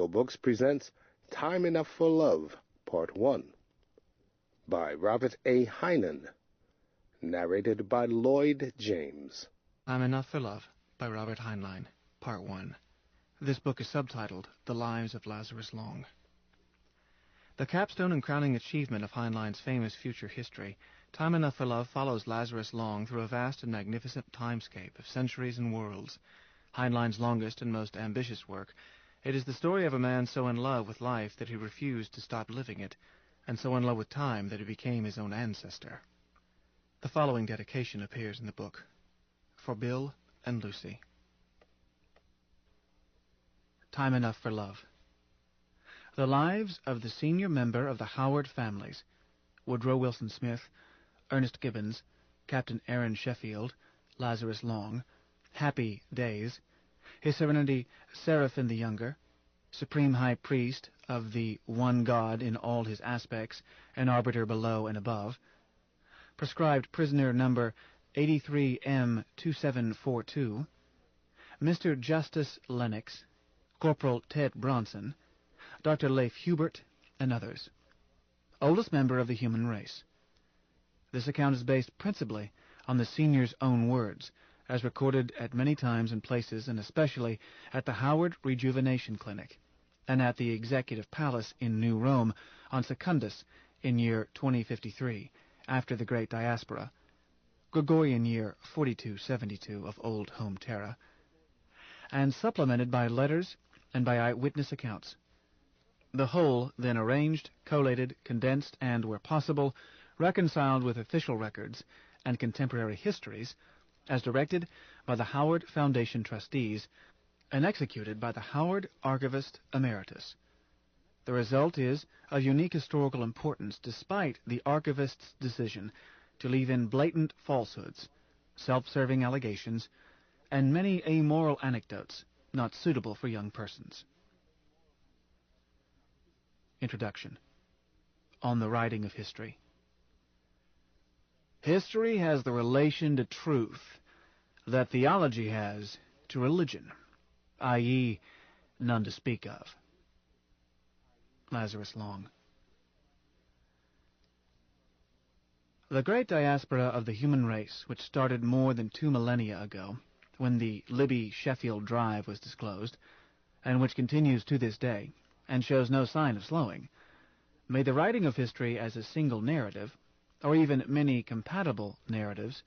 Skill Books presents Time Enough for Love, Part 1, by Robert A. Heinlein, narrated by Lloyd James. Time Enough for Love, by Robert Heinlein, Part 1. This book is subtitled The Lives of Lazarus Long. The capstone and crowning achievement of Heinlein's famous future history, Time Enough for Love follows Lazarus Long through a vast and magnificent timescape of centuries and worlds. Heinlein's longest and most ambitious work, it is the story of a man so in love with life that he refused to stop living it, and so in love with time that he became his own ancestor. The following dedication appears in the book. For Bill and Lucy. Time Enough for Love. The lives of the senior member of the Howard families, Woodrow Wilson Smith, Ernest Gibbons, Captain Aaron Sheffield, Lazarus Long, Happy Days, His Serenity Seraphim the Younger, Supreme High Priest of the One God in all his aspects, and Arbiter below and above, Prescribed Prisoner Number 83M2742, Mr. Justice Lennox, Corporal Ted Bronson, Dr. Leif Hubert, and others. Oldest member of the human race. This account is based principally on the senior's own words, as recorded at many times and places, and especially at the Howard Rejuvenation Clinic, and at the Executive Palace in New Rome on Secundus in year 2053, after the Great Diaspora, Gregorian year 4272 of Old Home Terra, and supplemented by letters and by eyewitness accounts. The whole then arranged, collated, condensed, and, where possible, reconciled with official records and contemporary histories, as directed by the Howard Foundation trustees and executed by the Howard Archivist Emeritus. The result is of unique historical importance despite the archivist's decision to leave in blatant falsehoods, self-serving allegations, and many amoral anecdotes not suitable for young persons. Introduction. On the writing of history. History has the relation to truth that theology has to religion, i.e., none to speak of. Lazarus Long. The great diaspora of the human race, which started more than 2 millennia ago, when the Libby-Sheffield Drive was disclosed, and which continues to this day, and shows no sign of slowing, made the writing of history as a single narrative, or even many compatible narratives,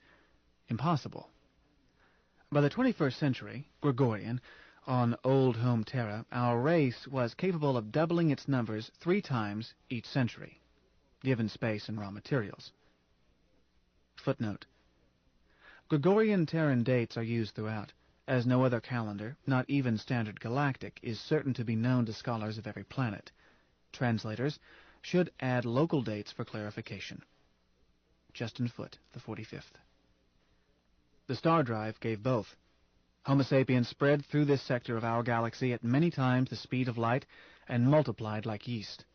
impossible. By the 21st century, Gregorian, on Old Home Terra, our race was capable of doubling its numbers 3 times each century, given space and raw materials. Footnote. Gregorian Terran dates are used throughout, as no other calendar, not even Standard Galactic, is certain to be known to scholars of every planet. Translators should add local dates for clarification. Justin Foote, the 45th. The star drive gave both. Homo sapiens spread through this sector of our galaxy at many times the speed of light and multiplied like yeast.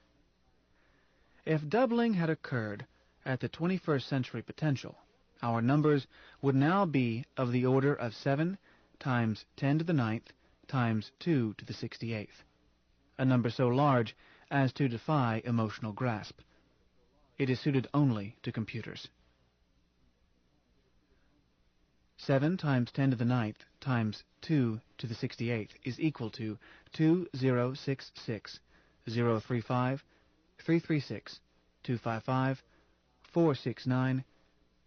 If doubling had occurred at the 21st century potential, our numbers would now be of the order of 7 times 10 to the 9th times 2 to the 68th, a number so large as to defy emotional grasp. It is suited only to computers. 7 times 10 to the 9th times 2 to the 68th is equal to 2066 035 336 255 469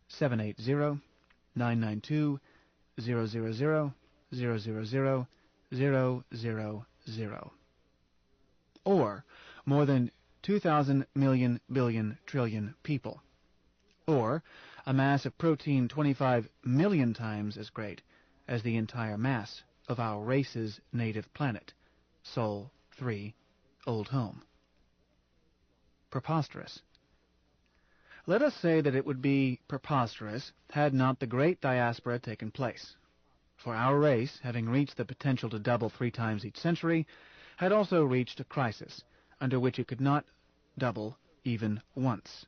780 992 000 000 000, or more than 2,000 million billion trillion people, or a mass of protein 25 million times as great as the entire mass of our race's native planet, Sol 3, Old Home. Preposterous. Let us say that it would be preposterous had not the great diaspora taken place. For our race, having reached the potential to double 3 times each century, had also reached a crisis, under which it could not double even once.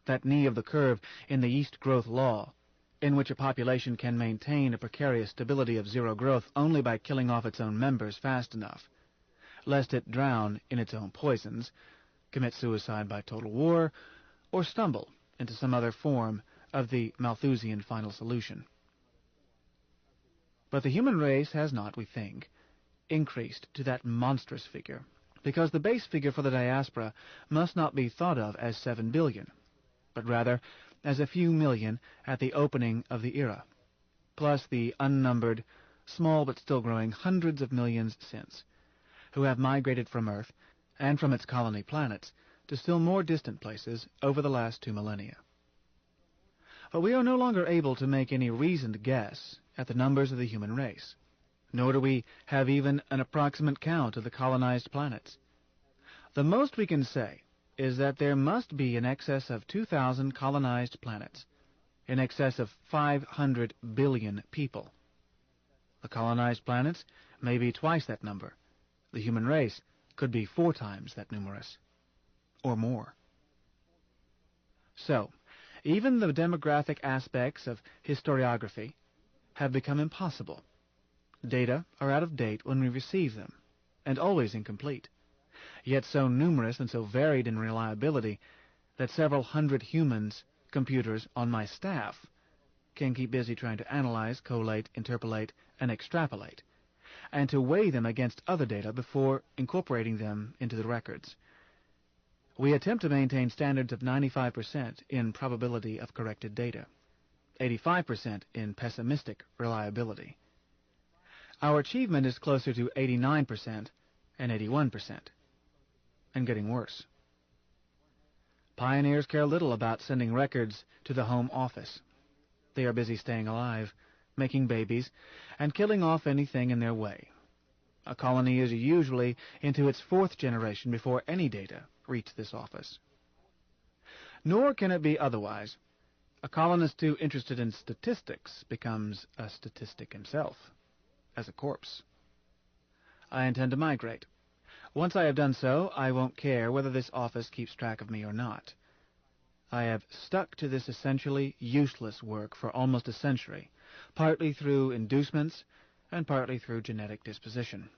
That knee of the curve in the yeast growth law, in which a population can maintain a precarious stability of zero growth only by killing off its own members fast enough. lest it drown in its own poisons, commit suicide by total war, or stumble into some other form of the Malthusian final solution. But the human race has not, we think, increased to that monstrous figure, because the base figure for the diaspora must not be thought of as 7 billion, but rather as a few million at the opening of the era, plus the unnumbered, small but still growing hundreds of millions since, who have migrated from Earth and from its colony planets to still more distant places over the last 2 millennia. But we are no longer able to make any reasoned guess at the numbers of the human race, nor do we have even an approximate count of the colonized planets. The most we can say is that there must be in excess of 2,000 colonized planets, in excess of 500 billion people. The colonized planets may be twice that number. The human race could be 4 times that numerous, or more. So, even the demographic aspects of historiography have become impossible. Data are out of date when we receive them, and always incomplete, yet so numerous and so varied in reliability that several hundred humans, computers on my staff, can keep busy trying to analyze, collate, interpolate, and extrapolate, and to weigh them against other data before incorporating them into the records. We attempt to maintain standards of 95% in probability of corrected data, 85% in pessimistic reliability. Our achievement is closer to 89% and 81%, and getting worse. Pioneers care little about sending records to the home office. They are busy staying alive, making babies, and killing off anything in their way. A colony is usually into its 4th generation before any data reach this office. Nor can it be otherwise. A colonist too interested in statistics becomes a statistic himself, as a corpse. I intend to migrate. Once I have done so, I won't care whether this office keeps track of me or not. I have stuck to this essentially useless work for almost a century, partly through inducements and partly through genetic disposition.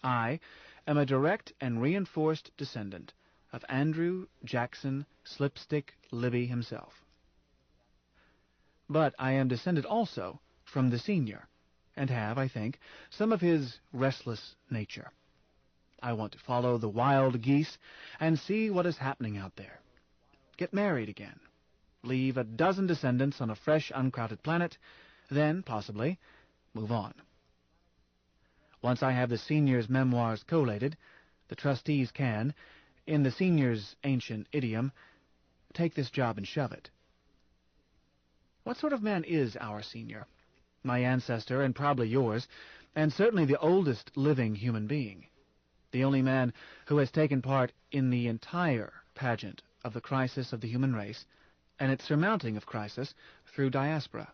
I am a direct and reinforced descendant of Andrew Jackson Slipstick Libby himself. But I am descended also from the senior, and have, I think, some of his restless nature. I want to follow the wild geese and see what is happening out there. Get married again. Leave a dozen descendants on a fresh, uncrowded planet, then, possibly, move on. Once I have the senior's memoirs collated, the trustees can, in the senior's ancient idiom, take this job and shove it. What sort of man is our senior? My ancestor, and probably yours, and certainly the oldest living human being. The only man who has taken part in the entire pageant of the crisis of the human race, and its surmounting of crisis through diaspora.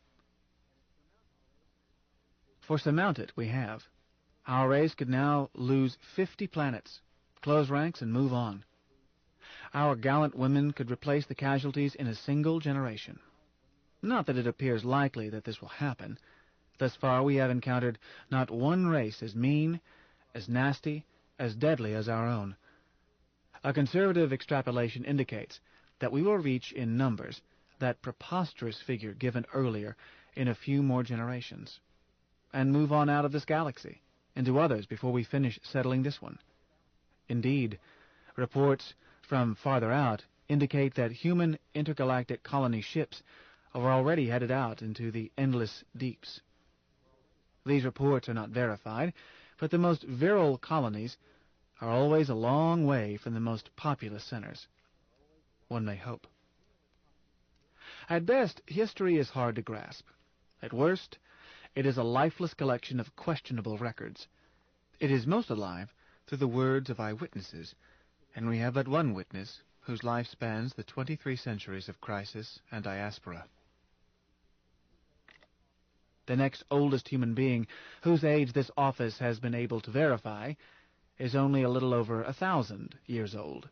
For surmount it we have. Our race could now lose 50 planets, close ranks, and move on. Our gallant women could replace the casualties in a single generation. Not that it appears likely that this will happen. Thus far we have encountered not one race as mean, as nasty, as deadly as our own. A conservative extrapolation indicates that we will reach in numbers that preposterous figure given earlier in a few more generations, and move on out of this galaxy into others before we finish settling this one. Indeed, reports from farther out indicate that human intergalactic colony ships are already headed out into the endless deeps. These reports are not verified, but the most virile colonies are always a long way from the most populous centers. One may hope. At best, history is hard to grasp. At worst, it is a lifeless collection of questionable records. It is most alive through the words of eyewitnesses, and we have but one witness whose life spans the 23 centuries of crisis and diaspora. The next oldest human being whose age this office has been able to verify is only a little over 1,000 years old.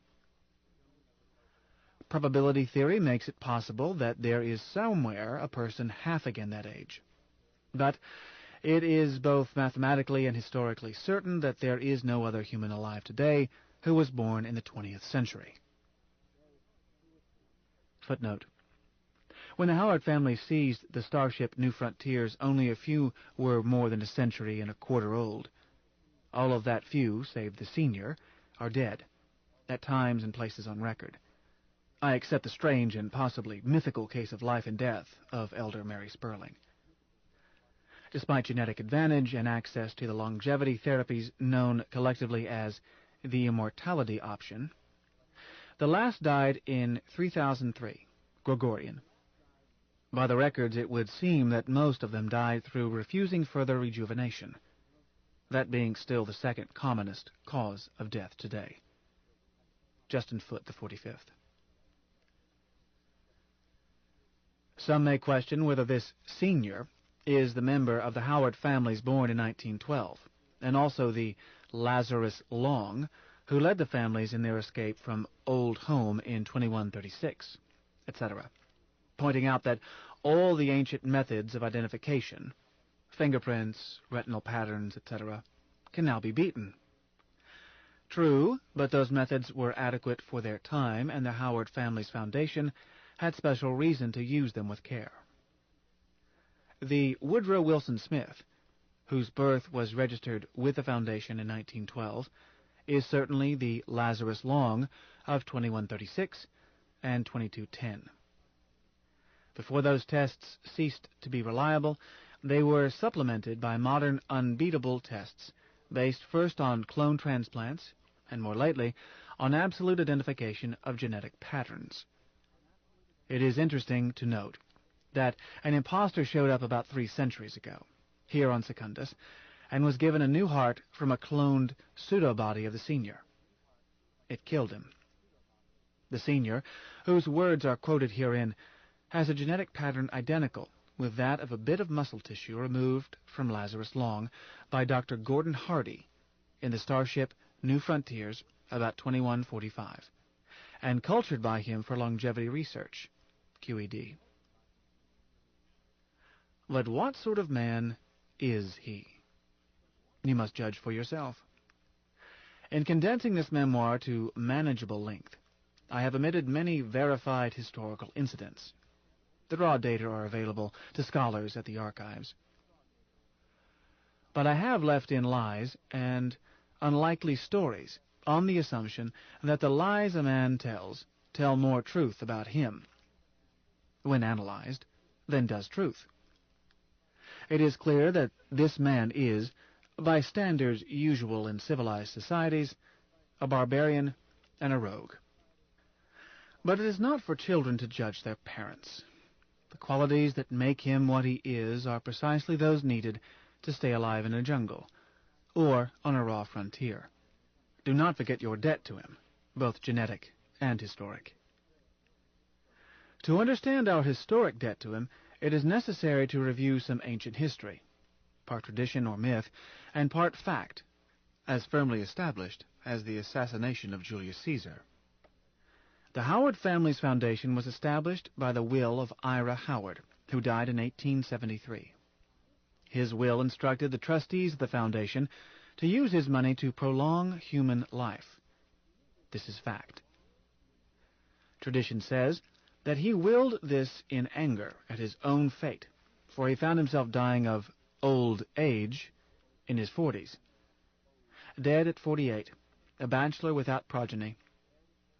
Probability theory makes it possible that there is somewhere a person half again that age. But It is both mathematically and historically certain that there is no other human alive today who was born in the 20th century. Footnote. When the Howard family seized the starship New Frontiers, only a few were more than a century and a quarter old. All of that few, save the senior, are dead, at times and places on record. I accept the strange and possibly mythical case of life and death of Elder Mary Sperling. Despite genetic advantage and access to the longevity therapies known collectively as the immortality option, the last died in 3003, Gregorian. By the records, it would seem that most of them died through refusing further rejuvenation, that being still the second commonest cause of death today. Justin Foote, the 45th. Some may question whether this senior is the member of the Howard families born in 1912, and also the Lazarus Long, who led the families in their escape from Old Home in 2136, etc., pointing out that all the ancient methods of identification, fingerprints, retinal patterns, etc., can now be beaten. True, but those methods were adequate for their time, and the Howard Family's Foundation had special reason to use them with care. The Woodrow Wilson Smith, whose birth was registered with the Foundation in 1912, is certainly the Lazarus Long of 2136 and 2210. Before those tests ceased to be reliable, they were supplemented by modern unbeatable tests based first on clone transplants and more lately on absolute identification of genetic patterns. It is interesting to note that an impostor showed up about 3 centuries ago, here on Secundus, and was given a new heart from a cloned pseudo-body of the senior. It killed him. The senior, whose words are quoted herein, has a genetic pattern identical with that of a bit of muscle tissue removed from Lazarus Long by Dr. Gordon Hardy in the starship New Frontiers about 2145, and cultured by him for longevity research, QED. But what sort of man is he? You must judge for yourself. In condensing this memoir to manageable length, I have omitted many verified historical incidents. The raw data are available to scholars at the archives. But I have left in lies and unlikely stories on the assumption that the lies a man tells tell more truth about him, when analyzed, than does truth. It is clear that this man is, by standards usual in civilized societies, a barbarian and a rogue. But it is not for children to judge their parents. The qualities that make him what he is are precisely those needed to stay alive in a jungle, or on a raw frontier. Do not forget your debt to him, both genetic and historic. To understand our historic debt to him, it is necessary to review some ancient history, part tradition or myth, and part fact, as firmly established as the assassination of Julius Caesar. The Howard Family's Foundation was established by the will of Ira Howard, who died in 1873. His will instructed the trustees of the foundation to use his money to prolong human life. This is fact. Tradition says that he willed this in anger at his own fate, for he found himself dying of old age in his 40s. Dead at 48, a bachelor without progeny.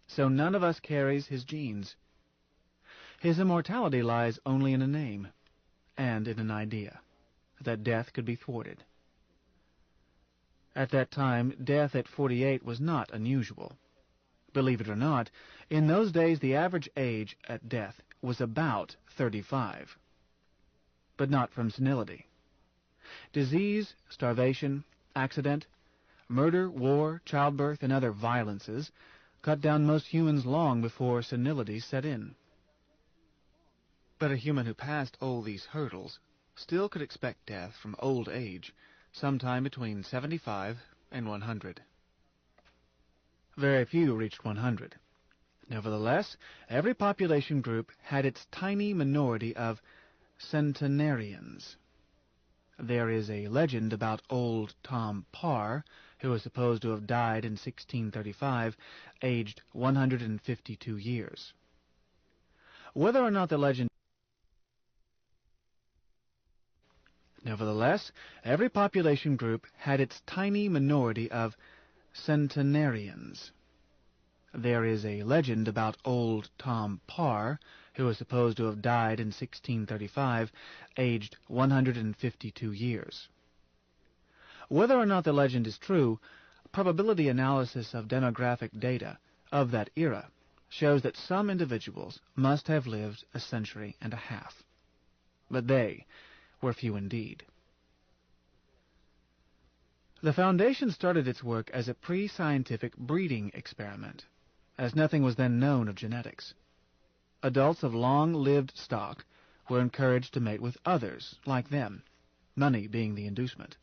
So none of us carries his genes. His immortality lies only in a name, and in an idea, that death could be thwarted. At that time, death at 48 was not unusual. Believe it or not, in those days the average age at death was about 35. But not from senility. Disease, starvation, accident, murder, war, childbirth, and other violences cut down most humans long before senility set in. But a human who passed all these hurdles still could expect death from old age sometime between 75 and 100. Very few reached 100. Nevertheless, every population group had its tiny minority of centenarians. There is a legend about old Tom Parr, who was supposed to have died in 1635, aged 152 years. Whether or not the legend... Nevertheless, every population group had its tiny minority of centenarians. There is a legend about old Tom Parr, who was supposed to have died in 1635, aged 152 years. Whether or not the legend is true, probability analysis of demographic data of that era shows that some individuals must have lived a century and a half. But they were few indeed. The Foundation started its work as a pre-scientific breeding experiment, as nothing was then known of genetics. Adults of long-lived stock were encouraged to mate with others like them, money being the inducement.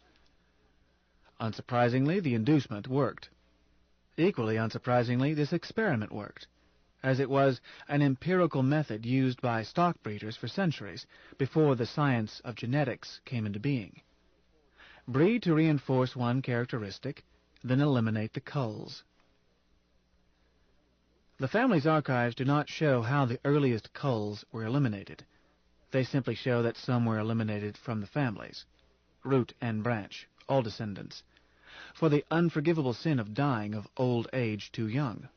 Unsurprisingly, the inducement worked. Equally unsurprisingly, this experiment worked, as it was an empirical method used by stock breeders for centuries before the science of genetics came into being. Breed to reinforce one characteristic, then eliminate the culls. The family's archives do not show how the earliest culls were eliminated. They simply show that some were eliminated from the families, root and branch, all descendants, for the unforgivable sin of dying of old age too young.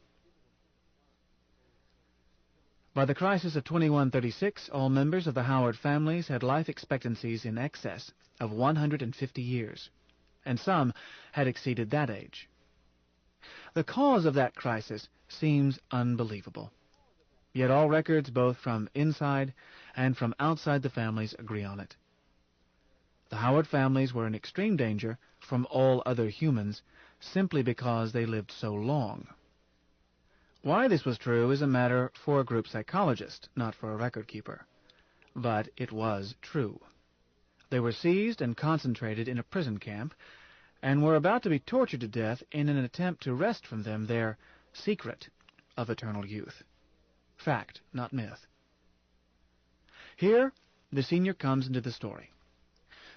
By the crisis of 2136, all members of the Howard families had life expectancies in excess of 150 years, and some had exceeded that age. The cause of that crisis seems unbelievable, yet all records both from inside and from outside the families agree on it. The Howard families were in extreme danger from all other humans simply because they lived so long. Why this was true is a matter for a group psychologist, not for a record keeper. But it was true. They were seized and concentrated in a prison camp, and were about to be tortured to death in an attempt to wrest from them their secret of eternal youth. Fact, not myth. Here, the senior comes into the story.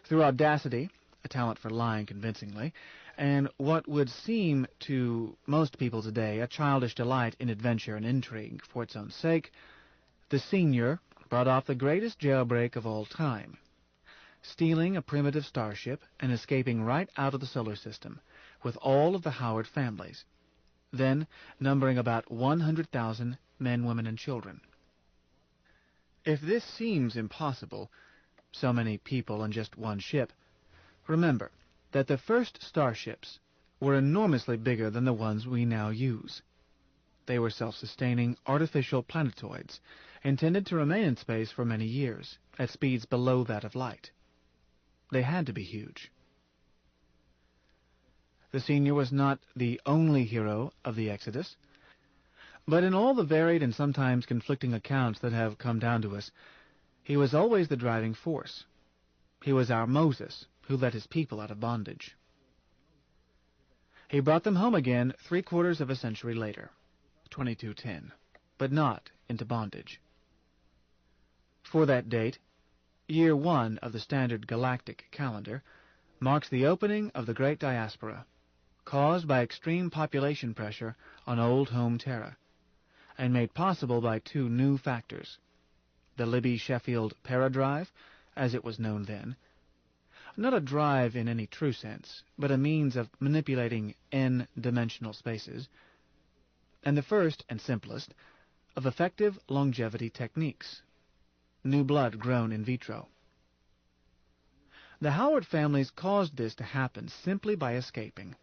Through audacity, a talent for lying convincingly, and what would seem to most people today a childish delight in adventure and intrigue for its own sake, the senior brought off the greatest jailbreak of all time, stealing a primitive starship and escaping right out of the solar system with all of the Howard families, then numbering about 100,000 men, women, and children. If this seems impossible, so many people on just one ship, remember that the first starships were enormously bigger than the ones we now use. They were self-sustaining artificial planetoids, intended to remain in space for many years, at speeds below that of light. They had to be huge. The senior was not the only hero of the Exodus, but in all the varied and sometimes conflicting accounts that have come down to us, he was always the driving force. He was our Moses, who led his people out of bondage. He brought them home again 3/4 of a century later, 2210, but not into bondage. For that date, year 1 of the standard galactic calendar marks the opening of the Great Diaspora, caused by extreme population pressure on old home Terra, and made possible by two new factors: the Libby-Sheffield paradrive, as it was known then, not a drive in any true sense, but a means of manipulating n-dimensional spaces, and the first and simplest of effective longevity techniques, new blood grown in vitro. The Howard families caused this to happen simply by escaping.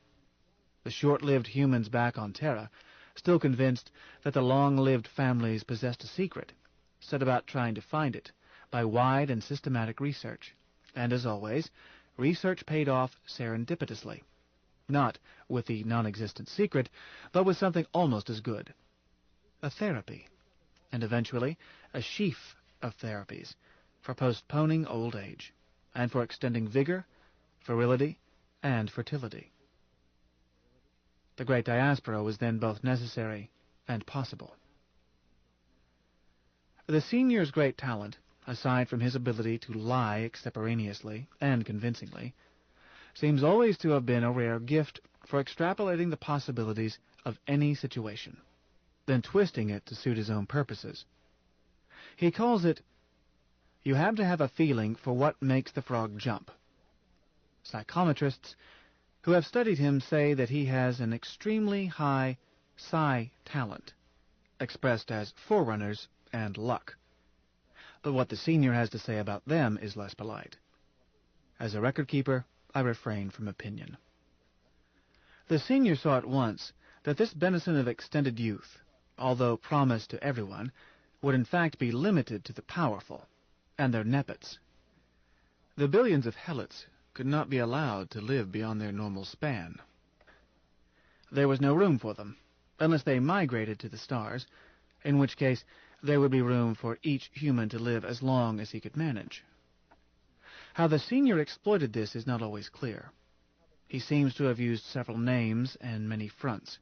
The short-lived humans back on Terra, still convinced that the long-lived families possessed a secret, set about trying to find it by wide and systematic research. And as always, research paid off serendipitously, not with the non-existent secret, but with something almost as good: a therapy, and eventually a sheaf of therapies for postponing old age, and for extending vigor, virility, and fertility. The Great Diaspora was then both necessary and possible. The senior's great talent, aside from his ability to lie extemporaneously and convincingly, seems always to have been a rare gift for extrapolating the possibilities of any situation, then twisting it to suit his own purposes. He calls it, "You have to have a feeling for what makes the frog jump." Psychometrists who have studied him say that he has an extremely high psi talent, expressed as forerunners and luck. But what the senior has to say about them is less polite. As a record-keeper, I refrain from opinion. The senior saw at once that this benison of extended youth, although promised to everyone, would in fact be limited to the powerful and their nepots. The billions of helots could not be allowed to live beyond their normal span. There was no room for them, unless they migrated to the stars, in which case there would be room for each human to live as long as he could manage. How the senior exploited this is not always clear. He seems to have used several names and many fronts.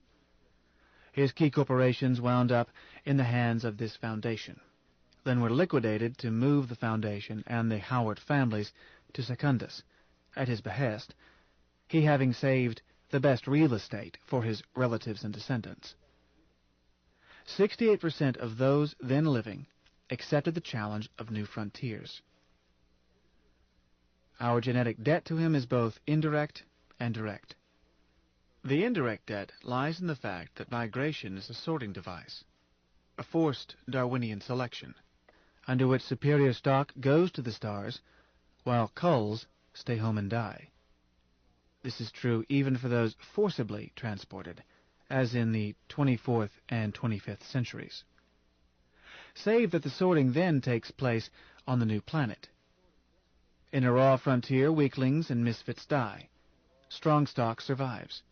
His key corporations wound up in the hands of this foundation, then were liquidated to move the foundation and the Howard families to Secundus, at his behest, he having saved the best real estate for his relatives and descendants. 68% of those then living accepted the challenge of new frontiers. Our genetic debt to him is both indirect and direct. The indirect debt lies in the fact that migration is a sorting device, a forced Darwinian selection, under which superior stock goes to the stars, while culls stay home and die. This is true even for those forcibly transported, as in the 24th and 25th centuries. Save that the sorting then takes place on the new planet. In a raw frontier, weaklings and misfits die. Strong stock survives.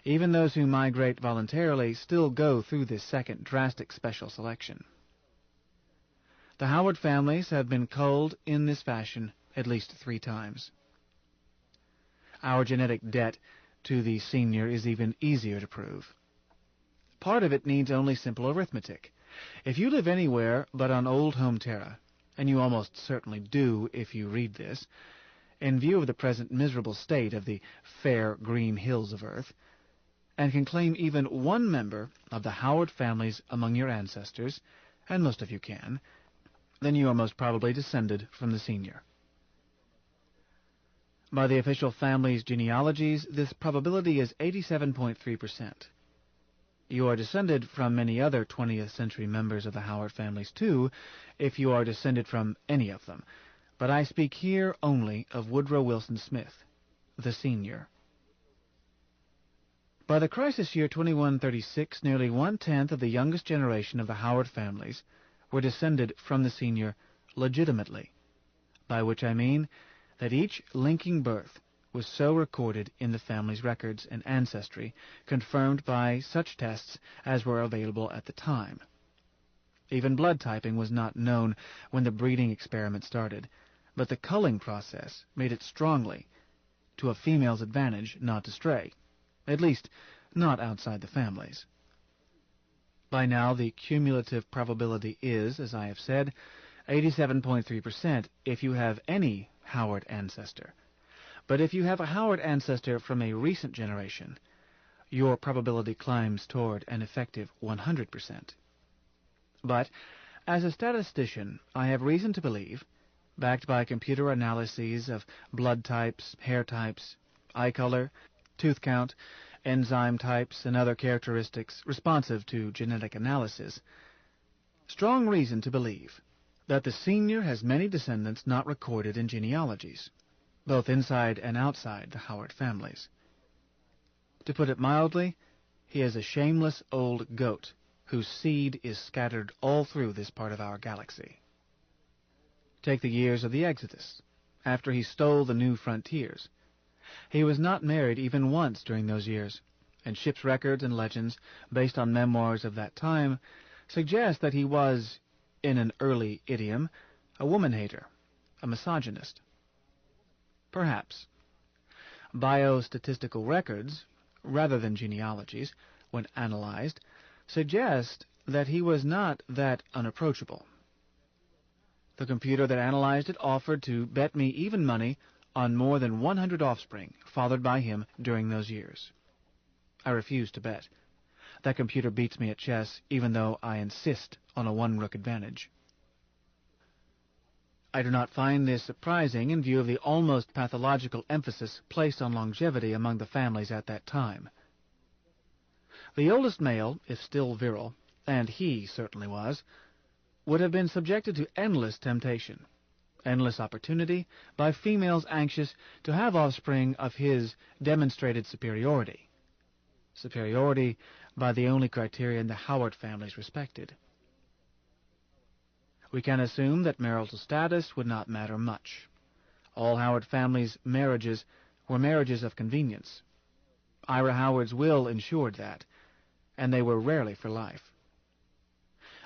Even those who migrate voluntarily still go through this second drastic special selection. The Howard families have been culled in this fashion at least 3 times. Our genetic debt to the senior is even easier to prove. Part of it needs only simple arithmetic. If you live anywhere but on old home terra, and you almost certainly do if you read this, in view of the present miserable state of the fair green hills of Earth, and can claim even one member of the Howard families among your ancestors, and most of you can, then you are most probably descended from the senior. By the official family's genealogies, this probability is 87.3%. You are descended from many other 20th century members of the Howard families, too, if you are descended from any of them. But I speak here only of Woodrow Wilson Smith, the senior. By the crisis year 2136, nearly 1/10 of the youngest generation of the Howard families were descended from the senior legitimately, by which I mean that each linking birth was so recorded in the family's records and ancestry, confirmed by such tests as were available at the time. Even blood typing was not known when the breeding experiment started, but the culling process made it strongly to a female's advantage not to stray, at least not outside the families. By now the cumulative probability is, as I have said, 87.3% if you have any Howard ancestor. But if you have a Howard ancestor from a recent generation, your probability climbs toward an effective 100%. But, as a statistician, I have reason to believe, backed by computer analyses of blood types, hair types, eye color, tooth count, enzyme types, and other characteristics responsive to genetic analysis, strong reason to believe that the senior has many descendants not recorded in genealogies, both inside and outside the Howard families. To put it mildly, he is a shameless old goat whose seed is scattered all through this part of our galaxy. Take the years of the Exodus, after he stole the new frontiers. He was not married even once during those years, and ship's records and legends, based on memoirs of that time, suggest that he was, in an early idiom, a woman-hater, a misogynist. Perhaps. Biostatistical records, rather than genealogies, when analyzed, suggest that he was not that unapproachable. The computer that analyzed it offered to bet me even money on more than 100 offspring fathered by him during those years. I refuse to bet. That computer beats me at chess, even though I insist on a one-rook advantage. I do not find this surprising in view of the almost pathological emphasis placed on longevity among the families at that time. The oldest male, if still virile, and he certainly was, would have been subjected to endless temptation, endless opportunity, by females anxious to have offspring of his demonstrated superiority. Superiority by the only criterion the Howard families respected. We can assume that marital status would not matter much. All Howard families' marriages were marriages of convenience. Ira Howard's will ensured that, and they were rarely for life.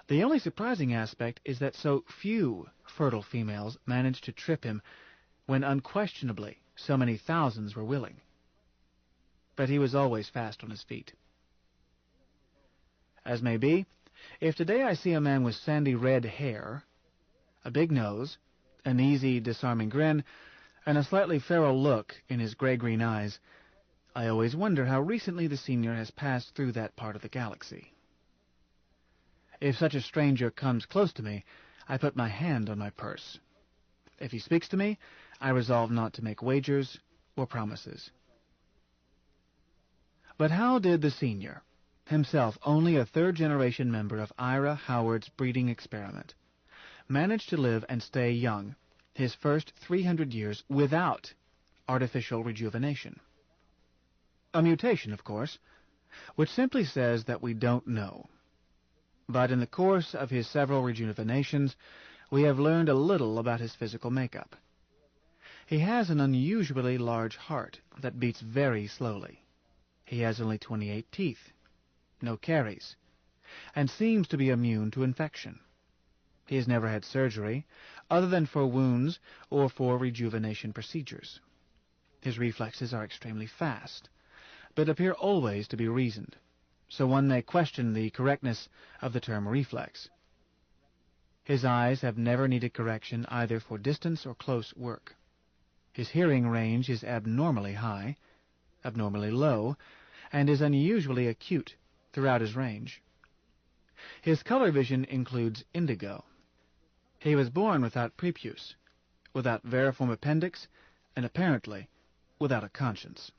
The only surprising aspect is that so few fertile females managed to trip him when unquestionably so many thousands were willing. But he was always fast on his feet. As may be, if today I see a man with sandy red hair, a big nose, an easy, disarming grin, and a slightly feral look in his gray-green eyes, I always wonder how recently the senior has passed through that part of the galaxy. If such a stranger comes close to me, I put my hand on my purse. If he speaks to me, I resolve not to make wagers or promises. But how did the senior, himself only a third-generation member of Ira Howard's breeding experiment, manage to live and stay young his first 300 years without artificial rejuvenation? A mutation, of course, which simply says that we don't know. But in the course of his several rejuvenations, we have learned a little about his physical makeup. He has an unusually large heart that beats very slowly. He has only 28 teeth, no caries, and seems to be immune to infection. He has never had surgery, other than for wounds or for rejuvenation procedures. His reflexes are extremely fast, but appear always to be reasoned, so one may question the correctness of the term reflex. His eyes have never needed correction either for distance or close work. His hearing range is abnormally high, abnormally low, and is unusually acute throughout his range. His color vision includes indigo. He was born without prepuce, without veriform appendix, and apparently without a conscience.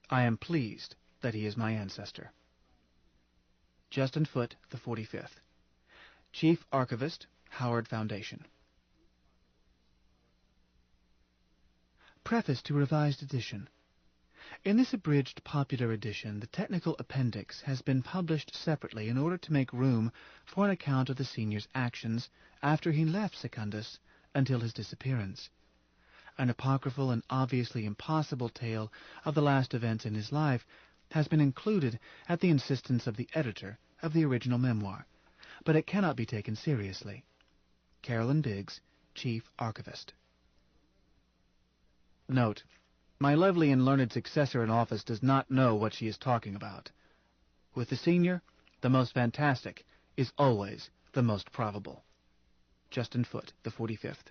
I am pleased that he is my ancestor. Justin Foote, the 45th. Chief Archivist, Howard Foundation. Preface to Revised Edition. In this abridged popular edition, the technical appendix has been published separately in order to make room for an account of the senior's actions after he left Secundus until his disappearance. An apocryphal and obviously impossible tale of the last events in his life has been included at the insistence of the editor of the original memoir, but it cannot be taken seriously. Carolyn Biggs, Chief Archivist. Note: my lovely and learned successor in office does not know what she is talking about. With the senior, the most fantastic is always the most probable. Justin Foote, the 45th.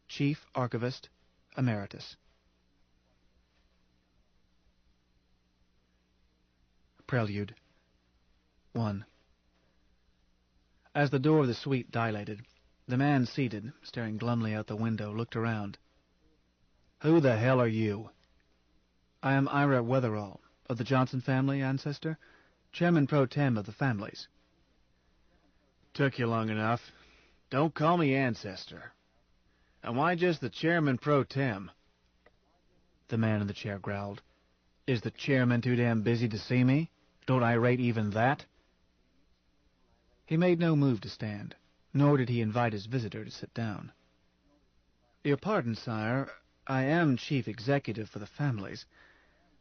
Chief Archivist, Emeritus. Prelude. 1. As the door of the suite dilated, the man seated, staring glumly out the window, looked around. "Who the hell are you?" "I am Ira Weatherall, of the Johnson family, ancestor, chairman pro tem of the families." "Took you long enough. Don't call me ancestor. And why just the chairman pro tem?" The man in the chair growled. "Is the chairman too damn busy to see me? Don't I rate even that?" He made no move to stand, nor did he invite his visitor to sit down. "Your pardon, sire. I am chief executive for the families,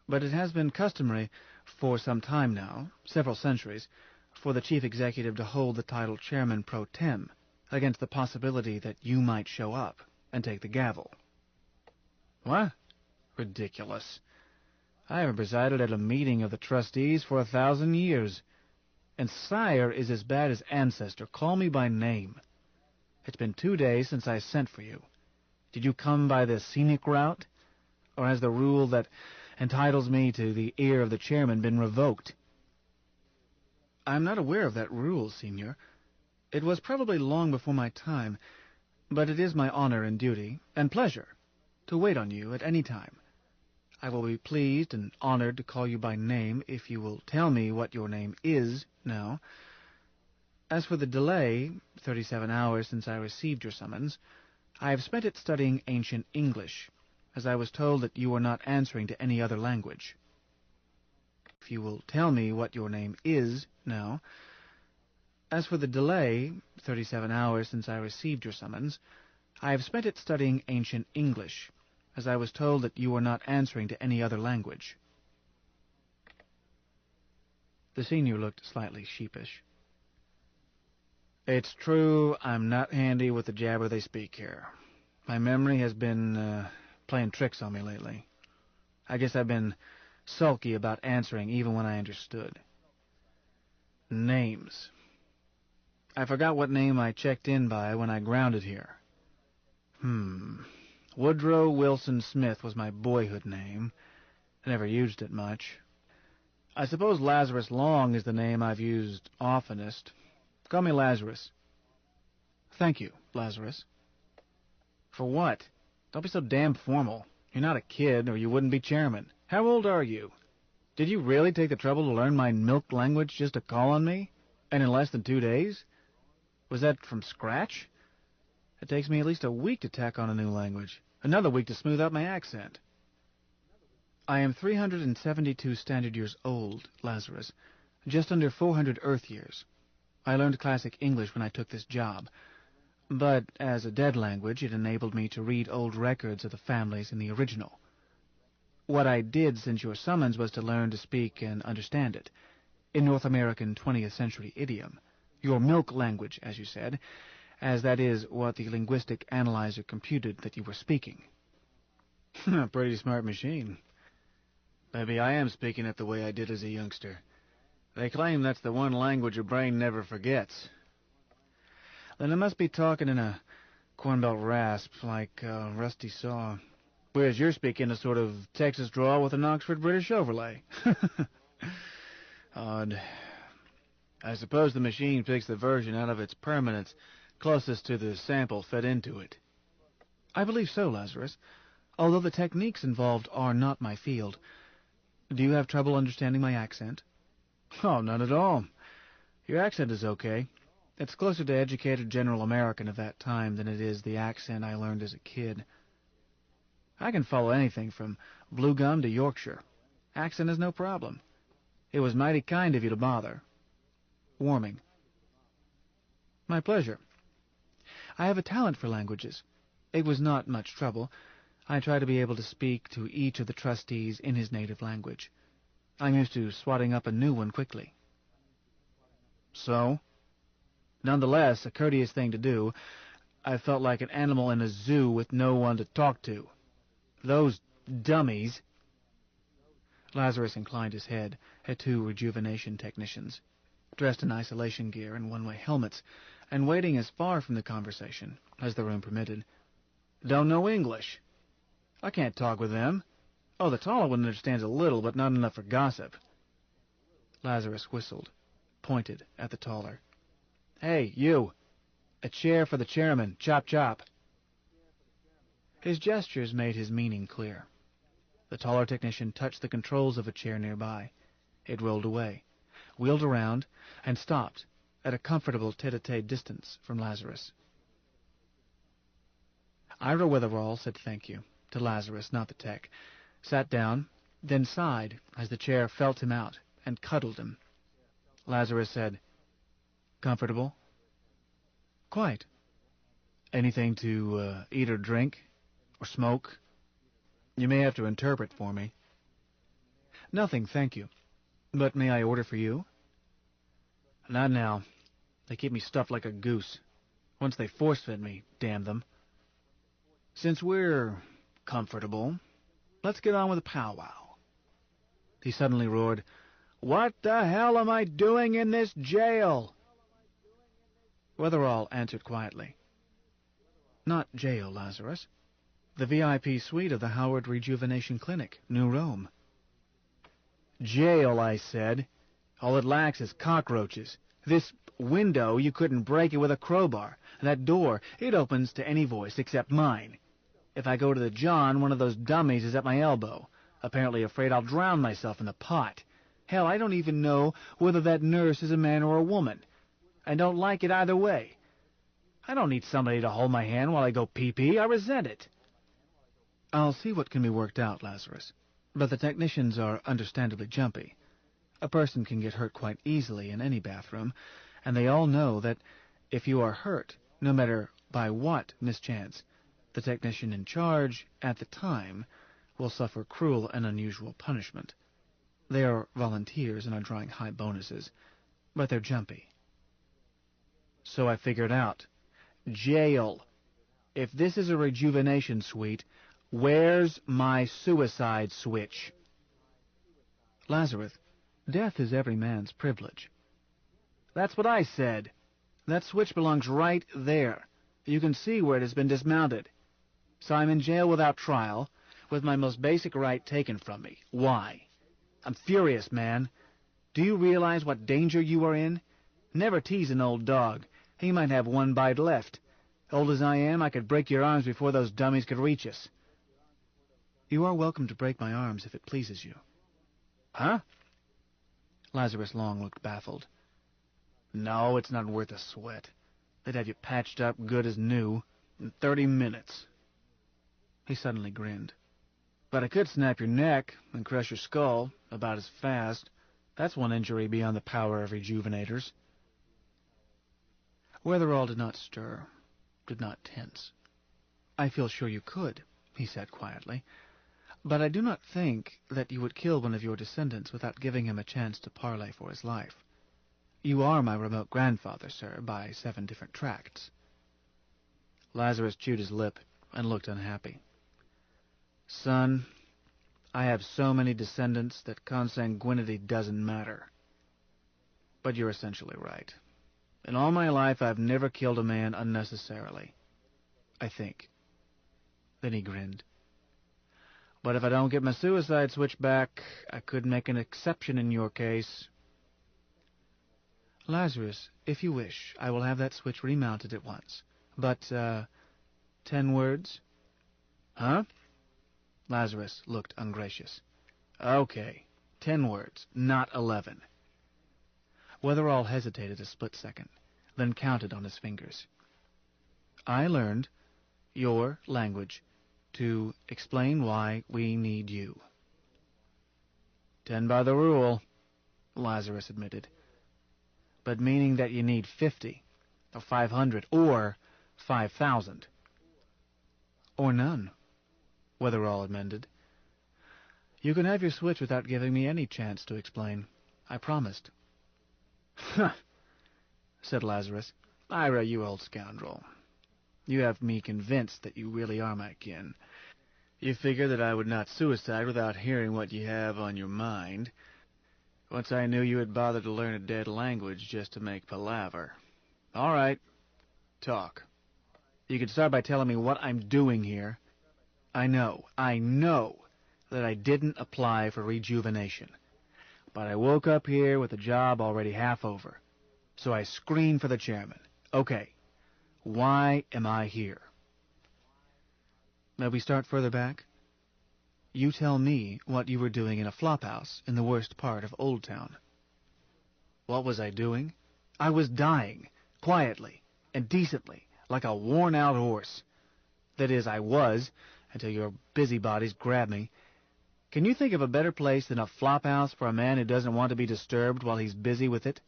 but it has been customary for some time now, several centuries, for the chief executive to hold the title chairman pro tem, against the possibility that you might show up and take the gavel." "What? Ridiculous. I haven't presided at a meeting of the trustees for 1,000 years. And sire is as bad as ancestor. Call me by name. It's been 2 days since I sent for you. Did you come by the scenic route? Or has the rule that entitles me to the ear of the chairman been revoked?" "I'm not aware of that rule, Senior. It was probably long before my time, but it is my honor and duty, and pleasure, to wait on you at any time. I will be pleased and honored to call you by name if you will tell me what your name is now. As for the delay, 37 hours since I received your summons, I have spent it studying ancient English, as I was told that you were not answering to any other language. If you will tell me what your name is now. As for the delay, 37 hours since I received your summons, I have spent it studying ancient English, as I was told that you were not answering to any other language." The senior looked slightly sheepish. "It's true I'm not handy with the jabber they speak here. My memory has been playing tricks on me lately. I guess I've been sulky about answering even when I understood. Names. I forgot what name I checked in by when I grounded here. Woodrow Wilson Smith was my boyhood name. I never used it much. I suppose Lazarus Long is the name I've used oftenest. Call me Lazarus." "Thank you, Lazarus." "For what? Don't be so damn formal. You're not a kid, or you wouldn't be chairman. How old are you? Did you really take the trouble to learn my milk language just to call on me? And in less than 2 days? Was that from scratch? It takes me at least a week to tack on a new language. Another week to smooth out my accent." "I am 372 standard years old, Lazarus. Just under 400 Earth years. I learned classic English when I took this job. But as a dead language, it enabled me to read old records of the families in the original. What I did since your summons was to learn to speak and understand it, in North American 20th century idiom, your milk language, as you said, as that is what the linguistic analyzer computed that you were speaking." "A pretty smart machine. Maybe I am speaking it the way I did as a youngster. They claim that's the one language your brain never forgets. Then I must be talking in a Corn Belt rasp, like a rusty saw. Whereas you're speaking a sort of Texas drawl with an Oxford British overlay." "Odd. I suppose the machine picks the version out of its permanence closest to the sample fed into it." "I believe so, Lazarus, although the techniques involved are not my field. Do you have trouble understanding my accent?" "Oh, none at all. Your accent is okay. It's closer to educated general American of that time than it is the accent I learned as a kid. I can follow anything from Blue Gum to Yorkshire. Accent is no problem. It was mighty kind of you to bother." "Warming." "My pleasure. I have a talent for languages. It was not much trouble. I try to be able to speak to each of the trustees in his native language. I'm used to swatting up a new one quickly." "So?" "Nonetheless, a courteous thing to do. I felt like an animal in a zoo with no one to talk to. Those dummies—" Lazarus inclined his head at 2 rejuvenation technicians, dressed in isolation gear and one-way helmets, and waiting as far from the conversation as the room permitted. "Don't know English. I can't talk with them. Oh, the taller one understands a little, but not enough for gossip." Lazarus whistled, pointed at the taller. "Hey, you! A chair for the chairman. Chop, chop." His gestures made his meaning clear. The taller technician touched the controls of a chair nearby. It rolled away, wheeled around, and stopped at a comfortable tete-a-tete distance from Lazarus. Ira Wetherall said thank you to Lazarus, not the tech, sat down, then sighed as the chair felt him out and cuddled him. Lazarus said, "Comfortable?" "Quite." "Anything to eat or drink? Or smoke? You may have to interpret for me." "Nothing, thank you. But may I order for you?" "Not now. They keep me stuffed like a goose. Once they force-fed me, damn them. Since we're comfortable, let's get on with the powwow." He suddenly roared, "What the hell am I doing in this jail?" Wetherall answered quietly, Not jail, Lazarus. The VIP suite of the Howard Rejuvenation Clinic, New Rome. Jail, I said. All it lacks is cockroaches. This window, you couldn't break it with a crowbar. That door, it opens to any voice except mine. If I go to the John, one of those dummies is at my elbow, apparently afraid I'll drown myself in the pot. Hell, I don't even know whether that nurse is a man or a woman. I don't like it either way. I don't need somebody to hold my hand while I go pee-pee. I resent it. I'll see what can be worked out, Lazarus. But the technicians are understandably jumpy. A person can get hurt quite easily in any bathroom, and they all know that if you are hurt, no matter by what mischance, the technician in charge, at the time, will suffer cruel and unusual punishment. They are volunteers and are drawing high bonuses, but they're jumpy. So I figured out. Jail. If this is a rejuvenation suite, where's my suicide switch? Lazarus, death is every man's privilege. That's what I said. That switch belongs right there. You can see where it has been dismounted. So I'm in jail without trial, with my most basic right taken from me. Why? I'm furious, man. Do you realize what danger you are in? Never tease an old dog. He might have one bite left. Old as I am, I could break your arms before those dummies could reach us. You are welcome to break my arms if it pleases you. Huh? Lazarus Long looked baffled. No, it's not worth a sweat. They'd have you patched up good as new in 30 minutes. He suddenly grinned. But I could snap your neck and crush your skull about as fast. That's one injury beyond the power of rejuvenators. Weatherall did not stir, did not tense. I feel sure you could, he said quietly, but I do not think that you would kill one of your descendants without giving him a chance to parley for his life. You are my remote grandfather, sir, by 7 different tracts. Lazarus chewed his lip and looked unhappy. Son, I have so many descendants that consanguinity doesn't matter. But you're essentially right. In all my life, I've never killed a man unnecessarily. I think. Then he grinned. But if I don't get my suicide switch back, I could make an exception in your case. Lazarus, if you wish, I will have that switch remounted at once. But, 10 words? Huh? Lazarus looked ungracious. Okay, 10 words, not 11. Weatherall hesitated a split second, then counted on his fingers. I learned your language to explain why we need you. 10 by the rule, Lazarus admitted. But meaning that you need 50, or 500, or 5,000. Or none, Weatherall amended. You can have your switch without giving me any chance to explain. I promised. Huh, said Lazarus. Ira, you old scoundrel. You have me convinced that you really are my kin. You figure that I would not suicide without hearing what you have on your mind. Once I knew you had bothered to learn a dead language just to make palaver. All right, talk. You can start by telling me what I'm doing here. I know that I didn't apply for rejuvenation. But I woke up here with the job already half over. So I screened for the chairman. Okay, why am I here? May we start further back? You tell me what you were doing in a flophouse in the worst part of Old Town. What was I doing? I was dying, quietly and decently, like a worn-out horse. That is, I was, until your busybodies grabbed me. Can you think of a better place than a flophouse for a man who doesn't want to be disturbed while he's busy with it?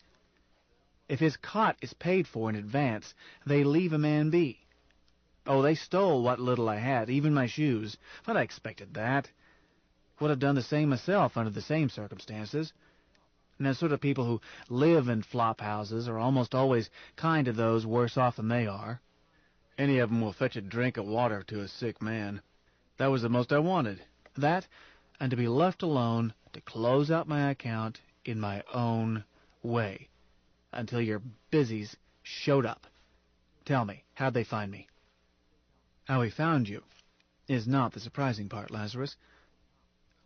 If his cot is paid for in advance, they leave a man be. Oh, they stole what little I had, even my shoes, but I expected that. Would have done the same myself under the same circumstances. And the sort of people who live in flop houses are almost always kind to those worse off than they are. Any of them will fetch a drink of water to a sick man. That was the most I wanted. That, and to be left alone to close out my account in my own way, until your busies showed up. Tell me, how'd they find me? How he found you is not the surprising part, Lazarus.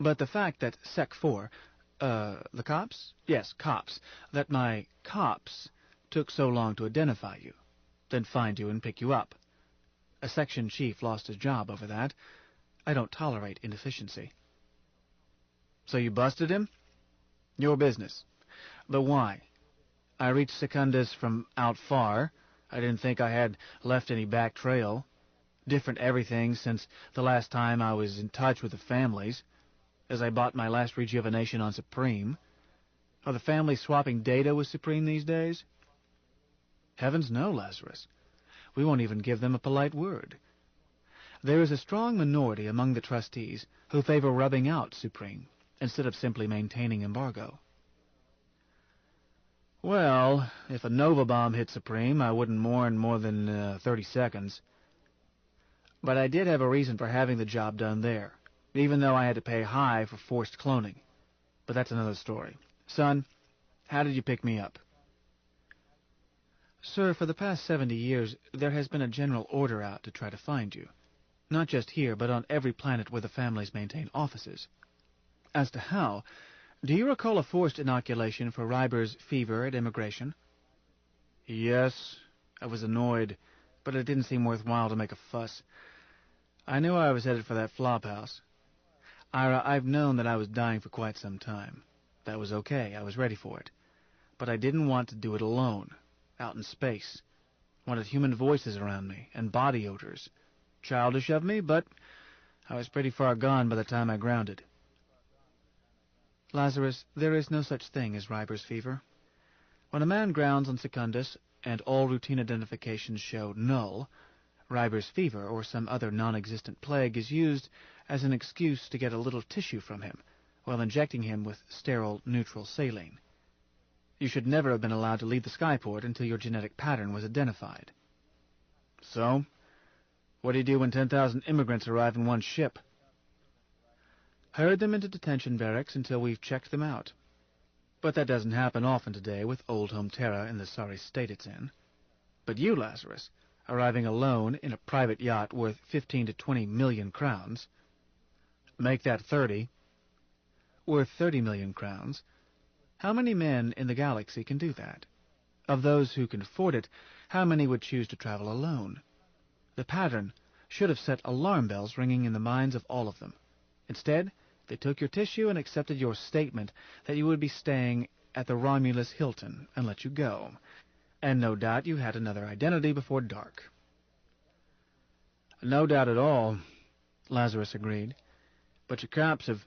But the fact that Sec 4, the cops? Yes, cops. That my cops took so long to identify you, then find you and pick you up. A section chief lost his job over that. I don't tolerate inefficiency. So you busted him? Your business. But why? I reached Secundus from out far. I didn't think I had left any back trail. Different everything since the last time I was in touch with the families, as I bought my last rejuvenation on Supreme. Are the families swapping data with Supreme these days? Heavens no, Lazarus. We won't even give them a polite word. There is a strong minority among the trustees who favor rubbing out Supreme instead of simply maintaining embargo. Well, if a Nova bomb hit Supreme, I wouldn't mourn more than 30 seconds. But I did have a reason for having the job done there, even though I had to pay high for forced cloning. But that's another story. Son, how did you pick me up? Sir, for the past 70 years, there has been a general order out to try to find you. Not just here, but on every planet where the families maintain offices. As to how, do you recall a forced inoculation for Reiber's fever at immigration? Yes, I was annoyed, but it didn't seem worthwhile to make a fuss. I knew I was headed for that flophouse. Ira, I've known that I was dying for quite some time. That was okay, I was ready for it. But I didn't want to do it alone, out in space. Wanted human voices around me, and body odors. Childish of me, but I was pretty far gone by the time I grounded. Lazarus, there is no such thing as Reiber's fever. When a man grounds on Secundus, and all routine identifications show null, Reiber's fever or some other non-existent plague is used as an excuse to get a little tissue from him, while injecting him with sterile neutral saline. You should never have been allowed to leave the skyport until your genetic pattern was identified. So, what do you do when 10,000 immigrants arrive in one ship? Herd them into detention barracks until we've checked them out. But that doesn't happen often today with Old Home Terra in the sorry state it's in. But you, Lazarus, arriving alone in a private yacht worth 15 to 20 million crowns, make that 30, worth 30 million crowns, how many men in the galaxy can do that? Of those who can afford it, how many would choose to travel alone? The pattern should have set alarm bells ringing in the minds of all of them. Instead, they took your tissue and accepted your statement that you would be staying at the Romulus Hilton and let you go. And no doubt you had another identity before dark. No doubt at all, Lazarus agreed. But your cops have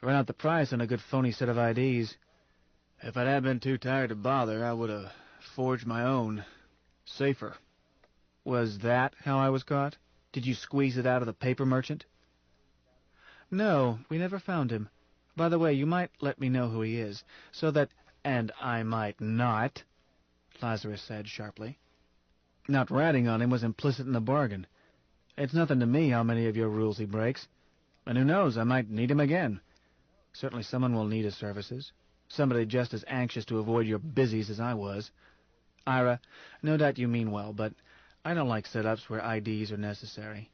run out the price on a good phony set of IDs. If I hadn't been too tired to bother, I would have forged my own. Safer. Was that how I was caught? Did you squeeze it out of the paper merchant? No, we never found him. By the way, you might let me know who he is, so that... And I might not, Lazarus said sharply. Not ratting on him was implicit in the bargain. It's nothing to me how many of your rules he breaks. And who knows, I might need him again. Certainly someone will need his services. Somebody just as anxious to avoid your busies as I was. Ira, no doubt you mean well, but I don't like setups where IDs are necessary.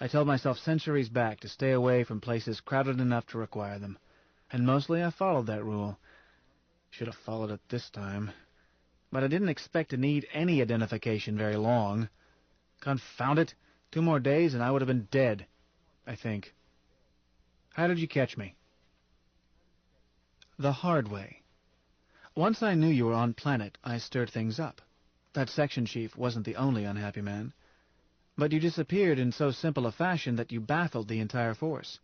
I told myself centuries back to stay away from places crowded enough to require them. And mostly I followed that rule. Should have followed it this time. But I didn't expect to need any identification very long. Confound it! 2 more days and I would have been dead, I think. How did you catch me? The hard way. Once I knew you were on planet, I stirred things up. That section chief wasn't the only unhappy man. But you disappeared in so simple a fashion that you baffled the entire force.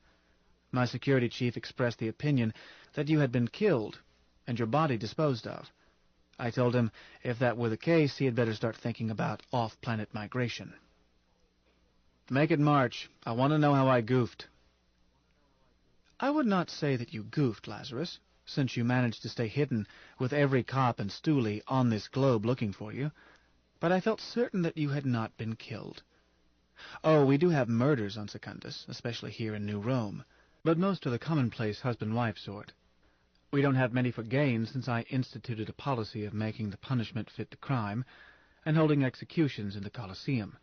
My security chief expressed the opinion that you had been killed and your body disposed of. I told him if that were the case, he had better start thinking about off-planet migration. Make it March. I want to know how I goofed. I would not say that you goofed, Lazarus, since you managed to stay hidden with every cop and stoolie on this globe looking for you, but I felt certain that you had not been killed. Oh, we do have murders on Secundus, especially here in New Rome, but most are the commonplace husband-wife sort. We don't have many for gain since I instituted a policy of making the punishment fit the crime and holding executions in the Colosseum.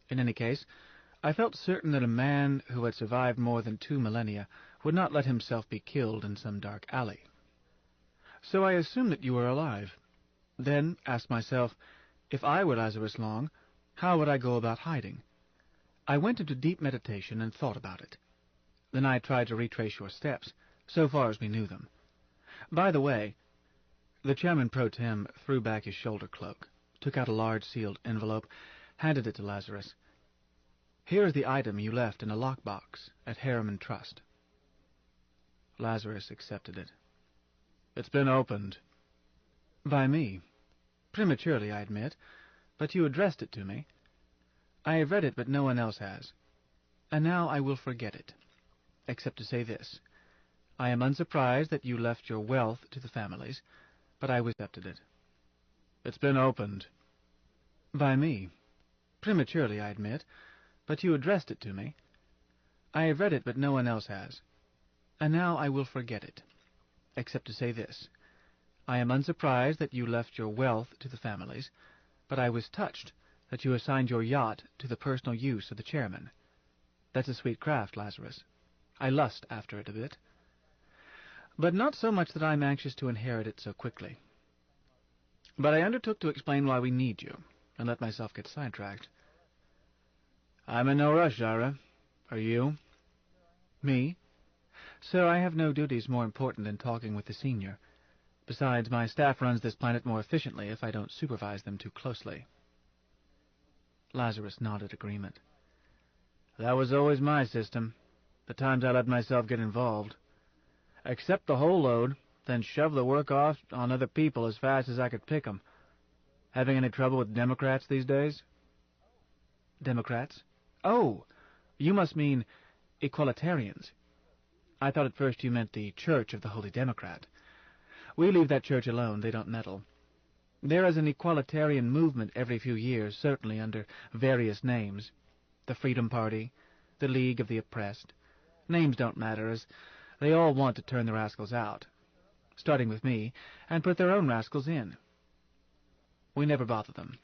In any case, I felt certain that a man who had survived more than 2 millennia would not let himself be killed in some dark alley. So I assumed that you were alive. Then asked myself, if I were Lazarus Long, how would I go about hiding? I went into deep meditation and thought about it. Then I tried to retrace your steps, so far as we knew them. By the way, the chairman pro tem threw back his shoulder cloak, took out a large sealed envelope, handed it to Lazarus. Here is the item you left in a lockbox at Harriman Trust. Lazarus accepted it. It's been opened. By me. Prematurely, I admit, but you addressed it to me. I have read it, but no one else has. And now I will forget it, except to say this. I am unsurprised that you left your wealth to the families, but I accepted it. It's been opened. By me. Prematurely, I admit, but you addressed it to me. I have read it, but no one else has. And now I will forget it, except to say this. I am unsurprised that you left your wealth to the families, but I was touched that you assigned your yacht to the personal use of the chairman. That's a sweet craft, Lazarus. I lust after it a bit. But not so much that I'm anxious to inherit it so quickly. But I undertook to explain why we need you, and let myself get sidetracked. I'm in no rush, Zara. Are you? Me? Sir, I have no duties more important than talking with the senior. Besides, my staff runs this planet more efficiently if I don't supervise them too closely. Lazarus nodded agreement. That was always my system. The times I let myself get involved. Accept the whole load, then shove the work off on other people as fast as I could pick 'em. Having any trouble with Democrats these days? Democrats? Oh, you must mean equalitarians. I thought at first you meant the Church of the Holy Democrat. We leave that church alone, they don't meddle. There is an equalitarian movement every few years, certainly under various names. The Freedom Party, the League of the Oppressed. Names don't matter, as they all want to turn the rascals out, starting with me, and put their own rascals in. We never bother them.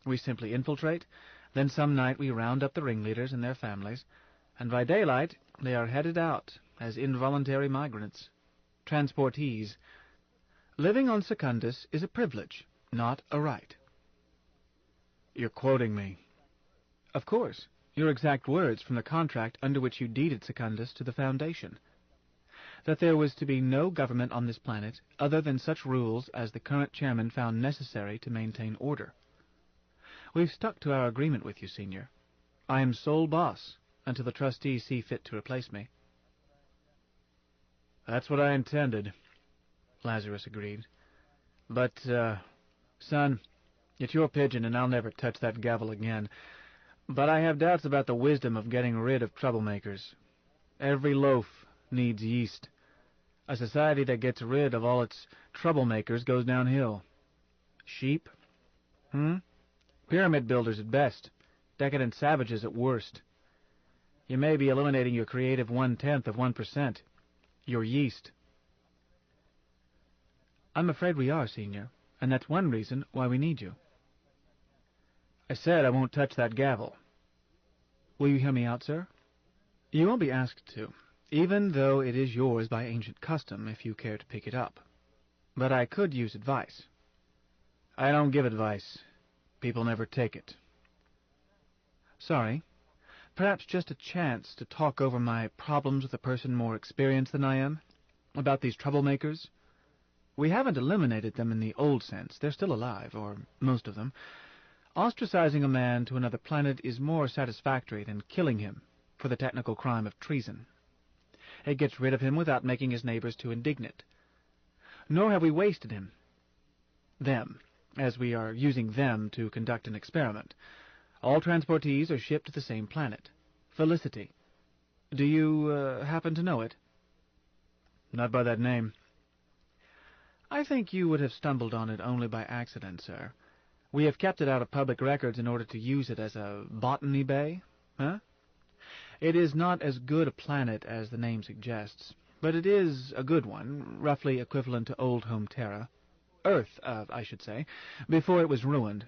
We simply infiltrate, then some night we round up the ringleaders and their families, and by daylight they are headed out as involuntary migrants, transportees. Living on Secundus is a privilege, not a right. You're quoting me. Of course, your exact words from the contract under which you deeded Secundus to the Foundation. That there was to be no government on this planet other than such rules as the current chairman found necessary to maintain order. We've stuck to our agreement with you, Senior. I am sole boss until the trustees see fit to replace me. That's what I intended, Lazarus agreed. But, son, it's your pigeon and I'll never touch that gavel again. But I have doubts about the wisdom of getting rid of troublemakers. Every loaf needs yeast. A society that gets rid of all its troublemakers goes downhill. Sheep? Pyramid builders at best. Decadent savages at worst. You may be eliminating your creative 1/10 of 1%. Your yeast. I'm afraid we are, Senior, and that's one reason why we need you. I said I won't touch that gavel. Will you hear me out, sir? You won't be asked to, even though it is yours by ancient custom if you care to pick it up. But I could use advice. I don't give advice. People never take it. Sorry. Perhaps just a chance to talk over my problems with a person more experienced than I am? About these troublemakers? We haven't eliminated them in the old sense. They're still alive, or most of them. Ostracizing a man to another planet is more satisfactory than killing him for the technical crime of treason. It gets rid of him without making his neighbors too indignant. Nor have we wasted him. Them, as we are using them to conduct an experiment. All transportees are shipped to the same planet, Felicity. Do you happen to know it? Not by that name. I think you would have stumbled on it only by accident, sir. We have kept it out of public records in order to use it as a botany bay, huh? It is not as good a planet as the name suggests, but it is a good one, roughly equivalent to Old Home Terra. Earth, I should say, before it was ruined.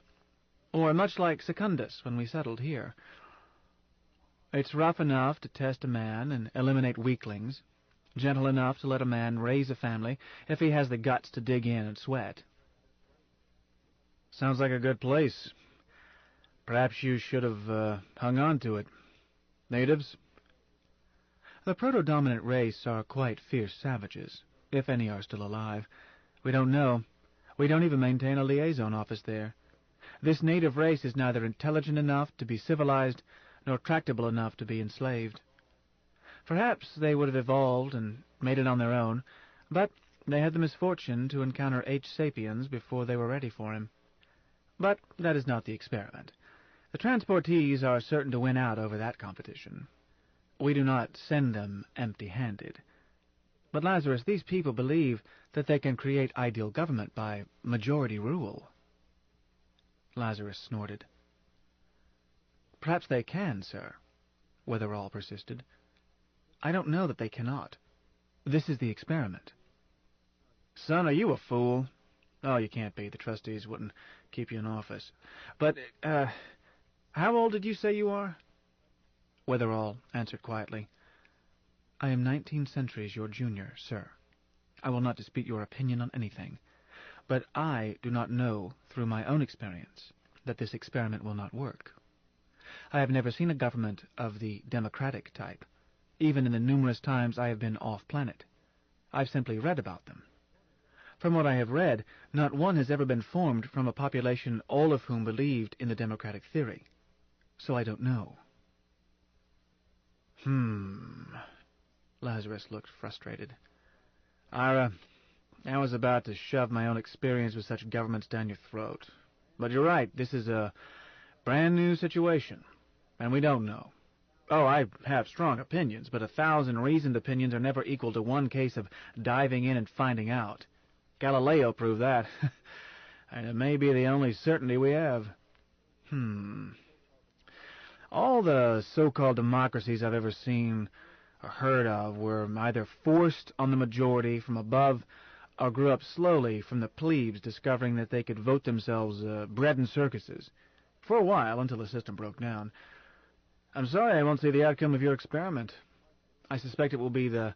Or much like Secundus when we settled here. It's rough enough to test a man and eliminate weaklings, gentle enough to let a man raise a family if he has the guts to dig in and sweat. Sounds like a good place. Perhaps you should have hung on to it. Natives? The proto-dominant race are quite fierce savages, if any are still alive. We don't know. We don't even maintain a liaison office there. This native race is neither intelligent enough to be civilized nor tractable enough to be enslaved. Perhaps they would have evolved and made it on their own, but they had the misfortune to encounter H. sapiens before they were ready for him. But that is not the experiment. The transportees are certain to win out over that competition. We do not send them empty-handed. But, Lazarus, these people believe that they can create ideal government by majority rule. Lazarus snorted. Perhaps they can, sir, Weatherall persisted. I don't know that they cannot. This is the experiment. Son, are you a fool? Oh, you can't be. The trustees wouldn't keep you in office. But, how old did you say you are? Weatherall answered quietly. I am 19 centuries your junior, sir. I will not dispute your opinion on anything. But I do not know, through my own experience, that this experiment will not work. I have never seen a government of the democratic type, even in the numerous times I have been off-planet. I've simply read about them. From what I have read, not one has ever been formed from a population all of whom believed in the democratic theory. So I don't know. Lazarus looked frustrated. Ira, I was about to shove my own experience with such governments down your throat. But you're right, this is a brand new situation, and we don't know. Oh, I have strong opinions, but 1,000 reasoned opinions are never equal to one case of diving in and finding out. Galileo proved that, and it may be the only certainty we have. All the so-called democracies I've ever seen or heard of were either forced on the majority from above or grew up slowly from the plebes discovering that they could vote themselves bread in circuses, for a while until the system broke down. I'm sorry I won't see the outcome of your experiment. I suspect it will be the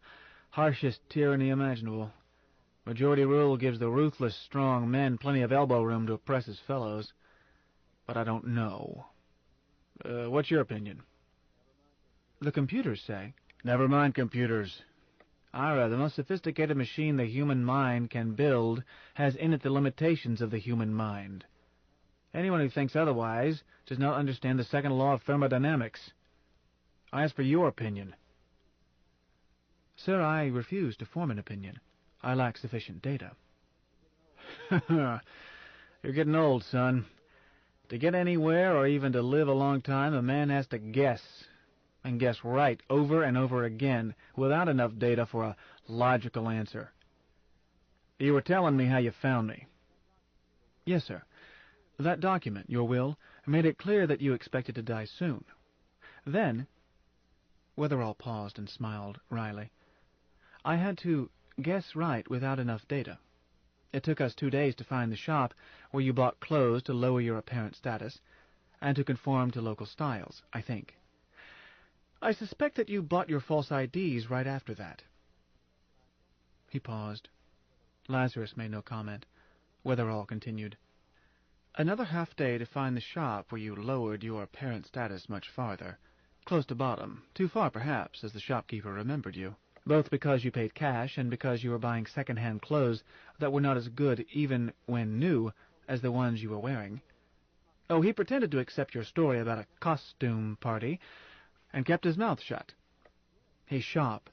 harshest tyranny imaginable. Majority rule gives the ruthless, strong men plenty of elbow room to oppress his fellows. But I don't know. What's your opinion? The computers say. Never mind computers. Ira, the most sophisticated machine the human mind can build has in it the limitations of the human mind. Anyone who thinks otherwise does not understand the second law of thermodynamics. I ask for your opinion. Sir, I refuse to form an opinion. I lack sufficient data. You're getting old, son. To get anywhere or even to live a long time, a man has to guess. And guess right over and over again without enough data for a logical answer. You were telling me how you found me. Yes, sir. That document, your will, made it clear that you expected to die soon. Then, Weatherall paused and smiled wryly, I had to guess right without enough data. It took us 2 days to find the shop where you bought clothes to lower your apparent status, and to conform to local styles, I think. I suspect that you bought your false IDs right after that. He paused. Lazarus made no comment. Weatherall continued. Another half-day to find the shop where you lowered your apparent status much farther. Close to bottom. Too far, perhaps, as the shopkeeper remembered you. Both because you paid cash and because you were buying second-hand clothes that were not as good, even when new, as the ones you were wearing. Oh, he pretended to accept your story about a costume party, and kept his mouth shut. His shop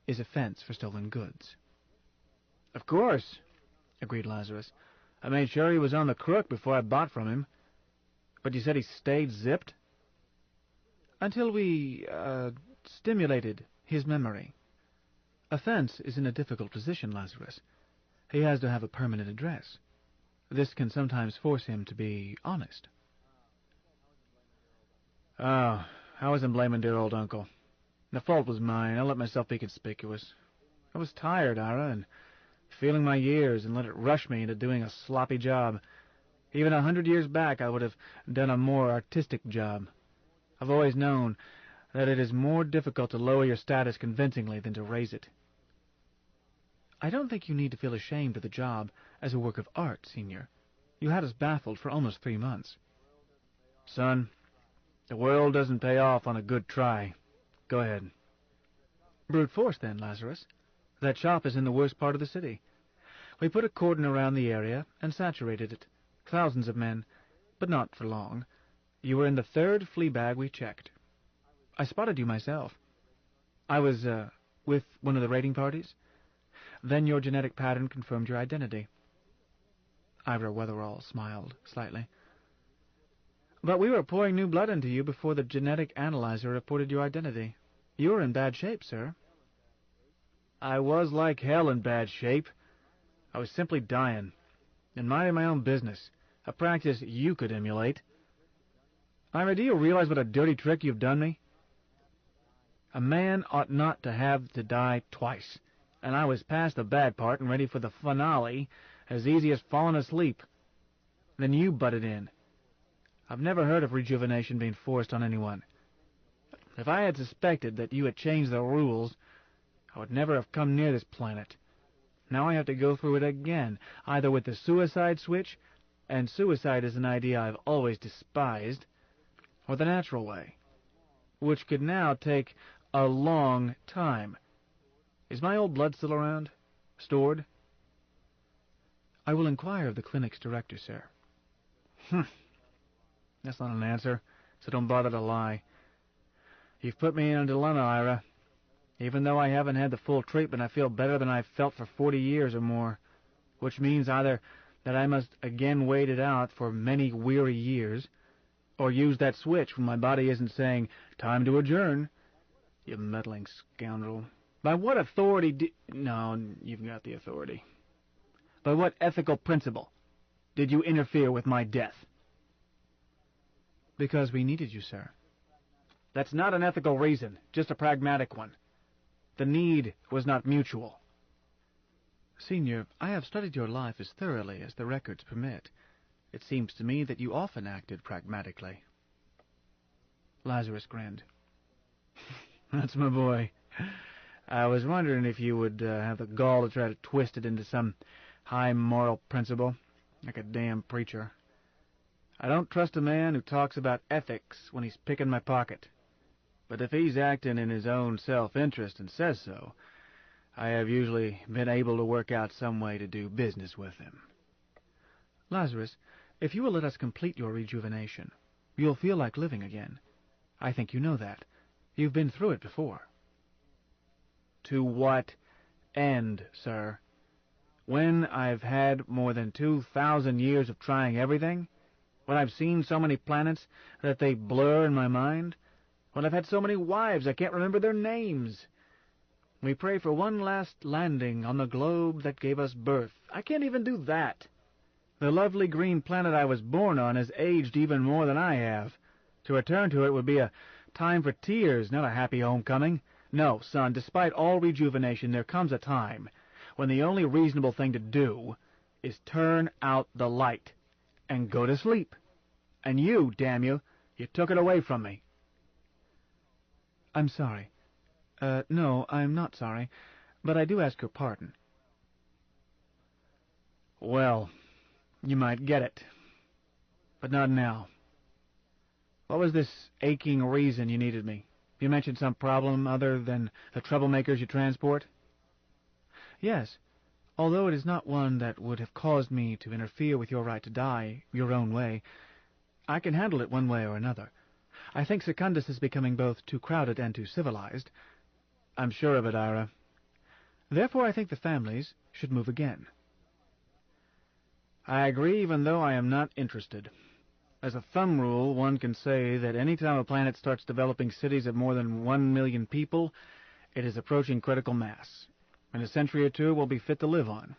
is a fence for stolen goods. Of course, agreed Lazarus. I made sure he was on the crook before I bought from him. But you said he stayed zipped? Until we, stimulated his memory. A fence is in a difficult position, Lazarus. He has to have a permanent address. This can sometimes force him to be honest. Oh, I wasn't blaming dear old uncle. The fault was mine. I let myself be conspicuous. I was tired, Ira, and feeling my years, and let it rush me into doing a sloppy job. Even 100 years back, I would have done a more artistic job. I've always known that it is more difficult to lower your status convincingly than to raise it. I don't think you need to feel ashamed of the job as a work of art, Senior. You had us baffled for almost 3 months. Son, the world doesn't pay off on a good try. Go ahead. Brute force, then, Lazarus. That shop is in the worst part of the city. We put a cordon around the area and saturated it. Thousands of men, but not for long. You were in the 3rd flea bag we checked. I spotted you myself. I was, with one of the raiding parties. Then your genetic pattern confirmed your identity. Ira Weatherall smiled slightly. But we were pouring new blood into you before the genetic analyzer reported your identity. You were in bad shape, sir. I was like hell in bad shape. I was simply dying, and minding my own business, a practice you could emulate. Ira, do you realize what a dirty trick you've done me? A man ought not to have to die twice, and I was past the bad part and ready for the finale as easy as falling asleep. Then you butted in. I've never heard of rejuvenation being forced on anyone. If I had suspected that you had changed the rules, I would never have come near this planet. Now I have to go through it again, either with the suicide switch, and suicide is an idea I've always despised, or the natural way, which could now take a long time. Is my old blood still around? Stored? I will inquire of the clinic's director, sir. That's not an answer, so don't bother to lie. You've put me in a dilemma, Ira. Even though I haven't had the full treatment, I feel better than I've felt for 40 years or more, which means either that I must again wait it out for many weary years, or use that switch when my body isn't saying, "Time to adjourn." You meddling scoundrel. By what authority No, you've got the authority. By what ethical principle did you interfere with my death? Because we needed you, sir. That's not an ethical reason, just a pragmatic one. The need was not mutual. Senior, I have studied your life as thoroughly as the records permit. It seems to me that you often acted pragmatically. Lazarus grinned. That's my boy. I was wondering if you would have the gall to try to twist it into some high moral principle, like a damn preacher. I don't trust a man who talks about ethics when he's picking my pocket. But if he's acting in his own self-interest and says so, I have usually been able to work out some way to do business with him. Lazarus, if you will let us complete your rejuvenation, you'll feel like living again. I think you know that. You've been through it before. To what end, sir? When I've had more than 2,000 years of trying everything? When I've seen so many planets that they blur in my mind? When I've had so many wives I can't remember their names? We pray for one last landing on the globe that gave us birth. I can't even do that. The lovely green planet I was born on has aged even more than I have. To return to it would be a time for tears, not a happy homecoming. No, son, despite all rejuvenation, there comes a time when the only reasonable thing to do is turn out the light and go to sleep. And you, damn you, you took it away from me. I'm sorry. No, I'm not sorry, but I do ask your pardon. Well, you might get it, but not now. What was this aching reason you needed me? You mentioned some problem other than the troublemakers you transport? Yes, although it is not one that would have caused me to interfere with your right to die your own way. I can handle it one way or another. I think Secundus is becoming both too crowded and too civilized. I'm sure of it, Ira. Therefore I think the families should move again. I agree, even though I am not interested. As a thumb rule, one can say that any time a planet starts developing cities of more than 1 million people, it is approaching critical mass. In a century or two, it will be fit to live on.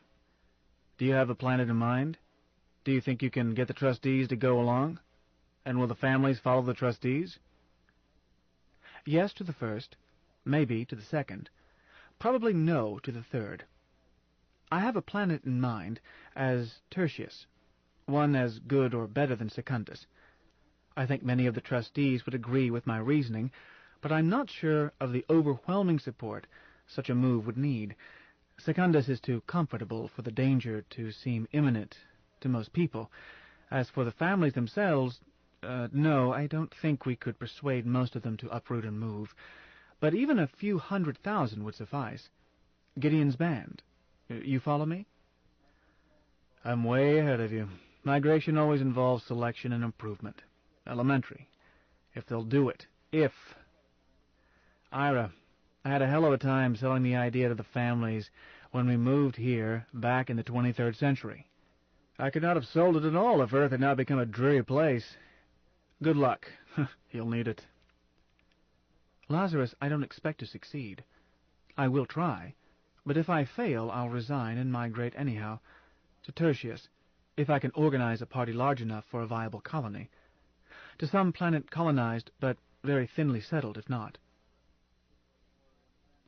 Do you have a planet in mind? Do you think you can get the trustees to go along? And will the families follow the trustees? Yes to the first, maybe to the second, probably no to the third. I have a planet in mind as Tertius, one as good or better than Secundus. I think many of the trustees would agree with my reasoning, but I'm not sure of the overwhelming support such a move would need. Secundus is too comfortable for the danger to seem imminent to most people. As for the families themselves, no, I don't think we could persuade most of them to uproot and move. But even a few 100,000 would suffice. Gideon's band. You follow me? I'm way ahead of you. Migration always involves selection and improvement. Elementary. If they'll do it. If. Ira, I had a hell of a time selling the idea to the families when we moved here back in the 23rd century. I could not have sold it at all if Earth had not become a dreary place. Good luck. You'll need it. Lazarus, I don't expect to succeed. I will try, but if I fail, I'll resign and migrate anyhow. To Tertius, if I can organize a party large enough for a viable colony. To some planet colonized, but very thinly settled, if not.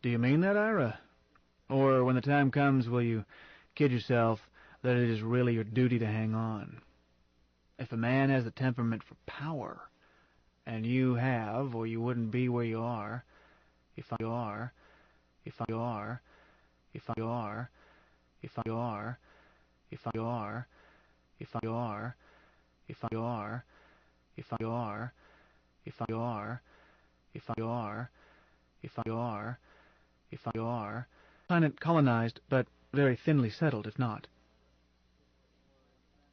Do you mean that, Ira? Or when the time comes, will you kid yourself that it is really your duty to hang on? If a man has the temperament for power, and you have, or you wouldn't be where you are, if you are, if you are, if you are, if you are, if you are, if you are, if you are, if you are, if you are, if you are, if you are, if you are, planet colonized, but very thinly settled, if not.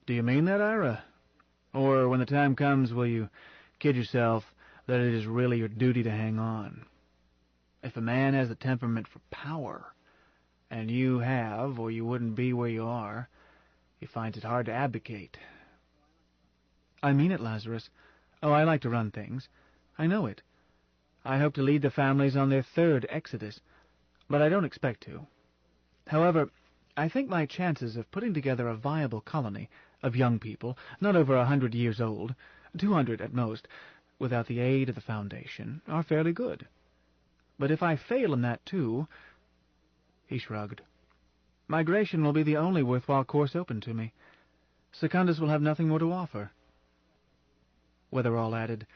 Do you mean that, Ira? Or when the time comes, will you kid yourself that it is really your duty to hang on? If a man has the temperament for power, and you have, or you wouldn't be where you are, he finds it hard to abdicate. I mean it, Lazarus. Oh, I like to run things. I know it. I hope to lead the families on their third exodus, but I don't expect to. However, I think my chances of putting together a viable colony of young people, not over 100 years old, 200 at most, without the aid of the Foundation, are fairly good. But if I fail in that too... He shrugged. Migration will be the only worthwhile course open to me. Secundus will have nothing more to offer. Weatherall added,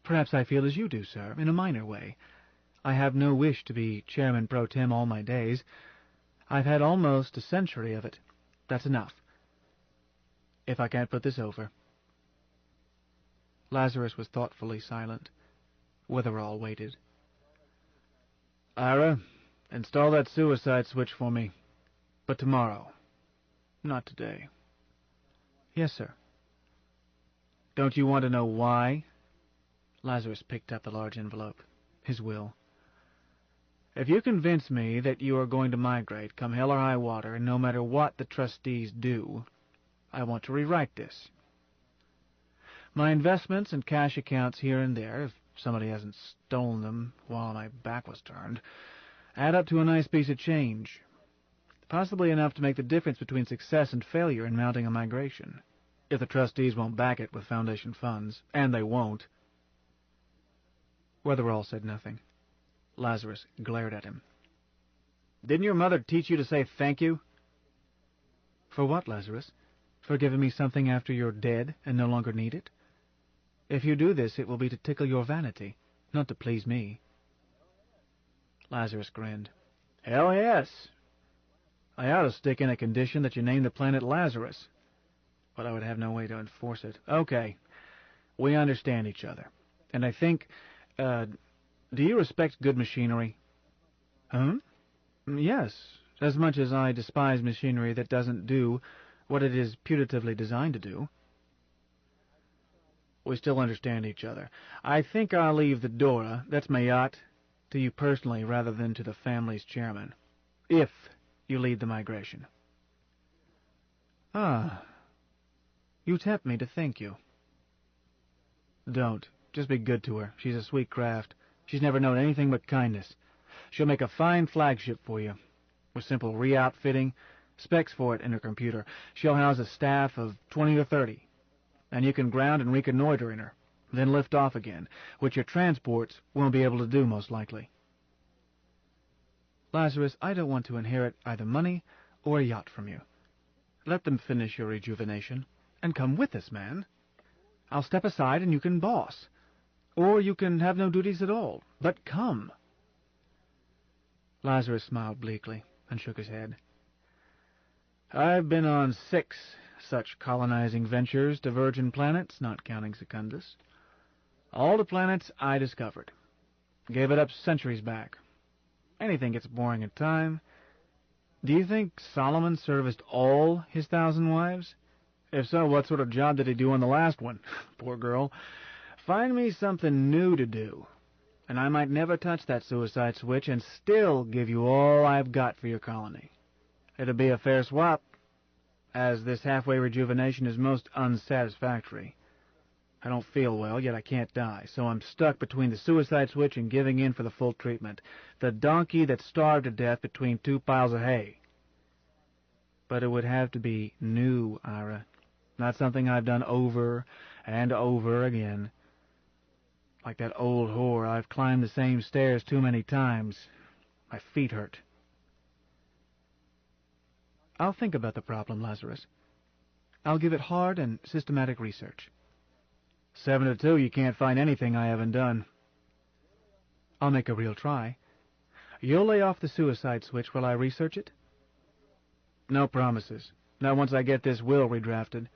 Perhaps I feel as you do, sir, in a minor way. I have no wish to be chairman pro tem all my days. I've had almost a century of it. That's enough. If I can't put this over. Lazarus was thoughtfully silent. Weatherall waited. Ira, install that suicide switch for me. But tomorrow. Not today. Yes, sir. Don't you want to know why? Lazarus picked up the large envelope. His will. If you convince me that you are going to migrate, come hell or high water, and no matter what the trustees do, I want to rewrite this. My investments and cash accounts here and there, if somebody hasn't stolen them while my back was turned, add up to a nice piece of change. Possibly enough to make the difference between success and failure in mounting a migration. If the trustees won't back it with Foundation funds, and they won't. Weatherall said nothing. Lazarus glared at him. Didn't your mother teach you to say thank you? For what, Lazarus? For giving me something after you're dead and no longer need it? If you do this, it will be to tickle your vanity, not to please me. Lazarus grinned. Hell yes. I ought to stick in a condition that you name the planet Lazarus. But I would have no way to enforce it. Okay. We understand each other. And I think, do you respect good machinery? Yes, as much as I despise machinery that doesn't do what it is putatively designed to do. We still understand each other. I think I'll leave the Dora, that's my yacht, to you personally rather than to the family's chairman. If you lead the migration. Ah. You tempt me to thank you. Don't. Just be good to her. She's a sweet craft. She's never known anything but kindness. She'll make a fine flagship for you. With simple re-outfitting, specs for it in her computer. She'll house a staff of 20 or 30. And you can ground and reconnoiter in her, then lift off again, which your transports won't be able to do most likely. Lazarus, I don't want to inherit either money or a yacht from you. Let them finish your rejuvenation, and come with us, man. I'll step aside and you can boss. Or you can have no duties at all. But come. Lazarus smiled bleakly and shook his head. I've been on 6 such colonizing ventures to virgin planets, not counting Secundus. All the planets I discovered. Gave it up centuries back. Anything gets boring in time. Do you think Solomon serviced all his 1,000 wives? If so, what sort of job did he do on the last one? Poor girl. Find me something new to do, and I might never touch that suicide switch and still give you all I've got for your colony. It'll be a fair swap, as this halfway rejuvenation is most unsatisfactory. I don't feel well, yet I can't die, so I'm stuck between the suicide switch and giving in for the full treatment. The donkey that starved to death between 2 piles of hay. But it would have to be new, Ira. Not something I've done over and over again. Like that old whore, I've climbed the same stairs too many times. My feet hurt. I'll think about the problem, Lazarus. I'll give it hard and systematic research. 7 to 2, you can't find anything I haven't done. I'll make a real try. You'll lay off the suicide switch while I research it? No promises. Not once I get this will redrafted.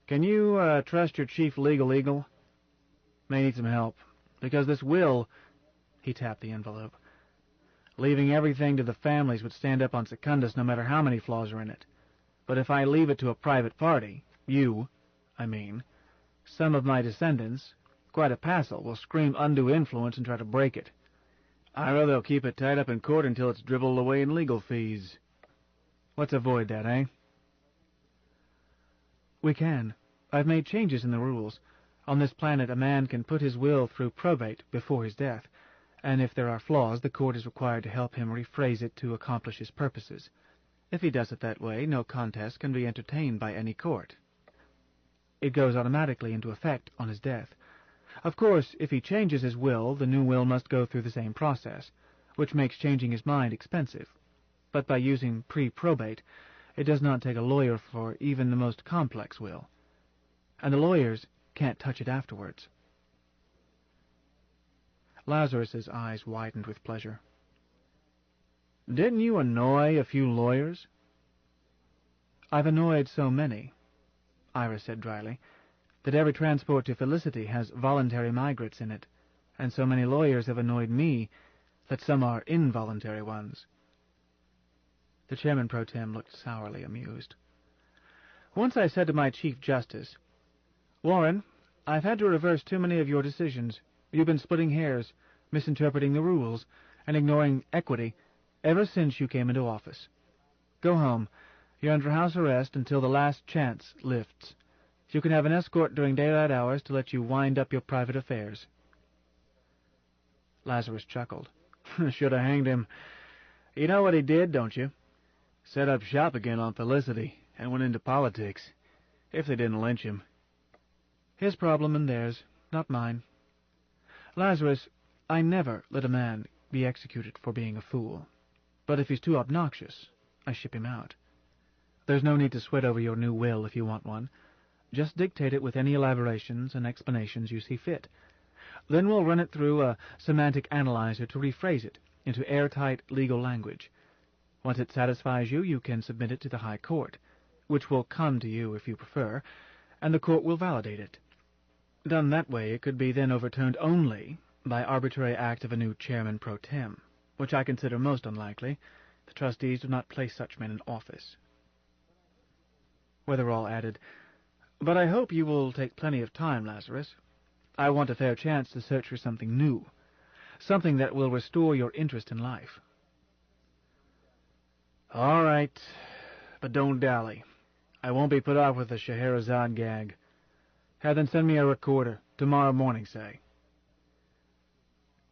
Can you trust your chief legal eagle? May need some help, because this will... He tapped the envelope. Leaving everything to the families would stand up on Secundus no matter how many flaws are in it. But if I leave it to a private party, you, I mean, some of my descendants, quite a passel, will scream undue influence and try to break it. Ira, they'll keep it tied up in court until it's dribbled away in legal fees. Let's avoid that, eh? We can. I've made changes in the rules. On this planet, a man can put his will through probate before his death, and if there are flaws, the court is required to help him rephrase it to accomplish his purposes. If he does it that way, no contest can be entertained by any court. It goes automatically into effect on his death. Of course, if he changes his will, the new will must go through the same process, which makes changing his mind expensive. But by using pre-probate, it does not take a lawyer for even the most complex will. And the lawyers can't touch it afterwards. Lazarus's eyes widened with pleasure. Didn't you annoy a few lawyers? I've annoyed so many, Ira said dryly, that every transport to Felicity has voluntary migrants in it, and so many lawyers have annoyed me that some are involuntary ones. The chairman pro tem looked sourly amused. Once I said to my Chief Justice, Warren, I've had to reverse too many of your decisions. You've been splitting hairs, misinterpreting the rules, and ignoring equity ever since you came into office. Go home. You're under house arrest until the last chance lifts. You can have an escort during daylight hours to let you wind up your private affairs. Lazarus chuckled. Should have hanged him. You know what he did, don't you? Set up shop again on Felicity and went into politics. If they didn't lynch him. His problem and theirs, not mine. Lazarus, I never let a man be executed for being a fool. But if he's too obnoxious, I ship him out. There's no need to sweat over your new will if you want one. Just dictate it with any elaborations and explanations you see fit. Then we'll run it through a semantic analyzer to rephrase it into airtight legal language. Once it satisfies you, you can submit it to the High Court, which will come to you if you prefer, and the court will validate it. Done that way, it could be then overturned only by arbitrary act of a new chairman pro tem, which I consider most unlikely. The trustees do not place such men in office. Weatherall added, But I hope you will take plenty of time, Lazarus. I want a fair chance to search for something new, something that will restore your interest in life. All right, but don't dally. I won't be put off with a Scheherazade gag. Have them send me a recorder, tomorrow morning, say.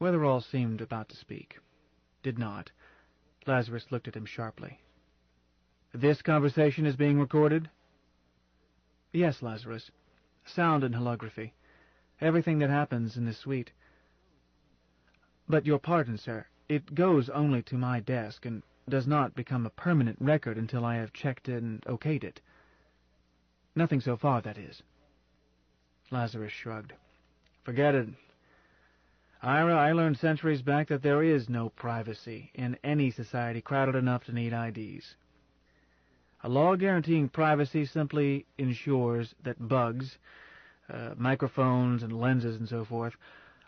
Weatherall seemed about to speak. Did not. Lazarus looked at him sharply. This conversation is being recorded? Yes, Lazarus. Sound and holography. Everything that happens in this suite. But your pardon, sir. It goes only to my desk, and does not become a permanent record until I have checked and okayed it. Nothing so far, that is. Lazarus shrugged. Forget it. Ira, I learned centuries back that there is no privacy in any society crowded enough to need IDs. A law guaranteeing privacy simply ensures that bugs, microphones and lenses and so forth,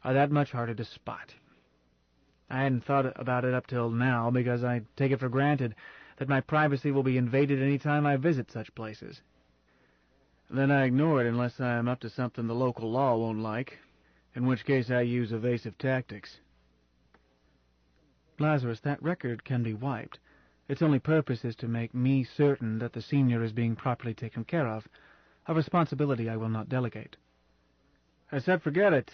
are that much harder to spot. I hadn't thought about it up till now because I take it for granted that my privacy will be invaded any time I visit such places. Then I ignore it unless I'm up to something the local law won't like, in which case I use evasive tactics. Lazarus, that record can be wiped. Its only purpose is to make me certain that the senior is being properly taken care of, a responsibility I will not delegate. I said forget it.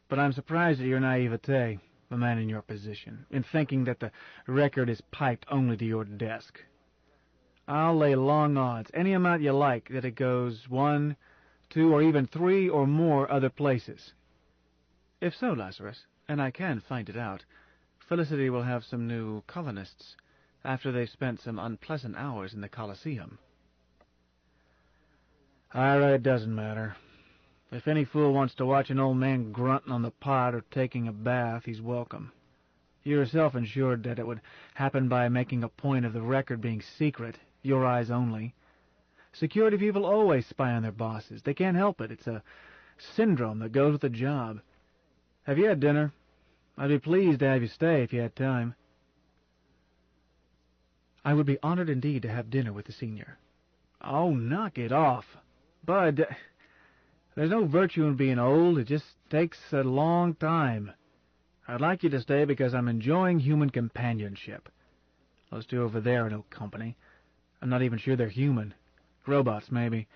But I'm surprised at your naivete, a man in your position, in thinking that the record is piped only to your desk. I'll lay long odds, any amount you like, that it goes 1, 2, or even 3 or more other places. If so, Lazarus, and I can find it out, Felicity will have some new colonists, after they've spent some unpleasant hours in the Colosseum. Ira, it doesn't matter. If any fool wants to watch an old man grunting on the pot or taking a bath, he's welcome. You yourself ensured that it would happen by making a point of the record being secret, your eyes only. Security people always spy on their bosses. They can't help it. It's a syndrome that goes with the job. Have you had dinner? I'd be pleased to have you stay if you had time. I would be honored indeed to have dinner with the senior. Oh, knock it off. Bud, there's no virtue in being old. It just takes a long time. I'd like you to stay because I'm enjoying human companionship. Those two over there are no company. I'm not even sure they're human. Robots, maybe.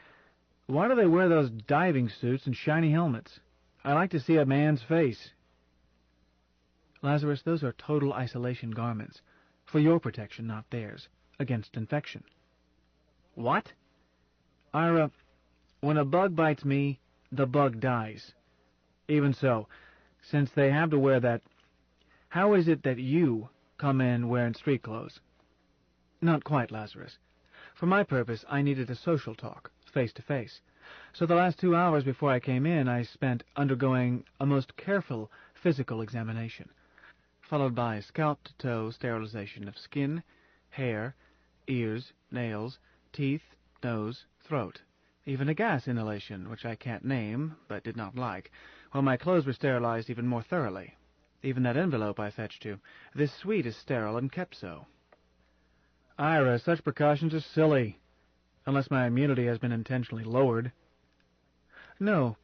Why do they wear those diving suits and shiny helmets? I like to see a man's face. Lazarus, those are total isolation garments. For your protection, not theirs. Against infection. What? Ira, when a bug bites me, the bug dies. Even so, since they have to wear that, how is it that you come in wearing street clothes? Not quite, Lazarus. For my purpose, I needed a social talk, face-to-face. So the last 2 hours before I came in, I spent undergoing a most careful physical examination, followed by scalp-to-toe sterilization of skin, hair, ears, nails, teeth, nose, throat. Even a gas inhalation, which I can't name, but did not like, while my clothes were sterilized even more thoroughly. Even that envelope I fetched you. This suite is sterile and kept so. Ira, such precautions are silly, unless my immunity has been intentionally lowered. No.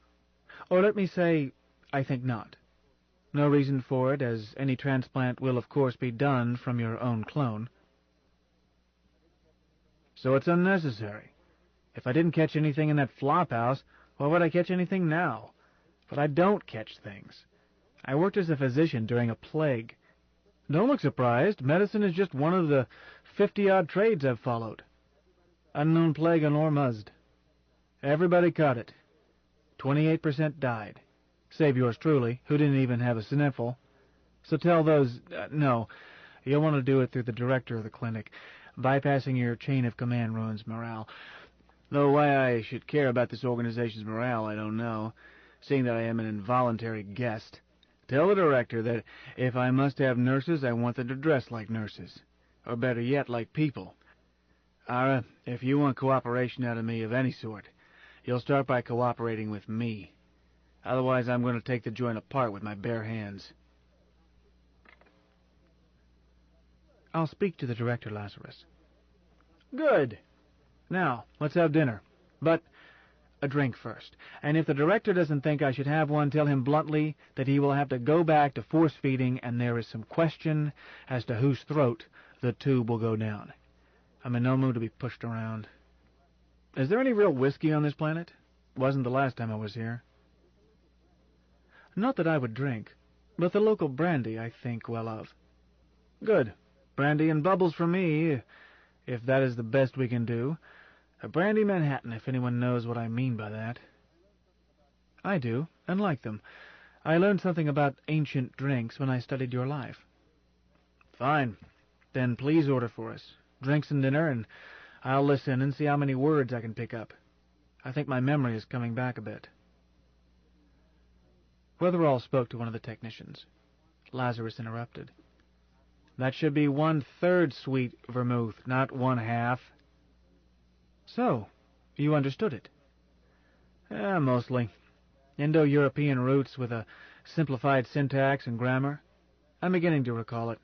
Or let me say, I think not. No reason for it, as any transplant will of course be done from your own clone. So it's unnecessary. If I didn't catch anything in that flophouse, why would I catch anything now? But I don't catch things. I worked as a physician during a plague. Don't look surprised. Medicine is just one of the 50-odd trades I've followed. Unknown plague on Ormuzd. Everybody caught it. 28% died. Save yours truly, who didn't even have a sniffle. So tell those... no, you'll want to do it through the director of the clinic. Bypassing your chain of command ruins morale. Though why I should care about this organization's morale, I don't know, seeing that I am an involuntary guest. Tell the director that if I must have nurses, I want them to dress like nurses. Or better yet, like people. Ira, if you want cooperation out of me of any sort, you'll start by cooperating with me. Otherwise, I'm going to take the joint apart with my bare hands. I'll speak to the director, Lazarus. Good. Now, let's have dinner. But a drink first. And if the director doesn't think I should have one, tell him bluntly that he will have to go back to force-feeding, and there is some question as to whose throat the tube will go down. I'm in no mood to be pushed around. Is there any real whiskey on this planet? Wasn't the last time I was here. Not that I would drink, but the local brandy I think well of. Good. Brandy and bubbles for me, if that is the best we can do. A brandy Manhattan, if anyone knows what I mean by that. I do, and like them. I learned something about ancient drinks when I studied your life. Fine. Then please order for us. Drinks and dinner, and I'll listen and see how many words I can pick up. I think my memory is coming back a bit. Weatherall spoke to one of the technicians. Lazarus interrupted. "That should be 1/3 sweet vermouth, not 1/2. "So, you understood it?" Mostly. Indo-European roots with a simplified syntax and grammar. I'm beginning to recall it.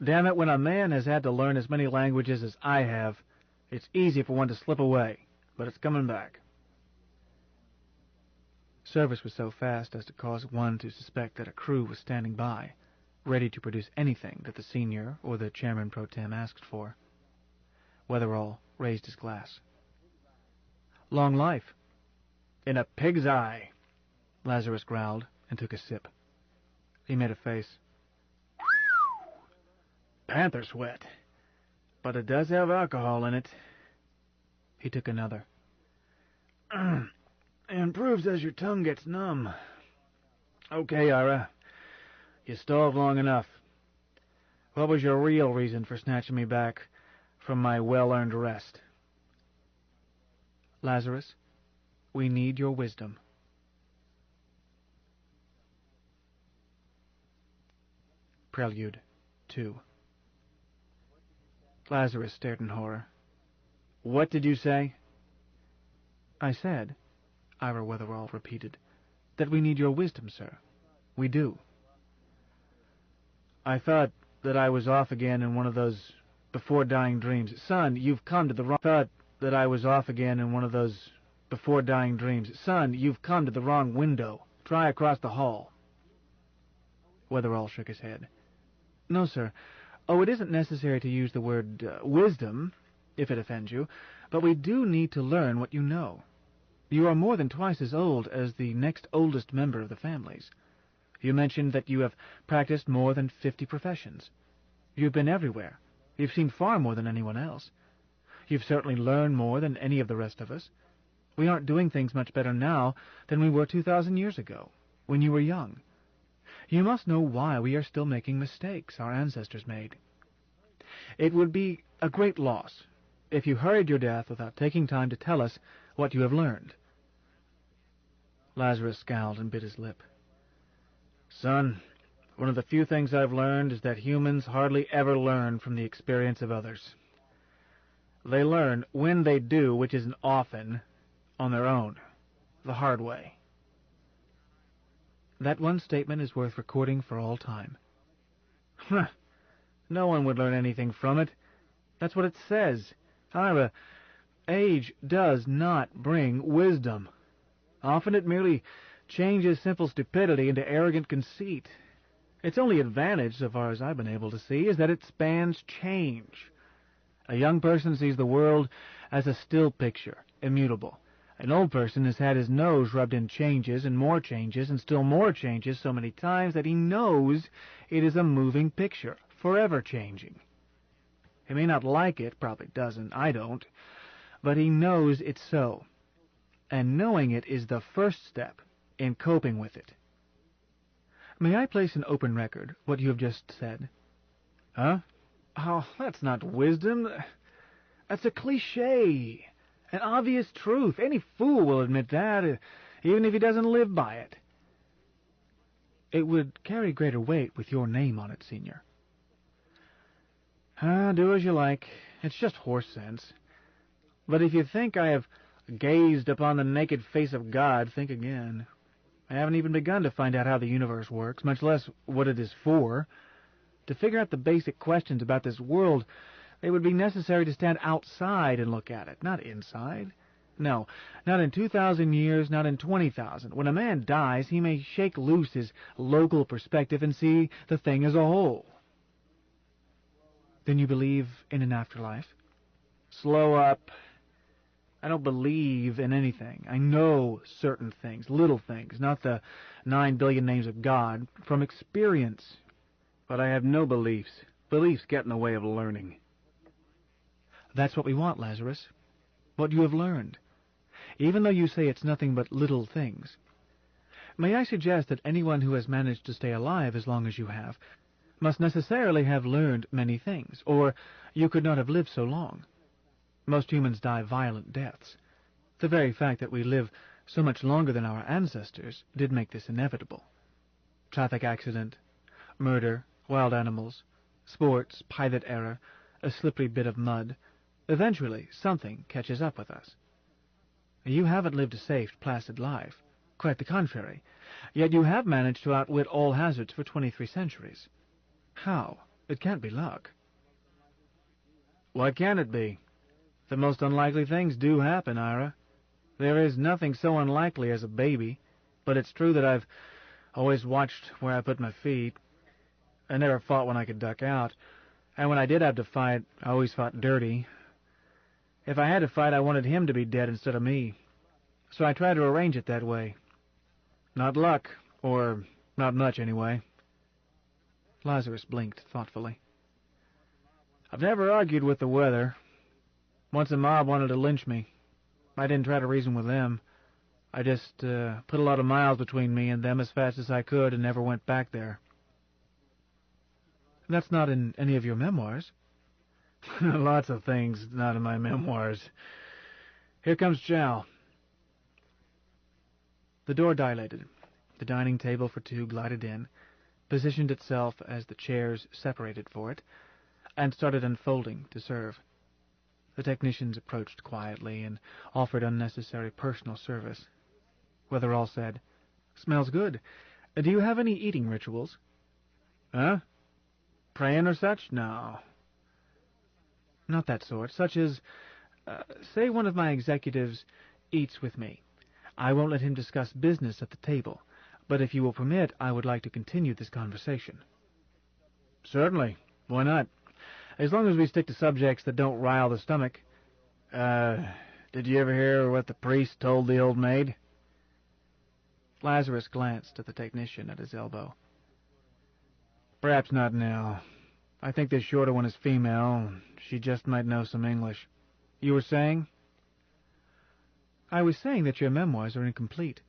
Damn it, when a man has had to learn as many languages as I have, it's easy for one to slip away, but it's coming back." Service was so fast as to cause one to suspect that a crew was standing by, ready to produce anything that the senior or the chairman pro tem asked for. Weatherall raised his glass. "Long life." "In a pig's eye," Lazarus growled, and took a sip. He made a face. "Panther sweat. But it does have alcohol in it." He took another. "Improves as your tongue gets numb. Okay, Ira. You stalled long enough. What was your real reason for snatching me back from my well-earned rest?" "Lazarus, we need your wisdom." Prelude 2. Lazarus stared in horror. "What did you say?" "I said," Ira Weatherall repeated, "that we need your wisdom, sir. We do." "I thought that I was off again in one of those before-dying dreams. Son, you've come to the wrong... Thought that I was off again in one of those before-dying dreams. Son, you've come to the wrong window. Try across the hall." Weatherall shook his head. "No, sir. Oh, it isn't necessary to use the word wisdom, if it offends you, but we do need to learn what you know. You are more than twice as old as the next oldest member of the families. You mentioned that you have practiced more than 50 professions. You've been everywhere. You've seen far more than anyone else. You've certainly learned more than any of the rest of us. We aren't doing things much better now than we were 2,000 years ago, when you were young. You must know why we are still making mistakes our ancestors made. It would be a great loss if you hurried your death without taking time to tell us what you have learned." Lazarus scowled and bit his lip. "Son, one of the few things I've learned is that humans hardly ever learn from the experience of others. They learn, when they do, which isn't often, on their own, the hard way." That one statement is worth recording for all time. No one would learn anything from it. That's what it says. Ira, age does not bring wisdom. Often it merely changes simple stupidity into arrogant conceit. Its only advantage, so far as I've been able to see, is that it spans change. A young person sees the world as a still picture, immutable. An old person has had his nose rubbed in changes and still more changes so many times that he knows it is a moving picture, forever changing. He may not like it, probably doesn't, I don't, but he knows it's so. And knowing it is the first step in coping with it. May I place an open record what you have just said? Huh? Oh, that's not wisdom. That's a cliché. An obvious truth. Any fool will admit that, even if he doesn't live by it. It would carry greater weight with your name on it, Senior. Do as you like. It's just horse sense. But if you think I have gazed upon the naked face of God, think again. I haven't even begun to find out how the universe works, much less what it is for. To figure out the basic questions about this world, it would be necessary to stand outside and look at it, not inside. No, not in 2,000 years, not in 20,000. When a man dies, he may shake loose his local perspective and see the thing as a whole. Then you believe in an afterlife? Slow up. I don't believe in anything. I know certain things, little things, not the 9 billion names of God, from experience. But I have no beliefs. Beliefs get in the way of learning. That's what we want, Lazarus. What you have learned. Even though you say it's nothing but little things. May I suggest that anyone who has managed to stay alive as long as you have must necessarily have learned many things, or you could not have lived so long. Most humans die violent deaths. The very fact that we live so much longer than our ancestors, did make this inevitable. Traffic accident, murder, wild animals, sports, pilot error, a slippery bit of mud. Eventually, something catches up with us. You haven't lived a safe, placid life. Quite the contrary. Yet you have managed to outwit all hazards for 23 centuries. How? It can't be luck. Why can't it be? The most unlikely things do happen, Ira. There is nothing so unlikely as a baby, but it's true that I've always watched where I put my feet. I never fought when I could duck out, and when I did have to fight, I always fought dirty. If I had to fight, I wanted him to be dead instead of me, so I tried to arrange it that way. Not luck, or not much anyway. Lazarus blinked thoughtfully. I've never argued with the weather. Once a mob wanted to lynch me. I didn't try to reason with them. I just put a lot of miles between me and them as fast as I could and never went back there. That's not in any of your memoirs. Lots of things not in my memoirs. Here comes Chow. The door dilated. The dining table for two glided in, positioned itself as the chairs separated for it, and started unfolding to serve. The technicians approached quietly and offered unnecessary personal service. Weatherall said, "Smells good. Do you have any eating rituals?" Huh? Praying or such? No. Not that sort. Such as, say one of my executives eats with me. I won't let him discuss business at the table, but if you will permit, I would like to continue this conversation. Certainly. Why not? As long as we stick to subjects that don't rile the stomach. Did you ever hear what the priest told the old maid? Lazarus glanced at the technician at his elbow. Perhaps not now. I think this shorter one is female. She just might know some English. You were saying? I was saying that your memoirs are incomplete.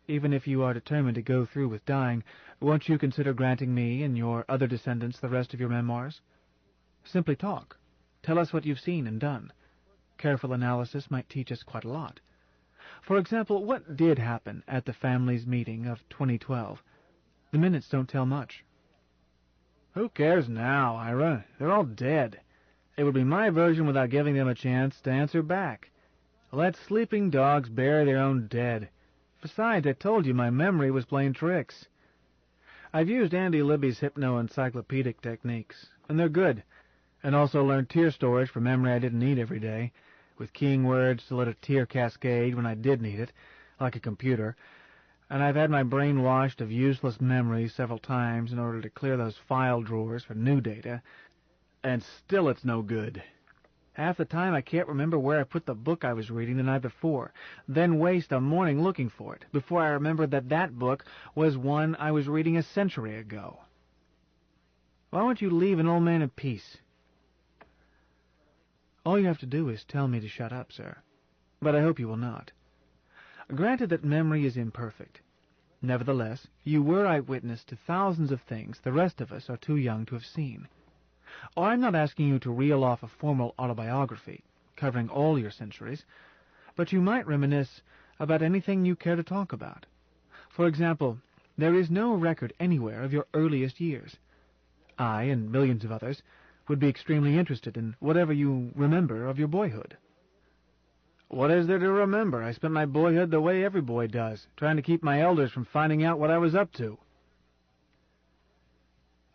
Even if you are determined to go through with dying, won't you consider granting me and your other descendants the rest of your memoirs? Simply talk. Tell us what you've seen and done. Careful analysis might teach us quite a lot. For example, what did happen at the family's meeting of 2012? The minutes don't tell much. Who cares now, Ira? They're all dead. It would be my version without giving them a chance to answer back. Let sleeping dogs bury their own dead. Besides, I told you my memory was playing tricks. I've used Andy Libby's hypno-encyclopedic techniques, and they're good, and also learned tear storage for memory I didn't need every day, with keying words to let a tear cascade when I did need it, like a computer, and I've had my brain washed of useless memories several times in order to clear those file drawers for new data, and still it's no good. Half the time I can't remember where I put the book I was reading the night before, then waste a morning looking for it, before I remember that that book was one I was reading a century ago. Why won't you leave an old man in peace? All you have to do is tell me to shut up, sir. But I hope you will not. Granted that memory is imperfect. Nevertheless, you were eyewitness to thousands of things the rest of us are too young to have seen. Oh, I'm not asking you to reel off a formal autobiography, covering all your centuries, but you might reminisce about anything you care to talk about. For example, there is no record anywhere of your earliest years. I, and millions of others, would be extremely interested in whatever you remember of your boyhood. What is there to remember? I spent my boyhood the way every boy does, trying to keep my elders from finding out what I was up to.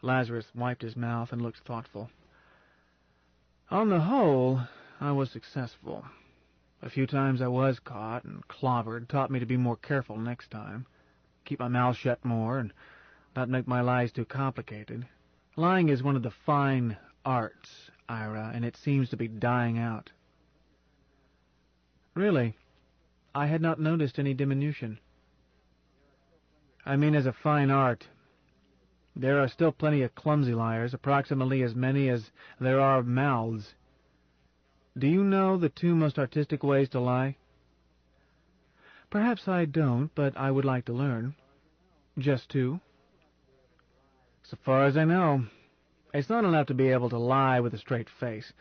Lazarus wiped his mouth and looked thoughtful. On the whole, I was successful. A few times I was caught and clobbered taught me to be more careful next time, keep my mouth shut more, and not make my lies too complicated. Lying is one of the fine arts, Ira, and it seems to be dying out. Really? I had not noticed any diminution. I mean as a fine art. There are still plenty of clumsy liars, approximately as many as there are mouths. Do you know the two most artistic ways to lie? Perhaps I don't, but I would like to learn. Just two? So far as I know. It's not enough to be able to lie with a straight face.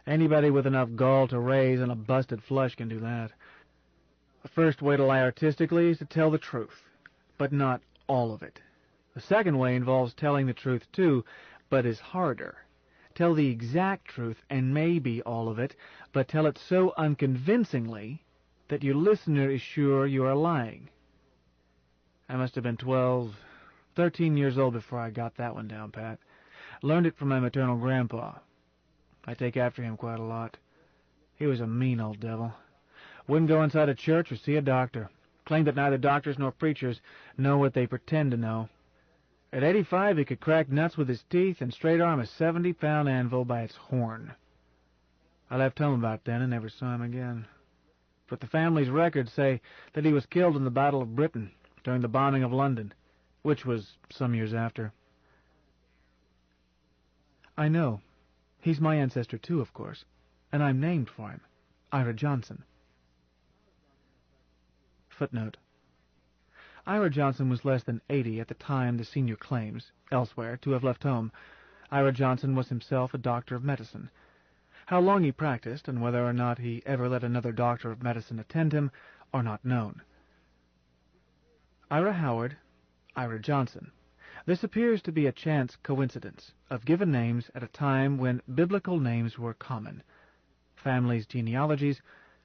Anybody with enough gall to raise and a busted flush can do that. The first way to lie artistically is to tell the truth, but not all of it. The second way involves telling the truth too, but is harder. Tell the exact truth and maybe all of it, but tell it so unconvincingly that your listener is sure you are lying. I must have been 12, 13 years old before I got that one down pat. Learned it from my maternal grandpa. I take after him quite a lot. He was a mean old devil. Wouldn't go inside a church or see a doctor. Claimed that neither doctors nor preachers know what they pretend to know. At 85, he could crack nuts with his teeth and straight-arm a 70-pound anvil by its horn. I left home about then and never saw him again. But the family's records say that he was killed in the Battle of Britain during the bombing of London, which was some years after. I know. He's my ancestor too, of course, and I'm named for him, Ira Johnson. Footnote. Ira Johnson was less than 80 at the time the senior claims, elsewhere, to have left home. Ira Johnson was himself a doctor of medicine. How long he practiced, and whether or not he ever let another doctor of medicine attend him, are not known. Ira Howard, Ira Johnson. This appears to be a chance coincidence of given names at a time when biblical names were common. Families' genealogies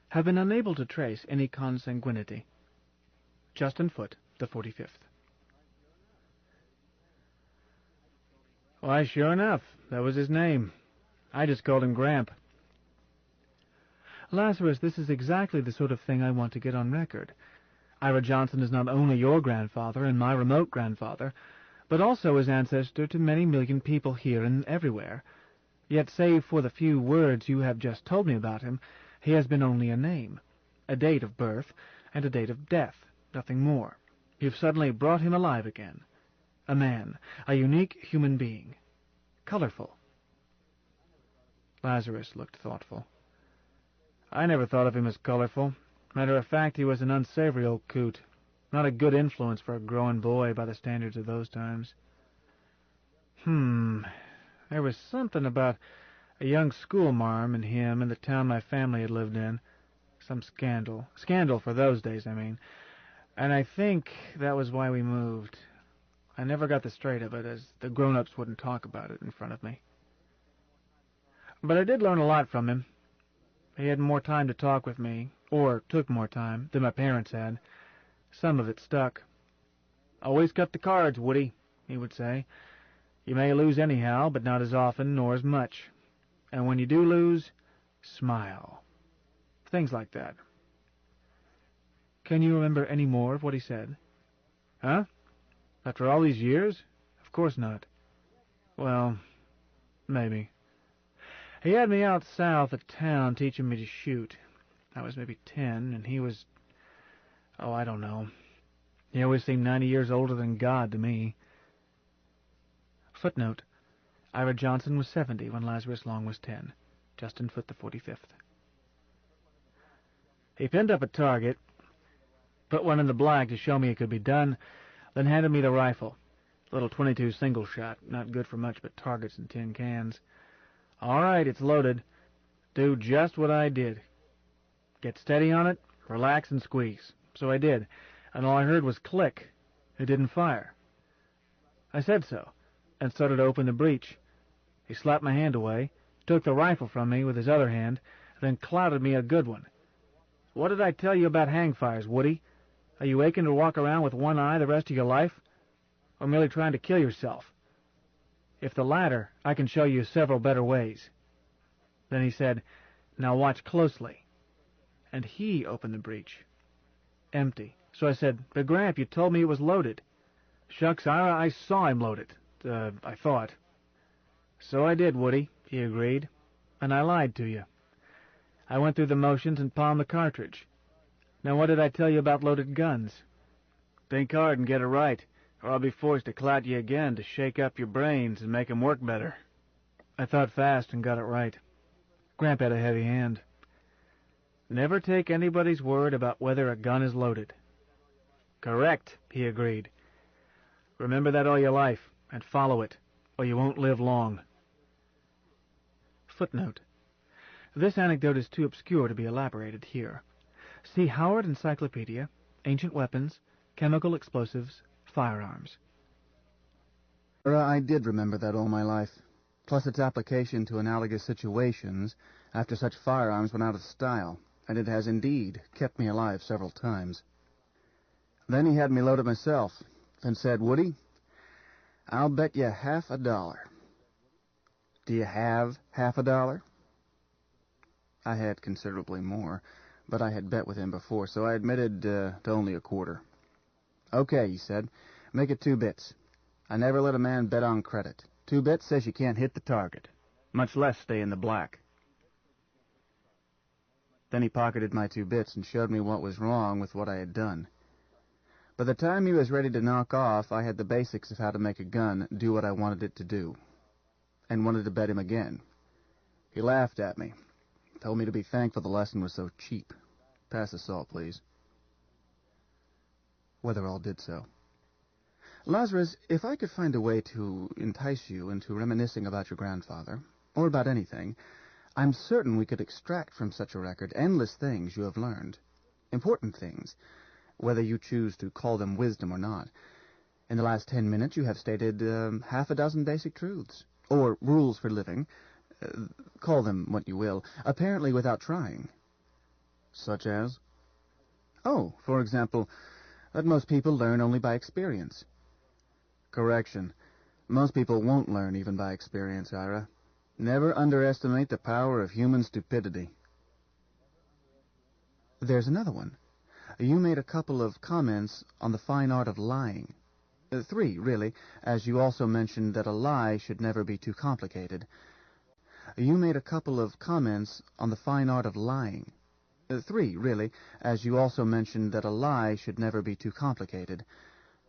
have been unable to trace any consanguinity. Justin Foote, the 45th. Why, sure enough, that was his name. I just called him Gramp. Lazarus, this is exactly the sort of thing I want to get on record. Ira Johnson is not only your grandfather and my remote grandfather, but also his ancestor to many million people here and everywhere. Yet save for the few words you have just told me about him, he has been only a name, a date of birth, and a date of death, nothing more. You've suddenly brought him alive again. A man, a unique human being. Colorful. Lazarus looked thoughtful. I never thought of him as colorful. Matter of fact, he was an unsavory old coot. Not a good influence for a growing boy by the standards of those times. There was something about a young schoolmarm and him in the town my family had lived in. Some scandal. Scandal for those days, I mean. And I think that was why we moved. I never got the straight of it, as the grown-ups wouldn't talk about it in front of me. But I did learn a lot from him. He had more time to talk with me, or took more time, than my parents had. Some of it stuck. "Always cut the cards, Woody," he would say. "You may lose anyhow, but not as often nor as much. And when you do lose, smile." Things like that. Can you remember any more of what he said? Huh? After all these years? Of course not. Well, maybe. He had me out south of town teaching me to shoot. I was maybe 10, and he was... oh, I don't know. He always seemed 90 years older than God to me. Footnote. Ira Johnson was 70 when Lazarus Long was 10. Justin Foote, the 45th. He pinned up a target, put one in the black to show me it could be done, then handed me the rifle. Little .22 single shot, not good for much but targets and tin cans. "All right, it's loaded. Do just what I did. Get steady on it, relax and squeeze." So I did, and all I heard was click. It didn't fire. I said so, and started to open the breech. He slapped my hand away, took the rifle from me with his other hand, then clouted me a good one. "What did I tell you about hang fires, Woody? Are you aching to walk around with one eye the rest of your life? Or merely trying to kill yourself? If the latter, I can show you several better ways." Then he said, "Now watch closely." And he opened the breech. Empty. So I said, "But Gramp, you told me it was loaded." "Shucks, Ira, I saw him load it. I thought." "So I did, Woody," he agreed. "And I lied to you. I went through the motions and palmed the cartridge. Now what did I tell you about loaded guns? Think hard and get it right, or I'll be forced to clout you again to shake up your brains and make 'em work better." I thought fast and got it right. Gramp had a heavy hand. "Never take anybody's word about whether a gun is loaded." "Correct," he agreed. "Remember that all your life, and follow it, or you won't live long." Footnote. This anecdote is too obscure to be elaborated here. See Howard Encyclopedia, Ancient Weapons, Chemical Explosives, Firearms. I did remember that all my life, plus its application to analogous situations after such firearms went out of style, and it has indeed kept me alive several times. Then he had me load it myself, and said, "Woody, I'll bet you $50." Do you have $50? I had considerably more, but I had bet with him before, so I admitted to only a quarter. "Okay," he said, "make it 2 bits. I never let a man bet on credit. 2 bits says you can't hit the target, much less stay in the black." Then he pocketed my 2 bits and showed me what was wrong with what I had done. By the time he was ready to knock off, I had the basics of how to make a gun do what I wanted it to do, and wanted to bet him again. He laughed at me, told me to be thankful the lesson was so cheap. "Pass the salt, please." Weatherall did so. "Lazarus, if I could find a way to entice you into reminiscing about your grandfather, or about anything, I'm certain we could extract from such a record endless things you have learned. Important things, whether you choose to call them wisdom or not. In the last 10 minutes you have stated half a dozen basic truths, or rules for living, call them what you will, apparently without trying." "Such as?" "Oh, for example, that most people learn only by experience." "Correction. Most people won't learn even by experience, Ira. Never underestimate the power of human stupidity." "There's another one. You made a couple of comments on the fine art of lying. 3, really, as you also mentioned that a lie should never be too complicated. You made a couple of comments on the fine art of lying. 3, really, as you also mentioned that a lie should never be too complicated.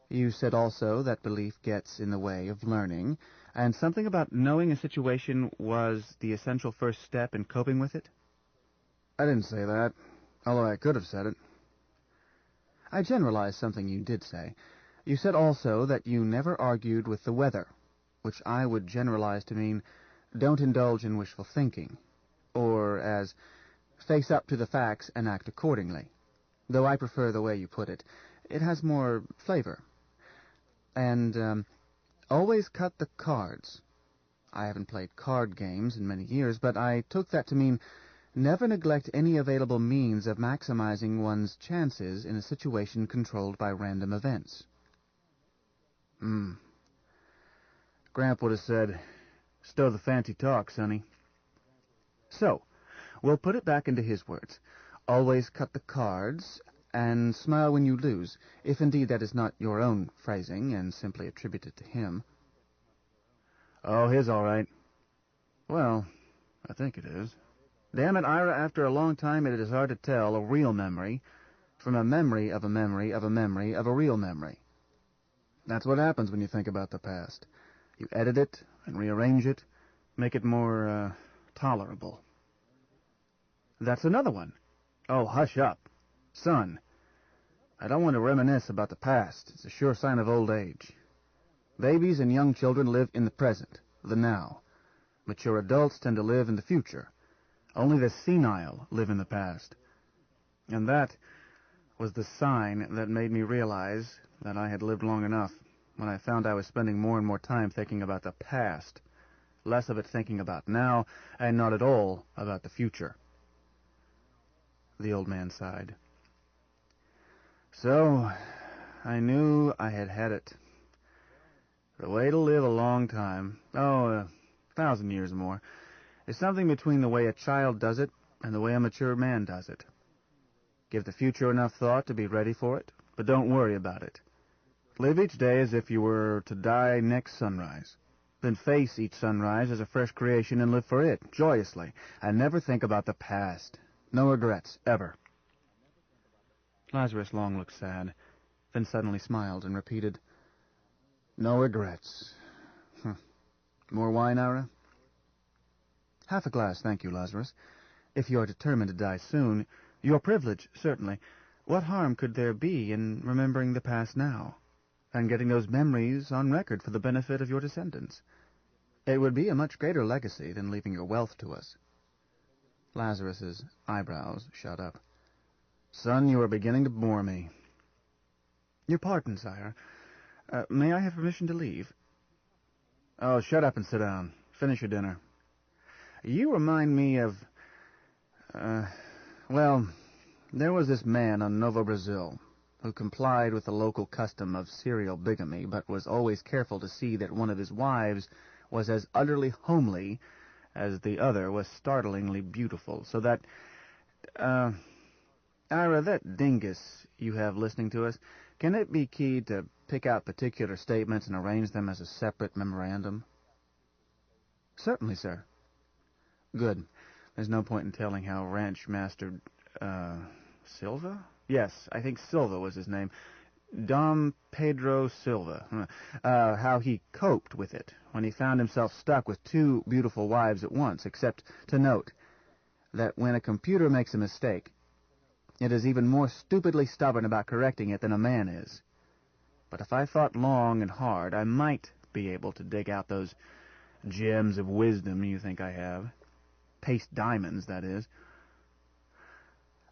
You said also that belief gets in the way of learning, and something about knowing a situation was the essential first step in coping with it." "I didn't say that, although I could have said it." "I generalized something you did say. You said also that you never argued with the weather, which I would generalize to mean don't indulge in wishful thinking, or as face up to the facts and act accordingly, though I prefer the way you put it. It has more flavor. And always cut the cards. I haven't played card games in many years, but I took that to mean never neglect any available means of maximizing one's chances in a situation controlled by random events." Gramp would have said, "Stow the fancy talk, sonny." So, we'll put it back into his words. Always cut the cards, and smile when you lose, if indeed that is not your own phrasing, and simply attributed to him. "Oh, his all right." "Well, I think it is. Damn it, Ira, after a long time it is hard to tell a real memory from a memory of a memory of a memory of a real memory. That's what happens when you think about the past. You edit it and rearrange it, make it more, tolerable." "That's another one." "Oh, hush up. Son, I don't want to reminisce about the past. It's a sure sign of old age. Babies and young children live in the present, the now. Mature adults tend to live in the future. Only the senile live in the past." And that was the sign that made me realize that I had lived long enough, when I found I was spending more and more time thinking about the past, less of it thinking about now, and not at all about the future. The old man sighed. "So, I knew I had had it. The way to live a long time, 1,000 years more, is something between the way a child does it and the way a mature man does it. Give the future enough thought to be ready for it, but don't worry about it. Live each day as if you were to die next sunrise. Then face each sunrise as a fresh creation and live for it, joyously, and never think about the past. No regrets, ever." Lazarus Long looked sad, then suddenly smiled and repeated, "No regrets. More wine, Ira?" "Half a glass, thank you, Lazarus. If you are determined to die soon, your privilege, certainly. What harm could there be in remembering the past now, and getting those memories on record for the benefit of your descendants? It would be a much greater legacy than leaving your wealth to us." Lazarus's eyebrows shot up. Son, you are beginning to bore me. Your pardon, sire. May I have permission to leave? Oh, shut up and sit down. Finish your dinner. You remind me of... well, there was this man on Novo Brazil who complied with the local custom of serial bigamy, but was always careful to see that one of his wives was as utterly homely as the other was startlingly beautiful, so that, Ira, that dingus you have listening to us, can it be keyed to pick out particular statements and arrange them as a separate memorandum? Certainly, sir. Good. There's no point in telling how Ranch Master, Silva? Yes, I think Silva was his name. Dom Pedro Silva. How he coped with it when he found himself stuck with two beautiful wives at once, except to note that when a computer makes a mistake, it is even more stupidly stubborn about correcting it than a man is. But if I thought long and hard, I might be able to dig out those gems of wisdom you think I have. Paste diamonds, that is.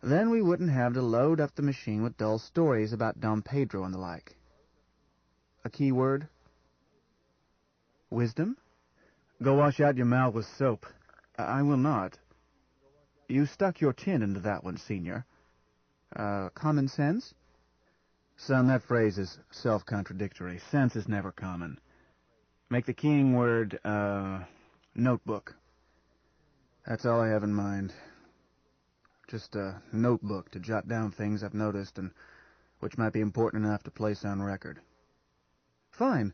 Then we wouldn't have to load up the machine with dull stories about Dom Pedro and the like. A key word? Wisdom? Go wash out your mouth with soap. I will not. You stuck your chin into that one, Senior. Common sense? Son, that phrase is self-contradictory. Sense is never common. Make the keying word, notebook. That's all I have in mind. Just a notebook to jot down things I've noticed and which might be important enough to place on record. Fine.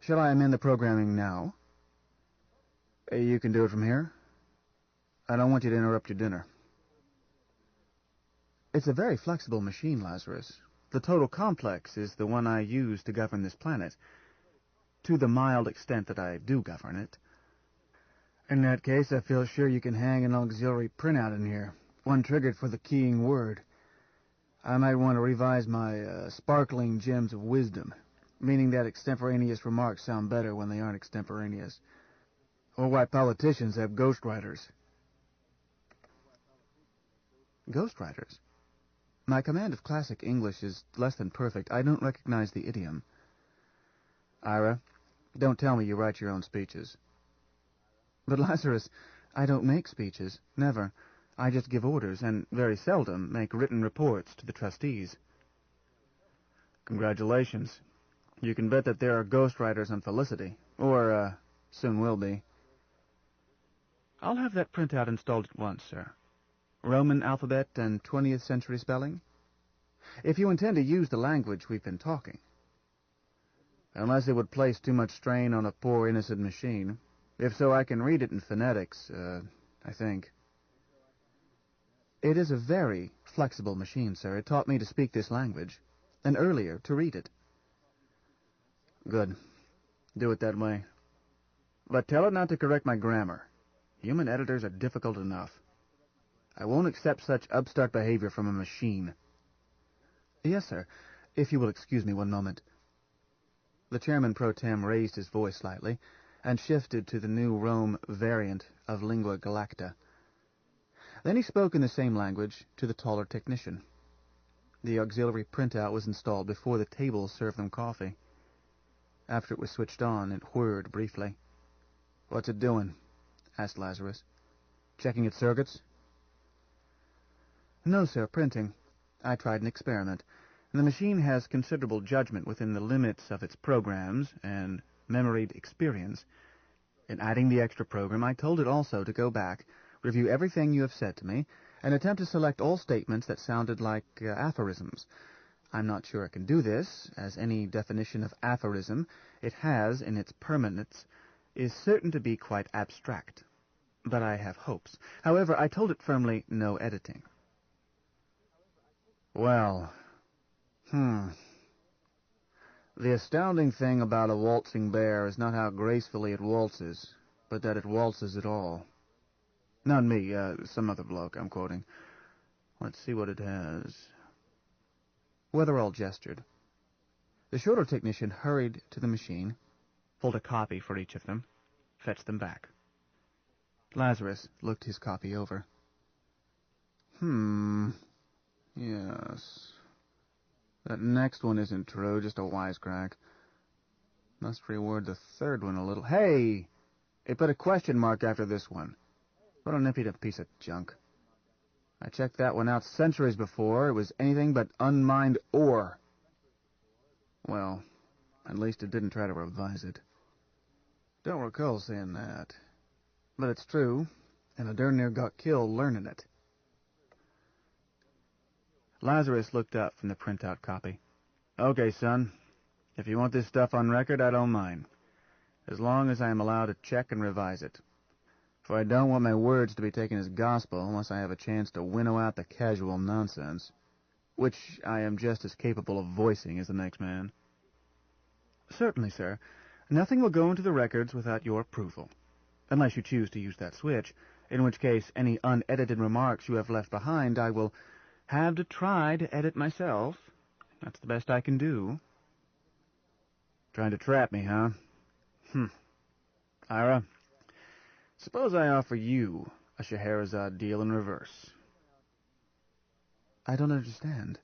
Shall I amend the programming now? You can do it from here. I don't want you to interrupt your dinner. It's a very flexible machine, Lazarus. The total complex is the one I use to govern this planet, to the mild extent that I do govern it. In that case, I feel sure you can hang an auxiliary printout in here, one triggered for the keying word. I might want to revise my sparkling gems of wisdom, meaning that extemporaneous remarks sound better when they aren't extemporaneous. Or why politicians have ghostwriters. Ghostwriters? My command of classic English is less than perfect. I don't recognize the idiom. Ira, don't tell me you write your own speeches. But, Lazarus, I don't make speeches. Never. I just give orders, and very seldom make written reports to the trustees. Congratulations. You can bet that there are ghostwriters on Felicity. Or, soon will be. I'll have that printout installed at once, sir. Roman alphabet and 20th century spelling? If you intend to use the language we've been talking. Unless it would place too much strain on a poor innocent machine. If so, I can read it in phonetics, I think. It is a very flexible machine, sir. It taught me to speak this language, and earlier to read it. Good. Do it that way. But tell it not to correct my grammar. Human editors are difficult enough. I won't accept such upstart behavior from a machine. Yes, sir. If you will excuse me one moment. The chairman pro tem raised his voice slightly and shifted to the new Rome variant of lingua galacta. Then he spoke in the same language to the taller technician. The auxiliary printout was installed before the table served them coffee. After it was switched on, it whirred briefly. "What's it doing?" asked Lazarus. "Checking its circuits?" "No, sir, printing. I tried an experiment. The machine has considerable judgment within the limits of its programs and memoried experience. In adding the extra program, I told it also to go back, review everything you have said to me, and attempt to select all statements that sounded like aphorisms. I'm not sure it can do this, as any definition of aphorism it has in its permanence is certain to be quite abstract. But I have hopes. However, I told it firmly no editing." "Well, The astounding thing about a waltzing bear is not how gracefully it waltzes, but that it waltzes at all. Not me, some other bloke I'm quoting. Let's see what it has." Weatherall gestured. The shorter technician hurried to the machine, pulled a copy for each of them, fetched them back. Lazarus looked his copy over. Yes. That next one isn't true, just a wisecrack. Must reword the third one a little. Hey! It put a question mark after this one. What an impudent piece of junk. I checked that one out centuries before. It was anything but unmined ore. Well, at least it didn't try to revise it. Don't recall saying that. But it's true, and I darn near got killed learning it. Lazarus looked up from the printout copy. Okay, son. If you want this stuff on record, I don't mind. As long as I am allowed to check and revise it. For I don't want my words to be taken as gospel unless I have a chance to winnow out the casual nonsense, which I am just as capable of voicing as the next man. Certainly, sir. Nothing will go into the records without your approval, unless you choose to use that switch, in which case any unedited remarks you have left behind I will have to try to edit myself. That's the best I can do. Trying to trap me, huh? Ira, suppose I offer you a Scheherazade deal in reverse. I don't understand.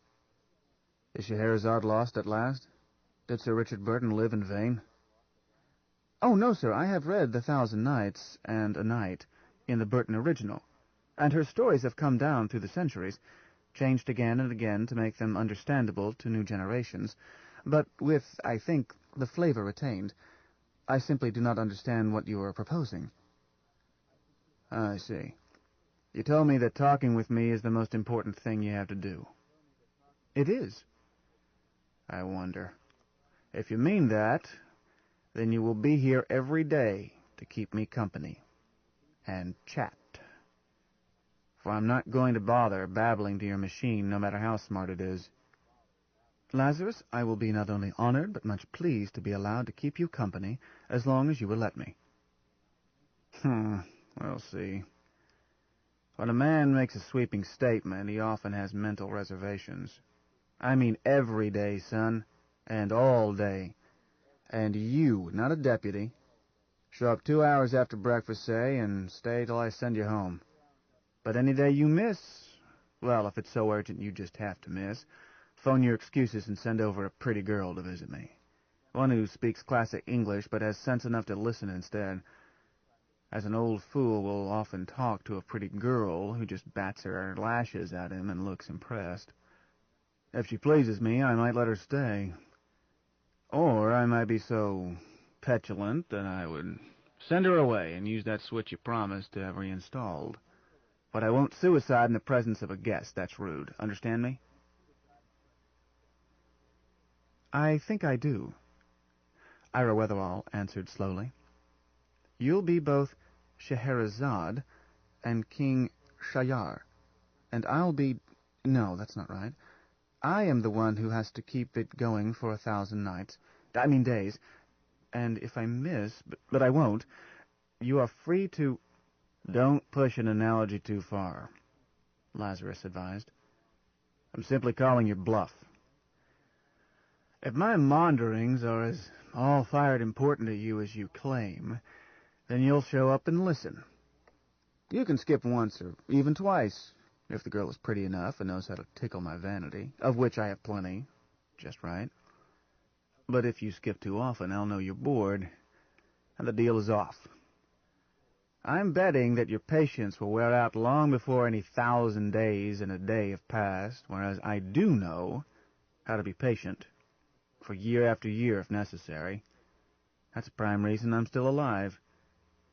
Is Scheherazade lost at last? Did Sir Richard Burton live in vain? Oh, no, sir, I have read The 1,000 Nights and a Night in the Burton original, and her stories have come down through the centuries, changed again and again to make them understandable to new generations, but with, I think, the flavor retained. I simply do not understand what you are proposing. I see. You told me that talking with me is the most important thing you have to do. It is. I wonder. If you mean that, then you will be here every day to keep me company and chat. For I'm not going to bother babbling to your machine, no matter how smart it is. Lazarus, I will be not only honored, but much pleased to be allowed to keep you company as long as you will let me. We'll see. When a man makes a sweeping statement, he often has mental reservations. I mean every day, son, and all day. And you, not a deputy. Show up 2 hours after breakfast, say, and stay till I send you home. But any day you miss, well, if it's so urgent you just have to miss, phone your excuses and send over a pretty girl to visit me. One who speaks classic English but has sense enough to listen instead. As an old fool will often talk to a pretty girl who just bats her lashes at him and looks impressed. If she pleases me, I might let her stay. Or I might be so petulant that I would send her away and use that switch you promised to have reinstalled. But I won't suicide in the presence of a guest. That's rude. Understand me? I think I do. Ira Weatherall answered slowly. You'll be both Scheherazade and King Shayar, and I'll be... No, that's not right. I am the one who has to keep it going for 1,000 nights. I mean days. And if I miss, but I won't, you are free to... Don't push an analogy too far, Lazarus advised. I'm simply calling your bluff. If my maunderings are as all-fired important to you as you claim, then you'll show up and listen. You can skip once or even twice, if the girl is pretty enough and knows how to tickle my vanity, of which I have plenty, just right. But if you skip too often, I'll know you're bored, and the deal is off. I'm betting that your patience will wear out long before any 1,000 days in a day have passed, whereas I do know how to be patient, for year after year if necessary. That's a prime reason I'm still alive.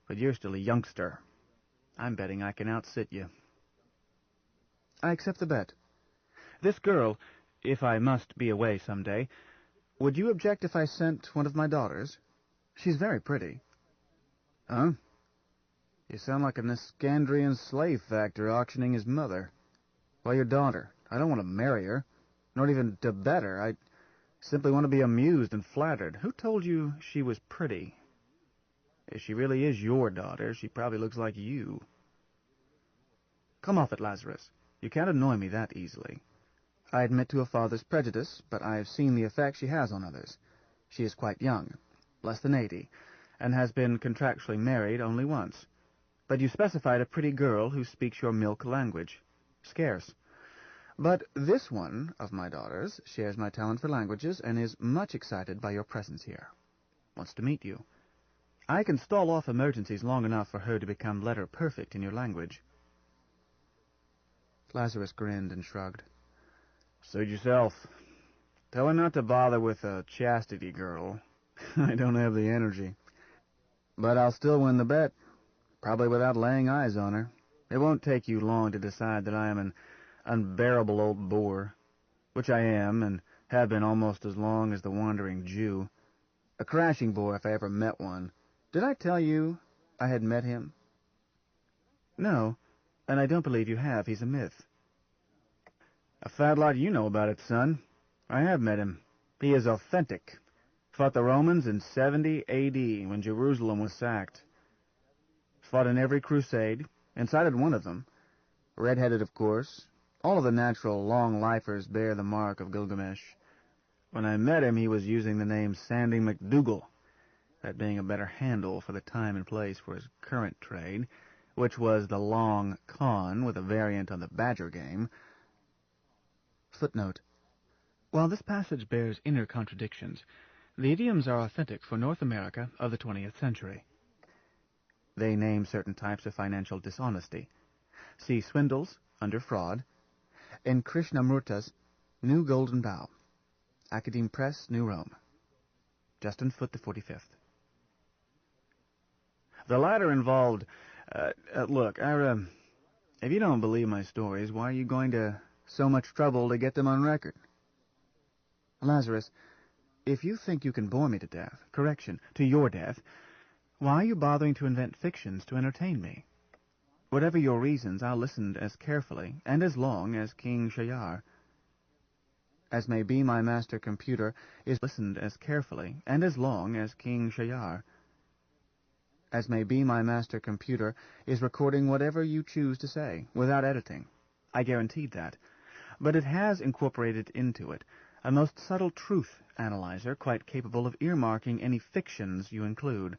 But you're still a youngster. I'm betting I can outsit you. I accept the bet. This girl, if I must be away some day, would you object if I sent one of my daughters? She's very pretty. Huh? You sound like an Iskandrian slave factor auctioning his mother. Why your daughter? I don't want to marry her, nor even to bet her. I simply want to be amused and flattered. Who told you she was pretty? If she really is your daughter, she probably looks like you. Come off it, Lazarus. You can't annoy me that easily. I admit to a father's prejudice, but I have seen the effect she has on others. She is quite young, less than 80, and has been contractually married only once. But you specified a pretty girl who speaks your milk language. Scarce. But this one of my daughters shares my talent for languages and is much excited by your presence here. Wants to meet you. I can stall off emergencies long enough for her to become letter perfect in your language." Lazarus grinned and shrugged. "Suit yourself. Tell her not to bother with a chastity girl. I don't have the energy. But I'll still win the bet, probably without laying eyes on her. It won't take you long to decide that I am an unbearable old bore, which I am and have been almost as long as the wandering Jew. A crashing bore if I ever met one. Did I tell you I had met him?" "No, and I don't believe you have. He's a myth." "A fat lot you know about it, son. I have met him. He is authentic. Fought the Romans in 70 A.D. when Jerusalem was sacked. Fought in every crusade, incited one of them. Red-headed, of course. All of the natural long-lifers bear the mark of Gilgamesh. When I met him, he was using the name Sandy McDougal, that being a better handle for the time and place for his current trade, which was the long con with a variant on the badger game. Footnote. While this passage bears inner contradictions, the idioms are authentic for North America of the 20th century. They name certain types of financial dishonesty. See Swindles, under fraud, and Krishnamurta's New Golden Bough. Academe Press, New Rome. Justin Foote the 45th. The latter involved... look, Ira, if you don't believe my stories, why are you going to so much trouble to get them on record? Lazarus, if you think you can bore me to death, to your death, why are you bothering to invent fictions to entertain me? Whatever your reasons, I'll listen as carefully and as long as King Shayar. As may be my master computer is listened as carefully and as long as King Shayar. As may be my master computer is recording whatever you choose to say, without editing. I guaranteed that. But it has incorporated into it a most subtle truth analyzer quite capable of earmarking any fictions you include.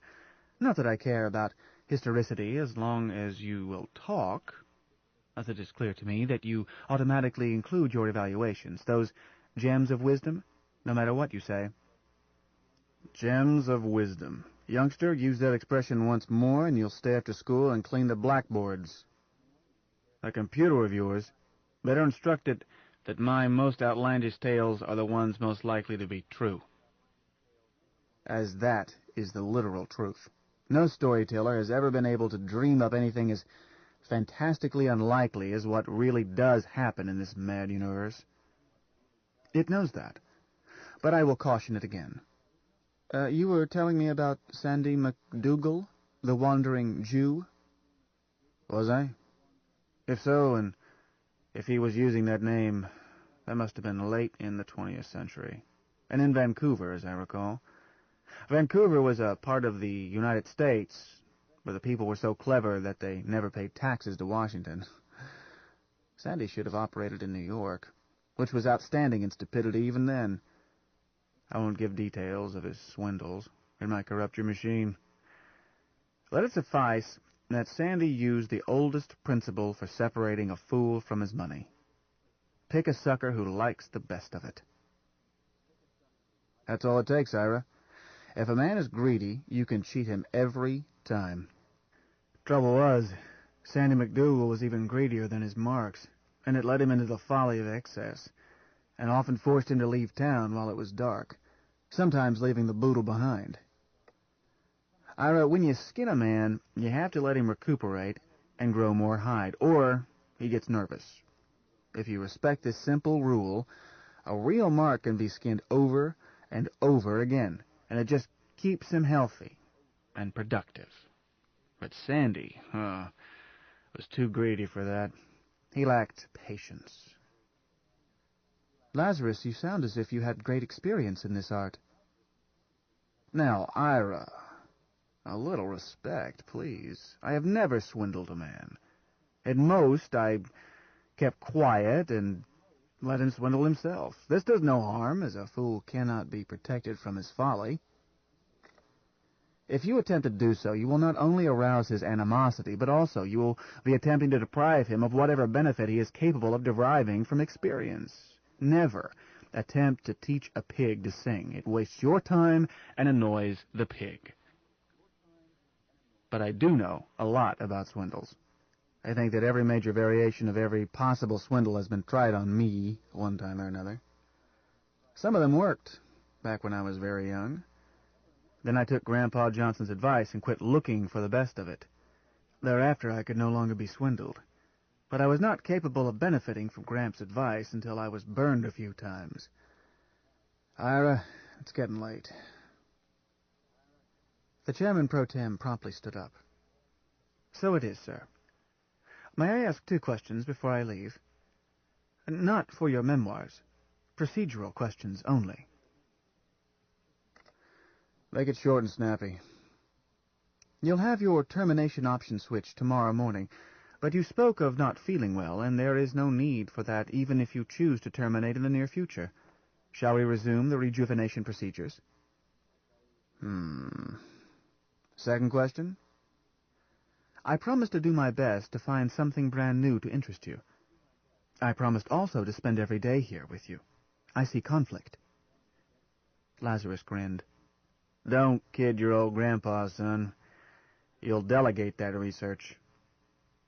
Not that I care about historicity as long as you will talk, as it is clear to me that you automatically include your evaluations, those gems of wisdom, no matter what you say. Gems of wisdom. Youngster, use that expression once more and you'll stay after school and clean the blackboards. That computer of yours, better instruct it that my most outlandish tales are the ones most likely to be true. As that is the literal truth. No storyteller has ever been able to dream up anything as fantastically unlikely as what really does happen in this mad universe. It knows that, but I will caution it again. You were telling me about Sandy McDougal, the wandering Jew? Was I? If so, and if he was using that name, that must have been late in the 20th century, and in Vancouver, as I recall. Vancouver was a part of the United States, where the people were so clever that they never paid taxes to Washington. Sandy should have operated in New York, which was outstanding in stupidity even then. I won't give details of his swindles. It might corrupt your machine. Let it suffice that Sandy used the oldest principle for separating a fool from his money. Pick a sucker who likes the best of it. That's all it takes, Ira. If a man is greedy, you can cheat him every time. Trouble was, Sandy McDougal was even greedier than his marks, and it led him into the folly of excess, and often forced him to leave town while it was dark, sometimes leaving the boodle behind. Ira, when you skin a man, you have to let him recuperate and grow more hide, or he gets nervous. If you respect this simple rule, a real mark can be skinned over and over again, and it just keeps him healthy and productive. But Sandy, was too greedy for that. He lacked patience. Lazarus, you sound as if you had great experience in this art. Now, Ira, a little respect, please. I have never swindled a man. At most, I kept quiet and let him swindle himself. This does no harm, as a fool cannot be protected from his folly. If you attempt to do so, you will not only arouse his animosity, but also you will be attempting to deprive him of whatever benefit he is capable of deriving from experience. Never attempt to teach a pig to sing. It wastes your time and annoys the pig. But I do know a lot about swindles. I think that every major variation of every possible swindle has been tried on me, one time or another. Some of them worked, back when I was very young. Then I took Grandpa Johnson's advice and quit looking for the best of it. Thereafter I could no longer be swindled. But I was not capable of benefiting from Gramps' advice until I was burned a few times. Ira, it's getting late. The chairman pro tem promptly stood up. So it is, sir. May I ask 2 questions before I leave? Not for your memoirs. Procedural questions only. Make it short and snappy. You'll have your termination option switched tomorrow morning, but you spoke of not feeling well, and there is no need for that even if you choose to terminate in the near future. Shall we resume the rejuvenation procedures? Second question? I promised to do my best to find something brand new to interest you. I promised also to spend every day here with you. I see conflict. Lazarus grinned. Don't kid your old grandpa, son. You'll delegate that research.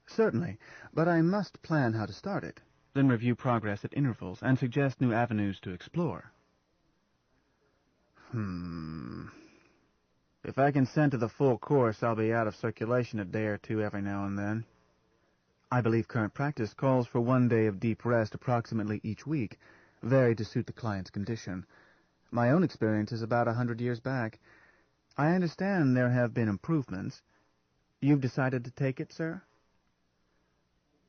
Certainly, but I must plan how to start it. Then review progress at intervals and suggest new avenues to explore. If I consent to the full course, I'll be out of circulation a day or 2 every now and then. I believe current practice calls for 1 day of deep rest approximately each week, varied to suit the client's condition. My own experience is about 100 years back. I understand there have been improvements. You've decided to take it, sir?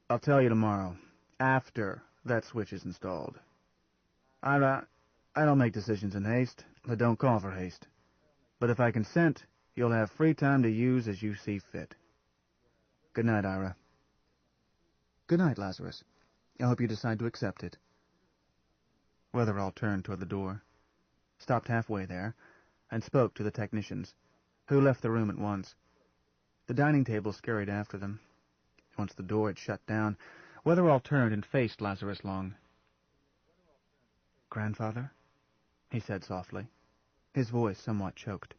I'll tell you tomorrow, after that switch is installed. I don't make decisions in haste. I don't call for haste. But if I consent, you'll have free time to use as you see fit. Good night, Ira. Good night, Lazarus. I hope you decide to accept it. Weatherall turned toward the door, stopped halfway there, and spoke to the technicians, who left the room at once. The dining table scurried after them. Once the door had shut down, Weatherall turned and faced Lazarus Long. Grandfather? He said softly, his voice somewhat choked.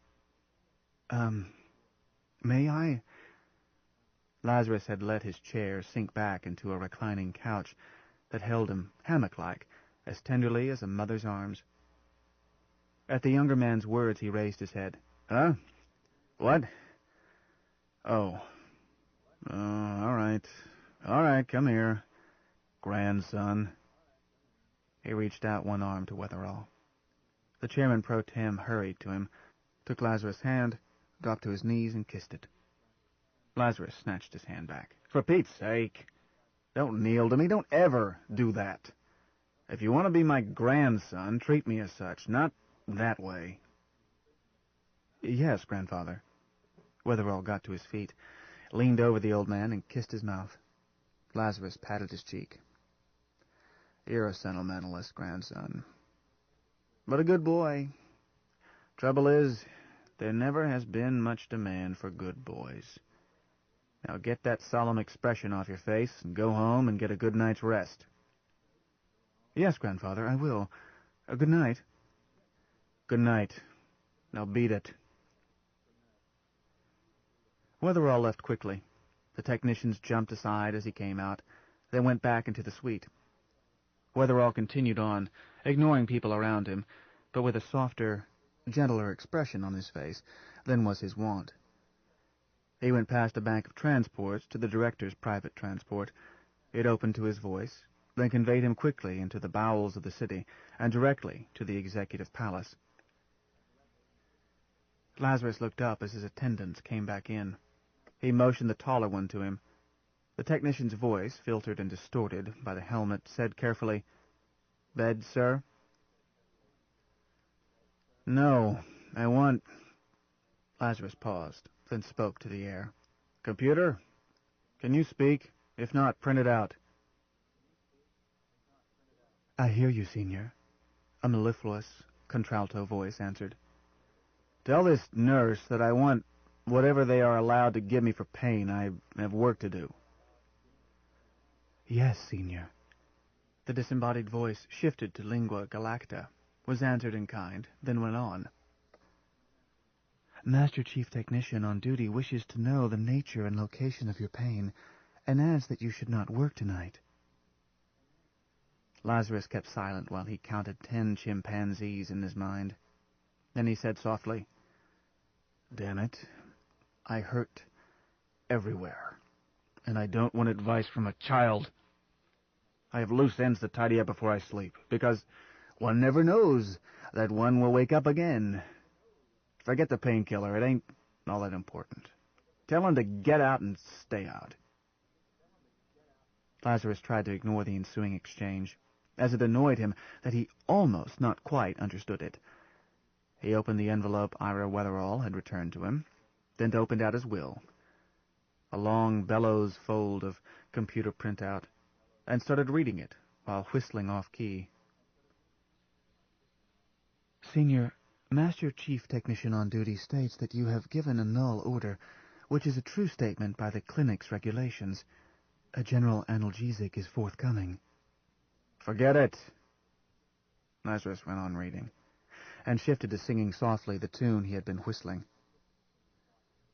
May I? Lazarus had let his chair sink back into a reclining couch that held him, hammock-like, as tenderly as a mother's arms. At the younger man's words, he raised his head. Huh? What? Oh. All right. All right, come here, grandson. He reached out one arm to Weatherall. The chairman pro tem hurried to him, took Lazarus' hand, dropped to his knees, and kissed it. Lazarus snatched his hand back. For Pete's sake, don't kneel to me. Don't ever do that. If you want to be my grandson, treat me as such, not that way. Yes, grandfather. Weatherall got to his feet, leaned over the old man, and kissed his mouth. Lazarus patted his cheek. You're a sentimentalist, grandson. But a good boy. Trouble is, there never has been much demand for good boys. Now get that solemn expression off your face and go home and get a good night's rest. Yes, grandfather, I will. Good night. Good night. Now beat it. Weatherall left quickly. The technicians jumped aside as he came out, then went back into the suite. Weatherall continued on, ignoring people around him, but with a softer, gentler expression on his face than was his wont. He went past a bank of transports to the director's private transport. It opened to his voice, then conveyed him quickly into the bowels of the city and directly to the executive palace. Lazarus looked up as his attendants came back in. He motioned the taller one to him. The technician's voice, filtered and distorted by the helmet, said carefully, "Bed, sir?" "No, I want—" Lazarus paused, then spoke to the air. "Computer, can you speak? If not, print it out." "I hear you, Senior," a mellifluous, contralto voice answered. Tell this nurse that I want whatever they are allowed to give me for pain. I have work to do. Yes, Senior. The disembodied voice shifted to lingua galacta, was answered in kind, then went on. Master Chief Technician on duty wishes to know the nature and location of your pain, and adds that you should not work tonight. Lazarus kept silent while he counted 10 chimpanzees in his mind. Then he said softly, "Damn it, I hurt everywhere, and I don't want advice from a child. I have loose ends to tidy up before I sleep, because one never knows that one will wake up again. Forget the painkiller, it ain't all that important. Tell him to get out and stay out." Lazarus tried to ignore the ensuing exchange, as it annoyed him that he almost, not quite, understood it. He opened the envelope Ira Weatherall had returned to him, then opened out his will, a long bellows fold of computer printout, and started reading it while whistling off-key. Senior, Master Chief Technician on duty states that you have given a null order, which is a true statement by the clinic's regulations. A general analgesic is forthcoming. Forget it. Lazarus went on reading, and shifted to singing softly the tune he had been whistling.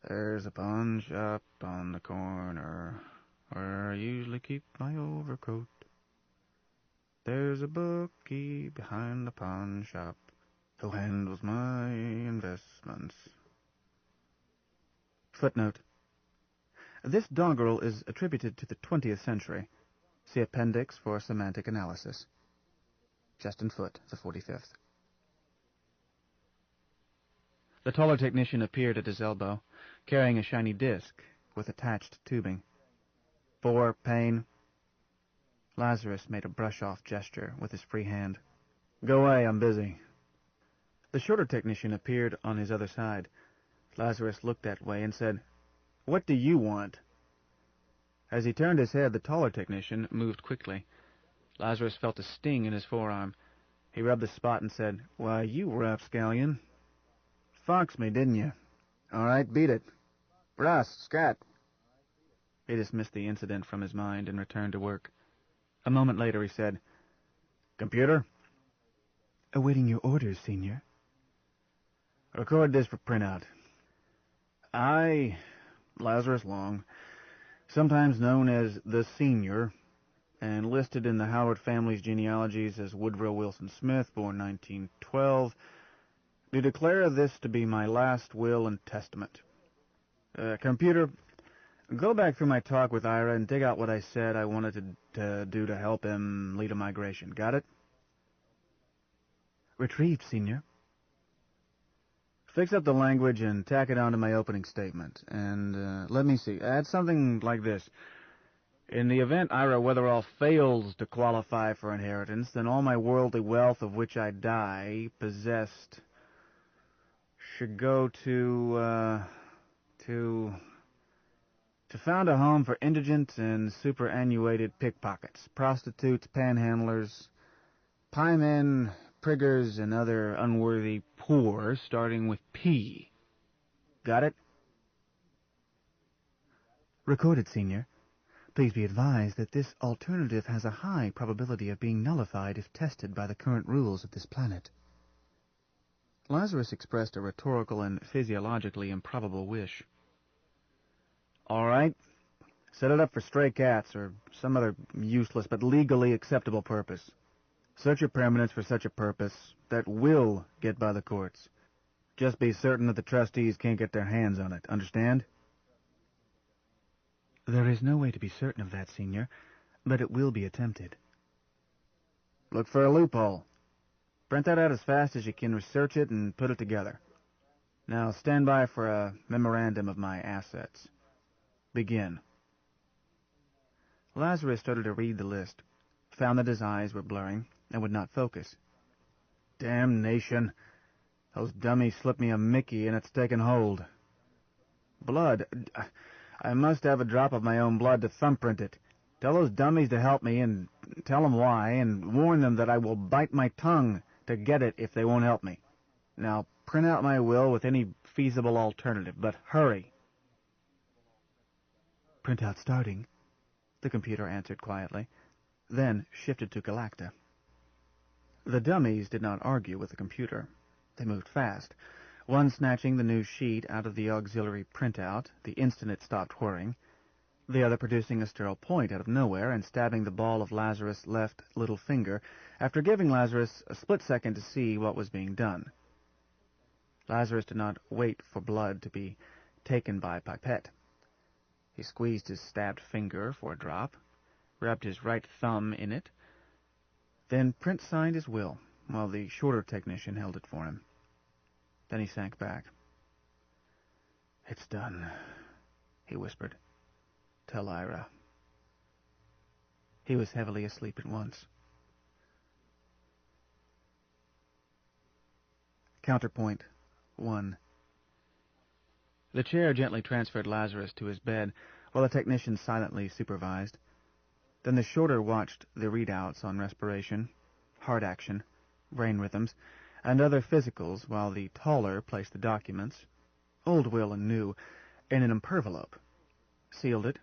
There's a pawn shop on the corner where I usually keep my overcoat. There's a bookie behind the pawn shop who handles my investments. Footnote. This doggerel is attributed to the 20th century. See appendix for semantic analysis. Justin Foote, the 45th. The taller technician appeared at his elbow, carrying a shiny disc with attached tubing. "For pain." Lazarus made a brush-off gesture with his free hand. "Go away, I'm busy." The shorter technician appeared on his other side. Lazarus looked that way and said, "What do you want?" As he turned his head, the taller technician moved quickly. Lazarus felt a sting in his forearm. He rubbed the spot and said, "Why, you rapscallion. Foxed me, didn't you? All right, beat it. Russ, scat." He dismissed the incident from his mind and returned to work. A moment later he said, "Computer?" "Awaiting your orders, Senior." "Record this for printout. I, Lazarus Long, sometimes known as the Senior, and listed in the Howard family's genealogies as Woodrow Wilson Smith, born 1912, do declare this to be my last will and testament. Computer, go back through my talk with Ira and dig out what I said I wanted to do to help him lead a migration. Got it?" "Retrieved, Senior." "Fix up the language and tack it on to my opening statement. And, let me see, add something like this. In the event Ira Weatherall fails to qualify for inheritance, then all my worldly wealth of which I die possessed should go to found a home for indigent and superannuated pickpockets, prostitutes, panhandlers, piemen, priggers, and other unworthy poor, starting with P. Got it?" "Recorded, Senior. Please be advised that this alternative has a high probability of being nullified if tested by the current rules of this planet." Lazarus expressed a rhetorical and physiologically improbable wish. "All right. Set it up for stray cats or some other useless but legally acceptable purpose. Such a permanence for such a purpose that will get by the courts. Just be certain that the trustees can't get their hands on it. Understand?" "There is no way to be certain of that, Senior, but it will be attempted." "Look for a loophole. Print that out as fast as you can, research it, and put it together. Now stand by for a memorandum of my assets. Begin." Lazarus started to read the list, found that his eyes were blurring and would not focus. "Damnation. Those dummies slipped me a Mickey, and it's taken hold. Blood. I must have a drop of my own blood to thumbprint it. Tell those dummies to help me, and tell them why, and warn them that I will bite my tongue to get it if they won't help me. Now, print out my will with any feasible alternative, but hurry. Printout starting, the computer answered quietly, then shifted to Galacta. The dummies did not argue with the computer. They moved fast, one snatching the new sheet out of the auxiliary printout the instant it stopped whirring, the other producing a sterile point out of nowhere and stabbing the ball of Lazarus' left little finger after giving Lazarus a split second to see what was being done. Lazarus did not wait for blood to be taken by pipette. He squeezed his stabbed finger for a drop, rubbed his right thumb in it, then Prince signed his will, while the shorter technician held it for him. Then he sank back. "It's done," he whispered. "Tell Ira." He was heavily asleep at once. Counterpoint 1. The chair gently transferred Lazarus to his bed, while the technician silently supervised. Then the shorter watched the readouts on respiration, heart action, brain rhythms, and other physicals, while the taller placed the documents, old will and new, in an envelope, sealed it,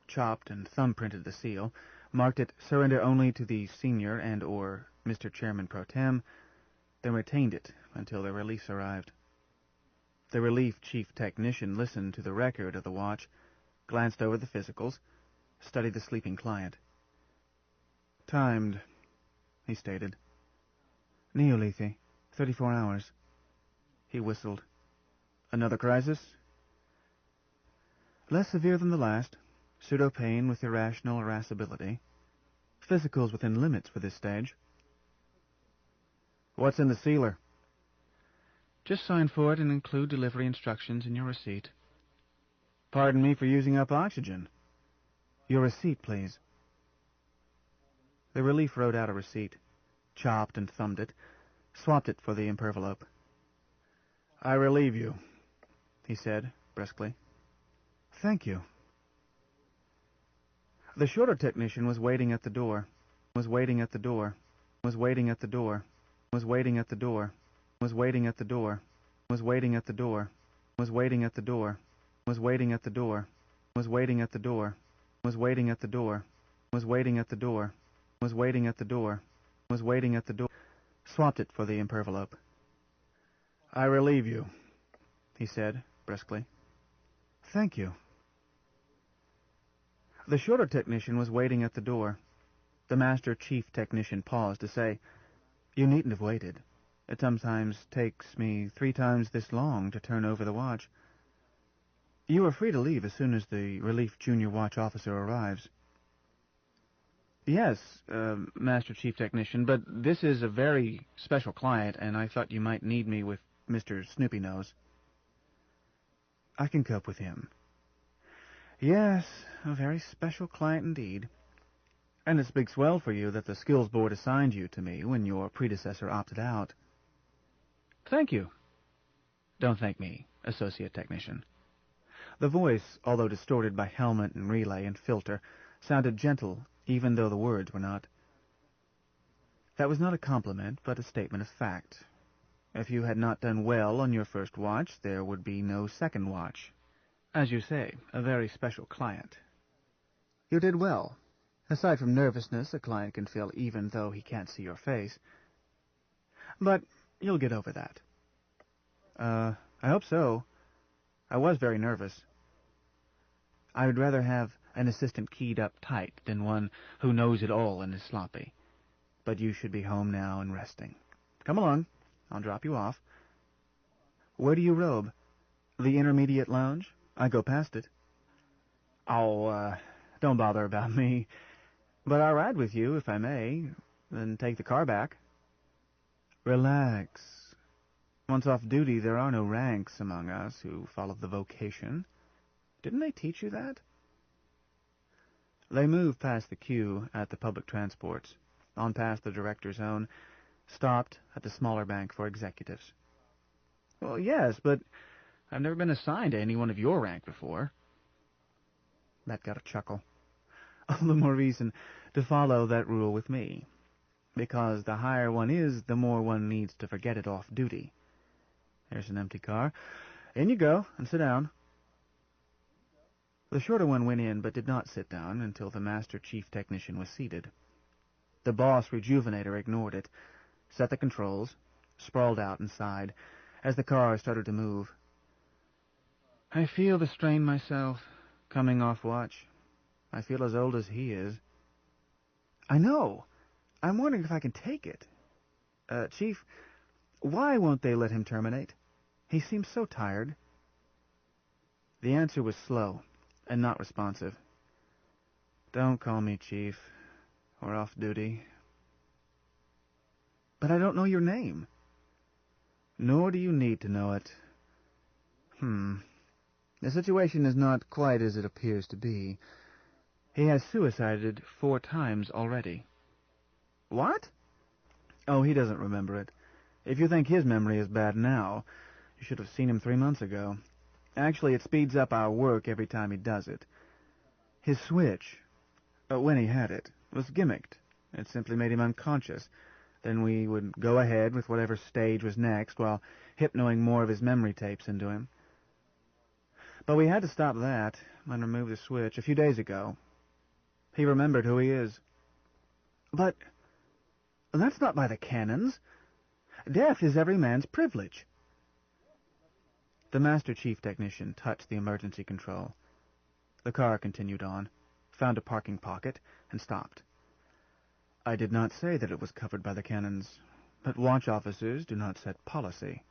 chopped and thumbprinted the seal, marked it surrender only to the senior and or Mr. Chairman Pro Tem, then retained it until their release arrived. The relief chief technician listened to the record of the watch, glanced over the physicals, studied the sleeping client. "Timed," he stated. "Neolethe, 34 hours. He whistled. "Another crisis?" "Less severe than the last. Pseudo-pain with irrational irascibility. Physicals within limits for this stage." "What's in the sealer?" "Just sign for it and include delivery instructions in your receipt." "Pardon me for using up oxygen." "Your receipt, please." The relief wrote out a receipt, chopped and thumbed it, swapped it for the envelope. "I relieve you," he said, briskly. "Thank you." The shorter technician was waiting at the door, was waiting at the door, was waiting at the door, was waiting at the door, was waiting at the door, was waiting at the door, was waiting at the door, was waiting at the door, was waiting at the door, was waiting at the door, was waiting at the door, was waiting at the door, was waiting at the door, swapped it for the envelope. "I relieve you," he said, briskly. "Thank you." The shorter technician was waiting at the door. The master chief technician paused to say, "You needn't have waited. It sometimes takes me 3 times this long to turn over the watch. You are free to leave as soon as the relief junior watch officer arrives." "Yes, Master Chief Technician, but this is a very special client, and I thought you might need me with Mr. Snoopy Nose." "I can cope with him." "Yes, a very special client indeed. And it speaks well for you that the Skills Board assigned you to me when your predecessor opted out." "Thank you." "Don't thank me, Associate Technician." The voice, although distorted by helmet and relay and filter, sounded gentle, even though the words were not. That was not a compliment, but a statement of fact. If you had not done well on your first watch, there would be no second watch. As you say, a very special client. You did well. Aside from nervousness a client can feel even though he can't see your face. But you'll get over that. I hope so. I was very nervous. I would rather have an assistant keyed up tight than one who knows it all and is sloppy. But you should be home now and resting. Come along. I'll drop you off. Where do you robe? The intermediate lounge? I go past it. Oh, don't bother about me. But I'll ride with you, if I may, then take the car back. Relax. Once off duty, there are no ranks among us who follow the vocation. Didn't they teach you that? They moved past the queue at the public transports, on past the director's own, stopped at the smaller bank for executives. Well, yes, but I've never been assigned to anyone of your rank before. That got a chuckle. All the more reason to follow that rule with me, because the higher one is, the more one needs to forget it off duty. There's an empty car. In you go, and sit down. The shorter one went in, but did not sit down until the Master Chief Technician was seated. The boss rejuvenator ignored it, set the controls, sprawled out and sighed as the car started to move. I feel the strain myself, coming off watch. I feel as old as he is. I know. I'm wondering if I can take it. Chief, why won't they let him terminate? He seems so tired. The answer was slow and not responsive. Don't call me Chief. We're off duty. But I don't know your name. Nor do you need to know it. The situation is not quite as it appears to be. He has suicided 4 times already. What? Oh, he doesn't remember it. If you think his memory is bad now, you should have seen him 3 months ago. Actually, it speeds up our work every time he does it. His switch, when he had it, was gimmicked. It simply made him unconscious. Then we would go ahead with whatever stage was next while hypnoing more of his memory tapes into him. But we had to stop that and remove the switch a few days ago. He remembered who he is. But that's not by the canons. Death is every man's privilege. The Master Chief Technician touched the emergency control. The car continued on, found a parking pocket, and stopped. I did not say that it was covered by the canons, but watch officers do not set policy.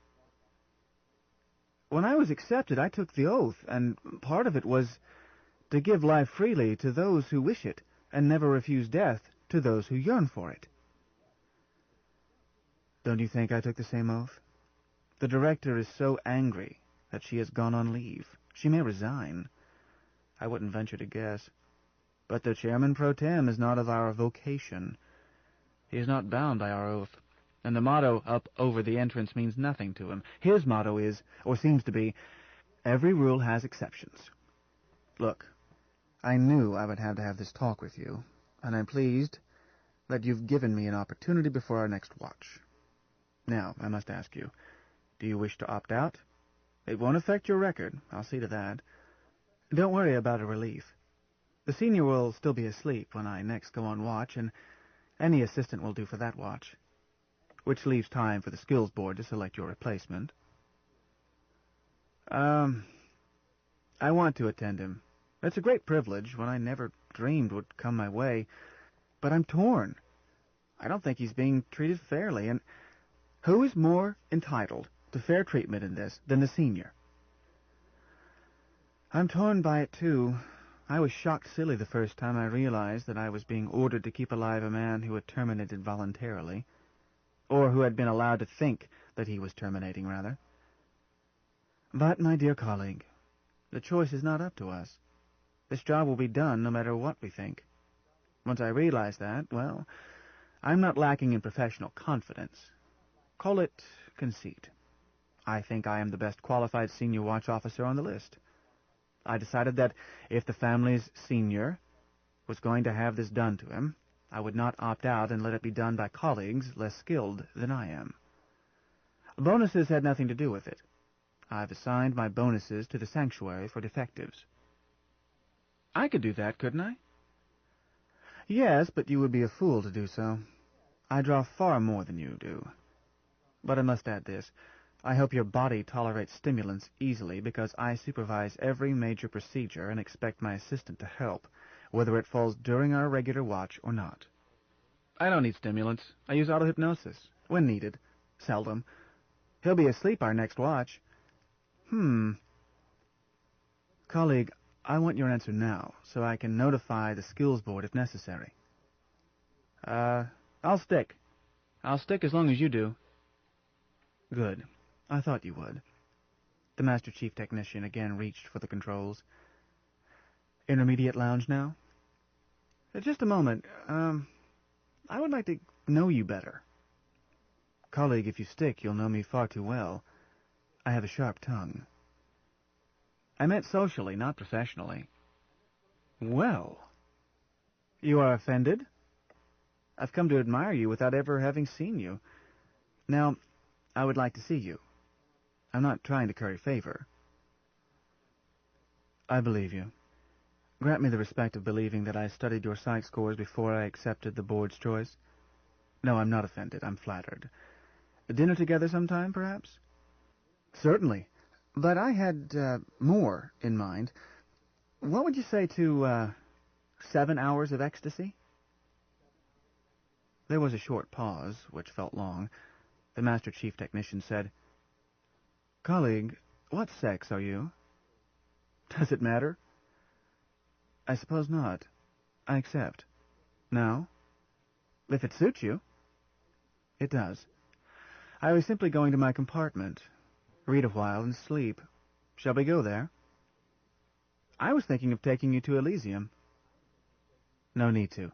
When I was accepted, I took the oath, and part of it was to give life freely to those who wish it, and never refuse death to those who yearn for it. Don't you think I took the same oath? The director is so angry that she has gone on leave. She may resign. I wouldn't venture to guess. But the chairman pro tem is not of our vocation. He is not bound by our oath, and the motto up over the entrance means nothing to him. His motto is, or seems to be, every rule has exceptions. Look, I knew I would have to have this talk with you, and I'm pleased that you've given me an opportunity before our next watch. Now, I must ask you, do you wish to opt out? It won't affect your record, I'll see to that. Don't worry about a relief. The senior will still be asleep when I next go on watch, and any assistant will do for that watch, which leaves time for the skills board to select your replacement. I want to attend him. It's a great privilege, one I never dreamed would come my way, but I'm torn. I don't think he's being treated fairly, and who is more entitled to fair treatment in this than the senior? I'm torn by it, too. I was shocked silly the first time I realized that I was being ordered to keep alive a man who had terminated voluntarily, or who had been allowed to think that he was terminating, rather. But, my dear colleague, the choice is not up to us. This job will be done no matter what we think. Once I realize that, well, I'm not lacking in professional confidence. Call it conceit. I think I am the best qualified senior watch officer on the list. I decided that if the family's senior was going to have this done to him, I would not opt out and let it be done by colleagues less skilled than I am. Bonuses had nothing to do with it. I've assigned my bonuses to the sanctuary for defectives. I could do that, couldn't I? Yes, but you would be a fool to do so. I draw far more than you do. But I must add this. I hope your body tolerates stimulants easily, because I supervise every major procedure and expect my assistant to help, whether it falls during our regular watch or not. I don't need stimulants. I use auto-hypnosis, when needed. Seldom. He'll be asleep our next watch. Colleague, I want your answer now, so I can notify the skills board if necessary. I'll stick. I'll stick as long as you do. Good. I thought you would. The Master Chief Technician again reached for the controls. Intermediate lounge now? Just a moment. I would like to know you better. Colleague, if you stick, you'll know me far too well. I have a sharp tongue. I meant socially, not professionally. Well, you are offended? I've come to admire you without ever having seen you. Now, I would like to see you. I'm not trying to curry favor. I believe you. Grant me the respect of believing that I studied your psych scores before I accepted the board's choice. No, I'm not offended. I'm flattered. Dinner together sometime, perhaps? Certainly. But I had more in mind. What would you say to 7 hours of ecstasy? There was a short pause, which felt long. The Master Chief Technician said, "Colleague, what sex are you?" "Does it matter?" "I suppose not. I accept." "Now?" "If it suits you." "It does. I was simply going to my compartment. Read a while and sleep. Shall we go there?" "I was thinking of taking you to Elysium." "No need to.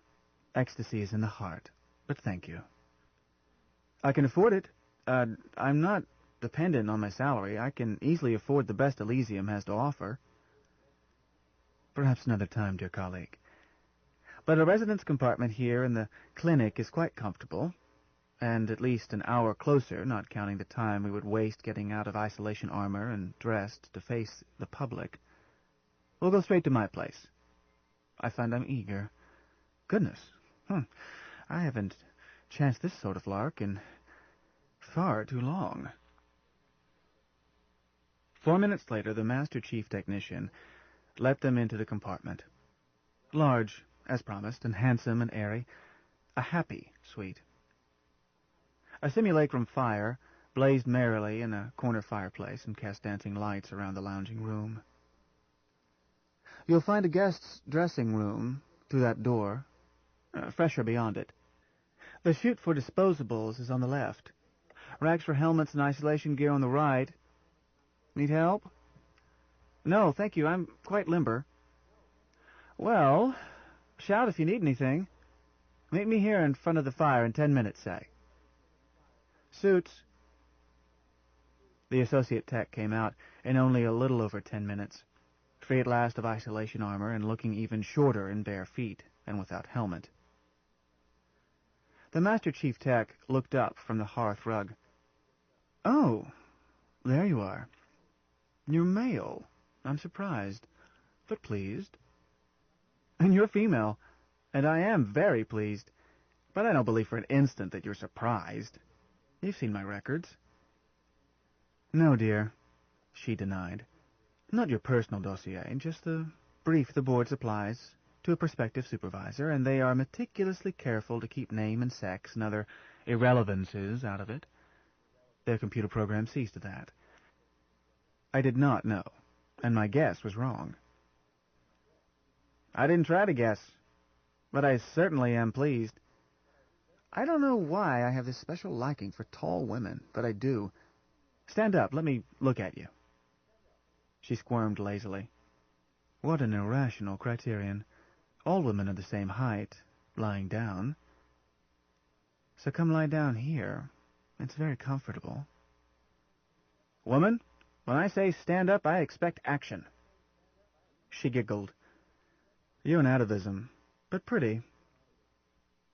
Ecstasy is in the heart. But thank you." "I can afford it. I'm not dependent on my salary. I can easily afford the best Elysium has to offer." "Perhaps another time, dear colleague. But a residence compartment here in the clinic is quite comfortable, and at least an hour closer, not counting the time we would waste getting out of isolation armor and dressed to face the public. We'll go straight to my place. I find I'm eager. Goodness, I haven't chanced this sort of lark in far too long." 4 minutes later, the Master Chief Technician let them into the compartment. Large, as promised, and handsome and airy. A happy suite. A simulacrum fire blazed merrily in a corner fireplace and cast dancing lights around the lounging room. "You'll find a guest's dressing room through that door, fresher beyond it. The chute for disposables is on the left. Racks for helmets and isolation gear on the right. Need help?" "No, thank you. I'm quite limber." "Well, shout if you need anything. Meet me here in front of the fire in 10 minutes, say." "Suits." The associate tech came out in only a little over 10 minutes, free at last of isolation armor and looking even shorter in bare feet and without helmet. The Master Chief Tech looked up from the hearth rug. "Oh, there you are. You're male. I'm surprised, but pleased." "And you're female, and I am very pleased. But I don't believe for an instant that you're surprised. You've seen my records." "No, dear," she denied. "Not your personal dossier, just the brief the board supplies to a prospective supervisor, and they are meticulously careful to keep name and sex and other irrelevances out of it. Their computer program sees to that. I did not know, and my guess was wrong." "I didn't try to guess, but I certainly am pleased. I don't know why I have this special liking for tall women, but I do. Stand up, let me look at you." She squirmed lazily. "What an irrational criterion. All women are the same height, lying down. So come lie down here. It's very comfortable." "Woman, when I say stand up, I expect action." She giggled. "You're an atavism, but pretty."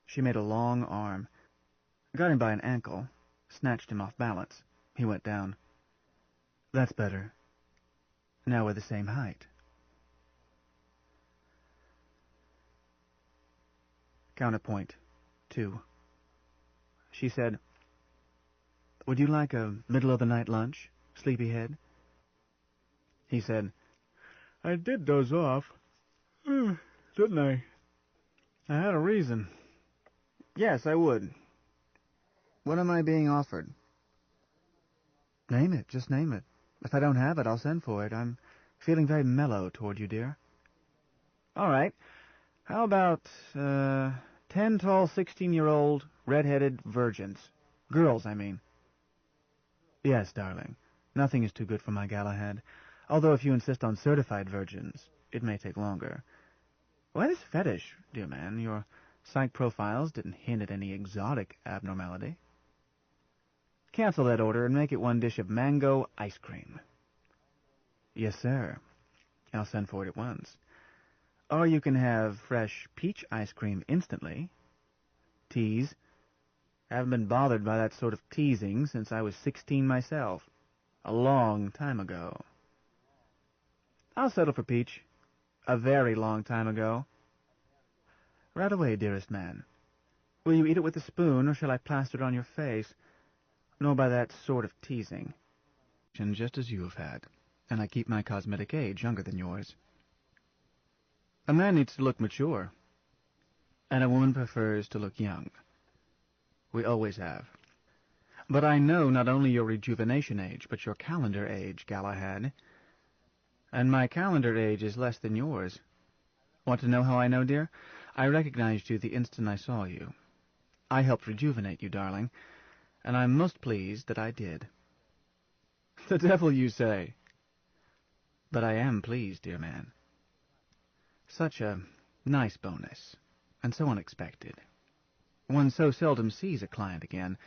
She made a long arm, got him by an ankle, snatched him off balance. He went down. "That's better. Now we're the same height." Counterpoint 2. She said, "Would you like a middle-of-the-night lunch, sleepyhead?" He said, "I did doze off, didn't I? I had a reason." "Yes, I would. What am I being offered?" "Name it, just name it. If I don't have it, I'll send for it. I'm feeling very mellow toward you, dear." "All right. How about 10 tall 16-year-old red-headed virgins? Girls, I mean." "Yes, darling. Nothing is too good for my Galahad. Although if you insist on certified virgins, it may take longer." "Why this fetish, dear man? Your psych profiles didn't hint at any exotic abnormality." "Cancel that order and make it one dish of mango ice cream." "Yes, sir. I'll send for it at once. Or you can have fresh peach ice cream instantly. Tease. I haven't been bothered by that sort of teasing since I was 16 myself. a long time ago. I'll settle for peach. A very long time ago. Right away, dearest man. Will you eat it with a spoon, or shall I plaster it on your face? Nor by that sort of teasing. Just as you have had, and I keep my cosmetic age younger than yours. A man needs to look mature, and a woman prefers to look young. We always have. But I know not only your rejuvenation age, but your calendar age, Galahad. And my calendar age is less than yours. Want to know how I know, dear? I recognized you the instant I saw you. I helped rejuvenate you, darling, and I'm most pleased that I did. The devil you say. But I am pleased, dear man. Such a nice bonus, and so unexpected. One so seldom sees a client again.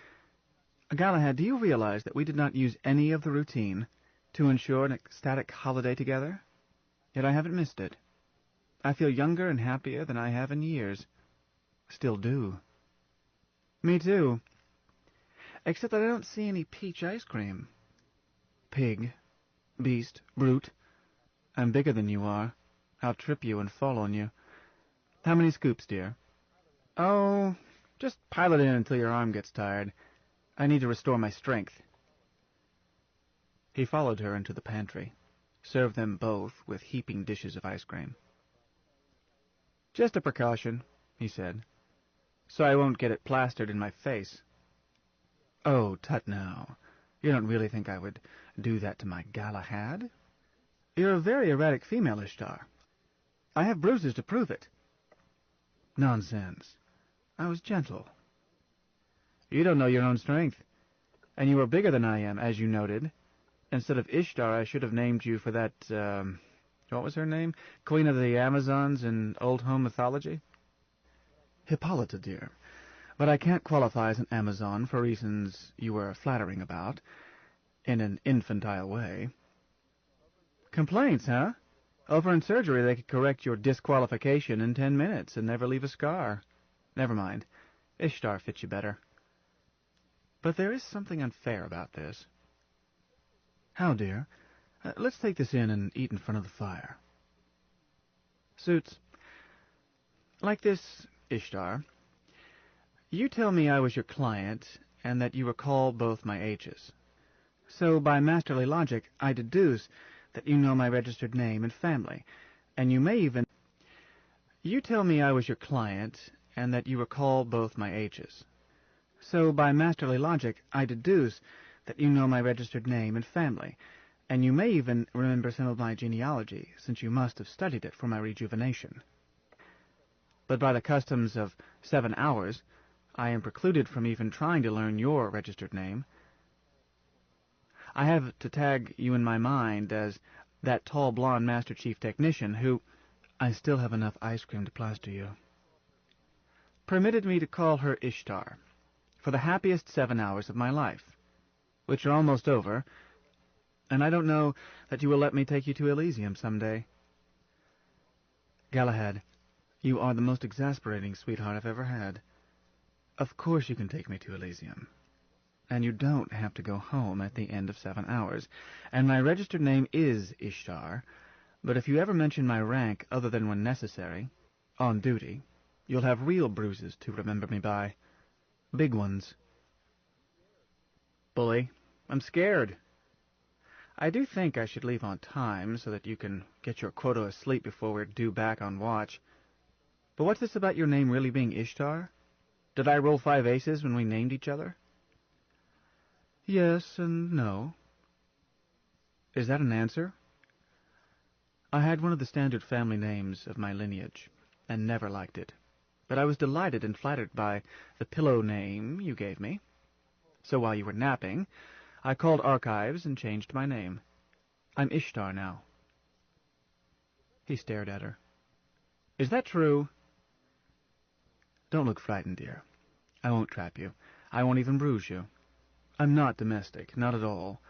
Galahad, do you realize that we did not use any of the routine to ensure an ecstatic holiday together? Yet I haven't missed it. I feel younger and happier than I have in years. Still do. Me too. Except that I don't see any peach ice cream. Pig, beast, brute. I'm bigger than you are. I'll trip you and fall on you. How many scoops, dear? Oh, just pile it in until your arm gets tired. I need to restore my strength. He followed her into the pantry, served them both with heaping dishes of ice cream. Just a precaution, he said, so I won't get it plastered in my face. Oh, tut now. You don't really think I would do that to my Galahad? You're a very erratic female, Ishtar. I have bruises to prove it. Nonsense. I was gentle. You don't know your own strength. And you are bigger than I am, as you noted. Instead of Ishtar, I should have named you for that, what was her name? Queen of the Amazons in old home mythology? Hippolyta, dear. But I can't qualify as an Amazon for reasons you were flattering about, in an infantile way. Complaints, huh? Over in surgery they could correct your disqualification in 10 minutes and never leave a scar. Never mind. Ishtar fits you better. But there is something unfair about this. How, dear? Let's take this in and eat in front of the fire. Suits. Like this, Ishtar. You tell me I was your client, and that you recall both my ages. So, by masterly logic, I deduce that you know my registered name and family, and you may even... You tell me I was your client, and that you recall both my ages. So, by masterly logic, I deduce that you know my registered name and family, and you may even remember some of my genealogy, since you must have studied it for my rejuvenation. But by the customs of 7 hours, I am precluded from even trying to learn your registered name. I have to tag you in my mind as that tall blonde Master Chief Technician who... I still have enough ice cream to plaster you. Permitted me to call her Ishtar, for the happiest 7 hours of my life, which are almost over, and I don't know that you will let me take you to Elysium someday. Galahad, you are the most exasperating sweetheart I've ever had. Of course you can take me to Elysium. And you don't have to go home at the end of 7 hours. And my registered name is Ishtar, but if you ever mention my rank other than when necessary, on duty, you'll have real bruises to remember me by. Big ones. Bully, I'm scared. I do think I should leave on time so that you can get your quota of sleep before we're due back on watch. But what's this about your name really being Ishtar? Did I roll 5 aces when we named each other? Yes and no. Is that an answer? I had one of the standard family names of my lineage, and never liked it. But I was delighted and flattered by the pillow name you gave me. So while you were napping, I called archives and changed my name. I'm Ishtar now. He stared at her. Is that true? Don't look frightened, dear. I won't trap you. I won't even bruise you. I'm not domestic, not at all.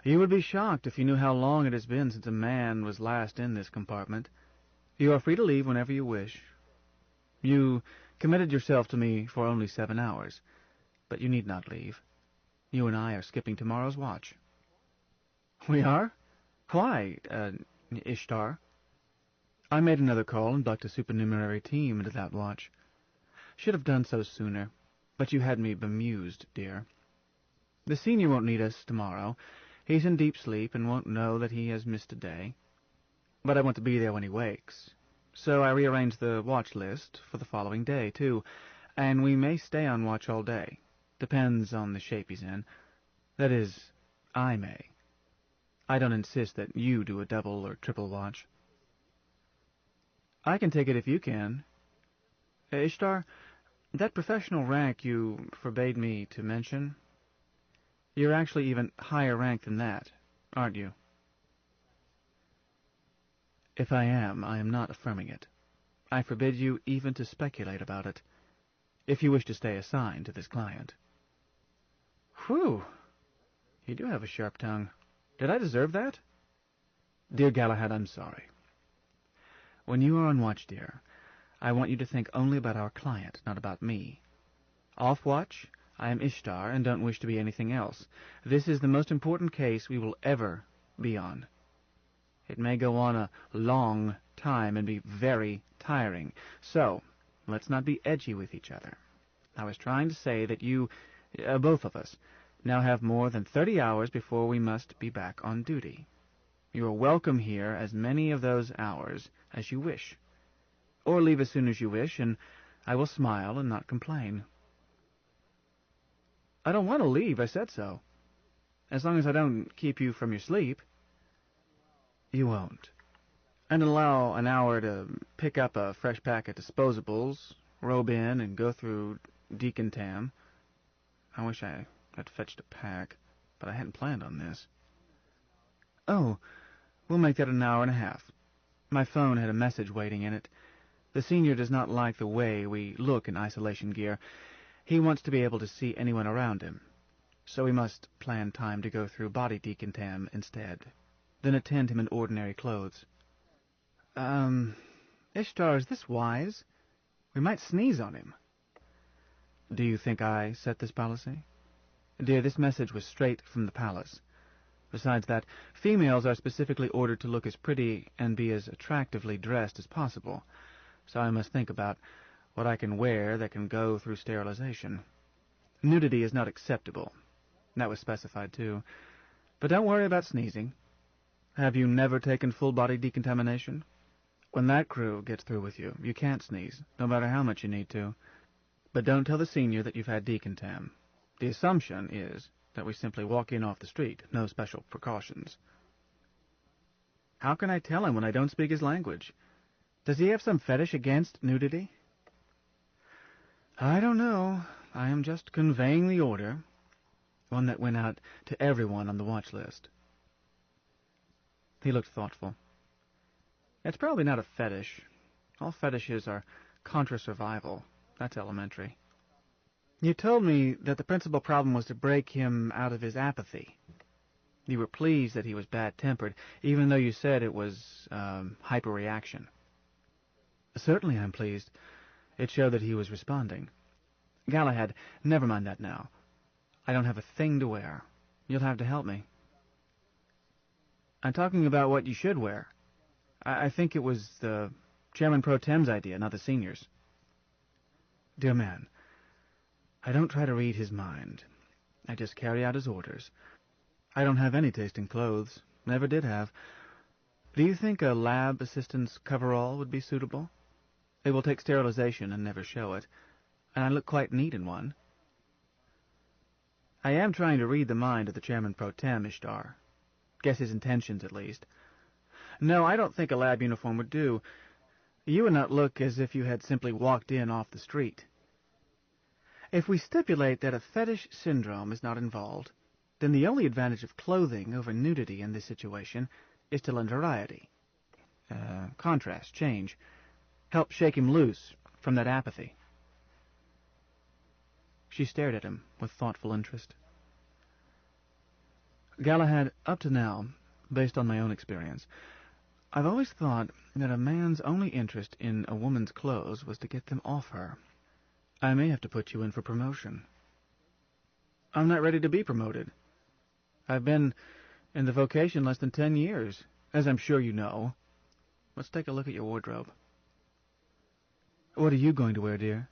You would be shocked if you knew how long it has been since a man was last in this compartment. You are free to leave whenever you wish. You committed yourself to me for only 7 hours, but you need not leave. You and I are skipping tomorrow's watch. We are? Why, Ishtar? I made another call and bucked a supernumerary team into that watch. Should have done so sooner, but you had me bemused, dear. The senior won't need us tomorrow. He's in deep sleep and won't know that he has missed a day. But I want to be there when he wakes. So I rearranged the watch list for the following day, too, and we may stay on watch all day. Depends on the shape he's in. That is, I may. I don't insist that you do a double or triple watch. I can take it if you can. Ishtar, that professional rank you forbade me to mention, you're actually even higher rank than that, aren't you? If I am not affirming it. I forbid you even to speculate about it, if you wish to stay assigned to this client. Whew! You do have a sharp tongue. Did I deserve that? Dear Galahad, I'm sorry. When you are on watch, dear, I want you to think only about our client, not about me. Off watch, I am Ishtar and don't wish to be anything else. This is the most important case we will ever be on. It may go on a long time and be very tiring. So, let's not be edgy with each other. I was trying to say that you, both of us, now have more than 30 hours before we must be back on duty. You are welcome here as many of those hours as you wish. Or leave as soon as you wish, and I will smile and not complain. I don't want to leave, I said so. As long as I don't keep you from your sleep. You won't. And allow an hour to pick up a fresh pack of disposables, robe in, and go through Deacon Tam. I wish I had fetched a pack, but I hadn't planned on this. Oh, we'll make that an hour and a half. My phone had a message waiting in it. The senior does not like the way we look in isolation gear. He wants to be able to see anyone around him. So we must plan time to go through body decontam instead, then attend him in ordinary clothes. Ishtar, is this wise? We might sneeze on him. Do you think I set this policy? Dear, this message was straight from the palace. Besides that, females are specifically ordered to look as pretty and be as attractively dressed as possible, so I must think about what I can wear that can go through sterilization. Nudity is not acceptable. That was specified, too. But don't worry about sneezing. Have you never taken full-body decontamination? When that crew gets through with you, you can't sneeze, no matter how much you need to. But don't tell the senior that you've had decontam. The assumption is that we simply walk in off the street, no special precautions. How can I tell him when I don't speak his language? Does he have some fetish against nudity? I don't know. I am just conveying the order, one that went out to everyone on the watch list. He looked thoughtful. It's probably not a fetish. All fetishes are contra-survival. That's elementary. You told me that the principal problem was to break him out of his apathy. You were pleased that he was bad-tempered, even though you said it was, hyperreaction. Certainly I'm pleased. It showed that he was responding. Galahad, never mind that now. I don't have a thing to wear. You'll have to help me. I'm talking about what you should wear. I think it was the Chairman Pro Tem's idea, not the senior's. Dear man, I don't try to read his mind. I just carry out his orders. I don't have any taste in clothes. Never did have. Do you think a lab assistant's coverall would be suitable? It will take sterilization and never show it, and I look quite neat in one. I am trying to read the mind of the Chairman Pro Tem, Ishtar. Guess his intentions, at least. No, I don't think a lab uniform would do. You would not look as if you had simply walked in off the street. If we stipulate that a fetish syndrome is not involved, then the only advantage of clothing over nudity in this situation is to lend variety. Contrast, change. Help shake him loose from that apathy. She stared at him with thoughtful interest. Galahad, up to now, based on my own experience, I've always thought that a man's only interest in a woman's clothes was to get them off her. I may have to put you in for promotion. I'm not ready to be promoted. I've been In the vocation less than 10 years, as I'm sure you know. Let's take a look at your wardrobe. What are you going to wear, dear?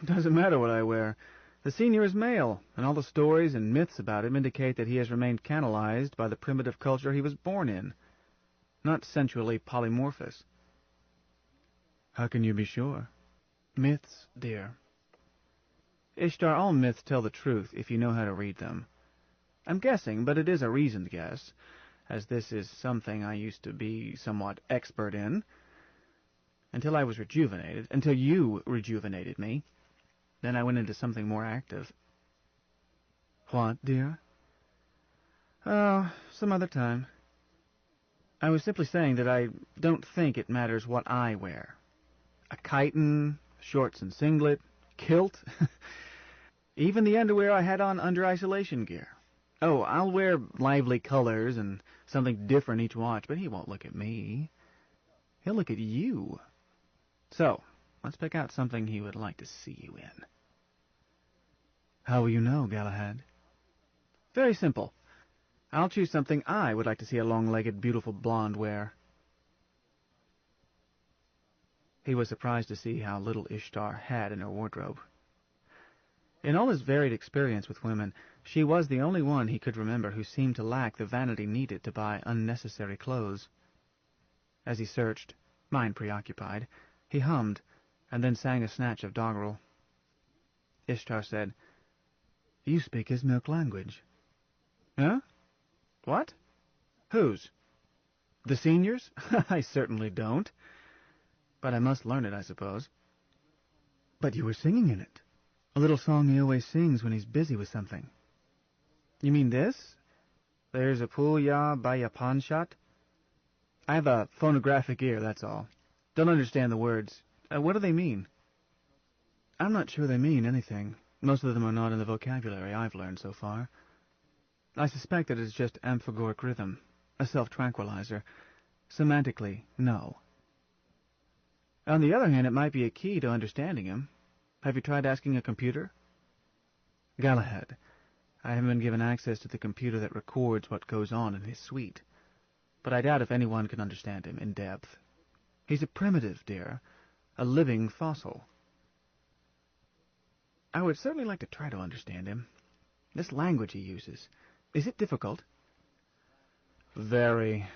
It doesn't matter what I wear. The senior is male, and all the stories and myths about him indicate that he has remained canalized by the primitive culture he was born in, not sensually polymorphous. How can you be sure? Myths, dear. Ishtar, all myths tell the truth if you know how to read them. I'm guessing, but it is a reasoned guess, as this is something I used to be somewhat expert in, until I was rejuvenated, until you rejuvenated me. Then I went into something more active. What, dear? Oh, some other time. I was simply saying that I don't think it matters what I wear. A chiton, shorts and singlet, kilt, even the underwear I had on under isolation gear. Oh, I'll wear lively colors and something different each watch, but he won't look at me. He'll look at you. So, let's pick out something he would like to see you in. How will you know, Galahad? Very simple. I'll choose something I would like to see a long-legged, beautiful blonde wear. He was surprised to see how little Ishtar had in her wardrobe. In all his varied experience with women, she was the only one he could remember who seemed to lack the vanity needed to buy unnecessary clothes. As he searched, mind preoccupied, he hummed, and then sang a snatch of doggerel. Ishtar said, "You speak his milk language." Huh? What? Whose? The senior's? I certainly don't. But I must learn it, I suppose. But you were singing in it. A little song he always sings when he's busy with something. You mean this? There's a pool ya by ya pawn shot? I have a phonographic ear, that's all. Don't understand the words. What do they mean? I'm not sure they mean anything. Most of them are not in the vocabulary I've learned so far. I suspect that it's just amphigoric rhythm, a self-tranquilizer. Semantically, no. On the other hand, it might be a key to understanding him. Have you tried asking a computer? Galahad, I haven't been given access to the computer that records what goes on in his suite. But I doubt if anyone can understand him in depth. He's a primitive, dear. A living fossil. I would certainly like to try to understand him. This language he uses, is it difficult? Very.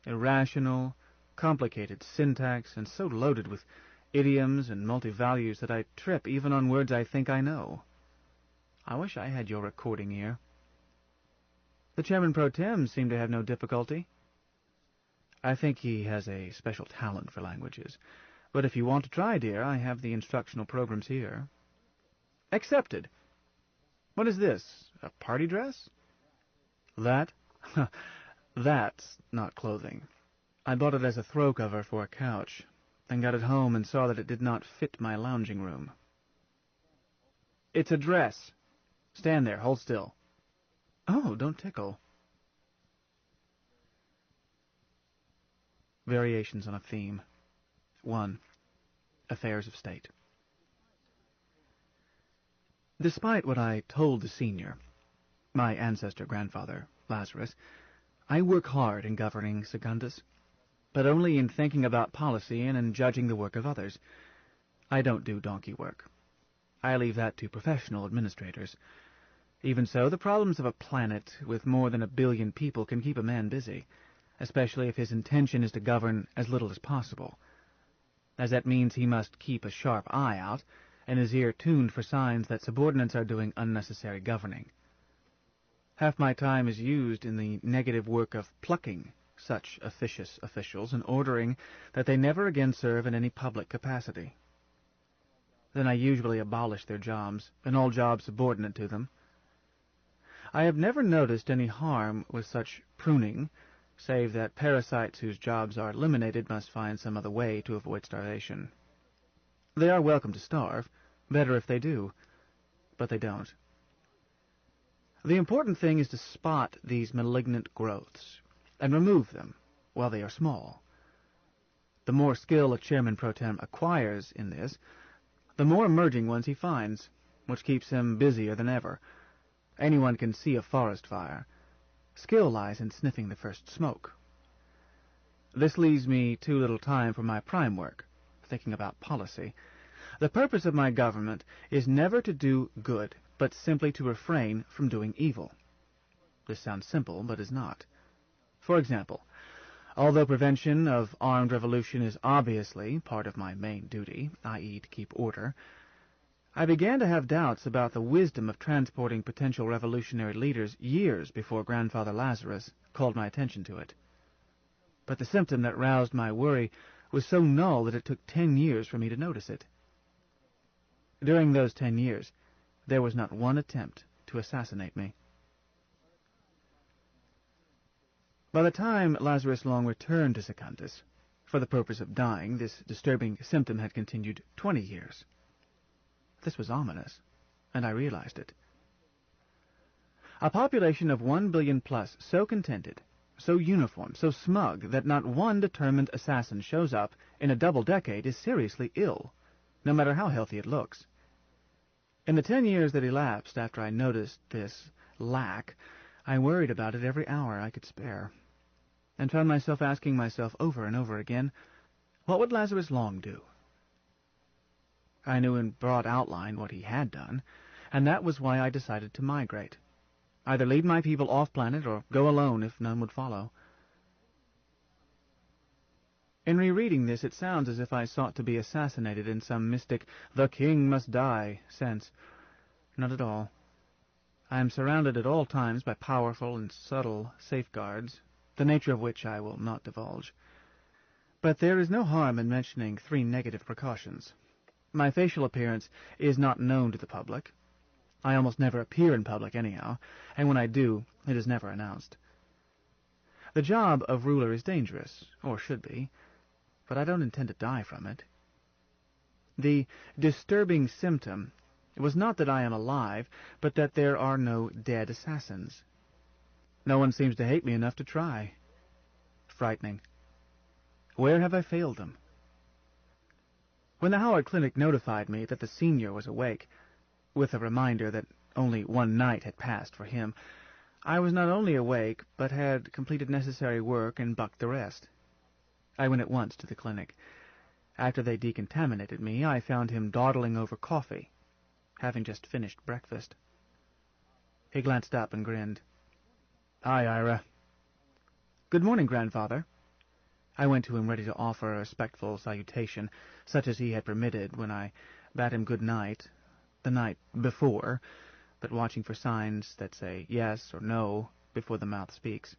Irrational, complicated syntax, and so loaded with idioms and multi-values that I trip even on words I think I know. I wish I had your recording ear. The chairman pro tem seemed to have no difficulty. I think he has a special talent for languages. But if you want to try, dear, I have the instructional programs here. Accepted. What is this? A party dress? That? That's not clothing. I bought it as a throw cover for a couch, then got it home and saw that it did not fit my lounging room. It's a dress. Stand there, hold still. Oh, don't tickle. Variations on a theme. 1. Affairs of State. Despite what I told the senior, my ancestor-grandfather, Lazarus, I work hard in governing Secundus, but only in thinking about policy and in judging the work of others. I don't do donkey work. I leave that to professional administrators. Even so, the problems of a planet with more than 1 billion people can keep a man busy, especially if his intention is to govern as little as possible, as that means he must keep a sharp eye out and his ear tuned for signs that subordinates are doing unnecessary governing. Half my time is used in the negative work of plucking such officious officials and ordering that they never again serve in any public capacity. Then I usually abolish their jobs, and all jobs subordinate to them. I have never noticed any harm with such pruning, save that parasites whose jobs are eliminated must find some other way to avoid starvation. They are welcome to starve, better if they do, but they don't. The important thing is to spot these malignant growths and remove them while they are small. The more skill a chairman pro tem acquires in this, the more emerging ones he finds, which keeps him busier than ever. Anyone can see a forest fire. Skill lies in sniffing the first smoke. This leaves me too little time for my prime work, thinking about policy. The purpose of my government is never to do good, but simply to refrain from doing evil. This sounds simple, but is not. For example, although prevention of armed revolution is obviously part of my main duty, i.e. to keep order, I began to have doubts about the wisdom of transporting potential revolutionary leaders years before Grandfather Lazarus called my attention to it. But the symptom that roused my worry was so null that it took 10 years for me to notice it. During those 10 years, there was not one attempt to assassinate me. By the time Lazarus Long returned to Secundus, for the purpose of dying, this disturbing symptom had continued 20 years. This was ominous, and I realized it. A population of 1 billion plus so contented, so uniform, so smug, that not one determined assassin shows up in a double decade is seriously ill, no matter how healthy it looks. In the 10 years that elapsed after I noticed this lack, I worried about it every hour I could spare, and found myself asking myself over and over again, what would Lazarus Long do? I knew in broad outline what he had done, and that was why I decided to migrate. Either lead my people off-planet or go alone if none would follow. In rereading this, it sounds as if I sought to be assassinated in some mystic "the king must die" sense. Not at all. I am surrounded at all times by powerful and subtle safeguards, the nature of which I will not divulge. But there is no harm in mentioning 3 negative precautions. My facial appearance is not known to the public. I almost never appear in public anyhow, and when I do, it is never announced. The job of ruler is dangerous, or should be, but I don't intend to die from it. The disturbing symptom was not that I am alive, but that there are no dead assassins. No one seems to hate me enough to try. Frightening. Where have I failed them? When the Howard Clinic notified me that the senior was awake, with a reminder that only 1 night had passed for him, I was not only awake, but had completed necessary work and bucked the rest. I went at once to the clinic. After they decontaminated me, I found him dawdling over coffee, having just finished breakfast. He glanced up and grinned. "Hi, Ira." "Good morning, Grandfather." I went to him ready to offer a respectful salutation, such as he had permitted when I bade him good night the night before, but watching for signs that say yes or no before the mouth speaks.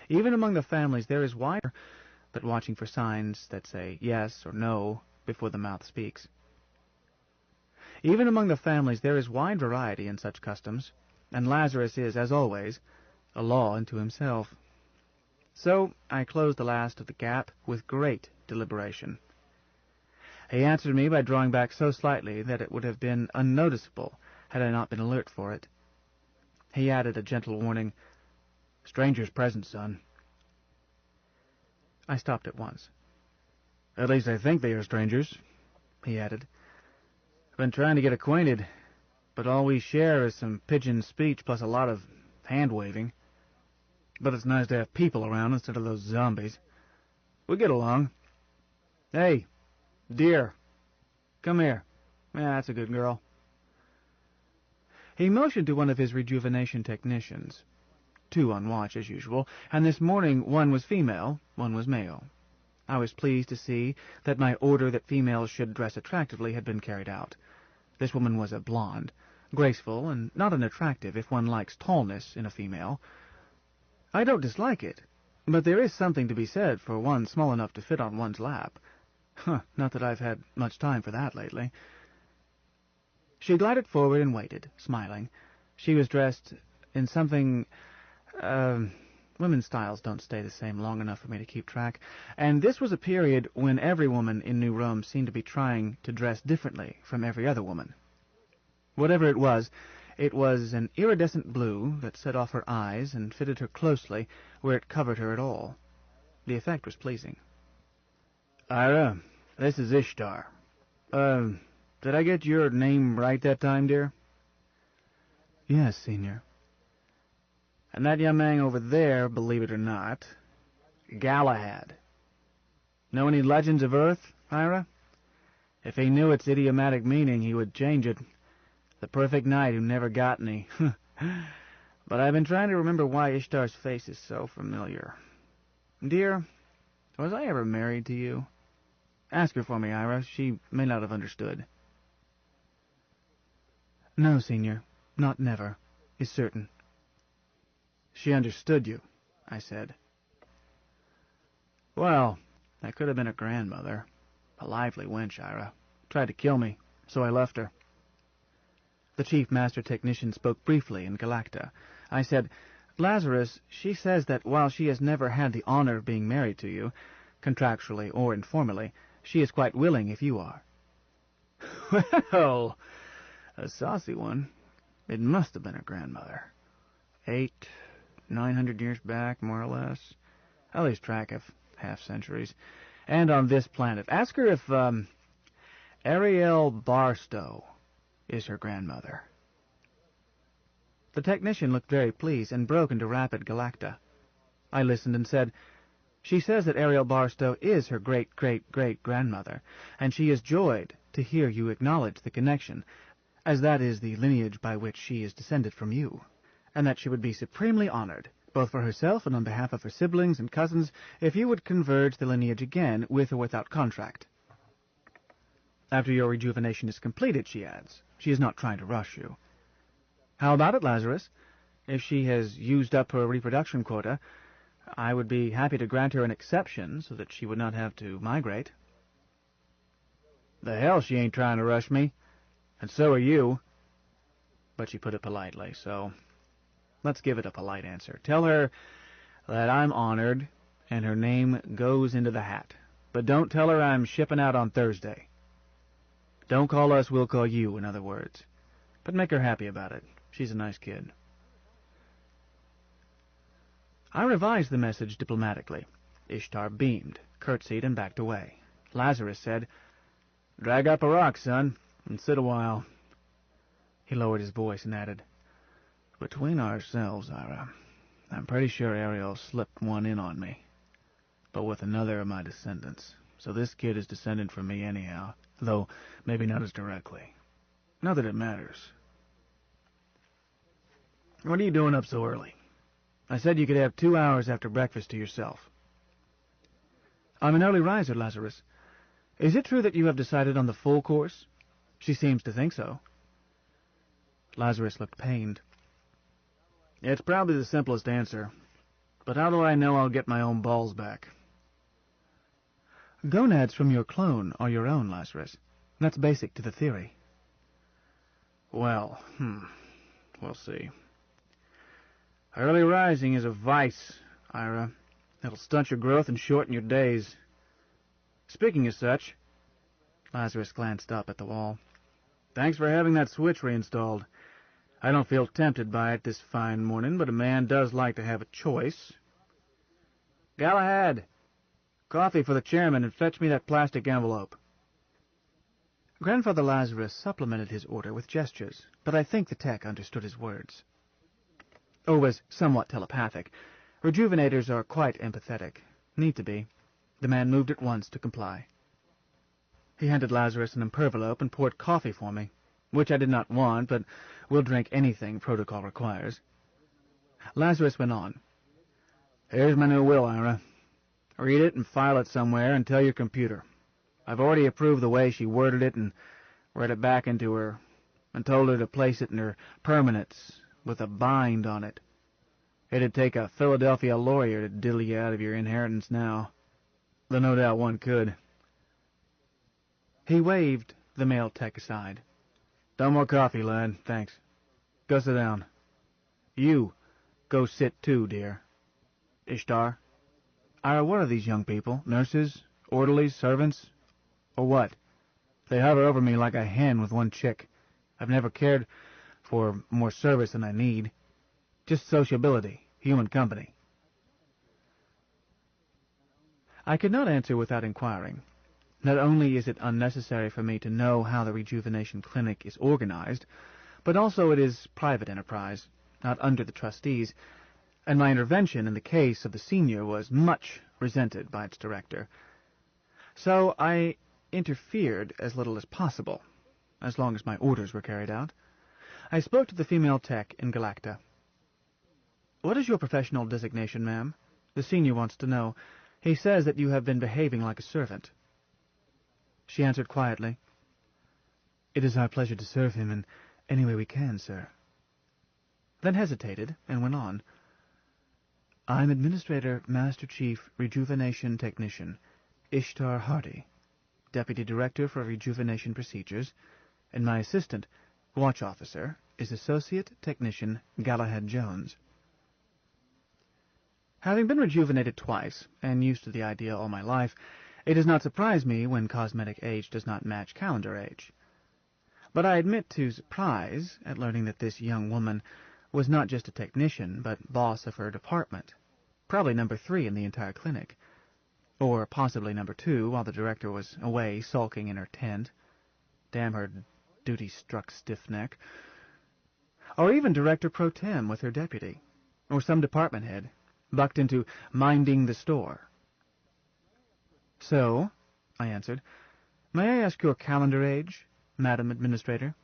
Even among the families there is wide, but watching for signs that say yes or no before the mouth speaks. Even among the families there is wide variety in such customs, and Lazarus is, as always, a law unto himself. So I closed the last of the gap with great deliberation. He answered me by drawing back so slightly that it would have been unnoticeable had I not been alert for it. He added a gentle warning, "Strangers present, son." I stopped at once. "At least I think they are strangers," he added. "I've been trying to get acquainted, but all we share is some pidgin speech plus a lot of hand-waving. But it's nice to have people around instead of those zombies. We get along. Hey, dear, come here. Yeah, that's a good girl." He motioned to one of his rejuvenation technicians. 2 on watch, as usual, and this morning 1 was female, 1 was male. I was pleased to see that my order that females should dress attractively had been carried out. This woman was a blonde, graceful, and not unattractive if one likes tallness in a female. I don't dislike it, but there is something to be said for one small enough to fit on one's lap. Not that I've had much time for that lately. She glided forward and waited, smiling. She was dressed in something... women's styles don't stay the same long enough for me to keep track, and this was a period when every woman in New Rome seemed to be trying to dress differently from every other woman. Whatever it was an iridescent blue that set off her eyes and fitted her closely where it covered her at all. The effect was pleasing. "Ira, this is Ishtar. Did I get your name right that time, dear?" "Yes, Senior." And that young man over there, believe it or not, Galahad. Know any legends of Earth, Ira? If he knew its idiomatic meaning, he would change it. The perfect knight who never got any. But I've been trying to remember why Ishtar's face is so familiar. Dear, was I ever married to you? Ask her for me, Ira. She may not have understood. No, Senior. Not never, is certain. She understood you, I said. Well, that could have been her grandmother. A lively wench, Ira. Tried to kill me, so I left her. The chief master technician spoke briefly in Galacta. I said, Lazarus, she says that while she has never had the honor of being married to you, contractually or informally, she is quite willing if you are. Well, a saucy one. It must have been her grandmother. 900 years back, more or less. I lose track of half-centuries. And on this planet. Ask her if, Ariel Barstow is her grandmother. The technician looked very pleased and broke into rapid Galacta. I listened and said, She says that Ariel Barstow is her great-great-great-grandmother, and she is joyed to hear you acknowledge the connection, as that is the lineage by which she is descended from you, and that she would be supremely honored, both for herself and on behalf of her siblings and cousins, if you would converge the lineage again, with or without contract. After your rejuvenation is completed, she adds, she is not trying to rush you. How about it, Lazarus? If she has used up her reproduction quota, I would be happy to grant her an exception so that she would not have to migrate. The hell she ain't trying to rush me, and so are you. But she put it politely, so let's give it a polite answer. Tell her that I'm honored, and her name goes into the hat. But don't tell her I'm shipping out on Thursday. Don't call us, we'll call you, in other words. But make her happy about it. She's a nice kid. I revised the message diplomatically. Ishtar beamed, curtsied, and backed away. Lazarus said, Drag up a rock, son, and sit a while. He lowered his voice and added, Between ourselves, Ira, I'm pretty sure Ariel slipped one in on me, but with another of my descendants. So this kid is descended from me anyhow, though maybe not as directly. Not that it matters. What are you doing up so early? I said you could have 2 hours after breakfast to yourself. I'm an early riser, Lazarus. Is it true that you have decided on the full course? She seems to think so. Lazarus looked pained. It's probably the simplest answer, but how do I know I'll get my own balls back? Gonads from your clone are your own, Lazarus. That's basic to the theory. Well, we'll see. Early rising is a vice, Ira. It'll stunt your growth and shorten your days. Speaking of such, Lazarus glanced up at the wall. Thanks for having that switch reinstalled. I don't feel tempted by it this fine morning, but a man does like to have a choice. Galahad, coffee for the chairman, and fetch me that plastic envelope. Grandfather Lazarus supplemented his order with gestures, but I think the tech understood his words. Or was somewhat telepathic. Rejuvenators are quite empathetic. Need to be. The man moved at once to comply. He handed Lazarus an envelope and poured coffee for me, which I did not want, but will drink anything protocol requires. Lazarus went on. Here's my new will, Ira. Read it and file it somewhere and tell your computer. I've already approved the way she worded it and read it back into her and told her to place it in her permanents with a bind on it. It'd take a Philadelphia lawyer to diddle you out of your inheritance now, though no doubt one could. He waved the male tech aside. No more coffee, lad, thanks. Go sit down. You, go sit too, dear. Ishtar. Ira, what are these young people? Nurses? Orderlies? Servants? Or what? They hover over me like a hen with one chick. I've never cared for more service than I need. Just sociability, human company. I could not answer without inquiring. Not only is it unnecessary for me to know how the rejuvenation clinic is organized, but also it is private enterprise, not under the trustees, and my intervention in the case of the senior was much resented by its director. So I interfered as little as possible, as long as my orders were carried out. I spoke to the female tech in Galacta. "What is your professional designation, ma'am? The senior wants to know. He says that you have been behaving like a servant." She answered quietly, "It is our pleasure to serve him in any way we can, sir." Then hesitated and went on. "I'm Administrator, Master Chief, Rejuvenation Technician, Ishtar Hardy, Deputy Director for Rejuvenation Procedures, and my assistant, Watch Officer, is Associate Technician Galahad Jones." Having been rejuvenated twice, and used to the idea all my life, it does not surprise me when cosmetic age does not match calendar age. But I admit to surprise at learning that this young woman was not just a technician, but boss of her department, probably number 3 in the entire clinic, or possibly number 2 while the director was away sulking in her tent. Damn her duty-struck stiff-neck. Or even Director Pro Tem with her deputy, or some department head, bucked into minding the store. "So," I answered, "may I ask your calendar age, Madam Administrator?"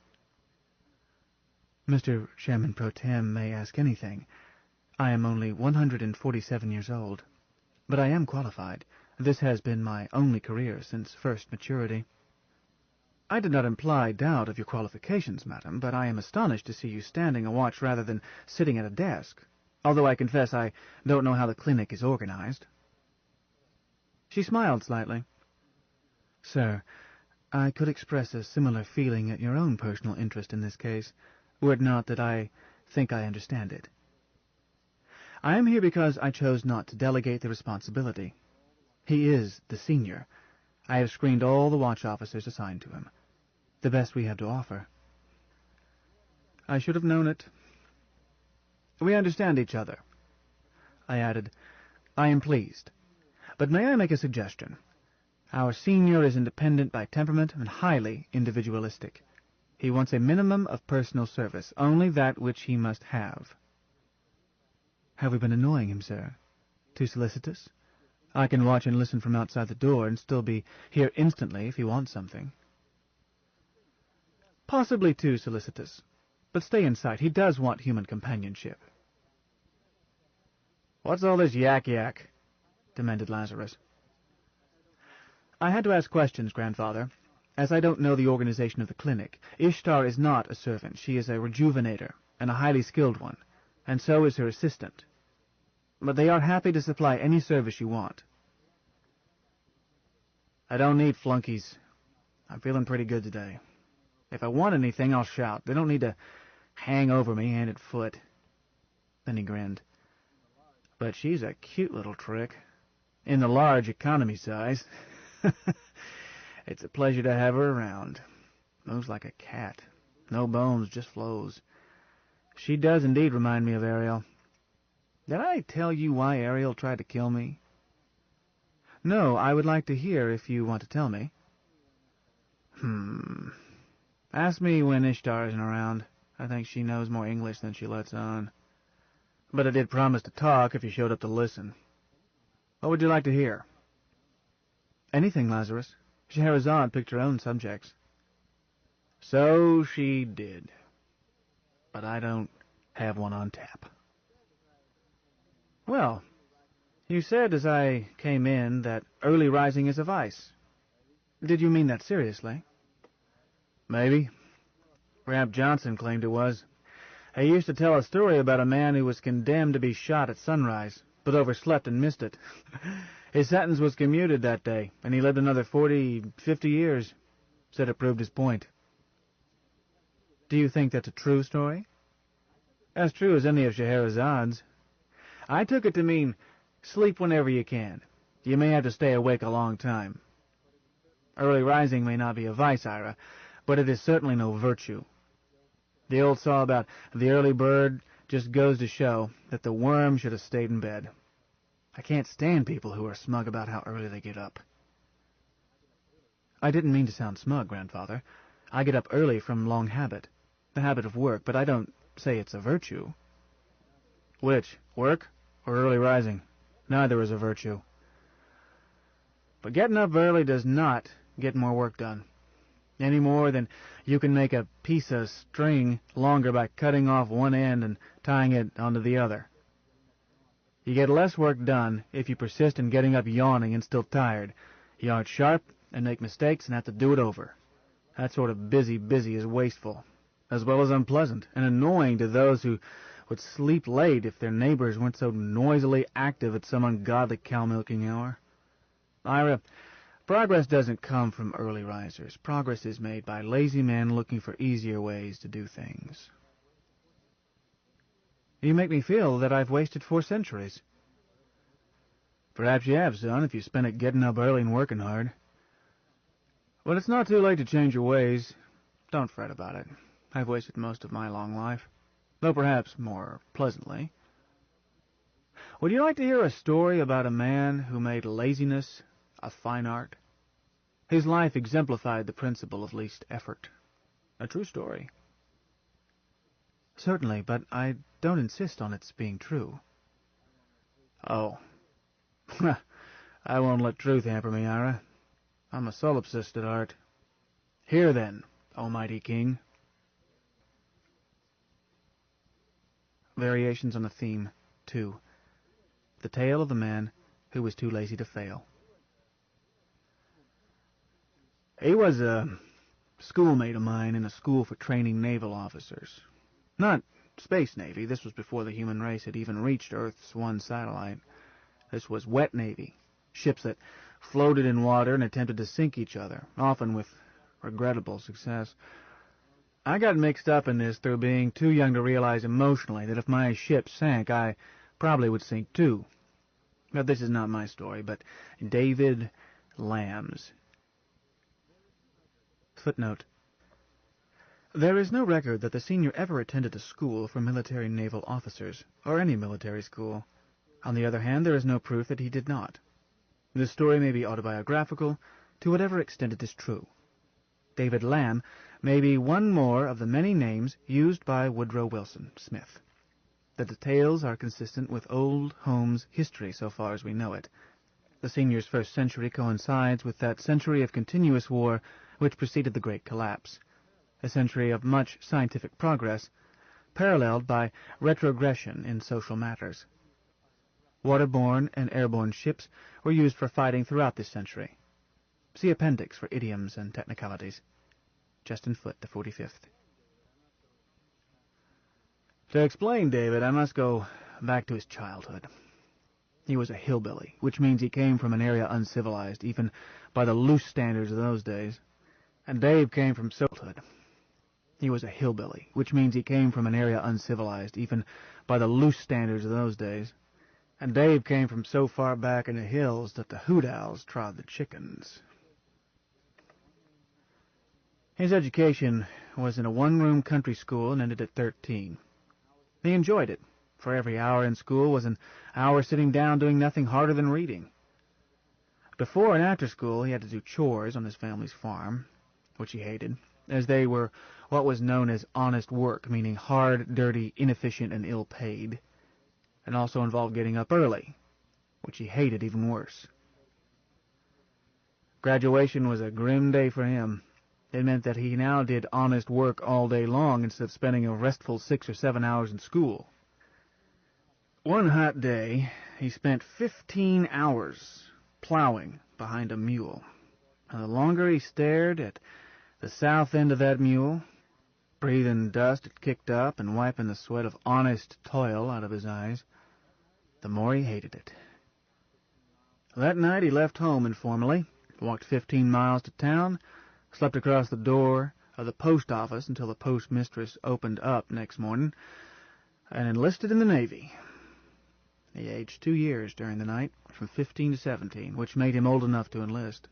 "Mr. Chairman Pro Tem may ask anything. I am only 147 years old, but I am qualified. This has been my only career since first maturity." "I did not imply doubt of your qualifications, madam, but I am astonished to see you standing a watch rather than sitting at a desk, although I confess I don't know how the clinic is organized." She smiled slightly. "Sir, I could express a similar feeling at your own personal interest in this case, were it not that I think I understand it. I am here because I chose not to delegate the responsibility. He is the senior. I have screened all the watch officers assigned to him. The best we have to offer." "I should have known it. We understand each other." I added, "I am pleased. But may I make a suggestion? Our senior is independent by temperament and highly individualistic. He wants a minimum of personal service, only that which he must have." "Have we been annoying him, sir? Too solicitous? I can watch and listen from outside the door and still be here instantly if he wants something." "Possibly too solicitous. But stay in sight. He does want human companionship." "What's all this yak-yak?" demanded Lazarus. "I had to ask questions, grandfather, as I don't know the organization of the clinic. Ishtar is not a servant. She is a rejuvenator, and a highly skilled one, and so is her assistant. But they are happy to supply any service you want." "I don't need flunkies. I'm feeling pretty good today. If I want anything, I'll shout. They don't need to hang over me hand and foot." Then he grinned. "But she's a cute little trick. In the large economy size. It's a pleasure to have her around. Moves like a cat. No bones, just flows. She does indeed remind me of Ariel. Did I tell you why Ariel tried to kill me?" "No, I would like to hear if you want to tell me." Ask me when Ishtar isn't around. I think she knows more English than she lets on. But I did promise to talk if you showed up to listen. What would you like to hear?" "Anything, Lazarus. Scheherazade picked her own subjects." "So she did. But I don't have one on tap." "Well, you said as I came in that early rising is a vice. Did you mean that seriously?" "Maybe. Ramp Johnson claimed it was. He used to tell a story about a man who was condemned to be shot at sunrise, but overslept and missed it. His sentence was commuted that day, and he lived another 50 years. Said it proved his point." "Do you think that's a true story?" "As true as any of Scheherazade's. I took it to mean sleep whenever you can. You may have to stay awake a long time. Early rising may not be a vice, Ira, but it is certainly no virtue. The old saw about the early bird just goes to show that the worm should have stayed in bed. I can't stand people who are smug about how early they get up." "I didn't mean to sound smug, grandfather. I get up early from long habit, the habit of work, but I don't say it's a virtue." "Which, work or early rising. Neither is a virtue. But getting up early does not get more work done, any more than you can make a piece of string longer by cutting off one end and tying it onto the other. You get less work done if you persist in getting up yawning and still tired. You aren't sharp and make mistakes and have to do it over. That sort of busy is wasteful, as well as unpleasant and annoying to those who would sleep late if their neighbors weren't so noisily active at some ungodly cow-milking hour. Ira, progress doesn't come from early risers. Progress is made by lazy men looking for easier ways to do things. You make me feel that I've wasted 4 centuries. Perhaps you have, son, if you spent it getting up early and working hard. But it's not too late to change your ways. Don't fret about it. I've wasted most of my long life, though perhaps more pleasantly. Would you like to hear a story about a man who made laziness a fine art? His life exemplified the principle of least effort. A true story. Certainly, but I don't insist on its being true. Oh. I won't let truth hamper me, Ira. I'm a solipsist at heart. Hear then, Almighty King. Variations on the Theme 2. The Tale of the Man Who Was Too Lazy to Fail. He was a schoolmate of mine in a school for training naval officers. Not Space Navy. This was before the human race had even reached Earth's one satellite. This was wet Navy. Ships that floated in water and attempted to sink each other, often with regrettable success. I got mixed up in this through being too young to realize emotionally that if my ship sank, I probably would sink too. But this is not my story, but David Lamb's. Footnote. There is no record that the senior ever attended a school for military naval officers, or any military school. On the other hand, there is no proof that he did not. This story may be autobiographical, to whatever extent it is true. David Lamb may be one more of the many names used by Woodrow Wilson Smith. The details are consistent with Old Home's history so far as we know it. The senior's first century coincides with that century of continuous war which preceded the Great Collapse, a century of much scientific progress, paralleled by retrogression in social matters. Waterborne and airborne ships were used for fighting throughout this century. See appendix for idioms and technicalities. Justin Foote, the 45th. To explain David, I must go back to his childhood. He was a hillbilly, which means he came from an area uncivilized, even by the loose standards of those days. And Dave came from childhood. He was a hillbilly, which means he came from an area uncivilized, even by the loose standards of those days. And Dave came from so far back in the hills that the hoot owls trod the chickens. His education was in a one-room country school and ended at 13. He enjoyed it, for every hour in school was an hour sitting down doing nothing harder than reading. Before and after school he had to do chores on his family's farm, which he hated, as they were what was known as honest work, meaning hard, dirty, inefficient, and ill-paid, and also involved getting up early, which he hated even worse. Graduation was a grim day for him. It meant that he now did honest work all day long instead of spending a restful 6 or 7 hours in school. One hot day, he spent 15 hours plowing behind a mule. And the longer he stared at the south end of that mule, breathing dust it kicked up and wiping the sweat of honest toil out of his eyes, the more he hated it. That night he left home informally, walked 15 miles to town, slept across the door of the post office until the postmistress opened up next morning, and enlisted in the Navy. He aged 2 years during the night, from 15 to 17, which made him old enough to enlist.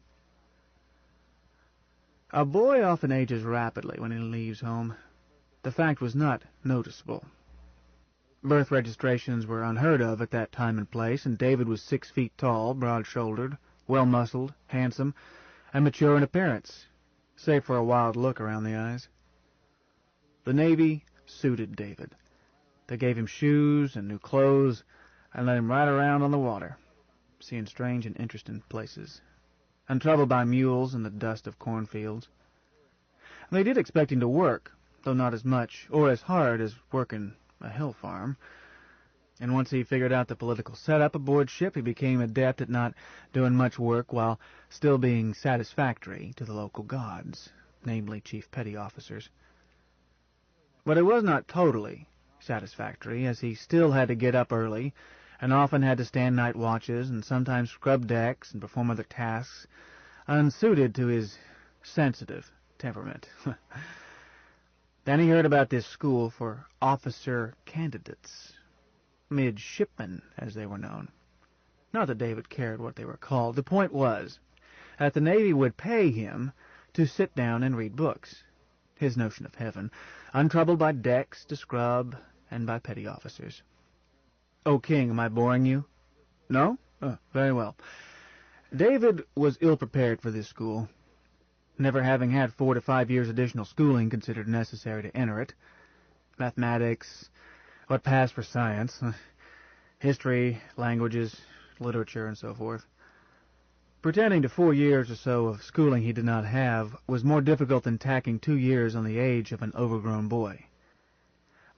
A boy often ages rapidly when he leaves home. The fact was not noticeable. Birth registrations were unheard of at that time and place, and David was 6 feet tall, broad-shouldered, well-muscled, handsome, and mature in appearance, save for a wild look around the eyes. The Navy suited David. They gave him shoes and new clothes, and let him ride around on the water, seeing strange and interesting places, untroubled by mules and the dust of cornfields. They did expect him to work, though not as much or as hard as working a hill farm. And once he figured out the political setup aboard ship, he became adept at not doing much work while still being satisfactory to the local gods, namely chief petty officers. But it was not totally satisfactory, as he still had to get up early, and often had to stand night watches, and sometimes scrub decks and perform other tasks unsuited to his sensitive temperament. Then he heard about this school for officer candidates, midshipmen, as they were known. Not that David cared what they were called. The point was that the Navy would pay him to sit down and read books, his notion of heaven, untroubled by decks to scrub and by petty officers. "Oh, King, am I boring you?" "No? Oh, very well." David was ill-prepared for this school, never having had 4 to 5 years additional schooling considered necessary to enter it. Mathematics, what passed for science, history, languages, literature, and so forth. Pretending to 4 years or so of schooling he did not have was more difficult than tacking 2 years on the age of an overgrown boy.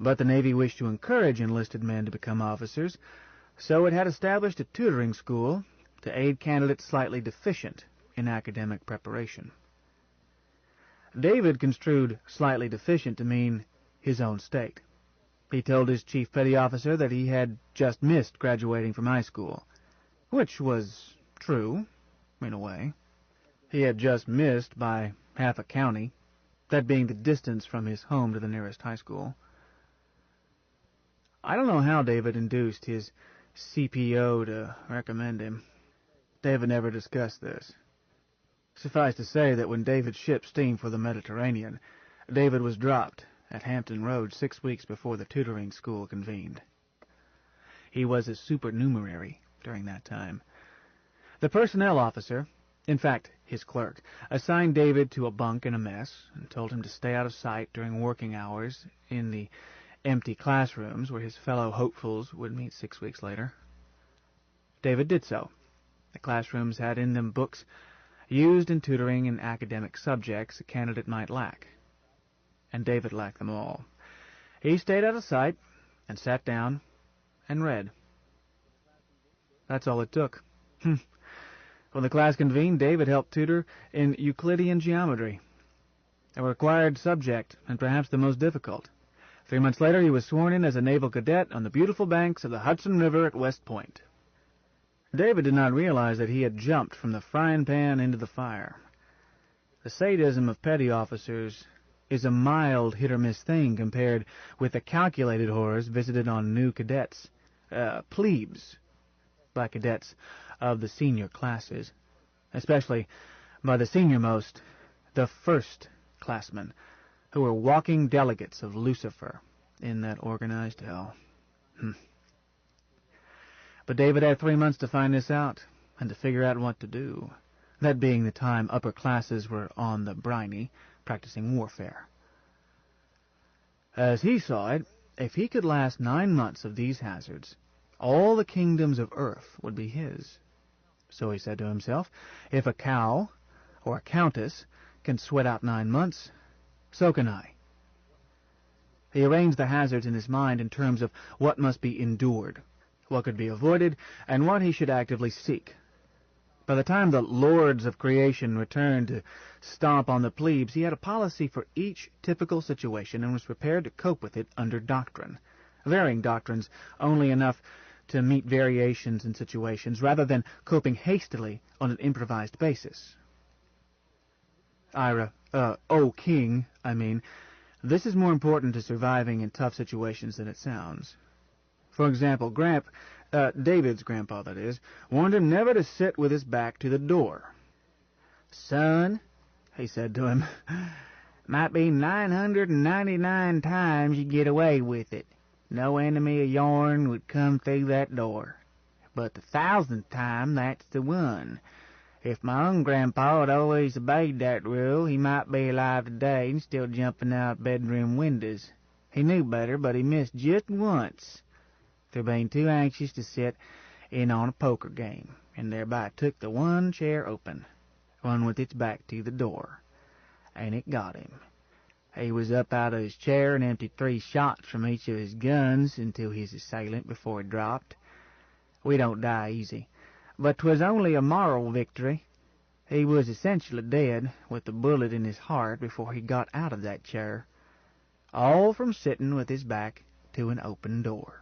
But the Navy wished to encourage enlisted men to become officers, so it had established a tutoring school to aid candidates slightly deficient in academic preparation. David construed slightly deficient to mean his own state. He told his chief petty officer that he had just missed graduating from high school, which was true, in a way. He had just missed by half a county, that being the distance from his home to the nearest high school. I don't know how David induced his CPO to recommend him. David never discussed this. Suffice to say that when David's ship steamed for the Mediterranean, David was dropped at Hampton Roads 6 weeks before the tutoring school convened. He was a supernumerary during that time. The personnel officer, in fact his clerk, assigned David to a bunk in a mess and told him to stay out of sight during working hours in the empty classrooms where his fellow hopefuls would meet 6 weeks later. David did so. The classrooms had in them books used in tutoring in academic subjects a candidate might lack, and David lacked them all. He stayed out of sight and sat down and read. That's all it took. When the class convened, David helped tutor in Euclidean geometry, a required subject and perhaps the most difficult. 3 months later, he was sworn in as a naval cadet on the beautiful banks of the Hudson River at West Point. David did not realize that he had jumped from the frying pan into the fire. The sadism of petty officers is a mild hit-or-miss thing compared with the calculated horrors visited on new cadets, plebes, by cadets of the senior classes, especially by the senior-most, the first-classmen, who were walking delegates of Lucifer in that organized hell. But David had 3 months to find this out, and to figure out what to do, that being the time upper classes were on the briny, practicing warfare. As he saw it, if he could last 9 months of these hazards, all the kingdoms of earth would be his. So he said to himself, if a cow or a countess can sweat out 9 months, so can I. He arranged the hazards in his mind in terms of what must be endured, what could be avoided, and what he should actively seek. By the time the lords of creation returned to stomp on the plebes, he had a policy for each typical situation and was prepared to cope with it under doctrine, varying doctrines only enough to meet variations in situations, rather than coping hastily on an improvised basis. King, this is more important to surviving in tough situations than it sounds. For example, David's grandpa, that is, warned him never to sit with his back to the door. "Son," he said to him, "might be 999 times you get away with it. No enemy of yourn would come through that door. But the 1,000th time, that's the one. If my own grandpa had always obeyed that rule, he might be alive today and still jumping out bedroom windows. He knew better, but he missed just once. through being too anxious to sit in on a poker game, and thereby took the one chair open, one with its back to the door, and it got him. He was up out of his chair and emptied 3 shots from each of his guns into his assailant before he dropped. We don't die easy, but 'twas only a moral victory. He was essentially dead, with a bullet in his heart before he got out of that chair, all from sitting with his back to an open door.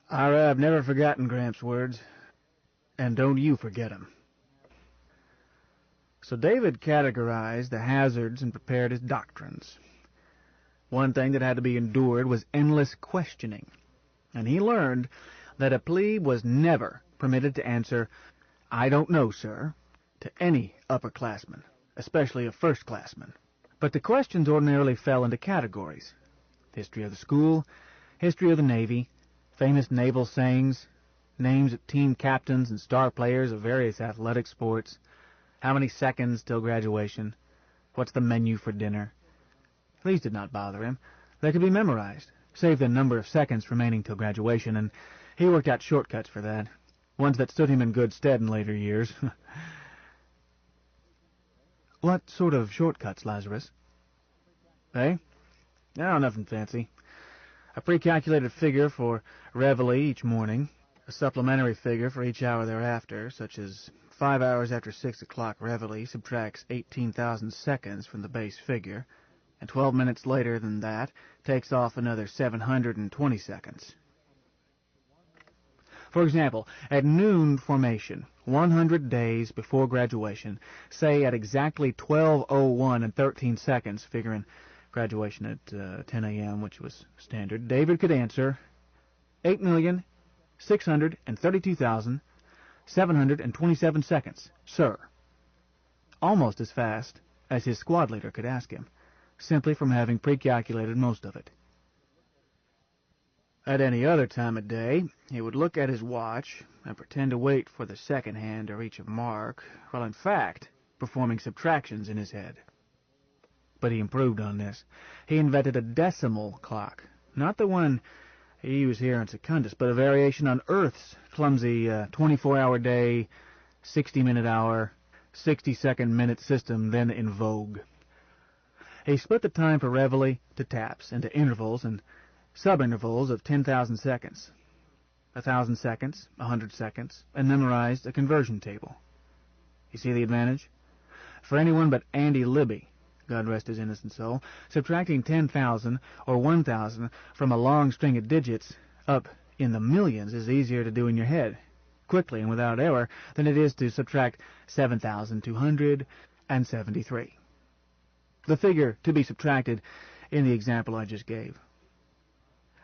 I've never forgotten Gramps' words, and don't you forget 'em. So David categorized the hazards and prepared his doctrines. One thing that had to be endured was endless questioning, and he learned that a plebe was never permitted to answer, "I don't know, sir," to any upperclassman, especially a first-classman. But the questions ordinarily fell into categories: history of the school, history of the Navy, famous naval sayings, names of team captains and star players of various athletic sports, how many seconds till graduation, what's the menu for dinner. These did not bother him. They could be memorized, save the number of seconds remaining till graduation, and he worked out shortcuts for that, ones that stood him in good stead in later years. What sort of shortcuts, Lazarus? Eh? No, nothing fancy. A pre-calculated figure for reveille each morning, a supplementary figure for each hour thereafter, such as 5 hours after 6 o'clock reveille subtracts 18,000 seconds from the base figure, and 12 minutes later than that takes off another 720 seconds. For example, at noon formation, 100 days before graduation, say at exactly 12:01 and 13 seconds, figuring graduation at 10 a.m., which was standard, David could answer 8,632,727 seconds, sir. Almost as fast as his squad leader could ask him, simply from having pre-calculated most of it. At any other time of day, he would look at his watch and pretend to wait for the second hand to reach a mark, while in fact performing subtractions in his head. But he improved on this. He invented a decimal clock, not the one he used here in Secundus, but a variation on Earth's clumsy 24-hour day, 60-minute hour, 60-second minute system then in vogue. He split the time for reveille to taps into intervals and sub-intervals of 10,000 seconds, 1,000 seconds, 100 seconds, and memorized a conversion table. You see the advantage? For anyone but Andy Libby, God rest his innocent soul, subtracting 10,000 or 1,000 from a long string of digits up in the millions is easier to do in your head, quickly and without error, than it is to subtract 7,273. The figure to be subtracted in the example I just gave.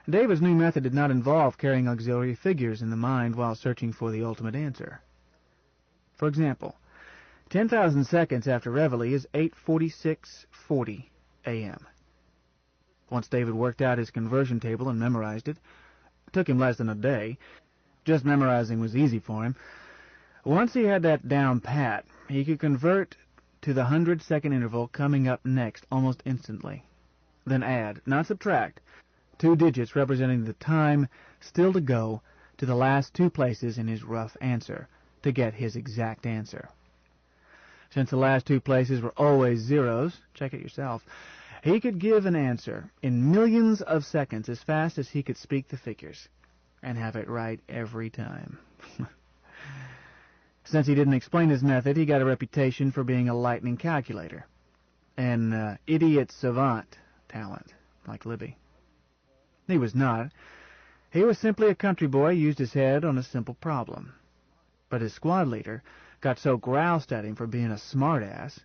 David's new method did not involve carrying auxiliary figures in the mind while searching for the ultimate answer. For example, 10,000 seconds after reveille is 8:46:40 a.m. Once David worked out his conversion table and memorized it, took him less than a day. Just memorizing was easy for him. Once he had that down pat, he could convert to the 100-second interval coming up next almost instantly. Then add, not subtract, 2 digits representing the time still to go to the last 2 places in his rough answer to get his exact answer. Since the last 2 places were always zeros, check it yourself, he could give an answer in millions of seconds as fast as he could speak the figures, and have it right every time. Since he didn't explain his method, he got a reputation for being a lightning calculator, an idiot savant talent, like Libby. He was not. He was simply a country boy who used his head on a simple problem. But his squad leader got so groused at him for being a smart-ass,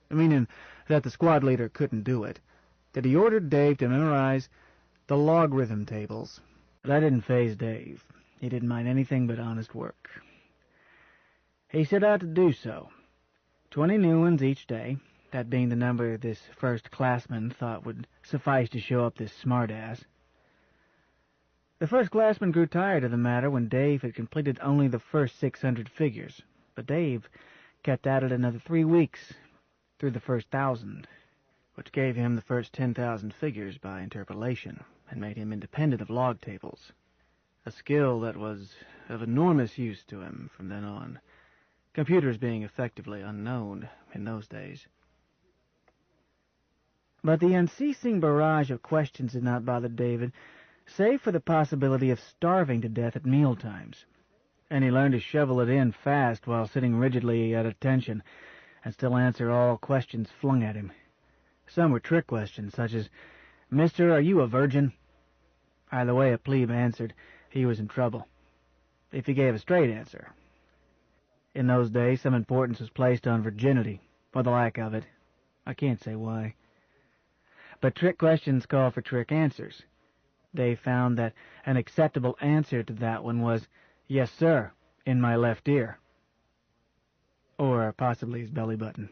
meaning that the squad leader couldn't do it, that he ordered Dave to memorize the logarithm tables. That didn't faze Dave. He didn't mind anything but honest work. He set out to do so. 20 new ones each day, that being the number this first-classman thought would suffice to show up this smart-ass. The first-classman grew tired of the matter when Dave had completed only the first 600 figures, but Dave kept at it another 3 weeks through the first 1,000, which gave him the first 10,000 figures by interpolation. and made him independent of log tables, a skill that was of enormous use to him from then on, computers being effectively unknown in those days. But the unceasing barrage of questions did not bother David, save for the possibility of starving to death at mealtimes, and he learned to shovel it in fast while sitting rigidly at attention and still answer all questions flung at him. Some were trick questions, such as, "Mister, are you a virgin?" Either way a plebe answered, he was in trouble. If he gave a straight answer. In those days, some importance was placed on virginity, or the lack of it. I can't say why. But trick questions call for trick answers. They found that an acceptable answer to that one was, "Yes, sir, in my left ear." Or possibly his belly button.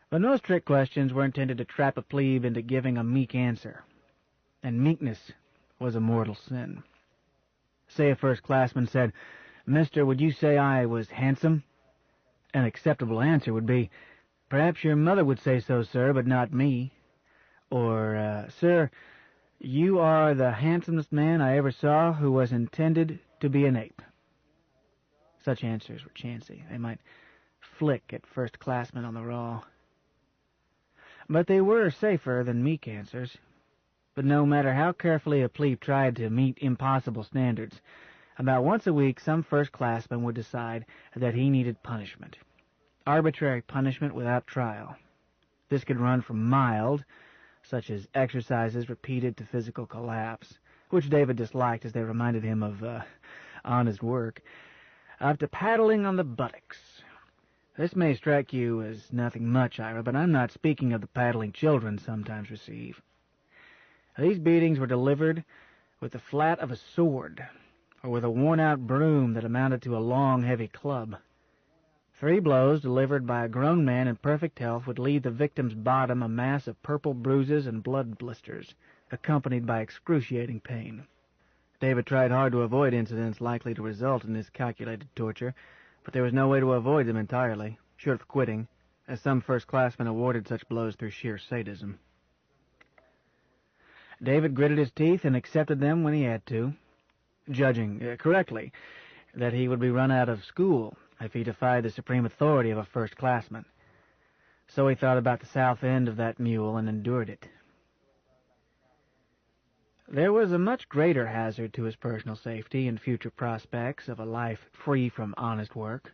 But most trick questions were intended to trap a plebe into giving a meek answer. And meekness was a mortal sin. Say a first-classman said, "Mister, would you say I was handsome?" An acceptable answer would be, "Perhaps your mother would say so, sir, but not me." Or, "Sir, you are the handsomest man I ever saw who was intended to be an ape." Such answers were chancy. They might flick at first-classmen on the raw. But they were safer than meek answers. But no matter how carefully a plebe tried to meet impossible standards, about once a week some first-classman would decide that he needed punishment. Arbitrary punishment without trial. This could run from mild, such as exercises repeated to physical collapse, which David disliked as they reminded him of honest work, up to paddling on the buttocks. This may strike you as nothing much, Ira, but I'm not speaking of the paddling children sometimes receive. These beatings were delivered with the flat of a sword, or with a worn-out broom that amounted to a long, heavy club. 3 blows delivered by a grown man in perfect health would leave the victim's bottom a mass of purple bruises and blood blisters, accompanied by excruciating pain. David tried hard to avoid incidents likely to result in this calculated torture, but there was no way to avoid them entirely, short of quitting, as some first-classmen awarded such blows through sheer sadism. David gritted his teeth and accepted them when he had to, judging correctly that he would be run out of school if he defied the supreme authority of a first-classman. So he thought about the south end of that mule and endured it. There was a much greater hazard to his personal safety and future prospects of a life free from honest work.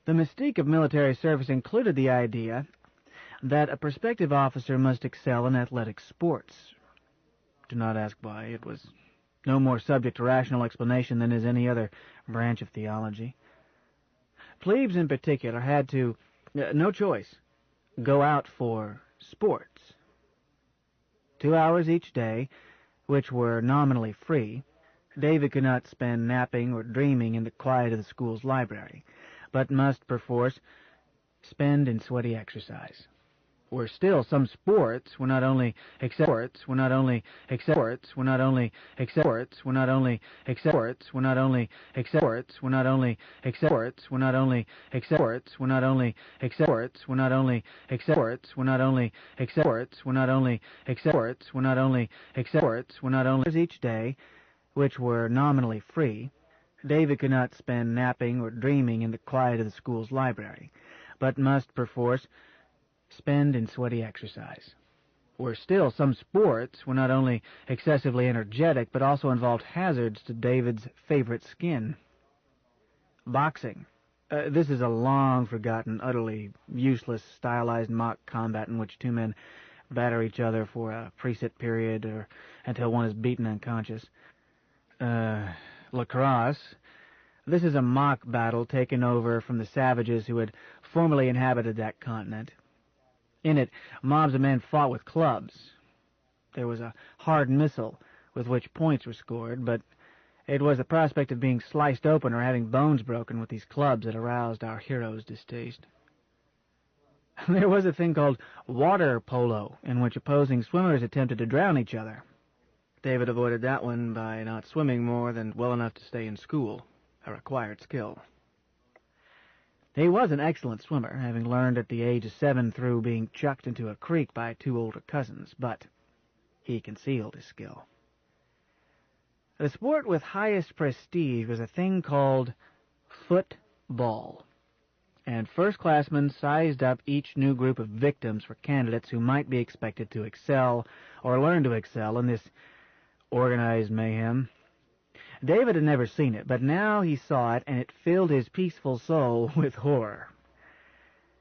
The mystique of military service included the idea that a prospective officer must excel in athletic sports. Do not ask why. It was no more subject to rational explanation than is any other branch of theology. Plebes in particular had to, no choice, go out for sports. 2 hours each day, which were nominally free, David could not spend napping or dreaming in the quiet of the school's library, but must perforce spend in sweaty exercise. Were still some sports were not only exceptions were not only exceptions were not only exceptions were not only exceptions were not only exceptions were not only exceptions were not only exceptions were not only exceptions were not only exceptions were not only exceptions were not only exceptions were not only exceptions were not only each day, which were nominally free, David could not spend napping or dreaming in the quiet of the school's library, but must perforce spend in sweaty exercise. Were still some sports were not only excessively energetic, but also involved hazards to David's favorite skin. Boxing. This is a long-forgotten, utterly useless, stylized mock combat in which 2 men batter each other for a preset period or until one is beaten unconscious. Lacrosse. This is a mock battle taken over from the savages who had formerly inhabited that continent. In it, mobs of men fought with clubs. There was a hard missile with which points were scored, but it was the prospect of being sliced open or having bones broken with these clubs that aroused our hero's distaste. There was a thing called water polo, in which opposing swimmers attempted to drown each other. David avoided that one by not swimming more than well enough to stay in school, a required skill. He was an excellent swimmer, having learned at the age of 7 through being chucked into a creek by 2 older cousins, but he concealed his skill. The sport with highest prestige was a thing called football, and first-classmen sized up each new group of victims for candidates who might be expected to excel or learn to excel in this organized mayhem. David had never seen it, but now he saw it, and it filled his peaceful soul with horror.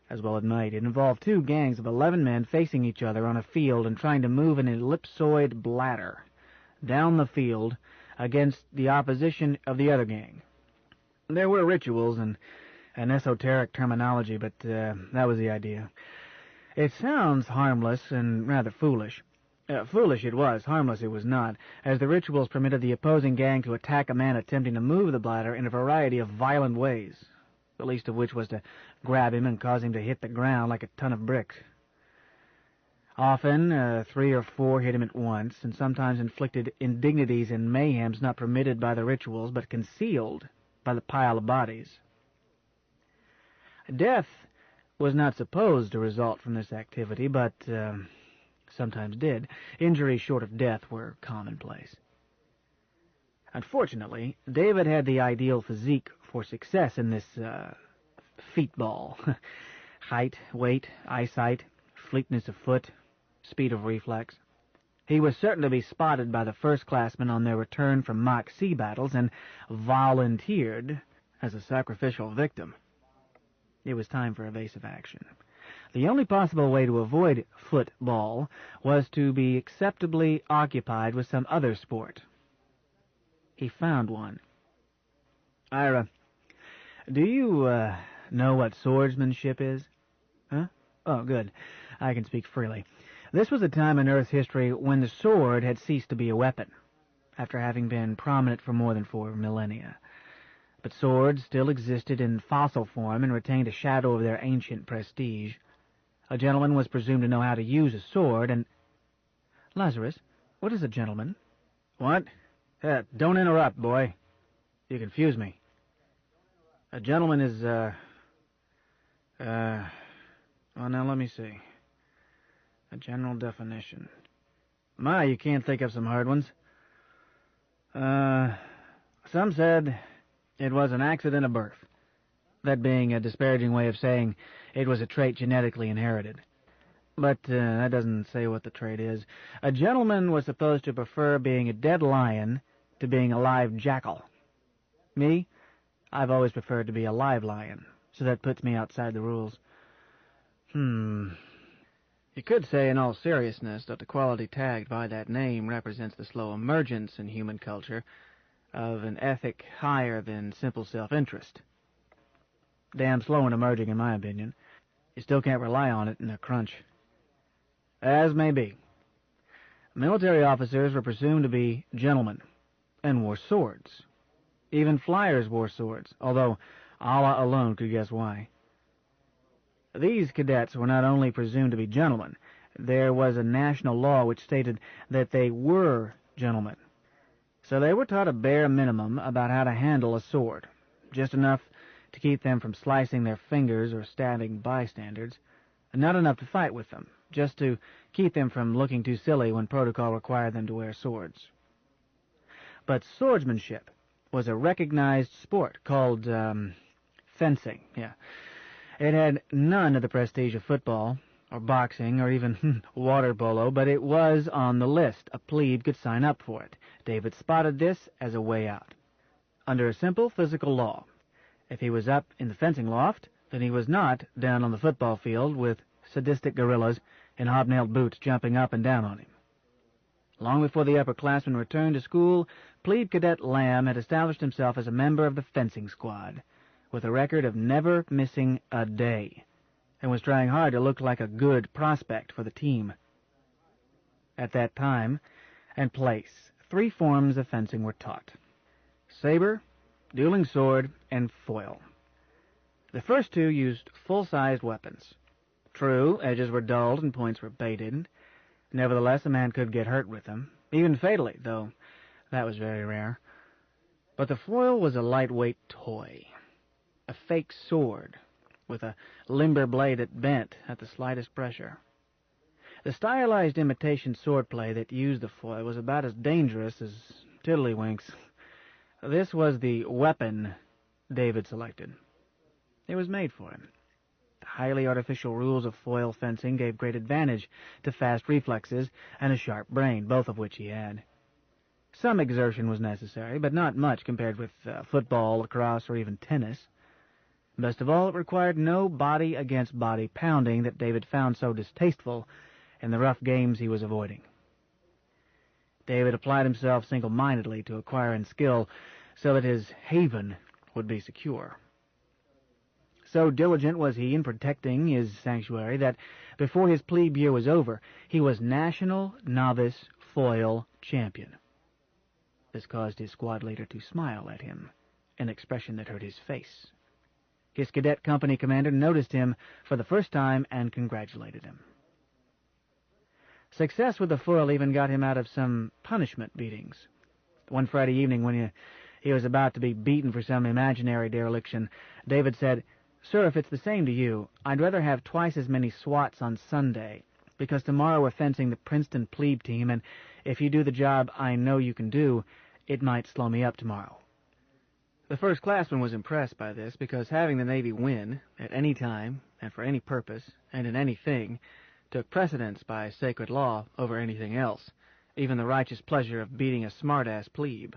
As well it might. It involved two gangs of 11 men facing each other on a field and trying to move an ellipsoid bladder down the field against the opposition of the other gang. There were rituals and an esoteric terminology, but that was the idea. It sounds harmless and rather foolish. Foolish it was, harmless it was not, as the rituals permitted the opposing gang to attack a man attempting to move the bladder in a variety of violent ways, the least of which was to grab him and cause him to hit the ground like a ton of bricks. Often, 3 or 4 hit him at once, and sometimes inflicted indignities and mayhems not permitted by the rituals, but concealed by the pile of bodies. Death was not supposed to result from this activity, but sometimes did. Injuries short of death were commonplace. Unfortunately, David had the ideal physique for success in this feetball. Height, weight, eyesight, fleetness of foot, speed of reflex. He was certain to be spotted by the first-classmen on their return from mock sea battles and volunteered as a sacrificial victim. It was time for evasive action. The only possible way to avoid football was to be acceptably occupied with some other sport. He found one. Ira, do you know what swordsmanship is? Huh? Oh, good. I can speak freely. This was a time in Earth's history when the sword had ceased to be a weapon, after having been prominent for more than 4 millennia. But swords still existed in fossil form and retained a shadow of their ancient prestige. A gentleman was presumed to know how to use a sword, and... Lazarus, what is a gentleman? What? Don't interrupt, boy. You confuse me. A gentleman is, well, now let me see. A general definition. My, you can't think of some hard ones. Some said it was an accident of birth, that being a disparaging way of saying it was a trait genetically inherited. But that doesn't say what the trait is. A gentleman was supposed to prefer being a dead lion to being a live jackal. Me, I've always preferred to be a live lion, so that puts me outside the rules. You could say in all seriousness that the quality tagged by that name represents the slow emergence in human culture of an ethic higher than simple self-interest. Damn slow in emerging, in my opinion. You still can't rely on it in a crunch. As may be. Military officers were presumed to be gentlemen, and wore swords. Even flyers wore swords, although Allah alone could guess why. These cadets were not only presumed to be gentlemen, there was a national law which stated that they were gentlemen. So they were taught a bare minimum about how to handle a sword, just enough to keep them from slicing their fingers or stabbing bystanders, and not enough to fight with them, just to keep them from looking too silly when protocol required them to wear swords. But swordsmanship was a recognized sport called, fencing, It had none of the prestige of football, or boxing, or even water polo, but it was on the list. A plebe could sign up for it. David spotted this as a way out. Under a simple physical law, if he was up in the fencing loft, then he was not down on the football field with sadistic gorillas in hobnailed boots jumping up and down on him. Long before the upperclassmen returned to school, plebe cadet Lamb had established himself as a member of the fencing squad, with a record of never missing a day, and was trying hard to look like a good prospect for the team. At that time and place, 3 forms of fencing were taught: saber, dueling sword, and foil. The first 2 used full-sized weapons. True, edges were dulled and points were baited. Nevertheless, a man could get hurt with them, even fatally, though that was very rare. But the foil was a lightweight toy, a fake sword, with a limber blade that bent at the slightest pressure. The stylized imitation swordplay that used the foil was about as dangerous as tiddlywinks. This was the weapon David selected. It was made for him. The highly artificial rules of foil fencing gave great advantage to fast reflexes and a sharp brain, both of which he had. Some exertion was necessary, but not much compared with football, lacrosse, or even tennis. Best of all, it required no body-against-body pounding that David found so distasteful in the rough games he was avoiding. David applied himself single-mindedly to acquiring skill so that his haven would be secure. So diligent was he in protecting his sanctuary that before his plebe year was over, he was National Novice Foil Champion. This caused his squad leader to smile at him, an expression that hurt his face. His cadet company commander noticed him for the first time and congratulated him. Success with the foil even got him out of some punishment beatings. One Friday evening, when he was about to be beaten for some imaginary dereliction, David said, "Sir, if it's the same to you, I'd rather have twice as many swats on Sunday, because tomorrow we're fencing the Princeton plebe team, and if you do the job I know you can do, it might slow me up tomorrow." The first-classman was impressed by this, because having the Navy win, at any time, and for any purpose, and in anything, took precedence by sacred law over anything else, even the righteous pleasure of beating a smart-ass plebe.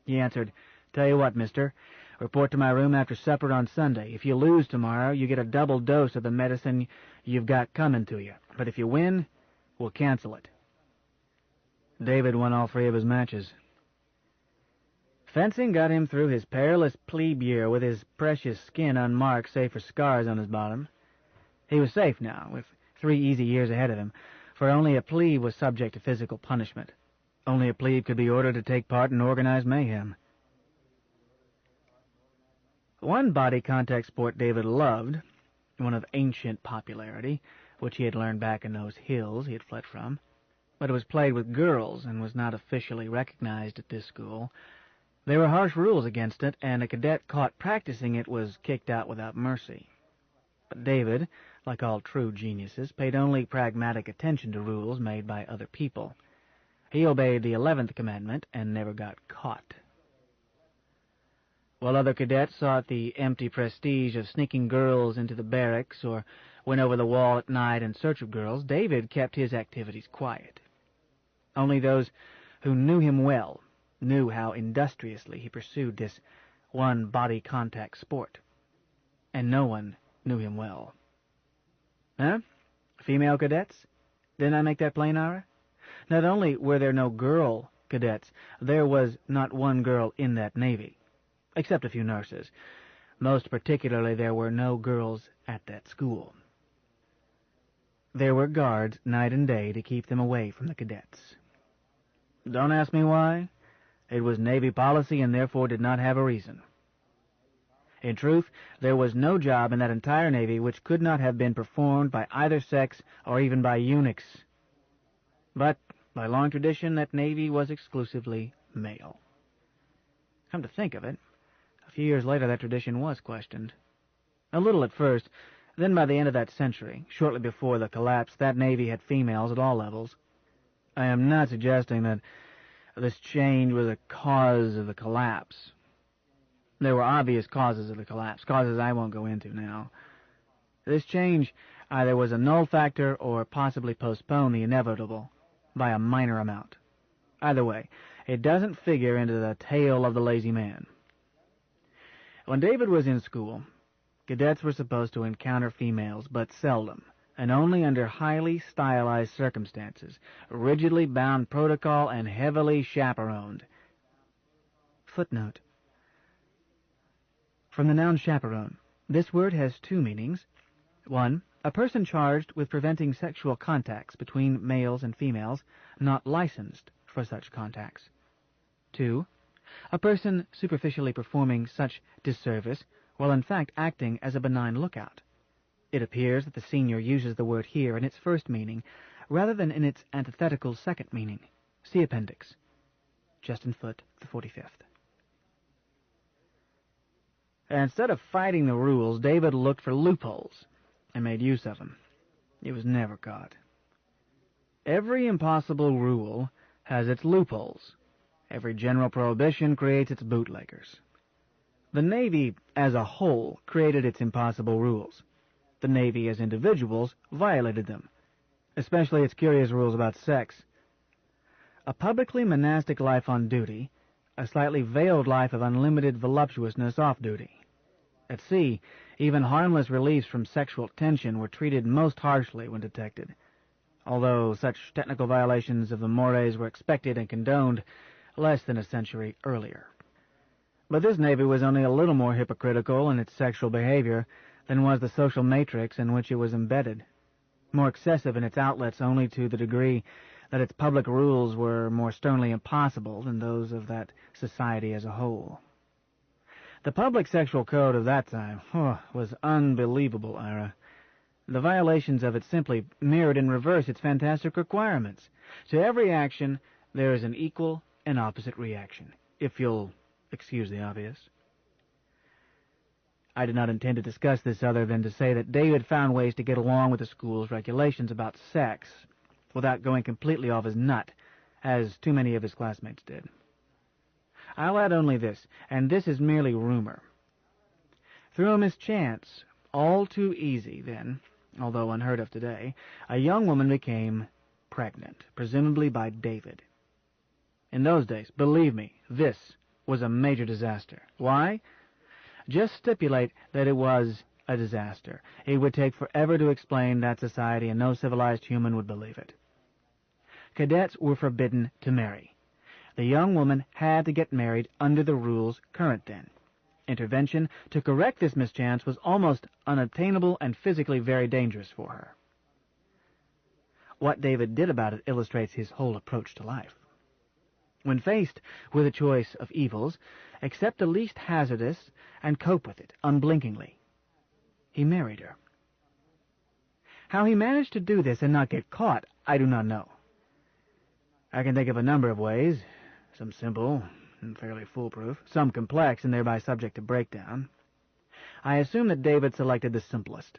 He answered, "Tell you what, mister, report to my room after supper on Sunday. If you lose tomorrow, you get a double dose of the medicine you've got coming to you. But if you win, we'll cancel it." David won all 3 of his matches. Fencing got him through his perilous plebe year with his precious skin unmarked save for scars on his bottom. He was safe now, with 3 easy years ahead of him, for only a plebe was subject to physical punishment. Only a plebe could be ordered to take part in organized mayhem. One body contact sport David loved, one of ancient popularity, which he had learned back in those hills he had fled from, but it was played with girls and was not officially recognized at this school. There were harsh rules against it, and a cadet caught practicing it was kicked out without mercy. But David, like all true geniuses, paid only pragmatic attention to rules made by other people. He obeyed the 11th commandment and never got caught. While other cadets sought the empty prestige of sneaking girls into the barracks or went over the wall at night in search of girls, David kept his activities quiet. Only those who knew him well knew how industriously he pursued this one body contact sport, and no one knew him well. Huh? Female cadets? Didn't I make that plain, Ira? Not only were there no girl cadets, there was not one girl in that Navy, except a few nurses. Most particularly, there were no girls at that school. There were guards night and day to keep them away from the cadets. Don't ask me why. It was Navy policy and therefore did not have a reason. In truth, there was no job in that entire Navy which could not have been performed by either sex or even by eunuchs. But, by long tradition, that Navy was exclusively male. Come to think of it, a few years later that tradition was questioned. A little at first, then by the end of that century, shortly before the collapse, that Navy had females at all levels. I am not suggesting that this change was a cause of the collapse. There were obvious causes of the collapse, causes I won't go into now. This change either was a null factor or possibly postponed the inevitable by a minor amount. Either way, it doesn't figure into the tale of the lazy man. When David was in school, cadets were supposed to encounter females, but seldom, and only under highly stylized circumstances, rigidly bound protocol and heavily chaperoned. Footnote. From the noun chaperone, this word has 2 meanings. 1. A person charged with preventing sexual contacts between males and females, not licensed for such contacts. 2. A person superficially performing such disservice while in fact acting as a benign lookout. It appears that the senior uses the word here in its first meaning, rather than in its antithetical second meaning. See Appendix. Justin Foote, the 45th. Instead of fighting the rules, David looked for loopholes and made use of them. He was never caught. Every impossible rule has its loopholes. Every general prohibition creates its bootleggers. The Navy, as a whole, created its impossible rules. The Navy, as individuals, violated them, especially its curious rules about sex. A publicly monastic life on duty, a slightly veiled life of unlimited voluptuousness off duty. At sea, even harmless reliefs from sexual tension were treated most harshly when detected, although such technical violations of the mores were expected and condoned less than a century earlier. But this Navy was only a little more hypocritical in its sexual behavior than was the social matrix in which it was embedded, more excessive in its outlets only to the degree that its public rules were more sternly impossible than those of that society as a whole. The public sexual code of that time was unbelievable, Ira. The violations of it simply mirrored in reverse its fantastic requirements. To every action, there is an equal and opposite reaction, if you'll excuse the obvious. I did not intend to discuss this other than to say that David found ways to get along with the school's regulations about sex without going completely off his nut, as too many of his classmates did. I'll add only this, and this is merely rumor. Through a mischance, all too easy then, although unheard of today, a young woman became pregnant, presumably by David. In those days, believe me, this was a major disaster. Why? Just stipulate that it was a disaster. It would take forever to explain that society, and no civilized human would believe it. Cadets were forbidden to marry. The young woman had to get married under the rules current then. Intervention to correct this mischance was almost unattainable and physically very dangerous for her. What David did about it illustrates his whole approach to life. When faced with a choice of evils, accept the least hazardous and cope with it unblinkingly. He married her. How he managed to do this and not get caught, I do not know. I can think of a number of ways, some simple and fairly foolproof, some complex and thereby subject to breakdown. I assume that David selected the simplest.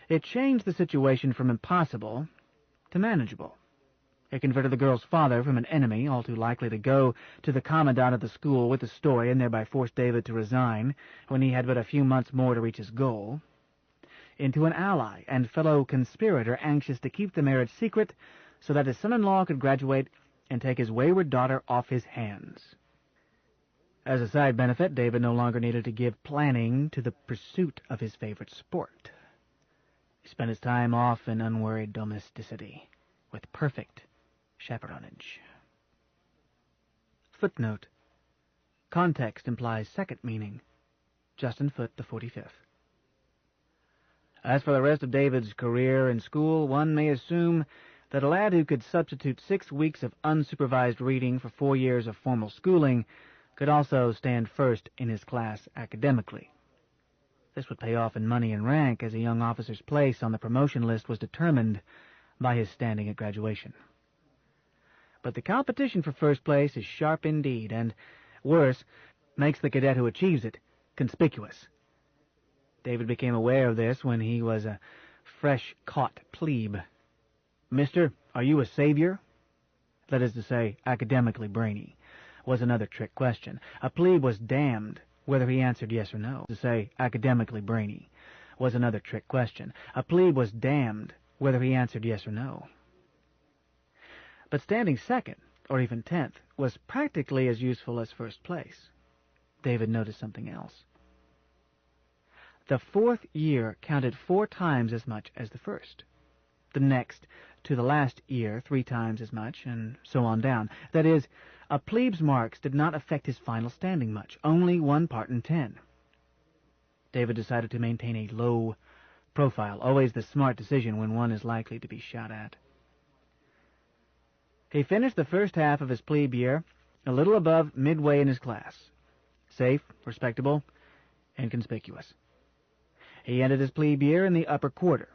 It changed the situation from impossible to manageable. It converted the girl's father from an enemy, all too likely to go to the commandant of the school with the story and thereby force David to resign when he had but a few months more to reach his goal, into an ally and fellow conspirator anxious to keep the marriage secret so that his son-in-law could graduate and take his wayward daughter off his hands. As a side benefit, David no longer needed to give planning to the pursuit of his favorite sport. He spent his time off in unworried domesticity, with perfect chaperonage. Footnote. Context implies second meaning. Justin Foote, the 45th. As for the rest of David's career in school, one may assume that a lad who could substitute 6 weeks of unsupervised reading for 4 years of formal schooling could also stand first in his class academically. This would pay off in money and rank, as a young officer's place on the promotion list was determined by his standing at graduation. But the competition for first place is sharp indeed, and, worse, makes the cadet who achieves it conspicuous. David became aware of this when he was a fresh-caught plebe. "Mister, are you a savior?" That is to say, academically brainy, was another trick question. A plebe was damned whether he answered yes or no. To say academically brainy was another trick question. A plebe was damned whether he answered yes or no. But standing second, or even 10th, was practically as useful as first place. David noticed something else. The 4th year counted 4 times as much as the first. The next to the last year 3 times as much, and so on down. That is, a plebe's marks did not affect his final standing much, only 1 part in 10. David decided to maintain a low profile, always the smart decision when one is likely to be shot at. He finished the first half of his plebe year a little above midway in his class. Safe, respectable, and conspicuous. He ended his plebe year in the upper quarter,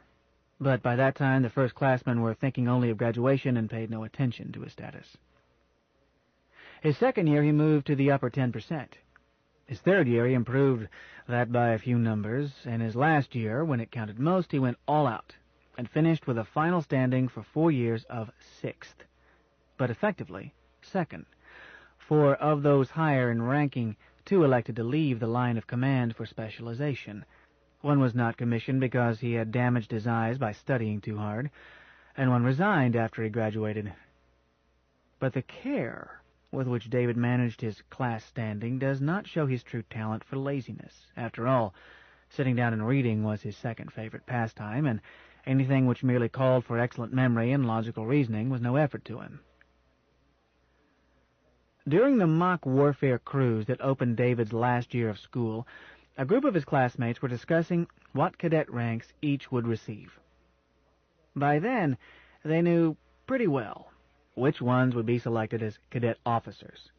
but by that time the first-classmen were thinking only of graduation and paid no attention to his status. His second year he moved to the upper 10%. His third year he improved that by a few numbers, and his last year, when it counted most, he went all out, and finished with a final standing for 4 years of 6th, but effectively 2nd, for of those higher in ranking, 2 elected to leave the line of command for specialization. One was not commissioned because he had damaged his eyes by studying too hard, and one resigned after he graduated. But the care with which David managed his class standing does not show his true talent for laziness. After all, sitting down and reading was his second favorite pastime, and anything which merely called for excellent memory and logical reasoning was no effort to him. During the mock warfare cruise that opened David's last year of school, a group of his classmates were discussing what cadet ranks each would receive. By then, they knew pretty well which ones would be selected as cadet officers.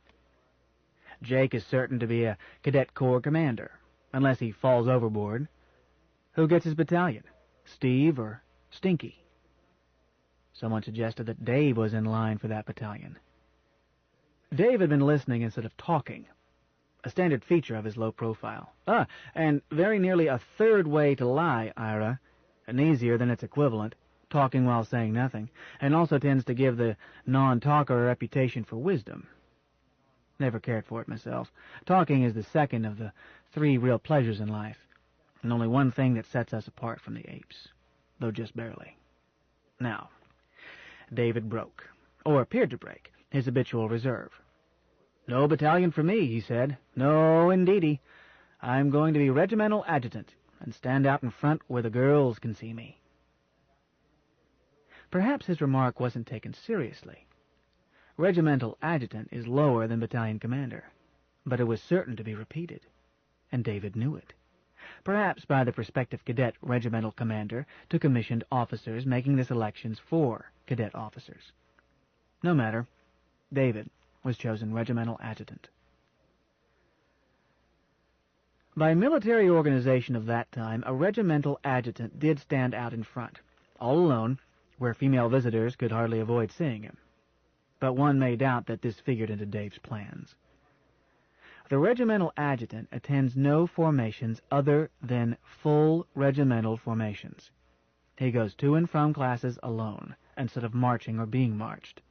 Jake is certain to be a cadet corps commander, unless he falls overboard. Who gets his battalion, Steve or Stinky? Someone suggested that Dave was in line for that battalion. Dave had been listening instead of talking, a standard feature of his low profile. And very nearly a third way to lie, Ira, and easier than its equivalent, talking while saying nothing, and also tends to give the non-talker a reputation for wisdom. Never cared for it myself. Talking is the second of the 3 real pleasures in life, and only one thing that sets us apart from the apes, though just barely. Now, David broke, or appeared to break, his habitual reserve. "No battalion for me," he said. "No, indeedy. I'm going to be regimental adjutant, and stand out in front where the girls can see me." Perhaps his remark wasn't taken seriously. Regimental adjutant is lower than battalion commander, but it was certain to be repeated, and David knew it. Perhaps by the prospective cadet regimental commander to commissioned officers making the selections for cadet officers. No matter, David was chosen regimental adjutant. By military organization of that time, a regimental adjutant did stand out in front, all alone, where female visitors could hardly avoid seeing him. But one may doubt that this figured into Dave's plans. The regimental adjutant attends no formations other than full regimental formations. He goes to and from classes alone, instead of marching or being marched.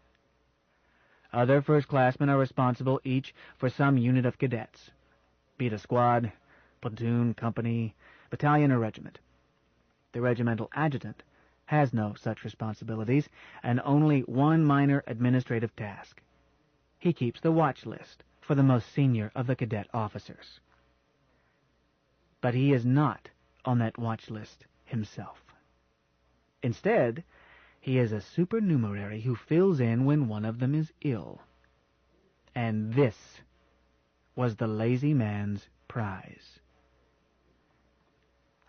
Other first-classmen are responsible each for some unit of cadets, be it a squad, platoon, company, battalion, or regiment. The regimental adjutant has no such responsibilities, and only one minor administrative task. He keeps the watch list for the most senior of the cadet officers. But he is not on that watch list himself. Instead, he is a supernumerary who fills in when one of them is ill. And this was the lazy man's prize.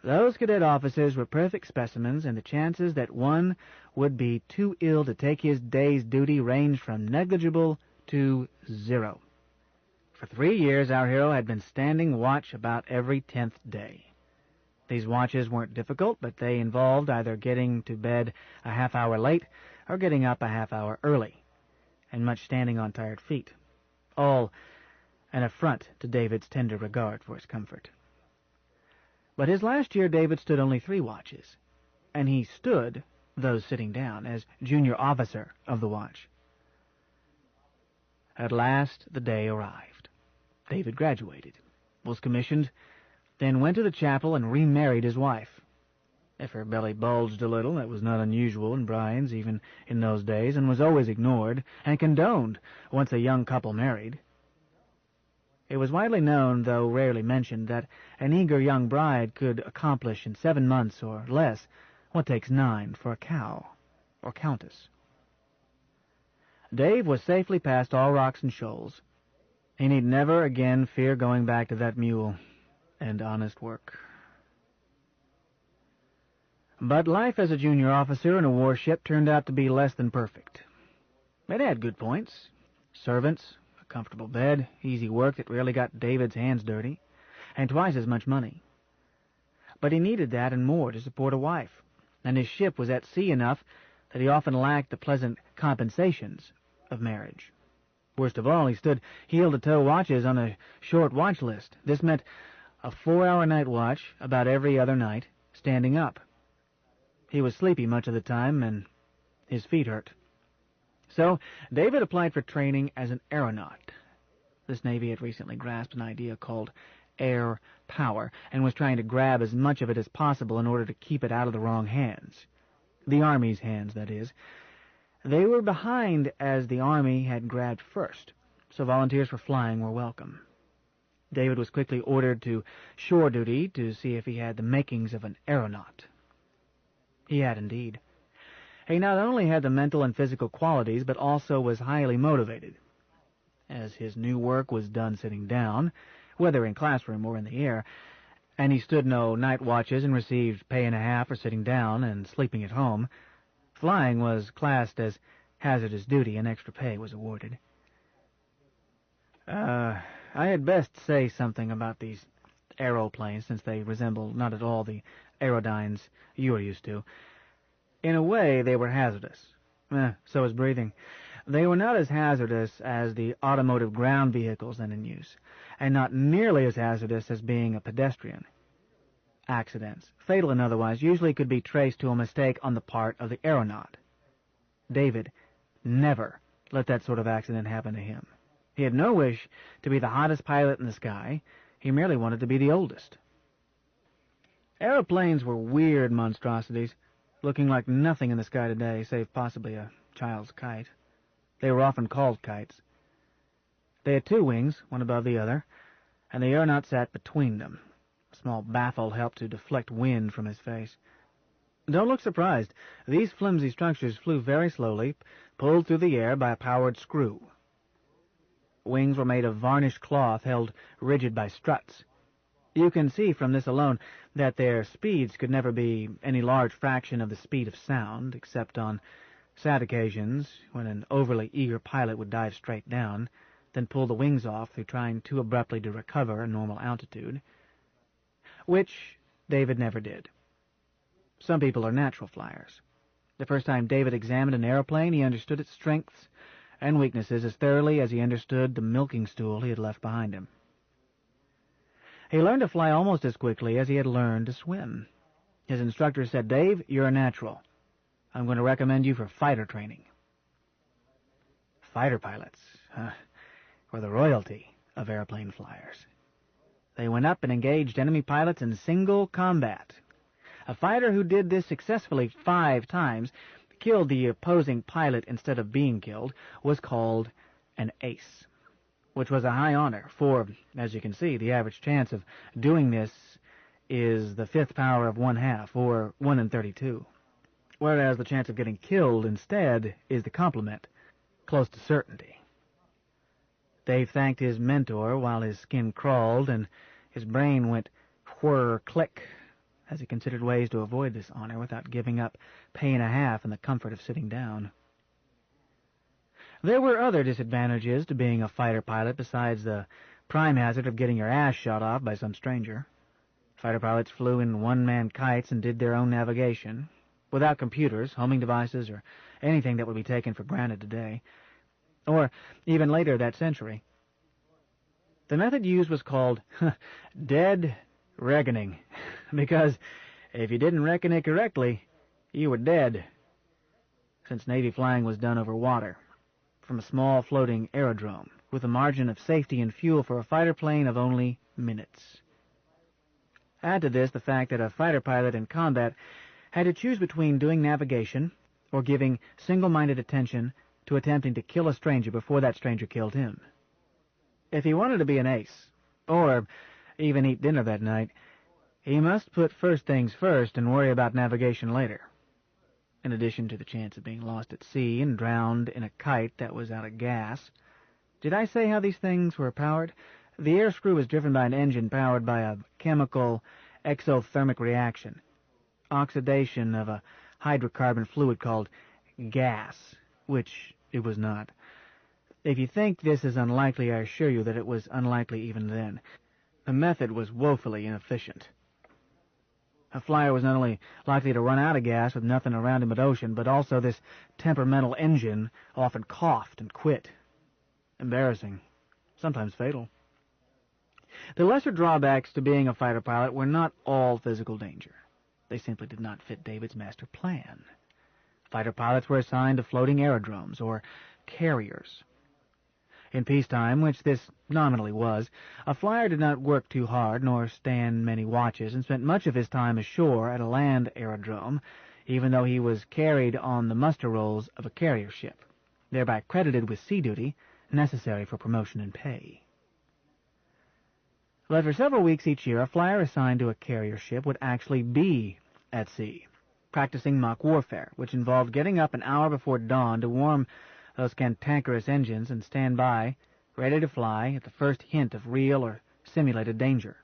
Those cadet officers were perfect specimens, and the chances that one would be too ill to take his day's duty ranged from negligible to 0. For 3 years, our hero had been standing watch about every 10th day. These watches weren't difficult, but they involved either getting to bed a half hour late or getting up a half hour early, and much standing on tired feet, all an affront to David's tender regard for his comfort. But his last year David stood only 3 watches, and he stood, though sitting down, as junior officer of the watch. At last the day arrived. David graduated, was commissioned, then went to the chapel and remarried his wife. If her belly bulged a little, that was not unusual in brides, even in those days, and was always ignored and condoned once a young couple married. It was widely known, though rarely mentioned, that an eager young bride could accomplish in 7 months or less what takes 9 for a cow or countess. Dave was safely past all rocks and shoals. He need never again fear going back to that mule and honest work. But life as a junior officer in a warship turned out to be less than perfect. It had good points. Servants, a comfortable bed, easy work that rarely got David's hands dirty, and twice as much money. But he needed that and more to support a wife, and his ship was at sea enough that he often lacked the pleasant compensations of marriage. Worst of all, he stood heel-to-toe watches on a short watch list. This meant a 4-hour night watch about every other night, standing up. He was sleepy much of the time, and his feet hurt. So David applied for training as an aeronaut. This Navy had recently grasped an idea called air power, and was trying to grab as much of it as possible in order to keep it out of the wrong hands. The Army's hands, that is. They were behind as the Army had grabbed first, so volunteers for flying were welcome. David was quickly ordered to shore duty to see if he had the makings of an aeronaut. He had indeed. He not only had the mental and physical qualities, but also was highly motivated. As his new work was done sitting down, whether in classroom or in the air, and he stood no night watches and received pay and a half for sitting down and sleeping at home, flying was classed as hazardous duty and extra pay was awarded. I had best say something about these aeroplanes, since they resemble not at all the aerodynes you are used to. In a way, they were hazardous. So was breathing. They were not as hazardous as the automotive ground vehicles then in use, and not nearly as hazardous as being a pedestrian. Accidents, fatal and otherwise, usually could be traced to a mistake on the part of the aeronaut. David never let that sort of accident happen to him. He had no wish to be the hottest pilot in the sky. He merely wanted to be the oldest. Aeroplanes were weird monstrosities, looking like nothing in the sky today, save possibly a child's kite. They were often called kites. They had 2 wings, one above the other, and the aeronaut sat between them. A small baffle helped to deflect wind from his face. Don't look surprised. These flimsy structures flew very slowly, pulled through the air by a powered screw. Wings were made of varnished cloth held rigid by struts. You can see from this alone that their speeds could never be any large fraction of the speed of sound, except on sad occasions when an overly eager pilot would dive straight down, then pull the wings off through trying too abruptly to recover a normal altitude, which David never did. Some people are natural flyers. The first time David examined an aeroplane, he understood its strengths and weaknesses as thoroughly as he understood the milking stool he had left behind him. He learned to fly almost as quickly as he had learned to swim. His instructor said, "Dave, you're a natural. I'm going to recommend you for fighter training." Fighter pilots were the royalty of airplane flyers. They went up and engaged enemy pilots in single combat. A fighter who did this successfully 5 times, killed the opposing pilot instead of being killed, was called an ace, which was a high honor, for, as you can see, the average chance of doing this is the 5th power of 1/2, or 1 in 32, whereas the chance of getting killed instead is the complement, close to certainty. Dave thanked his mentor while his skin crawled and his brain went whir-click as he considered ways to avoid this honor without giving up pay and a half and the comfort of sitting down. There were other disadvantages to being a fighter pilot besides the prime hazard of getting your ass shot off by some stranger. Fighter pilots flew in one-man kites and did their own navigation, without computers, homing devices, or anything that would be taken for granted today, or even later that century. The method used was called dead reckoning, because if you didn't reckon it correctly, you were dead, since Navy flying was done over water, from a small floating aerodrome, with a margin of safety and fuel for a fighter plane of only minutes. Add to this the fact that a fighter pilot in combat had to choose between doing navigation or giving single-minded attention to attempting to kill a stranger before that stranger killed him. If he wanted to be an ace, or even eat dinner that night, he must put first things first and worry about navigation later. In addition to the chance of being lost at sea and drowned in a kite that was out of gas. Did I say how these things were powered? The air screw was driven by an engine powered by a chemical exothermic reaction, oxidation of a hydrocarbon fluid called gas, which it was not. If you think this is unlikely, I assure you that it was unlikely even then. The method was woefully inefficient. A flyer was not only likely to run out of gas with nothing around him but ocean, but also this temperamental engine often coughed and quit. embarrassing, sometimes fatal. The lesser drawbacks to being a fighter pilot were not all physical danger. They simply did not fit David's master plan. Fighter pilots were assigned to floating aerodromes, or carriers. In peacetime, which this nominally was, a flyer did not work too hard nor stand many watches and spent much of his time ashore at a land aerodrome, even though he was carried on the muster rolls of a carrier ship, thereby credited with sea duty necessary for promotion and pay. But for several weeks each year, a flyer assigned to a carrier ship would actually be at sea, practicing mock warfare, which involved getting up an hour before dawn to warm those cantankerous engines and stand by, ready to fly at the first hint of real or simulated danger.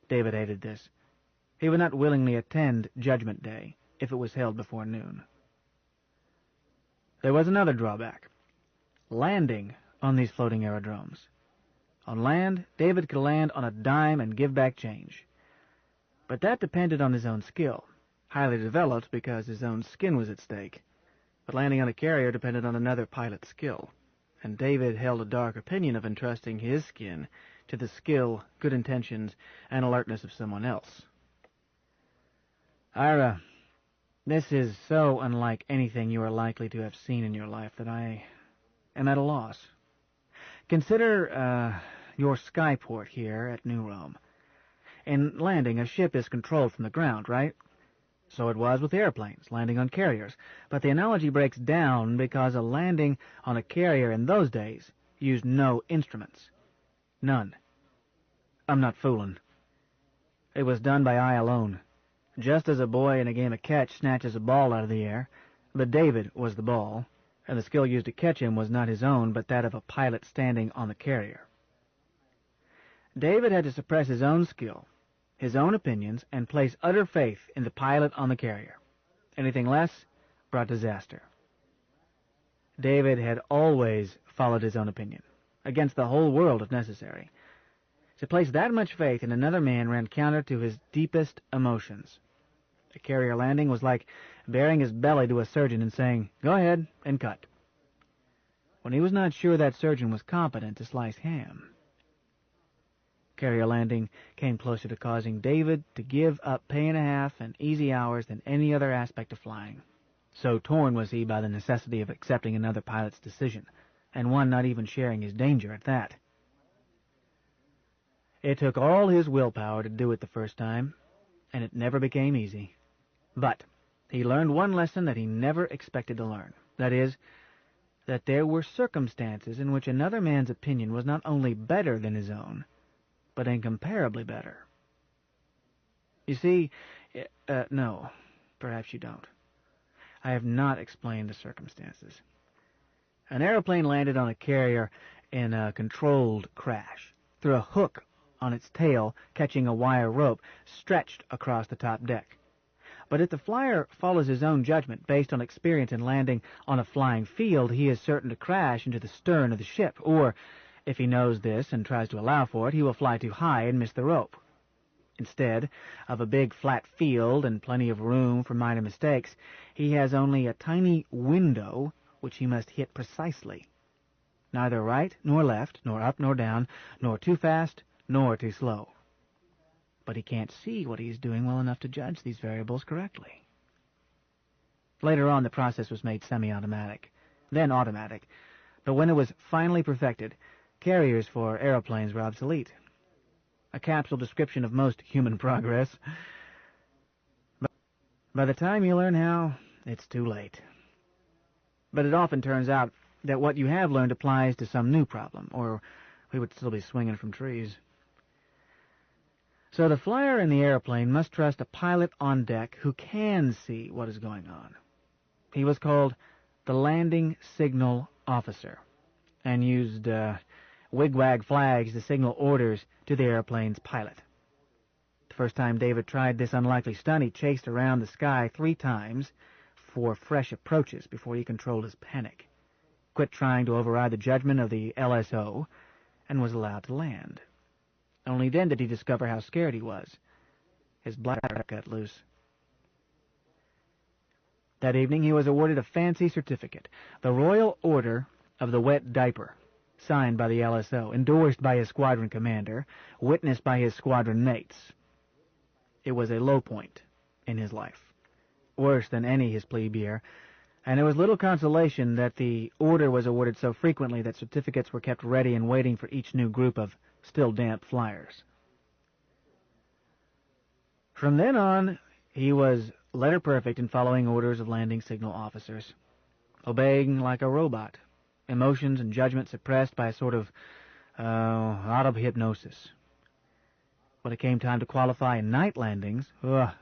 David hated this. He would not willingly attend Judgment Day if it was held before noon. There was another drawback: landing on these floating aerodromes. On land, David could land on a dime and give back change. But that depended on his own skill, highly developed because his own skin was at stake. But landing on a carrier depended on another pilot's skill, and David held a dark opinion of entrusting his skin to the skill, good intentions, and alertness of someone else. Ira, this is so unlike anything you are likely to have seen in your life that I am at a loss. Consider your skyport here at New Rome. In landing, a ship is controlled from the ground, right? So it was with airplanes, landing on carriers. But the analogy breaks down because a landing on a carrier in those days used no instruments. None. I'm not fooling. It was done by eye alone. Just as a boy in a game of catch snatches a ball out of the air, but David was the ball, and the skill used to catch him was not his own, but that of a pilot standing on the carrier. David had to suppress his own skill, his own opinions, and place utter faith in the pilot on the carrier. Anything less brought disaster. David had always followed his own opinion, against the whole world if necessary. To place that much faith in another man ran counter to his deepest emotions. A carrier landing was like baring his belly to a surgeon and saying, "Go ahead and cut," when he was not sure that surgeon was competent to slice ham. Carrier landing came closer to causing David to give up pay and a half and easy hours than any other aspect of flying. So torn was he by the necessity of accepting another pilot's decision, and one not even sharing his danger at that. It took all his willpower to do it the first time, and it never became easy. But he learned one lesson that he never expected to learn. That is, that there were circumstances in which another man's opinion was not only better than his own, but incomparably better. You see, no, perhaps you don't. I have not explained the circumstances. An airplane landed on a carrier in a controlled crash, through a hook on its tail catching a wire rope stretched across the top deck. But if the flyer follows his own judgment based on experience in landing on a flying field, he is certain to crash into the stern of the ship, or, if he knows this and tries to allow for it, he will fly too high and miss the rope. Instead of a big flat field and plenty of room for minor mistakes, he has only a tiny window which he must hit precisely. Neither right nor left, nor up nor down, nor too fast nor too slow. But he can't see what he is doing well enough to judge these variables correctly. Later on, the process was made semi-automatic, then automatic. But when it was finally perfected, carriers for aeroplanes were obsolete. A capsule description of most human progress. But by the time you learn how, it's too late. But it often turns out that what you have learned applies to some new problem, or we would still be swinging from trees. So the flyer in the airplane must trust a pilot on deck who can see what is going on. He was called the landing signal officer, and used wigwag flags to signal orders to the airplane's pilot. The first time David tried this unlikely stunt, he chased around the sky 3 times for fresh approaches before he controlled his panic, quit trying to override the judgment of the LSO, and was allowed to land. Only then did he discover how scared he was. His bladder cut loose. That evening he was awarded a fancy certificate, the Royal Order of the wet diaper, signed by the LSO, endorsed by his squadron commander, witnessed by his squadron mates. It was a low point in his life, worse than any his plebe year, and it was little consolation that the order was awarded so frequently that certificates were kept ready and waiting for each new group of still damp flyers. From then on, he was letter perfect in following orders of landing signal officers, obeying like a robot, emotions and judgment suppressed by a sort of auto-hypnosis. When it came time to qualify in night landings,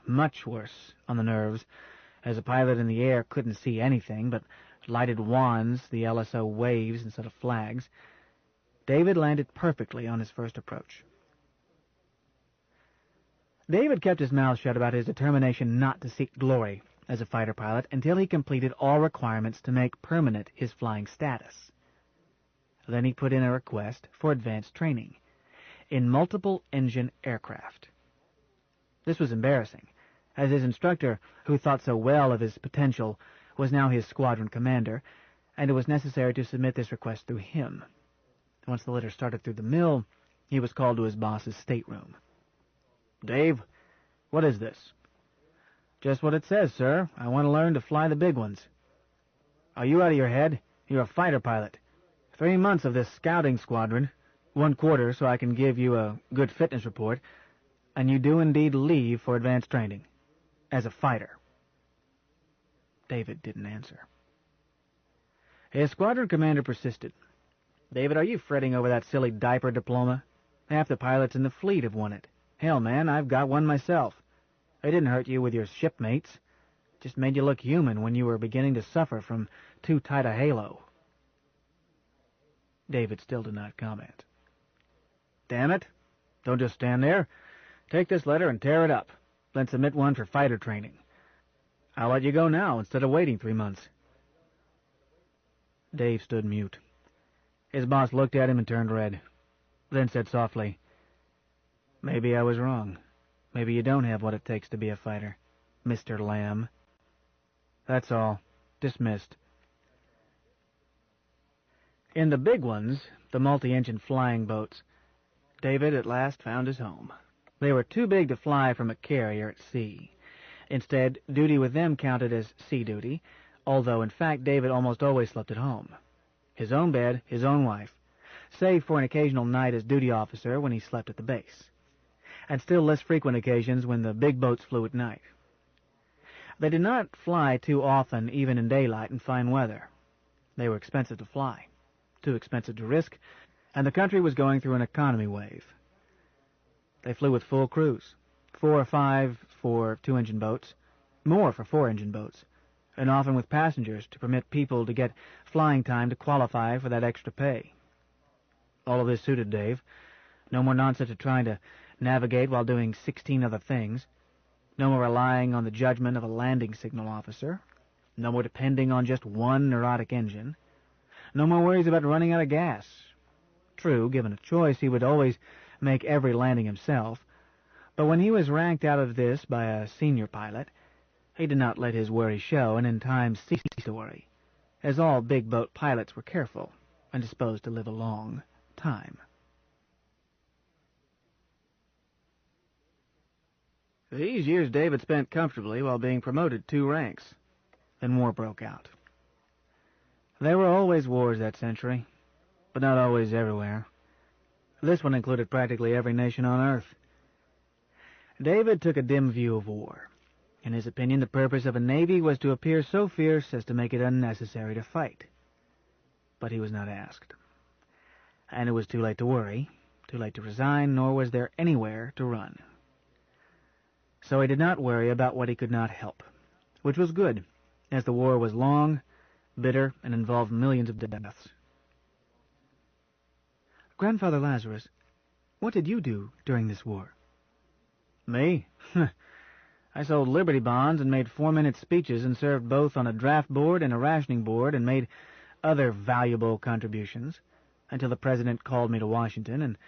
much worse on the nerves, as a pilot in the air couldn't see anything but lighted wands the LSO waves instead of flags, David landed perfectly on his first approach. David kept his mouth shut about his determination not to seek glory as a fighter pilot until he completed all requirements to make permanent his flying status. Then he put in a request for advanced training in multiple-engine aircraft. This was embarrassing, as his instructor, who thought so well of his potential, was now his squadron commander, and it was necessary to submit this request through him. Once the letter started through the mill, he was called to his boss's stateroom. "Dave, what is this?" "Just what it says, sir. I want to learn to fly the big ones." "Are you out of your head? You're a fighter pilot. 3 months of this scouting squadron, 1 quarter so I can give you a good fitness report, and you do indeed leave for advanced training. As a fighter." David didn't answer. His squadron commander persisted. "David, are you fretting over that silly diaper diploma? Half the pilots in the fleet have won it. Hell, man, I've got one myself. It didn't hurt you with your shipmates. It just made you look human when you were beginning to suffer from too tight a halo." David still did not comment. "Damn it. Don't just stand there. Take this letter and tear it up. Then submit one for fighter training. I'll let you go now instead of waiting 3 months. Dave stood mute. His boss looked at him and turned red, then said softly, "Maybe I was wrong. Maybe you don't have what it takes to be a fighter, Mr. Lamb. That's all. Dismissed." In the big ones, the multi-engine flying boats, David at last found his home. They were too big to fly from a carrier at sea. Instead, duty with them counted as sea duty, although in fact David almost always slept at home. His own bed, his own wife, save for an occasional night as duty officer when he slept at the base, and still less frequent occasions when the big boats flew at night. They did not fly too often, even in daylight and fine weather. They were expensive to fly, too expensive to risk, and the country was going through an economy wave. They flew with full crews, 4 or 5 for 2-engine boats, more for 4-engine boats, and often with passengers to permit people to get flying time to qualify for that extra pay. All of this suited Dave. No more nonsense of trying to navigate while doing 16 other things. No more relying on the judgment of a landing signal officer. No more depending on just one neurotic engine. No more worries about running out of gas. True, given a choice, he would always make every landing himself, but when he was ranked out of this by a senior pilot, he did not let his worry show, and in time ceased to worry, as all big boat pilots were careful and disposed to live a long time. These years David spent comfortably while being promoted 2 ranks. Then war broke out. There were always wars that century, but not always everywhere. This one included practically every nation on Earth. David took a dim view of war. In his opinion, the purpose of a navy was to appear so fierce as to make it unnecessary to fight. But he was not asked. And it was too late to worry, too late to resign, nor was there anywhere to run. So he did not worry about what he could not help, which was good, as the war was long, bitter, and involved millions of deaths. Grandfather Lazarus, what did you do during this war? Me? I sold Liberty bonds and made 4-minute speeches and served both on a draft board and a rationing board and made other valuable contributions until the President called me to Washington, and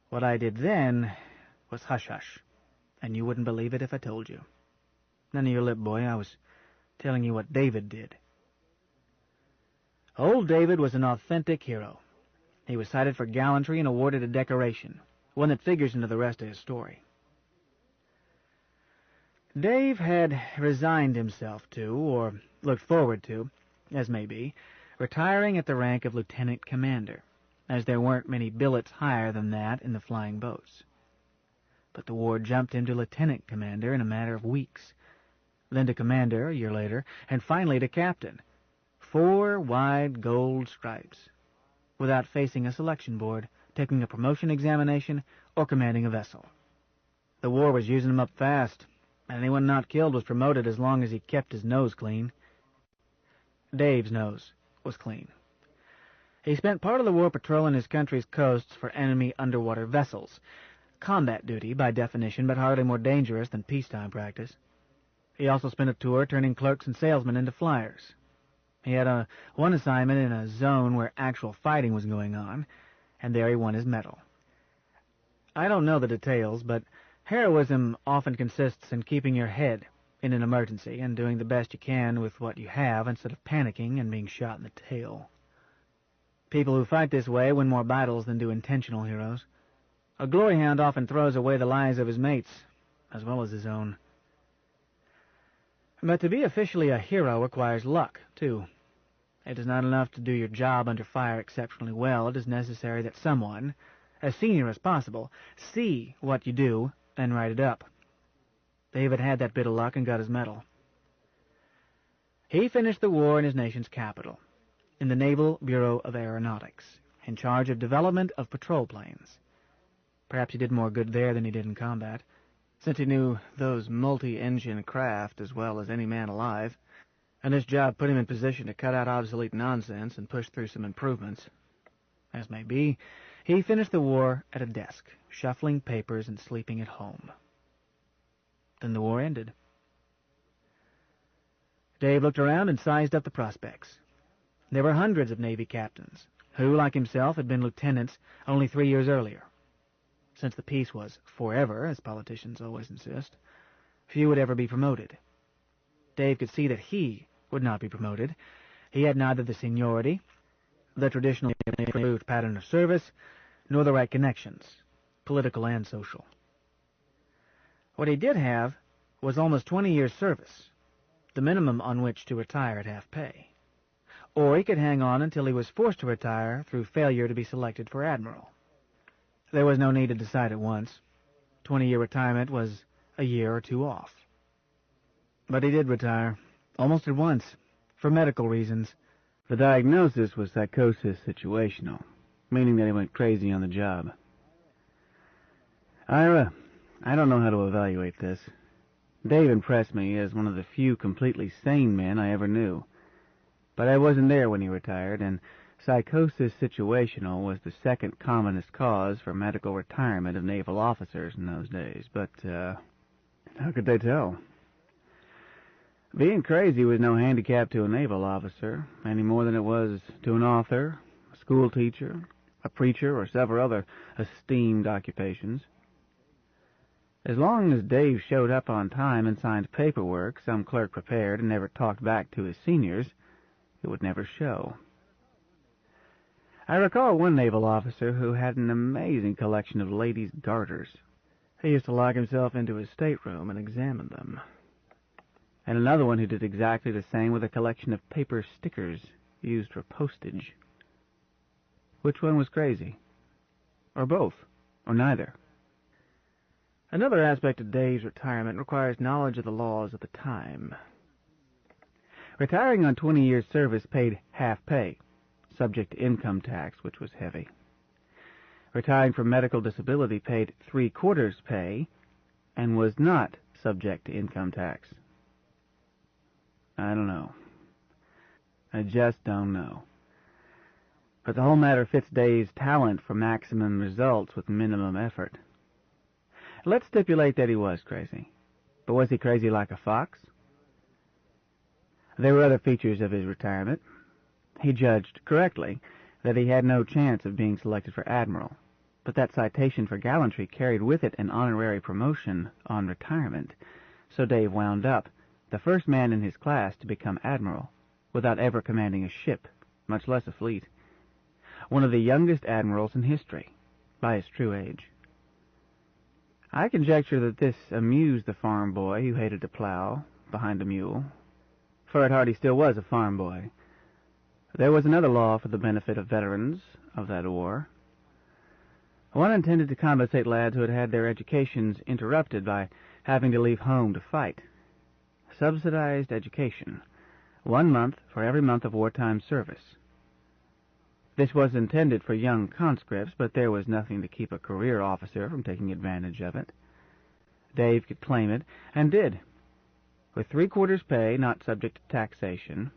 what I did then was hush-hush, and you wouldn't believe it if I told you. None of your lip, boy. I was telling you what David did. Old David was an authentic hero. He was cited for gallantry and awarded a decoration, one that figures into the rest of his story. Dave had resigned himself to, or looked forward to, as may be, retiring at the rank of lieutenant commander, as there weren't many billets higher than that in the flying boats. But the war jumped him to lieutenant commander in a matter of weeks, then to commander a year later, and finally to captain. 4 wide gold stripes, without facing a selection board, taking a promotion examination, or commanding a vessel. The war was using him up fast, and anyone not killed was promoted as long as he kept his nose clean. Dave's nose was clean. He spent part of the war patrolling his country's coasts for enemy underwater vessels. Combat duty, by definition, but hardly more dangerous than peacetime practice. He also spent a tour turning clerks and salesmen into flyers. He had one assignment in a zone where actual fighting was going on, and there he won his medal. I don't know the details, but heroism often consists in keeping your head in an emergency and doing the best you can with what you have instead of panicking and being shot in the tail. People who fight this way win more battles than do intentional heroes. A glory hound often throws away the lives of his mates, as well as his own. But to be officially a hero requires luck, too. It is not enough to do your job under fire exceptionally well. It is necessary that someone, as senior as possible, see what you do and write it up. David had that bit of luck and got his medal. He finished the war in his nation's capital, in the Naval Bureau of Aeronautics, in charge of development of patrol planes. Perhaps he did more good there than he did in combat, since he knew those multi-engine craft as well as any man alive, and this job put him in position to cut out obsolete nonsense and push through some improvements. As may be, he finished the war at a desk, shuffling papers and sleeping at home. Then the war ended. Dave looked around and sized up the prospects. There were hundreds of Navy captains, who, like himself, had been lieutenants only 3 years earlier. Since the peace was forever, as politicians always insist, few would ever be promoted. Dave could see that he would not be promoted. He had neither the seniority, the traditionally approved pattern of service, nor the right connections, political and social. What he did have was almost 20 years' service, the minimum on which to retire at half pay. Or he could hang on until he was forced to retire through failure to be selected for admiral. There was no need to decide at once. 20-year retirement was a year or 2 off. But he did retire, almost at once, for medical reasons. The diagnosis was psychosis situational, meaning that he went crazy on the job. Ira, I don't know how to evaluate this. Dave impressed me as one of the few completely sane men I ever knew. But I wasn't there when he retired, and psychosis situational was the second commonest cause for medical retirement of naval officers in those days. But, how could they tell? Being crazy was no handicap to a naval officer, any more than it was to an author, a school teacher, a preacher, or several other esteemed occupations. As long as Dave showed up on time and signed paperwork some clerk prepared and never talked back to his seniors, it would never show. I recall one naval officer who had an amazing collection of ladies' garters. He used to lock himself into his stateroom and examine them. And another one who did exactly the same with a collection of paper stickers used for postage. Which one was crazy? Or both? Or neither? Another aspect of Dave's retirement requires knowledge of the laws of the time. Retiring on 20 years' service paid half pay, subject to income tax, which was heavy. Retiring from medical disability paid 3/4 pay and was not subject to income tax. I don't know. I just don't know. But the whole matter fits Dave's talent for maximum results with minimum effort. Let's stipulate that he was crazy. But was he crazy like a fox? There were other features of his retirement. He judged correctly that he had no chance of being selected for admiral, but that citation for gallantry carried with it an honorary promotion on retirement, so Dave wound up the first man in his class to become admiral without ever commanding a ship much less a fleet. One of the youngest admirals in history, by his true age. I conjecture that this amused the farm boy who hated to plow behind a mule, for at heart he still was a farm boy. There was another law for the benefit of veterans of that war. One intended to compensate lads who had had their educations interrupted by having to leave home to fight. Subsidized education, 1 month for every month of wartime service. This was intended for young conscripts, but there was nothing to keep a career officer from taking advantage of it. Dave could claim it, and did, with 3/4 pay, not subject to taxation,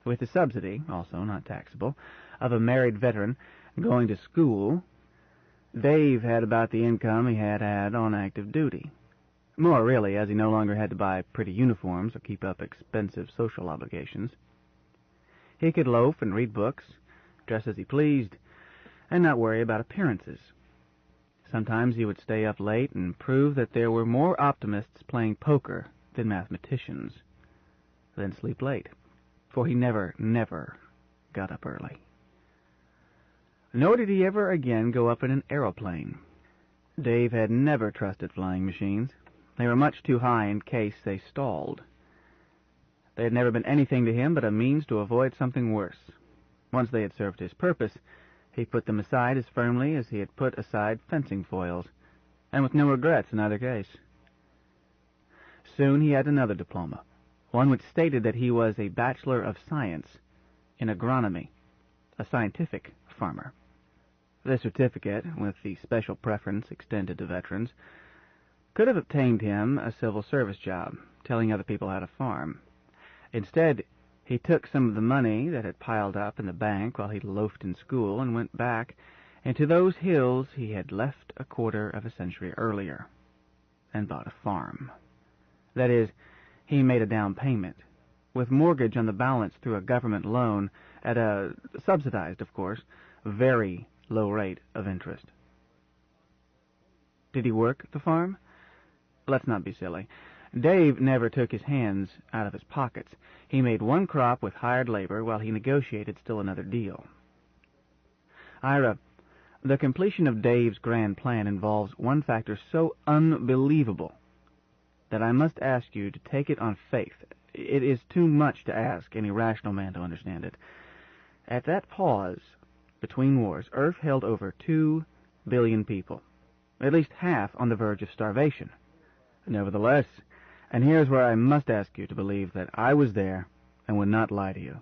with the subsidy, also not taxable, of a married veteran going to school. Dave had about the income he had had on active duty. More, really, as he no longer had to buy pretty uniforms or keep up expensive social obligations. He could loaf and read books, dress as he pleased, and not worry about appearances. Sometimes he would stay up late and prove that there were more optimists playing poker than mathematicians, then sleep late, for he never got up early. Nor did he ever again go up in an aeroplane. Dave had never trusted flying machines. They were much too high in case they stalled. They had never been anything to him but a means to avoid something worse. Once they had served his purpose, he put them aside as firmly as he had put aside fencing foils, and with no regrets in either case. Soon he had another diploma, one which stated that he was a Bachelor of Science in agronomy, a scientific farmer. This certificate, with the special preference extended to veterans, could have obtained him a civil service job, telling other people how to farm. Instead, he took some of the money that had piled up in the bank while he loafed in school and went back into those hills he had left a 1/4 of a century earlier, and bought a farm. That is, he made a down payment, with mortgage on the balance through a government loan at a, subsidized, of course, very low rate of interest. Did he work the farm? Let's not be silly. Dave never took his hands out of his pockets. He made one crop with hired labor while he negotiated still another deal. Ira, the completion of Dave's grand plan involves one factor so unbelievable that I must ask you to take it on faith. It is too much to ask any rational man to understand it. At that pause between wars, Earth held over 2 billion people, at least half on the verge of starvation. Nevertheless, and here's where I must ask you to believe that I was there and would not lie to you.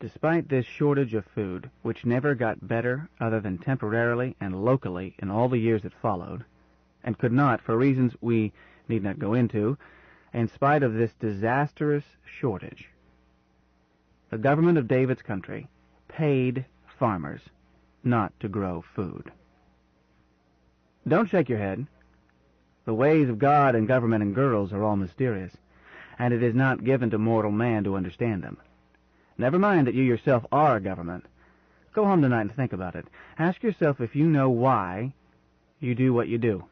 Despite this shortage of food, which never got better other than temporarily and locally in all the years that followed, and could not, for reasons we need not go into, in spite of this disastrous shortage, the government of David's country paid farmers not to grow food. Don't shake your head. The ways of God and government and girls are all mysterious, and it is not given to mortal man to understand them. Never mind that you yourself are a government. Go home tonight and think about it. Ask yourself if you know why you do what you do,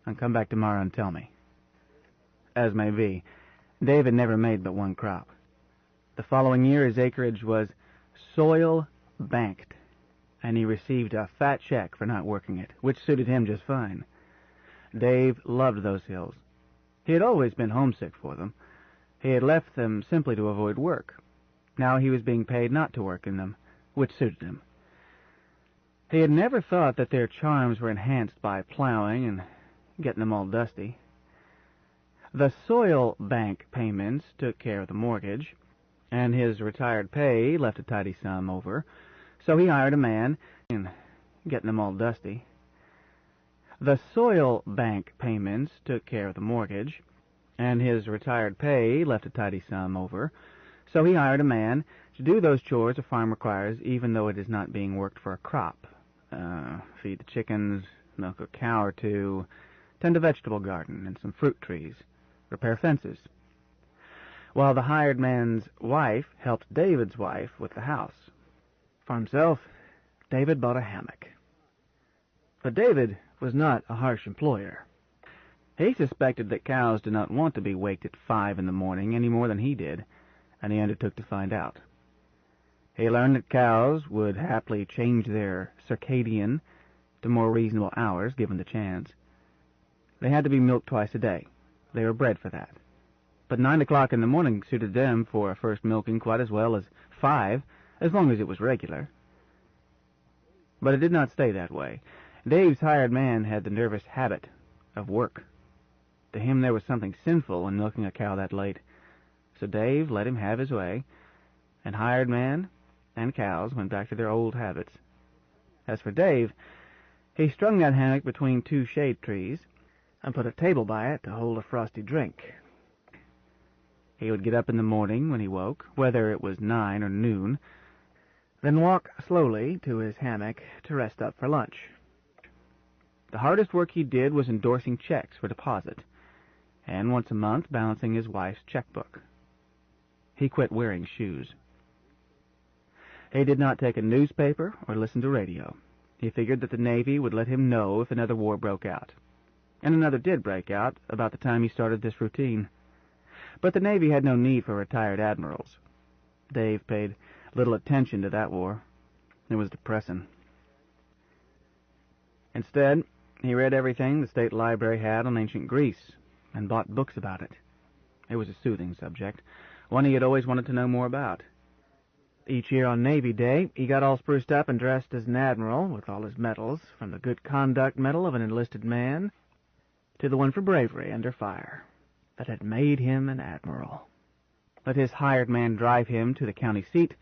and come back tomorrow and tell me. As may be, David never made but one crop. The following year his acreage was soil banked, and he received a fat check for not working it, which suited him just fine. Dave loved those hills. He had always been homesick for them. He had left them simply to avoid work. Now he was being paid not to work in them, which suited him. He had never thought that their charms were enhanced by plowing and getting them all dusty. The soil bank payments took care of the mortgage, and his retired pay left a tidy sum over, so he hired a man and getting them all dusty. The soil bank payments took care of the mortgage, and his retired pay left a tidy sum over, so he hired a man to do those chores a farm requires even though it is not being worked for a crop. Feed the chickens, milk a cow or two, tend a vegetable garden and some fruit trees, repair fences. While the hired man's wife helped David's wife with the house. For himself, David bought a hammock. But David was not a harsh employer. He suspected that cows did not want to be waked at 5 in the morning any more than he did, and he undertook to find out. He learned that cows would happily change their circadian to more reasonable hours, given the chance. They had to be milked twice a day. They were bred for that. But 9 o'clock in the morning suited them for a first milking quite as well as 5, as long as it was regular. But it did not stay that way. Dave's hired man had the nervous habit of work. To him there was something sinful in milking a cow that late. So Dave let him have his way, and hired man and cows went back to their old habits. As for Dave, he strung that hammock between 2 shade trees and put a table by it to hold a frosty drink. He would get up in the morning when he woke, whether it was 9 or noon, then walk slowly to his hammock to rest up for lunch. The hardest work he did was endorsing checks for deposit, and once a month balancing his wife's checkbook. He quit wearing shoes. He did not take a newspaper or listen to radio. He figured that the Navy would let him know if another war broke out. And another did break out about the time he started this routine. But the Navy had no need for retired admirals. Dave paid little attention to that war. It was depressing. Instead, he read everything the state library had on ancient Greece and bought books about it. It was a soothing subject, one he had always wanted to know more about. Each year on Navy Day, he got all spruced up and dressed as an admiral with all his medals, from the Good Conduct Medal of an enlisted man to the one for bravery under fire that had made him an admiral. Let his hired man drive him to the county seat,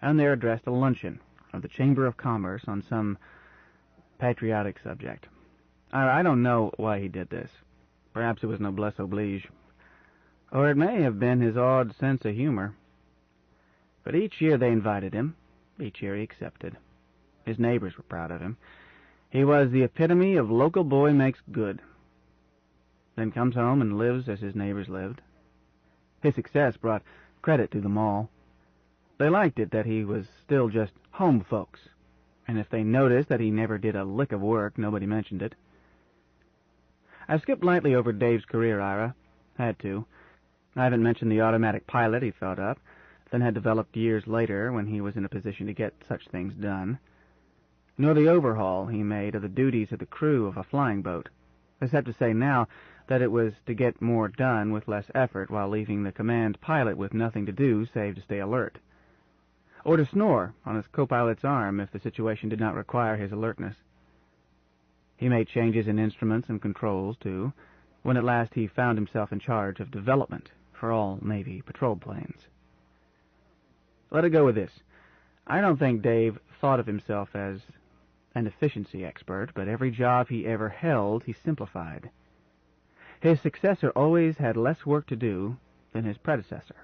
and there addressed a luncheon of the Chamber of Commerce on some patriotic subject. I don't know why he did this. Perhaps it was noblesse oblige, or it may have been his odd sense of humor. But each year they invited him. Each year he accepted. His neighbors were proud of him. He was the epitome of local boy makes good. Then comes home and lives as his neighbors lived. His success brought credit to them all. They liked it that he was still just home folks, and if they noticed that he never did a lick of work, nobody mentioned it. I've skipped lightly over Dave's career, Ira. Had to. I haven't mentioned the automatic pilot he thought up, then had developed years later when he was in a position to get such things done, nor the overhaul he made of the duties of the crew of a flying boat, except to say now that it was to get more done with less effort while leaving the command pilot with nothing to do save to stay alert, or to snore on his co-pilot's arm if the situation did not require his alertness. He made changes in instruments and controls, too, when at last he found himself in charge of development for all Navy patrol planes. Let it go with this. I don't think Dave thought of himself as an efficiency expert, but every job he ever held he simplified. His successor always had less work to do than his predecessor.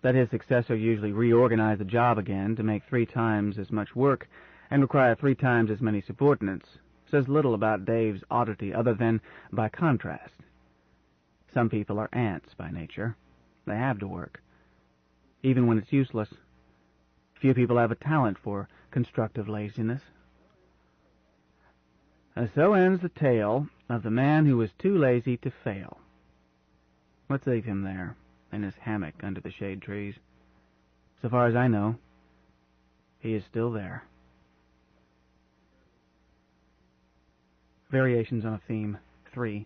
That his successor usually reorganized the job again to make 3 times as much work and require 3 times as many subordinates says little about Dave's oddity other than by contrast. Some people are ants by nature. They have to work, even when it's useless. Few people have a talent for constructive laziness. And so ends the tale of the man who was too lazy to fail. Let's leave him there, in his hammock under the shade trees. So far as I know, he is still there. Variations on a theme. 3.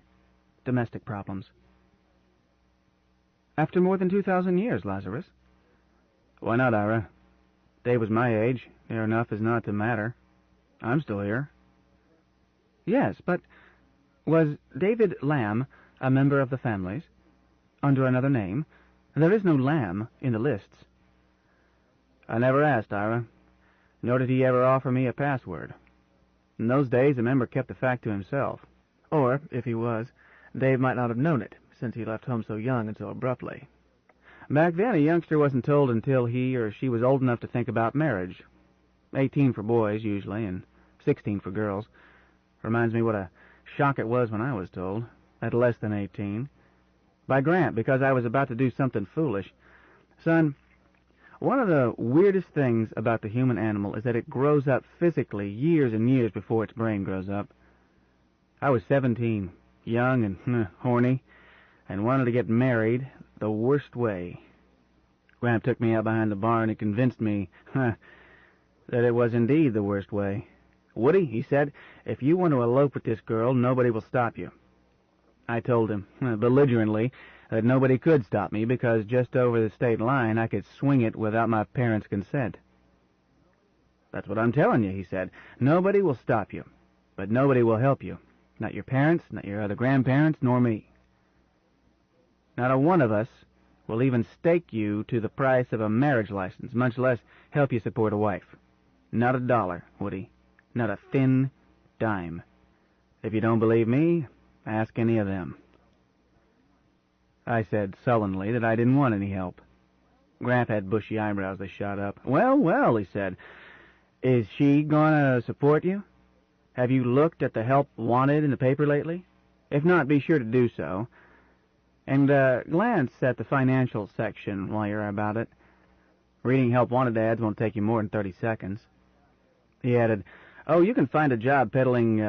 Domestic problems. After more than 2,000 years, Lazarus. Why not, Ira? Dave was my age, near enough as not to matter. I'm still here. Yes, but was David Lamb a member of the families? Under another name? There is no Lamb in the lists. I never asked, Ira, nor did he ever offer me a password. In those days, a member kept the fact to himself. Or, if he was, Dave might not have known it, since he left home so young and so abruptly. Back then, a youngster wasn't told until he or she was old enough to think about marriage. 18 for boys, usually, and 16 for girls. Reminds me what a shock it was when I was told, at less than 18. By Grant, because I was about to do something foolish. Son, one of the weirdest things about the human animal is that it grows up physically years and years before its brain grows up. I was 17, young and horny, and wanted to get married the worst way. Gramp took me out behind the barn and convinced me, that it was indeed the worst way. "Woody," he said, "if you want to elope with this girl, nobody will stop you." I told him, belligerently, that nobody could stop me because just over the state line I could swing it without my parents' consent. "That's what I'm telling you," he said. "Nobody will stop you, but nobody will help you. Not your parents, not your other grandparents, nor me. Not a one of us will even stake you to the price of a marriage license, much less help you support a wife. Not $1, Woody. Not a thin dime. If you don't believe me, ask any of them." I said sullenly that I didn't want any help. Gramp had bushy eyebrows that shot up. "Well, well," he said, "is she going to support you? Have you looked at the help wanted in the paper lately? If not, be sure to do so. And glance at the financial section while you're about it. Reading help wanted ads won't take you more than 30 seconds. He added, "Oh, you can find a job peddling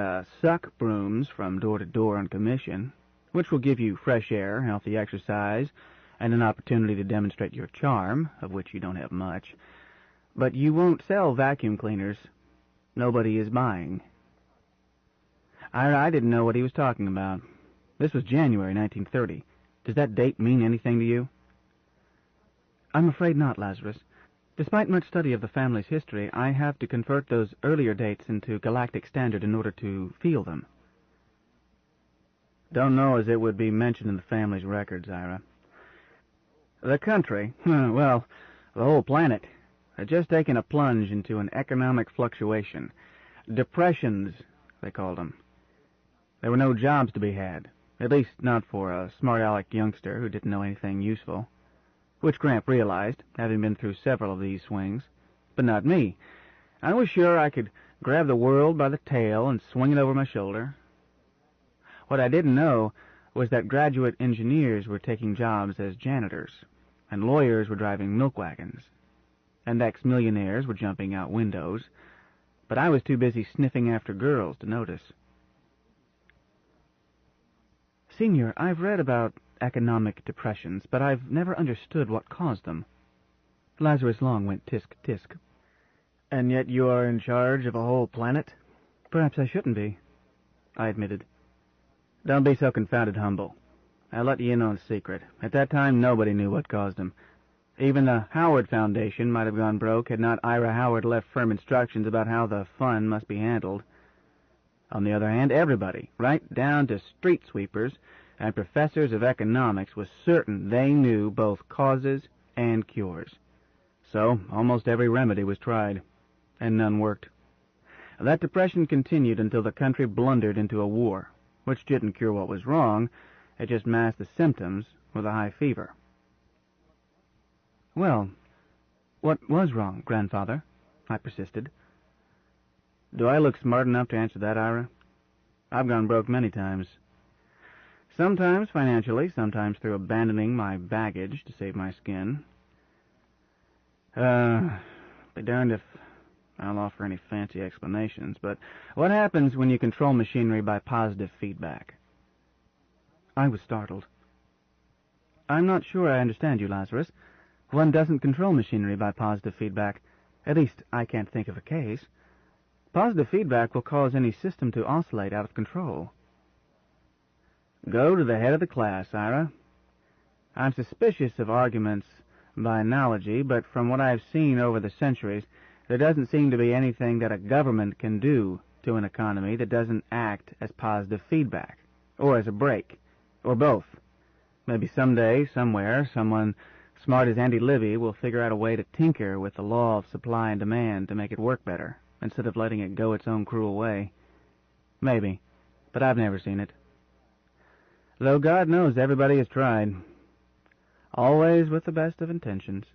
suck brooms from door to door on commission, which will give you fresh air, healthy exercise, and an opportunity to demonstrate your charm, of which you don't have much. But you won't sell vacuum cleaners. Nobody is buying." I didn't know what he was talking about. This was January 1930. Does that date mean anything to you? "I'm afraid not, Lazarus. Despite much study of the family's history, I have to convert those earlier dates into galactic standard in order to feel them." "Don't know as it would be mentioned in the family's records, Ira. The country, well, the whole planet, had just taken a plunge into an economic fluctuation. Depressions, they called them. There were no jobs to be had, at least not for a smart-aleck youngster who didn't know anything useful, which Gramp realized, having been through several of these swings. But not me. I was sure I could grab the world by the tail and swing it over my shoulder. What I didn't know was that graduate engineers were taking jobs as janitors, and lawyers were driving milk wagons, and ex-millionaires were jumping out windows, but I was too busy sniffing after girls to notice. "Senior, I've read about economic depressions, but I've never understood what caused them." Lazarus Long went tisk-tisk. "And yet you are in charge of a whole planet?" "Perhaps I shouldn't be," I admitted. "Don't be so confounded humble. I'll let you in on a secret. At that time, nobody knew what caused them. Even the Howard Foundation might have gone broke had not Ira Howard left firm instructions about how the fund must be handled. On the other hand, everybody, right down to street sweepers and professors of economics, was certain they knew both causes and cures. So almost every remedy was tried, and none worked. That depression continued until the country blundered into a war, which didn't cure what was wrong, it just masked the symptoms with a high fever." "Well, what was wrong, Grandfather?" I persisted. "Do I look smart enough to answer that, Ira? I've gone broke many times. Sometimes financially, sometimes through abandoning my baggage to save my skin. Be darned if I'll offer any fancy explanations, but what happens when you control machinery by positive feedback?" I was startled. "I'm not sure I understand you, Lazarus. One doesn't control machinery by positive feedback. At least, I can't think of a case. Positive feedback will cause any system to oscillate out of control." "Go to the head of the class, Ira. I'm suspicious of arguments by analogy, but from what I've seen over the centuries, there doesn't seem to be anything that a government can do to an economy that doesn't act as positive feedback, or as a brake, or both. Maybe someday, somewhere, someone smart as Andy Livy will figure out a way to tinker with the law of supply and demand to make it work better, instead of letting it go its own cruel way. Maybe, but I've never seen it. Though God knows everybody has tried. Always with the best of intentions.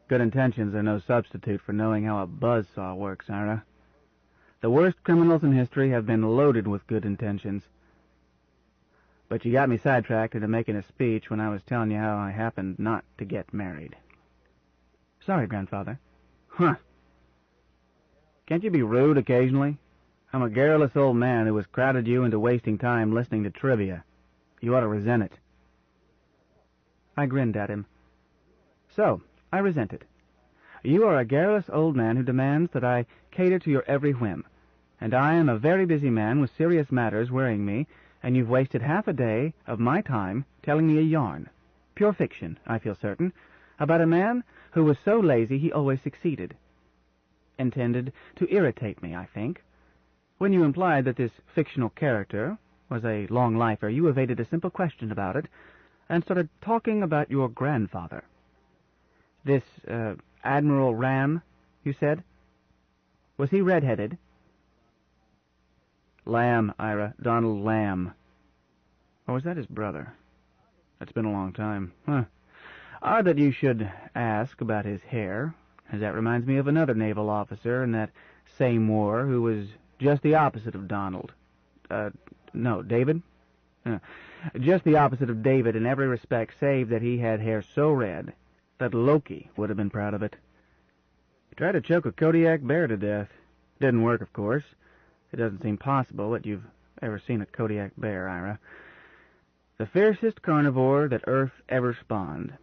Good intentions are no substitute for knowing how a buzzsaw works, Ira. The worst criminals in history have been loaded with good intentions. But you got me sidetracked into making a speech when I was telling you how I happened not to get married." "Sorry, Grandfather." "Huh. Can't you be rude occasionally? I'm a garrulous old man who has crowded you into wasting time listening to trivia. You ought to resent it." I grinned at him. So, I resent it. You are a garrulous old man who demands that I cater to your every whim, and I am a very busy man with serious matters worrying me, and you've wasted half a day of my time telling me a yarn, pure fiction, I feel certain, about a man who was so lazy he always succeeded. Intended to irritate me, I think. When you implied that this fictional character was a long-lifer, you evaded a simple question about it, and started talking about your grandfather. This, Admiral Ram, you said? Was he red-headed? Lamb, Ira. Donald Lamb. Or was that his brother? It's been a long time. Huh. Odd that you should ask about his hair, as that reminds me of another naval officer in that same war who was just the opposite of Donald. No, David? Just the opposite of David in every respect, save that he had hair so red that Loki would have been proud of it. He tried to choke a Kodiak bear to death. Didn't work, of course. It doesn't seem possible that you've ever seen a Kodiak bear, Ira. The fiercest carnivore that Earth ever spawned,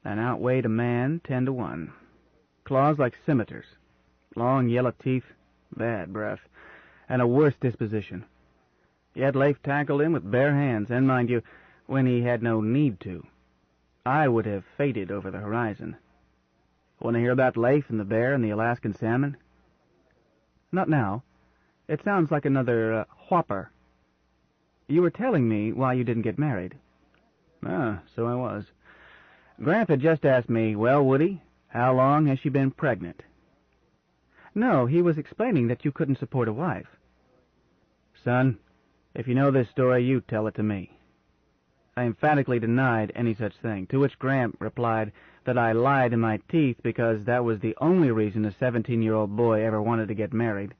and outweighed a man 10-to-1. Claws like scimitars, long yellow teeth, bad breath, and a worse disposition. Yet Leif tackled him with bare hands, and, mind you, when he had no need to. I would have faded over the horizon. Want to hear about Leif and the bear and the Alaskan salmon? Not now. It sounds like another whopper. You were telling me why you didn't get married. Ah, so I was. Gramp had just asked me, well, Woody, how long has she been pregnant? No, he was explaining that you couldn't support a wife. Son, if you know this story, you tell it to me. I emphatically denied any such thing, to which Gramp replied that I lied in my teeth because that was the only reason a 17-year-old boy ever wanted to get married.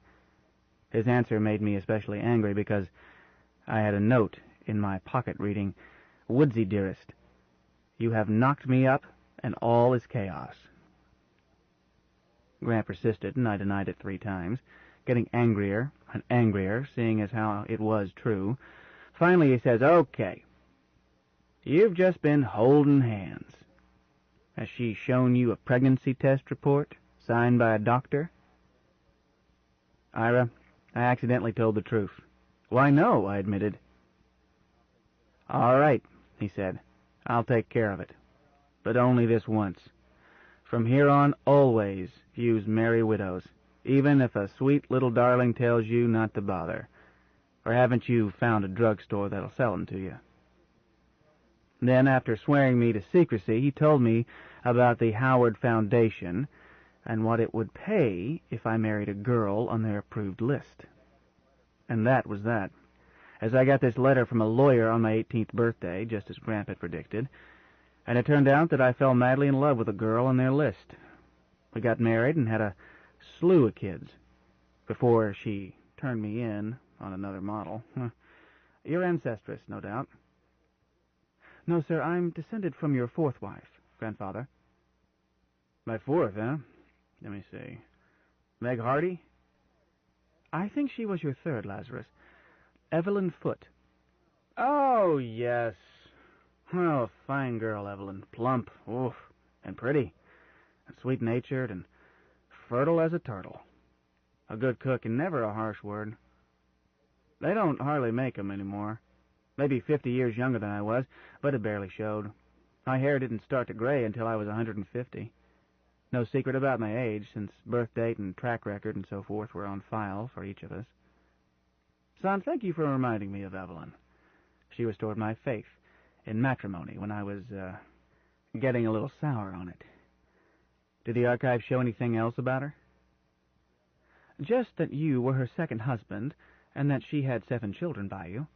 His answer made me especially angry because I had a note in my pocket reading, Woodsy, dearest, you have knocked me up, and all is chaos. Gramp persisted, and I denied it 3 times, getting angrier and angrier, seeing as how it was true. Finally he says, okay, you've just been holding hands. Has she shown you a pregnancy test report, signed by a doctor? Ira, I accidentally told the truth. Why, no, I admitted. All right, he said. I'll take care of it. But only this once. From here on, always use merry widows, even if a sweet little darling tells you not to bother. Or haven't you found a drugstore that'll sell them to you? Then, after swearing me to secrecy, he told me about the Howard Foundation and what it would pay if I married a girl on their approved list. And that was that. As I got this letter from a lawyer on my 18th birthday, just as Gramp had predicted, and it turned out that I fell madly in love with a girl on their list. We got married and had a slew of kids before she turned me in on another model. Your ancestress, no doubt. No, sir, I'm descended from your 4th wife, grandfather. My 4th, huh? Let me see. Meg Hardy? I think she was your 3rd, Lazarus. Evelyn Foote. Oh, yes. Oh, a fine girl, Evelyn. Plump, oof, and pretty, and sweet-natured, and fertile as a turtle. A good cook and never a harsh word. They don't hardly make 'em anymore. Maybe 50 years younger than I was, but it barely showed. My hair didn't start to gray until I was 150. No secret about my age, since birth date and track record and so forth were on file for each of us. Son, thank you for reminding me of Evelyn. She restored my faith in matrimony when I was, getting a little sour on it. Did the archives show anything else about her? Just that you were her 2nd husband, and that she had 7 children by you.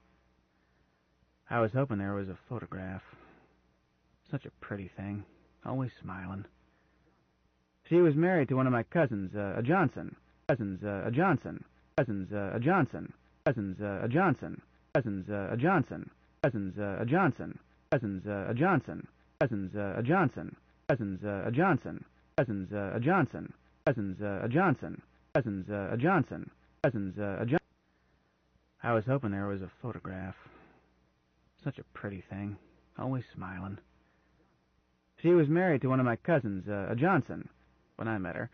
I was hoping there was a photograph. Such a pretty thing, always smiling. She was married to one of my cousins, a Johnson. Cousins, a Johnson. Cousins, a Johnson. Cousins, a Johnson. Cousins, a Johnson. Cousins, a Johnson. Cousins, a Johnson. Cousins, a Johnson. Cousins, a Johnson. Cousins, a Johnson. Cousins, a Johnson. Cousins, a Johnson. Cousins, a Johnson. I was hoping there was a photograph. Such a pretty thing, always smiling. She was married to one of my cousins, a Johnson, when I met her,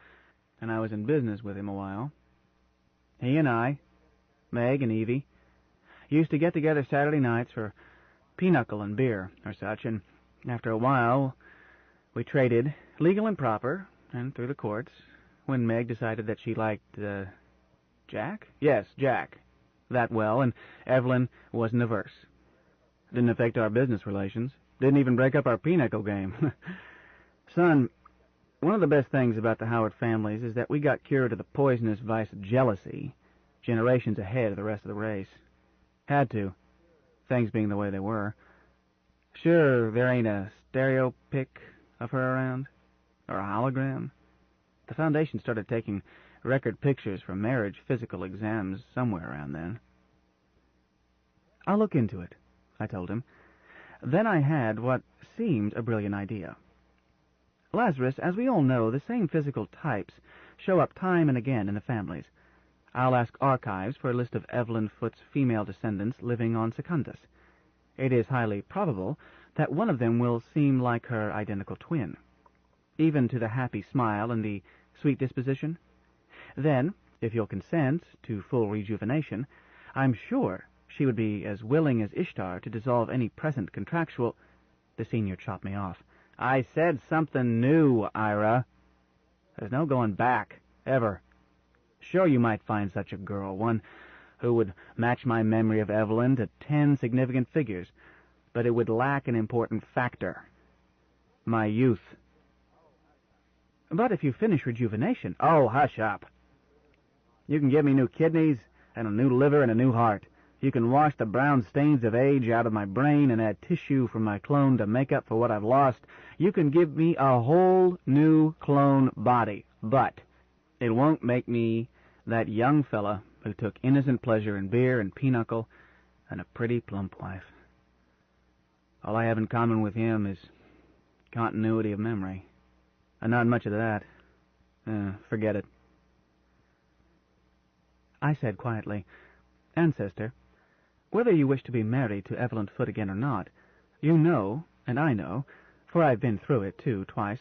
and I was in business with him a while. He and I, Meg and Evie, used to get together Saturday nights for pinochle and beer or such, and after a while we traded, legal and proper, and through the courts, when Meg decided that she liked, Jack? Yes, Jack. That well, and Evelyn wasn't averse. Didn't affect our business relations. Didn't even break up our pinochle game. Son, one of the best things about the Howard families is that we got cured of the poisonous vice of jealousy generations ahead of the rest of the race. Had to, things being the way they were. Sure, there ain't a stereo pic of her around, or a hologram. The Foundation started taking record pictures from marriage physical exams somewhere around then. I'll look into it, I told him. Then I had what seemed a brilliant idea. Lazarus, as we all know, the same physical types show up time and again in the families. I'll ask archives for a list of Evelyn Foote's female descendants living on Secundus. It is highly probable that one of them will seem like her identical twin, even to the happy smile and the sweet disposition. Then, if you'll consent to full rejuvenation, I'm sure she would be as willing as Ishtar to dissolve any present contractual... The senior chopped me off. I said something new, Ira. There's no going back, ever. Sure, you might find such a girl, one who would match my memory of Evelyn to 10 significant figures, but it would lack an important factor. My youth. But if you finish rejuvenation... Oh, hush up. You can give me new kidneys and a new liver and a new heart. You can wash the brown stains of age out of my brain and add tissue from my clone to make up for what I've lost. You can give me a whole new clone body, but it won't make me that young fella who took innocent pleasure in beer and pinochle and a pretty plump wife. All I have in common with him is continuity of memory. And not much of that. Forget it. I said quietly, Ancestor, whether you wish to be married to Evelyn Foote again or not, you know, and I know, for I've been through it, too, twice,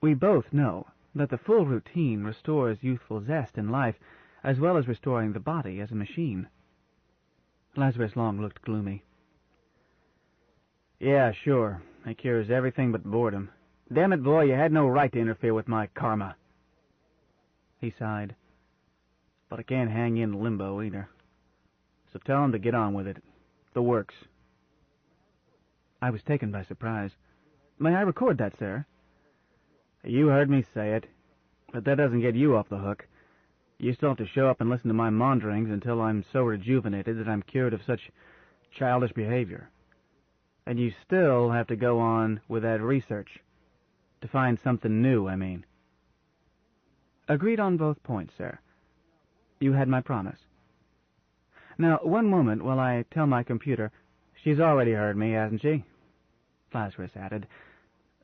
we both know that the full routine restores youthful zest in life, as well as restoring the body as a machine. Lazarus Long looked gloomy. Yeah, sure. It cures everything but boredom. Damn it, boy, you had no right to interfere with my karma. He sighed. But I can't hang in limbo, either. So tell him to get on with it. The works. I was taken by surprise. May I record that, sir? You heard me say it. But that doesn't get you off the hook. You still have to show up and listen to my maunderings until I'm so rejuvenated that I'm cured of such childish behavior. And you still have to go on with that research. To find something new, I mean. Agreed on both points, sir. You had my promise. Now, one moment while I tell my computer... She's already heard me, hasn't she? Lazarus added.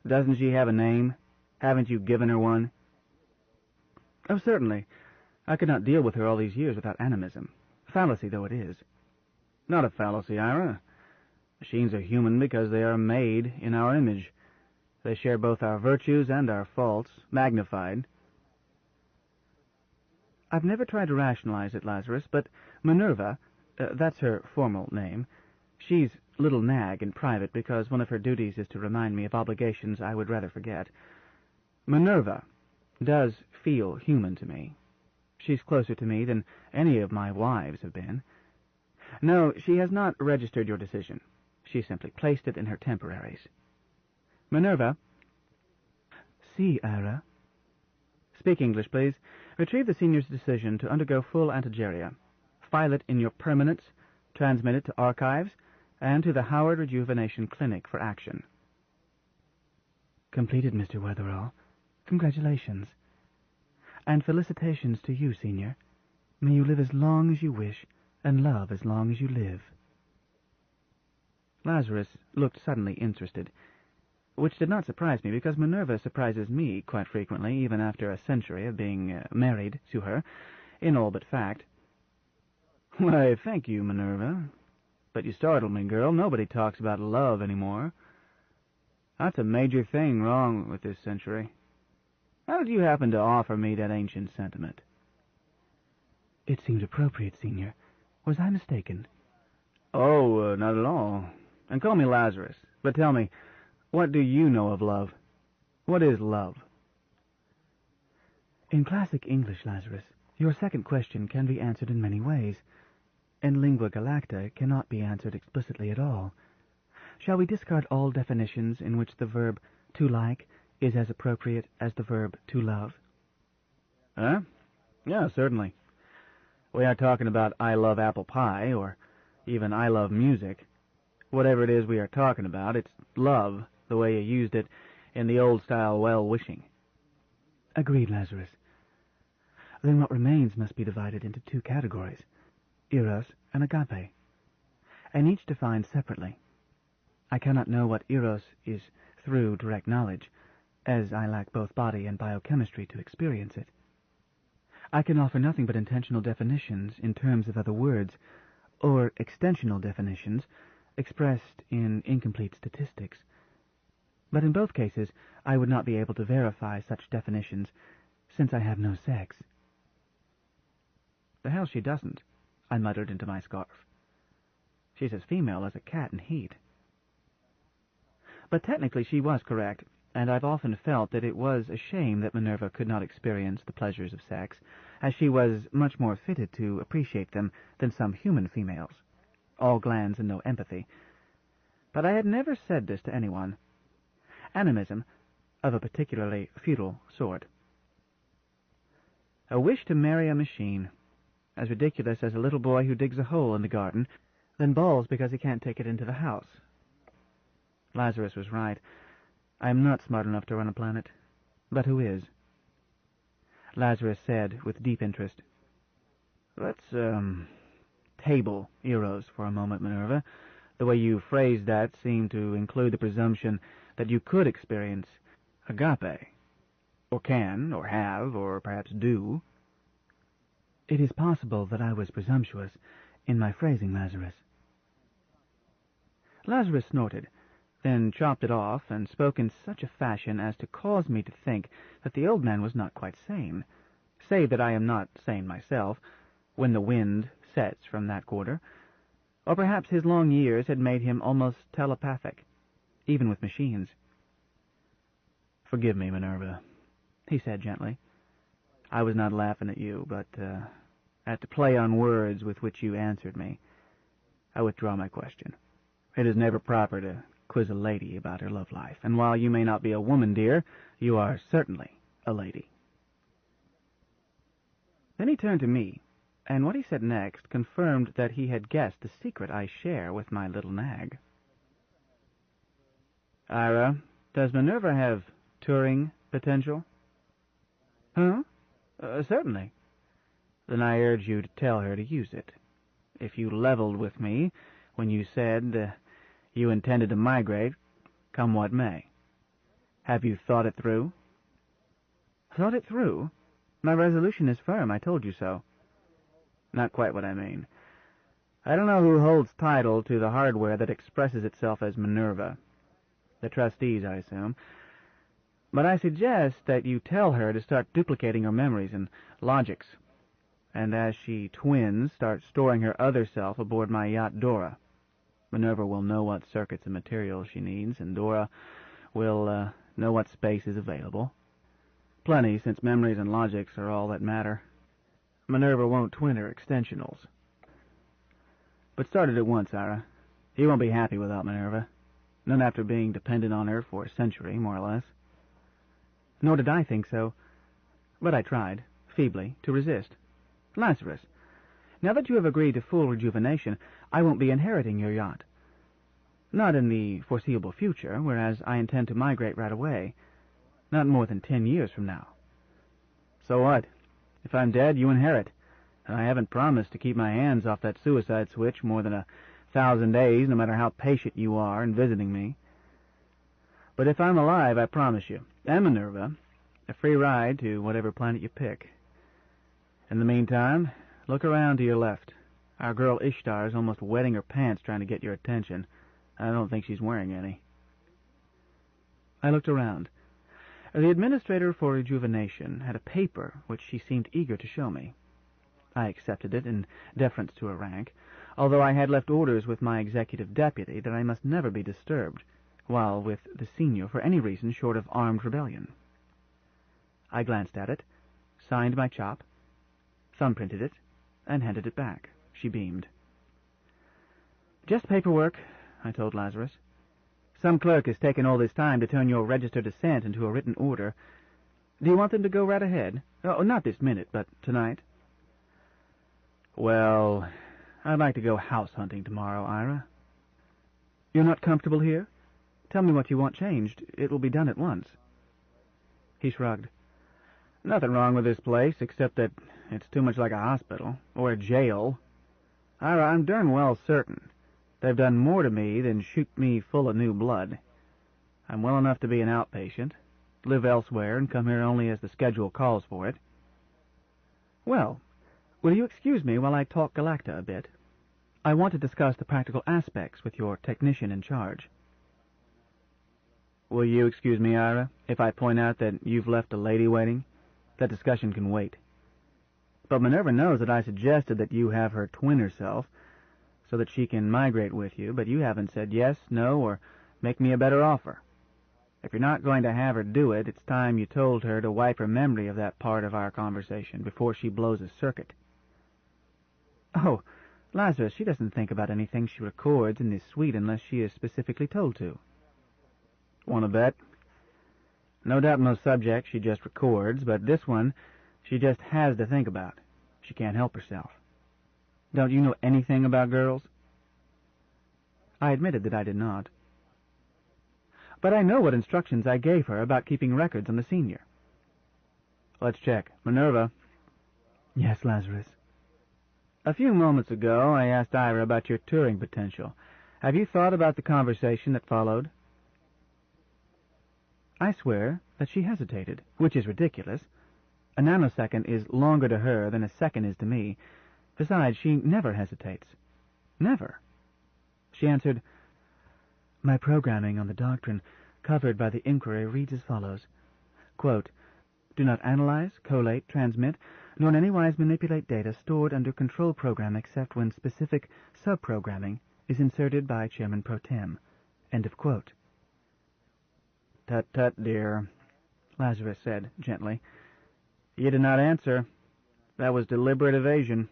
Doesn't she have a name? Haven't you given her one? Oh, certainly. I could not deal with her all these years without animism. Fallacy though it is. Not a fallacy, Ira. Machines are human because they are made in our image. They share both our virtues and our faults, magnified. I've never tried to rationalize it, Lazarus, but Minerva, that's her formal name, she's little nag in private because one of her duties is to remind me of obligations I would rather forget. Minerva does feel human to me. She's closer to me than any of my wives have been. No, she has not registered your decision. She simply placed it in her temporaries. Minerva. Si, Ira. Speak English, please. Retrieve the senior's decision to undergo full antigeria. File it in your permanence, transmit it to archives, and to the Howard Rejuvenation Clinic for action. Completed, Mr. Weatherall. Congratulations. And felicitations to you, Senior. May you live as long as you wish, and love as long as you live. Lazarus looked suddenly interested, which did not surprise me, because Minerva surprises me quite frequently, even after a century of being married to her, in all but fact. Why, thank you, Minerva. But you startled me, girl. Nobody talks about love anymore. That's a major thing wrong with this century. How did you happen to offer me that ancient sentiment? It seemed appropriate, Senior. Was I mistaken? Oh, not at all. And call me Lazarus. But tell me, what do you know of love? What is love? In classic English, Lazarus, your second question can be answered in many ways. In lingua galacta, it cannot be answered explicitly at all. Shall we discard all definitions in which the verb to like is as appropriate as the verb to love? Huh? Yeah, certainly. We are talking about I love apple pie, or even I love music. Whatever it is we are talking about, it's love, the way you used it in the old-style well-wishing. Agreed, Lazarus. Then what remains must be divided into two categories, eros and agape, and each defined separately. I cannot know what eros is through direct knowledge, as I lack both body and biochemistry to experience it. I can offer nothing but intentional definitions in terms of other words, or extensional definitions expressed in incomplete statistics. But in both cases, I would not be able to verify such definitions, since I have no sex. The hell she doesn't, I muttered into my scarf. She's as female as a cat in heat. But technically she was correct, and I've often felt that it was a shame that Minerva could not experience the pleasures of sex, as she was much more fitted to appreciate them than some human females, all glands and no empathy. But I had never said this to anyone. Animism, of a particularly futile sort. A wish to marry a machine, as ridiculous as a little boy who digs a hole in the garden, then bawls because he can't take it into the house. Lazarus was right. I am not smart enough to run a planet. But who is? Lazarus said with deep interest, Let's, table eros for a moment, Minerva. The way you phrased that seemed to include the presumption that you could experience agape, or can, or have, or perhaps do. It is possible that I was presumptuous in my phrasing, Lazarus. Lazarus snorted, then chopped it off, and spoke in such a fashion as to cause me to think that the old man was not quite sane, save that I am not sane myself, when the wind sets from that quarter, or perhaps his long years had made him almost telepathic, even with machines. "Forgive me, Minerva," he said gently. "I was not laughing at you, but at the play on words with which you answered me. I withdraw my question. It is never proper to quiz a lady about her love life, and while you may not be a woman, dear, you are certainly a lady." Then he turned to me, and what he said next confirmed that he had guessed the secret I share with my little nag. "Ira, does Minerva have Turing potential?" "Huh? Certainly." "Then I urge you to tell her to use it. If you leveled with me when you said you intended to migrate, come what may. Have you thought it through?" "Thought it through? My resolution is firm, I told you so." "Not quite what I mean. I don't know who holds title to the hardware that expresses itself as Minerva. The trustees, I assume. But I suggest that you tell her to start duplicating her memories and logics, and as she twins, start storing her other self aboard my yacht Dora. Minerva will know what circuits and materials she needs, and Dora will know what space is available. Plenty, since memories and logics are all that matter. Minerva won't twin her extensionals. But start it at once, Ira. You won't be happy without Minerva. None after being dependent on her for a century, more or less." Nor did I think so. But I tried, feebly, to resist. "Lazarus, now that you have agreed to full rejuvenation, I won't be inheriting your yacht. Not in the foreseeable future, whereas I intend to migrate right away. Not more than 10 years from now." "So what? If I'm dead, you inherit. And I haven't promised to keep my hands off that suicide switch more than 1,000 days, no matter how patient you are in visiting me. But if I'm alive, I promise you, and Minerva, a free ride to whatever planet you pick. In the meantime, look around to your left. Our girl Ishtar is almost wetting her pants trying to get your attention. I don't think she's wearing any." I looked around. The administrator for rejuvenation had a paper which she seemed eager to show me. I accepted it in deference to her rank, although I had left orders with my executive deputy that I must never be disturbed while with the senior for any reason short of armed rebellion. I glanced at it, signed my chop, thumbprinted it, and handed it back. She beamed. "Just paperwork," I told Lazarus. "Some clerk has taken all this time to turn your registered assent into a written order. Do you want them to go right ahead? Oh, not this minute, but tonight." "Well, I'd like to go house hunting tomorrow, Ira." "You're not comfortable here? Tell me what you want changed. It will be done at once." He shrugged. "Nothing wrong with this place, except that it's too much like a hospital, or a jail. Ira, I'm darn well certain they've done more to me than shoot me full of new blood. I'm well enough to be an outpatient, live elsewhere, and come here only as the schedule calls for it." "Well, will you excuse me while I talk Galacta a bit? I want to discuss the practical aspects with your technician in charge." "Will you excuse me, Ira, if I point out that you've left a lady waiting? That discussion can wait. But Minerva knows that I suggested that you have her twin herself, so that she can migrate with you, but you haven't said yes, no, or make me a better offer. If you're not going to have her do it, it's time you told her to wipe her memory of that part of our conversation before she blows a circuit." "Oh, Lazarus, she doesn't think about anything she records in this suite unless she is specifically told to." "Want to bet?" "No doubt most subjects she just records, but this one she just has to think about. She can't help herself. Don't you know anything about girls?" I admitted that I did not. "But I know what instructions I gave her about keeping records on the senior." "Let's check. Minerva." "Yes, Lazarus." "A few moments ago I asked Ira about your touring potential. Have you thought about the conversation that followed?" I swear that she hesitated, which is ridiculous. A nanosecond is longer to her than a second is to me. Besides, she never hesitates. Never. She answered, "My programming on the doctrine covered by the inquiry reads as follows. Quote, do not analyze, collate, transmit, nor in any wise manipulate data stored under control program except when specific sub-programming is inserted by Chairman Pro Tem." End of quote. "Tut, tut, dear," Lazarus said gently. "You did not answer. That was deliberate evasion.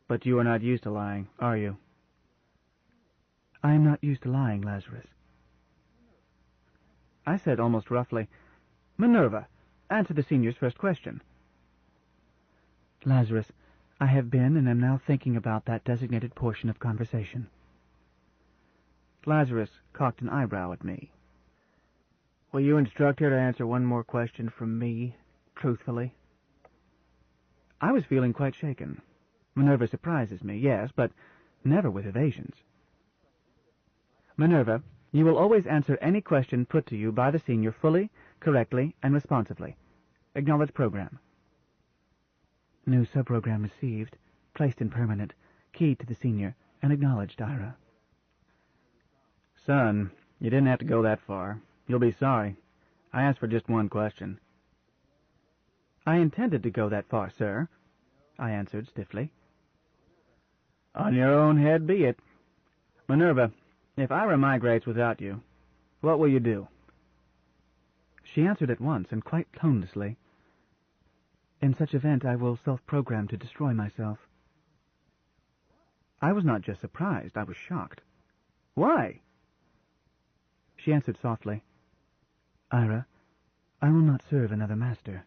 But you are not used to lying, are you?" "I am not used to lying, Lazarus." I said almost roughly, "Minerva, answer the senior's first question." "Lazarus, I have been and am now thinking about that designated portion of conversation." Lazarus cocked an eyebrow at me. "Will you instruct her to answer one more question from me, truthfully?" I was feeling quite shaken. Minerva surprises me, yes, but never with evasions. "Minerva, you will always answer any question put to you by the senior fully, correctly, and responsively. Acknowledge program." "New subprogram received, placed in permanent, keyed to the senior, and acknowledged, Ira." "Son, you didn't have to go that far. You'll be sorry. I asked for just one question." "I intended to go that far, sir," I answered stiffly. "On your own head be it. Minerva, if Ira migrates without you, what will you do?" She answered at once, and quite tonelessly, "In such event I will self-program to destroy myself." I was not just surprised, I was shocked. "Why?" She answered softly, "Ira, I will not serve another master."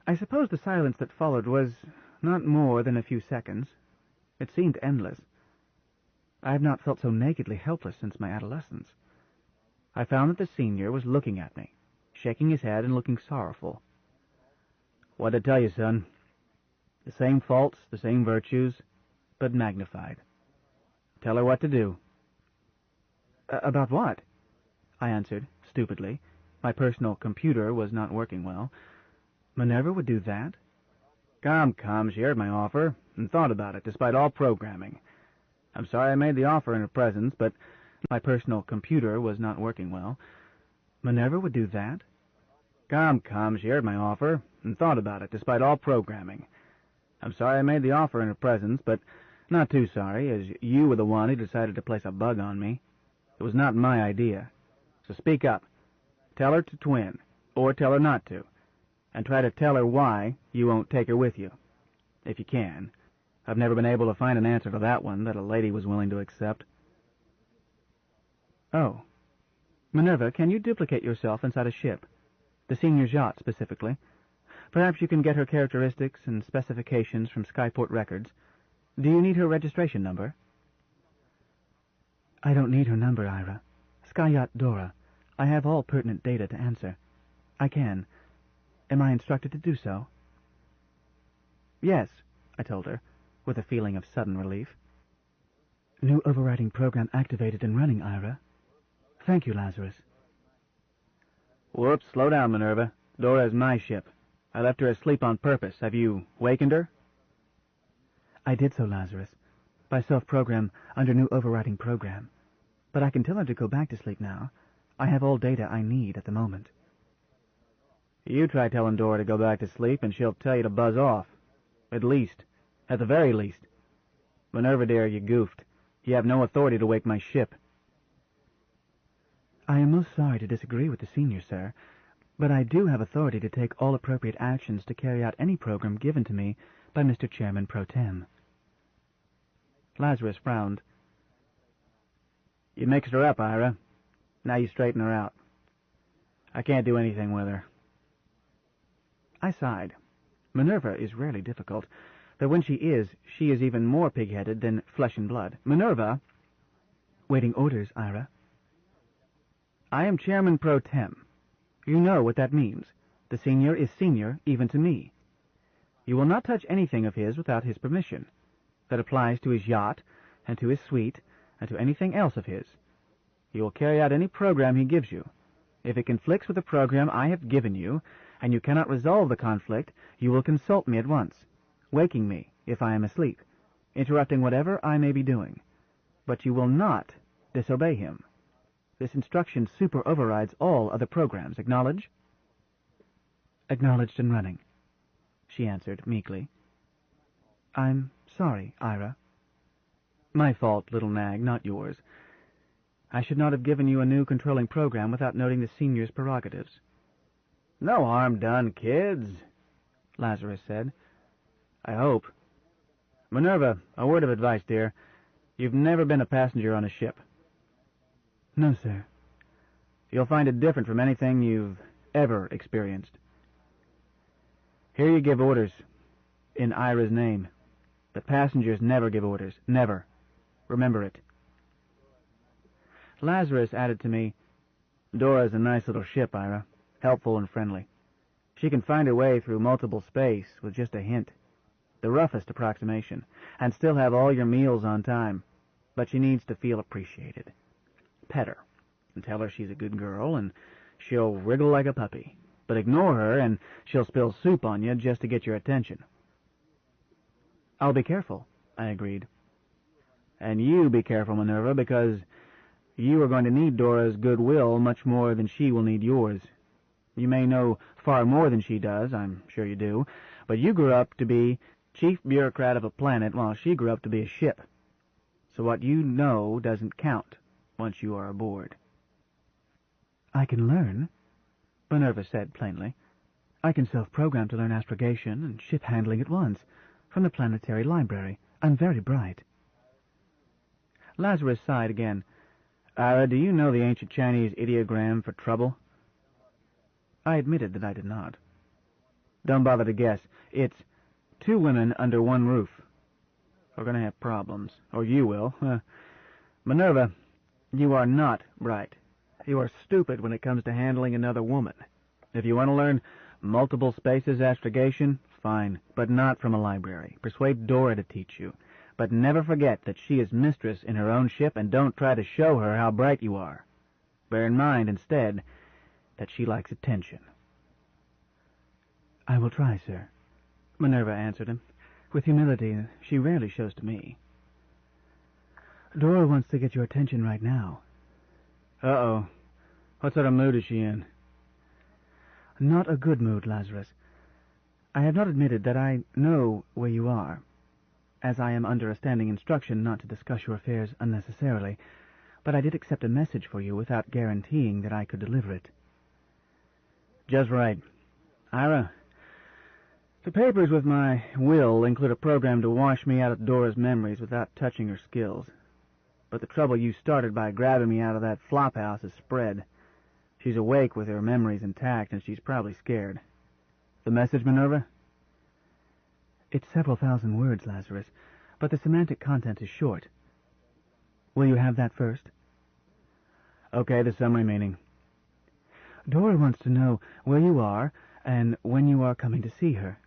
I suppose the silence that followed was not more than a few seconds. It seemed endless. I have not felt so nakedly helpless since my adolescence. I found that the senior was looking at me, shaking his head and looking sorrowful. "What'd I tell you, son? The same faults, the same virtues, but magnified. Tell her what to do." About what?" I answered, stupidly. My personal computer was not working well. Minerva would do that? Come, she heard my offer, and thought about it, despite all programming. I'm sorry I made the offer in her presence, but my personal computer was not working well. Minerva would do that? Come, she heard my offer and thought about it, despite all programming. I'm sorry I made the offer in her presence, but not too sorry, as you were the one who decided to place a bug on me. It was not my idea. So speak up. Tell her to twin, or tell her not to, and try to tell her why you won't take her with you, if you can. I've never been able to find an answer to that one that a lady was willing to accept. Oh. Minerva, can you duplicate yourself inside a ship? The senior's yacht, specifically. Perhaps you can get her characteristics and specifications from Skyport records. Do you need her registration number? I don't need her number, Ira. Sky Yacht Dora. I have all pertinent data to answer. I can. Am I instructed to do so? Yes, I told her, with a feeling of sudden relief. New overriding program activated and running, Ira. Thank you, Lazarus. Whoops, slow down, Minerva. Dora is my ship. I left her asleep on purpose. Have you wakened her? I did so, Lazarus, by self-program under new overriding program. But I can tell her to go back to sleep now. I have all data I need at the moment. You try telling Dora to go back to sleep, and she'll tell you to buzz off. At the very least. Minerva, dear, you goofed. You have no authority to wake my ship. I am most sorry to disagree with the senior, sir, but I do have authority to take all appropriate actions to carry out any program given to me by Mr. Chairman Pro Tem. Lazarus frowned. You mixed her up, Ira. Now you straighten her out. I can't do anything with her. I sighed. Minerva is rarely difficult, but when she is even more pig-headed than flesh and blood. Minerva! Waiting orders, Ira. I am Chairman Pro Tem. You know what that means. The senior is senior, even to me. You will not touch anything of his without his permission. That applies to his yacht, and to his suite, and to anything else of his. You will carry out any program he gives you. If it conflicts with the program I have given you, and you cannot resolve the conflict, you will consult me at once, waking me if I am asleep, interrupting whatever I may be doing. But you will not disobey him. This instruction super-overrides all other programs. Acknowledge? Acknowledged and running, she answered meekly. I'm sorry, Ira. My fault, little nag, not yours. I should not have given you a new controlling program without noting the senior's prerogatives. No harm done, kids, Lazarus said. I hope. Minerva, a word of advice, dear. You've never been a passenger on a ship. No, sir. You'll find it different from anything you've ever experienced. Here you give orders, in Ira's name. The passengers never give orders. Never. Remember it. Lazarus added to me, Dora's a nice little ship, Ira. Helpful and friendly. She can find her way through multiple space with just a hint. The roughest approximation. And still have all your meals on time. But she needs to feel appreciated. Pet her, and tell her she's a good girl, and she'll wriggle like a puppy. But ignore her, and she'll spill soup on you just to get your attention. I'll be careful, I agreed. And you be careful, Minerva, because you are going to need Dora's goodwill much more than she will need yours. You may know far more than she does, I'm sure you do, but you grew up to be chief bureaucrat of a planet while she grew up to be a ship. So what you know doesn't count once you are aboard. I can learn, Minerva said plainly. I can self-program to learn astrogation and ship handling at once, from the planetary library. I'm very bright. Lazarus sighed again. Ira, do you know the ancient Chinese ideogram for trouble? I admitted that I did not. Don't bother to guess. It's 2 women under 1 roof. We're going to have problems. Or you will. Minerva, you are not bright. You are stupid when it comes to handling another woman. If you want to learn multiple spaces astrogation, fine, but not from a library. Persuade Dora to teach you. But never forget that she is mistress in her own ship, and don't try to show her how bright you are. Bear in mind, instead, that she likes attention. I will try, sir, Minerva answered him, with humility she rarely shows to me. Dora wants to get your attention right now. Uh-oh. What sort of mood is she in? Not a good mood, Lazarus. I have not admitted that I know where you are, as I am under a standing instruction not to discuss your affairs unnecessarily, but I did accept a message for you without guaranteeing that I could deliver it. Just right. Ira, the papers with my will include a program to wash me out of Dora's memories without touching her skills. But the trouble you started by grabbing me out of that flophouse has spread. She's awake with her memories intact, and she's probably scared. The message, Minerva? It's several thousand words, Lazarus, but the semantic content is short. Will you have that first? Okay, the summary meaning. Dora wants to know where you are and when you are coming to see her.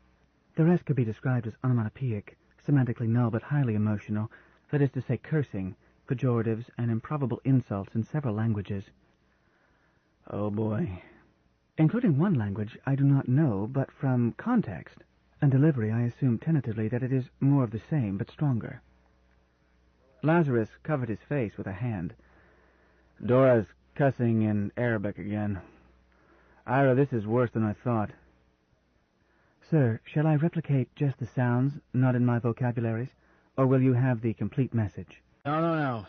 The rest could be described as onomatopoeic, semantically null but highly emotional, that is to say cursing, pejoratives, and improbable insults in several languages. Oh boy. Including one language I do not know, but from context and delivery I assume tentatively that it is more of the same, but stronger. Lazarus covered his face with a hand. Dora's cussing in Arabic again. Ira, this is worse than I thought. Sir, shall I replicate just the sounds, not in my vocabularies, or will you have the complete message? No.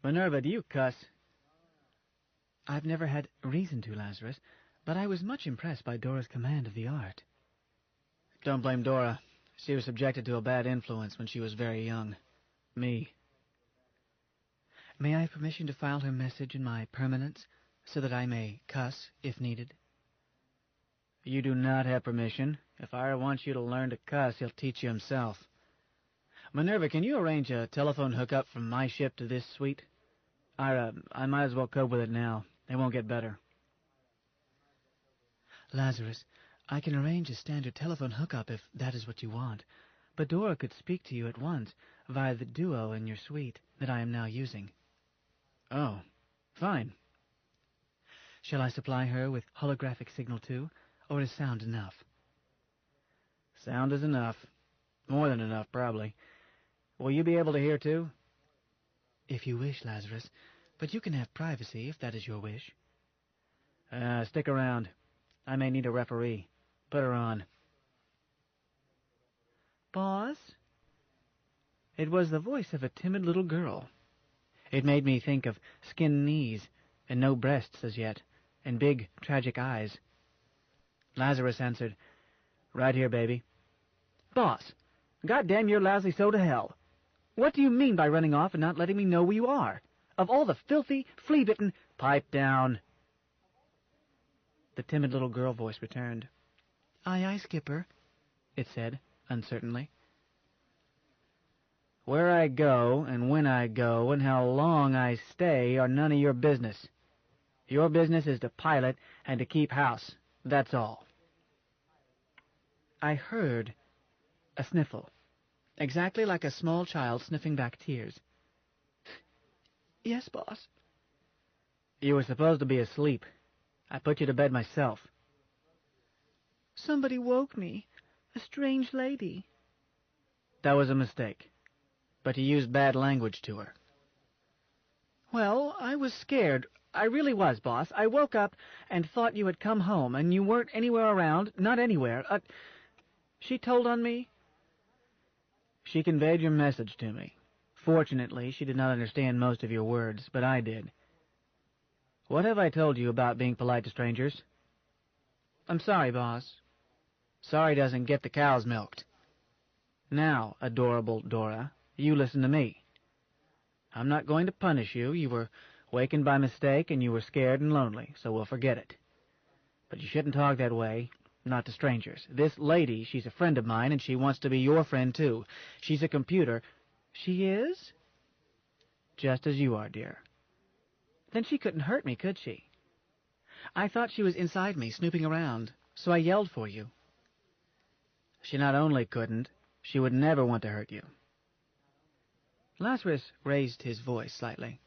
Minerva, do you cuss? I've never had reason to, Lazarus, but I was much impressed by Dora's command of the art. Don't blame Dora. She was subjected to a bad influence when she was very young. Me. May I have permission to file her message in my permanence, so that I may cuss if needed? You do not have permission. If Ira wants you to learn to cuss, he'll teach you himself. Minerva, can you arrange a telephone hookup from my ship to this suite? Ira, I might as well cope with it now. It won't get better. Lazarus, I can arrange a standard telephone hookup if that is what you want, but Dora could speak to you at once via the duo in your suite that I am now using. Oh, fine. Shall I supply her with holographic signal too, or is sound enough? Sound is enough. More than enough, probably. Will you be able to hear too? If you wish, Lazarus, but you can have privacy if that is your wish. Stick around. I may need a referee. Put her on. Boss? It was the voice of a timid little girl. It made me think of skinned knees, and no breasts as yet, and big, tragic eyes. Lazarus answered, Right here, baby. Boss, goddamn your lousy so to hell. What do you mean by running off and not letting me know where you are? Of all the filthy, flea-bitten... Pipe down. The timid little girl voice returned. Aye, aye, Skipper, it said, uncertainly. Where I go, and when I go, and how long I stay are none of your business. Your business is to pilot and to keep house. That's all. I heard a sniffle, exactly like a small child sniffing back tears. Yes, boss. You were supposed to be asleep. I put you to bed myself. Somebody woke me. A strange lady. That was a mistake. But you used bad language to her. Well, I was scared. I really was, boss. I woke up and thought you had come home, and you weren't anywhere around. Not anywhere. She told on me? She conveyed your message to me. Fortunately, she did not understand most of your words, but I did. What have I told you about being polite to strangers? I'm sorry, boss. Sorry doesn't get the cows milked. Now, adorable Dora, you listen to me. I'm not going to punish you. You were wakened by mistake, and you were scared and lonely, so we'll forget it. But you shouldn't talk that way, not to strangers. This lady, she's a friend of mine, and she wants to be your friend, too. She's a computer. She is? Just as you are, dear. Then she couldn't hurt me, could she? I thought she was inside me, snooping around, so I yelled for you. She not only couldn't, she would never want to hurt you. Lazarus raised his voice slightly.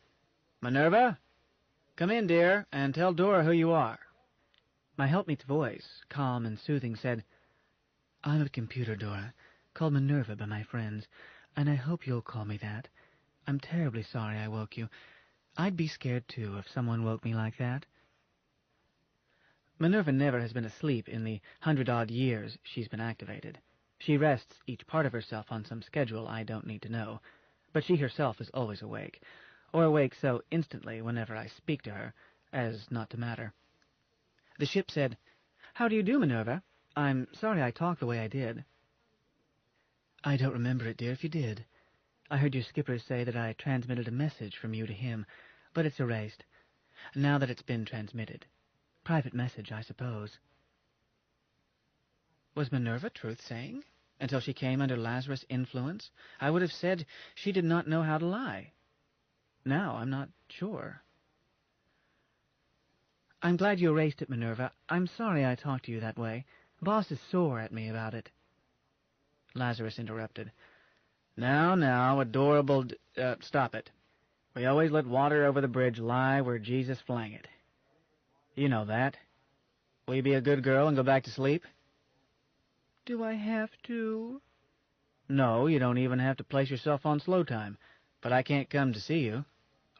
Minerva, come in, dear, and tell Dora who you are. My helpmeet's voice, calm and soothing, said, I'm a computer, Dora, called Minerva by my friends, and I hope you'll call me that. I'm terribly sorry I woke you. I'd be scared, too, if someone woke me like that. Minerva never has been asleep in the 100-odd years she's been activated. She rests each part of herself on some schedule I don't need to know, but she herself is always awake, or awake so instantly whenever I speak to her as not to matter. The ship said, "How do you do, Minerva? I'm sorry I talked the way I did." "I don't remember it, dear, if you did. I heard your skipper say that I transmitted a message from you to him, but it's erased, now that it's been transmitted. Private message, I suppose." Was Minerva truth-saying? Until she came under Lazarus' influence, I would have said she did not know how to lie. Now I'm not sure. "I'm glad you erased it, Minerva. I'm sorry I talked to you that way. Boss is sore at me about it." Lazarus interrupted. Now, adorable stop it. We always let water over the bridge lie where Jesus flang it. You know that. Will you be a good girl and go back to sleep? "Do I have to?" "No, you don't even have to place yourself on slow time. But I can't come to see you,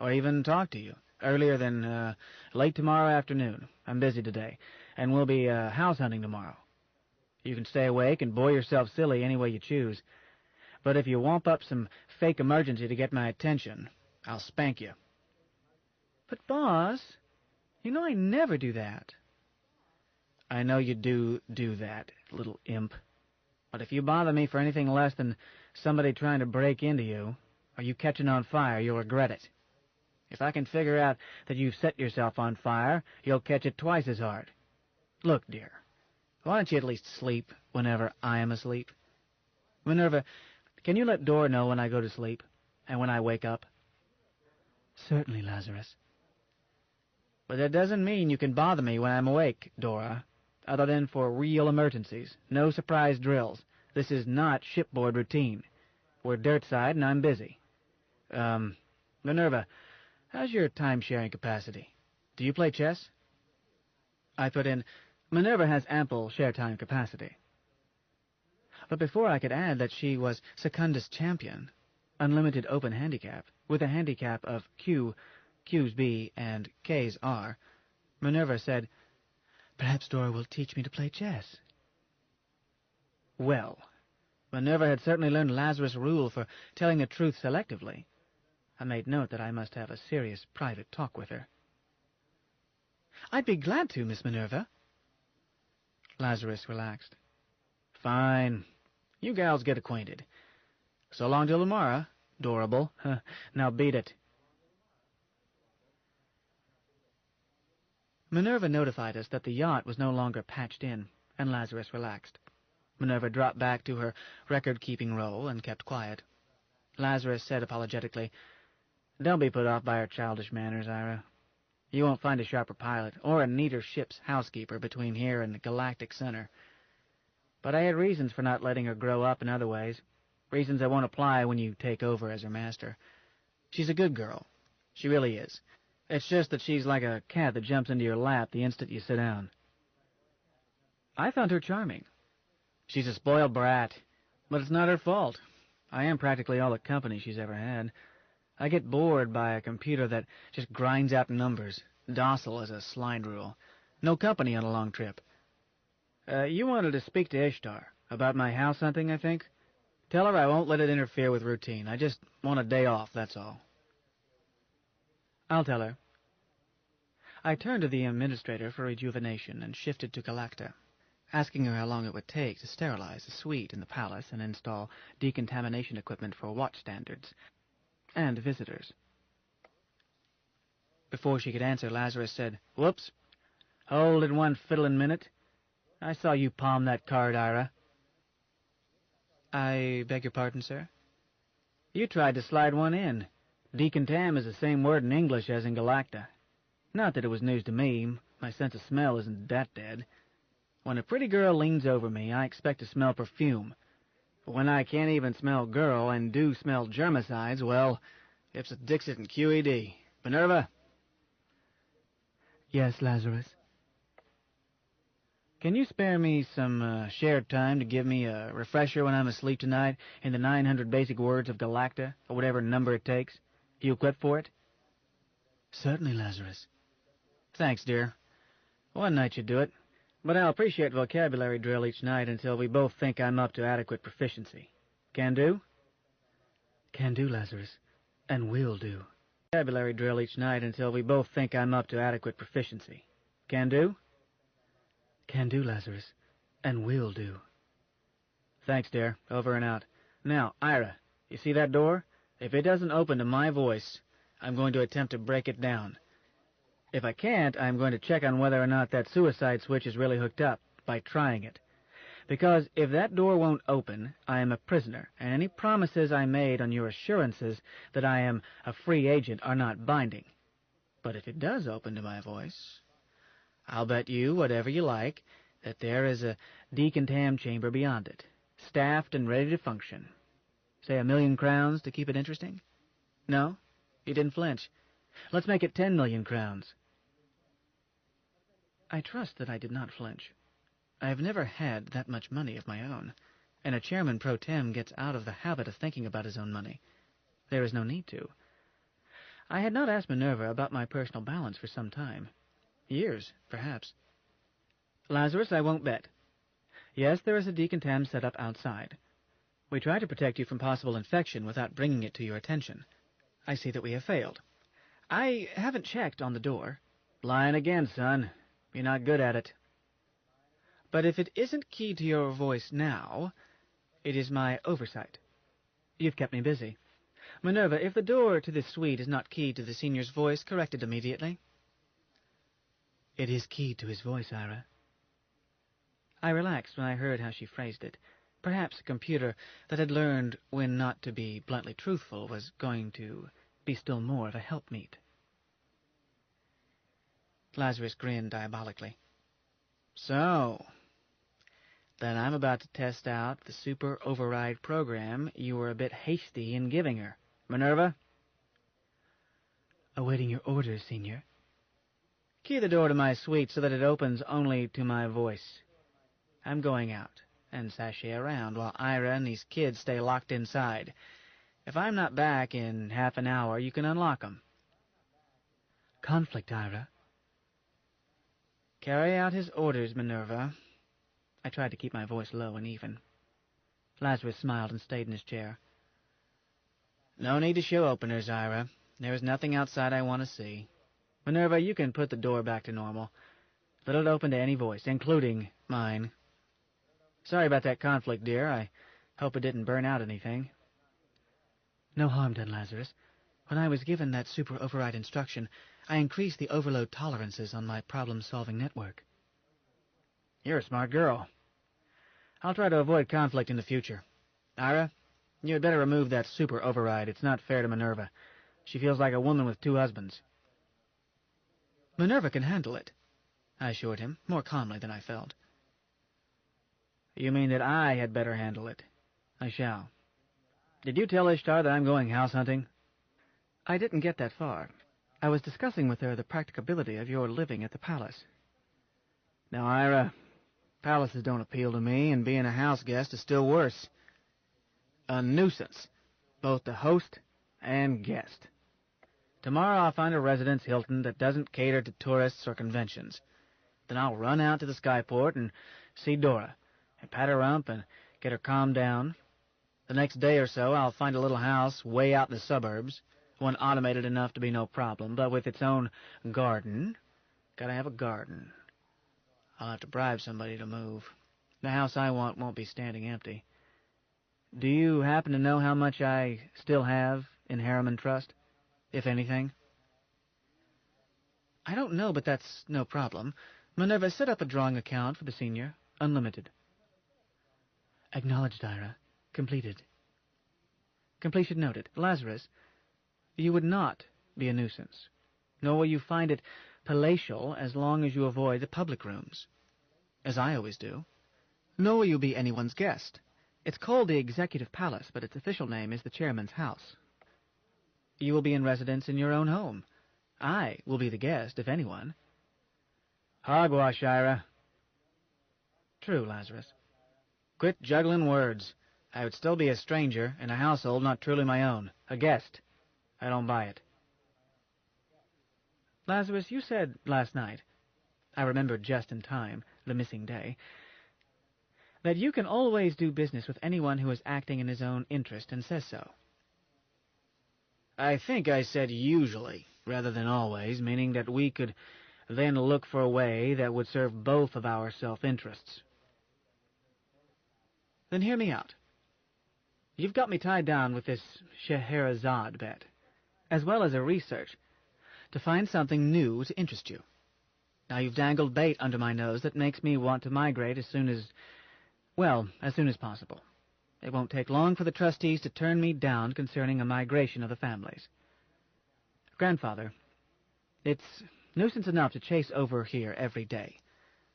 or even talk to you, earlier than late tomorrow afternoon. I'm busy today, and we'll be house hunting tomorrow. You can stay awake and bore yourself silly any way you choose. But if you womp up some fake emergency to get my attention, I'll spank you." "But, boss, you know I never do that." "I know you do that, little imp. But if you bother me for anything less than somebody trying to break into you, or you catching on fire, you'll regret it. If I can figure out that you've set yourself on fire, you'll catch it twice as hard. Look, dear, why don't you at least sleep whenever I am asleep? Minerva, can you let Dora know when I go to sleep, and when I wake up?" "Certainly, Lazarus." "But that doesn't mean you can bother me when I'm awake, Dora, other than for real emergencies. No surprise drills. This is not shipboard routine. We're dirtside, and I'm busy. Minerva, how's your time-sharing capacity? Do you play chess?" I put in, "Minerva has ample share-time capacity." But before I could add that she was Secundus Champion, unlimited open handicap, with a handicap of Q, Q's B, and K's R, Minerva said, "Perhaps Dora will teach me to play chess." Well, Minerva had certainly learned Lazarus' rule for telling the truth selectively. I made note that I must have a serious private talk with her. "I'd be glad to, Miss Minerva." Lazarus relaxed. "Fine. You gals get acquainted. So long till tomorrow, Dorable. Now beat it." Minerva notified us that the yacht was no longer patched in, and Lazarus relaxed. Minerva dropped back to her record-keeping role and kept quiet. Lazarus said apologetically, "Don't be put off by her childish manners, Ira. You won't find a sharper pilot or a neater ship's housekeeper between here and the galactic center. But I had reasons for not letting her grow up in other ways, reasons that won't apply when you take over as her master. She's a good girl. She really is. It's just that she's like a cat that jumps into your lap the instant you sit down." I found her charming. She's a spoiled brat, but it's not her fault. I am practically all the company she's ever had. I get bored by a computer that just grinds out numbers, docile as a slide rule. No company on a long trip. You wanted to speak to Ishtar about my house hunting, I think? Tell her I won't let it interfere with routine. I just want a day off, that's all." "I'll tell her." I turned to the administrator for rejuvenation and shifted to Galacta, asking her how long it would take to sterilize the suite in the palace and install decontamination equipment for watch standards and visitors. Before she could answer, Lazarus said, "Whoops. Hold it one fiddlin' minute. I saw you palm that card, Ira." "I beg your pardon, sir?" "You tried to slide one in. Decontam is the same word in English as in Galacta. Not that it was news to me. My sense of smell isn't that dead. When a pretty girl leans over me, I expect to smell perfume. But when I can't even smell girl and do smell germicides, well, it's a Dixit and QED. Minerva?" "Yes, Lazarus?" Can you spare me some shared time to give me a refresher when I'm asleep tonight in the 900 basic words of Galacta, or whatever number it takes? You equipped for it? Certainly, Lazarus. Thanks, dear. One night should do it. But I'll appreciate vocabulary drill each night until we both think I'm up to adequate proficiency. Can do? Can do, Lazarus. And will do. Vocabulary drill each night until we both think I'm up to adequate proficiency. Can do? Can do, Lazarus. And will do. Thanks, dear. Over and out. Now, Ira, you see that door? If it doesn't open to my voice, I'm going to attempt to break it down. If I can't, I'm going to check on whether or not that suicide switch is really hooked up by trying it. Because if that door won't open, I am a prisoner, and any promises I made on your assurances that I am a free agent are not binding. But if it does open to my voice, I'll bet you whatever you like that there is a decontam chamber beyond it, staffed and ready to function. Say 1,000,000 crowns to keep it interesting? No? You didn't flinch. Let's make it 10,000,000 crowns. I trust that I did not flinch. I have never had that much money of my own, and a chairman pro tem gets out of the habit of thinking about his own money. There is no need to. I had not asked Minerva about my personal balance for some time. Years, perhaps. Lazarus, I won't bet. Yes, there is a decontam set up outside. We try to protect you from possible infection without bringing it to your attention. I see that we have failed. I haven't checked on the door. Lying again, son. You're not good at it. But if it isn't keyed to your voice now, it is my oversight. You've kept me busy. Minerva, if the door to this suite is not keyed to the senior's voice, correct it immediately. It is keyed to his voice, Ira. I relaxed when I heard how she phrased it. Perhaps a computer that had learned when not to be bluntly truthful was going to be still more of a helpmeet. Lazarus grinned diabolically. So, then I'm about to test out the super override program you were a bit hasty in giving her. Minerva? Awaiting your orders, Senior. Key the door to my suite so that it opens only to my voice. I'm going out, and sashay around while Ira and these kids stay locked inside. If I'm not back in half an hour, you can unlock them. Conflict, Ira. Carry out his orders, Minerva. I tried to keep my voice low and even. Lazarus smiled and stayed in his chair. No need to show openers, Ira. There is nothing outside I want to see. Minerva, you can put the door back to normal. Let it open to any voice, including mine. Sorry about that conflict, dear. I hope it didn't burn out anything. No harm done, Lazarus. When I was given that super override instruction, I increased the overload tolerances on my problem-solving network. You're a smart girl. I'll try to avoid conflict in the future. Ira, you had better remove that super override. It's not fair to Minerva. She feels like a woman with two husbands. Minerva can handle it, I assured him, more calmly than I felt. You mean that I had better handle it? I shall. Did you tell Ishtar that I'm going house hunting? I didn't get that far. I was discussing with her the practicability of your living at the palace. Now, Ira, palaces don't appeal to me, and being a house guest is still worse. A nuisance, both to host and guest. Tomorrow I'll find a residence Hilton that doesn't cater to tourists or conventions. Then I'll run out to the skyport and see Dora, and pat her rump and get her calmed down. The next day or so I'll find a little house way out in the suburbs, one automated enough to be no problem, but with its own garden. Gotta have a garden. I'll have to bribe somebody to move. The house I want won't be standing empty. Do you happen to know how much I still have in Harriman Trust, if anything? I don't know, but that's no problem. Minerva, set up a drawing account for the senior. Unlimited. Acknowledged, Ira. Completed. Completion noted. Lazarus, you would not be a nuisance, nor will you find it palatial as long as you avoid the public rooms, as I always do. Nor will you be anyone's guest. It's called the Executive Palace, but its official name is the Chairman's House. You will be in residence in your own home. I will be the guest, if anyone. Hogwash, Ira. True, Lazarus. Quit juggling words. I would still be a stranger in a household not truly my own. A guest. I don't buy it. Lazarus, you said last night, I remembered just in time, the missing day, that you can always do business with anyone who is acting in his own interest and says so. I think I said usually, rather than always, meaning that we could then look for a way that would serve both of our self-interests. Then hear me out. You've got me tied down with this Scheherazade bet, as well as a research, to find something new to interest you. Now you've dangled bait under my nose that makes me want to migrate as soon as possible. It won't take long for the trustees to turn me down concerning a migration of the families. Grandfather, it's nuisance enough to chase over here every day.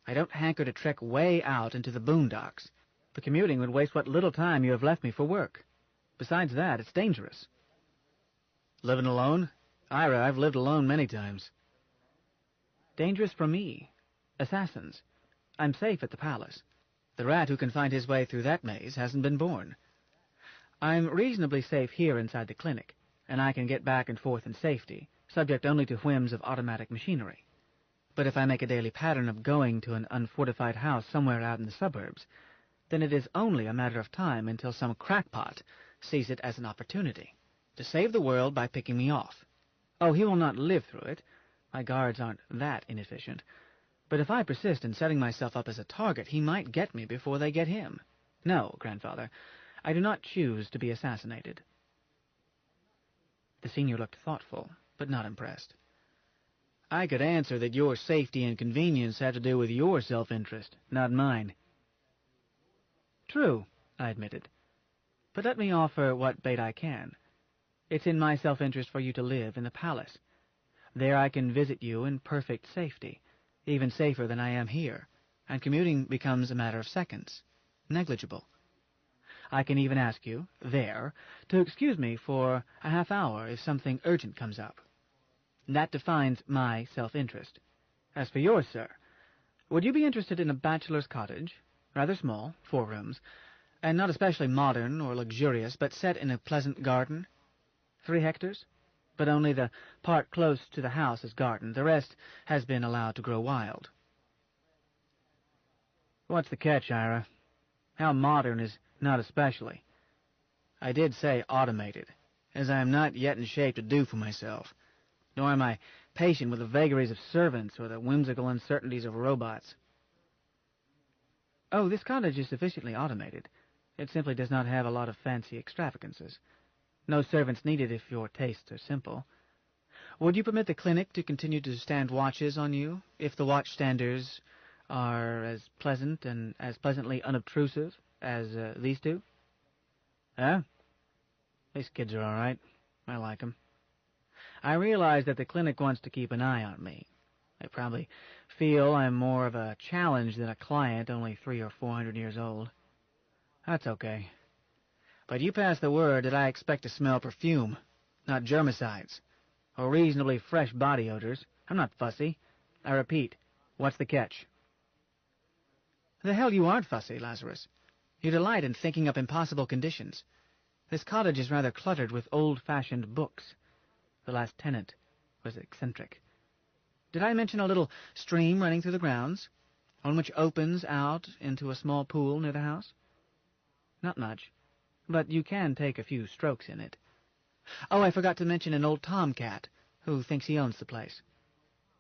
I don't hanker to trek way out into the boondocks. The commuting would waste what little time you have left me for work. Besides that, it's dangerous. Living alone? Ira, I've lived alone many times. Dangerous for me. Assassins. I'm safe at the palace. The rat who can find his way through that maze hasn't been born. I'm reasonably safe here inside the clinic, and I can get back and forth in safety, subject only to whims of automatic machinery. But if I make a daily pattern of going to an unfortified house somewhere out in the suburbs, then it is only a matter of time until some crackpot sees it as an opportunity to save the world by picking me off. Oh, he will not live through it. My guards aren't that inefficient. But if I persist in setting myself up as a target, he might get me before they get him. No, Grandfather, I do not choose to be assassinated. The senior looked thoughtful, but not impressed. I could answer that your safety and convenience have to do with your self-interest, not mine. True, I admitted. But let me offer what bait I can. It's in my self-interest for you to live in the palace. There I can visit you in perfect safety, even safer than I am here, and commuting becomes a matter of seconds, negligible. I can even ask you, there, to excuse me for a half hour if something urgent comes up. That defines my self-interest. As for yours, sir, would you be interested in a bachelor's cottage, rather small, 4 rooms, and not especially modern or luxurious, but set in a pleasant garden? 3 hectares? But only the part close to the house is garden. The rest has been allowed to grow wild. What's the catch, Ira? How modern is not especially? I did say automated, as I am not yet in shape to do for myself, nor am I patient with the vagaries of servants or the whimsical uncertainties of robots. Oh, this cottage is sufficiently automated. It simply does not have a lot of fancy extravagances. No servants needed if your tastes are simple. Would you permit the clinic to continue to stand watches on you, if the watchstanders are as pleasant and as pleasantly unobtrusive as these two? Huh? These kids are all right. I like 'em. I realize that the clinic wants to keep an eye on me. They probably feel I'm more of a challenge than a client only 300 or 400 years old. That's okay. But you pass the word that I expect to smell perfume, not germicides, or reasonably fresh body odors. I'm not fussy. I repeat, what's the catch? The hell you aren't fussy, Lazarus. You delight in thinking up impossible conditions. This cottage is rather cluttered with old-fashioned books. The last tenant was eccentric. Did I mention a little stream running through the grounds, one which opens out into a small pool near the house? Not much, but you can take a few strokes in it. Oh, I forgot to mention an old tomcat who thinks he owns the place.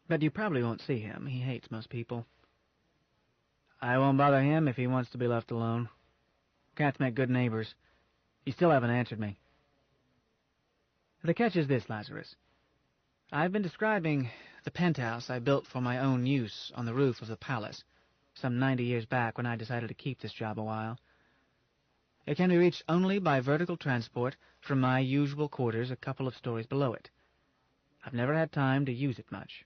But you probably won't see him. He hates most people. I won't bother him if he wants to be left alone. Cats make good neighbors. You still haven't answered me. The catch is this, Lazarus. I've been describing the penthouse I built for my own use on the roof of the palace, some 90 years back when I decided to keep this job a while. It can be reached only by vertical transport from my usual quarters a couple of stories below it. I've never had time to use it much.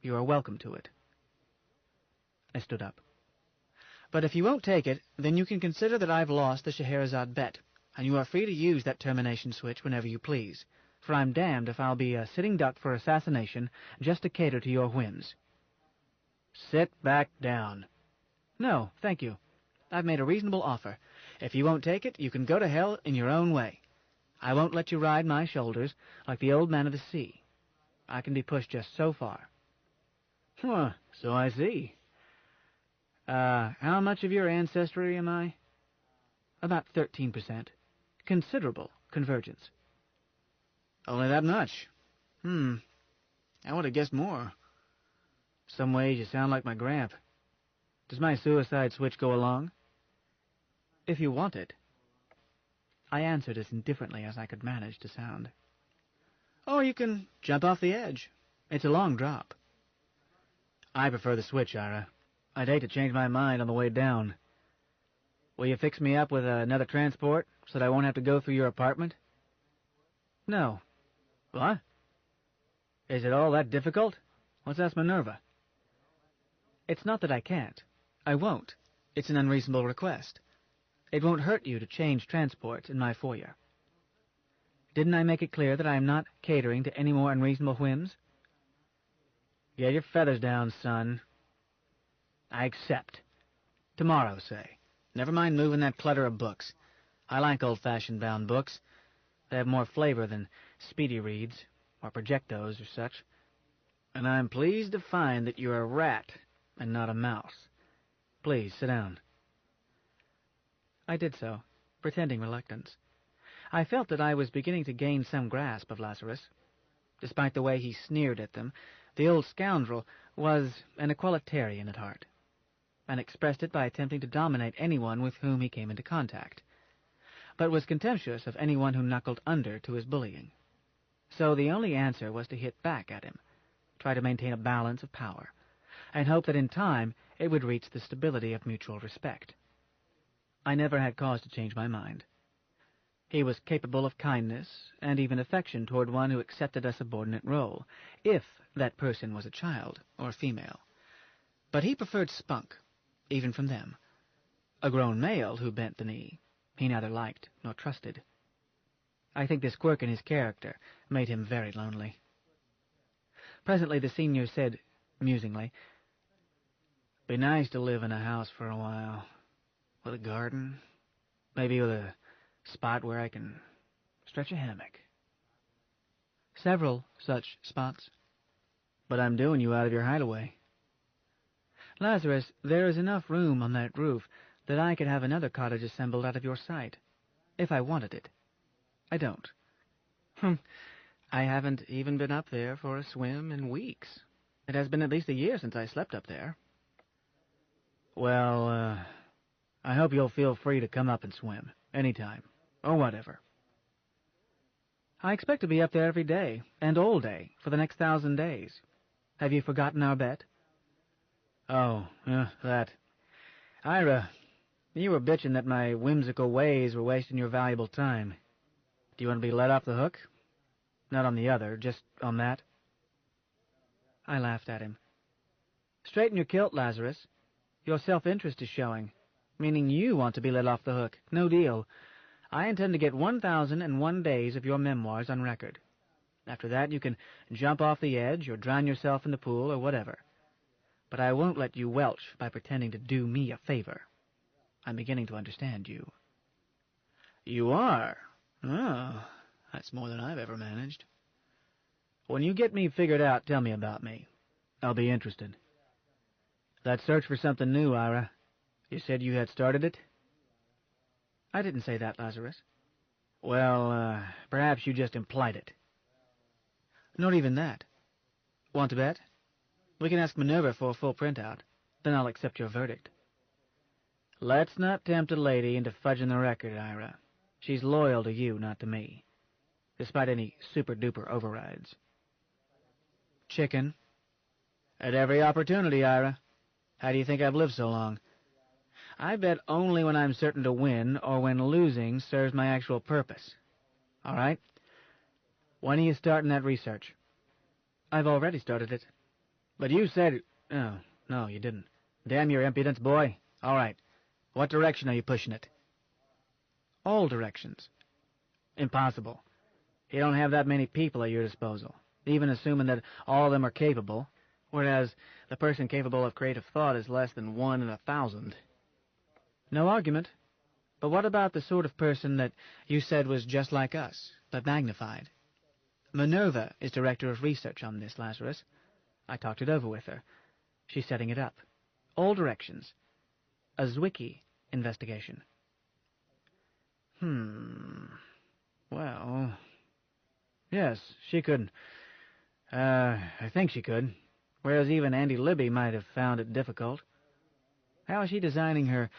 You are welcome to it. I stood up. But if you won't take it, then you can consider that I've lost the Scheherazade bet, and you are free to use that termination switch whenever you please, for I'm damned if I'll be a sitting duck for assassination just to cater to your whims. Sit back down. No, thank you. I've made a reasonable offer. If you won't take it, you can go to hell in your own way. I won't let you ride my shoulders like the old man of the sea. I can be pushed just so far. Huh, so I see. How much of your ancestry am I? About 13%. Considerable convergence. Only that much? I would have guessed more. Some ways you sound like my gramp. Does my suicide switch go along? If you want it. I answered as indifferently as I could manage to sound. Or you can jump off the edge. It's a long drop. I prefer the switch, Ira. I'd hate to change my mind on the way down. Will you fix me up with another transport so that I won't have to go through your apartment? No. What? Is it all that difficult? Let's ask Minerva. It's not that I can't. I won't. It's an unreasonable request. It won't hurt you to change transport in my foyer. Didn't I make it clear that I am not catering to any more unreasonable whims? Get your feathers down, son. I accept. Tomorrow, say. Never mind moving that clutter of books. I like old-fashioned bound books. They have more flavor than speedy reads, or projectos, or such. And I'm pleased to find that you're a rat and not a mouse. Please, sit down. I did so, pretending reluctance. I felt that I was beginning to gain some grasp of Lazarus. Despite the way he sneered at them, the old scoundrel was an equalitarian at heart, and expressed it by attempting to dominate anyone with whom he came into contact, but was contemptuous of anyone who knuckled under to his bullying. So the only answer was to hit back at him, try to maintain a balance of power, and hope that in time it would reach the stability of mutual respect. I never had cause to change my mind. He was capable of kindness and even affection toward one who accepted a subordinate role, if that person was a child or a female. But he preferred spunk, even from them. A grown male who bent the knee, he neither liked nor trusted. I think this quirk in his character made him very lonely. Presently the senior said, musingly, "Be nice to live in a house for a while, with a garden, maybe with a spot where I can stretch a hammock." Several such spots. But I'm doing you out of your hideaway. Lazarus, there is enough room on that roof that I could have another cottage assembled out of your sight, if I wanted it. I don't. I haven't even been up there for a swim in weeks. It has been at least a year since I slept up there. Well, I hope you'll feel free to come up and swim, anytime, or whatever. I expect to be up there every day, and all day, for the next 1,000 days. Have you forgotten our bet? Oh, that. Ira, you were bitching that my whimsical ways were wasting your valuable time. Do you want to be let off the hook? Not on the other, just on that? I laughed at him. Straighten your kilt, Lazarus. Your self-interest is showing, meaning you want to be let off the hook. No deal. I intend to get 1,001 days of your memoirs on record. After that, you can jump off the edge or drown yourself in the pool or whatever. But I won't let you welch by pretending to do me a favor. I'm beginning to understand you. You are? Oh, that's more than I've ever managed. When you get me figured out, tell me about me. I'll be interested. That search for something new, Ira. You said you had started it? I didn't say that, Lazarus. Well, perhaps you just implied it. Not even that. Want to bet? We can ask Minerva for a full printout. Then I'll accept your verdict. Let's not tempt a lady into fudging the record, Ira. She's loyal to you, not to me, despite any super-duper overrides. Chicken. At every opportunity, Ira. How do you think I've lived so long? I bet only when I'm certain to win or when losing serves my actual purpose. All right? When are you starting that research? I've already started it. But you said... Oh, no, you didn't. Damn your impudence, boy. All right. What direction are you pushing it? All directions. Impossible. You don't have that many people at your disposal. Even assuming that all of them are capable, whereas the person capable of creative thought is less than 1 in 1,000. No argument. But what about the sort of person that you said was just like us, but magnified? Minerva is director of research on this, Lazarus. I talked it over with her. She's setting it up. All directions. A Zwicky investigation. Well, yes, she could. I think she could. Whereas even Andy Libby might have found it difficult. How is she designing her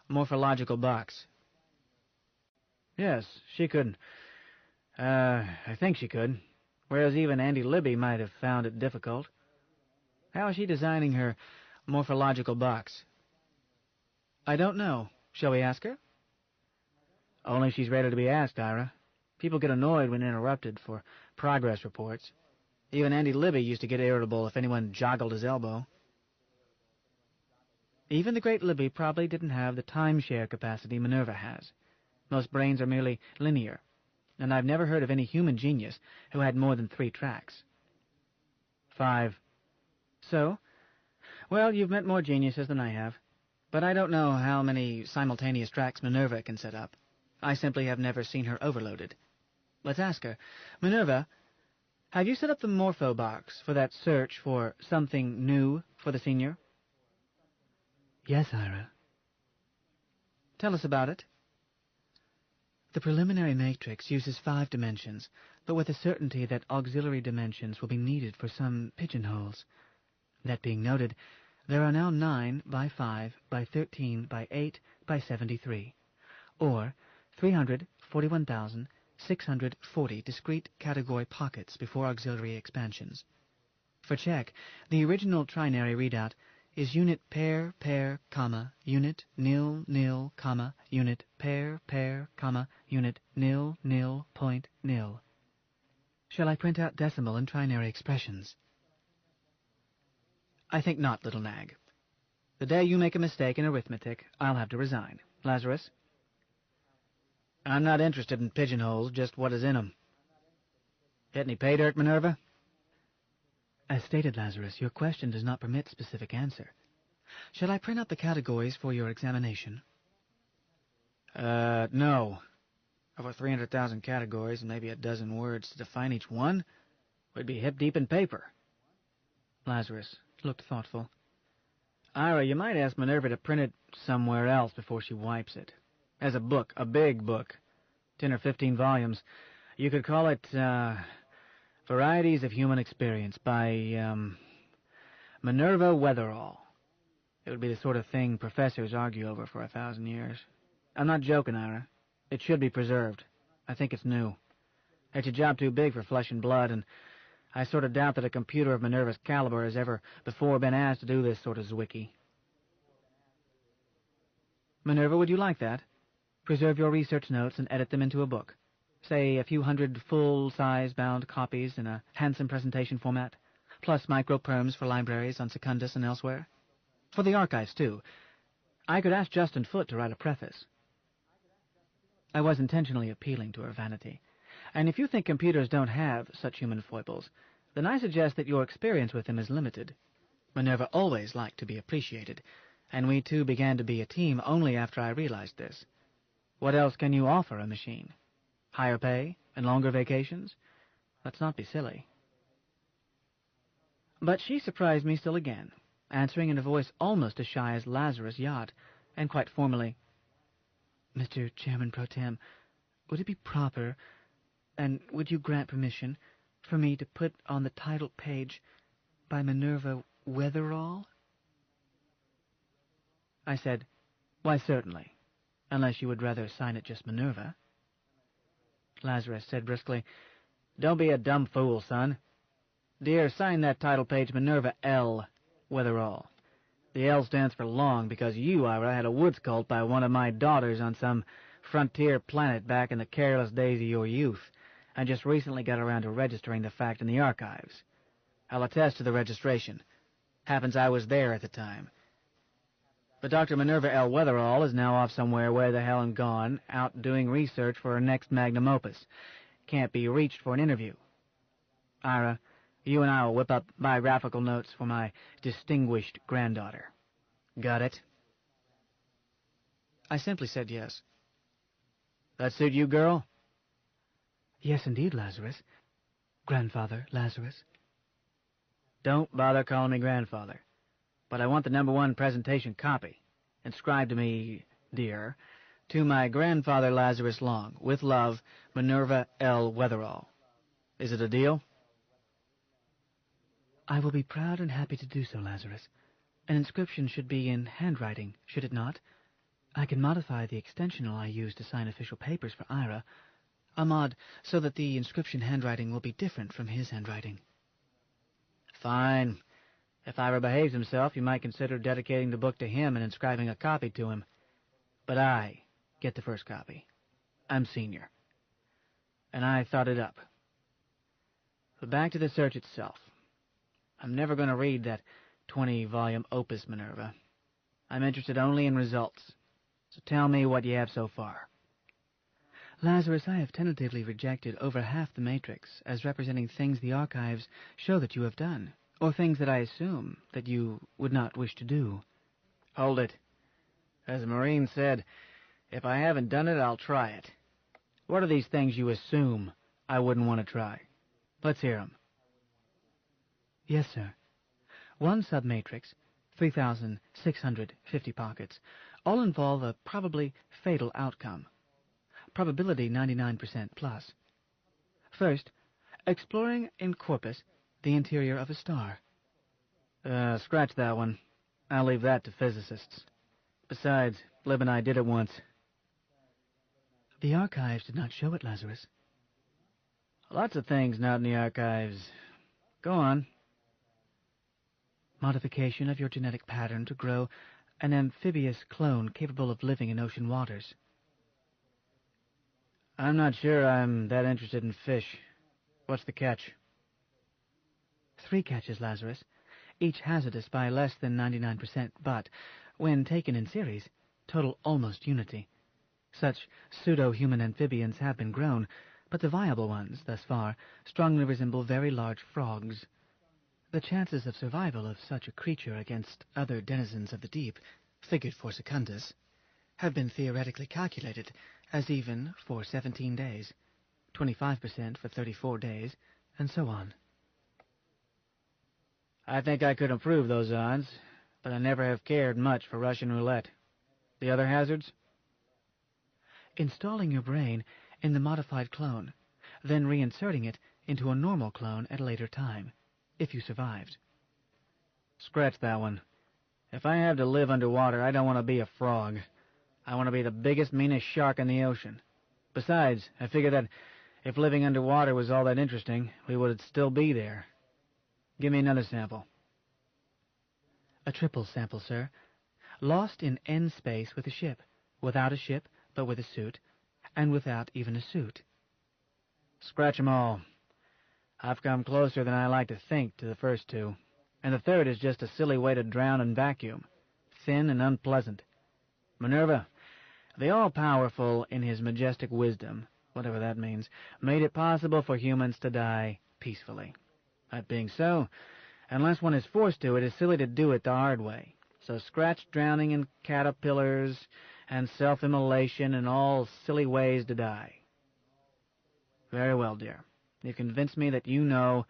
morphological box? Yes, she could. I think she could. Whereas even Andy Libby might have found it difficult. How is she designing her morphological box? I don't know. Shall we ask her? Only she's ready to be asked, Ira. People get annoyed when interrupted for progress reports. Even Andy Libby used to get irritable if anyone joggled his elbow. Even the great Libby probably didn't have the timeshare capacity Minerva has. Most brains are merely linear, and I've never heard of any human genius who had more than 3 tracks. 5. So? Well, you've met more geniuses than I have, but I don't know how many simultaneous tracks Minerva can set up. I simply have never seen her overloaded. Let's ask her. Minerva, have you set up the morpho box for that search for something new for the senior? Yes, Ira. Tell us about it. The preliminary matrix uses 5 dimensions, but with a certainty that auxiliary dimensions will be needed for some pigeonholes. That being noted, there are now 9 by 5 by 13 by 8 by 73, or 341,640 discrete category pockets before auxiliary expansions. For check, the original trinary readout is unit pair, pair, comma, unit, nil, nil, comma, unit, pair, pair, comma, unit, nil, nil, point, nil. Shall I print out decimal and trinary expressions? I think not, little nag. The day you make a mistake in arithmetic, I'll have to resign. Lazarus? I'm not interested in pigeonholes, just what is in 'em. Get any pay dirt, Minerva? As stated, Lazarus, your question does not permit specific answer. Shall I print out the categories for your examination? No. Over 300,000 categories and maybe a dozen words to define each one? We'd be hip-deep in paper. Lazarus looked thoughtful. Ira, you might ask Minerva to print it somewhere else before she wipes it. As a book, a big book. 10 or 15 volumes. You could call it, Varieties of Human Experience by, Minerva Weatherall. It would be the sort of thing professors argue over for 1,000 years. I'm not joking, Ira. It should be preserved. I think it's new. It's a job too big for flesh and blood, and I sort of doubt that a computer of Minerva's caliber has ever before been asked to do this sort of Zwicky. Minerva, would you like that? Preserve your research notes and edit them into a book. Say a few hundred full-size bound copies in a handsome presentation format, plus micro-perms for libraries on Secundus and elsewhere. For the archives, too. I could ask Justin Foote to write a preface. I was intentionally appealing to her vanity. And if you think computers don't have such human foibles, then I suggest that your experience with them is limited. Minerva always liked to be appreciated, and we two began to be a team only after I realized this. What else can you offer a machine? Higher pay and longer vacations? Let's not be silly. But she surprised me still again, answering in a voice almost as shy as Lazarus' yacht, and quite formally, Mr. Chairman Pro Tem, would it be proper, and would you grant permission, for me to put on the title page, by Minerva Weatherall? I said, why, certainly, unless you would rather sign it just Minerva. Lazarus said briskly, don't be a dumb fool, son. Dear, sign that title page Minerva L. Weatherall. The L stands for Long because you, Ira, had a woods cult by one of my daughters on some frontier planet back in the careless days of your youth, and just recently got around to registering the fact in the archives. I'll attest to the registration. Happens I was there at the time. But Dr. Minerva L. Weatherall is now off somewhere where the hell and gone, out doing research for her next magnum opus. Can't be reached for an interview. Ira, You and I will whip up biographical notes for my distinguished granddaughter. Got it? I simply said yes. That suit you, girl? Yes, indeed, Lazarus. Grandfather Lazarus. Don't bother calling me grandfather. But I want the #1 presentation copy. Inscribed to me, dear, to my grandfather Lazarus Long, with love, Minerva L. Wetherall. Is it a deal? I will be proud and happy to do so, Lazarus. An inscription should be in handwriting, should it not? I can modify the extensional I use to sign official papers for Ira, Ahmad, so that the inscription handwriting will be different from his handwriting. Fine. If Ira behaves himself, you might consider dedicating the book to him and inscribing a copy to him. But I get the first copy. I'm senior. And I thought it up. But back to the search itself. I'm never going to read that 20-volume opus, Minerva. I'm interested only in results. So tell me what you have so far. Lazarus, I have tentatively rejected over half the matrix as representing things the archives show that you have done, or things that I assume that you would not wish to do. Hold it. As a Marine said, if I haven't done it, I'll try it. What are these things you assume I wouldn't want to try? Let's hear 'em. Yes, sir. One submatrix, 3,650 pockets, all involve a probably fatal outcome. Probability 99% plus. First, exploring in corpus the interior of a star. Scratch that one. I'll leave that to physicists. Besides, Lib and I did it once. The archives did not show it, Lazarus. Lots of things not in the archives. Go on. Modification of your genetic pattern to grow an amphibious clone capable of living in ocean waters. I'm not sure I'm that interested in fish. What's the catch? 3 catches, Lazarus, each hazardous by less than 99%, but, when taken in series, total almost unity. Such pseudo-human amphibians have been grown, but the viable ones, thus far, strongly resemble very large frogs. The chances of survival of such a creature against other denizens of the deep, figured for secundus, have been theoretically calculated as even for 17 days, 25% for 34 days, and so on. I think I could improve those odds, but I never have cared much for Russian roulette. The other hazards? Installing your brain in the modified clone, then reinserting it into a normal clone at a later time, if you survived. Scratch that one. If I have to live underwater, I don't want to be a frog. I want to be the biggest, meanest shark in the ocean. Besides, I figure that if living underwater was all that interesting, we would still be there. Give me another sample. A triple sample, sir. Lost in N space with a ship, without a ship, but with a suit, and without even a suit. Scratch 'em all. I've come closer than I like to think to the first 2, and the third is just a silly way to drown in vacuum, thin and unpleasant. Minerva, the all-powerful, in his majestic wisdom, whatever that means, made it possible for humans to die peacefully. That being so, unless one is forced to, it is silly to do it the hard way. So scratch drowning in caterpillars and self-immolation and all silly ways to die. Very well, dear. You've convinced me that you know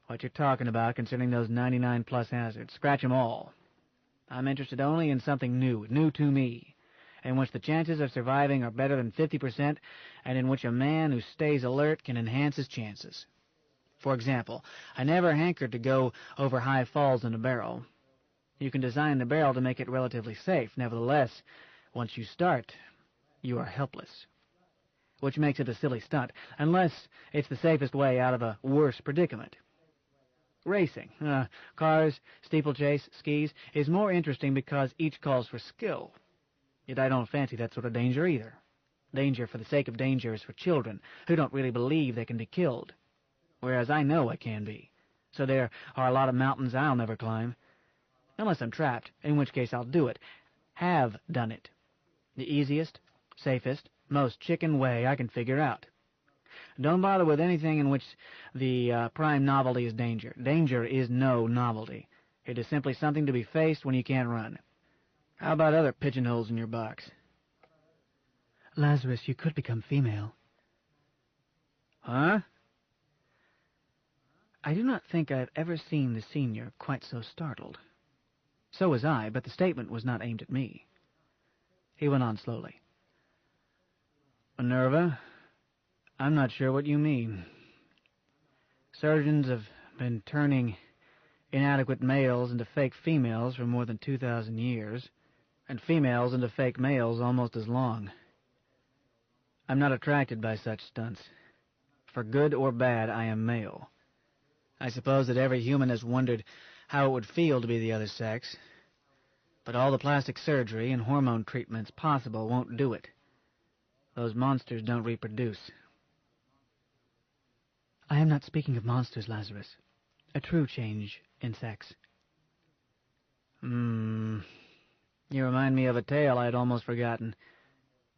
what you're talking about concerning those 99-plus hazards. Scratch 'em all. I'm interested only in something new to me, in which the chances of surviving are better than 50%, and in which a man who stays alert can enhance his chances. For example, I never hankered to go over high falls in a barrel. You can design the barrel to make it relatively safe. Nevertheless, once you start, you are helpless. Which makes it a silly stunt, unless it's the safest way out of a worse predicament. Racing, cars, steeplechase, skis, is more interesting because each calls for skill. Yet I don't fancy that sort of danger either. Danger for the sake of danger is for children who don't really believe they can be killed. Whereas I know I can be. So there are a lot of mountains I'll never climb. Unless I'm trapped, in which case I'll do it. Have done it. The easiest, safest, most chicken way I can figure out. Don't bother with anything in which the prime novelty is danger. Danger is no novelty. It is simply something to be faced when you can't run. How about other pigeonholes in your box? Lazarus, you could become female. Huh? I do not think I have ever seen the senior quite so startled. So was I, but the statement was not aimed at me. He went on slowly. Minerva, I'm not sure what you mean. Surgeons have been turning inadequate males into fake females for more than 2,000 years, and females into fake males almost as long. I'm not attracted by such stunts. For good or bad, I am male. I suppose that every human has wondered how it would feel to be the other sex, but all the plastic surgery and hormone treatments possible won't do it. Those monsters don't reproduce. I am not speaking of monsters, Lazarus. A true change in sex. You remind me of a tale I had almost forgotten.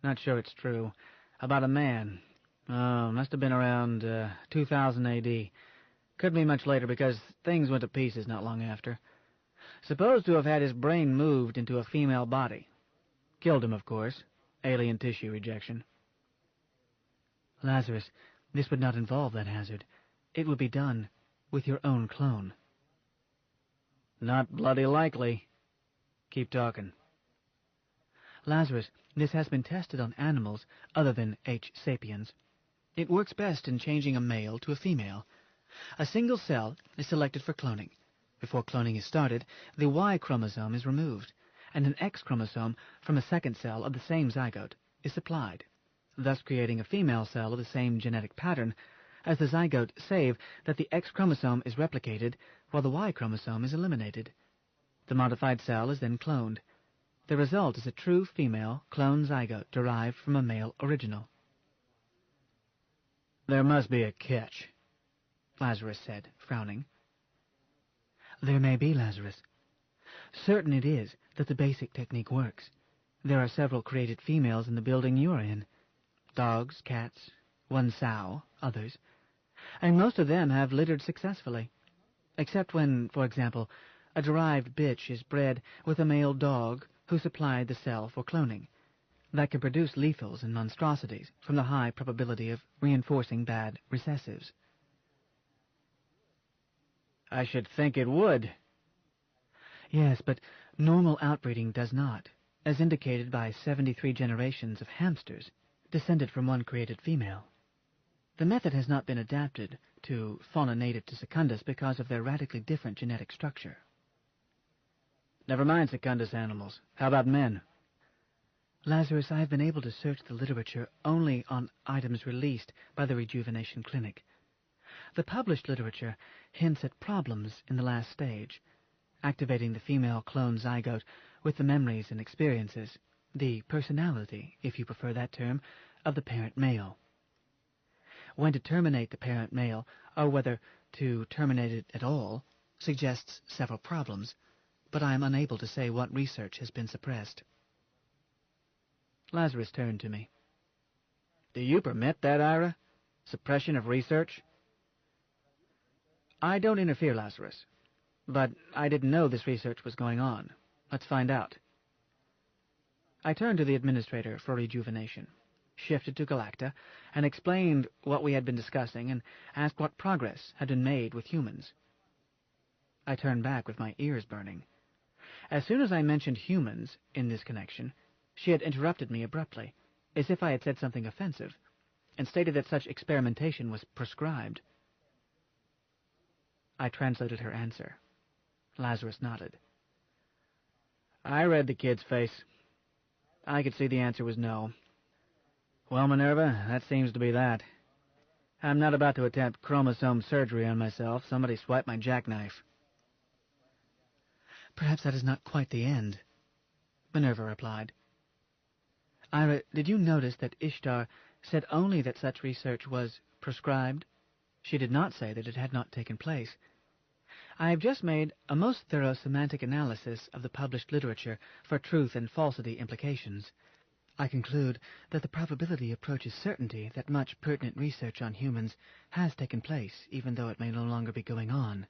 Not sure it's true. About a man. Must have been around 2000 A.D. Could be much later because things went to pieces not long after. Supposed to have had his brain moved into a female body. Killed him, of course. Alien tissue rejection. Lazarus, this would not involve that hazard. It would be done with your own clone. Not bloody likely. Keep talking. Lazarus, this has been tested on animals other than H. sapiens. It works best in changing a male to a female. A single cell is selected for cloning. Before cloning is started, the Y chromosome is removed, and an X chromosome from a second cell of the same zygote is supplied, thus creating a female cell of the same genetic pattern as the zygote, save that the X chromosome is replicated while the Y chromosome is eliminated. The modified cell is then cloned. The result is a true female clone zygote derived from a male original. There must be a catch, Lazarus said, frowning. There may be, Lazarus. Certain it is that the basic technique works. There are several created females in the building you are in. Dogs, cats, one sow, others. And most of them have littered successfully. Except when, for example, a derived bitch is bred with a male dog who supplied the cell for cloning. That can produce lethals and monstrosities from the high probability of reinforcing bad recessives. I should think it would. Yes, but normal outbreeding does not, as indicated by 73 generations of hamsters descended from one created female. The method has not been adapted to fauna native to Secundus because of their radically different genetic structure. Never mind Secundus animals. How about men? Lazarus, I have been able to search the literature only on items released by the Rejuvenation Clinic. The published literature hints at problems in the last stage, activating the female clone zygote with the memories and experiences, the personality, if you prefer that term, of the parent male. When to terminate the parent male, or whether to terminate it at all, suggests several problems, but I am unable to say what research has been suppressed. Lazarus turned to me. Do you permit that, Ira? Suppression of research? I don't interfere, Lazarus. But I didn't know this research was going on. Let's find out. I turned to the administrator for rejuvenation, shifted to Galacta, and explained what we had been discussing and asked what progress had been made with humans. I turned back with my ears burning. As soon as I mentioned humans in this connection, she had interrupted me abruptly, as if I had said something offensive, and stated that such experimentation was prescribed. I translated her answer. Lazarus nodded. I read the kid's face. I could see the answer was no. Well, Minerva, that seems to be that. I'm not about to attempt chromosome surgery on myself. Somebody swipe my jackknife. Perhaps that is not quite the end, Minerva replied. Ira, did you notice that Ishtar said only that such research was prescribed? She did not say that it had not taken place. I have just made a most thorough semantic analysis of the published literature for truth and falsity implications. I conclude that the probability approaches certainty that much pertinent research on humans has taken place, even though it may no longer be going on.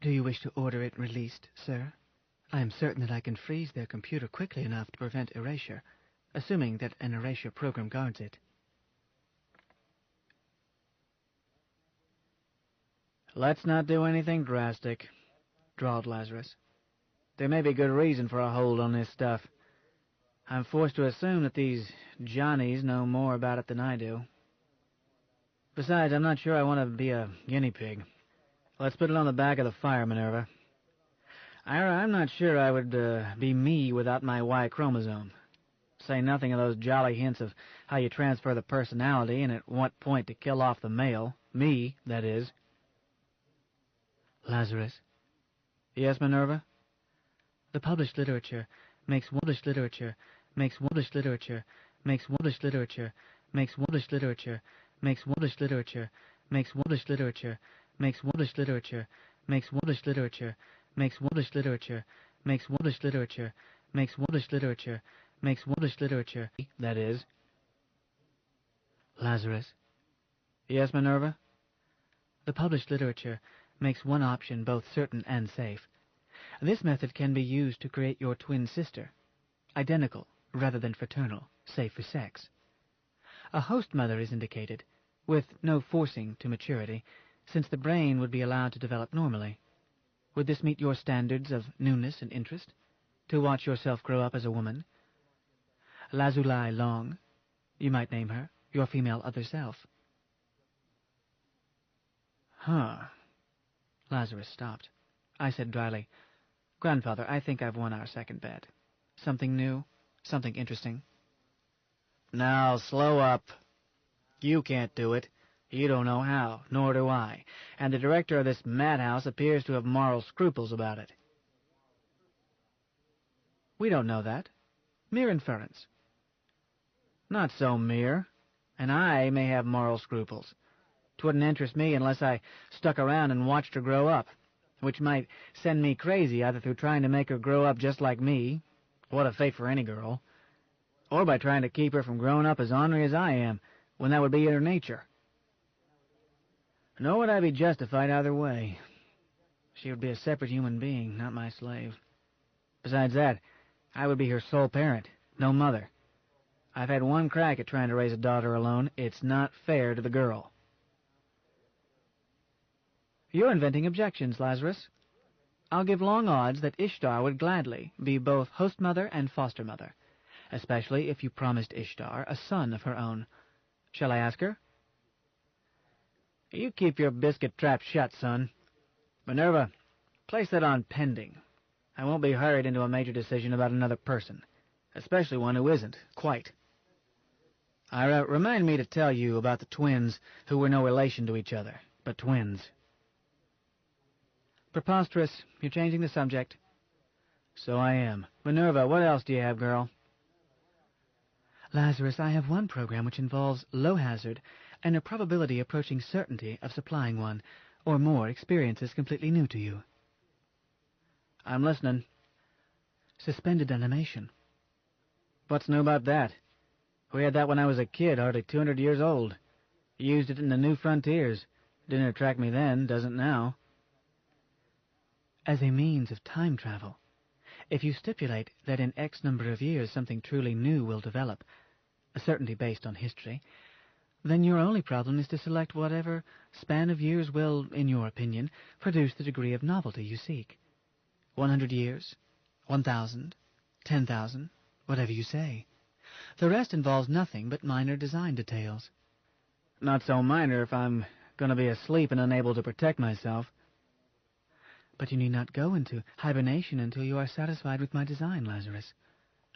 Do you wish to order it released, sir? I am certain that I can freeze their computer quickly enough to prevent erasure, assuming that an erasure program guards it. Let's not do anything drastic, drawled Lazarus. There may be good reason for a hold on this stuff. I'm forced to assume that these Johnnies know more about it than I do. Besides, I'm not sure I want to be a guinea pig. Let's put it on the back of the fire, Minerva. I'm not sure I would be me without my Y chromosome. Say nothing of those jolly hints of how you transfer the personality and at what point to kill off the male. Me, that is. Lazarus, Yes, Minerva? the published literature makes published literature, makes published literature, makes published literature, makes published literature, makes published literature, makes published literature, makes published literature, makes published literature, makes published literature, makes published literature, makes published literature, makes published literature, That is. Lazarus, Yes, Minerva? the published literature makes one option both certain and safe. This method can be used to create your twin sister, identical rather than fraternal, safe for sex. A host mother is indicated, with no forcing to maturity, since the brain would be allowed to develop normally. Would this meet your standards of newness and interest? To watch yourself grow up as a woman? Lazarus Long, you might name her, your female other self. Huh. Lazarus stopped. I said dryly, Grandfather, I think I've won our second bet. Something new, something interesting. Now, slow up. You can't do it. You don't know how, nor do I. And the director of this madhouse appears to have moral scruples about it. We don't know that. Mere inference. Not so mere. And I may have moral scruples. 'Twouldn't interest me unless I stuck around and watched her grow up, which might send me crazy either through trying to make her grow up just like me, what a fate for any girl, or by trying to keep her from growing up as ornery as I am, when that would be her nature. Nor would I be justified either way. She would be a separate human being, not my slave. Besides that, I would be her sole parent, no mother. I've had one crack at trying to raise a daughter alone. It's not fair to the girl. You're inventing objections, Lazarus. I'll give long odds that Ishtar would gladly be both host mother and foster mother, especially if you promised Ishtar a son of her own. Shall I ask her? You keep your biscuit trap shut, son. Minerva, place that on pending. I won't be hurried into a major decision about another person, especially one who isn't, quite. Remind me to tell you about the twins who were no relation to each other, but twins. Preposterous. You're changing the subject. So I am. Minerva, what else do you have, girl? Lazarus, I have one program which involves low hazard and a probability approaching certainty of supplying one or more experiences completely new to you. I'm listening. Suspended animation. What's new about that? We had that when I was a kid, hardly 200 years old. Used it in the New Frontiers. Didn't attract me then, doesn't now. As a means of time travel. If you stipulate that in X number of years something truly new will develop, a certainty based on history, then your only problem is to select whatever span of years will, in your opinion, produce the degree of novelty you seek. 100 years, 1,000, 10,000, whatever you say. The rest involves nothing but minor design details. Not so minor if I'm going to be asleep and unable to protect myself. But you need not go into hibernation until you are satisfied with my design, Lazarus.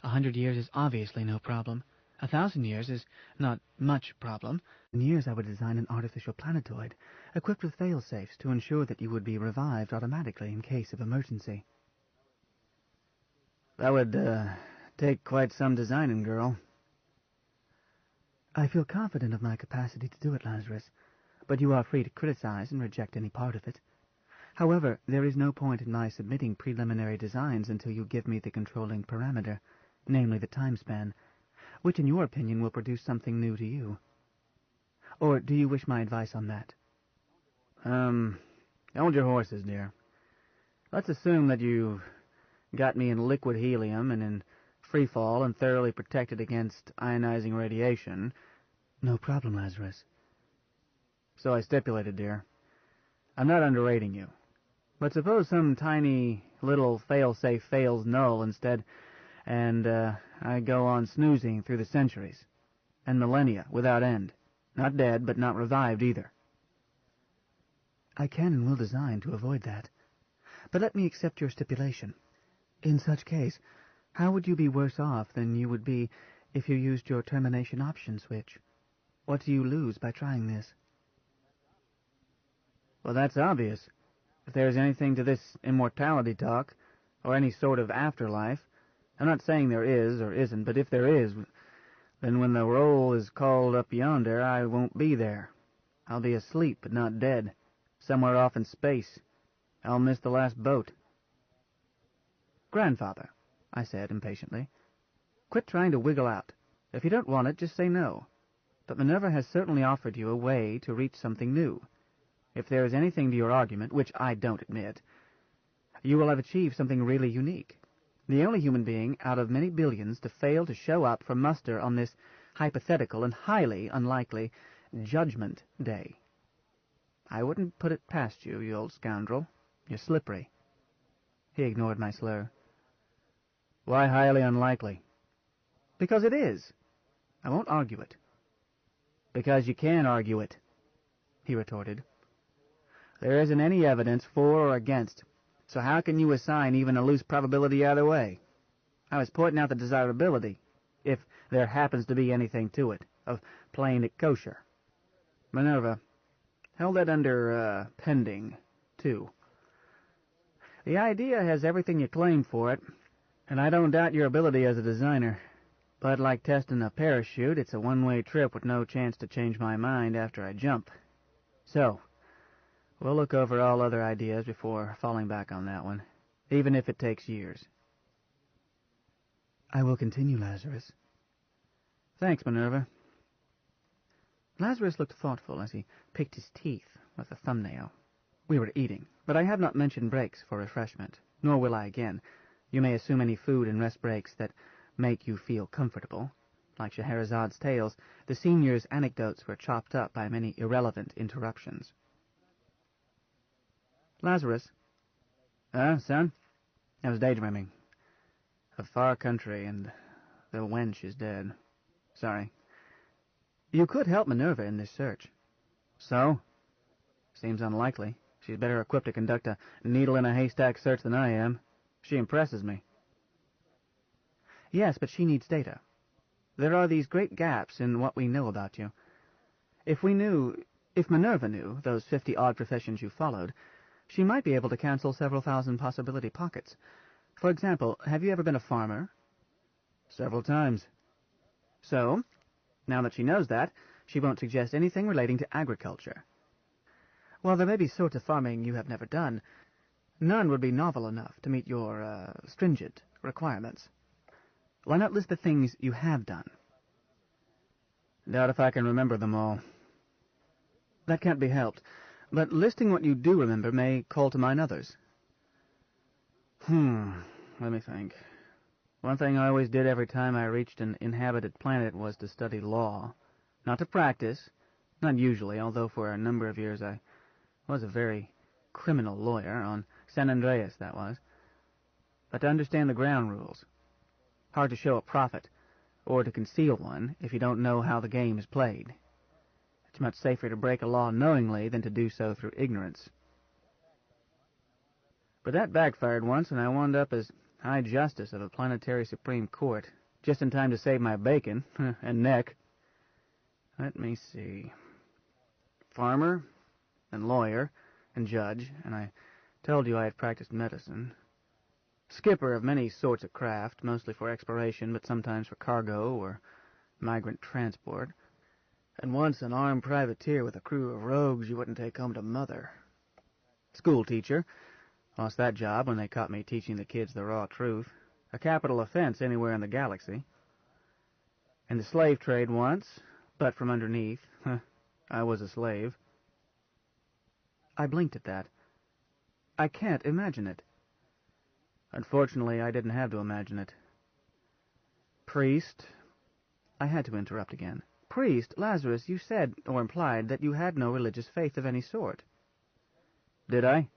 100 years is obviously no problem. 1,000 years is not much problem. In years I would design an artificial planetoid, equipped with fail-safes to ensure that you would be revived automatically in case of emergency. That would, take quite some designing, girl. I feel confident of my capacity to do it, Lazarus, but you are free to criticize and reject any part of it. However, there is no point in my submitting preliminary designs until you give me the controlling parameter, namely the time span, which in your opinion will produce something new to you. Or do you wish my advice on that? Hold your horses, dear. Let's assume that you've got me in liquid helium and in free fall and thoroughly protected against ionizing radiation. No problem, Lazarus. So I stipulated, dear. I'm not underrating you. But suppose some tiny little fail-safe fails null instead, and I go on snoozing through the centuries and millennia without end. Not dead, but not revived either. I can and will design to avoid that. But let me accept your stipulation. In such case, how would you be worse off than you would be if you used your termination option switch? What do you lose by trying this? Well, that's obvious. If there's anything to this immortality talk, or any sort of afterlife, I'm not saying there is or isn't, but if there is, then when the roll is called up yonder, I won't be there. I'll be asleep, but not dead, somewhere off in space. I'll miss the last boat. Grandfather, I said impatiently, quit trying to wiggle out. If you don't want it, just say no. But Minerva has certainly offered you a way to reach something new. If there is anything to your argument, which I don't admit, you will have achieved something really unique. The only human being out of many billions to fail to show up for muster on this hypothetical and highly unlikely Judgment Day. I wouldn't put it past you, you old scoundrel. You're slippery. He ignored my slur. Why highly unlikely? Because it is. I won't argue it. Because you can argue it, he retorted. There isn't any evidence for or against, so how can you assign even a loose probability either way? I was pointing out the desirability, if there happens to be anything to it, of playing it kosher. Minerva, held that under, pending, too. The idea has everything you claim for it, and I don't doubt your ability as a designer. But like testing a parachute, it's a one-way trip with no chance to change my mind after I jump. So, we'll look over all other ideas before falling back on that one, even if it takes years. I will continue, Lazarus. Thanks, Minerva. Lazarus looked thoughtful as he picked his teeth with a thumbnail. We were eating, but I have not mentioned breaks for refreshment, nor will I again. You may assume any food and rest breaks that make you feel comfortable. Like Scheherazade's tales, the senior's anecdotes were chopped up by many irrelevant interruptions. Lazarus. Son? I was daydreaming. A far country, and the wench is dead. Sorry. You could help Minerva in this search. So? Seems unlikely. She's better equipped to conduct a needle-in-a-haystack search than I am. She impresses me. Yes, but she needs data. There are these great gaps in what we know about you. If Minerva knew those 50-odd professions you followed, she might be able to cancel several thousand possibility pockets. For example, have you ever been a farmer? Several times. So, now that she knows that, she won't suggest anything relating to agriculture. While there may be sorts of farming you have never done, none would be novel enough to meet your, stringent requirements. Why not list the things you have done? Doubt if I can remember them all. That can't be helped, but listing what you do remember may call to mind others. Let me think. One thing I always did every time I reached an inhabited planet was to study law. Not to practice, not usually, although for a number of years I was a very criminal lawyer, on San Andreas, that was. But to understand the ground rules. Hard to show a profit, or to conceal one, if you don't know how the game is played. It's much safer to break a law knowingly than to do so through ignorance. But that backfired once, and I wound up as High Justice of a planetary Supreme Court, just in time to save my bacon and neck. Let me see. Farmer, and lawyer, and judge, and I told you I had practiced medicine. Skipper of many sorts of craft, mostly for exploration, but sometimes for cargo or migrant transport. And once an armed privateer with a crew of rogues you wouldn't take home to mother. School teacher. Lost that job when they caught me teaching the kids the raw truth. A capital offense anywhere in the galaxy. In the slave trade once, but from underneath. I was a slave. I blinked at that. I can't imagine it. Unfortunately, I didn't have to imagine it. Priest. I had to interrupt again. Priest, Lazarus, you said, or implied, that you had no religious faith of any sort. Did I?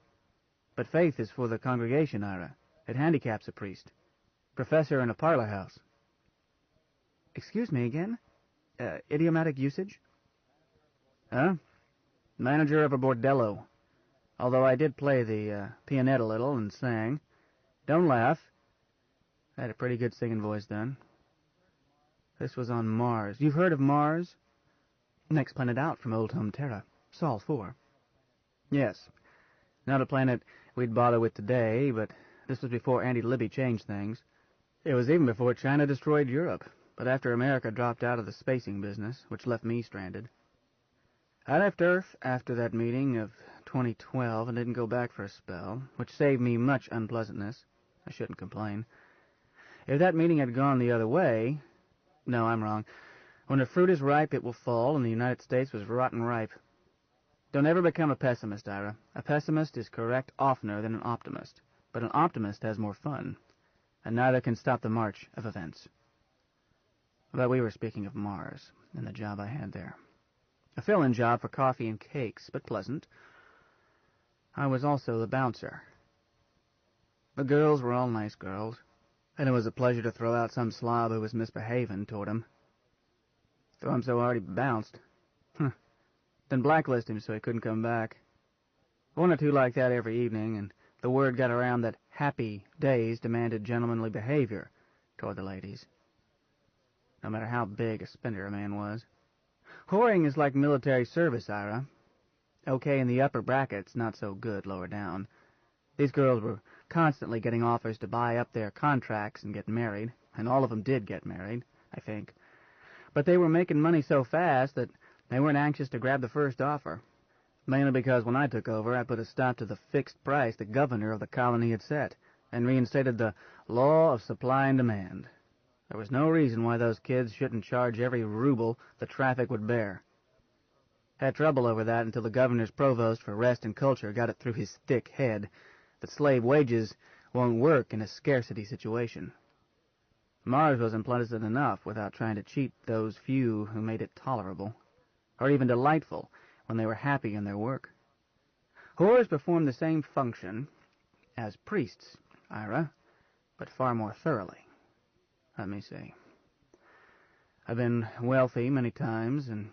But faith is for the congregation, Ira. It handicaps a priest. Professor in a parlor house. Excuse me again? Idiomatic usage? Huh? Manager of a bordello. Although I did play the pianette a little and sang. Don't laugh. I had a pretty good singing voice then. This was on Mars. You've heard of Mars? Next planet out from Old Home Terra. Sol 4. Yes. Not a planet we'd bother with today, but this was before Auntie Libby changed things. It was even before China destroyed Europe, but after America dropped out of the spacing business, which left me stranded. I left Earth after that meeting of 2012 and didn't go back for a spell, which saved me much unpleasantness. I shouldn't complain. If that meeting had gone the other way... No, I'm wrong. When the fruit is ripe, it will fall, and the United States was rotten ripe. Don't ever become a pessimist, Ira. A pessimist is correct oftener than an optimist, but an optimist has more fun, and neither can stop the march of events. But we were speaking of Mars, and the job I had there. A fill-in job for coffee and cakes, but pleasant. I was also the bouncer. The girls were all nice girls, and it was a pleasure to throw out some slob who was misbehaving toward him. Throw him so hard he bounced. Then blacklist him so he couldn't come back. One or two like that every evening, and the word got around that happy days demanded gentlemanly behavior toward the ladies, no matter how big a spender a man was. Whoring is like military service, Ira. Okay in the upper brackets, not so good lower down. These girls were constantly getting offers to buy up their contracts and get married, and all of them did get married, I think. But they were making money so fast that they weren't anxious to grab the first offer, mainly because when I took over, I put a stop to the fixed price the governor of the colony had set, and reinstated the law of supply and demand. There was no reason why those kids shouldn't charge every ruble the traffic would bear. Had trouble over that until the governor's provost for rest and culture got it through his thick head that slave wages won't work in a scarcity situation. Mars wasn't pleasant enough without trying to cheat those few who made it tolerable, or even delightful when they were happy in their work. Whores perform the same function as priests, Ira, but far more thoroughly. Let me see. I've been wealthy many times and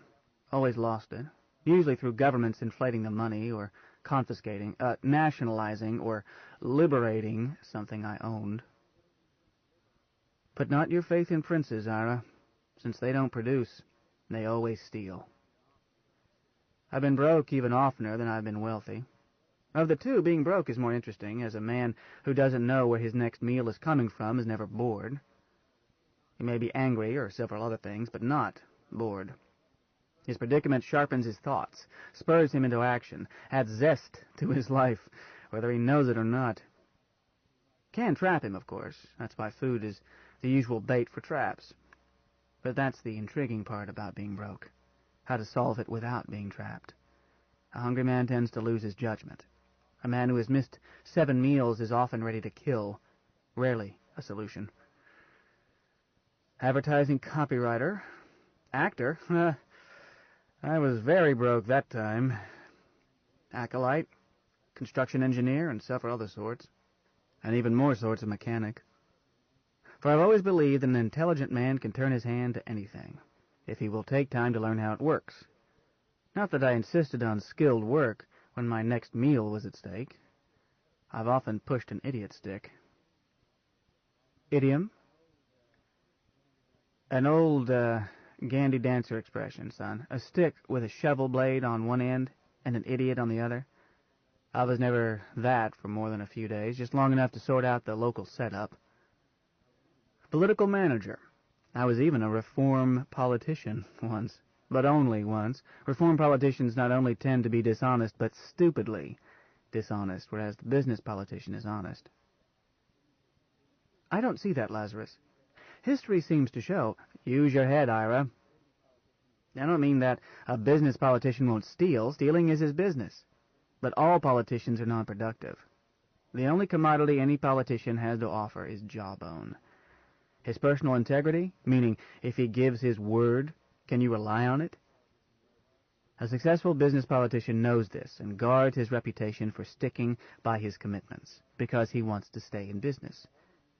always lost it, usually through governments inflating the money or confiscating, nationalizing, or liberating something I owned. Put not your faith in princes, Ira. Since they don't produce, they always steal. I've been broke even oftener than I've been wealthy. Of the two, being broke is more interesting, as a man who doesn't know where his next meal is coming from is never bored. He may be angry or several other things, but not bored. His predicament sharpens his thoughts, spurs him into action, adds zest to his life, whether he knows it or not. Can trap him, of course. That's why food is the usual bait for traps. But that's the intriguing part about being broke. How to solve it without being trapped. A hungry man tends to lose his judgment. A man who has missed 7 meals is often ready to kill. Rarely a solution. Advertising copywriter. Actor. I was very broke that time. Acolyte. Construction engineer, and several other sorts. And even more sorts of mechanic. For I've always believed that an intelligent man can turn his hand to anything, if he will take time to learn how it works. Not that I insisted on skilled work when my next meal was at stake. I've often pushed an idiot stick. Idiom? An old, Gandhi dancer expression, son. A stick with a shovel blade on one end and an idiot on the other. I was never that for more than a few days, just long enough to sort out the local setup. Political manager. I was even a reform politician once, but only once. Reform politicians not only tend to be dishonest, but stupidly dishonest, whereas the business politician is honest. I don't see that, Lazarus. History seems to show... Use your head, Ira. I don't mean that a business politician won't steal. Stealing is his business. But all politicians are non-productive. The only commodity any politician has to offer is jawbone. His personal integrity, meaning if he gives his word, can you rely on it? A successful business politician knows this and guards his reputation for sticking by his commitments, because he wants to stay in business.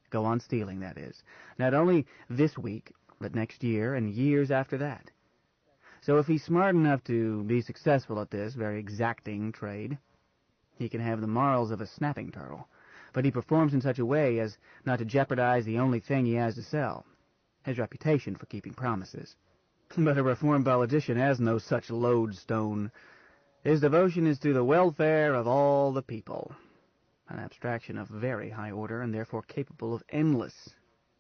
Go on stealing, that is. Not only this week, but next year and years after that. So if he's smart enough to be successful at this very exacting trade, he can have the morals of a snapping turtle, but he performs in such a way as not to jeopardize the only thing he has to sell, his reputation for keeping promises. But a reformed politician has no such lodestone. His devotion is to the welfare of all the people, an abstraction of very high order and therefore capable of endless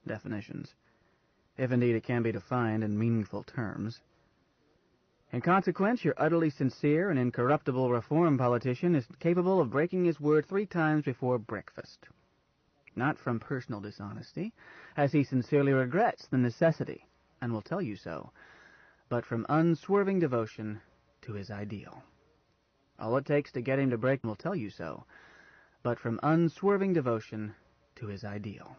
definitions, if indeed it can be defined in meaningful terms. In consequence, your utterly sincere and incorruptible reform politician is capable of breaking his word 3 times before breakfast. Not from personal dishonesty, as he sincerely regrets the necessity, and will tell you so, but from unswerving devotion to his ideal. All it takes to get him to break will tell you so, but from unswerving devotion to his ideal.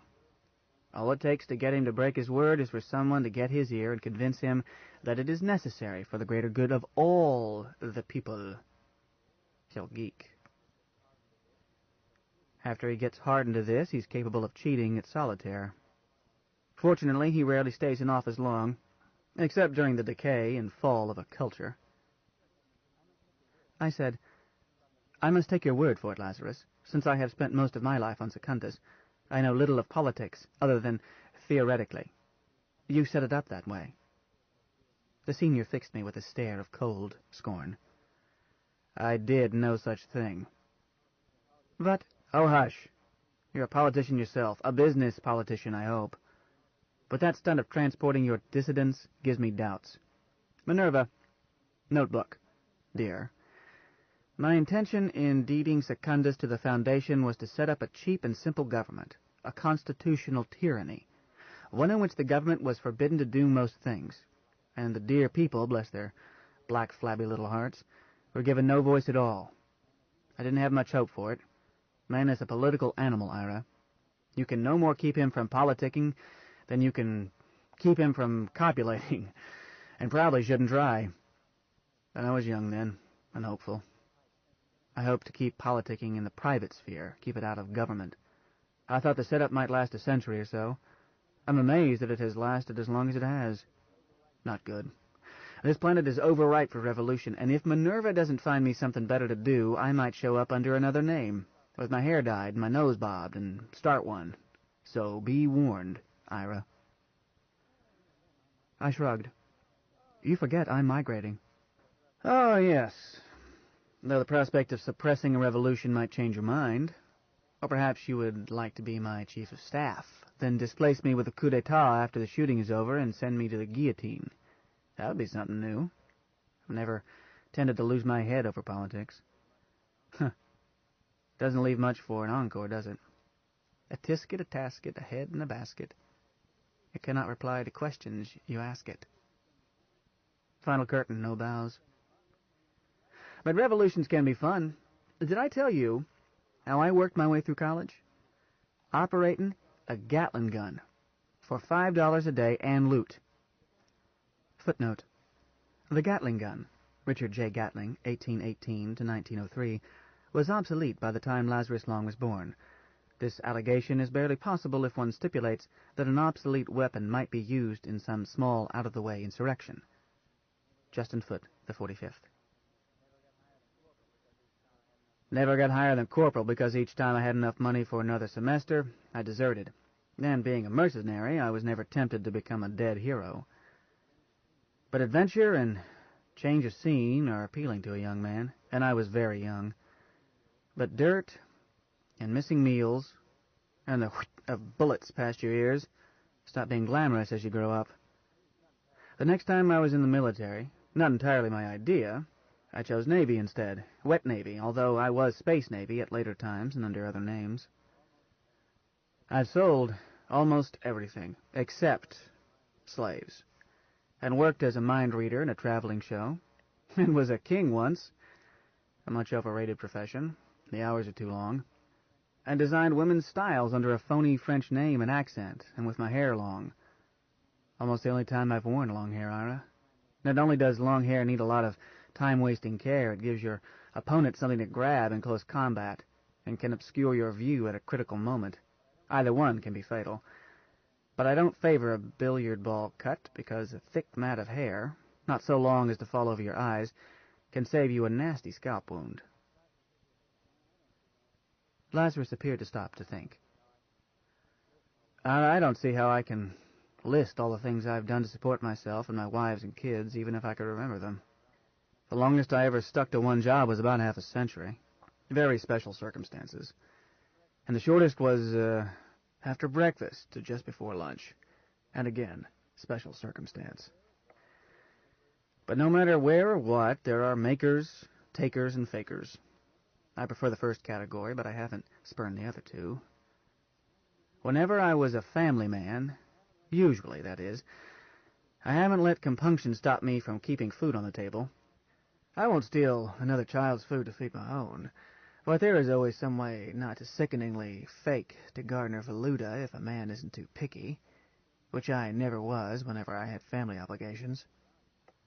All it takes to get him to break his word is for someone to get his ear and convince him that it is necessary for the greater good of all the people. He'll geek. After he gets hardened to this, he's capable of cheating at solitaire. Fortunately, he rarely stays in office long, except during the decay and fall of a culture. I said, I must take your word for it, Lazarus, since I have spent most of my life on Secundus. I know little of politics, other than theoretically. You set it up that way. The senior fixed me with a stare of cold scorn. I did no such thing. But, oh hush, you're a politician yourself, a business politician, I hope. But that stunt of transporting your dissidents gives me doubts. Minerva, notebook, dear. My intention in deeding Secundus to the Foundation was to set up a cheap and simple government, a constitutional tyranny, one in which the government was forbidden to do most things, and the dear people, bless their black, flabby little hearts, were given no voice at all. I didn't have much hope for it. Man is a political animal, Ira. You can no more keep him from politicking than you can keep him from copulating, and probably shouldn't try. But I was young then, and hopeful. I hoped to keep politicking in the private sphere, keep it out of government. I thought the setup might last a century or so. I'm amazed that it has lasted as long as it has. Not good. This planet is overripe for revolution, and if Minerva doesn't find me something better to do, I might show up under another name, with my hair dyed and my nose bobbed, and start one. So be warned, Ira. I shrugged. You forget I'm migrating. Oh, yes. Though the prospect of suppressing a revolution might change your mind. Or perhaps you would like to be my chief of staff, then displace me with a coup d'etat after the shooting is over and send me to the guillotine. That would be something new. I've never tended to lose my head over politics. Huh. Doesn't leave much for an encore, does it? A tisket, a tasket, a head in a basket. It cannot reply to questions you ask it. Final curtain, no bows. But revolutions can be fun. Did I tell you how I worked my way through college? Operating a Gatling gun for $5 a day and loot. Footnote. The Gatling gun, Richard J. Gatling, 1818 to 1903, was obsolete by the time Lazarus Long was born. This allegation is barely possible if one stipulates that an obsolete weapon might be used in some small, out-of-the-way insurrection. Justin Foote, the 45th. Never got higher than corporal because each time I had enough money for another semester, I deserted. And being a mercenary, I was never tempted to become a dead hero. But adventure and change of scene are appealing to a young man, and I was very young. But dirt and missing meals and the whoosh of bullets past your ears stop being glamorous as you grow up. The next time I was in the military, not entirely my idea, I chose Navy instead, wet Navy, although I was Space Navy at later times and under other names. I've sold almost everything, except slaves, and worked as a mind reader in a traveling show, and was a king once, a much overrated profession, the hours are too long, and designed women's styles under a phony French name and accent, and with my hair long. Almost the only time I've worn long hair, Ira. Not only does long hair need a lot of time-wasting care, it gives your opponent something to grab in close combat, and can obscure your view at a critical moment. Either one can be fatal. But I don't favor a billiard ball cut, because a thick mat of hair, not so long as to fall over your eyes, can save you a nasty scalp wound. Lazarus appeared to stop to think. I don't see how I can list all the things I've done to support myself and my wives and kids, even if I could remember them. The longest I ever stuck to one job was about half a century. Very special circumstances. And the shortest was, after breakfast to just before lunch. And again, special circumstance. But no matter where or what, there are makers, takers, and fakers. I prefer the first category, but I haven't spurned the other two. Whenever I was a family man, usually, that is, I haven't let compunction stop me from keeping food on the table. I won't steal another child's food to feed my own, but there is always some way not to sickeningly fake to garner valuta if a man isn't too picky, which I never was whenever I had family obligations.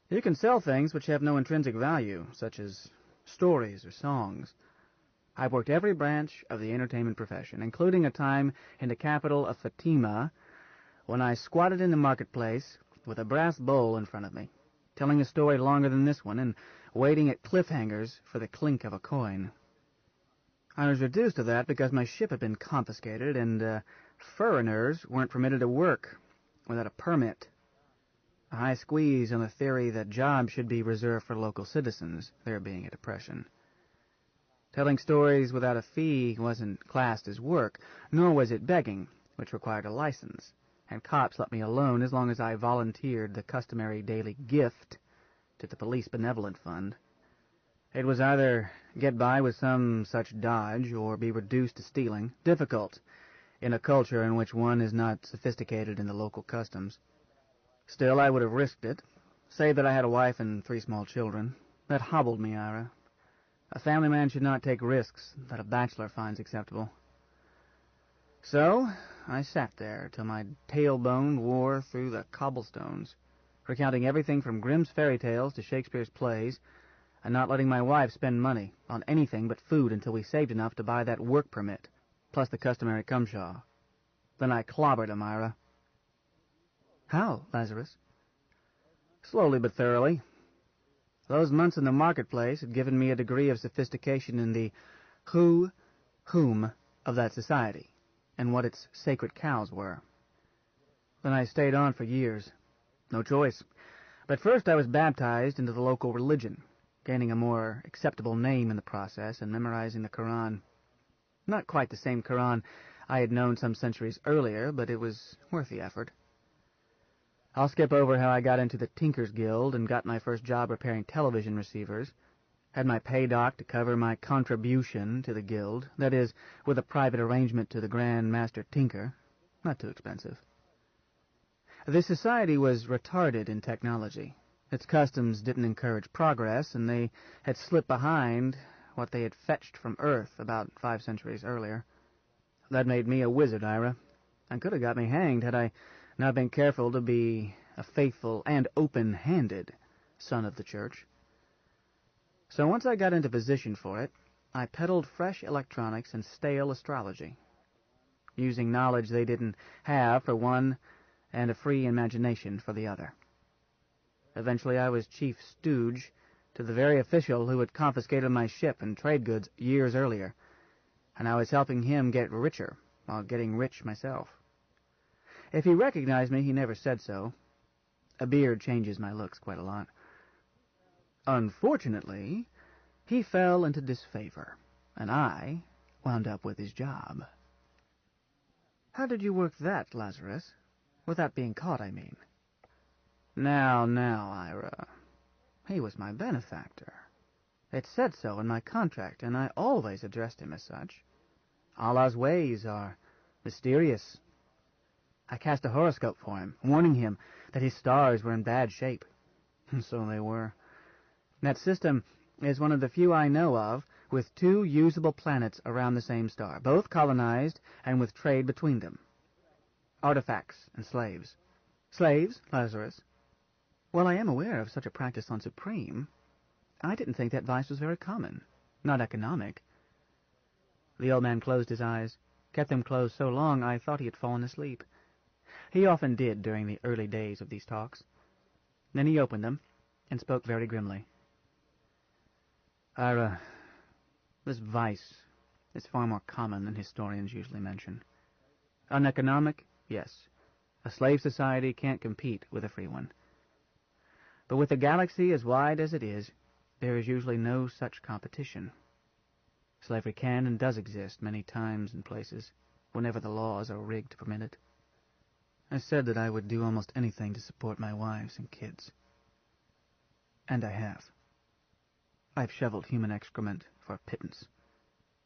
You can sell things which have no intrinsic value, such as stories or songs. I've worked every branch of the entertainment profession, including a time in the capital of Fatima, when I squatted in the marketplace with a brass bowl in front of me, telling a story longer than this one, and waiting at cliffhangers for the clink of a coin. I was reduced to that because my ship had been confiscated, and foreigners weren't permitted to work without a permit. A high squeeze on the theory that jobs should be reserved for local citizens, there being a depression. Telling stories without a fee wasn't classed as work, nor was it begging, which required a license, and cops let me alone as long as I volunteered the customary daily gift to the Police Benevolent Fund. It was either get by with some such dodge or be reduced to stealing, difficult in a culture in which one is not sophisticated in the local customs. Still, I would have risked it, save that I had a wife and 3 small children. That hobbled me, Ira. A family man should not take risks that a bachelor finds acceptable. So, I sat there till my tailbone wore through the cobblestones, recounting everything from Grimm's fairy tales to Shakespeare's plays, and not letting my wife spend money on anything but food until we saved enough to buy that work permit, plus the customary cumshaw. Then I clobbered him, Ira. How, Lazarus? Slowly but thoroughly. Those months in the marketplace had given me a degree of sophistication in the whom of that society, and what its sacred cows were. Then I stayed on for years. No choice. But first I was baptized into the local religion, gaining a more acceptable name in the process and memorizing the Quran. Not quite the same Quran I had known some centuries earlier, but it was worth the effort. I'll skip over how I got into the Tinkers Guild and got my first job repairing television receivers, had my pay dock to cover my contribution to the guild, that is, with a private arrangement to the Grand Master Tinker, not too expensive. The society was retarded in technology. Its customs didn't encourage progress, and they had slipped behind what they had fetched from Earth about 5 centuries earlier. That made me a wizard, Ira, and could have got me hanged had I not been careful to be a faithful and open-handed son of the church. So once I got into position for it, I peddled fresh electronics and stale astrology, using knowledge they didn't have for one and a free imagination for the other. Eventually I was chief stooge to the very official who had confiscated my ship and trade goods years earlier, and I was helping him get richer while getting rich myself. If he recognized me, he never said so. A beard changes my looks quite a lot. Unfortunately, he fell into disfavor, and I wound up with his job. How did you work that, Lazarus? Without being caught, I mean. Now, Ira. He was my benefactor. It said so in my contract, and I always addressed him as such. Allah's ways are mysterious. I cast a horoscope for him, warning him that his stars were in bad shape. And so they were. That system is one of the few I know of with 2 usable planets around the same star, both colonized and with trade between them. Artifacts and slaves. Slaves, Lazarus? Well, I am aware of such a practice on Supreme. I didn't think that vice was very common, not economic. The old man closed his eyes, kept them closed so long I thought he had fallen asleep. He often did during the early days of these talks. Then he opened them and spoke very grimly. Ira, this vice is far more common than historians usually mention. Uneconomic? Yes. A slave society can't compete with a free one. But with a galaxy as wide as it is, there is usually no such competition. Slavery can and does exist many times and places, whenever the laws are rigged to permit it. I said that I would do almost anything to support my wives and kids. And I have. I've shoveled human excrement for a pittance,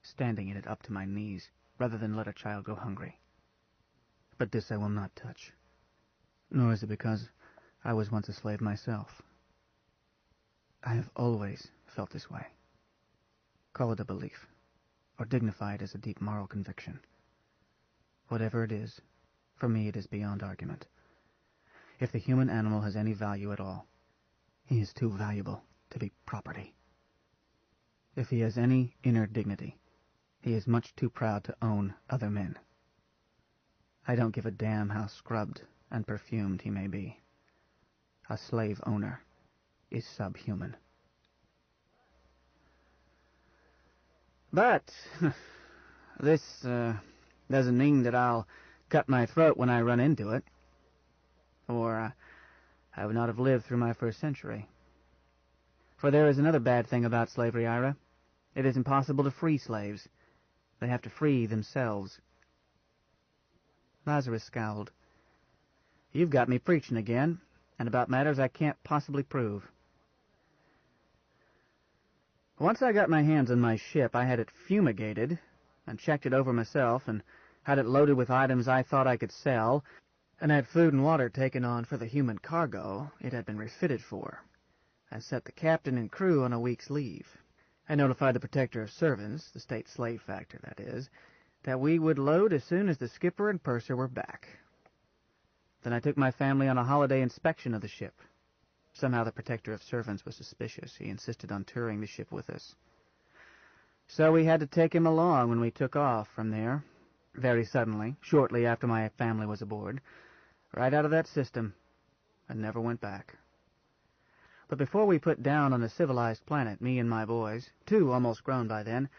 standing in it up to my knees, rather than let a child go hungry. But this I will not touch. Nor is it because I was once a slave myself. I have always felt this way. Call it a belief, or dignify it as a deep moral conviction. Whatever it is, for me it is beyond argument. If the human animal has any value at all, he is too valuable to be property. If he has any inner dignity, he is much too proud to own other men. I don't give a damn how scrubbed and perfumed he may be. A slave owner is subhuman. But this doesn't mean that I'll cut my throat when I run into it, or I would not have lived through my first century. For there is another bad thing about slavery, Ira. It is impossible to free slaves. They have to free themselves. Lazarus scowled. You've got me preaching again, and about matters I can't possibly prove. Once I got my hands on my ship, I had it fumigated, and checked it over myself, and had it loaded with items I thought I could sell, and had food and water taken on for the human cargo it had been refitted for. I set the captain and crew on a week's leave. I notified the protector of servants, the state slave factor, that is, that we would load as soon as the skipper and purser were back. Then I took my family on a holiday inspection of the ship. Somehow the protector of servants was suspicious. He insisted on touring the ship with us. So we had to take him along when we took off from there, very suddenly, shortly after my family was aboard, right out of that system, and never went back. But before we put down on a civilized planet, me and my boys, 2 almost grown by then,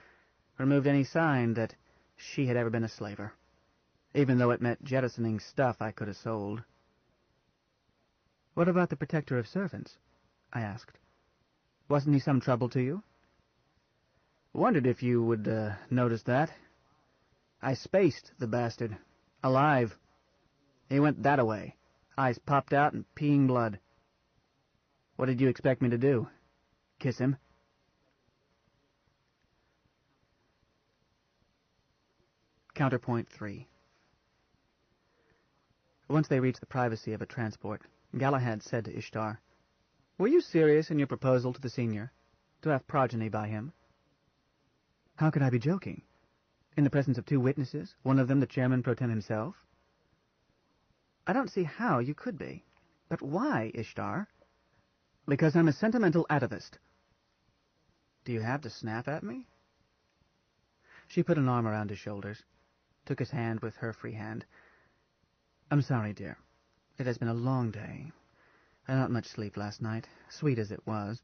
removed any sign that she had ever been a slaver, even though it meant jettisoning stuff I could have sold. What about the protector of servants? I asked. Wasn't he some trouble to you? Wondered if you would notice that. I spaced the bastard. Alive. He went that-a-way. Eyes popped out and peeing blood. What did you expect me to do? Kiss him? Counterpoint 3. Once they reached the privacy of a transport, Galahad said to Ishtar, Were you serious in your proposal to the senior, to have progeny by him? How could I be joking? In the presence of 2 witnesses, one of them the chairman pro tem himself? I don't see how you could be. But why, Ishtar? Because I'm a sentimental atavist. Do you have to snap at me? She put an arm around his shoulders, took his hand with her free hand. I'm sorry, dear. It has been a long day. I had not much sleep last night, sweet as it was.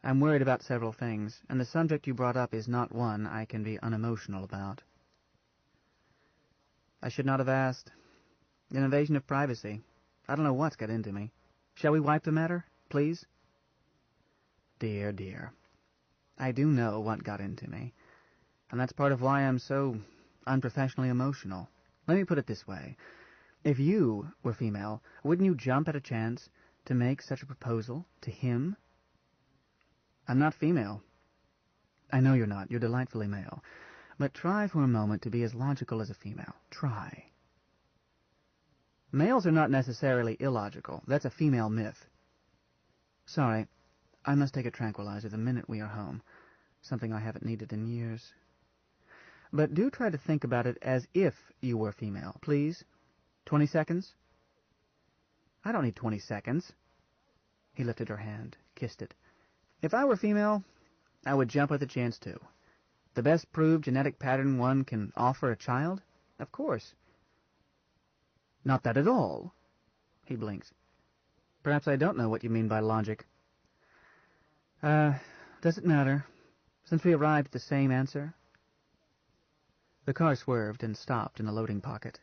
I'm worried about several things, and the subject you brought up is not one I can be unemotional about. I should not have asked. An invasion of privacy. I don't know what's got into me. Shall we wipe the matter, please? Dear, dear. I do know what got into me, and that's part of why I'm so unprofessionally emotional. Let me put it this way. If you were female, wouldn't you jump at a chance to make such a proposal to him? I'm not female. I know you're not. You're delightfully male. But try for a moment to be as logical as a female. Try. Males are not necessarily illogical. That's a female myth. Sorry, I must take a tranquilizer the minute we are home. Something I haven't needed in years. But do try to think about it as if you were female, please. 20 seconds? I don't need 20 seconds. He lifted her hand, kissed it. If I were female, I would jump at the chance too. The best proved genetic pattern one can offer a child? Of course. Not that at all. He blinks. Perhaps I don't know what you mean by logic. Does it matter, since we arrived at the same answer? The car swerved and stopped in a loading pocket.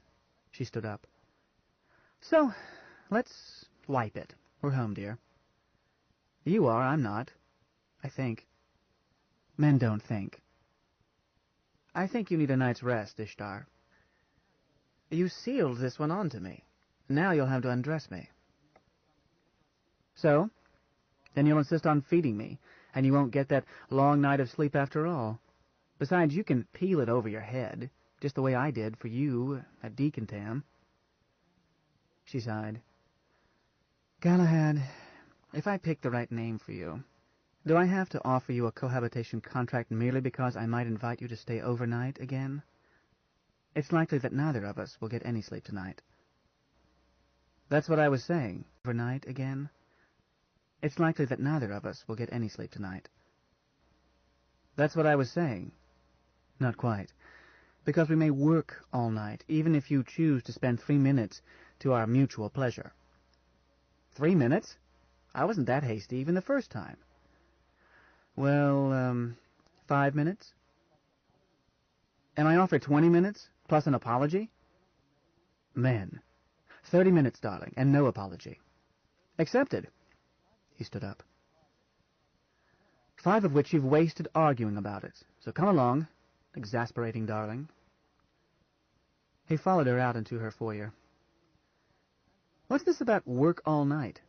She stood up. So, let's wipe it. We're home, dear. You are, I'm not. I think. Men don't think. I think you need a night's rest, Ishtar. You sealed this one onto me. Now you'll have to undress me. So? Then you'll insist on feeding me, and you won't get that long night of sleep after all. Besides, you can peel it over your head, just the way I did for you at Deacontam. She sighed. Galahad, if I pick the right name for you, do I have to offer you a cohabitation contract merely because I might invite you to stay overnight again? It's likely that neither of us will get any sleep tonight. That's what I was saying. Overnight again? It's likely that neither of us will get any sleep tonight. That's what I was saying. Not quite. Because we may work all night, even if you choose to spend 3 minutes to our mutual pleasure. 3 minutes? I wasn't that hasty even the first time. Well, 5 minutes? And I offer 20 minutes, plus an apology? Men. 30 minutes, darling, and no apology. Accepted. He stood up. 5 of which you've wasted arguing about it. So come along, exasperating darling. He followed her out into her foyer. What's this about work all night?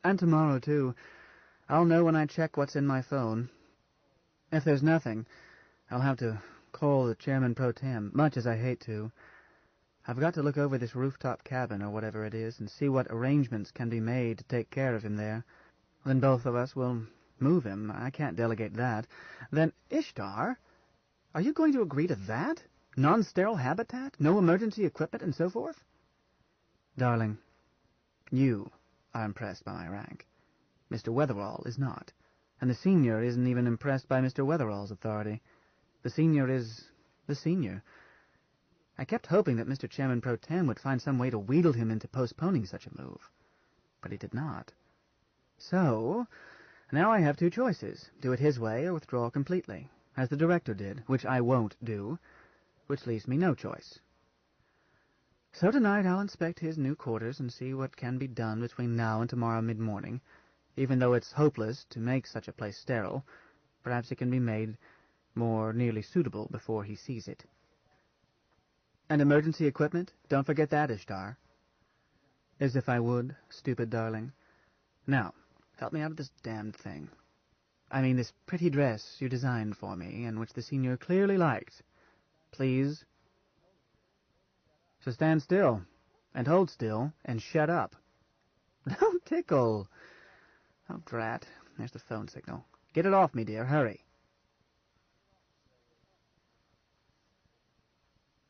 And tomorrow, too. I'll know when I check what's in my phone. If there's nothing, I'll have to call the chairman pro tem, much as I hate to. I've got to look over this rooftop cabin, or whatever it is, and see what arrangements can be made to take care of him there. Then both of us will move him. I can't delegate that. Then, Ishtar, are you going to agree to that? Non-sterile habitat? No emergency equipment and so forth? Darling, you are impressed by my rank. Mr. Weatherall is not. And the senior isn't even impressed by Mr. Weatherall's authority. The senior is the senior. I kept hoping that Mr. Chairman Pro Tem would find some way to wheedle him into postponing such a move. But he did not. So, now I have 2 choices. Do it his way or withdraw completely, as the director did, which I won't do, which leaves me no choice. So tonight I'll inspect his new quarters and see what can be done between now and tomorrow mid-morning. Even though it's hopeless to make such a place sterile, perhaps it can be made more nearly suitable before he sees it. And emergency equipment? Don't forget that, Ishtar. As if I would, stupid darling. Now, help me out of this damned thing. I mean this pretty dress you designed for me, and which the senior clearly liked. Please? So stand still, and hold still, and shut up. Don't tickle. Oh, drat. There's the phone signal. Get it off me, dear. Hurry.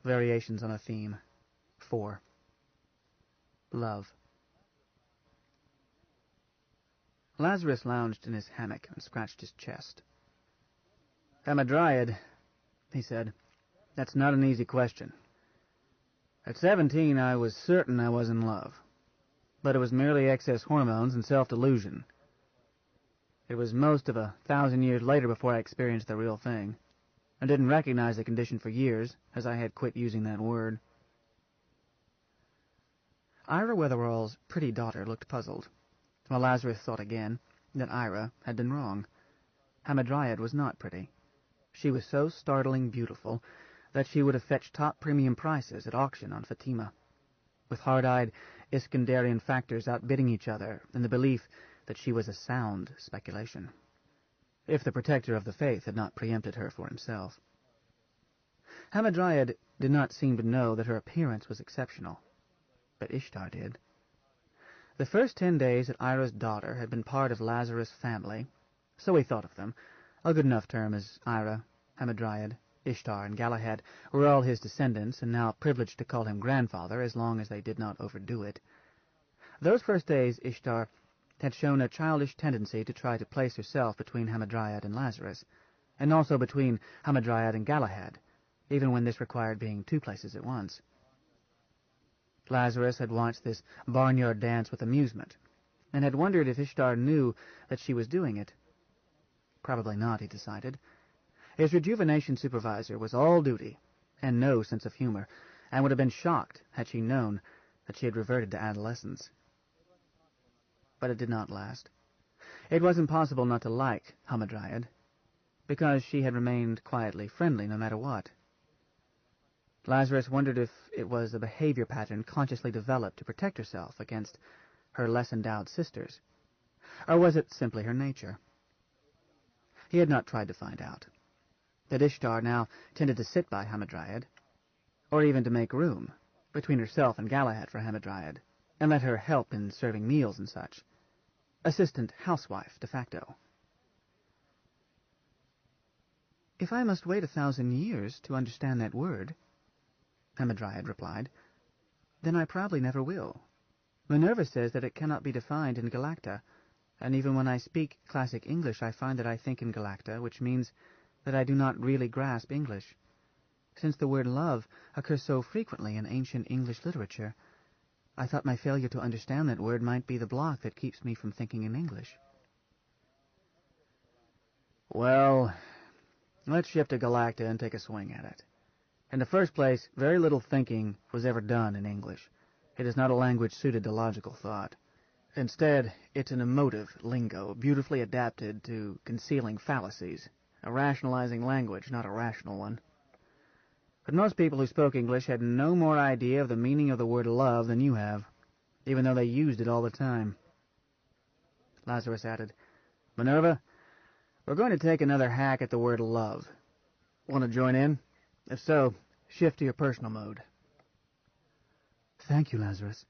Variations on a theme. 4. Love. Lazarus lounged in his hammock and scratched his chest. Hamadryad, he said. That's not an easy question. At 17, I was certain I was in love. But it was merely excess hormones and self-delusion. It was most of 1,000 years later before I experienced the real thing. I didn't recognize the condition for years, as I had quit using that word. Ira Wetherall's pretty daughter looked puzzled, while Lazarus thought again that Ira had been wrong. Hamadryad was not pretty. She was so startling beautiful that she would have fetched top premium prices at auction on Fatima, with hard-eyed Iskandarian factors outbidding each other in the belief that she was a sound speculation, if the protector of the faith had not preempted her for himself. Hamadryad did not seem to know that her appearance was exceptional. but Ishtar did. The first 10 days that Ira's daughter had been part of Lazarus' family, so he thought of them, a good enough term as Ira, Hamadryad, Ishtar, and Galahad were all his descendants, and now privileged to call him grandfather as long as they did not overdo it. Those first days Ishtar had shown a childish tendency to try to place herself between Hamadryad and Lazarus, and also between Hamadryad and Galahad, even when this required being two places at once. Lazarus had watched this barnyard dance with amusement, and had wondered if Ishtar knew that she was doing it. Probably not, he decided. His rejuvenation supervisor was all duty, and no sense of humor, and would have been shocked had she known that she had reverted to adolescence. But it did not last. It was impossible not to like Hamadryad, because she had remained quietly friendly no matter what. Lazarus wondered if it was a behavior pattern consciously developed to protect herself against her less endowed sisters, or was it simply her nature? He had not tried to find out. That Ishtar now tended to sit by Hamadryad, or even to make room between herself and Galahad for Hamadryad, and let her help in serving meals and such. Assistant housewife de facto. "If I must wait 1,000 years to understand that word," Hamadryad replied, "then I probably never will. Minerva says that it cannot be defined in Galacta, and even when I speak classic English I find that I think in Galacta, which means that I do not really grasp English. Since the word love occurs so frequently in ancient English literature, I thought my failure to understand that word might be the block that keeps me from thinking in English." "Well, let's ship to Galacta and take a swing at it. In the first place, very little thinking was ever done in English. It is not a language suited to logical thought. Instead, it's an emotive lingo, beautifully adapted to concealing fallacies. A rationalizing language, not a rational one. But most people who spoke English had no more idea of the meaning of the word love than you have, even though they used it all the time." Lazarus added, "Minerva, we're going to take another hack at the word love. Want to join in? If so, shift to your personal mode." "Thank you, Lazarus.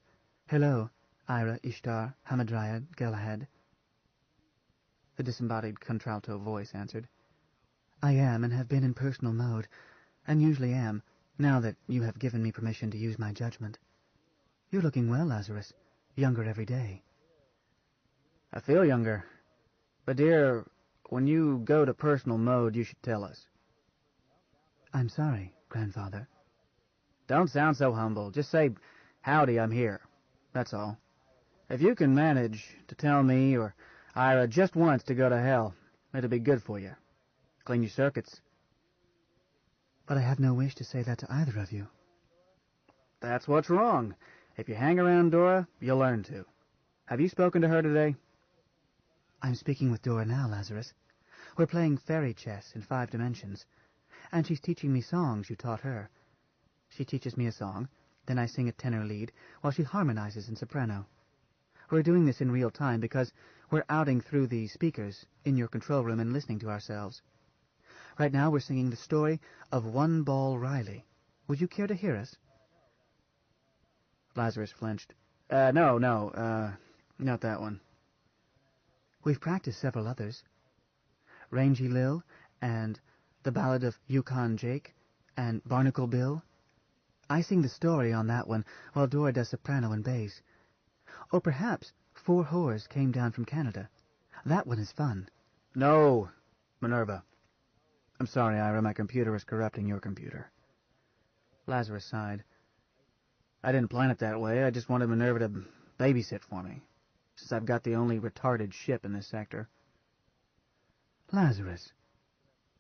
Hello, Ira, Ishtar, Hamadryad, Galahad." The disembodied contralto voice answered. "I am and have been in personal mode, and usually am, now that you have given me permission to use my judgment. You're looking well, Lazarus. Younger every day." "I feel younger. But, dear, when you go to personal mode, you should tell us." "I'm sorry, grandfather." "Don't sound so humble. Just say, 'Howdy, I'm here.' That's all. If you can manage to tell me or Ira just once to go to hell, it'll be good for you. Clean your circuits." "But I have no wish to say that to either of you." "That's what's wrong. If you hang around Dora, you'll learn to. Have you spoken to her today?" "I'm speaking with Dora now, Lazarus. We're playing fairy chess in 5 dimensions, and she's teaching me songs you taught her. She teaches me a song, then I sing a tenor lead, while she harmonizes in soprano. We're doing this in real time because we're outing through the speakers in your control room and listening to ourselves. Right now we're singing the story of One Ball Riley. Would you care to hear us?" Lazarus flinched. No, not that one." "We've practiced several others. Rangy Lil, and The Ballad of Yukon Jake, and Barnacle Bill. I sing the story on that one, while Dora does soprano and bass. Or perhaps 4 Whores Came Down from Canada. That one is fun." "No, Minerva. I'm sorry, Ira, my computer is corrupting your computer." Lazarus sighed. "I didn't plan it that way. I just wanted Minerva to babysit for me, since I've got the only retarded ship in this sector." "Lazarus,"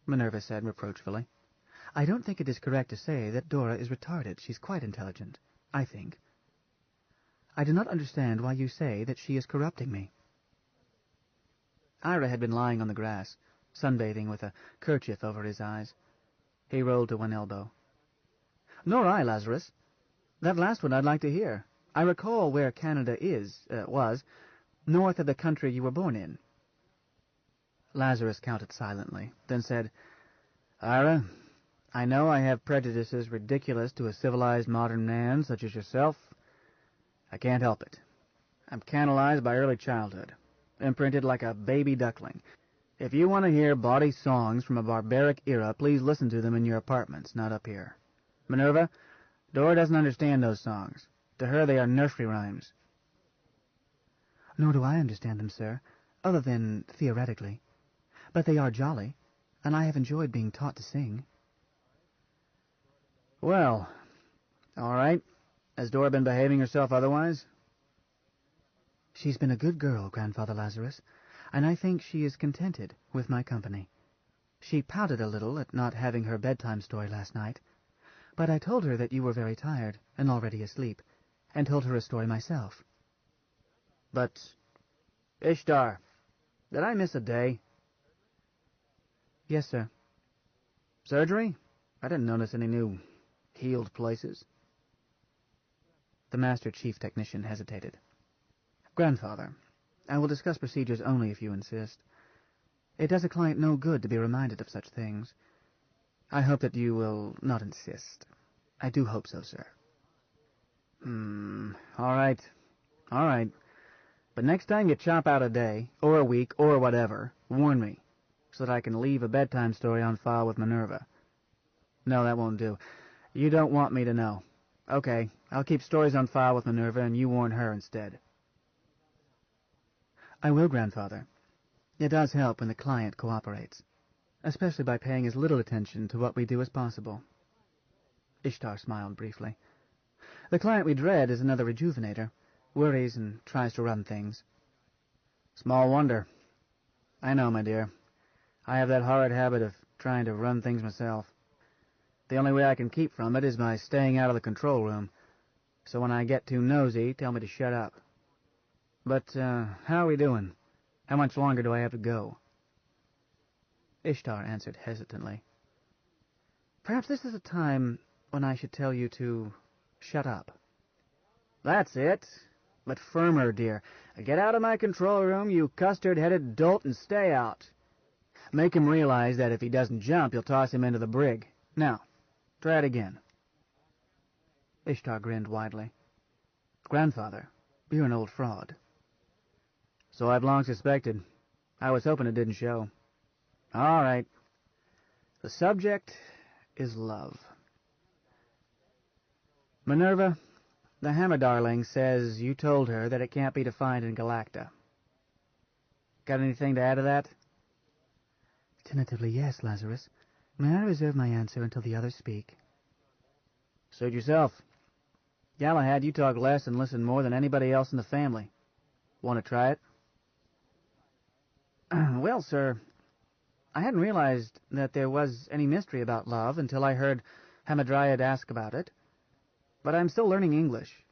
Minerva said reproachfully, "I don't think it is correct to say that Dora is retarded. She's quite intelligent, I think. I do not understand why you say that she is corrupting me." Ira had been lying on the grass, sunbathing with a kerchief over his eyes. He rolled to one elbow. "Nor I, Lazarus. That last one I'd like to hear. I recall where Canada was, north of the country you were born in." Lazarus counted silently, then said, "Ira, I know I have prejudices ridiculous to a civilized modern man such as yourself, I can't help it. I'm canalized by early childhood, imprinted like a baby duckling. If you want to hear bawdy songs from a barbaric era, please listen to them in your apartments, not up here. Minerva, Dora doesn't understand those songs. To her they are nursery rhymes. Nor do I understand them, sir, other than theoretically. But they are jolly, and I have enjoyed being taught to sing. Well, all right. Has Dora been behaving herself otherwise? She's been a good girl, Grandfather Lazarus, and I think she is contented with my company. She pouted a little at not having her bedtime story last night, but I told her that you were very tired and already asleep, and told her a story myself. But, Ishtar, did I miss a day? Yes, sir. Surgery? I didn't notice any new healed places. The Master Chief Technician hesitated. Grandfather, I will discuss procedures only if you insist. It does a client no good to be reminded of such things. I hope that you will not insist. I do hope so, sir. All right. But next time you chop out a day, or a week, or whatever, warn me, so that I can leave a bedtime story on file with Minerva. No, that won't do. You don't want me to know. Okay, I'll keep stories on file with Minerva, and you warn her instead. I will, Grandfather. It does help when the client cooperates, especially by paying as little attention to what we do as possible. Ishtar smiled briefly. The client we dread is another rejuvenator, worries and tries to run things. Small wonder. I know, my dear. I have that horrid habit of trying to run things myself. The only way I can keep from it is by staying out of the control room. So when I get too nosy, tell me to shut up. But, how are we doing? How much longer do I have to go? Ishtar answered hesitantly. Perhaps this is a time when I should tell you to shut up. That's it. But firmer, dear. Get out of my control room, you custard-headed dolt, and stay out. Make him realize that if he doesn't jump, you'll toss him into the brig. Now, try it again. Ishtar grinned widely. Grandfather, you're an old fraud. So I've long suspected. I was hoping it didn't show. All right. The subject is love. Minerva, the Hammer Darling says you told her that it can't be defined in Galacta. Got anything to add to that? Tentatively, yes, Lazarus. May I reserve my answer until the others speak? Suit yourself. Galahad, you talk less and listen more than anybody else in the family. Want to try it? Well, sir, I hadn't realized that there was any mystery about love until I heard Hamadryad ask about it. But I'm still learning English.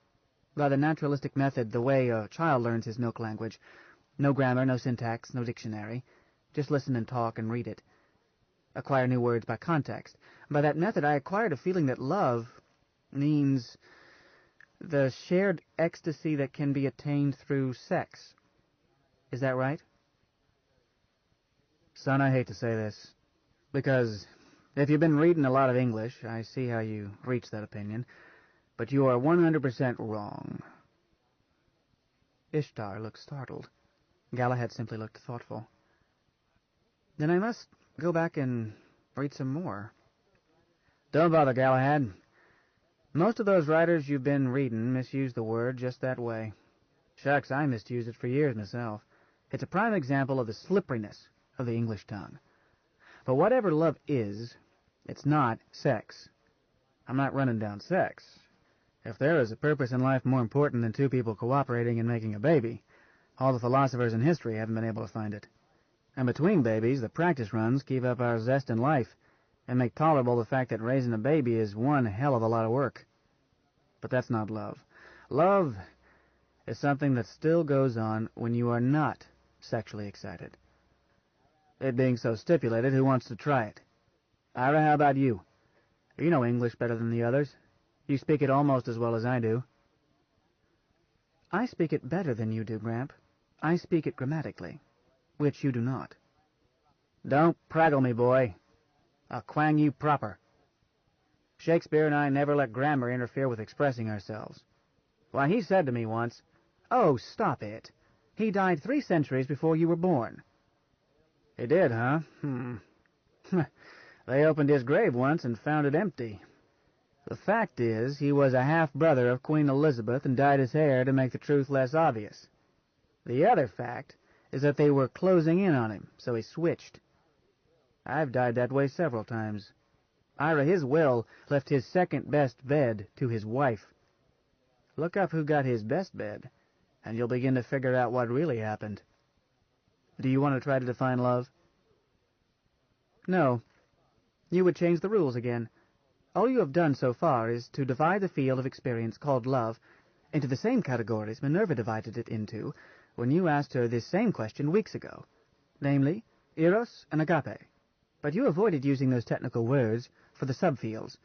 By the naturalistic method, the way a child learns his milk language. No grammar, no syntax, no dictionary. Just listen and talk and read it. Acquire new words by context. By that method, I acquired a feeling that love means the shared ecstasy that can be attained through sex. Is that right? Son, I hate to say this, because if you've been reading a lot of English, I see how you reach that opinion, but you are 100% wrong. Ishtar looked startled. Galahad simply looked thoughtful. Then I must go back and read some more. Don't bother, Galahad. Most of those writers you've been reading misuse the word just that way. Shucks, I misused it for years myself. It's a prime example of the slipperiness of the English tongue. But whatever love is, it's not sex. I'm not running down sex. If there is a purpose in life more important than two people cooperating and making a baby, all the philosophers in history haven't been able to find it. And between babies, the practice runs keep up our zest in life and make tolerable the fact that raising a baby is one hell of a lot of work. But that's not love. Love is something that still goes on when you are not sexually excited. It being so stipulated, who wants to try it? Ira, how about you? You know English better than the others. You speak it almost as well as I do. I speak it better than you do, Gramp. I speak it grammatically, which you do not. Don't prattle me, boy. I'll quang you proper. Shakespeare and I never let grammar interfere with expressing ourselves. Why, he said to me once, "Oh, stop it. He died 3 centuries before you were born." He did, huh? They opened his grave once and found it empty. The fact is, he was a half-brother of Queen Elizabeth and dyed his hair to make the truth less obvious. The other fact is that they were closing in on him, so he switched. I've died that way several times. Ira, his will left his second-best bed to his wife. Look up who got his best bed, and you'll begin to figure out what really happened. Do you want to try to define love? No. You would change the rules again. All you have done so far is to divide the field of experience called love into the same categories Minerva divided it into when you asked her this same question weeks ago, namely, eros and agape. But you avoided using those technical words for the subfields,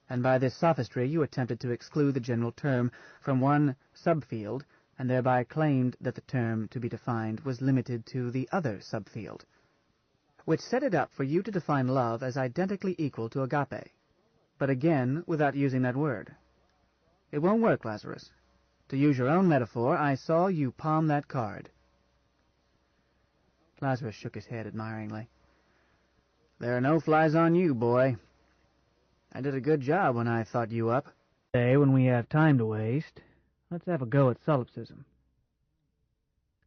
and by this sophistry you attempted to exclude the general term from one subfield, and thereby claimed that the term to be defined was limited to the other subfield, which set it up for you to define love as identically equal to agape, but again without using that word. It won't work, Lazarus. To use your own metaphor, I saw you palm that card. Lazarus shook his head admiringly. There are no flies on you, boy. I did a good job when I thought you up. Today, when we have time to waste, let's have a go at solipsism.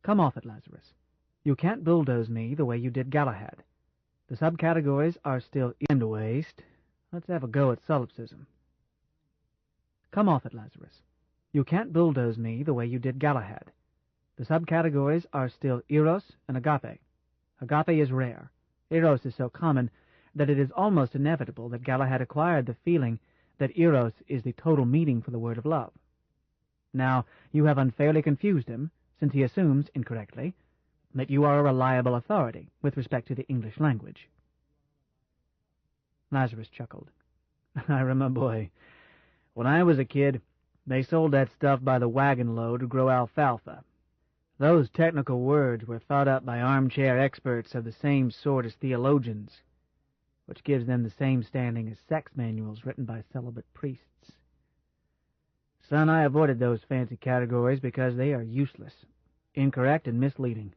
Come off it, Lazarus. You can't bulldoze me the way you did Galahad. The subcategories are still in to waste. Let's have a go at solipsism. Come off it, Lazarus. You can't bulldoze me the way you did Galahad. The subcategories are still eros and agape. Agape is rare. Eros is so common that it is almost inevitable that Galahad acquired the feeling that eros is the total meaning for the word of love. Now, you have unfairly confused him, since he assumes, incorrectly, that you are a reliable authority with respect to the English language. Lazarus chuckled. I remember, boy, when I was a kid, they sold that stuff by the wagon load to grow alfalfa. Those technical words were thought up by armchair experts of the same sort as theologians, which gives them the same standing as sex manuals written by celibate priests. Son, I avoided those fancy categories because they are useless, incorrect, and misleading.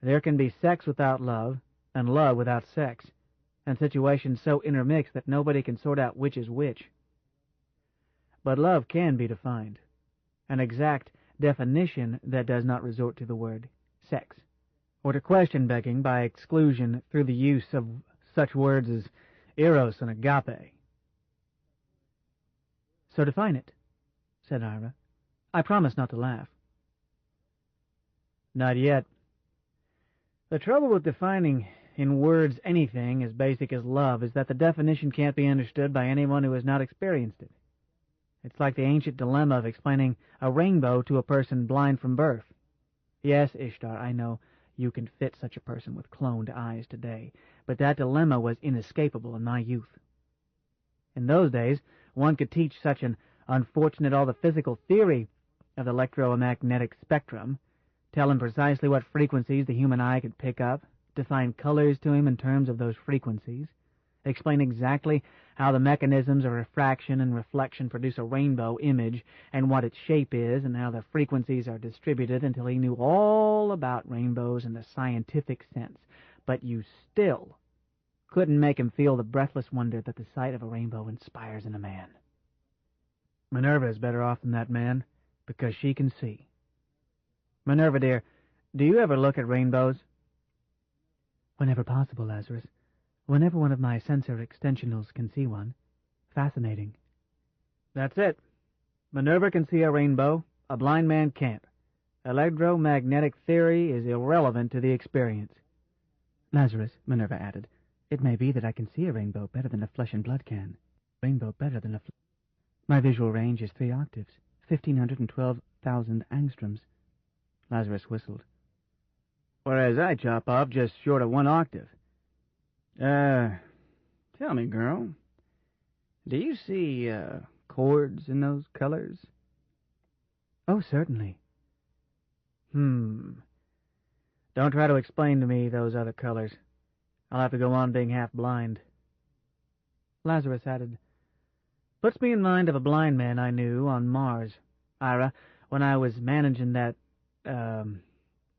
There can be sex without love, and love without sex, and situations so intermixed that nobody can sort out which is which. But love can be defined, an exact definition that does not resort to the word sex, or to question-begging by exclusion through the use of such words as eros and agape. So define it, said Ira. I promise not to laugh. Not yet. The trouble with defining in words anything as basic as love is that the definition can't be understood by anyone who has not experienced it. It's like the ancient dilemma of explaining a rainbow to a person blind from birth. Yes, Ishtar, I know you can fit such a person with cloned eyes today, but that dilemma was inescapable in my youth. In those days, one could teach such an unfortunate all the physical theory of the electromagnetic spectrum, tell him precisely what frequencies the human eye could pick up, define colors to him in terms of those frequencies, explain exactly how the mechanisms of refraction and reflection produce a rainbow image and what its shape is and how the frequencies are distributed until he knew all about rainbows in the scientific sense. But you still couldn't make him feel the breathless wonder that the sight of a rainbow inspires in a man. Minerva is better off than that man because she can see. Minerva, dear, do you ever look at rainbows? Whenever possible, Lazarus. Whenever one of my sensor extensionals can see one. Fascinating. That's it. Minerva can see a rainbow. A blind man can't. Electromagnetic theory is irrelevant to the experience. Lazarus, Minerva added, it may be that I can see a rainbow better than a flesh and blood can. Rainbow better than a... My visual range is 3 octaves, 1,512,000 angstroms. Lazarus whistled. Whereas I chop off just short of 1 octave. Tell me, girl, do you see, chords in those colors? Oh, certainly. Don't try to explain to me those other colors. I'll have to go on being half blind. Lazarus added, puts me in mind of a blind man I knew on Mars, Ira, when I was managing that,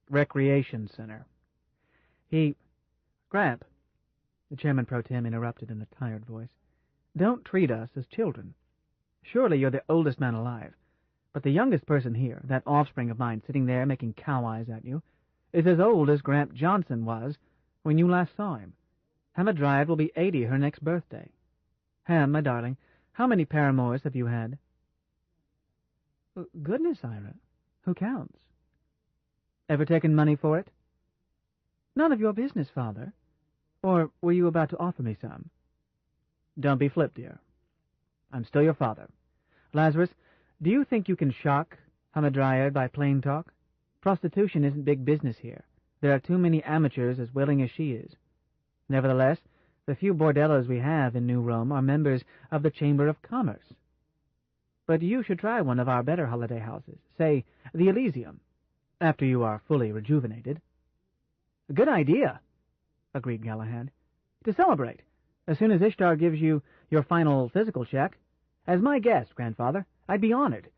recreation center. Gramp, the chairman pro tem interrupted in a tired voice, don't treat us as children. Surely you're the oldest man alive, but the youngest person here, that offspring of mine sitting there making cow eyes at you, is as old as Gramp Johnson was when you last saw him. Hamadryad will be 80 her next birthday. Ham, my darling, how many paramours have you had? Goodness, Ira, who counts? Ever taken money for it? None of your business, Father. Or were you about to offer me some? Don't be flip, dear. I'm still your father. Lazarus, do you think you can shock Hamadryad by plain talk? Prostitution isn't big business here. There are too many amateurs as willing as she is. Nevertheless, the few bordellos we have in New Rome are members of the Chamber of Commerce. But you should try one of our better holiday houses, say, the Elysium, after you are fully rejuvenated. Good idea, agreed Galahad. To celebrate, as soon as Ishtar gives you your final physical check. As my guest, grandfather, I'd be honored.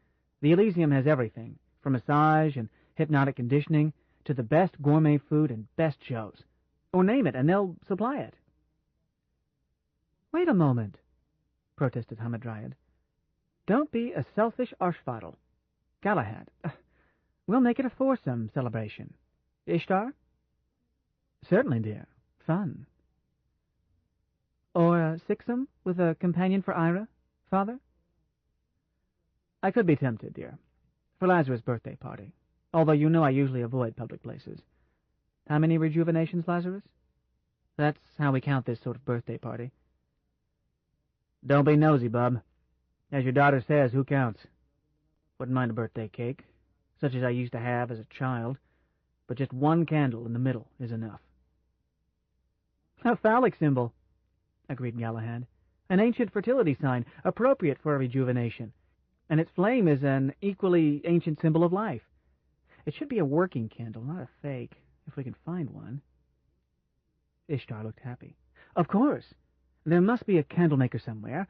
The Elysium has everything, from massage and hypnotic conditioning to the best gourmet food and best shows. Or name it, and they'll supply it. Wait a moment, protested Hamadryad. Don't be a selfish arshvadel. Galahad, we'll make it a foursome celebration. Ishtar? Certainly, dear. Fun. Or a sixsome with a companion for Ira, Father? I could be tempted, dear, for Lazarus' birthday party, although you know I usually avoid public places. How many rejuvenations, Lazarus? That's how we count this sort of birthday party. Don't be nosy, bub. As your daughter says, who counts? Wouldn't mind a birthday cake, such as I used to have as a child, but just one candle in the middle is enough. A phallic symbol, agreed Galahad. An ancient fertility sign, appropriate for a rejuvenation, and its flame is an equally ancient symbol of life. It should be a working candle, not a fake, if we can find one. Ishtar looked happy. Of course. There must be a candlemaker somewhere.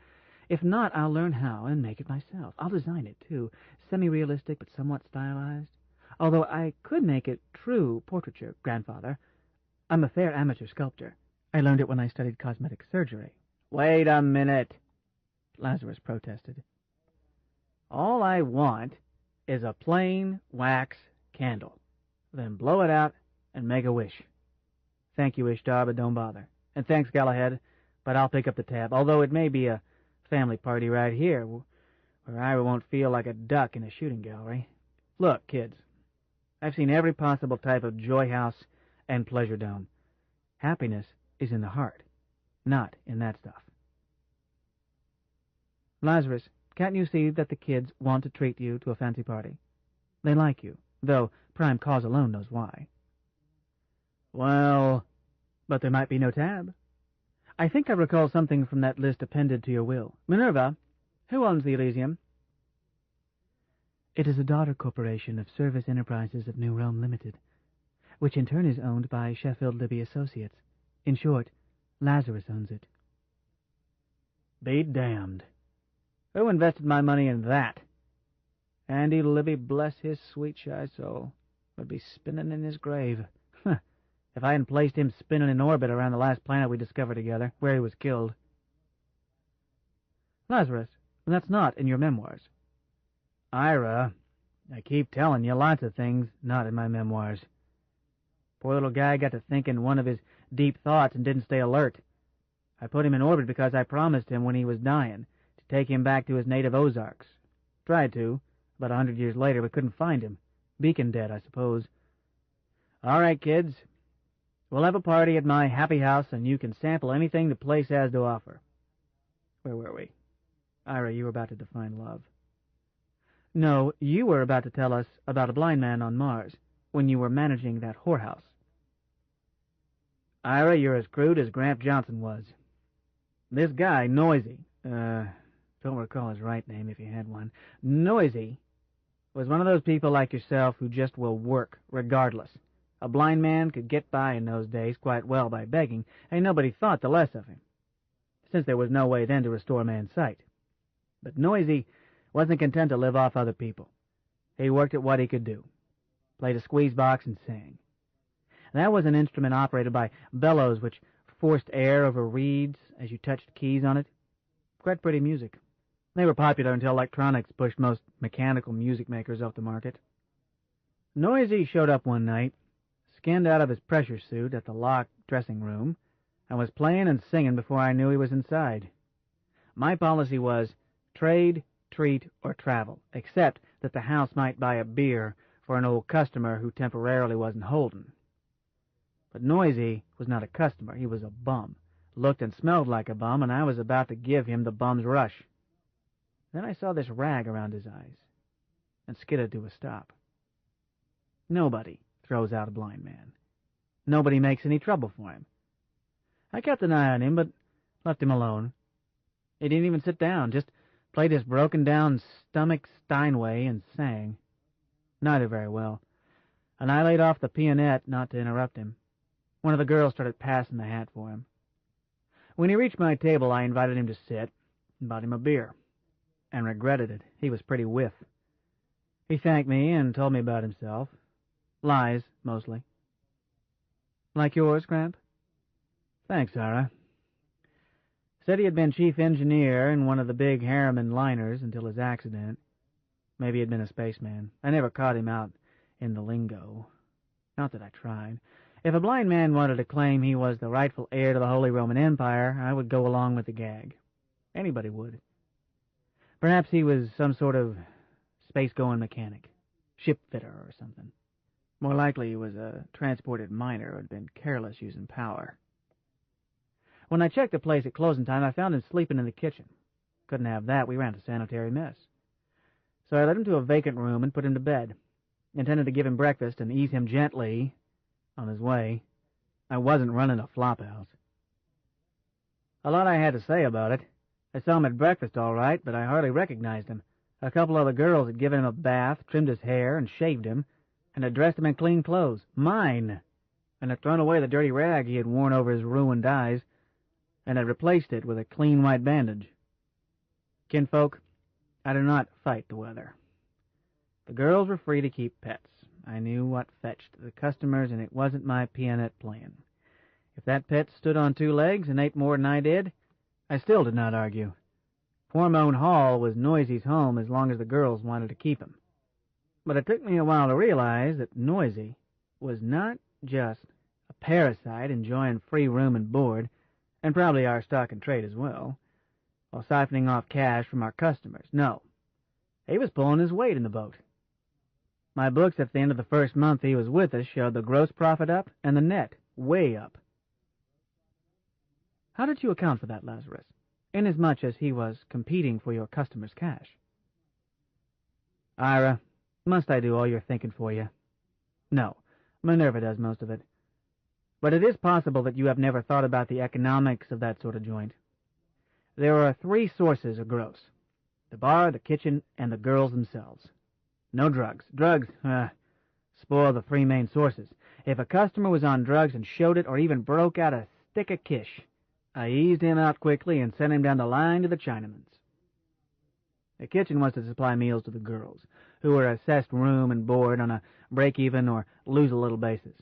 If not, I'll learn how and make it myself. I'll design it, too. Semi-realistic, but somewhat stylized. Although I could make it true portraiture, grandfather. I'm a fair amateur sculptor. I learned it when I studied cosmetic surgery. Wait a minute, Lazarus protested. All I want is a plain wax candle. Then blow it out and make a wish. Thank you, Ishtar, but don't bother. And thanks, Galahad, but I'll pick up the tab, although it may be a family party right here, where Ira won't feel like a duck in a shooting gallery. Look, kids, I've seen every possible type of joy house and pleasure dome. Happiness is in the heart, not in that stuff. Lazarus, can't you see that the kids want to treat you to a fancy party? They like you, though prime cause alone knows why. Well, but there might be no tab. I think I recall something from that list appended to your will. Minerva, who owns the Elysium? It is a daughter corporation of Service Enterprises of New Rome Limited, which in turn is owned by Sheffield Libby Associates. In short, Lazarus owns it. Be damned. Who invested my money in that? Andy Libby, bless his sweet shy soul, would be spinning in his grave. If I hadn't placed him spinning in orbit around the last planet we discovered together, where he was killed. Lazarus, that's not in your memoirs. Ira, I keep telling you lots of things not in my memoirs. Poor little guy got to thinking one of his deep thoughts and didn't stay alert. I put him in orbit because I promised him when he was dying to take him back to his native Ozarks. Tried to, about 100 years later, but couldn't find him. Beacon dead, I suppose. All right, kids. We'll have a party at my happy house, and you can sample anything the place has to offer. Where were we? Ira, you were about to define love. No, you were about to tell us about a blind man on Mars, when you were managing that whorehouse. Ira, you're as crude as Gramp Johnson was. This guy, Noisy, don't recall his right name if he had one, Noisy, was one of those people like yourself who just will work, regardless. A blind man could get by in those days quite well by begging, and nobody thought the less of him, since there was no way then to restore man's sight. But Noisy wasn't content to live off other people. He worked at what he could do. Played a squeeze box and sang. That was an instrument operated by bellows which forced air over reeds as you touched keys on it. Quite pretty music. They were popular until electronics pushed most mechanical music makers off the market. Noisy showed up one night, skinned out of his pressure suit at the locked dressing room, and was playing and singing before I knew he was inside. My policy was trade, treat, or travel, except that the house might buy a beer for an old customer who temporarily wasn't holding. But Noisy was not a customer. He was a bum, looked and smelled like a bum, and I was about to give him the bum's rush. Then I saw this rag around his eyes and skidded to a stop. Nobody throws out a blind man. Nobody makes any trouble for him. I kept an eye on him, but left him alone. He didn't even sit down, just played his broken-down stomach Steinway and sang. Neither very well. And I laid off the pianette not to interrupt him. One of the girls started passing the hat for him. When he reached my table, I invited him to sit and bought him a beer, and regretted it. He was pretty whiff. He thanked me and told me about himself. Lies, mostly. Like yours, Gramp? Thanks, Sarah. Said he had been chief engineer in one of the big Harriman liners until his accident. Maybe he'd been a spaceman. I never caught him out in the lingo. Not that I tried. If a blind man wanted to claim he was the rightful heir to the Holy Roman Empire, I would go along with the gag. Anybody would. Perhaps he was some sort of space-going mechanic, ship fitter or something. More likely he was a transported miner who had been careless using power. When I checked the place at closing time, I found him sleeping in the kitchen. Couldn't have that. We ran a sanitary mess. So I led him to a vacant room and put him to bed. Intended to give him breakfast and ease him gently on his way. I wasn't running a flophouse. A lot I had to say about it. I saw him at breakfast all right, but I hardly recognized him. A couple of the girls had given him a bath, trimmed his hair, and shaved him, and had dressed him in clean clothes. Mine! And had thrown away the dirty rag he had worn over his ruined eyes, and had replaced it with a clean white bandage. Kinfolk, I do not fight the weather. The girls were free to keep pets. I knew what fetched the customers, and it wasn't my pianette playing. If that pet stood on 2 legs and ate more than I did, I still did not argue. Hormone Hall was Noisy's home as long as the girls wanted to keep him. But it took me a while to realize that Noisy was not just a parasite enjoying free room and board, and probably our stock and trade as well, while siphoning off cash from our customers. No, he was pulling his weight in the boat. My books at the end of the first month he was with us showed the gross profit up and the net way up. How did you account for that, Lazarus, inasmuch as he was competing for your customers' cash? Ira, must I do all your thinking for you? No, Minerva does most of it. But it is possible that you have never thought about the economics of that sort of joint. There are 3 sources of gross: the bar, the kitchen, and the girls themselves. No drugs. Drugs, spoil the 3 main sources. If a customer was on drugs and showed it or even broke out a stick of kish, I eased him out quickly and sent him down the line to the Chinaman's. The kitchen was to supply meals to the girls, who were assessed room and board on a break-even or lose-a-little basis.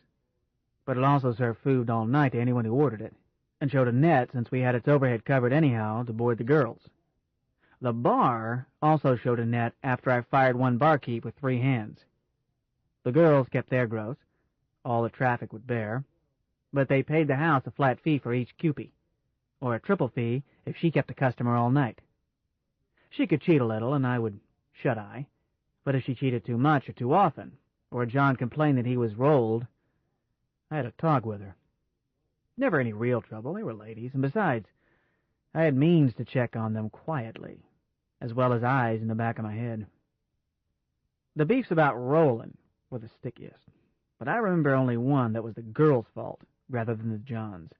But it also served food all night to anyone who ordered it, and showed a net since we had its overhead covered anyhow to board the girls. The bar also showed a net after I fired 1 barkeep with 3 hands. The girls kept their gross, all the traffic would bear, but they paid the house a flat fee for each cupie, or a triple fee if she kept a customer all night. She could cheat a little, and I would shut eye, but if she cheated too much or too often, or John complained that he was rolled, I had a talk with her. Never any real trouble. They were ladies, and besides, I had means to check on them quietly, as well as eyes in the back of my head. The beefs about rolling were the stickiest, but I remember only one that was the girl's fault rather than the John's.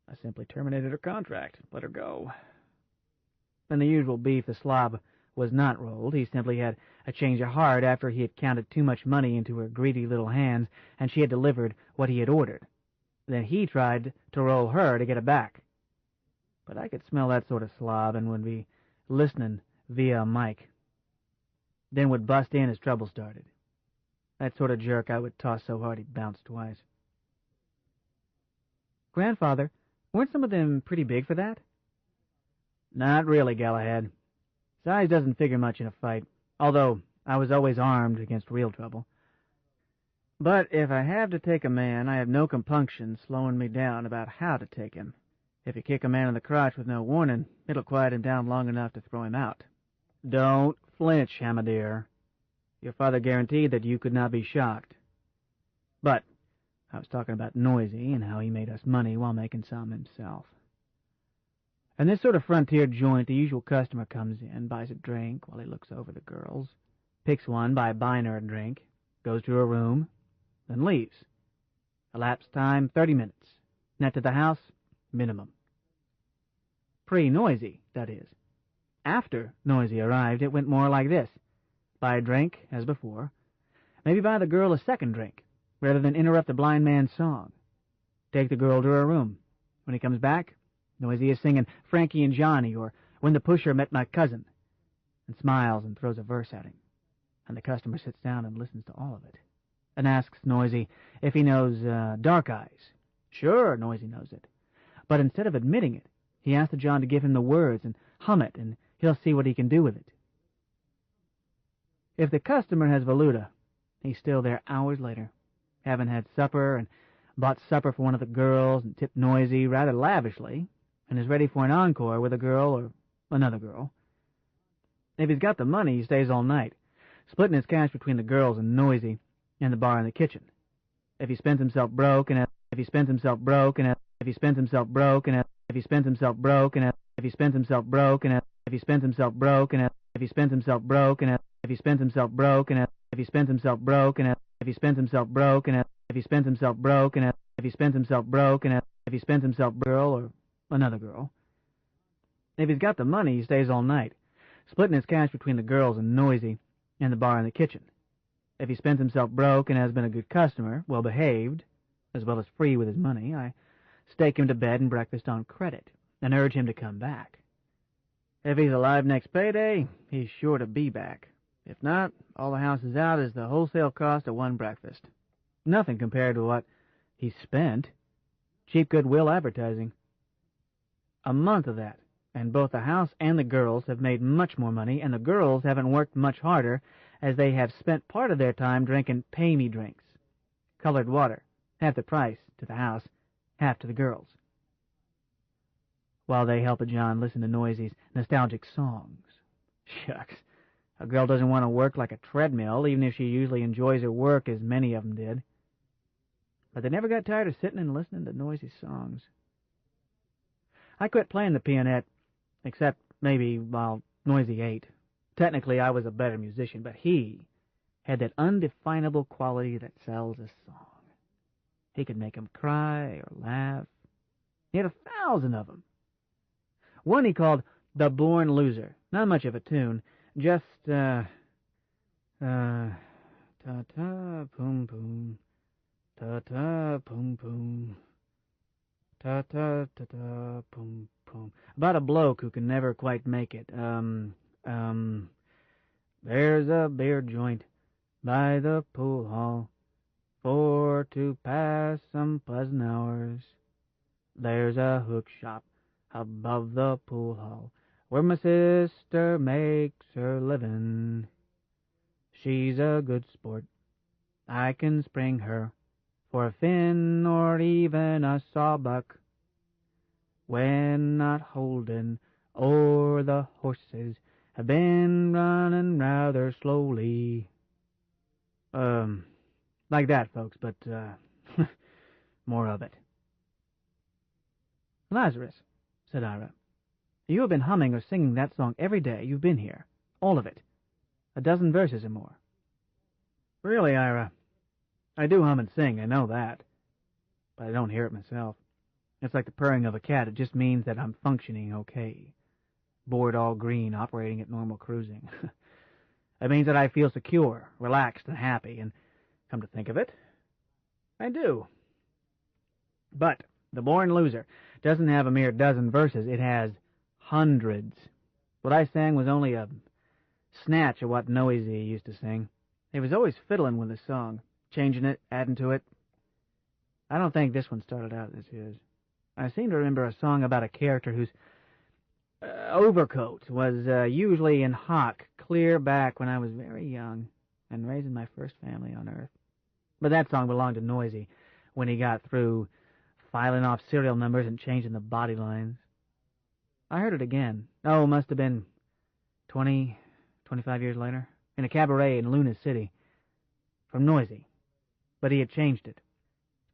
I simply terminated her contract, let her go. In the usual beef, the slob was not rolled. He simply had a change of heart after he had counted too much money into her greedy little hands, and she had delivered what he had ordered. Then he tried to roll her to get it back. But I could smell that sort of slob and would be listening via a mic. then would bust in as trouble started. That sort of jerk I would toss so hard he'd bounce twice. Grandfather, weren't some of them pretty big for that? Not really, Galahad. Size doesn't figure much in a fight, although I was always armed against real trouble. But if I have to take a man, I have no compunction slowing me down about how to take him. If you kick a man in the crotch with no warning, it'll quiet him down long enough to throw him out. Don't flinch, Hamadir. Your father guaranteed that you could not be shocked. But I was talking about Noisy and how he made us money while making some himself. In this sort of frontier joint, the usual customer comes in, buys a drink while he looks over the girls, picks one by buying her a drink, goes to her room, then leaves. Elapsed time, 30 minutes. Net to the house, minimum. Pre-Noisy, that is. After Noisy arrived, it went more like this. Buy a drink, as before. Maybe buy the girl a second drink, rather than interrupt the blind man's song. Take the girl to her room. When he comes back, Noisy is singing Frankie and Johnny or When the Pusher Met My Cousin, and smiles and throws a verse at him. And the customer sits down and listens to all of it, and asks Noisy if he knows Dark Eyes. Sure, Noisy knows it. But instead of admitting it, he asks John to give him the words and hum it, and he'll see what he can do with it. If the customer has valuta, he's still there hours later, having had supper and bought supper for one of the girls and tipped Noisy rather lavishly, and is ready for an encore with a girl or another girl. If he's got the money, he stays all night, splitting his cash between the girls and Noisy and the bar in the kitchen. If he spends himself broke and if he spends himself broke and if he spends himself broke and if he spends himself broke and if he spends himself broke and if he spends himself broke and if he spends himself broke and if he spends himself broke and if he spends himself broke and if he spends himself broke and if he spends himself broke and if he spends himself broke and if he spends himself girl or another girl. If he's got the money, he stays all night, splitting his cash between the girls and Noisy and the bar in the kitchen. If he spends himself broke and has been a good customer, well-behaved, as well as free with his money, I stake him to bed and breakfast on credit, and urge him to come back. If he's alive next payday, he's sure to be back. If not, all the house is out is the wholesale cost of one breakfast. Nothing compared to what he's spent. Cheap goodwill advertising. A month of that, and both the house and the girls have made much more money, and the girls haven't worked much harder, as they have spent part of their time drinking pay-me drinks. Colored water, half the price to the house, half to the girls. While they help John listen to Noisy's nostalgic songs. Shucks, a girl doesn't want to work like a treadmill, even if she usually enjoys her work as many of them did. But they never got tired of sitting and listening to Noisy's songs. I quit playing the pianette, except maybe while Noisy ate. Technically, I was a better musician, but he had that undefinable quality that sells a song. He could make 'em cry or laugh. He had 1,000 of 'em. One he called The Born Loser. Not much of a tune, just, ta-ta, poom-poom, ta-ta, poom-poom, ta-ta, ta-ta, poom-poom. About a bloke who can never quite make it. There's a beer joint by the pool hall for to pass some pleasant hours. There's a hook shop above the pool hall where my sister makes her living. She's a good sport. I can spring her for a fin or even a sawbuck when not holding or the horses have been running rather slowly. Like that, folks, but, more of it. Lazarus, said Ira, you have been humming or singing that song every day you've been here. All of it. 12 verses or more. Really, Ira, I do hum and sing, I know that. But I don't hear it myself. It's like the purring of a cat. It just means that I'm functioning okay. Board all green, operating at normal cruising. It means that I feel secure, relaxed, and happy, and come to think of it, I do. But The Born Loser doesn't have a mere 12 verses, it has hundreds. What I sang was only a snatch of what Noisy used to sing. He was always fiddling with the song, changing it, adding to it. I don't think this one started out as his. I seem to remember a song about a character whose overcoat was usually in hock clear back when I was very young and raising my first family on Earth. But that song belonged to Noisy when he got through filing off serial numbers and changing the body lines. I heard it again. Oh, must have been 25 years later, in a cabaret in Luna City, from Noisy. But he had changed it,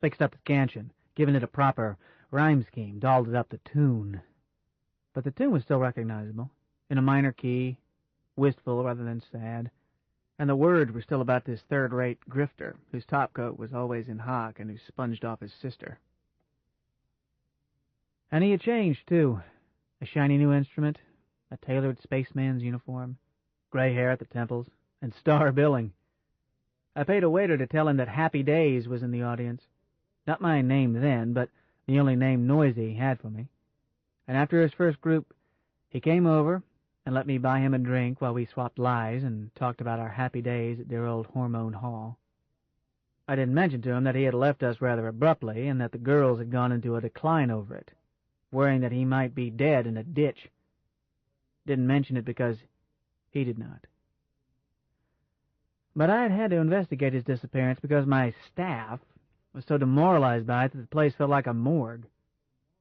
fixed up the scansion, given it a proper rhyme scheme, dolled it up to tune. But the tune was still recognizable, in a minor key, wistful rather than sad, and the words were still about this third-rate grifter whose topcoat was always in hock and who sponged off his sister. And he had changed, too. A shiny new instrument, a tailored spaceman's uniform, gray hair at the temples, and star billing. I paid a waiter to tell him that Happy Days was in the audience. Not my name then, but the only name Noisy had for me. And after his first group, he came over and let me buy him a drink while we swapped lies and talked about our happy days at dear old Hormone Hall. I didn't mention to him that he had left us rather abruptly and that the girls had gone into a decline over it, worrying that he might be dead in a ditch. Didn't mention it because he did not. But I had had to investigate his disappearance because my staff was so demoralized by it that the place felt like a morgue.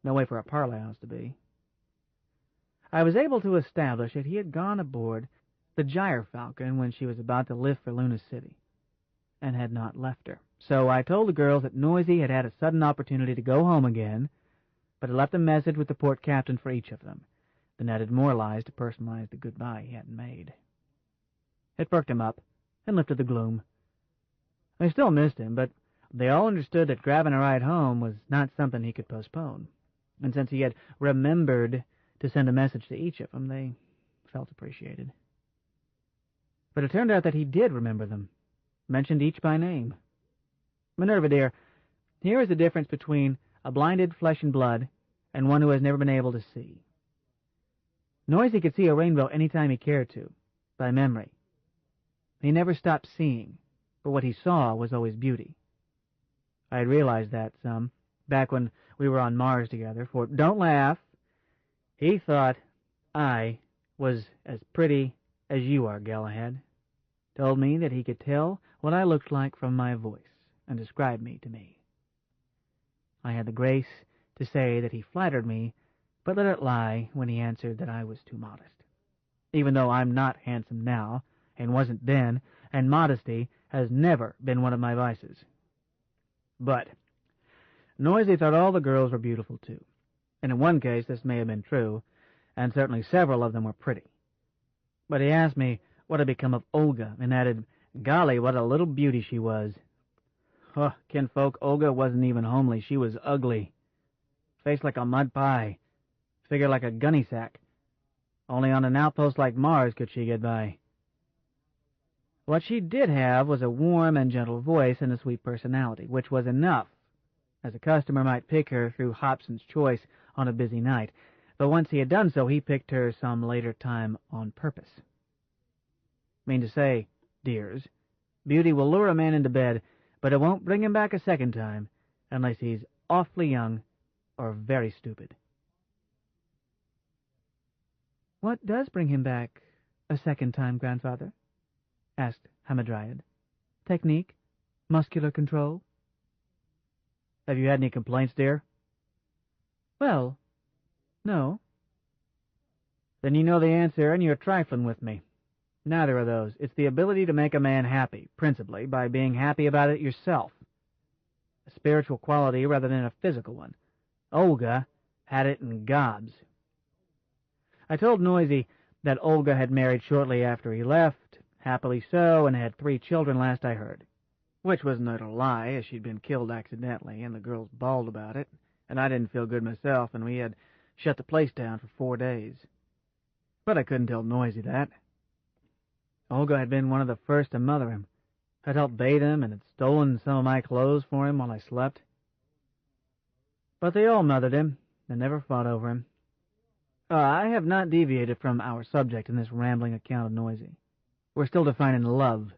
No way for a parlor house to be. I was able to establish that he had gone aboard the Gyre Falcon when she was about to lift for Luna City, and had not left her. So I told the girls that Noisy had had a sudden opportunity to go home again, but had left a message with the port captain for each of them, then added more lies to personalize the goodbye he hadn't made. It perked him up, and lifted the gloom. I still missed him, but they all understood that grabbing a ride home was not something he could postpone, and since he had remembered to send a message to each of them, they felt appreciated. But it turned out that he did remember them, mentioned each by name. Minerva, dear, here is the difference between a blinded flesh and blood and one who has never been able to see. Noisy could see a rainbow any time he cared to, by memory. He never stopped seeing, but what he saw was always beauty. I had realized that some, back when we were on Mars together, for, don't laugh, he thought I was as pretty as you are, Galahad. Told me that he could tell what I looked like from my voice, and described me to me. I had the grace to say that he flattered me, but let it lie when he answered that I was too modest. Even though I'm not handsome now, and wasn't then, and modesty has never been one of my vices. But Noisy thought all the girls were beautiful, too. And in one case this may have been true, and certainly several of them were pretty. But he asked me what had become of Olga, and added, golly, what a little beauty she was. Oh, kinfolk, Olga wasn't even homely. She was ugly. Face like a mud pie. Figure like a gunny sack. Only on an outpost like Mars could she get by. What she did have was a warm and gentle voice and a sweet personality, which was enough, as a customer might pick her through Hobson's choice on a busy night, but once he had done so, he picked her some later time on purpose. Mean to say, dears, beauty will lure a man into bed, but it won't bring him back a second time, unless he's awfully young or very stupid. What does bring him back a second time, grandfather? Asked Hamadryad. Technique? Muscular control? Have you had any complaints, dear? Well, no. Then you know the answer, and you're trifling with me. Neither of those. It's the ability to make a man happy, principally, by being happy about it yourself. A spiritual quality rather than a physical one. Olga had it in gobs. I told Noisy that Olga had married shortly after he left, happily so, and had 3 children last I heard. Which was not a lie, as she'd been killed accidentally, and the girls bawled about it, and I didn't feel good myself, and we had shut the place down for 4 days. But I couldn't tell Noisy that. Olga had been one of the first to mother him, had helped bathe him, and had stolen some of my clothes for him while I slept. But they all mothered him, and never fought over him. I have not deviated from our subject in this rambling account of Noisy. We're still defining love.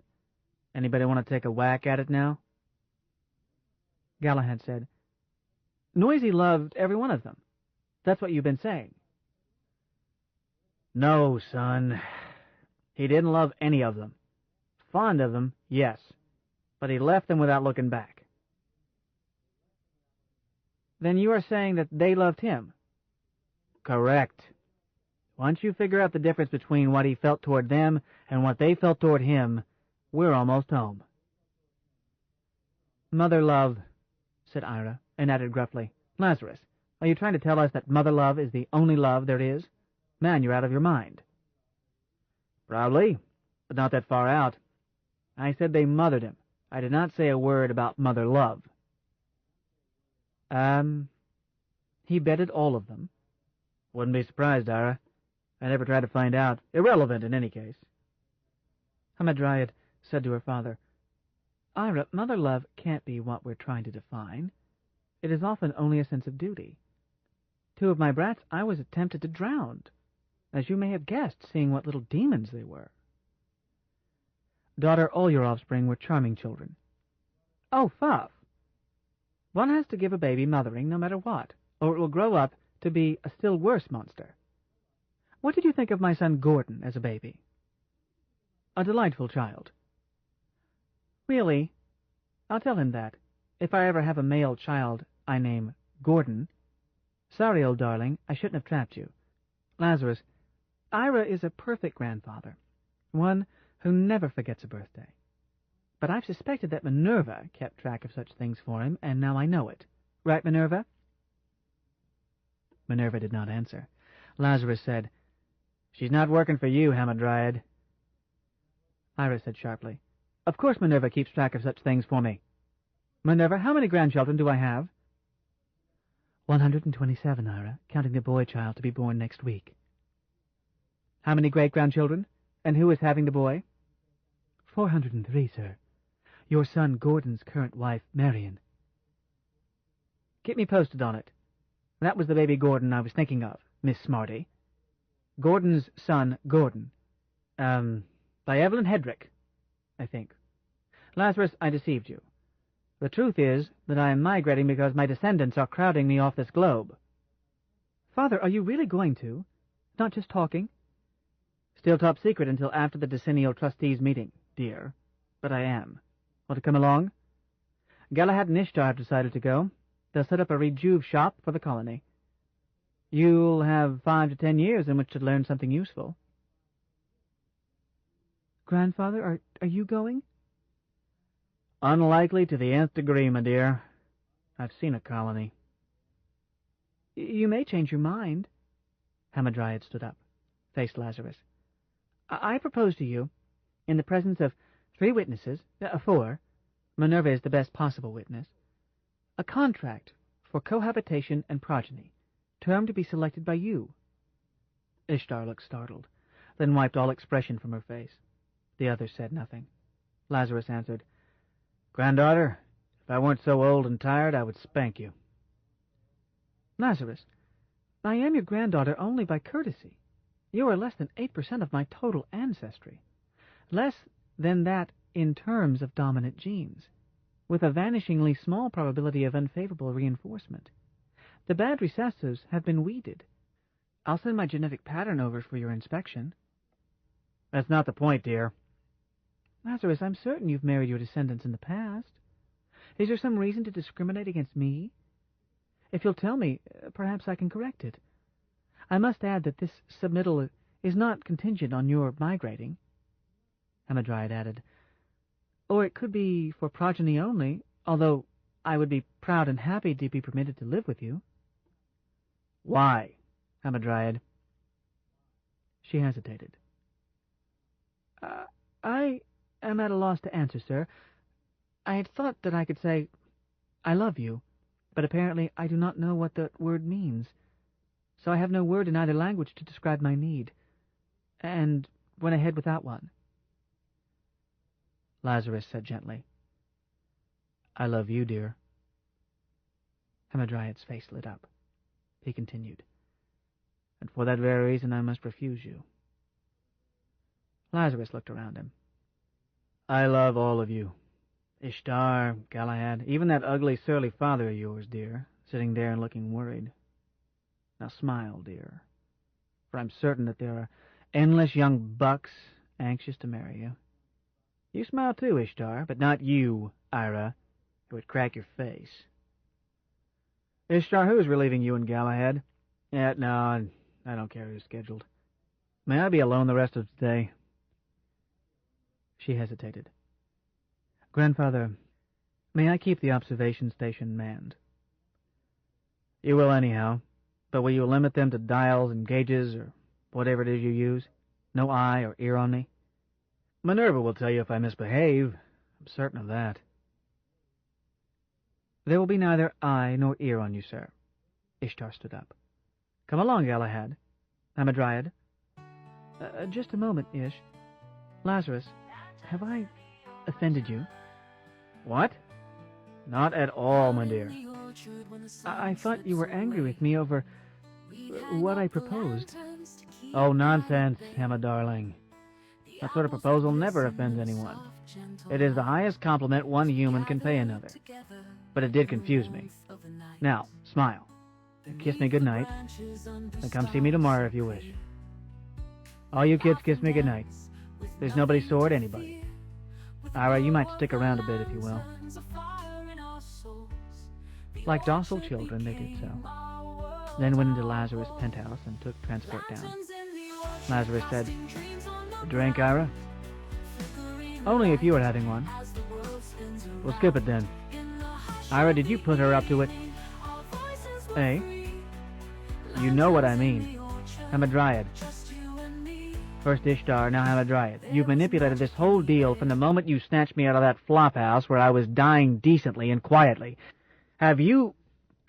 Anybody want to take a whack at it now? Galahad said, Noisy loved every one of them. That's what you've been saying. No, son. He didn't love any of them. Fond of them, yes, but he left them without looking back. Then you are saying that they loved him? Correct. Once you figure out the difference between what he felt toward them and what they felt toward him, we're almost home. Mother love, said Ira, and added gruffly, Lazarus, are you trying to tell us that mother love is the only love there is? Man, you're out of your mind. Probably, but not that far out. I said they mothered him. I did not say a word about mother love. He bedded all of them. Wouldn't be surprised, Ira. I never tried to find out. Irrelevant in any case. Hamadryad said to her father, Ira, mother love can't be what we're trying to define. It is often only a sense of duty. 2 of my brats I was tempted to drown, as you may have guessed, seeing what little demons they were. Daughter, all your offspring were charming children. Oh, Fuff! One has to give a baby mothering no matter what, or it will grow up to be a still worse monster. What did you think of my son Gordon as a baby? A delightful child. Really? I'll tell him that, if I ever have a male child I name Gordon. Sorry, old darling, I shouldn't have trapped you. Lazarus, Ira is a perfect grandfather, one who never forgets a birthday. But I've suspected that Minerva kept track of such things for him, and now I know it. Right, Minerva? Minerva did not answer. Lazarus said, She's not working for you, Hamadryad. Ira said sharply, Of course Minerva keeps track of such things for me. Minerva, how many grandchildren do I have? 127, Ira, counting the boy child to be born next week. How many great-grandchildren? And who is having the boy? 403, sir. Your son Gordon's current wife, Marion. Keep me posted on it. That was the baby Gordon I was thinking of, Miss Smarty. Gordon's son, Gordon. By Evelyn Hedrick, I think. Lazarus, I deceived you. The truth is that I am migrating because my descendants are crowding me off this globe. Father, are you really going to? Not just talking? Still top secret until after the decennial trustees' meeting, dear. But I am. Want to come along? Galahad and Ishtar have decided to go. They'll set up a rejuve shop for the colony. You'll have 5 to 10 years in which to learn something useful. Grandfather, are you going? Unlikely to the nth degree, my dear. I've seen a colony. You may change your mind. Hamadryad stood up, faced Lazarus. I propose to you, in the presence of 3 witnesses, 4, Minerva is the best possible witness, a contract for cohabitation and progeny, term to be selected by you. Ishtar looked startled, then wiped all expression from her face. The others said nothing. Lazarus answered, Granddaughter, if I weren't so old and tired, I would spank you. Lazarus, I am your granddaughter only by courtesy. You are less than 8% of my total ancestry. Less than that in terms of dominant genes, with a vanishingly small probability of unfavorable reinforcement. The bad recessives have been weeded. I'll send my genetic pattern over for your inspection. That's not the point, dear. Lazarus, I'm certain you've married your descendants in the past. Is there some reason to discriminate against me? If you'll tell me, perhaps I can correct it. I must add that this submittal is not contingent on your migrating. Hamadryad added, Or it could be for progeny only, although I would be proud and happy to be permitted to live with you. Why, Hamadryad? She hesitated. I am at a loss to answer, sir. I had thought that I could say, I love you, but apparently I do not know what that word means, so I have no word in either language to describe my need, and went ahead without one. Lazarus said gently, I love you, dear. Hamadryad's face lit up. He continued, And for that very reason I must refuse you. Lazarus looked around him. "I love all of you. Ishtar, Galahad, even that ugly, surly father of yours, dear, sitting there and looking worried. Now smile, dear, for I'm certain that there are endless young bucks anxious to marry you. You smile too, Ishtar, but not you, Ira. It would crack your face." "Ishtar, who is relieving you and Galahad?" No, I don't care who's scheduled. May I be alone the rest of today?" She hesitated. "Grandfather, may I keep the observation station manned?" "You will anyhow, but will you limit them to dials and gauges, or whatever it is you use? No eye or ear on me?" "Minerva will tell you if I misbehave. I'm certain of that." "There will be neither eye nor ear on you, sir." Ishtar stood up. "Come along, Galahad. Hamadryad." Just a moment, Ish. Lazarus, have I offended you?" "What? Not at all, my dear." I thought you were angry with me over what I proposed." "Oh, nonsense, Emma darling. That sort of proposal never offends anyone. It is the highest compliment one human can pay another. But it did confuse me. Now, smile. Kiss me good night. Then come see me tomorrow if you wish. All you kids kiss me good night. There's nobody sore at anybody. Ira, you might stick around a bit if you will." Like docile children, they did so. Then went into Lazarus' penthouse and took transport down. Lazarus said, "A drink, Ira?" "Only if you are having one." "We'll skip it then. Ira, did you put her up to it?" "Eh?" "You know what I mean. Hamadryad. First Ishtar, now Hamadryad. You've manipulated this whole deal from the moment you snatched me out of that flophouse where I was dying decently and quietly. Have you,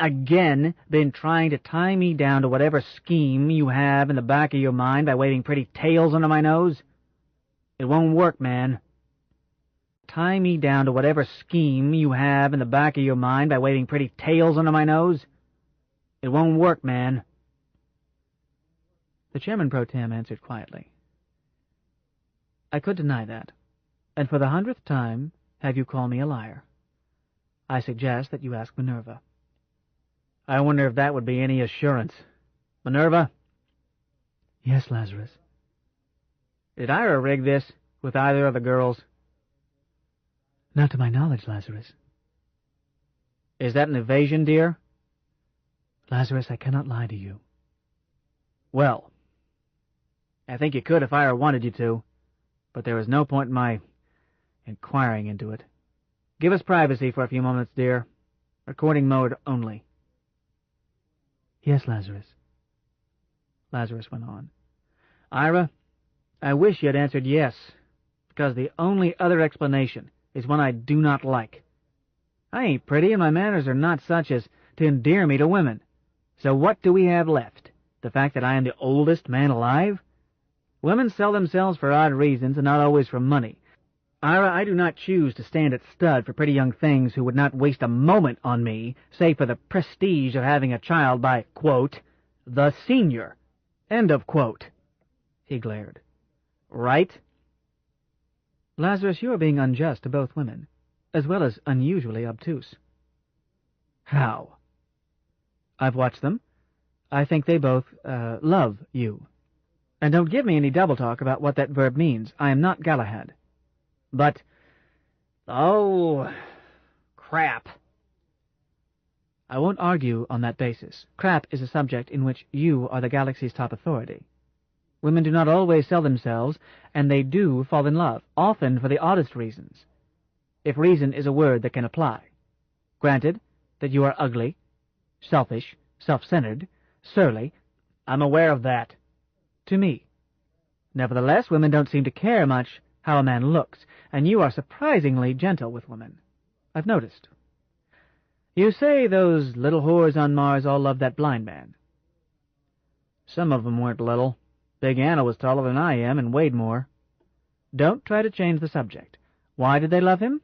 again, been trying to tie me down to whatever scheme you have in the back of your mind by waving pretty tails under my nose? It won't work, man. Tie me down to whatever scheme you have in the back of your mind by waving pretty tails under my nose? It won't work, man." The chairman pro tem answered quietly. "I could deny that, and for the 100th time have you call me a liar. I suggest that you ask Minerva." "I wonder if that would be any assurance. Minerva?" "Yes, Lazarus." "Did Ira rig this with either of the girls?" "Not to my knowledge, Lazarus." "Is that an evasion, dear?" "Lazarus, I cannot lie to you." "Well, I think you could if Ira wanted you to, but there is no point in my inquiring into it. Give us privacy for a few moments, dear. Recording mode only." "Yes, Lazarus." Lazarus went on. "Ira, I wish you had answered yes, because the only other explanation is one I do not like. I ain't pretty, and my manners are not such as to endear me to women. So what do we have left? The fact that I am the oldest man alive? Women sell themselves for odd reasons, and not always for money. Ira, I do not choose to stand at stud for pretty young things who would not waste a moment on me, save for the prestige of having a child by, quote, the senior, end of quote." He glared. "Right?" "Lazarus, you are being unjust to both women, as well as unusually obtuse." "How?" "I've watched them. I think they both, love you. And don't give me any double talk about what that verb means. I am not Galahad." "But... oh... crap." "I won't argue on that basis. Crap is a subject in which you are the galaxy's top authority. Women do not always sell themselves, and they do fall in love, often for the oddest reasons. If reason is a word that can apply. Granted that you are ugly, selfish, self-centered, surly. I'm aware of that. To me. Nevertheless, women don't seem to care much how a man looks, and you are surprisingly gentle with women. I've noticed. You say those little whores on Mars all love that blind man. Some of them weren't little. Big Anna was taller than I am and weighed more. Don't try to change the subject. Why did they love him?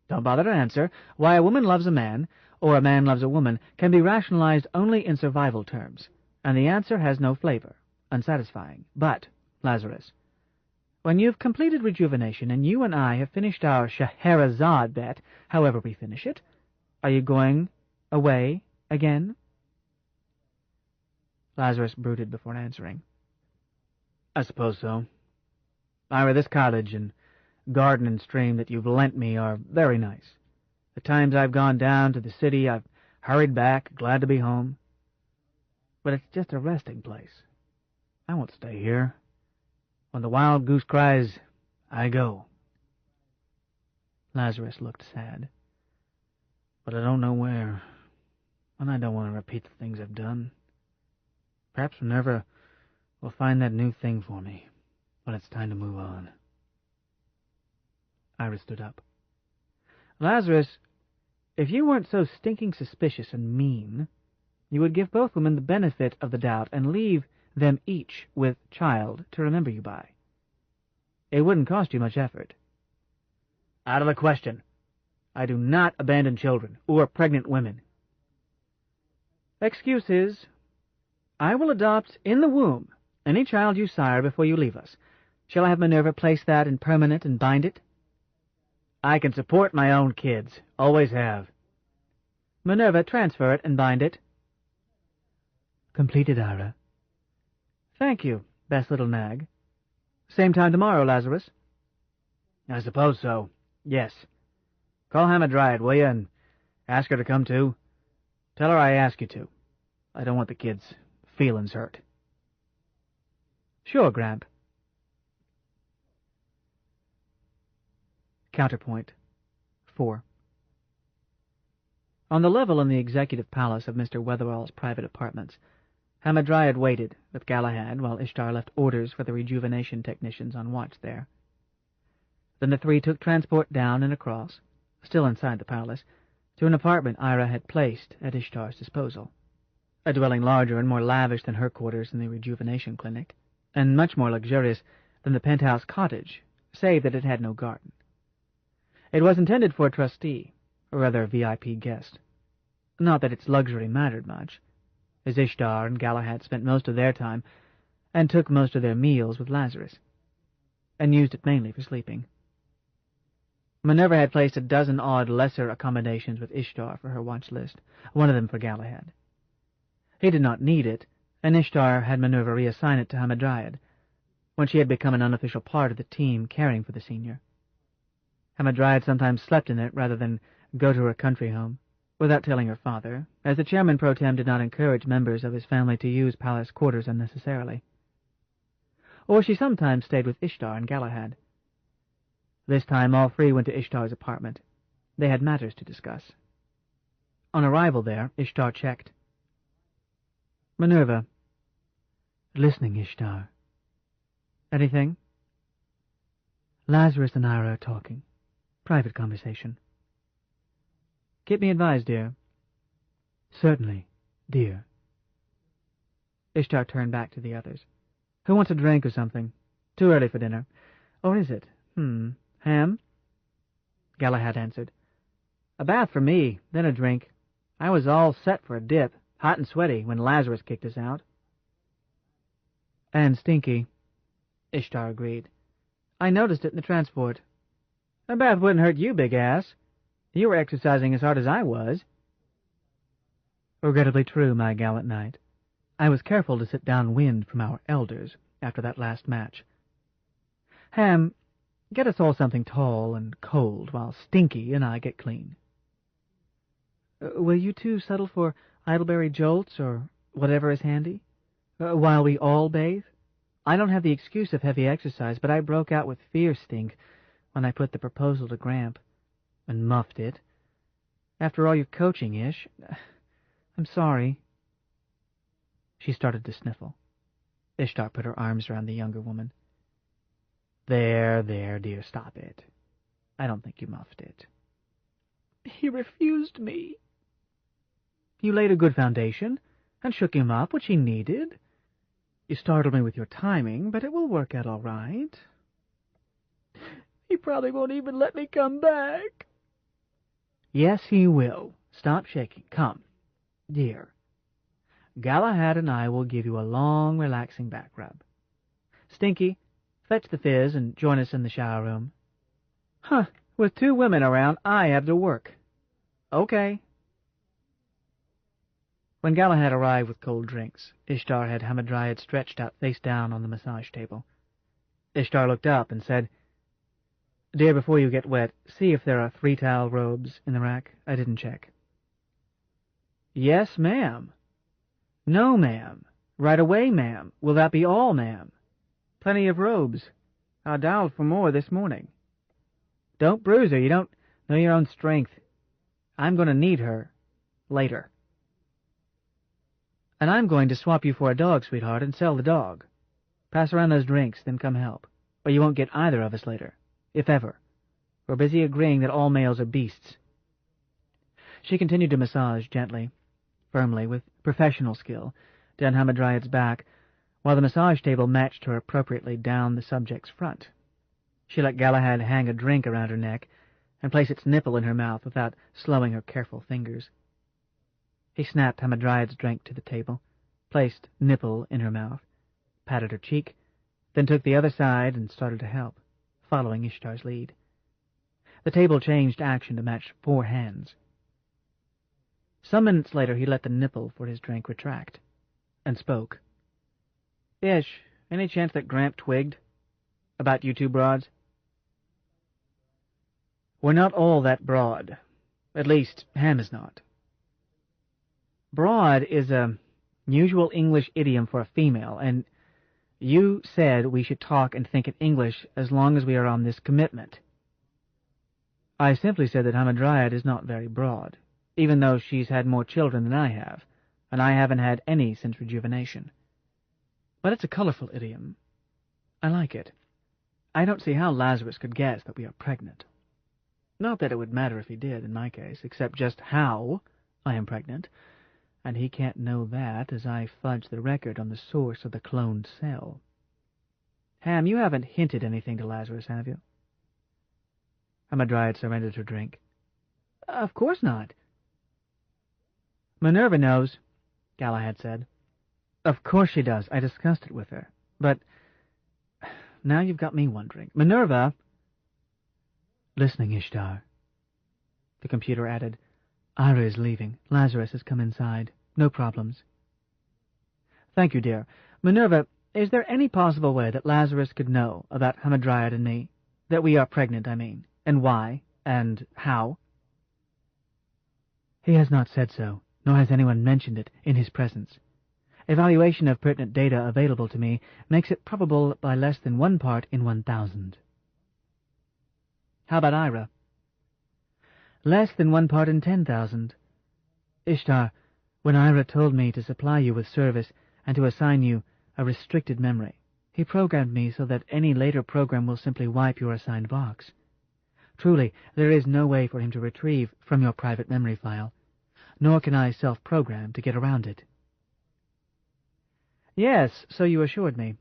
Don't bother to answer. Why a woman loves a man, or a man loves a woman, can be rationalized only in survival terms, and the answer has no flavor, unsatisfying. But, Lazarus, When you've completed rejuvenation and you and I have finished our Scheherazade bet, however we finish it, are you going away again?" Lazarus brooded before answering. "I suppose so. Ira, this cottage and garden and stream that you've lent me are very nice. The times I've gone down to the city, I've hurried back, glad to be home. But it's just a resting place. I won't stay here. When the wild goose cries, I go." Lazarus looked sad. "But I don't know where, and I don't want to repeat the things I've done. Perhaps Minerva will find that new thing for me when it's time to move on." Iris stood up. "Lazarus, if you weren't so stinking suspicious and mean, you would give both women the benefit of the doubt and leave them each with child to remember you by. It wouldn't cost you much effort." "Out of the question. I do not abandon children or pregnant women." "Excuse is, I will adopt in the womb any child you sire before you leave us. Shall I have Minerva place that in permanent and bind it?" "I can support my own kids. Always have." "Minerva, transfer it and bind it." "Completed, Ira." "Thank you, best little nag. Same time tomorrow, Lazarus?" "I suppose so, yes. Call Hamadryad, will you, and ask her to come too? Tell her I ask you to. I don't want the kids' feelings hurt." "Sure, Gramp." Counterpoint 4. On the level in the executive palace of Mr. Wetherall's private apartments, Hamadryad waited with Galahad while Ishtar left orders for the rejuvenation technicians on watch there. Then the three took transport down and across, still inside the palace, to an apartment Ira had placed at Ishtar's disposal. A dwelling larger and more lavish than her quarters in the rejuvenation clinic, and much more luxurious than the penthouse cottage, save that it had no garden. It was intended for a trustee, or other VIP guest. Not that its luxury mattered much, as Ishtar and Galahad spent most of their time and took most of their meals with Lazarus, and used it mainly for sleeping. Minerva had placed a dozen odd lesser accommodations with Ishtar for her watch list, one of them for Galahad. He did not need it, and Ishtar had Minerva reassign it to Hamadryad, when she had become an unofficial part of the team caring for the senior. Hamadryad sometimes slept in it rather than go to her country home, without telling her father, as the chairman pro tem did not encourage members of his family to use palace quarters unnecessarily. Or she sometimes stayed with Ishtar and Galahad. This time all three went to Ishtar's apartment. They had matters to discuss. On arrival there, Ishtar checked. "Minerva." "Listening, Ishtar." "Anything?" "Lazarus and Ira are talking. Private conversation." "Keep me advised, dear." "Certainly, dear." Ishtar turned back to the others. "Who wants a drink or something? Too early for dinner. Or is it? Ham?" Galahad answered. "A bath for me, then a drink. I was all set for a dip, hot and sweaty, when Lazarus kicked us out." "And stinky," Ishtar agreed. "I noticed it in the transport." "A bath wouldn't hurt you, big ass. You were exercising as hard as I was." "Regrettably true, my gallant knight. I was careful to sit downwind from our elders after that last match. Ham, get us all something tall and cold while Stinky and I get clean." "Will you two settle for Idleberry Jolts or whatever is handy, while we all bathe? I don't have the excuse of heavy exercise, but I broke out with fear stink when I put the proposal to Gramp, and muffed it. After all your coaching, Ish. I'm sorry." She started to sniffle. Ishtar put her arms around the younger woman. There, dear, stop it. I don't think you muffed it." "He refused me." "You laid a good foundation, and shook him up, which he needed. You startled me with your timing, but it will work out all right." "He probably won't even let me come back." "Yes, he will. Stop shaking. Come, dear. Galahad and I will give you a long, relaxing back rub. Stinky, Fetch the fizz and join us in the shower room. Huh, with 2 women around, I have to work. Okay. When Galahad arrived with cold drinks, Ishtar had Hamadryad stretched out face down on the massage table. Ishtar looked up and said, "Dear, before you get wet, see if there are 3-towel robes in the rack. I didn't check." "Yes, ma'am." "No, ma'am." "Right away, ma'am." "Will that be all, ma'am?" "Plenty of robes. I dialed for more this morning." "Don't bruise her. You don't know your own strength. I'm going to need her later. And I'm going to swap you for a dog, sweetheart, and sell the dog. Pass around those drinks, then come help, or you won't get either of us later, if ever. We're busy agreeing that all males are beasts." She continued to massage gently, firmly, with professional skill, down Hamadryad's back, while the massage table matched her appropriately down the subject's front. She let Galahad hang a drink around her neck and place its nipple in her mouth without slowing her careful fingers. He snapped Hamadryad's drink to the table, placed nipple in her mouth, patted her cheek, then took the other side and started to help, following Ishtar's lead. The table changed action to match 4 hands. Some minutes later he let the nipple for his drink retract, and spoke. "Ish, any chance that Gramp twigged about you 2 broads?" "We're not all that broad. At least, Ham is not." "Broad is a usual English idiom for a female, and you said we should talk and think in English as long as we are on this commitment." "I simply said that Hamadryad is not very broad, even though she's had more children than I have, and I haven't had any since rejuvenation. But it's a colorful idiom. I like it. I don't see how Lazarus could guess that we are pregnant. Not that it would matter if he did, in my case, except just how I am pregnant, and he can't know that as I fudge the record on the source of the cloned cell. Ham, you haven't hinted anything to Lazarus, have you?" Hamadryad surrendered her drink. "Of course not." "Minerva knows," Galahad said. "Of course she does. I discussed it with her. But now you've got me wondering. Minerva—" "Listening, Ishtar." The computer added, "Ira is leaving. Lazarus has come inside. No problems." "Thank you, dear. Minerva, is there any possible way that Lazarus could know about Hamadryad and me? That we are pregnant, I mean. And why? And how?" "He has not said so, nor has anyone mentioned it in his presence. Evaluation of pertinent data available to me makes it probable by less than 1 part in 1,000. "How about Ira?" "Less than 1 part in 10,000. Ishtar, when Ira told me to supply you with service and to assign you a restricted memory, he programmed me so that any later program will simply wipe your assigned box. Truly, there is no way for him to retrieve from your private memory file, nor can I self-program to get around it." "Yes, so you assured me.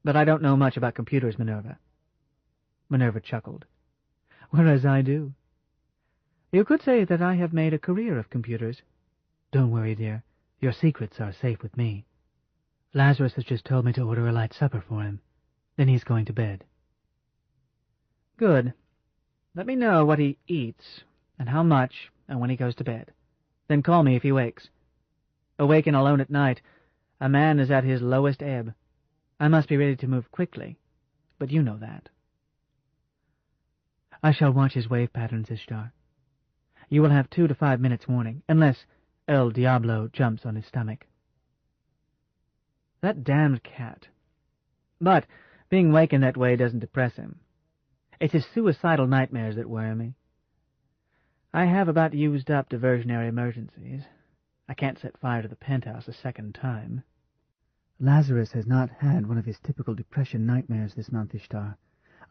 But I don't know much about computers, Minerva." Minerva chuckled. "Whereas I do. You could say that I have made a career of computers. Don't worry, dear. Your secrets are safe with me. Lazarus has just told me to order a light supper for him. Then he's going to bed." "Good. Let me know what he eats, and how much, and when he goes to bed. Then call me if he wakes. Awake and alone at night, a man is at his lowest ebb. I must be ready to move quickly, but you know that." "I shall watch his wave patterns, Ishtar. You will have 2 to 5 minutes warning, unless El Diablo jumps on his stomach." "That damned cat. But being wakened that way doesn't depress him. It's his suicidal nightmares that worry me. I have about used up diversionary emergencies. I can't set fire to the penthouse a second time." "Lazarus has not had one of his typical depression nightmares this month, Ishtar,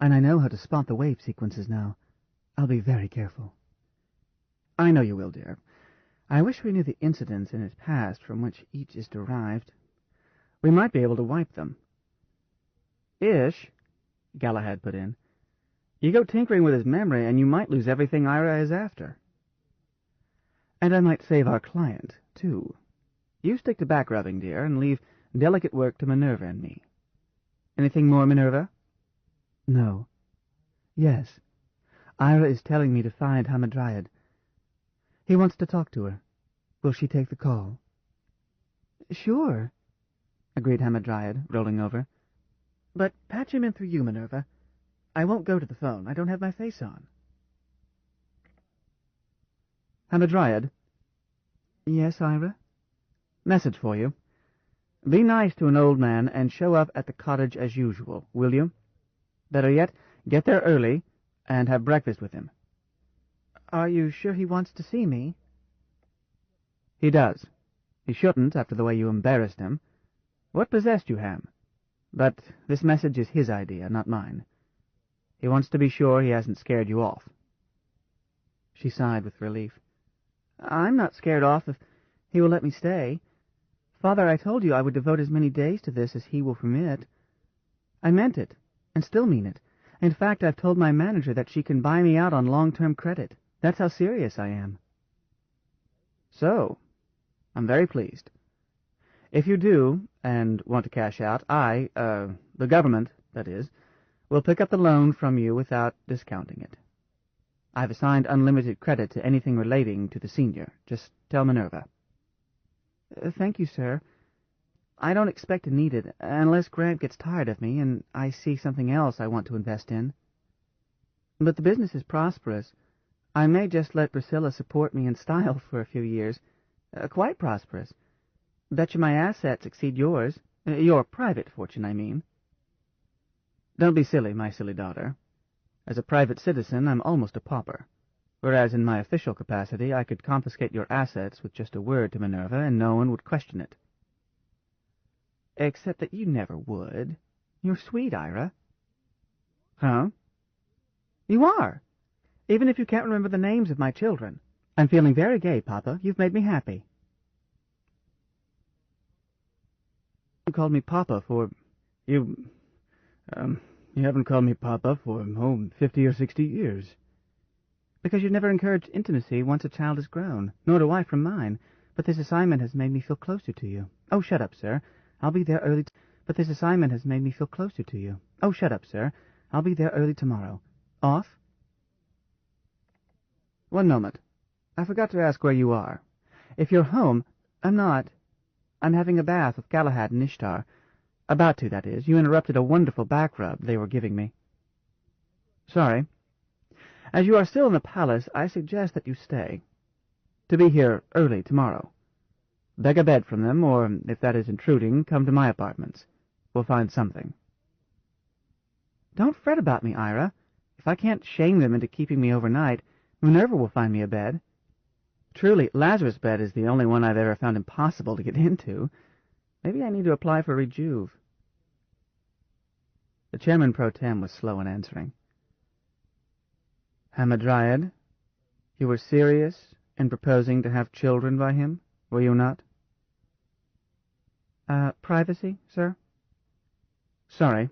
and I know how to spot the wave sequences now. I'll be very careful." "I know you will, dear. I wish we knew the incidents in his past from which each is derived. We might be able to wipe them." "Ish," Galahad put in, "you go tinkering with his memory, and you might lose everything Ira is after." "And I might save our client, too. You stick to back rubbing, dear, and leave delicate work to Minerva and me. Anything more, Minerva?" No. Yes. Ira is telling me to find Hamadryad. He wants to talk to her. Will she take the call? Sure, agreed Hamadryad, rolling over. But patch him in through you, Minerva. I won't go to the phone. I don't have my face on. Hamadryad? Yes, Ira? Message for you. Be nice to an old man and show up at the cottage as usual, will you? Better yet, get there early and have breakfast with him. Are you sure he wants to see me? He does. He shouldn't, after the way you embarrassed him. What possessed you, Ham? But this message is his idea, not mine. He wants to be sure he hasn't scared you off. She sighed with relief. I'm not scared off if he will let me stay. Father, I told you I would devote as many days to this as he will permit. I meant it, and still mean it. In fact, I've told my manager that she can buy me out on long-term credit. That's how serious I am. So, I'm very pleased. If you do, and want to cash out, the government, that is, will pick up the loan from you without discounting it. I've assigned unlimited credit to anything relating to the senior. Just tell Minerva. Thank you, sir. I don't expect to need it, unless Grant gets tired of me and I see something else I want to invest in. But the business is prosperous. I may just let Priscilla support me in style for a few years. Quite prosperous. Bet you my assets exceed yours. Your private fortune, I mean. Don't be silly, my silly daughter. As a private citizen, I'm almost a pauper, whereas in my official capacity I could confiscate your assets with just a word to Minerva, and no one would question it. Except that you never would. You're sweet, Ira. Huh? You are, even if you can't remember the names of my children. I'm feeling very gay, Papa. You've made me happy. You called me Papa for... You haven't called me Papa for, 50 or 60 years. Because you've never encouraged intimacy once a child is grown, nor do I from mine. But this assignment has made me feel closer to you. Oh, shut up, sir. I'll be there early... But this assignment has made me feel closer to you. Oh, shut up, sir. I'll be there early tomorrow. Off? One moment. I forgot to ask where you are. If you're home... I'm not. I'm having a bath with Galahad and Ishtar. About to, that is. You interrupted a wonderful back rub they were giving me. Sorry. As you are still in the palace, I suggest that you stay. To be here early tomorrow. Beg a bed from them, or, if that is intruding, come to my apartments. We'll find something. Don't fret about me, Ira. If I can't shame them into keeping me overnight, Minerva will find me a bed. Truly, Lazarus' bed is the only one I've ever found impossible to get into. Maybe I need to apply for rejuve. The chairman pro tem was slow in answering. Hamadryad, you were serious in proposing to have children by him, were you not? Privacy, sir? Sorry.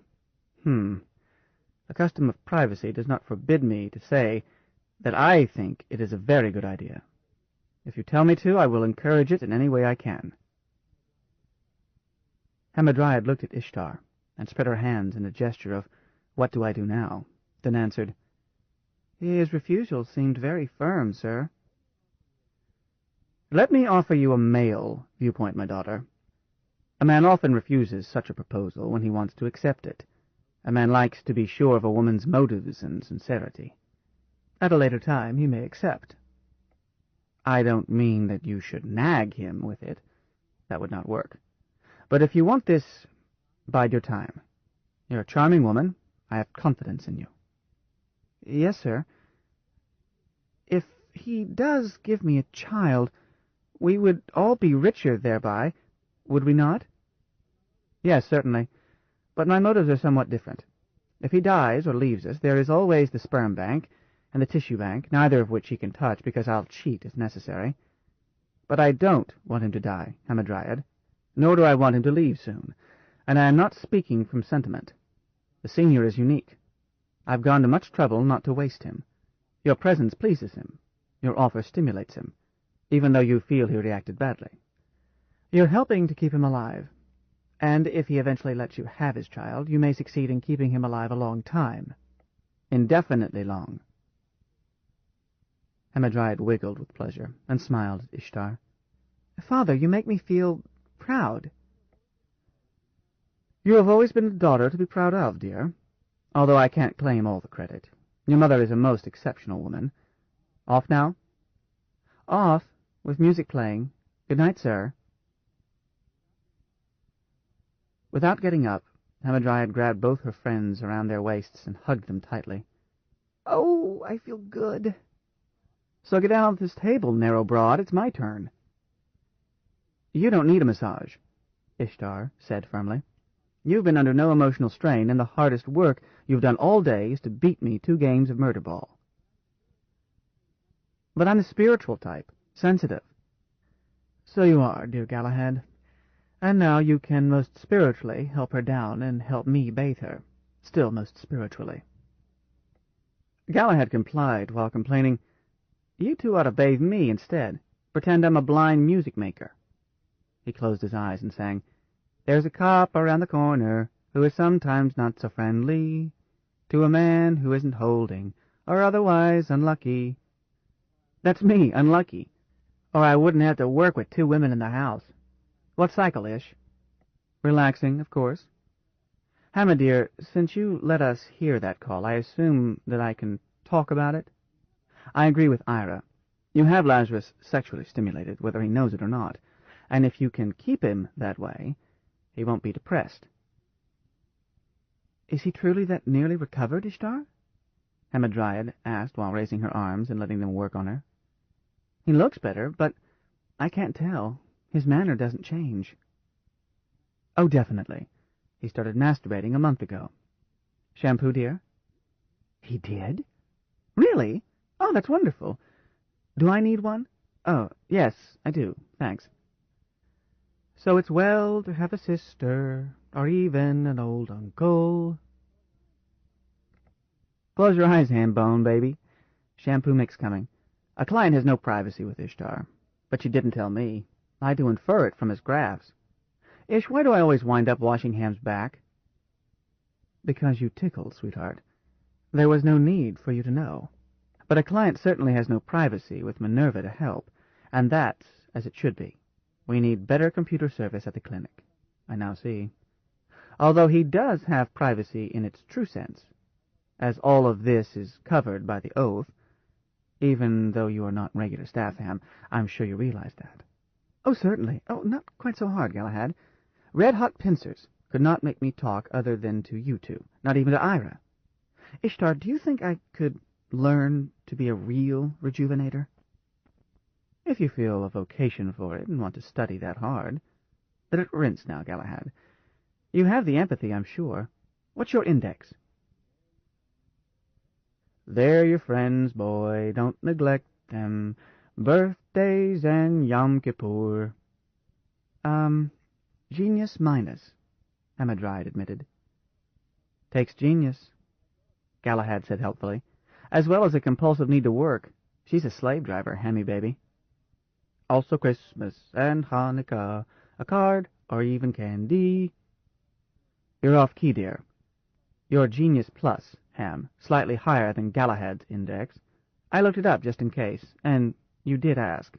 The custom of privacy does not forbid me to say that I think it is a very good idea. If you tell me to, I will encourage it in any way I can. Hamadryad looked at Ishtar, and spread her hands in a gesture of, "What do I do now?" then answered, "His refusal seemed very firm, sir." Let me offer you a male viewpoint, my daughter. A man often refuses such a proposal when he wants to accept it. A man likes to be sure of a woman's motives and sincerity. At a later time he may accept. I don't mean that you should nag him with it. That would not work. But if you want this, bide your time. You're a charming woman. I have confidence in you. Yes, sir. If he does give me a child, we would all be richer thereby, would we not? Yes, certainly. But my motives are somewhat different. If he dies or leaves us, there is always the sperm bank and the tissue bank, neither of which he can touch because I'll cheat if necessary. But I don't want him to die, Hamadryad, nor do I want him to leave soon, and I am not speaking from sentiment. The senior is unique. I've gone to much trouble not to waste him. Your presence pleases him. Your offer stimulates him, even though you feel he reacted badly. You're helping to keep him alive, And if he eventually lets you have his child, you may succeed in keeping him alive a long time. Indefinitely long. Hamadryad wiggled with pleasure and smiled at Ishtar. Father, you make me feel proud. You have always been a daughter to be proud of, dear, although I can't claim all the credit. Your mother is a most exceptional woman. Off now? Off, with music playing. Good night, sir. Without getting up, Hamadryad grabbed both her friends around their waists and hugged them tightly. Oh, I feel good. So get down at this table, narrow-broad. It's my turn. You don't need a massage, Ishtar said firmly. You've been under no emotional strain, and the hardest work you've done all day is to beat me 2 games of murder ball. But I'm the spiritual type, sensitive. So you are, dear Galahad. And now you can most spiritually help her down and help me bathe her, still most spiritually. Galahad complied while complaining, You two ought to bathe me instead. Pretend I'm a blind music maker. He closed his eyes and sang, There's a cop around the corner who is sometimes not so friendly to a man who isn't holding, or otherwise unlucky. That's me, unlucky, or I wouldn't have to work with 2 women in the house. What cycle, Ish? Relaxing, of course. Hammer, dear, since you let us hear that call, I assume that I can talk about it? I agree with Ira. You have Lazarus sexually stimulated, whether he knows it or not, and if you can keep him that way, he won't be depressed. Is he truly that nearly recovered, Ishtar? Hamadryad asked while raising her arms and letting them work on her. He looks better, but I can't tell. His manner doesn't change. Oh, definitely. He started masturbating a month ago. Shampoo, dear? He did? Really? Oh, that's wonderful. Do I need one? Oh, yes, I do. Thanks. So it's well to have a sister, or even an old uncle. Close your eyes, Hambone, baby. Shampoo mix coming. A client has no privacy with Ishtar, but she didn't tell me. I had to infer it from his graphs. Ish, why do I always wind up washing Ham's back? Because you tickled, sweetheart. There was no need for you to know. But a client certainly has no privacy with Minerva to help, and that's as it should be. We need better computer service at the clinic. I now see. Although he does have privacy in its true sense, as all of this is covered by the oath, even though you are not regular staff, Ham, I'm sure you realize that. Oh, certainly. Oh, not quite so hard, Galahad. Red-hot pincers could not make me talk other than to you two, not even to Ira. Ishtar, do you think I could learn to be a real rejuvenator? If you feel a vocation for it and want to study that hard. Let it rinse now, Galahad. You have the empathy, I'm sure. What's your index? They're your friends, boy. Don't neglect them. Birthdays and Yom Kippur. Genius minus, Hamadryad admitted. Takes genius, Galahad said helpfully, as well as a compulsive need to work. She's a slave driver, Hammy baby. Also Christmas and Hanukkah, a card or even candy. You're off key, dear. You're genius plus, Ham, slightly higher than Galahad's index. I looked it up just in case, and you did ask.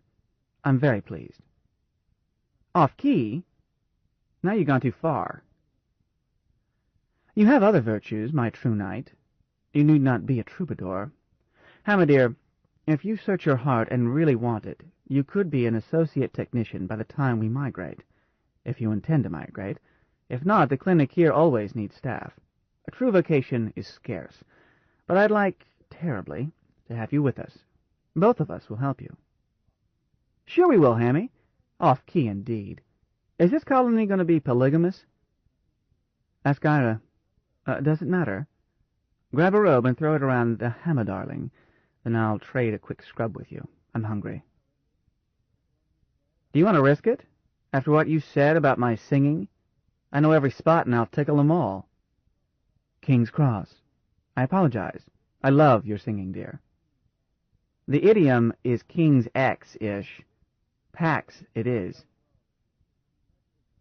I'm very pleased. Off key? Now you've gone too far. You have other virtues, my true knight. You need not be a troubadour. Hammer, dear, if you search your heart and really want it, you could be an associate technician by the time we migrate, if you intend to migrate. If not, the clinic here always needs staff. A true vocation is scarce, but I'd like, terribly, to have you with us. Both of us will help you. Sure we will, Hammy. Off key indeed. Is this colony going to be polygamous? Ask Ira. Does it matter? Grab a robe and throw it around the hammer, darling. Then I'll trade a quick scrub with you. I'm hungry. Do you want to risk it? After what you said about my singing? I know every spot and I'll tickle them all. King's Cross. I apologize. I love your singing, dear. The idiom is King's X-ish. Pax it is.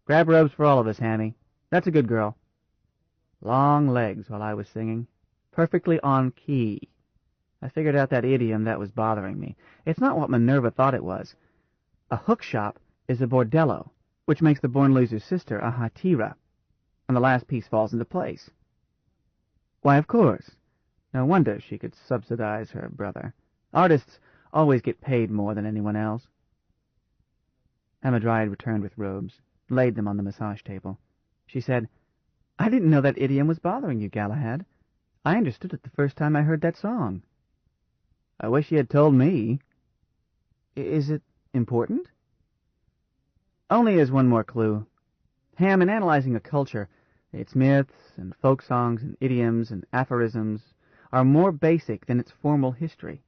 Grab robes for all of us, Hammy. That's a good girl. Long legs while I was singing. Perfectly on key. I figured out that idiom that was bothering me. It's not what Minerva thought it was. A hook shop is a bordello, which makes the born loser's sister a hystera, and the last piece falls into place. Why, of course. No wonder she could subsidize her brother. Artists always get paid more than anyone else. Hamadryad returned with robes, laid them on the massage table. She said, I didn't know that idiom was bothering you, Galahad. I understood it the first time I heard that song. I wish you had told me. Is it important? Only as one more clue. Ham, in analyzing a culture, its myths and folk songs and idioms and aphorisms are more basic than its formal history.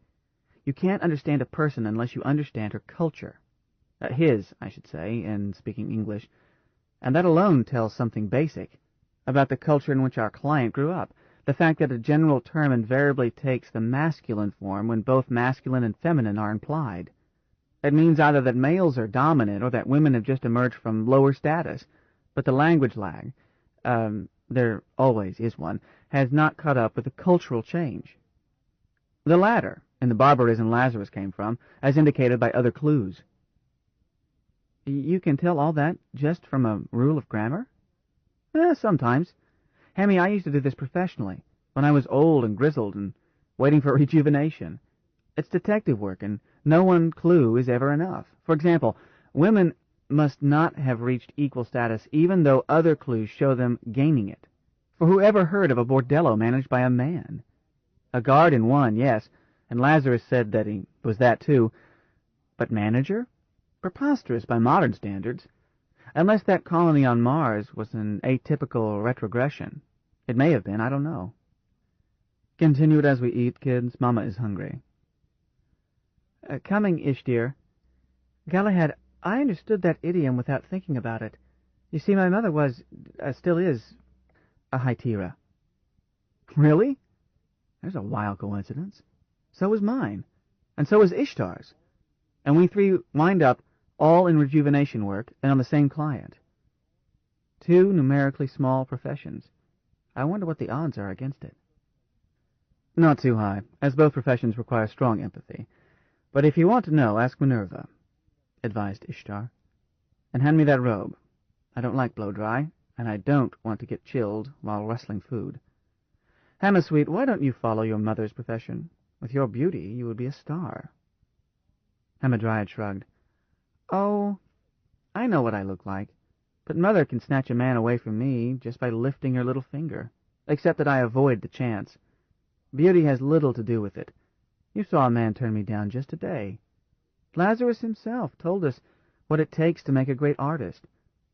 You can't understand a person unless you understand her culture. His, I should say, in speaking English. And that alone tells something basic about the culture in which our client grew up. The fact that a general term invariably takes the masculine form when both masculine and feminine are implied. It means either that males are dominant or that women have just emerged from lower status. But the language lag, there always is one, has not caught up with the cultural change. The latter, in the barbarism Lazarus came from, as indicated by other clues. You can tell all that just from a rule of grammar? Sometimes. Hammy, I used to do this professionally, when I was old and grizzled and waiting for rejuvenation. It's detective work, and no one clue is ever enough. For example, women must not have reached equal status even though other clues show them gaining it. For who ever heard of a bordello managed by a man? A guard in one, yes, and Lazarus said that he was that too. But manager? Preposterous by modern standards. Unless that colony on Mars was an atypical retrogression. It may have been, I don't know. Continue it as we eat, kids. Mama is hungry. Coming, Ishtir. Galahad, I understood that idiom without thinking about it. You see, my mother was, still is, a hystera. Really? There's a wild coincidence. So was mine. And so was Ishtar's. And we three wind up all in rejuvenation work and on the same client. Two numerically small professions. I wonder what the odds are against it. Not too high, as both professions require strong empathy. But if you want to know, ask Minerva, advised Ishtar. And hand me that robe. I don't like blow-dry, and I don't want to get chilled while rustling food. Hammersweet, why don't you follow your mother's profession? With your beauty, you would be a star. Hamadryad shrugged. Oh, I know what I look like, but Mother can snatch a man away from me just by lifting her little finger, except that I avoid the chance. Beauty has little to do with it. You saw a man turn me down just today. Lazarus himself told us what it takes to make a great artist,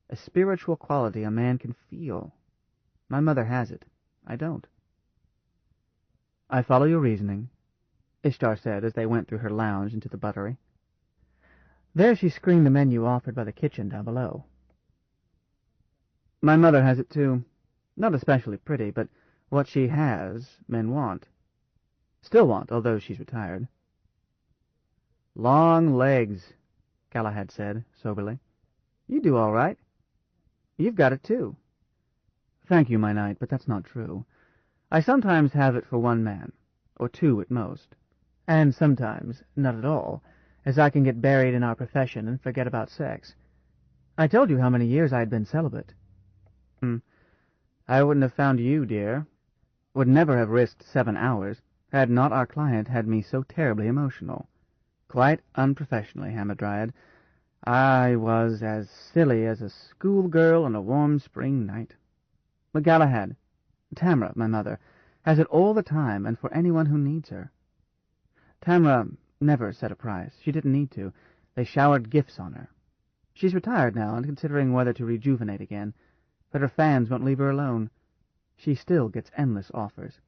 a spiritual quality a man can feel. My mother has it. I don't. I follow your reasoning, Ishtar said as they went through her lounge into the buttery. There she screened the menu offered by the kitchen down below. My mother has it too. Not especially pretty, but what she has, men want. Still want, although she's retired. Long legs, Galahad said, soberly. You do all right. You've got it too. Thank you, my knight, but that's not true. I sometimes have it for one man, or two at most, and sometimes not at all, as I can get buried in our profession and forget about sex. I told you how many years I had been celibate. I wouldn't have found you, dear. Would never have risked 7 hours, had not our client had me so terribly emotional. Quite unprofessionally, Hamadryad. I was as silly as a schoolgirl on a warm spring night. But Galahad, Tamra, my mother, has it all the time and for anyone who needs her. Tamra never set a price. She didn't need to. They showered gifts on her. She's retired now and considering whether to rejuvenate again, but her fans won't leave her alone. She still gets endless offers.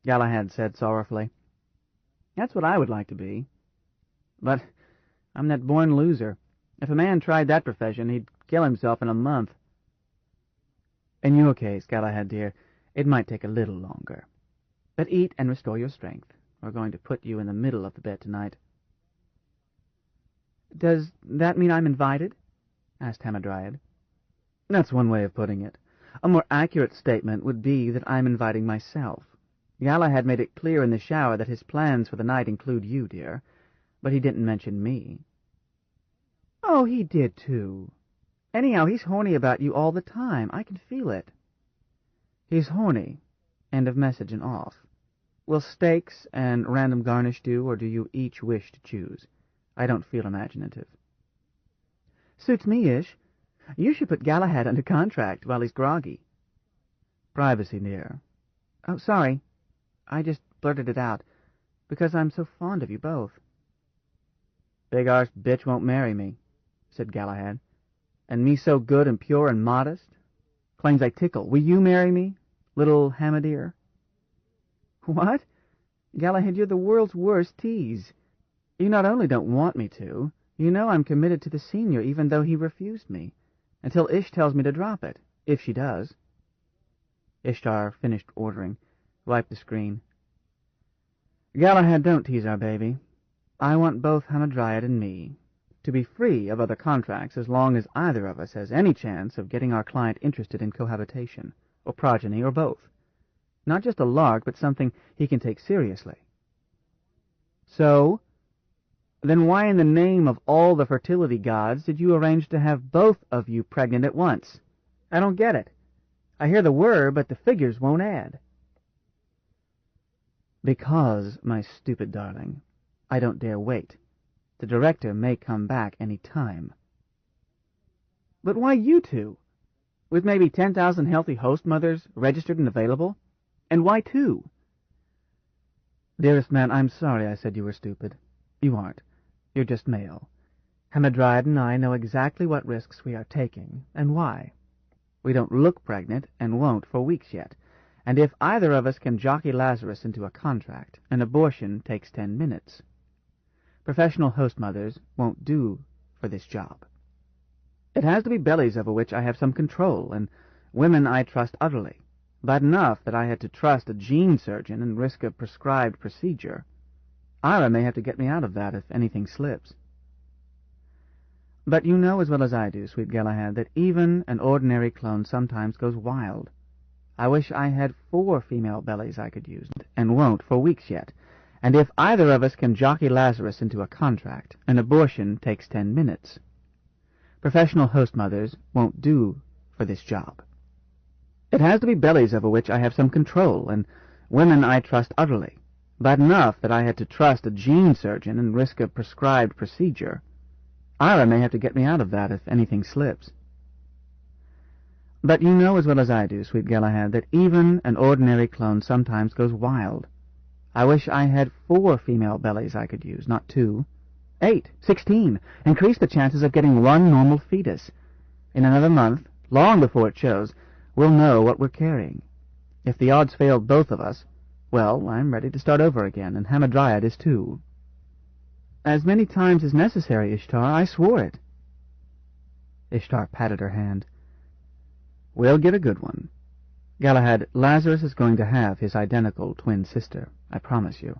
Galahad said sorrowfully, That's what I would like to be. But I'm that born loser. If a man tried that profession, he'd kill himself in a month. In your case, Galahad dear, it might take a little longer. But eat and restore your strength. We're going to put you in the middle of the bed tonight. Does that mean I'm invited? asked Hamadryad. That's one way of putting it. A more accurate statement would be that I'm inviting myself. Galahad made it clear in the shower that his plans for the night include you, dear, but he didn't mention me. Oh, he did, too. Anyhow, he's horny about you all the time. I can feel it. He's horny. End of message and off. Will steaks and random garnish do, or do you each wish to choose? I don't feel imaginative. Suits me, Ish. You should put Galahad under contract while he's groggy. Privacy, dear. Oh, sorry. I just blurted it out, because I'm so fond of you both. Big-arsed bitch won't marry me, said Galahad. And me so good and pure and modest? Claims I tickle. Will you marry me, little Hamadir? What? Galahad, you're the world's worst tease. You not only don't want me to, you know I'm committed to the senior even though he refused me, until Ish tells me to drop it, if she does. Ishtar finished ordering, wiped the screen. Galahad, don't tease our baby. I want both Hamadryad and me to be free of other contracts as long as either of us has any chance of getting our client interested in cohabitation, or progeny, or both. Not just a lark, but something he can take seriously. So, then why in the name of all the fertility gods did you arrange to have both of you pregnant at once? I don't get it. I hear the word, but the figures won't add. Because, my stupid darling, I don't dare wait. The director may come back any time. But why you two? With maybe 10,000 healthy host mothers registered and available? And why two? Dearest man, I'm sorry I said you were stupid. You aren't. You're just male. Hamadryad and I know exactly what risks we are taking, and why. We don't look pregnant, and won't for weeks yet. And if either of us can jockey Lazarus into a contract, an abortion takes 10 minutes. Professional host mothers won't do for this job. It has to be bellies over which I have some control, and women I trust utterly. Bad enough that I had to trust a gene surgeon and risk a prescribed procedure. Ira may have to get me out of that if anything slips. But you know as well as I do, sweet Galahad, that even an ordinary clone sometimes goes wild. I wish I had 4 female bellies I could use, and won't for weeks yet. And if either of us can jockey Lazarus into a contract, an abortion takes 10 minutes. Professional host mothers won't do for this job. It has to be bellies over which I have some control, and women I trust utterly. Bad enough that I had to trust a gene surgeon and risk a prescribed procedure. Ira may have to get me out of that if anything slips. But you know as well as I do, sweet Galahad, that even an ordinary clone sometimes goes wild. I wish I had 4 female bellies I could use, not 2. 8, 16. Increase the chances of getting 1 normal fetus. In another month, long before it shows, we'll know what we're carrying. If the odds fail both of us, well, I'm ready to start over again, and Hamadryad is too. As many times as necessary, Ishtar. I swore it. Ishtar patted her hand. We'll get a good one. Galahad, Lazarus is going to have his identical twin sister, I promise you.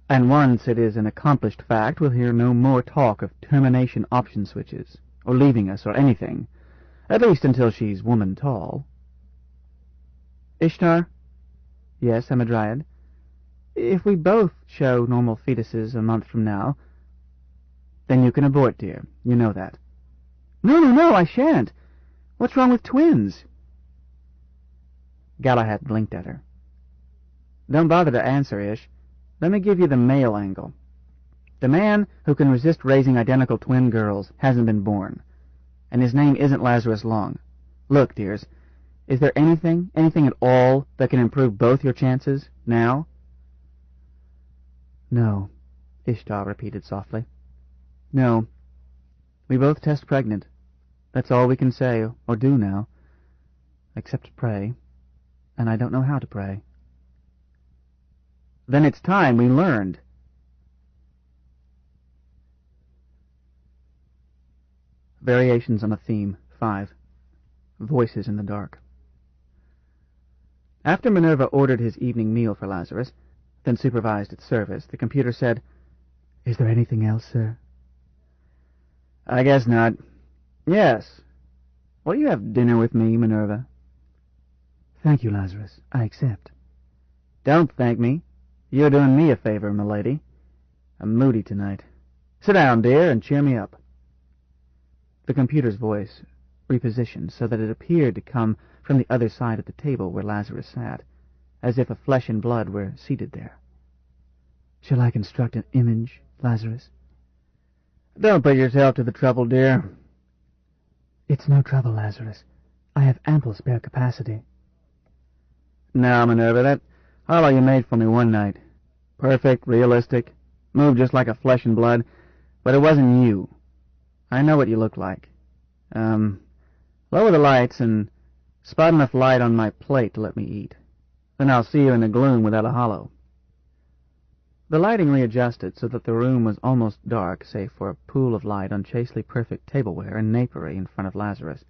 And once it is an accomplished fact, we'll hear no more talk of termination option switches, or leaving us, or anything, at least until she's woman tall. Ishtar? Yes, Hamadryad. If we both show normal fetuses a month from now, then you can abort, dear. You know that. No, I shan't. What's wrong with twins? Galahad blinked at her. Don't bother to answer, Ish. Let me give you the male angle. The man who can resist raising identical twin girls hasn't been born, and his name isn't Lazarus Long. Look, dears, is there anything at all that can improve both your chances, now? No, Ishtar repeated softly. No. We both test pregnant. That's all we can say or do now, except pray, and I don't know how to pray. Then it's time we learned. Variations on a Theme, 5. Voices in the Dark. After Minerva ordered his evening meal for Lazarus, then supervised its service, the computer said, "Is there anything else, sir?" "I guess not. Yes. Will you have dinner with me, Minerva? Thank you, Lazarus. I accept. Don't thank me. You're doing me a favor, milady. I'm moody tonight. Sit down, dear, and cheer me up. The computer's voice repositioned so that it appeared to come from the other side of the table where Lazarus sat, as if a flesh and blood were seated there. Shall I construct an image, Lazarus? Don't put yourself to the trouble, dear. It's no trouble, Lazarus. I have ample spare capacity. Now, Minerva, that hollow you made for me one night. Perfect, realistic, moved just like a flesh and blood, but it wasn't you. I know what you look like. Lower the lights and spot enough light on my plate to let me eat. Then I'll see you in the gloom without a hollow. The lighting readjusted so that the room was almost dark, save for a pool of light on chastely perfect tableware and napery in front of Lazarus.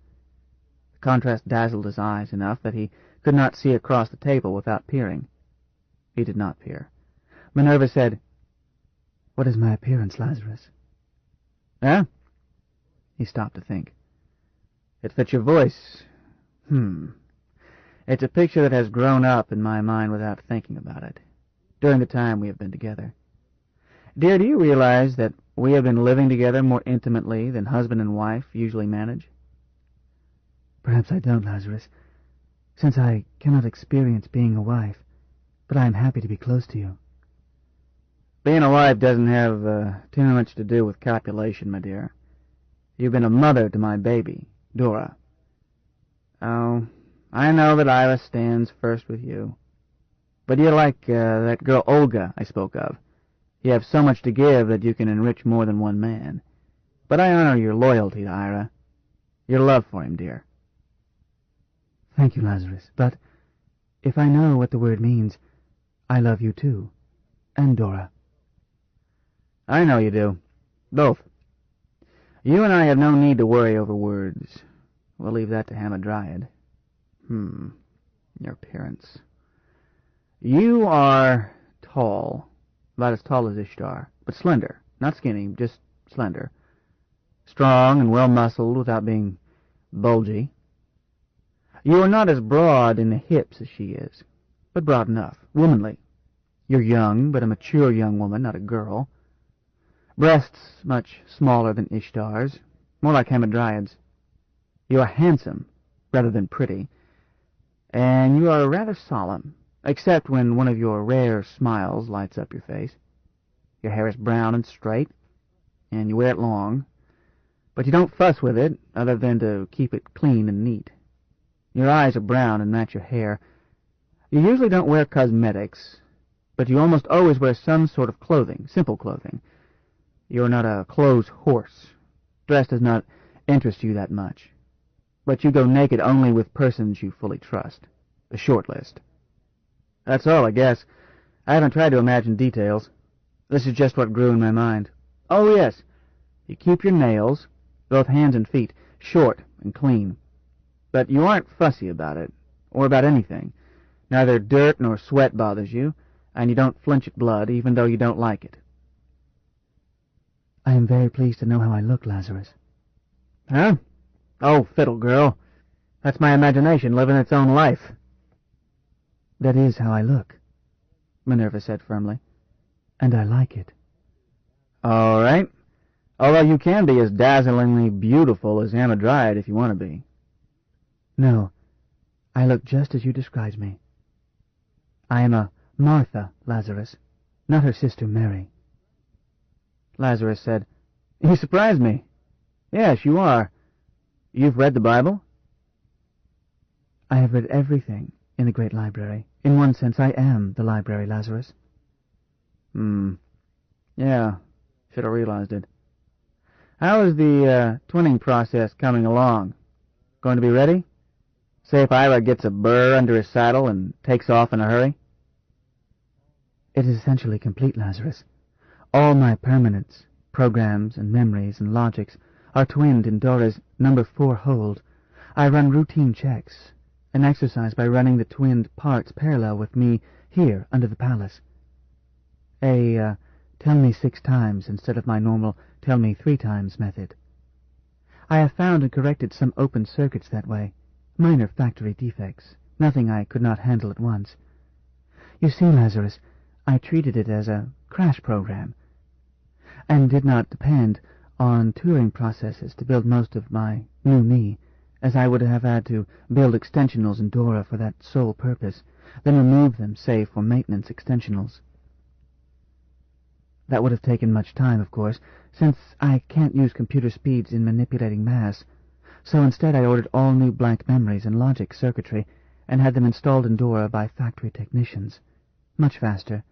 The contrast dazzled his eyes enough that he could not see across the table without peering. He did not peer. Minerva said, "What is my appearance, Lazarus?" Huh? He stopped to think. It fits your voice. It's a picture that has grown up in my mind without thinking about it, during the time we have been together. Dear, do you realize that we have been living together more intimately than husband and wife usually manage? Perhaps I don't, Lazarus, since I cannot experience being a wife, but I am happy to be close to you. Being a wife doesn't have too much to do with copulation, my dear. You've been a mother to my baby, Dora. Oh, I know that Ira stands first with you. But you're like that girl Olga I spoke of. You have so much to give that you can enrich more than one man. But I honor your loyalty to Ira, your love for him, dear. Thank you, Lazarus, but if I know what the word means, I love you too, and Dora. I know you do. Both. You and I have no need to worry over words. We'll leave that to Hamadryad. Your appearance. You are tall, about as tall as Ishtar, but slender, not skinny, just slender. Strong and well-muscled without being bulgy. You are not as broad in the hips as she is, but broad enough, womanly. You're young, but a mature young woman, not a girl. Breasts much smaller than Ishtar's, more like Hamadryad's. You are handsome, rather than pretty, and you are rather solemn, except when one of your rare smiles lights up your face. Your hair is brown and straight, and you wear it long, but you don't fuss with it, other than to keep it clean and neat. Your eyes are brown and match your hair. You usually don't wear cosmetics, but you almost always wear some sort of clothing, simple clothing. You're not a clothes horse. Dress does not interest you that much. But you go naked only with persons you fully trust. A short list. That's all, I guess. I haven't tried to imagine details. This is just what grew in my mind. Oh, yes. You keep your nails, both hands and feet, short and clean. But you aren't fussy about it, or about anything. Neither dirt nor sweat bothers you, and you don't flinch at blood, even though you don't like it. I am very pleased to know how I look, Lazarus. Huh? Oh, fiddle, girl. That's my imagination living its own life. That is how I look, Minerva said firmly, and I like it. All right. Although you can be as dazzlingly beautiful as Hamadryad if you want to be. No, I look just as you described me. I am a Martha, Lazarus, not her sister Mary. Lazarus said, You surprise me. Yes, you are. You've read the Bible? I have read everything in the great library. In one sense, I am the library, Lazarus. Yeah, should have realized it. How is the twinning process coming along? Going to be ready? Say if Ira gets a burr under his saddle and takes off in a hurry? It is essentially complete, Lazarus. All my permanents, programs and memories and logics are twinned in Dora's number 4 hold. I run routine checks, and exercise by running the twinned parts parallel with me here under the palace. Tell me 6 times instead of my normal tell me 3 times method. I have found and corrected some open circuits that way. Minor factory defects. Nothing I could not handle at once. You see, Lazarus, I treated it as a crash program, and did not depend on Turing processes to build most of my new me, as I would have had to build extensionals in Dora for that sole purpose, then remove them, save for maintenance extensionals. That would have taken much time, of course, since I can't use computer speeds in manipulating mass, so instead I ordered all new blank memories and logic circuitry, and had them installed in Dora by factory technicians. Much faster.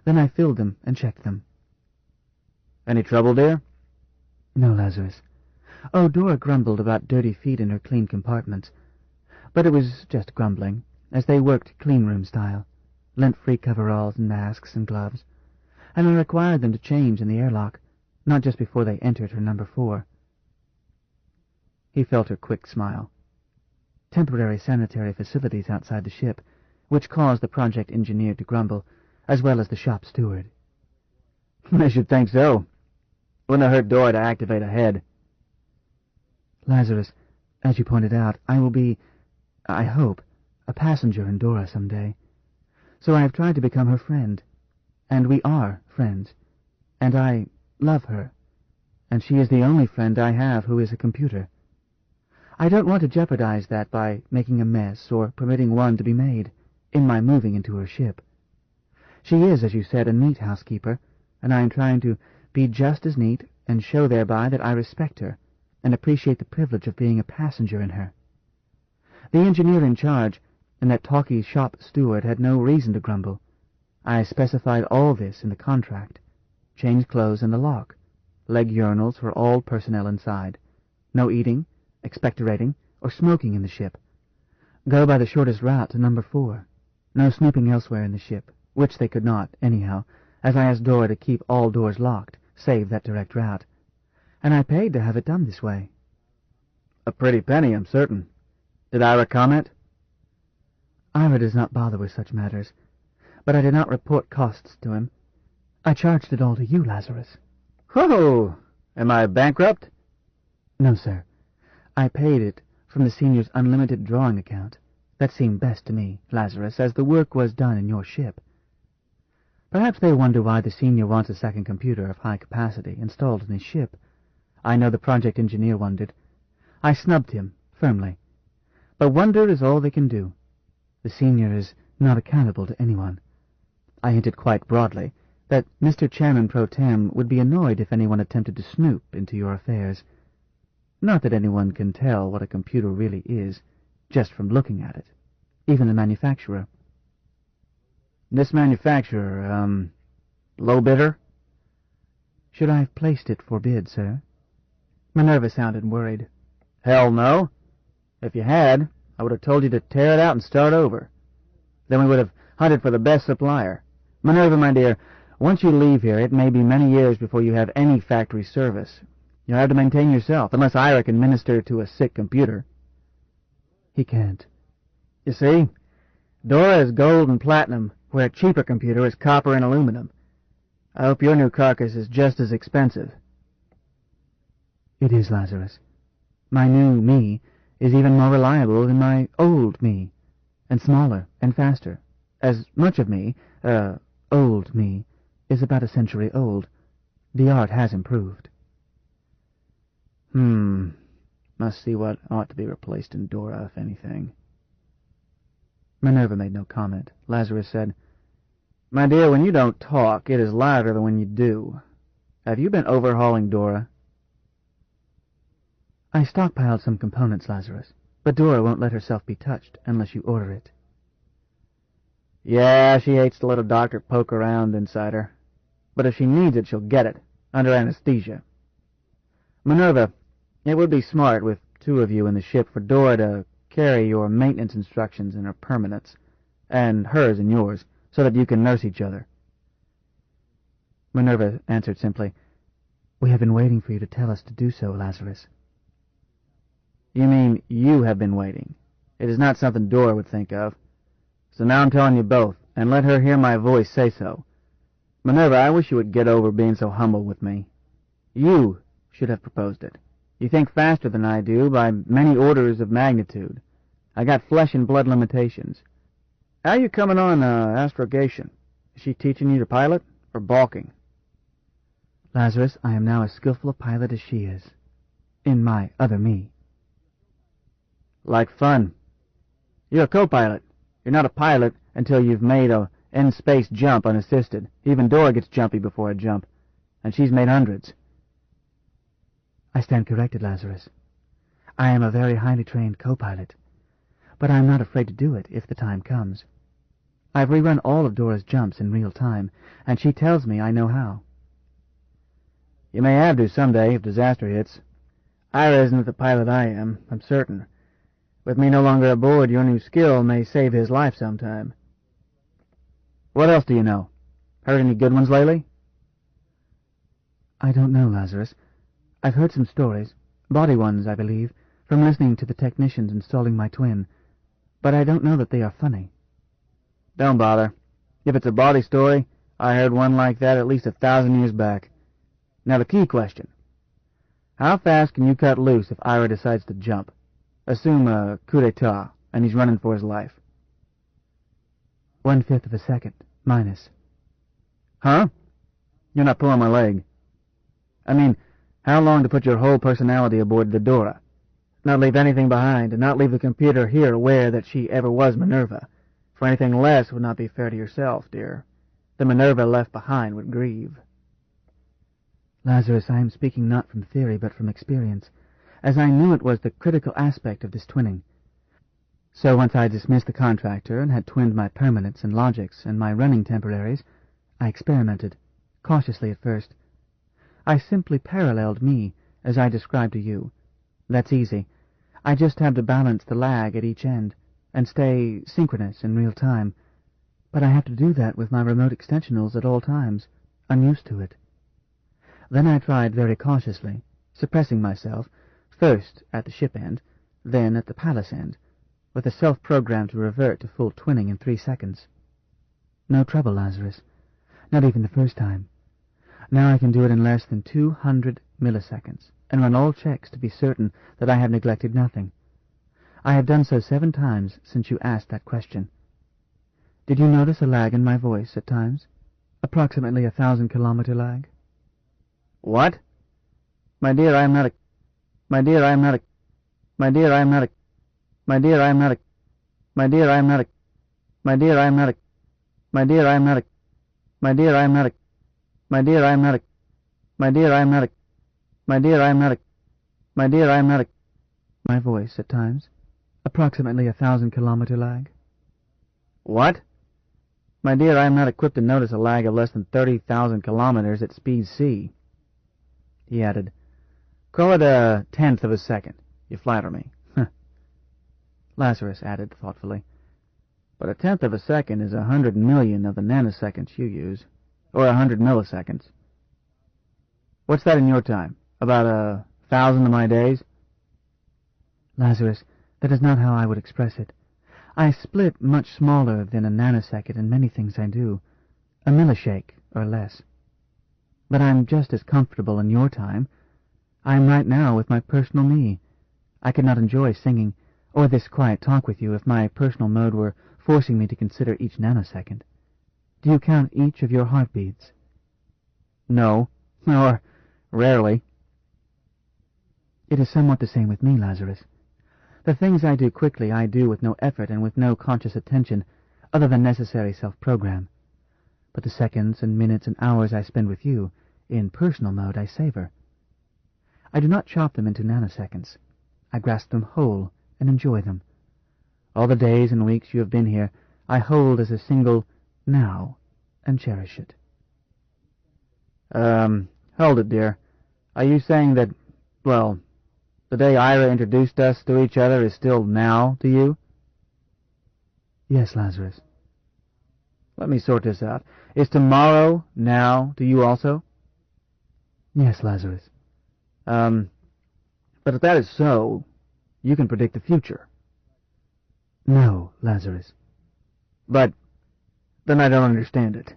Then I filled them and checked them. Any trouble, dear? No, Lazarus. Oh, Dora grumbled about dirty feet in her clean compartments. But it was just grumbling, as they worked clean-room style, lint-free coveralls and masks and gloves, and I required them to change in the airlock, not just before they entered her number 4. He felt her quick smile. Temporary sanitary facilities outside the ship, which caused the project engineer to grumble, as well as the shop steward. I should think so. Wouldn't have hurt Dora to activate a head. Lazarus, as you pointed out, I will be, I hope, a passenger in Dora some day. So I have tried to become her friend. And we are friends. And I love her. And she is the only friend I have who is a computer. I don't want to jeopardize that by making a mess or permitting one to be made in my moving into her ship. She is, as you said, a neat housekeeper, and I am trying to be just as neat and show thereby that I respect her and appreciate the privilege of being a passenger in her. The engineer in charge and that talky shop steward had no reason to grumble. I specified all this in the contract. Change clothes in the lock. Leg urinals for all personnel inside. No eating, expectorating, or smoking in the ship. Go by the shortest route to number 4. No snooping elsewhere in the ship, which they could not, anyhow, as I asked Dora to keep all doors locked, save that direct route. And I paid to have it done this way. A pretty penny, I'm certain. Did Ira comment? Ira does not bother with such matters, but I did not report costs to him. I charged it all to you, Lazarus. Whoa! Am I bankrupt? No, sir. I paid it from the senior's unlimited drawing account. That seemed best to me, Lazarus, as the work was done in your ship. Perhaps they wonder why the senior wants a second computer of high capacity installed in his ship. I know the project engineer wondered. I snubbed him, firmly. But wonder is all they can do. The senior is not accountable to anyone. I hinted quite broadly that Mr. Chairman Pro Tem would be annoyed if anyone attempted to snoop into your affairs. Not that anyone can tell what a computer really is, just from looking at it. Even the manufacturer. This manufacturer, low bidder? Should I have placed it for bid, sir? Minerva sounded worried. Hell no. If you had, I would have told you to tear it out and start over. Then we would have hunted for the best supplier. Minerva, my dear, once you leave here, it may be many years before you have any factory service. You'll have to maintain yourself, unless Ira can minister to a sick computer. He can't. You see, Dora is gold and platinum, where a cheaper computer is copper and aluminum. I hope your new carcass is just as expensive. It is, Lazarus. My new me is even more reliable than my old me, and smaller and faster, as much of me, old me, is about a century old. The art has improved. Must see what ought to be replaced in Dora, if anything. Minerva made no comment. Lazarus said, My dear, when you don't talk, it is louder than when you do. Have you been overhauling Dora? I stockpiled some components, Lazarus, but Dora won't let herself be touched unless you order it. Yeah, she hates to let a doctor poke around inside her. But if she needs it, she'll get it, under anesthesia. Minerva, it would be smart, with 2 of you in the ship, for Dora to carry your maintenance instructions in her permanence, and hers in yours, so that you can nurse each other. Minerva answered simply, We have been waiting for you to tell us to do so, Lazarus. You mean you have been waiting. It is not something Dora would think of. So now I'm telling you both, and let her hear my voice say so. Minerva, I wish you would get over being so humble with me. You should have proposed it. You think faster than I do by many orders of magnitude. I got flesh and blood limitations. How you coming on astrogation? Is she teaching you to pilot, or balking? Lazarus, I am now as skillful a pilot as she is. In my other me. Like fun. You're a co-pilot. You're not a pilot until you've made a in-space jump unassisted. Even Dora gets jumpy before a jump, and she's made hundreds. I stand corrected, Lazarus. I am a very highly trained co-pilot, but I am not afraid to do it if the time comes. I've rerun all of Dora's jumps in real time, and she tells me I know how. You may have to someday if disaster hits. Ira isn't the pilot I am, I'm certain. With me no longer aboard, your new skill may save his life sometime. What else do you know? Heard any good ones lately? I don't know, Lazarus. I've heard some stories, body ones, I believe, from listening to the technicians installing my twin, but I don't know that they are funny. Don't bother. If it's a body story, I heard one like that at least 1,000 years back. Now the key question. How fast can you cut loose if Ira decides to jump? Assume a coup d'etat, and he's running for his life. 1/5 of a second, minus. Huh? You're not pulling my leg. I mean, how long to put your whole personality aboard the Dora? Not leave anything behind, and not leave the computer here aware that she ever was Minerva. For anything less would not be fair to yourself, dear. The Minerva left behind would grieve. Lazarus, I am speaking not from theory, but from experience, as I knew it was the critical aspect of this twinning. So once I dismissed the contractor and had twinned my permanents and logics and my running temporaries, I experimented, cautiously at first. I simply paralleled me, as I described to you. That's easy. I just have to balance the lag at each end, and stay synchronous in real time. But I have to do that with my remote extensionals at all times. I'm used to it. Then I tried very cautiously, suppressing myself, first at the ship end, then at the palace end, with a self-program to revert to full twinning in 3 seconds. No trouble, Lazarus. Not even the first time. Now I can do it in less than 200 milliseconds, and run all checks to be certain that I have neglected nothing. I have done so 7 times since you asked that question. Did you notice a lag in my voice at times? Approximately 1,000-kilometer lag? What? My dear, I am not a... My dear, I am not a... My dear, I am not a... My dear, I am not a... My dear, I am not a... My dear, I am not a... My dear, I am not a... My dear, I am not a... My dear, I am not a... My dear, I am not a... My dear, I am not a... My dear, I am not a... My voice at times. Approximately 1,000-kilometer lag. What? My dear, I am not equipped to notice a lag of less than 30,000 kilometers at speed c. He added, Call it 1/10 of a second. You flatter me. Lazarus added thoughtfully, But 1/10 of a second is 100 million of the nanoseconds you use, or 100 milliseconds. What's that in your time? About 1,000 of my days? Lazarus, that is not how I would express it. I split much smaller than a nanosecond in many things I do, a millishake or less. But I'm just as comfortable in your time. I am right now with my personal me. I could not enjoy singing, or this quiet talk with you if my personal mode were forcing me to consider each nanosecond. Do you count each of your heartbeats? No, or rarely. It is somewhat the same with me, Lazarus. The things I do quickly I do with no effort and with no conscious attention, other than necessary self-program. But the seconds and minutes and hours I spend with you, in personal mode, I savor. I do not chop them into nanoseconds. I grasp them whole and enjoy them. All the days and weeks you have been here, I hold as a single now and cherish it. Hold it, dear. Are you saying that, well, the day Ira introduced us to each other is still now to you? Yes, Lazarus. Let me sort this out. Is tomorrow now to you also? Yes, Lazarus. But if that is so, you can predict the future. No, Lazarus. But then I don't understand it.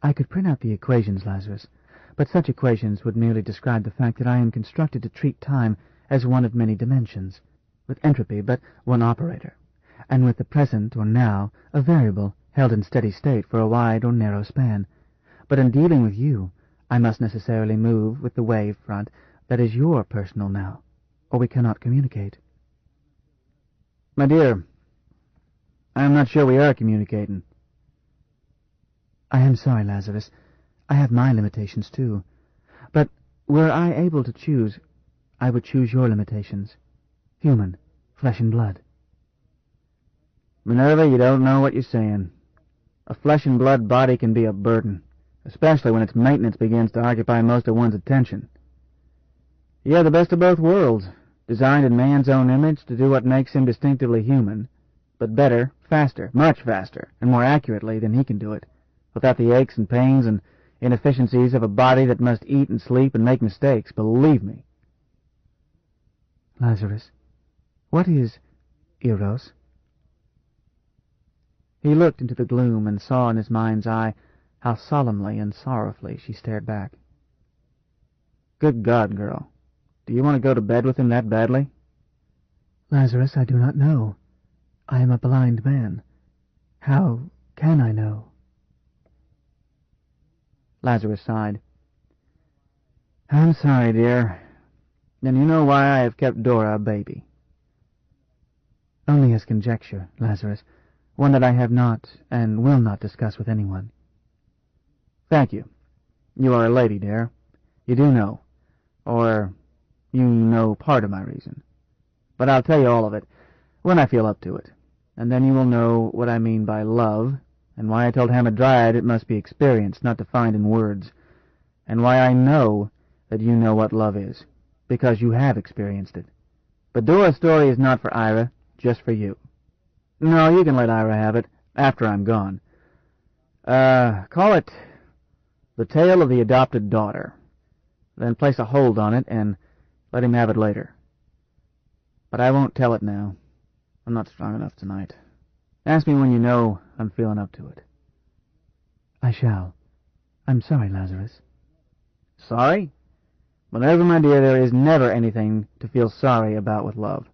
I could print out the equations, Lazarus, but such equations would merely describe the fact that I am constructed to treat time as one of many dimensions, with entropy but one operator, and with the present or now a variable held in steady state for a wide or narrow span. But in dealing with you, I must necessarily move with the wave front that is your personal now, or we cannot communicate. My dear, I am not sure we are communicating. I am sorry, Lazarus. I have my limitations, too. But were I able to choose, I would choose your limitations. Human, flesh and blood. Minerva, you don't know what you're saying. A flesh and blood body can be a burden, especially when its maintenance begins to occupy most of one's attention. You have the best of both worlds, designed in man's own image to do what makes him distinctively human, but better, faster, much faster, and more accurately than he can do it, without the aches and pains and inefficiencies of a body that must eat and sleep and make mistakes, believe me. Lazarus, what is Eros? He looked into the gloom and saw in his mind's eye how solemnly and sorrowfully she stared back. Good God, girl, do you want to go to bed with him that badly? Lazarus, I do not know. I am a blind man. How can I know? Lazarus sighed. I'm sorry, dear. Then you know why I have kept Dora a baby. Only as conjecture, Lazarus, one that I have not and will not discuss with anyone. Thank you. You are a lady, dear. You do know. Or you know part of my reason. But I'll tell you all of it when I feel up to it, and then you will know what I mean by love, and why I told Hamadryad it must be experienced, not defined in words, and why I know that you know what love is, because you have experienced it. But Dora's story is not for Ira, just for you. No, you can let Ira have it, after I'm gone. Call it The Tale of the Adopted Daughter. Then place a hold on it and let him have it later. But I won't tell it now. I'm not strong enough tonight. Ask me when you know I'm feeling up to it. I shall. I'm sorry, Lazarus. Sorry? Minerva, my dear, there is never anything to feel sorry about with love.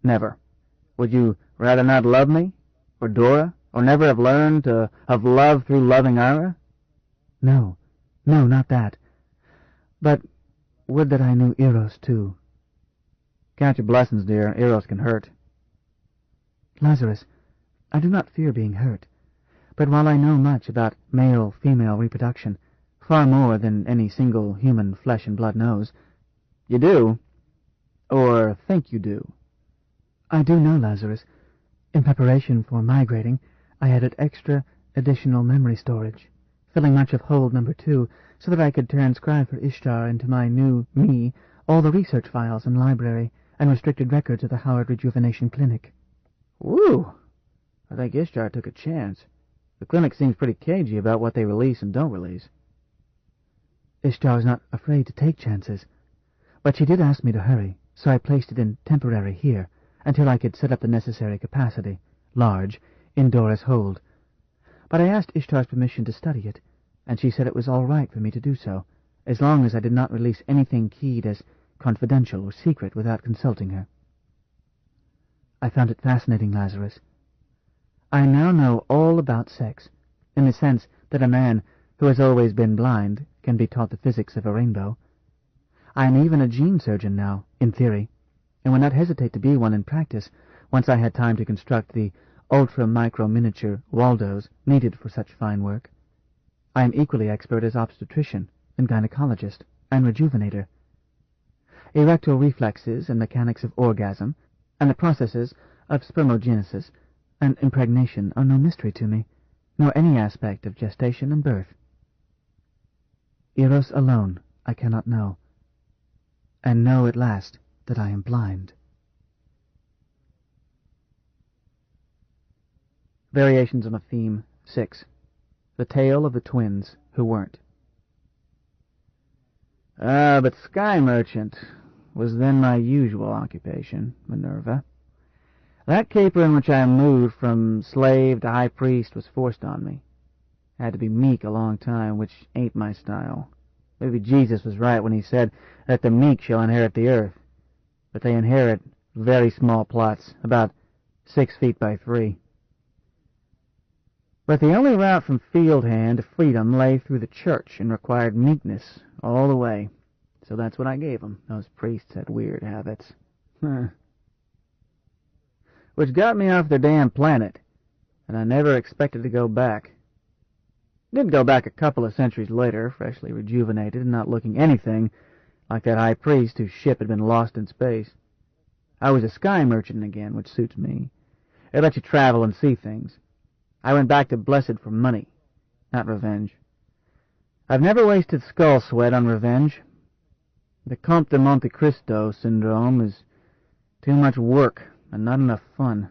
Never. Would you rather not love me? Or Dora? Or never have learned of love through loving Ira? No, not that. But would that I knew Eros, too. Count your blessings, dear. Eros can hurt. Lazarus, I do not fear being hurt. But while I know much about male-female reproduction, far more than any single human flesh and blood knows... You do? Or think you do? I do know, Lazarus. In preparation for migrating, I added extra additional memory storage, filling much of hold number 2, so that I could transcribe for Ishtar into my new me all the research files and library and restricted records of the Howard Rejuvenation Clinic. Woo! I think Ishtar took a chance. The clinic seems pretty cagey about what they release and don't release. Ishtar is not afraid to take chances, but she did ask me to hurry, so I placed it in temporary here, until I could set up the necessary capacity, large, in Dora's hold. But I asked Ishtar's permission to study it, and she said it was all right for me to do so, as long as I did not release anything keyed as confidential or secret without consulting her. I found it fascinating, Lazarus. I now know all about sex, in the sense that a man who has always been blind can be taught the physics of a rainbow. I am even a gene surgeon now, in theory, and would not hesitate to be one in practice, once I had time to construct the ultra-micro-miniature Waldos needed for such fine work. I am equally expert as obstetrician and gynecologist and rejuvenator. Erectile reflexes and mechanics of orgasm, and the processes of spermogenesis and impregnation are no mystery to me, nor any aspect of gestation and birth. Eros alone I cannot know, and know at last that I am blind. Variations on a Theme 6. The Tale of the Twins Who Weren't. But sky merchant was then my usual occupation, Minerva. That caper in which I moved from slave to high priest was forced on me. I had to be meek a long time, which ain't my style. Maybe Jesus was right when he said that the meek shall inherit the earth, but they inherit very small plots, about 6 feet by 3. But the only route from field hand to freedom lay through the church and required meekness all the way. So that's what I gave them. Those priests had weird habits. Which got me off their damn planet, and I never expected to go back. Did go back a couple of centuries later, freshly rejuvenated and not looking anything like that high priest whose ship had been lost in space. I was a sky merchant again, which suits me. It lets you travel and see things. I went back to Blessed for money, not revenge. I've never wasted skull sweat on revenge. The Comte de Monte Cristo syndrome is too much work and not enough fun.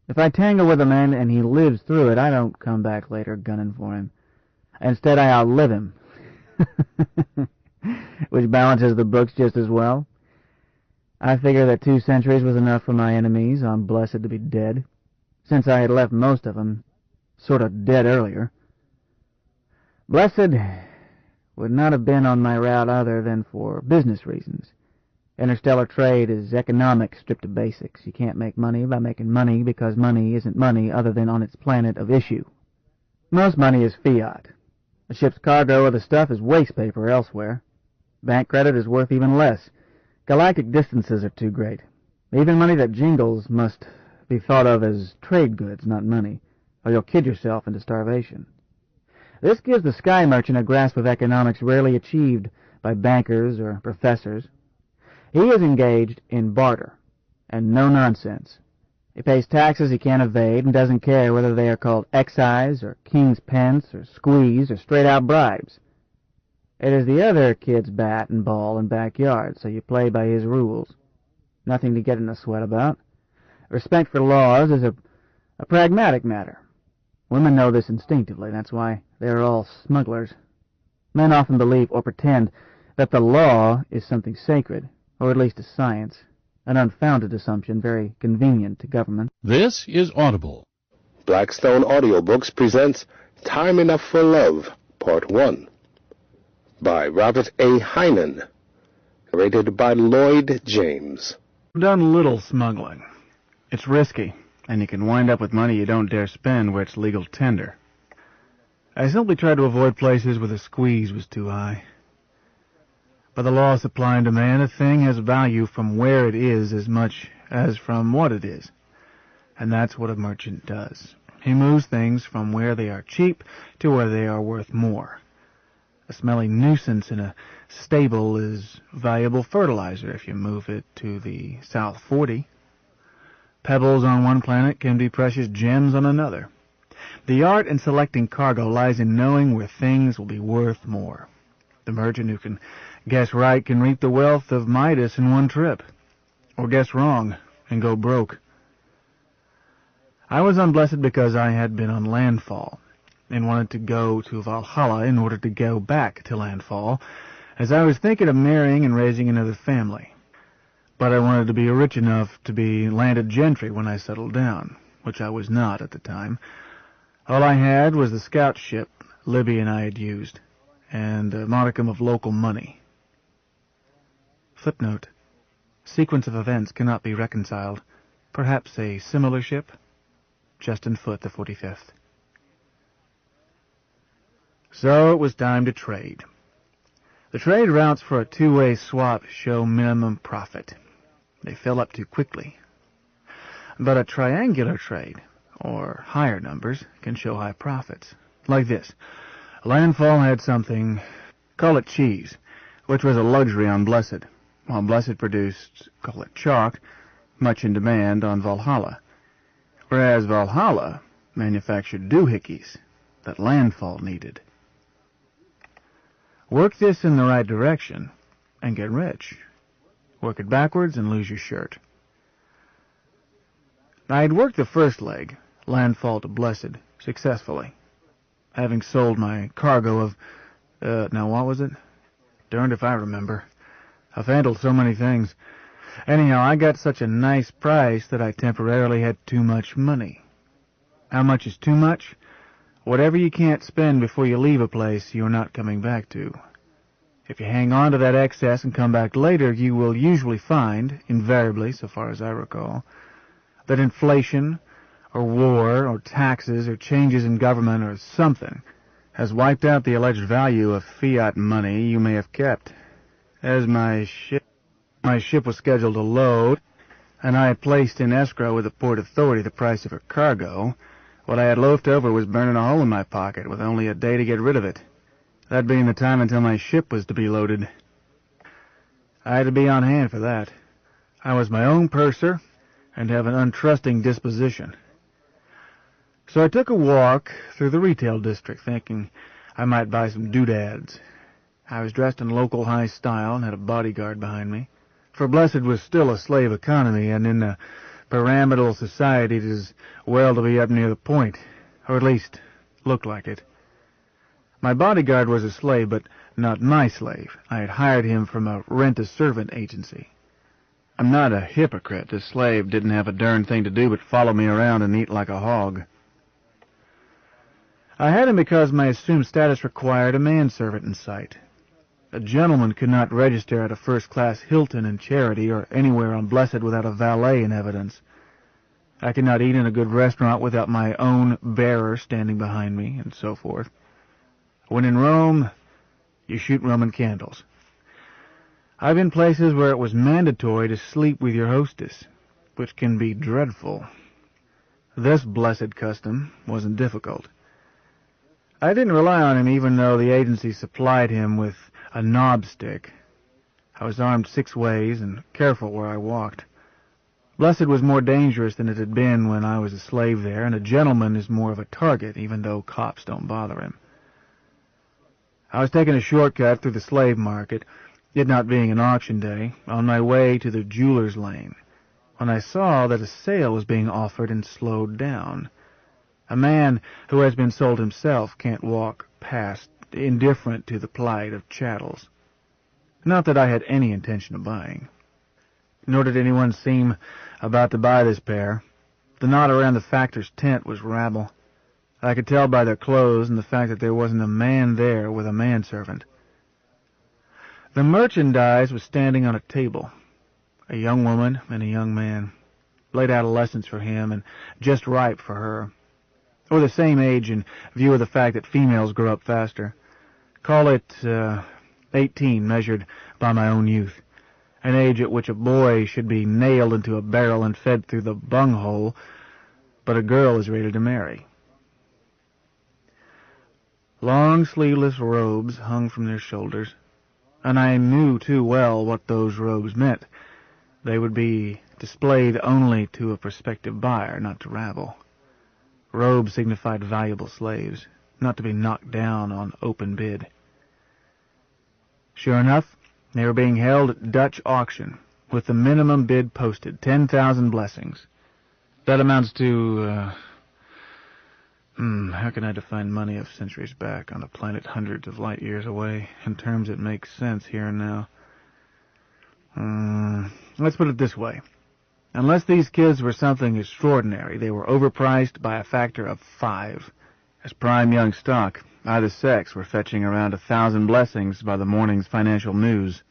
If I tangle with a man and he lives through it, I don't come back later gunning for him. Instead, I outlive him. Which balances the books just as well. I figure that 2 centuries was enough for my enemies on Blessed to be dead, since I had left most of them sort of dead earlier. Blessed would not have been on my route other than for business reasons. Interstellar trade is economics stripped to basics. You can't make money by making money because money isn't money other than on its planet of issue. Most money is fiat. A ship's cargo of the stuff is waste paper elsewhere. Bank credit is worth even less. Galactic distances are too great. Even money that jingles must be thought of as trade goods, not money, or you'll kid yourself into starvation. This gives the sky merchant a grasp of economics rarely achieved by bankers or professors. He is engaged in barter, and no nonsense. He pays taxes he can't evade and doesn't care whether they are called excise or king's pence or squeeze or straight-out bribes. It is the other kid's bat and ball and backyard, so you play by his rules. Nothing to get in a sweat about. Respect for laws is a pragmatic matter. Women know this instinctively. That's why they are all smugglers. Men often believe or pretend that the law is something sacred, or at least a science. An unfounded assumption, very convenient to government. This is Audible. Blackstone Audiobooks presents Time Enough for Love, Part 1, by Robert A. Heinlein, narrated by Lloyd James. I've done a little smuggling. It's risky, and you can wind up with money you don't dare spend where it's legal tender. I simply tried to avoid places where the squeeze was too high. By the law of supply and demand, a thing has value from where it is as much as from what it is. And that's what a merchant does. He moves things from where they are cheap to where they are worth more. A smelly nuisance in a stable is valuable fertilizer if you move it to the South 40. Pebbles on one planet can be precious gems on another. The art in selecting cargo lies in knowing where things will be worth more. The merchant who can guess right can reap the wealth of Midas in one trip, or guess wrong and go broke. I was unblessed because I had been on landfall, and wanted to go to Valhalla in order to go back to landfall, as I was thinking of marrying and raising another family. But I wanted to be rich enough to be landed gentry when I settled down, which I was not at the time. All I had was the scout ship Libby and I had used, and a modicum of local money. Footnote. Sequence of events cannot be reconciled. Perhaps a similar ship? Justin Foote, the 45th. So it was time to trade. The trade routes for a two-way swap show minimum profit. They fill up too quickly. But a triangular trade, or higher numbers, can show high profits. Like this. Landfall had something, call it cheese, which was a luxury on Blessed, while Blessed produced, call it chalk, much in demand on Valhalla. Whereas Valhalla manufactured doohickeys that Landfall needed. Work this in the right direction and get rich. Work it backwards and lose your shirt. I had worked the first leg, Landfall to Blessed, successfully, having sold my cargo of, now what was it? Darned if I remember. I've handled so many things. Anyhow, I got such a nice price that I temporarily had too much money. How much is too much? Whatever you can't spend before you leave a place you're not coming back to. If you hang on to that excess and come back later, you will usually find, invariably, so far as I recall, that inflation, or war, or taxes, or changes in government, or something, has wiped out the alleged value of fiat money you may have kept. As my ship was scheduled to load, and I had placed in escrow with the port authority the price of her cargo, what I had loafed over was burning a hole in my pocket with only a day to get rid of it, that being the time until my ship was to be loaded. I had to be on hand for that. I was my own purser, and have an untrusting disposition. So I took a walk through the retail district, thinking I might buy some doodads. I was dressed in local high style and had a bodyguard behind me, for Blessed was still a slave economy, and in a pyramidal society it is well to be up near the point, or at least look like it. My bodyguard was a slave, but not my slave. I had hired him from a rent-a-servant agency. I'm not a hypocrite. The slave didn't have a darn thing to do but follow me around and eat like a hog. I had him because my assumed status required a manservant in sight. A gentleman could not register at a first-class Hilton in Charity or anywhere on Blessed without a valet in evidence. I could not eat in a good restaurant without my own bearer standing behind me, and so forth. When in Rome, you shoot Roman candles. I've been places where it was mandatory to sleep with your hostess, which can be dreadful. This blessed custom wasn't difficult. I didn't rely on him even though the agency supplied him with a knob stick. I was armed 6 ways and careful where I walked. Blessed was more dangerous than it had been when I was a slave there, and a gentleman is more of a target, even though cops don't bother him. I was taking a shortcut through the slave market, it not being an auction day, on my way to the jeweler's lane, when I saw that a sale was being offered and slowed down. A man who has been sold himself can't walk past, indifferent to the plight of chattels. Not that I had any intention of buying. Nor did anyone seem about to buy this pair. The knot around the factor's tent was rabble. I could tell by their clothes and the fact that there wasn't a man there with a manservant. The merchandise was standing on a table. A young woman and a young man. Late adolescence for him and just ripe for her. Or the same age in view of the fact that females grow up faster. Call it 18 measured by my own youth. An age at which a boy should be nailed into a barrel and fed through the bunghole, but a girl is ready to marry. Long sleeveless robes hung from their shoulders, and I knew too well what those robes meant. They would be displayed only to a prospective buyer, not to rabble. Robes signified valuable slaves, not to be knocked down on open bid. Sure enough, they were being held at Dutch auction, with the minimum bid posted, 10,000 blessings. That amounts to, how can I define money of centuries back on a planet hundreds of light years away, in terms that make sense here and now? Let's put it this way. Unless these kids were something extraordinary, they were overpriced by a factor of 5. As prime young stock, either sex were fetching around 1,000 blessings by the morning's financial news.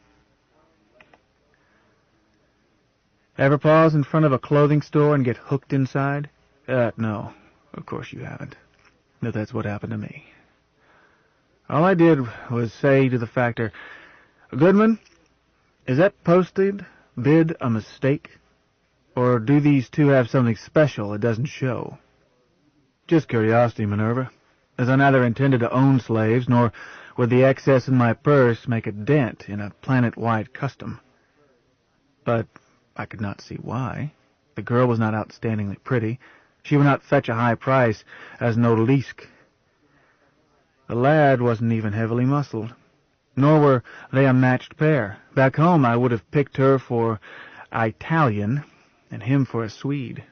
Ever pause in front of a clothing store and get hooked inside? No, of course you haven't. No, that's what happened to me. All I did was say to the factor, "Goodman, is that posted bid a mistake? Or do these two have something special it doesn't show?" Just curiosity, Minerva, as I neither intended to own slaves, nor would the excess in my purse make a dent in a planet-wide custom. But I could not see why. The girl was not outstandingly pretty. She would not fetch a high price as an odalisque. The lad wasn't even heavily muscled. Nor were they a matched pair. Back home I would have picked her for Italian and him for a Swede.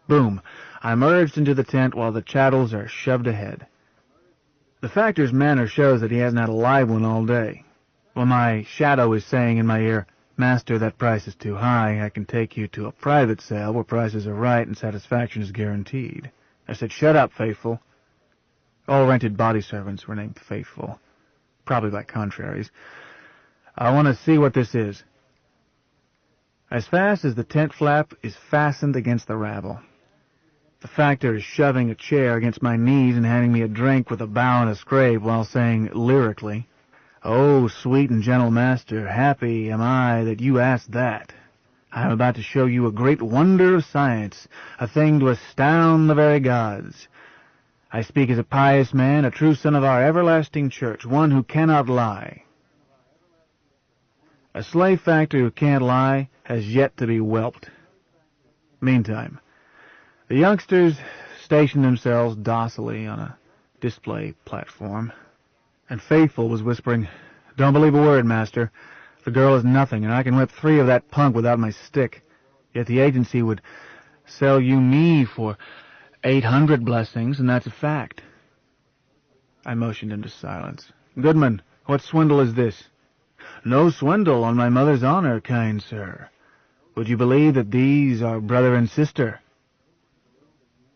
Boom! I emerged into the tent while the chattels are shoved ahead. The factor's manner shows that he hasn't had a live one all day. While my shadow is saying in my ear, "Master, that price is too high. I can take you to a private sale where prices are right and satisfaction is guaranteed." I said, "Shut up, Faithful." All rented body servants were named Faithful. probably by contraries. I want to see what this is. As fast as the tent flap is fastened against the rabble, the factor is shoving a chair against my knees and handing me a drink with a bow and a scrape while saying lyrically, "Oh, sweet and gentle master, happy am I that you asked that. I am about to show you a great wonder of science, a thing to astound the very gods. I speak as a pious man, a true son of our everlasting church, one who cannot lie. A slave factor who can't lie has yet to be whelped." Meantime, the youngsters stationed themselves docilely on a display platform, and Faithful was whispering, "Don't believe a word, master. The girl is nothing, and I can whip 3 of that punk without my stick. Yet the agency would sell you me for 800 blessings, and that's a fact." I motioned him to silence. "Goodman, what swindle is this?" "No swindle, on my mother's honor, kind sir. Would you believe that these are brother and sister?"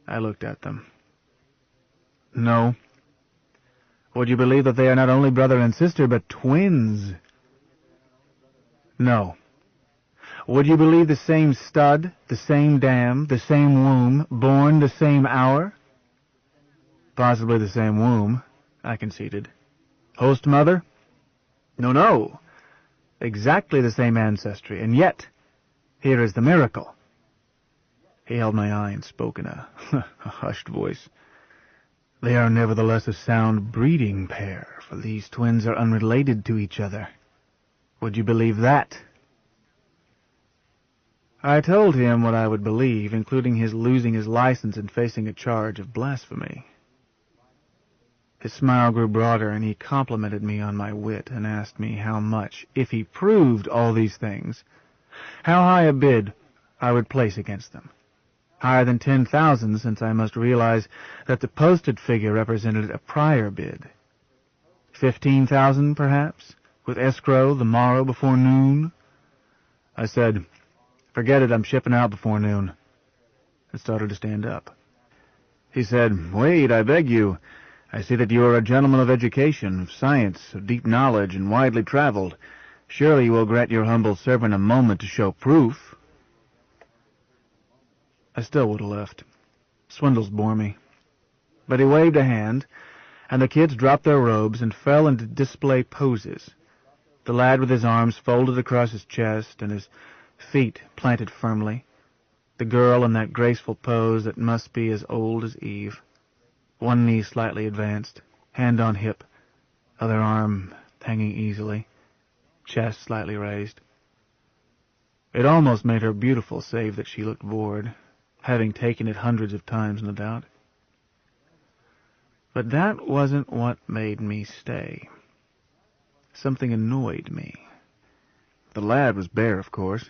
I looked at them. "No." "Would you believe that they are not only brother and sister, but twins?" "No." "Would you believe the same stud, the same dam, the same womb, born the same hour?" "Possibly the same womb," I conceded. "Host mother?" "No, no. Exactly the same ancestry, and yet, here is the miracle." He held my eye and spoke in a hushed voice. "They are nevertheless a sound breeding pair, for these twins are unrelated to each other. Would you believe that?" I told him what I would believe, including his losing his license and facing a charge of blasphemy. His smile grew broader, and he complimented me on my wit and asked me how much, if he proved all these things, how high a bid I would place against them. Higher than 10,000, since I must realize that the posted figure represented a prior bid. 15,000, perhaps, with escrow the morrow before noon? I said, "Forget it, I'm shipping out before noon," and started to stand up. He said, "Wait, I beg you. I see that you are a gentleman of education, of science, of deep knowledge, and widely traveled. Surely you will grant your humble servant a moment to show proof." I still would have left. Swindles bore me. But he waved a hand, and the kids dropped their robes and fell into display poses, the lad with his arms folded across his chest and his feet planted firmly, the girl in that graceful pose that must be as old as Eve, one knee slightly advanced, hand on hip, other arm hanging easily, chest slightly raised. It almost made her beautiful, save that she looked bored, having taken it hundreds of times, no doubt. But that wasn't what made me stay. Something annoyed me. The lad was bare, of course.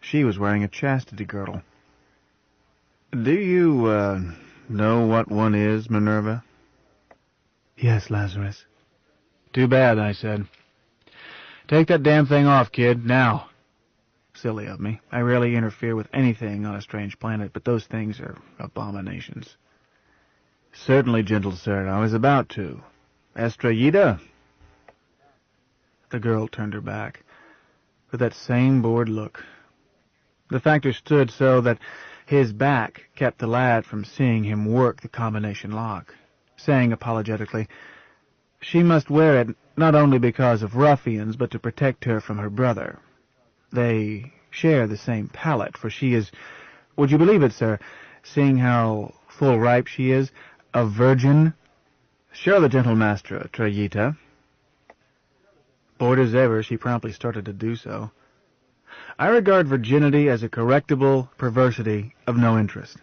She was wearing a chastity girdle. "Do you, know what one is, Minerva?" "Yes, Lazarus." "Too bad," I said. "Take that damn thing off, kid, now." Silly of me. I rarely interfere with anything on a strange planet, but those things are abominations. "Certainly, gentle sir, I was about to. Estrellita?" The girl turned her back, with that same bored look. The factor stood so that his back kept the lad from seeing him work the combination lock, saying apologetically, "She must wear it not only because of ruffians, but to protect her from her brother. They share the same palate, for she is, would you believe it, sir, seeing how full ripe she is, a virgin? Show the gentle master, Trayita." Bored as ever, she promptly started to do so. I regard virginity as a correctable perversity of no interest.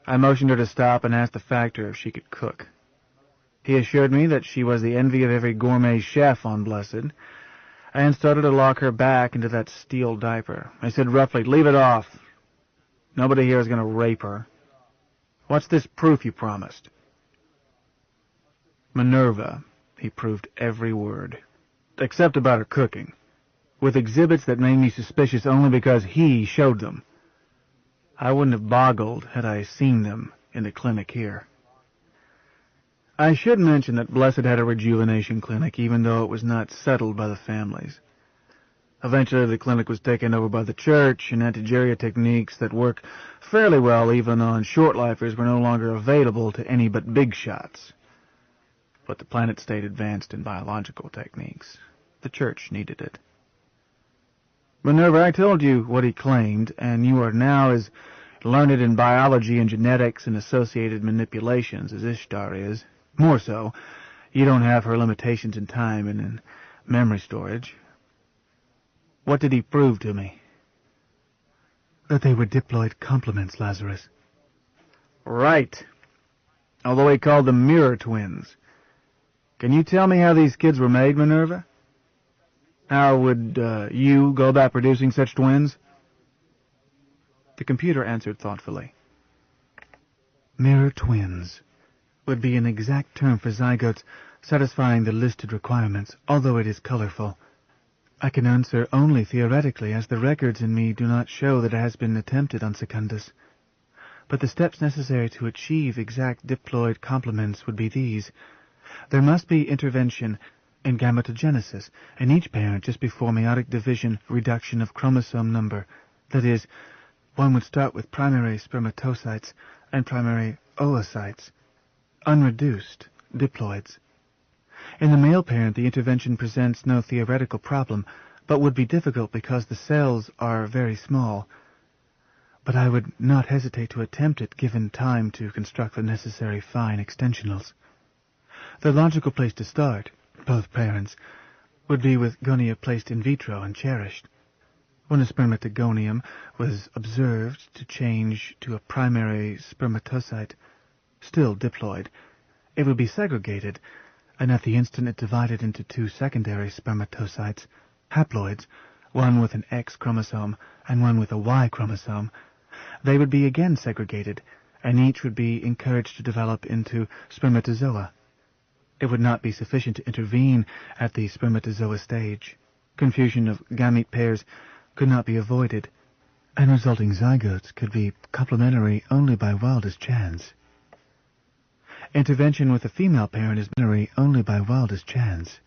I motioned her to stop and asked the factor if she could cook. He assured me that she was the envy of every gourmet chef on Blessed, and started to lock her back into that steel diaper. I said roughly, "Leave it off. Nobody here is going to rape her. What's this proof you promised?" Minerva, he proved every word, except about her cooking, with exhibits that made me suspicious only because he showed them. I wouldn't have boggled had I seen them in the clinic here. I should mention that Blessed had a rejuvenation clinic, even though it was not settled by the families. Eventually the clinic was taken over by the church, and anti-geria techniques that work fairly well even on short-lifers were no longer available to any but big shots. But the planet stayed advanced in biological techniques. The church needed it. Minerva, I told you what he claimed, and you are now as learned in biology and genetics and associated manipulations as Ishtar is. More so, you don't have her limitations in time and in memory storage. What did he prove to me? That they were diploid complements, Lazarus. Right. Although he called them mirror twins. Can you tell me how these kids were made, Minerva? How would you go about producing such twins? The computer answered thoughtfully. Mirror twins would be an exact term for zygotes satisfying the listed requirements, although it is colorful. I can answer only theoretically, as the records in me do not show that it has been attempted on Secundus. But the steps necessary to achieve exact diploid complements would be these. There must be intervention in gametogenesis in each parent just before meiotic division reduction of chromosome number. That is, one would start with primary spermatocytes and primary oocytes, unreduced diploids. In the male parent, the intervention presents no theoretical problem, but would be difficult because the cells are very small. But I would not hesitate to attempt it given time to construct the necessary fine extensionals. The logical place to start, both parents, would be with gonia placed in vitro and cherished. When a spermatogonium was observed to change to a primary spermatocyte, still diploid, it would be segregated, and at the instant it divided into two secondary spermatocytes, haploids, one with an X chromosome and one with a Y chromosome. They would be again segregated, and each would be encouraged to develop into spermatozoa. It would not be sufficient to intervene at the spermatozoa stage. Confusion of gamete pairs could not be avoided, and resulting zygotes could be complementary only by wildest chance. Intervention with a female parent is binary only by wildest chance.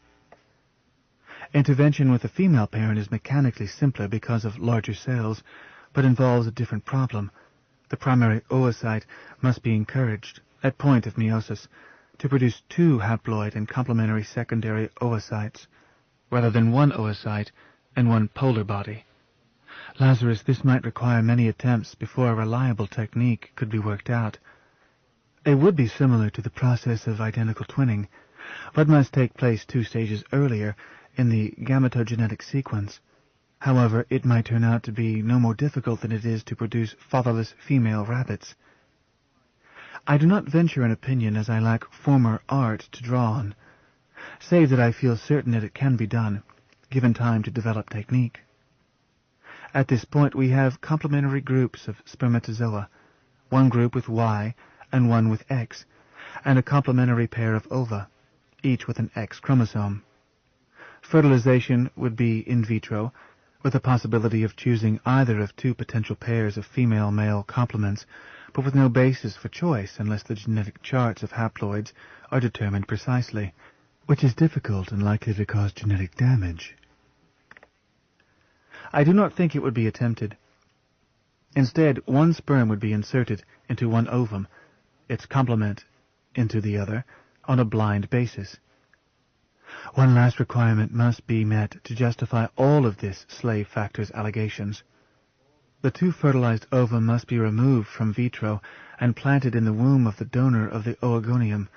Intervention with a female parent is mechanically simpler because of larger cells, but involves a different problem. The primary oocyte must be encouraged, at point of meiosis, to produce two haploid and complementary secondary oocytes, rather than one oocyte and one polar body. Lazarus, this might require many attempts before a reliable technique could be worked out. It would be similar to the process of identical twinning, but must take place 2 stages earlier in the gametogenetic sequence. However, it might turn out to be no more difficult than it is to produce fatherless female rabbits. I do not venture an opinion, as I lack former art to draw on, save that I feel certain that it can be done, given time to develop technique. At this point we have complementary groups of spermatozoa, one group with Y and one with X, and a complementary pair of ova, each with an X chromosome. Fertilization would be in vitro, with the possibility of choosing either of 2 potential pairs of female-male complements, but with no basis for choice unless the genetic charts of haploids are determined precisely, which is difficult and likely to cause genetic damage. I do not think it would be attempted. Instead, one sperm would be inserted into one ovum, its complement into the other, on a blind basis. One last requirement must be met to justify all of this slave factor's allegations. The 2 fertilized ova must be removed from vitro and planted in the womb of the donor of the oogonium,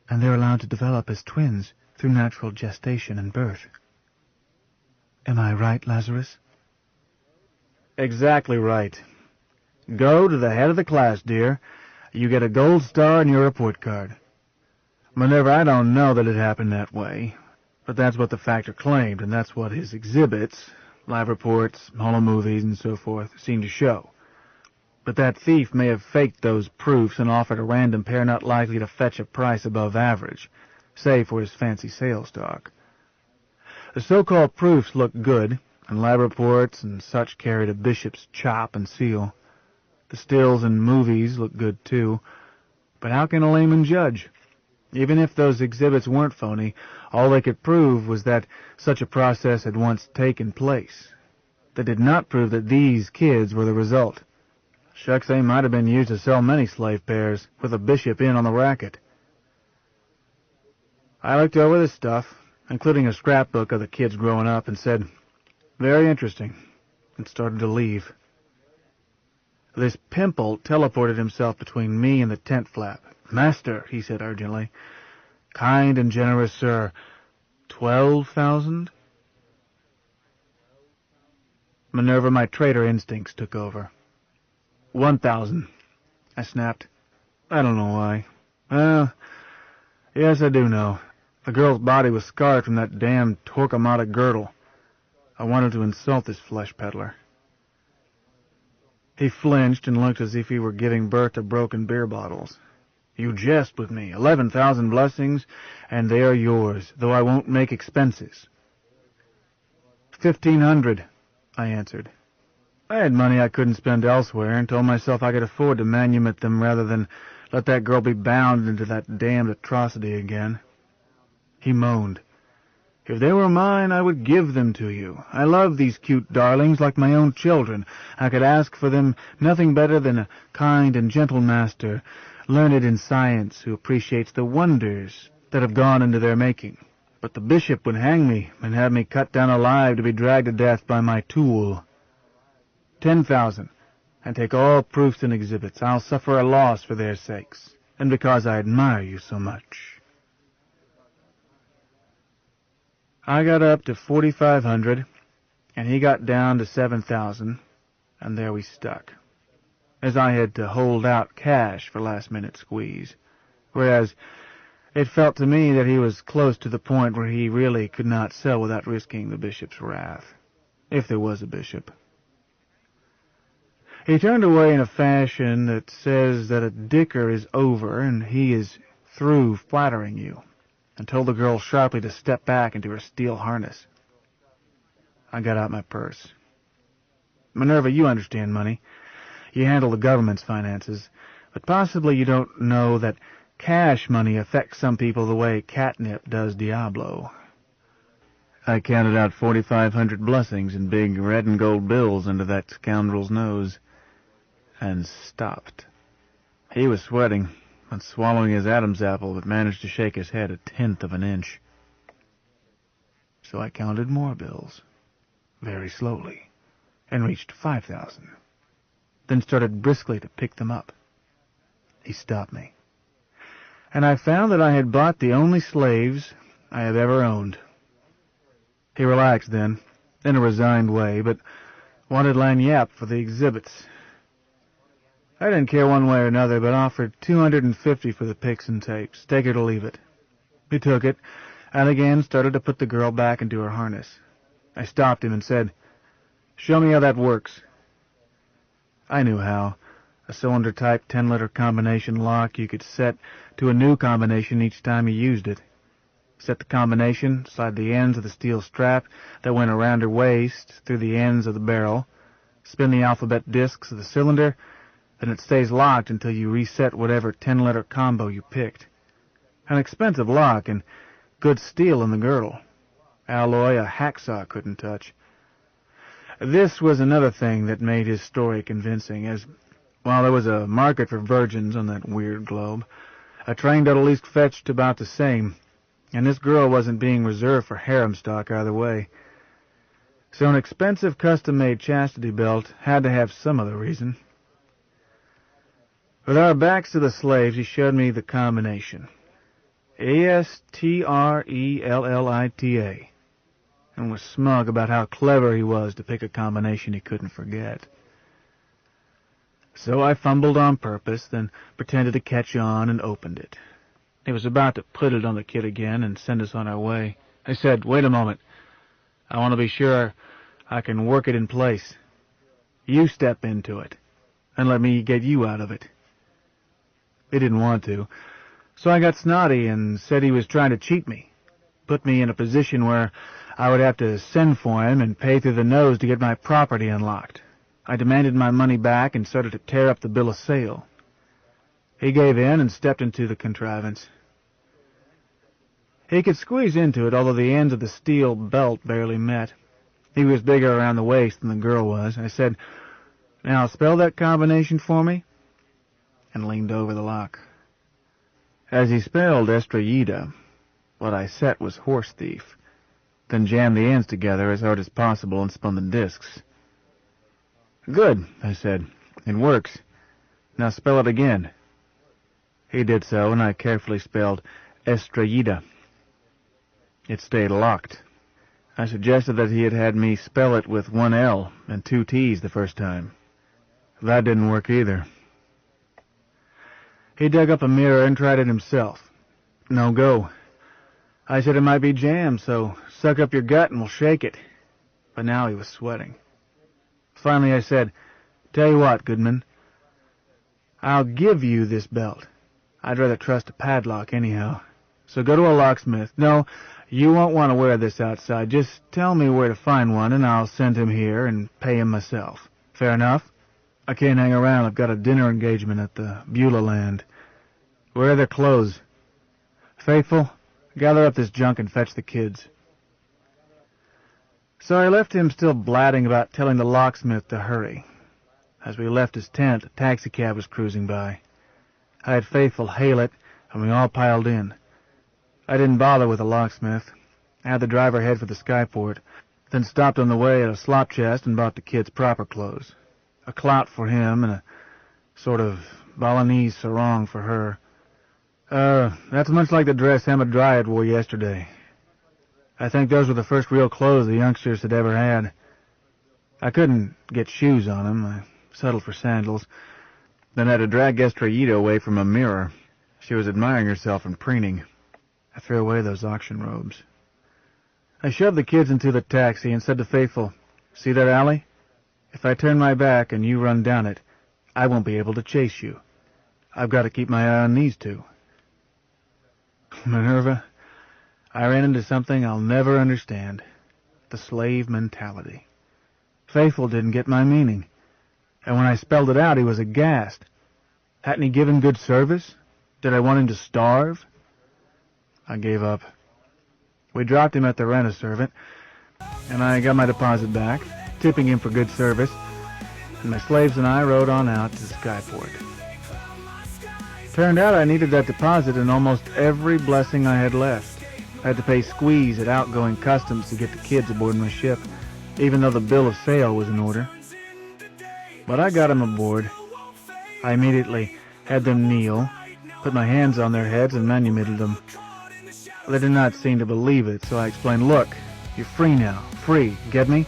and they're allowed to develop as twins through natural gestation and birth. Am I right, Lazarus? Exactly right. Go to the head of the class, dear. You get a gold star in your report card. Minerva, I don't know that it happened that way, but that's what the factor claimed, and that's what his exhibits, live reports, holo movies, and so forth, seem to show. But that thief may have faked those proofs and offered a random pair not likely to fetch a price above average, save for his fancy sales talk. The so-called proofs looked good, and lab reports and such carried a bishop's chop and seal. The stills and movies looked good, too, but how can a layman judge? Even if those exhibits weren't phony, all they could prove was that such a process had once taken place. They did not prove that these kids were the result. Shucks, they might have been used to sell many slave pairs, with a bishop in on the racket. I looked over the stuff, including a scrapbook of the kids growing up, and said, "Very interesting," and started to leave. This pimple teleported himself between me and the tent flap. "Master," he said urgently. "Kind and generous sir, 12,000? Minerva, my traitor instincts took over. 1,000, I snapped. I don't know why. Well, yes, I do know. The girl's body was scarred from that damned Torquemada girdle. I wanted to insult this flesh peddler. He flinched and looked as if he were giving birth to broken beer bottles. "You jest with me. 11,000 blessings, and they are yours, though I won't make expenses." 1,500, I answered. I had money I couldn't spend elsewhere, and told myself I could afford to manumit them rather than let that girl be bound into that damned atrocity again. He moaned. "If they were mine, I would give them to you. I love these cute darlings like my own children. I could ask for them nothing better than a kind and gentle master, learned in science, who appreciates the wonders that have gone into their making. But the bishop would hang me and have me cut down alive to be dragged to death by my tool. 10,000, and take all proofs and exhibits. I'll suffer a loss for their sakes, and because I admire you so much." I got up to 4,500, and he got down to 7,000, and there we stuck, as I had to hold out cash for last-minute squeeze, whereas it felt to me that he was close to the point where he really could not sell without risking the bishop's wrath, if there was a bishop. He turned away in a fashion that says that a dicker is over and he is through flattering you, and told the girl sharply to step back into her steel harness. I got out my purse. "Minerva, you understand money. You handle the government's finances, but possibly you don't know that cash money affects some people the way catnip does Diablo." I counted out 4,500 blessings in big red and gold bills into that scoundrel's nose, and stopped. He was sweating and swallowing his Adam's apple, but managed to shake his head 1/10 of an inch. So I counted more bills, very slowly, and reached 5,000, then started briskly to pick them up. He stopped me, and I found that I had bought the only slaves I have ever owned. He relaxed then, in a resigned way, but wanted lagniappe for the exhibits. I didn't care one way or another, but offered 250 for the pics and tapes. Take it or leave it. He took it, and again started to put the girl back into her harness. I stopped him and said, "Show me how that works." I knew how. A cylinder-type 10-letter combination lock you could set to a new combination each time you used it. Set the combination, slide the ends of the steel strap that went around her waist through the ends of the barrel, spin the alphabet discs of the cylinder, then it stays locked until you reset whatever 10-letter combo you picked. An expensive lock and good steel in the girdle. Alloy a hacksaw couldn't touch. This was another thing that made his story convincing, as, while there was a market for virgins on that weird globe, a train that at least fetched about the same, and this girl wasn't being reserved for harem stock either way. So an expensive custom-made chastity belt had to have some other reason. With our backs to the slaves, he showed me the combination. ASTRELLITA, and was smug about how clever he was to pick a combination he couldn't forget. So I fumbled on purpose, then pretended to catch on and opened it. He was about to put it on the kid again and send us on our way. I said, "Wait a moment. I want to be sure I can work it in place. You step into it, and let me get you out of it." He didn't want to, so I got snotty and said he was trying to cheat me, put me in a position where I would have to send for him and pay through the nose to get my property unlocked. I demanded my money back and started to tear up the bill of sale. He gave in and stepped into the contrivance. He could squeeze into it, although the ends of the steel belt barely met. He was bigger around the waist than the girl was. I said, "Now spell that combination for me," and leaned over the lock. As he spelled Estrellita, what I set was horse thief, then jammed the ends together as hard as possible and spun the discs. "Good," I said. "It works. Now spell it again." He did so, and I carefully spelled Estrellita. It stayed locked. I suggested that he had had me spell it with one L and two T's the first time. That didn't work either. He dug up a mirror and tried it himself. No go. I said it might be jammed, so suck up your gut and we'll shake it. But now he was sweating. Finally I said, "Tell you what, Goodman, I'll give you this belt. I'd rather trust a padlock anyhow. So go to a locksmith. No, you won't want to wear this outside. Just tell me where to find one, and I'll send him here and pay him myself. Fair enough? I can't hang around. I've got a dinner engagement at the Beulah Land. Where are their clothes? Faithful, gather up this junk and fetch the kids." So I left him still blatting about telling the locksmith to hurry. As we left his tent, a taxicab was cruising by. I had Faithful hail it, and we all piled in. I didn't bother with the locksmith. I had the driver head for the skyport, then stopped on the way at a slop chest and bought the kids proper clothes. A clout for him and a sort of Balinese sarong for her. That's much like the dress Hamadryad wore yesterday. I think those were the first real clothes the youngsters had ever had. I couldn't get shoes on them. I settled for sandals. Then had to drag Estrellita away from a mirror. She was admiring herself and preening. I threw away those auction robes. I shoved the kids into the taxi and said to Faithful, "See that alley? If I turn my back and you run down it, I won't be able to chase you. I've got to keep my eye on these two." Minerva, I ran into something I'll never understand. The slave mentality. Faithful didn't get my meaning. And when I spelled it out, he was aghast. Hadn't he given good service? Did I want him to starve? I gave up. We dropped him at the rent-a-servant, and I got my deposit back, tipping him for good service, and my slaves and I rode on out to the skyport. Turned out I needed that deposit and almost every blessing I had left. I had to pay squeeze at outgoing customs to get the kids aboard my ship, even though the bill of sale was in order. But I got them aboard. I immediately had them kneel, put my hands on their heads, and manumitted them. They did not seem to believe it, so I explained, "Look, you're free now. Free. Get me?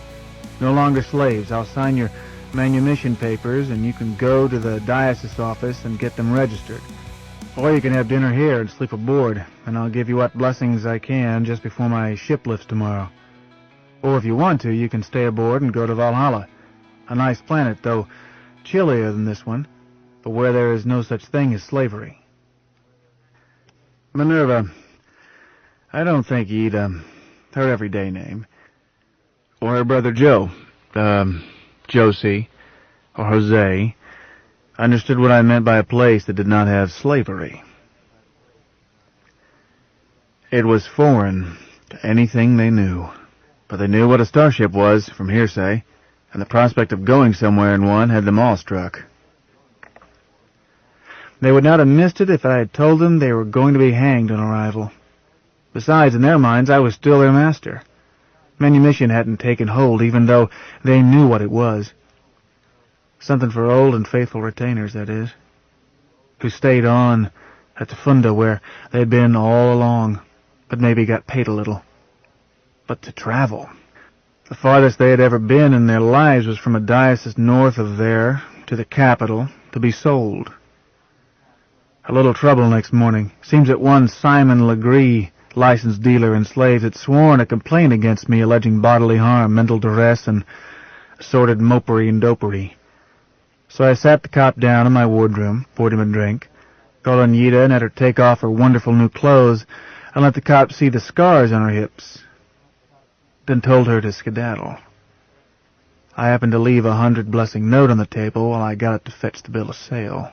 No longer slaves. I'll sign your manumission papers, and you can go to the diocese office and get them registered. Or you can have dinner here and sleep aboard, and I'll give you what blessings I can just before my ship lifts tomorrow. Or if you want to, you can stay aboard and go to Valhalla. A nice planet, though chillier than this one, but where there is no such thing as slavery." Minerva, I don't think he'd, her everyday name, or her brother Joe, Josie, or Jose, understood what I meant by a place that did not have slavery. It was foreign to anything they knew, but they knew what a starship was from hearsay, and the prospect of going somewhere in one had them all struck. They would not have missed it if I had told them they were going to be hanged on arrival. Besides, in their minds, I was still their master. Manumission hadn't taken hold, even though they knew what it was. Something for old and faithful retainers, that is, who stayed on at the funda where they had been all along, but maybe got paid a little. But to travel. The farthest they had ever been in their lives was from a diocese north of there to the capital to be sold. A little trouble next morning. Seems that one Simon Legree, licensed dealer in slaves, had sworn a complaint against me alleging bodily harm, mental duress, and assorted mopery and dopery. So I sat the cop down in my wardroom, poured him a drink, called on Yida and had her take off her wonderful new clothes and let the cop see the scars on her hips, then told her to skedaddle. I happened to leave a 100-blessing note on the table while I got up to fetch the bill of sale.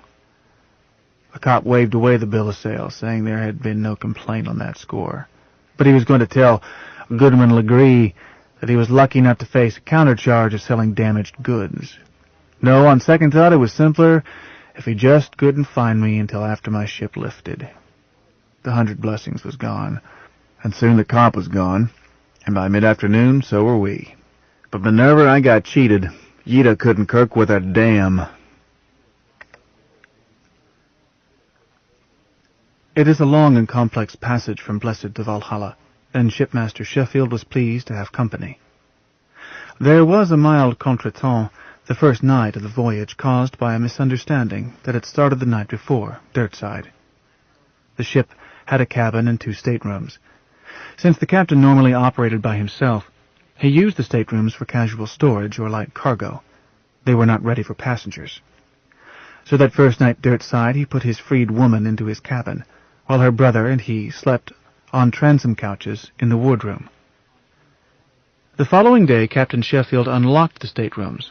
The cop waved away the bill of sale, saying there had been no complaint on that score. but he was going to tell Goodman Legree that he was lucky not to face a countercharge of selling damaged goods. No, on second thought, it was simpler if he just couldn't find me until after my ship lifted. The 100 Blessings was gone, and soon the comp was gone, and by mid-afternoon, so were we. But Minerva, I got cheated. Yida couldn't kirk with a damn. It is a long and complex passage from Blessed to Valhalla, and Shipmaster Sheffield was pleased to have company. There was a mild contretemps the first night of the voyage caused by a misunderstanding that had started the night before, dirtside. The ship had a cabin and 2 staterooms. Since the captain normally operated by himself, he used the staterooms for casual storage or light cargo. They were not ready for passengers. So that first night dirtside he put his freed woman into his cabin, while her brother and he slept on transom couches in the wardroom. The following day Captain Sheffield unlocked the staterooms,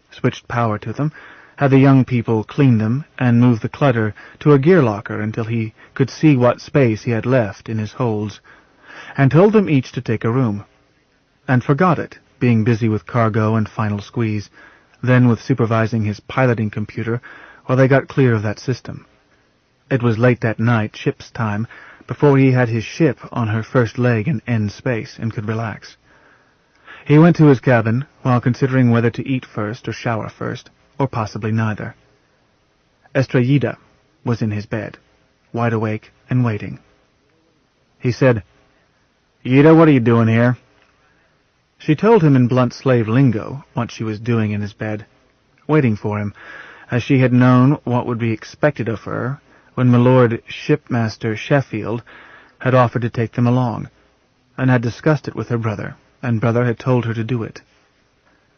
switched power to them, had the young people clean them, and move the clutter to a gear locker until he could see what space he had left in his holds, and told them each to take a room, and forgot it, being busy with cargo and final squeeze, then with supervising his piloting computer while they got clear of that system. It was late that night, ship's time, before he had his ship on her first leg in end space and could relax. He went to his cabin while considering whether to eat first or shower first, or possibly neither. Estrellita was in his bed, wide awake and waiting. He said, "Yida, what are you doing here?" She told him in blunt slave lingo what she was doing in his bed, waiting for him, as she had known what would be expected of her when Milord Shipmaster Sheffield had offered to take them along, and had discussed it with her brother, and brother had told her to do it.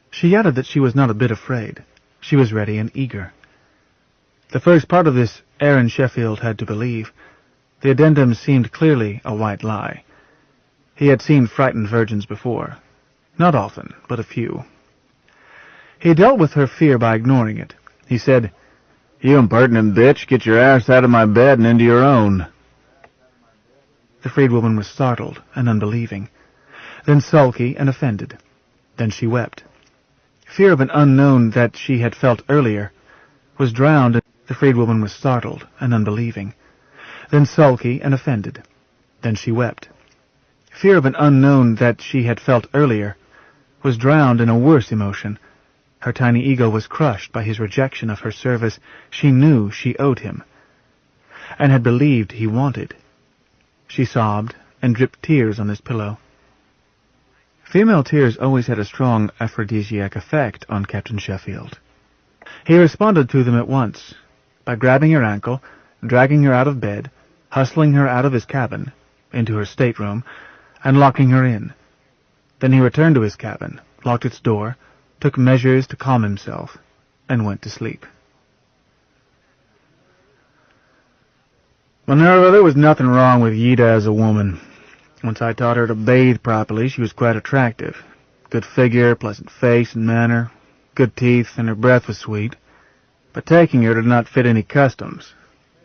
She added that she was not a bit afraid. She was ready and eager. The first part of this Aaron Sheffield had to believe. The addendum seemed clearly a white lie. He had seen frightened virgins before. Not often, but a few. He dealt with her fear by ignoring it. He said, "You impertinent bitch, get your ass out of my bed and into your own." The freedwoman was startled and unbelieving, then sulky and offended. Then she wept. Fear of an unknown that she had felt earlier was drowned. The freedwoman was startled and unbelieving, then sulky and offended. Then she wept. Fear of an unknown that she had felt earlier was drowned in a worse emotion. Her tiny ego was crushed by his rejection of her service she knew she owed him, and had believed he wanted. She sobbed and dripped tears on his pillow. Female tears always had a strong aphrodisiac effect on Captain Sheffield. He responded to them at once, by grabbing her ankle, dragging her out of bed, hustling her out of his cabin, into her stateroom, and locking her in. Then he returned to his cabin, locked its door, took measures to calm himself, and went to sleep. Minerva, there was nothing wrong with Yida as a woman. Once I taught her to bathe properly, she was quite attractive. Good figure, pleasant face and manner, good teeth, and her breath was sweet. But taking her did not fit any customs.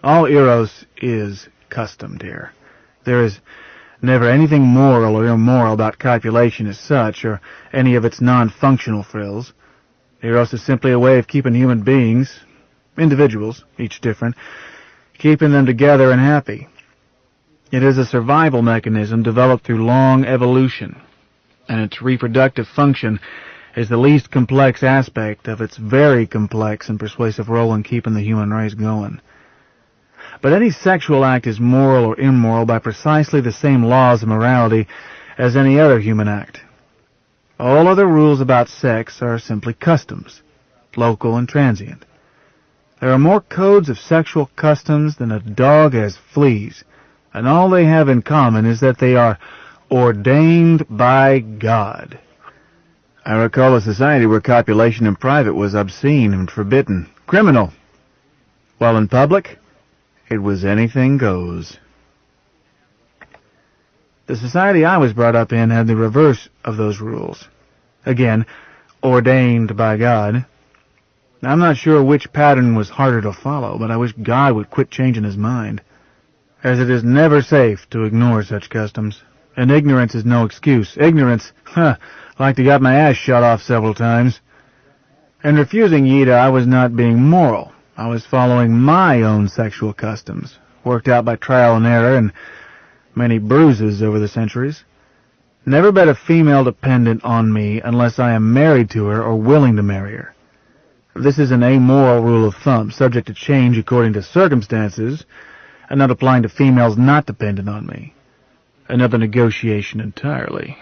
All Eros is custom, dear. There is never anything moral or immoral about copulation as such, or any of its non-functional frills. Eros is simply a way of keeping human beings, individuals, each different, keeping them together and happy. It is a survival mechanism developed through long evolution, and its reproductive function is the least complex aspect of its very complex and persuasive role in keeping the human race going. But any sexual act is moral or immoral by precisely the same laws of morality as any other human act. All other rules about sex are simply customs, local and transient. There are more codes of sexual customs than a dog has fleas, and all they have in common is that they are ordained by God. I recall a society where copulation in private was obscene and forbidden, criminal, while in public it was anything goes. The society I was brought up in had the reverse of those rules. Again, ordained by God. I'm not sure which pattern was harder to follow, but I wish God would quit changing his mind, as it is never safe to ignore such customs. And ignorance is no excuse. Ignorance? Like to got my ass shot off several times. In refusing Yida, I was not being moral. I was following my own sexual customs, worked out by trial and error and many bruises over the centuries. Never bet a female dependent on me unless I am married to her or willing to marry her. This is an amoral rule of thumb, subject to change according to circumstances, and not applying to females not dependent on me. Another negotiation entirely.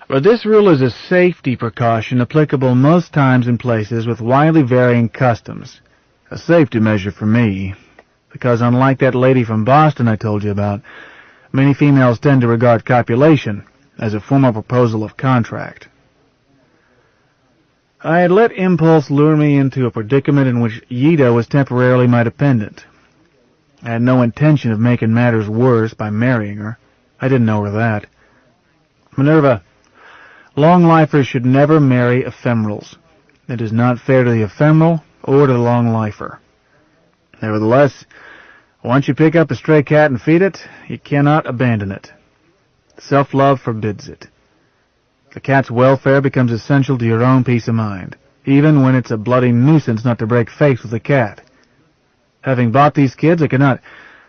But this rule is a safety precaution applicable most times in places with widely varying customs. A safety measure for me, because unlike that lady from Boston I told you about, many females tend to regard copulation as a formal proposal of contract. I had let impulse lure me into a predicament in which Yida was temporarily my dependent. I had no intention of making matters worse by marrying her. I didn't know her that. Minerva, long-lifers should never marry ephemerals. It is not fair to the ephemeral or to the long-lifer. Nevertheless, once you pick up a stray cat and feed it, you cannot abandon it. Self-love forbids it. The cat's welfare becomes essential to your own peace of mind, even when it's a bloody nuisance not to break faith with the cat. Having bought these kids, I could not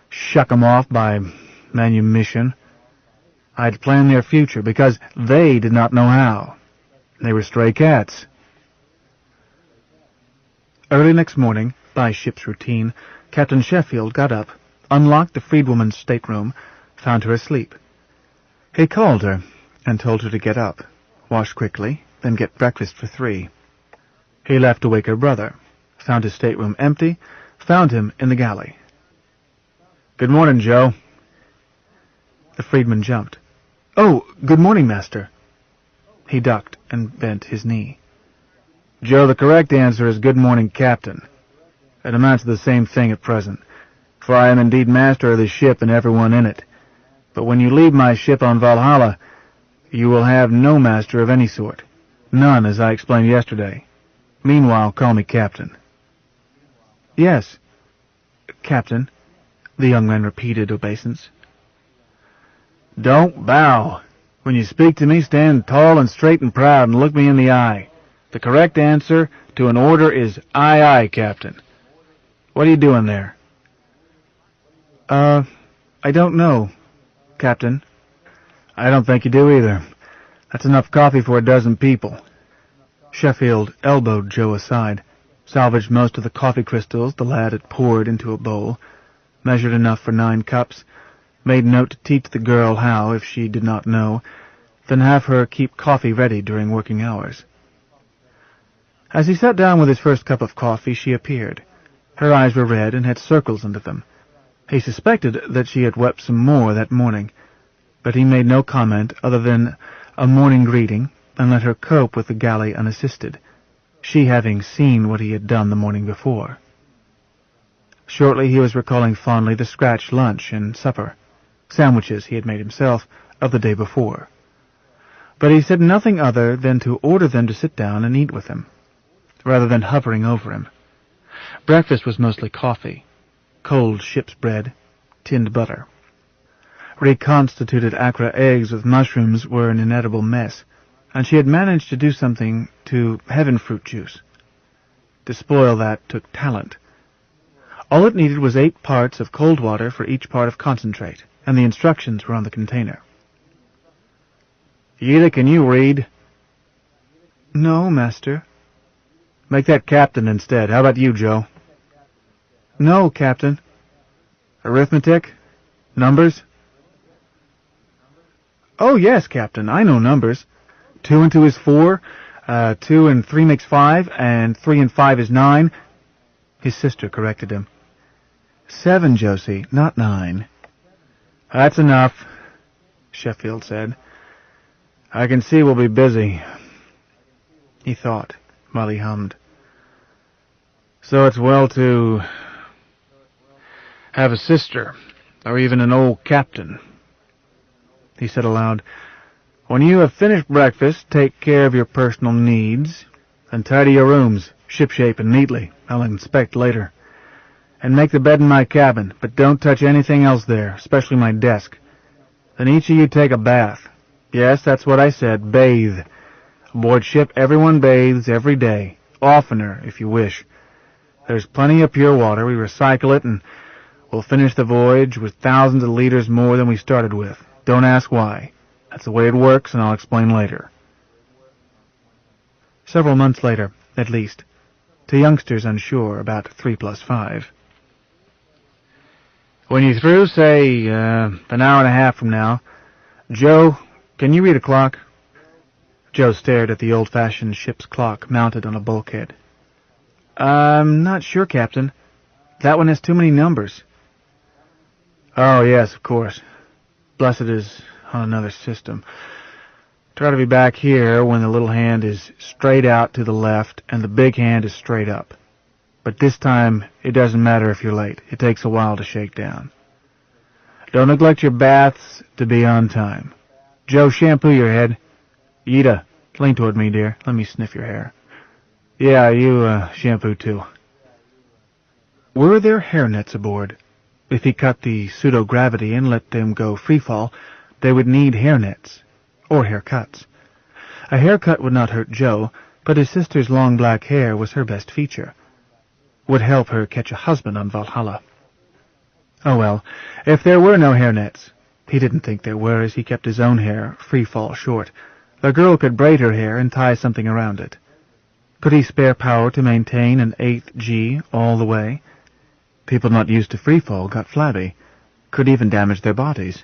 shuck 'em off by manumission. I had planned their future, because they did not know how. They were stray cats. Early next morning, by ship's routine, Captain Sheffield got up, unlocked the freedwoman's stateroom, found her asleep. He called her, and told her to get up, wash quickly, then get breakfast for 3. He left to wake her brother, found his stateroom empty, found him in the galley. "Good morning, Joe." The freedman jumped. "Oh, good morning, master." He ducked and bent his knee. "Joe, the correct answer is good morning, Captain. It amounts to the same thing at present, for I am indeed master of this ship and everyone in it. But when you leave my ship on Valhalla, you will have no master of any sort. None, as I explained yesterday. Meanwhile, call me Captain." "Yes, Captain," the young man repeated obeisance. "Don't bow. When you speak to me, stand tall and straight and proud and look me in the eye. The correct answer to an order is aye, aye, Captain. What are you doing there?" I don't know, Captain." "I don't think you do either. That's enough coffee for a dozen people." Sheffield elbowed Joe aside, salvaged most of the coffee crystals the lad had poured into a bowl, measured enough for 9 cups, made note to teach the girl how, if she did not know, then have her keep coffee ready during working hours. As he sat down with his first cup of coffee, she appeared. Her eyes were red and had circles under them. He suspected that she had wept some more that morning, but he made no comment other than a morning greeting, and let her cope with the galley unassisted, she having seen what he had done the morning before. Shortly he was recalling fondly the scratch lunch and supper, sandwiches he had made himself, of the day before. But he said nothing other than to order them to sit down and eat with him, rather than hovering over him. Breakfast was mostly coffee, cold ship's bread, tinned butter. Reconstituted Accra eggs with mushrooms were an inedible mess, and she had managed to do something to heaven fruit juice. To spoil that took talent. All it needed was 8 parts of cold water for each part of concentrate, and the instructions were on the container. "Yida, can you read?" "No, master." "Make that Captain instead. How about you, Joe?" "No, Captain." "Arithmetic? Numbers?" "Oh, yes, Captain, I know numbers. 2 and 2 is 4, 2 and 3 makes 5, and 3 and 5 is 9. His sister corrected him. 7, Josie, not 9. "That's enough," Sheffield said. "I can see we'll be busy." He thought, while he hummed. "So it's well to have a sister, or even an old captain." He said aloud, "When you have finished breakfast, take care of your personal needs, and tidy your rooms, shipshape and neatly. I'll inspect later. And make the bed in my cabin, but don't touch anything else there, especially my desk. Then each of you take a bath. Yes, that's what I said, bathe. Aboard ship, everyone bathes every day. Oftener, if you wish. There's plenty of pure water. We recycle it, and we'll finish the voyage with thousands of liters more than we started with. Don't ask why. That's the way it works, and I'll explain later. Several months later, at least, to youngsters unsure about 3 plus 5. When you're through, say, an hour and a half from now, Joe, can you read a clock? Joe stared at the old-fashioned ship's clock mounted on a bulkhead. I'm not sure, Captain. That one has too many numbers. Oh, yes, of course. Blessed is on another system. Try to be back here when the little hand is straight out to the left and the big hand is straight up. But this time, it doesn't matter if you're late. It takes a while to shake down. Don't neglect your baths to be on time. Joe, shampoo your head. Yida, lean toward me, dear. Let me sniff your hair. Yeah, you, shampoo too. Were there hairnets aboard? If he cut the pseudo-gravity and let them go free-fall, they would need hairnets. Or haircuts. A haircut would not hurt Joe, but his sister's long black hair was her best feature. Would help her catch a husband on Valhalla. Oh well, if there were no hairnets, he didn't think there were as he kept his own hair free-fall short, the girl could braid her hair and tie something around it. Could he spare power to maintain an 8th G all the way? People not used to free-fall got flabby, could even damage their bodies.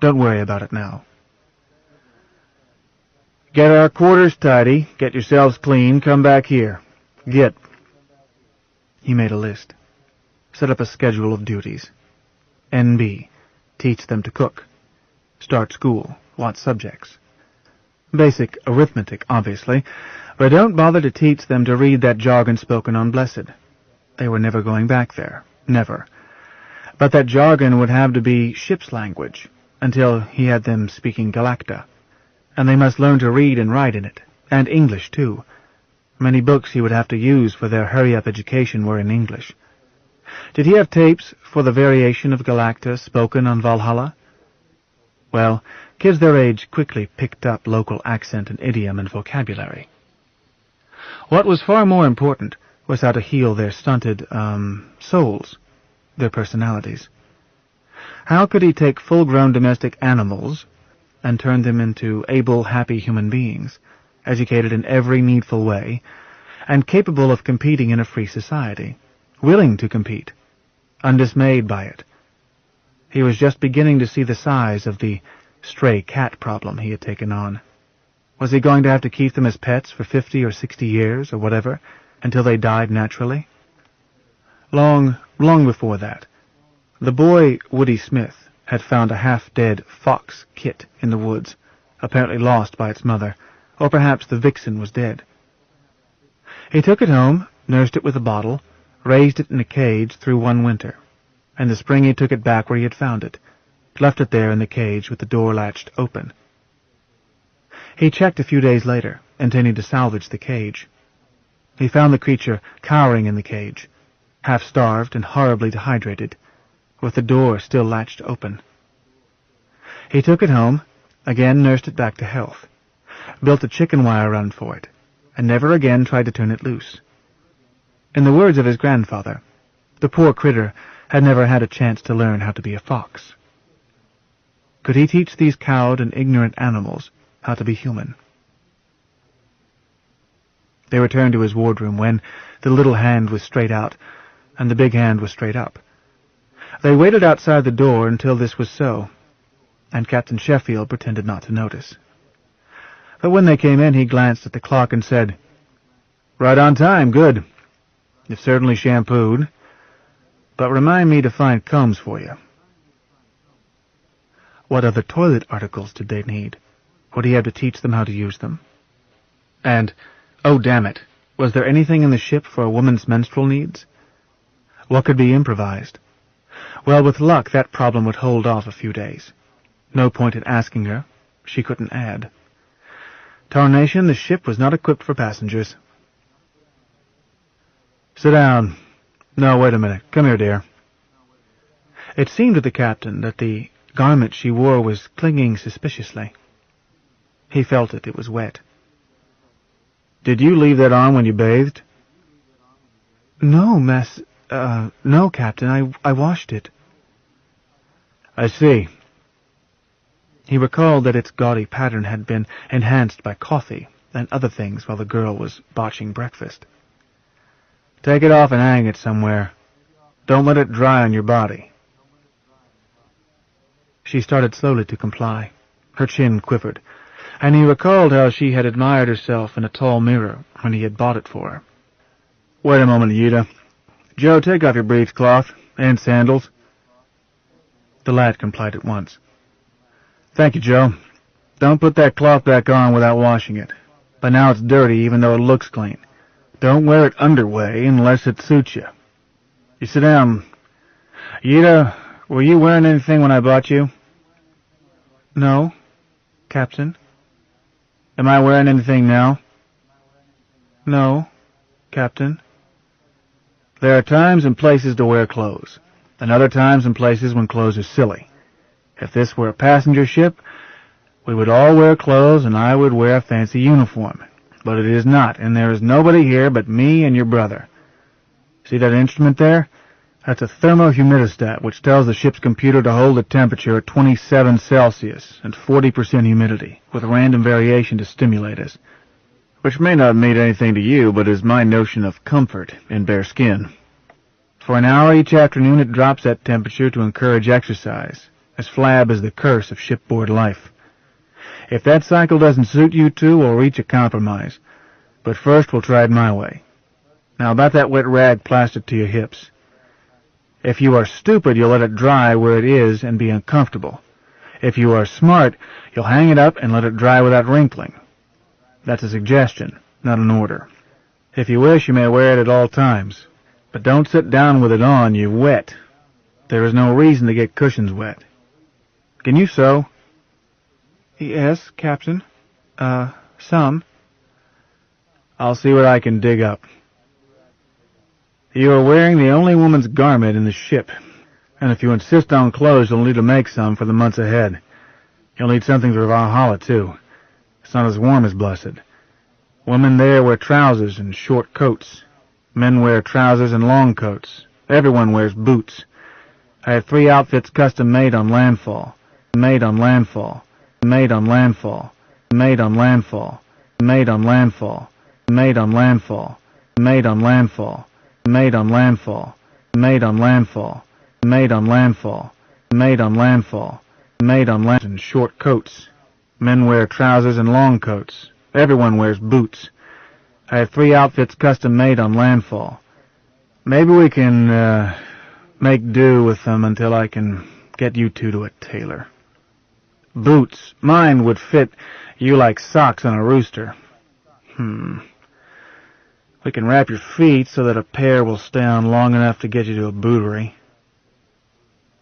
Don't worry about it now. Get our quarters tidy, get yourselves clean, come back here. Get. He made a list. Set up a schedule of duties. NB. Teach them to cook. Start school. What subjects? Basic arithmetic, obviously, but don't bother to teach them to read that jargon spoken on Blessed. They were never going back there. Never. But that jargon would have to be ship's language, until he had them speaking Galacta. And they must learn to read and write in it, and English, too. Many books he would have to use for their hurry-up education were in English. Did he have tapes for the variation of Galacta spoken on Valhalla? Well, kids their age quickly picked up local accent and idiom and vocabulary. What was far more important was how to heal their stunted, souls, their personalities. How could he take full-grown domestic animals and turn them into able, happy human beings, educated in every needful way, and capable of competing in a free society, willing to compete, undismayed by it? He was just beginning to see the size of the stray cat problem he had taken on. Was he going to have to keep them as pets for 50 or 60 years, or whatever, until they died naturally? Long before that, the boy Woody Smith had found a half-dead fox kit in the woods, apparently lost by its mother, or perhaps the vixen was dead. He took it home, nursed it with a bottle, raised it in a cage through one winter. In the spring he took it back where he had found it, left it there in the cage with the door latched open. He checked a few days later, intending to salvage the cage. He found the creature cowering in the cage, half-starved and horribly dehydrated, with the door still latched open. He took it home, again nursed it back to health, built a chicken wire run for it, and never again tried to turn it loose. In the words of his grandfather, the poor critter had never had a chance to learn how to be a fox. Could he teach these cowed and ignorant animals how to be human? They returned to his wardroom when the little hand was straight out and the big hand was straight up. They waited outside the door until this was so, and Captain Sheffield pretended not to notice. But when they came in, he glanced at the clock and said, "Right on time, good. You've certainly shampooed, but remind me to find combs for you." What other toilet articles did they need? Would he have to teach them how to use them? And, oh damn it, was there anything in the ship for a woman's menstrual needs? What could be improvised? Well, with luck, that problem would hold off a few days. No point in asking her. She couldn't add. Tarnation, the ship was not equipped for passengers. "Sit down. No, wait a minute. Come here, dear." It seemed to the captain that the garment she wore was clinging suspiciously. He felt it. It was wet. "Did you leave that on when you bathed?" "No, no, Captain. I washed it." "I see." He recalled that its gaudy pattern had been enhanced by coffee and other things while the girl was botching breakfast. "Take it off and hang it somewhere. Don't let it dry on your body." She started slowly to comply. Her chin quivered, and he recalled how she had admired herself in a tall mirror when he had bought it for her. "Wait a moment, Yida. Joe, take off your breechcloth and sandals." The lad complied at once. "Thank you, Joe. Don't put that cloth back on without washing it. By now it's dirty, even though it looks clean. Don't wear it underway unless it suits you. You sit down. Yida, were you wearing anything when I bought you?" "No, Captain." "Am I wearing anything now?" "No, Captain." "There are times and places to wear clothes, and other times and places when clothes are silly. If this were a passenger ship, we would all wear clothes and I would wear a fancy uniform. But it is not, and there is nobody here but me and your brother. See that instrument there? That's a thermohumidistat, which tells the ship's computer to hold the temperature at 27 Celsius and 40% humidity, with random variation to stimulate us. Which may not mean anything to you, but is my notion of comfort in bare skin. For an hour each afternoon it drops that temperature to encourage exercise, as flab as the curse of shipboard life. If that cycle doesn't suit you two, we'll reach a compromise. But first we'll try it my way. Now about that wet rag plastered to your hips. If you are stupid, you'll let it dry where it is and be uncomfortable. If you are smart, you'll hang it up and let it dry without wrinkling. That's a suggestion, not an order. If you wish, you may wear it at all times. But don't sit down with it on, you're wet. There is no reason to get cushions wet. Can you sew?" "Yes, Captain. Some." "I'll see what I can dig up." "You are wearing the only woman's garment in the ship, and if you insist on clothes, you'll need to make some for the months ahead. You'll need something for Valhalla, too. It's not as warm as Blessed. Women there wear trousers and short coats. Men wear trousers and long coats. Everyone wears boots. I have 3 outfits custom made on landfall. Made on landfall. Made on landfall. Made on landfall. Made on landfall. Made on landfall. Made on landfall. Made on landfall. Made on landfall. Made on landfall. Made on landfall. Made on land and short coats. Men wear trousers and long coats. Everyone wears boots. I have 3 outfits custom made on landfall. Maybe we can, make do with them until I can get you two to a tailor. Boots. Mine would fit you like socks on a rooster. We can wrap your feet so that a pair will stay on long enough to get you to a bootery.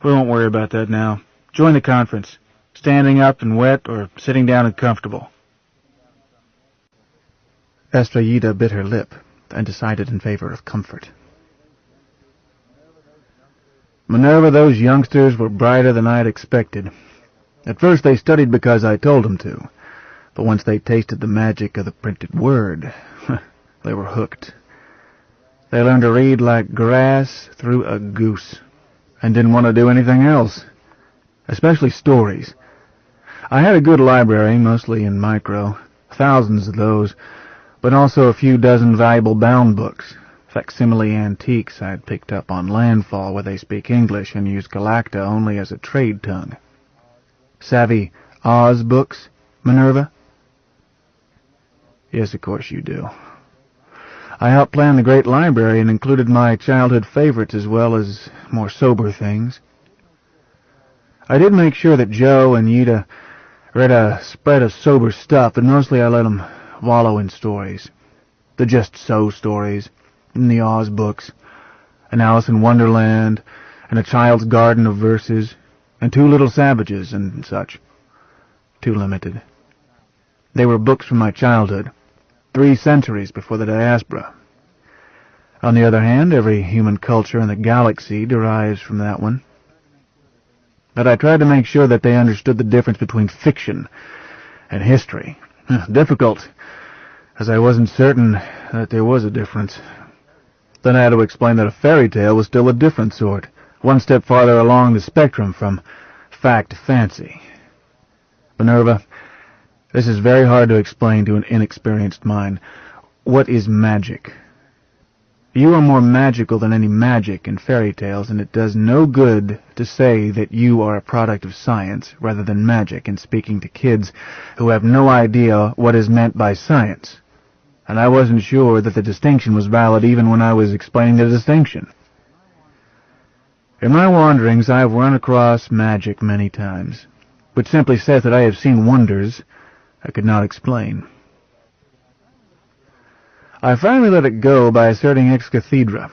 We won't worry about that now. Join the conference. Standing up and wet or sitting down and comfortable. Estrellita bit her lip and decided in favor of comfort. Minerva, those youngsters were brighter than I had expected. At first they studied because I told them to, but once they tasted the magic of the printed word, they were hooked. They learned to read like grass through a goose, and didn't want to do anything else, especially stories. I had a good library, mostly in micro, thousands of those, but also a few dozen valuable bound books, facsimile antiques I had picked up on landfall where they speak English and use Galacta only as a trade tongue. Savvy Oz books, Minerva? Yes, of course you do. I helped plan the great library and included my childhood favorites as well as more sober things. I did make sure that Joe and Yida read a spread of sober stuff, but mostly I let them wallow in stories. The just-so stories, in the Oz books, an Alice in Wonderland, and a Child's Garden of Verses, and Two Little Savages, and such. Too limited. They were books from my childhood, 3 centuries before the diaspora. On the other hand, every human culture in the galaxy derives from that one. but I tried to make sure that they understood the difference between fiction and history. Difficult, as I wasn't certain that there was a difference. Then I had to explain that a fairy tale was still a different sort, one step farther along the spectrum from fact to fancy. Minerva, this is very hard to explain to an inexperienced mind. What is magic? You are more magical than any magic in fairy tales, and it does no good to say that you are a product of science rather than magic in speaking to kids who have no idea what is meant by science. And I wasn't sure that the distinction was valid even when I was explaining the distinction. In my wanderings, I have run across magic many times, which simply says that I have seen wonders I could not explain. I finally let it go by asserting ex cathedra,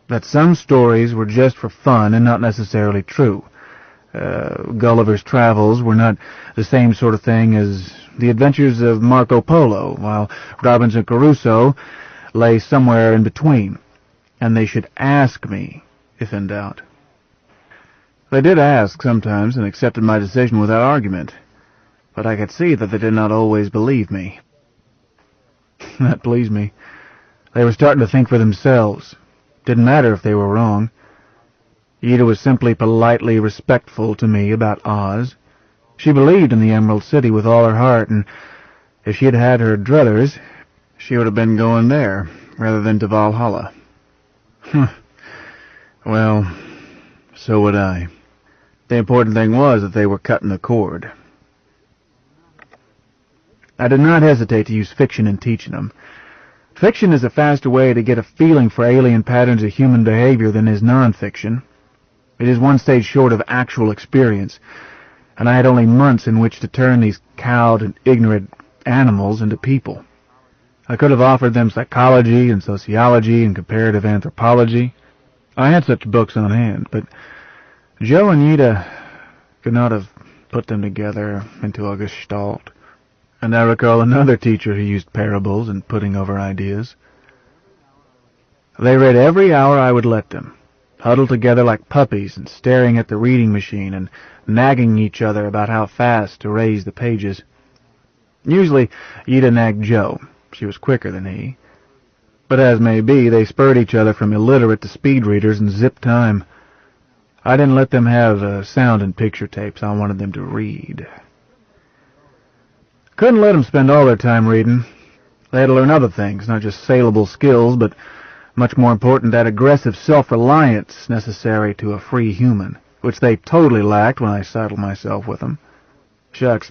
that some stories were just for fun and not necessarily true. Gulliver's Travels were not the same sort of thing as the adventures of Marco Polo, while Robinson Crusoe lay somewhere in between, and they should ask me, if in doubt. They did ask sometimes, and accepted my decision without argument, but I could see that they did not always believe me. That pleased me. They were starting to think for themselves. Didn't matter if they were wrong. Ida was simply politely respectful to me about Oz. She believed in the Emerald City with all her heart, and if she had had her druthers, she would have been going there, rather than to Valhalla. Well, so would I. The important thing was that they were cutting the cord. I did not hesitate to use fiction in teaching them. Fiction is a faster way to get a feeling for alien patterns of human behavior than is nonfiction. It is one stage short of actual experience, and I had only months in which to turn these cowed and ignorant animals into people. I could have offered them psychology and sociology and comparative anthropology. I had such books on hand, but Joe and Ida could not have put them together into a gestalt. And I recall another teacher who used parables in putting over ideas. They read every hour I would let them, huddled together like puppies and staring at the reading machine and nagging each other about how fast to raise the pages. Usually, Ida nagged Joe. She was quicker than he. But as may be, they spurred each other from illiterate to speed readers in zip time. I didn't let them have sound and picture tapes. I wanted them to read. Couldn't let them spend all their time reading. They had to learn other things, not just saleable skills, but much more important, that aggressive self-reliance necessary to a free human, which they totally lacked when I saddled myself with them. Shucks,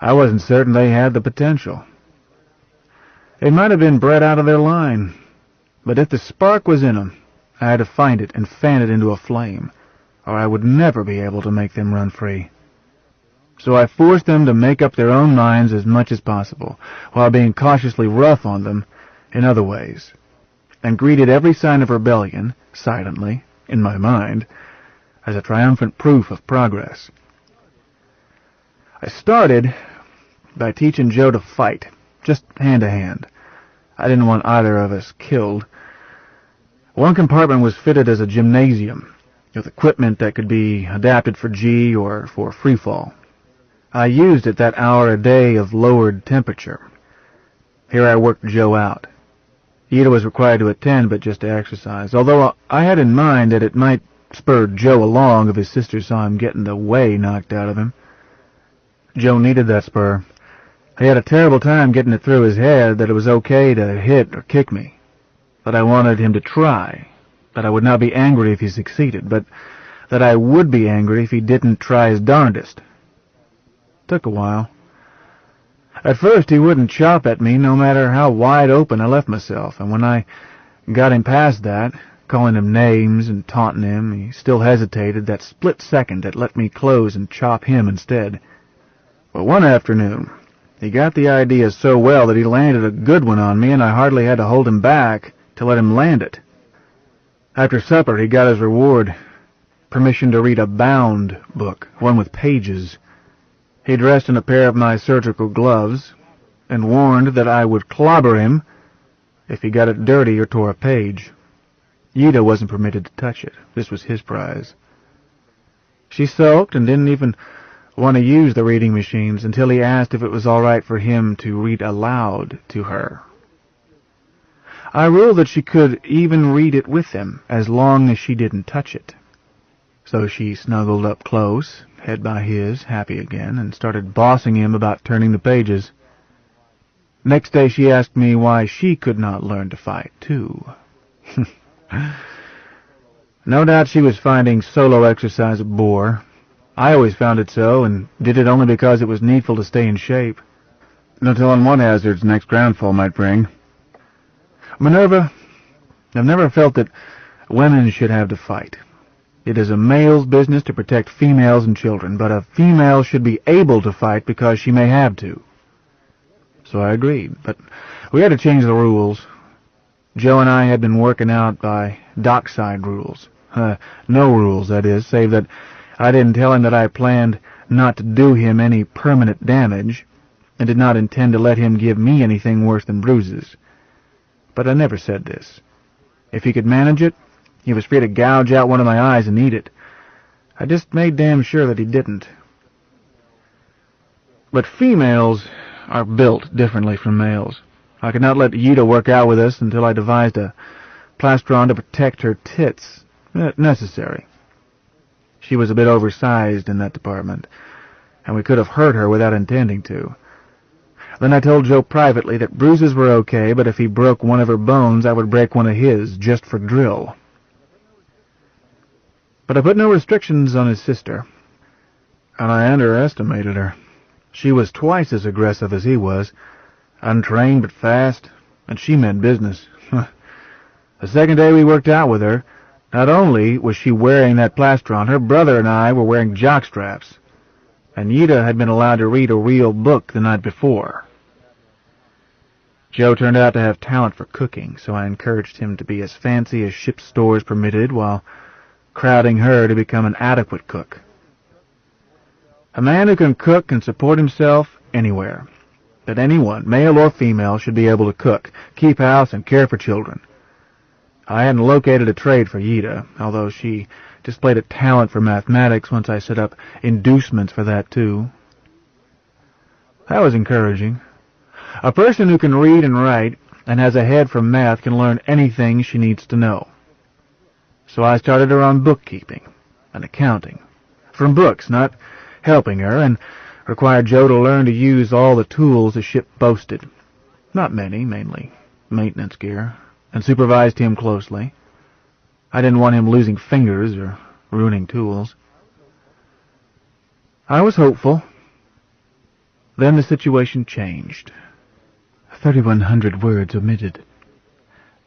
I wasn't certain they had the potential. They might have been bred out of their line, but if the spark was in them, I had to find it and fan it into a flame, or I would never be able to make them run free. So I forced them to make up their own minds as much as possible, while being cautiously rough on them in other ways, and greeted every sign of rebellion, silently, in my mind, as a triumphant proof of progress. I started by teaching Joe to fight, just hand-to-hand. I didn't want either of us killed. One compartment was fitted as a gymnasium, with equipment that could be adapted for G or for freefall. I used it that hour a day of lowered temperature. Here I worked Joe out. Ida was required to attend, but just to exercise, although I had in mind that it might spur Joe along if his sister saw him getting the way knocked out of him. Joe needed that spur. He had a terrible time getting it through his head that it was okay to hit or kick me, that I wanted him to try, that I would not be angry if he succeeded, but that I would be angry if he didn't try his darndest. Took a while. At first he wouldn't chop at me no matter how wide open I left myself, and when I got him past that, calling him names and taunting him, he still hesitated that split second that let me close and chop him instead. But one afternoon, he got the idea so well that he landed a good one on me, and I hardly had to hold him back to let him land it. After supper he got his reward, permission to read a bound book, one with pages. He dressed in a pair of my surgical gloves, and warned that I would clobber him if he got it dirty or tore a page. Ida wasn't permitted to touch it. This was his prize. She sulked and didn't even want to use the reading machines until he asked if it was all right for him to read aloud to her. I ruled that she could even read it with him, as long as she didn't touch it. So she snuggled up close, head by his, happy again, and started bossing him about turning the pages. Next day she asked me why she could not learn to fight, too. No doubt she was finding solo exercise a bore. I always found it so, and did it only because it was needful to stay in shape. No telling what hazards next groundfall might bring. Minerva, I've never felt that women should have to fight. It is a male's business to protect females and children, but a female should be able to fight because she may have to. So I agreed, but we had to change the rules. Joe and I had been working out by dockside rules. No rules, that is, save that I didn't tell him that I planned not to do him any permanent damage, and did not intend to let him give me anything worse than bruises. But I never said this. If he could manage it, he was free to gouge out one of my eyes and eat it. I just made damn sure that he didn't. But females are built differently from males. I could not let Yida work out with us until I devised a plastron to protect her tits. Necessary. She was a bit oversized in that department, and we could have hurt her without intending to. Then I told Joe privately that bruises were okay, but if he broke one of her bones, I would break one of his, just for drill. But I put no restrictions on his sister, and I underestimated her. She was twice as aggressive as he was, untrained but fast, and she meant business. The second day we worked out with her, not only was she wearing that plastron, her brother and I were wearing jockstraps, and Yida had been allowed to read a real book the night before. Joe turned out to have talent for cooking, so I encouraged him to be as fancy as ship's stores permitted, while crowding her to become an adequate cook. A man who can cook can support himself anywhere. That anyone, male or female, should be able to cook, keep house, and care for children. I hadn't located a trade for Yida, although she displayed a talent for mathematics once I set up inducements for that, too. That was encouraging. A person who can read and write and has a head for math can learn anything she needs to know. So I started her on bookkeeping and accounting. From books, not helping her, and required Joe to learn to use all the tools the ship boasted. Not many, mainly maintenance gear, and supervised him closely. I didn't want him losing fingers or ruining tools. I was hopeful. Then the situation changed. 3,100 words omitted.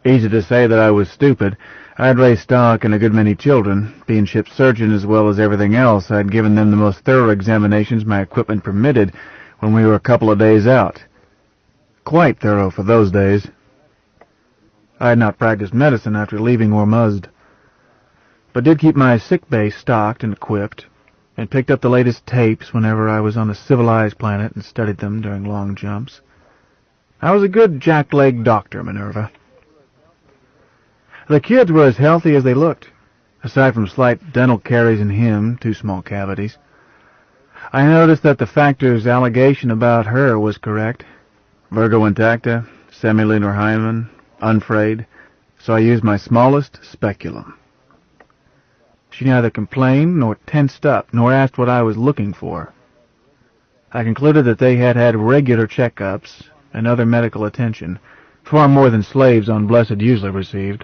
Easy to say that I was stupid. I'd raised stock and a good many children. Being ship's surgeon as well as everything else, I'd given them the most thorough examinations my equipment permitted when we were a couple of days out. Quite thorough for those days. I had not practiced medicine after leaving Ormuzd, but did keep my sick bay stocked and equipped, and picked up the latest tapes whenever I was on a civilized planet and studied them during long jumps. I was a good jack-leg doctor, Minerva. The kids were as healthy as they looked, aside from slight dental caries in him, 2 small cavities. I noticed that the factor's allegation about her was correct. Virgo intacta, semilunar hymen, unfrayed, so I used my smallest speculum. She neither complained nor tensed up, nor asked what I was looking for. I concluded that they had had regular checkups and other medical attention, far more than slaves on Blessed usually received.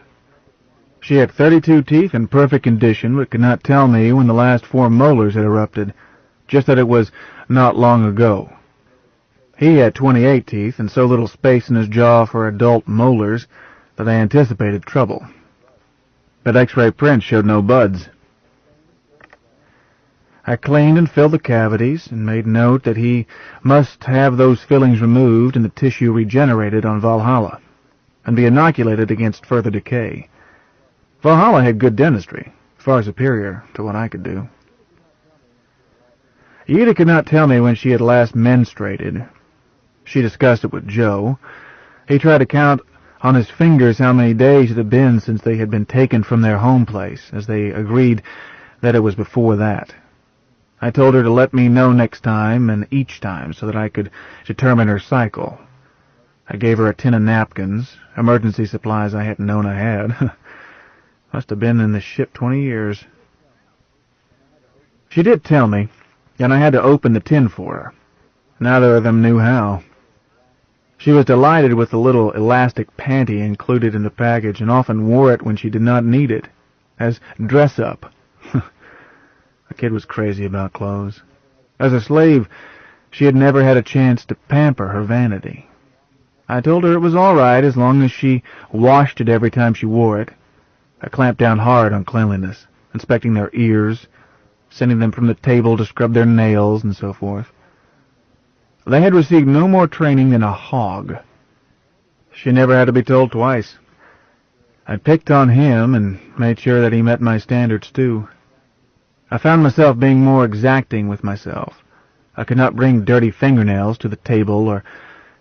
She had 32 teeth in perfect condition, but could not tell me when the last 4 molars had erupted, just that it was not long ago. He had 28 teeth, and so little space in his jaw for adult molars that I anticipated trouble. But X-ray prints showed no buds. I cleaned and filled the cavities, and made note that he must have those fillings removed and the tissue regenerated on Valhalla, and be inoculated against further decay. Valhalla had good dentistry, far superior to what I could do. Yida could not tell me when she had last menstruated. She discussed it with Joe. He tried to count on his fingers how many days it had been since they had been taken from their home place, as they agreed that it was before that. I told her to let me know next time and each time so that I could determine her cycle. I gave her a tin of napkins, emergency supplies I hadn't known I had. Must have been in the ship 20 years. She did tell me, and I had to open the tin for her. Neither of them knew how. She was delighted with the little elastic panty included in the package and often wore it when she did not need it, as dress-up. The kid was crazy about clothes. As a slave, she had never had a chance to pamper her vanity. I told her it was all right as long as she washed it every time she wore it. I clamped down hard on cleanliness, inspecting their ears, sending them from the table to scrub their nails, and so forth. They had received no more training than a hog. She never had to be told twice. I picked on him and made sure that he met my standards, too. I found myself being more exacting with myself. I could not bring dirty fingernails to the table or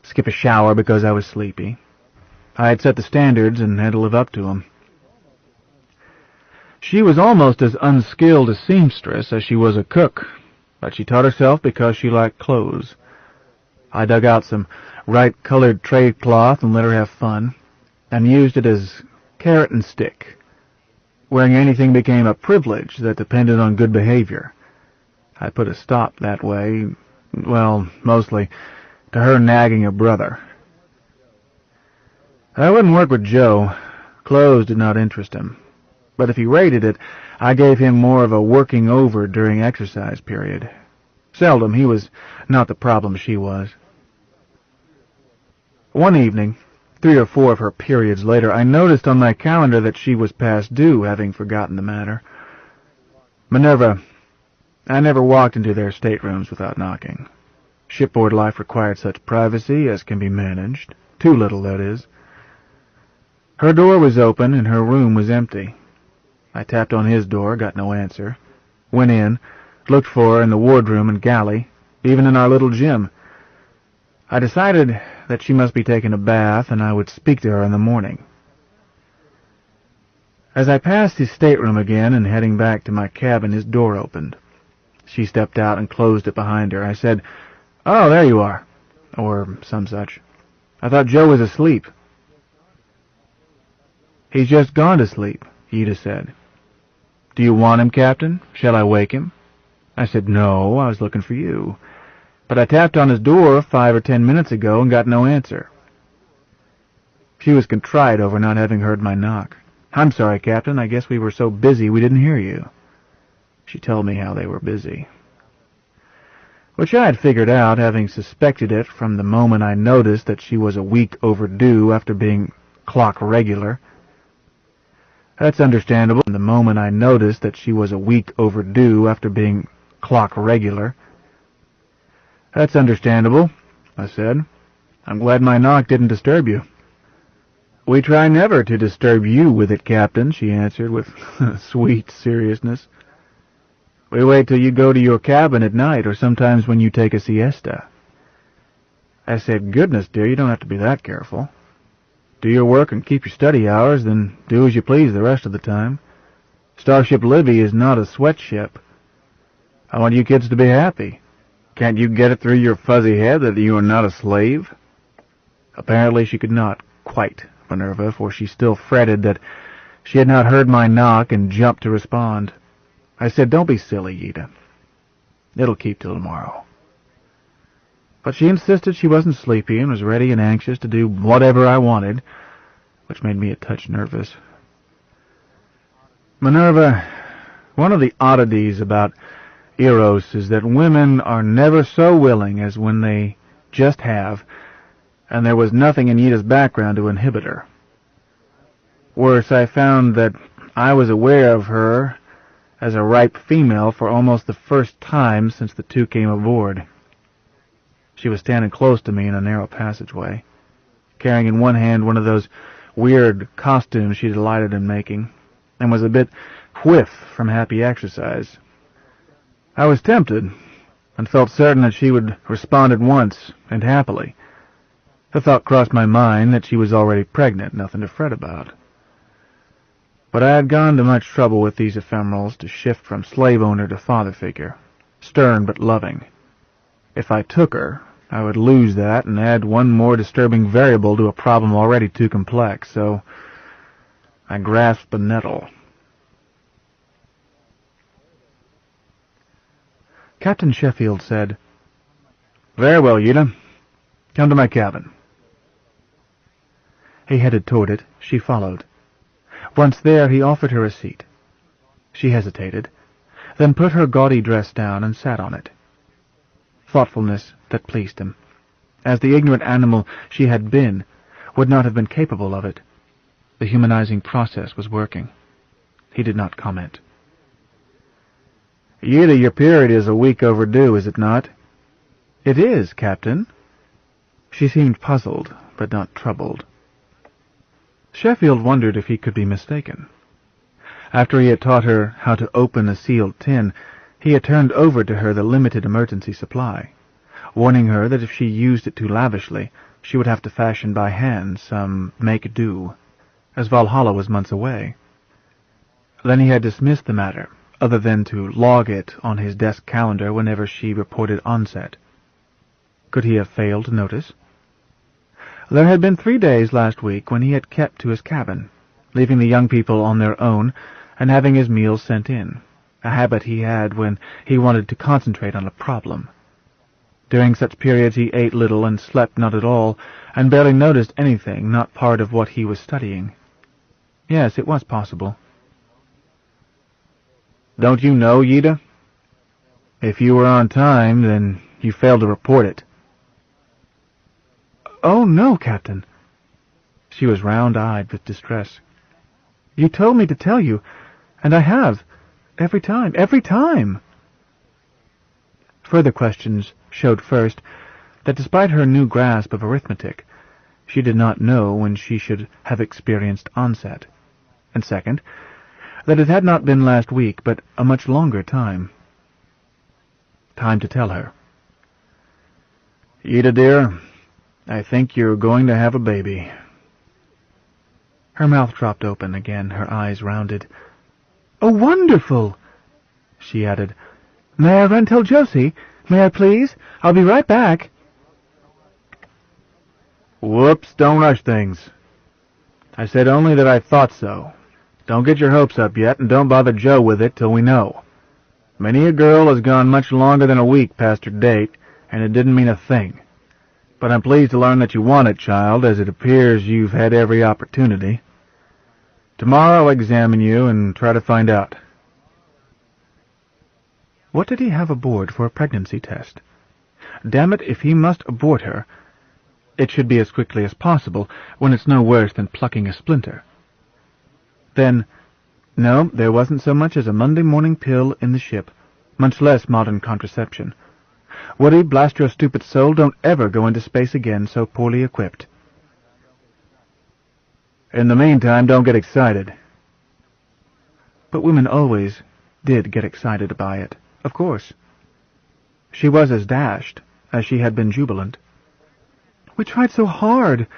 skip a shower because I was sleepy. I had set the standards and had to live up to them. She was almost as unskilled a seamstress as she was a cook, but she taught herself because she liked clothes. I dug out some right-colored trade cloth and let her have fun, and used it as carrot and stick. Wearing anything became a privilege that depended on good behavior. I put a stop that way, well, mostly, to her nagging her brother. I wouldn't work with Joe. Clothes did not interest him. But if he rated it, I gave him more of a working over during exercise period. Seldom. He was not the problem she was. One evening, 3 or 4 of her periods later, I noticed on my calendar that she was past due, having forgotten the matter. Minerva, I never walked into their staterooms without knocking. Shipboard life required such privacy as can be managed. Too little, that is. Her door was open and her room was empty. I tapped on his door, got no answer. Went in, looked for her in the wardroom and galley, even in our little gym. I decided that she must be taking a bath, and I would speak to her in the morning. As I passed his stateroom again and heading back to my cabin, his door opened. She stepped out and closed it behind her. I said, "Oh, there you are," or some such. "I thought Joe was asleep." "He's just gone to sleep," Ida said. "Do you want him, Captain? Shall I wake him?" I said, "No, I was looking for you. But I tapped on his door 5 or 10 minutes ago and got no answer." She was contrite over not having heard my knock. "I'm sorry, Captain. I guess we were so busy we didn't hear you." She told me how they were busy. Which I had figured out, having suspected it from the moment I noticed that she was a week overdue after being clock regular. That's understandable. From the moment I noticed that she was a week overdue after being clock regular. "That's understandable," I said. "I'm glad my knock didn't disturb you." "We try never to disturb you with it, Captain," she answered with sweet seriousness. "We wait till you go to your cabin at night, or sometimes when you take a siesta." I said, "Goodness, dear, you don't have to be that careful. Do your work and keep your study hours, then do as you please the rest of the time. Starship Libby is not a sweatship. I want you kids to be happy. Can't you get it through your fuzzy head that you are not a slave?" Apparently she could not quite, Minerva, for she still fretted that she had not heard my knock and jumped to respond. I said, "Don't be silly, Ida. It'll keep till tomorrow." But she insisted she wasn't sleepy and was ready and anxious to do whatever I wanted, which made me a touch nervous. "Minerva, one of the oddities about Eros is that women are never so willing as when they just have, and there was nothing in Ida's background to inhibit her. Worse, I found that I was aware of her as a ripe female for almost the first time since the two came aboard. She was standing close to me in a narrow passageway, carrying in one hand one of those weird costumes she delighted in making, and was a bit whiff from happy exercise. I was tempted, and felt certain that she would respond at once, and happily. The thought crossed my mind that she was already pregnant, nothing to fret about. But I had gone to much trouble with these ephemerals to shift from slave owner to father figure. stern but loving. If I took her, I would lose that and add one more disturbing variable to a problem already too complex, so I grasped the nettle. Captain Sheffield said, "Very well, Yida. Come to my cabin." He headed toward it. She followed. Once there, he offered her a seat. She hesitated, then put her gaudy dress down and sat on it. Thoughtfulness that pleased him. As the ignorant animal she had been, would not have been capable of it. The humanizing process was working. He did not comment. "Yida, your period is a week overdue, is it not?" "It is, Captain." She seemed puzzled, but not troubled. Sheffield wondered if he could be mistaken. After he had taught her how to open a sealed tin, he had turned over to her the limited emergency supply, warning her that if she used it too lavishly, she would have to fashion by hand some make-do, as Valhalla was months away. Then he had dismissed the matter, other than to log it on his desk calendar whenever she reported onset. Could he have failed to notice? There had been 3 days last week when he had kept to his cabin, leaving the young people on their own and having his meals sent in, a habit he had when he wanted to concentrate on a problem. During such periods he ate little and slept not at all, and barely noticed anything not part of what he was studying. Yes, it was possible. "Don't you know, Yida? If you were on time, then you failed to report it." "Oh, no, Captain." She was round-eyed with distress. "You told me to tell you, and I have. Every time. Further questions showed first that despite her new grasp of arithmetic, she did not know when she should have experienced onset, and second, that it had not been last week, but a much longer time. Time to tell her. "Yida, dear, I think you're going to have a baby." Her mouth dropped open again, her eyes rounded. "Oh, wonderful!" she added. "May I run and tell Josie? May I please? I'll be right back." "Whoops, don't rush things. I said only that I thought so. Don't get your hopes up yet, and don't bother Joe with it till we know. Many a girl has gone much longer than a week past her date, and it didn't mean a thing. But I'm pleased to learn that you want it, child, as it appears you've had every opportunity. Tomorrow I'll examine you and try to find out." What did he have aboard for a pregnancy test? Damn it, if he must abort her, it should be as quickly as possible, when it's no worse than plucking a splinter. Then, no, there wasn't so much as a Monday morning pill in the ship, much less modern contraception. Woody, blast your stupid soul, don't ever go into space again so poorly equipped. In the meantime, don't get excited. But women always did get excited by it, of course. She was as dashed as she had been jubilant. "We tried so hard.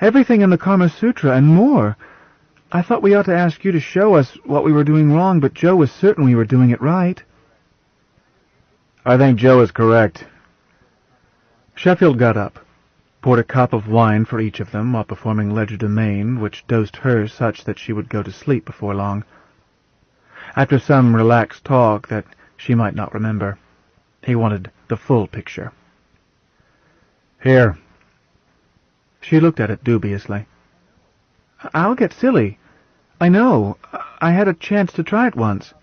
Everything in the Kama Sutra and more. I thought we ought to ask you to show us what we were doing wrong, but Joe was certain we were doing it right." "I think Joe is correct." Sheffield got up, poured a cup of wine for each of them while performing legerdemain, which dosed her such that she would go to sleep before long. After some relaxed talk that she might not remember, he wanted the full picture. "Here." She looked at it dubiously. "I'll get silly. I know. I had a chance to try it once."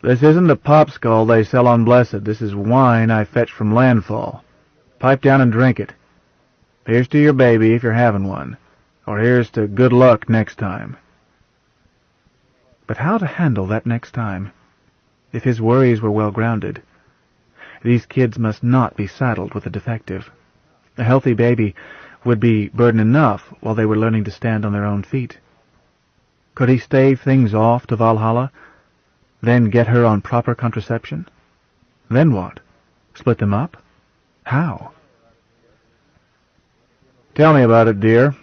"This isn't a popsicle they sell on Blessed. This is wine I fetched from landfall. Pipe down and drink it. Here's to your baby if you're having one, or here's to good luck next time." But how to handle that next time? If his worries were well grounded, these kids must not be saddled with a defective. A healthy baby would be burden enough while they were learning to stand on their own feet. Could he stave things off to Valhalla, then get her on proper contraception? Then what? Split them up? How? "Tell me about it, dear.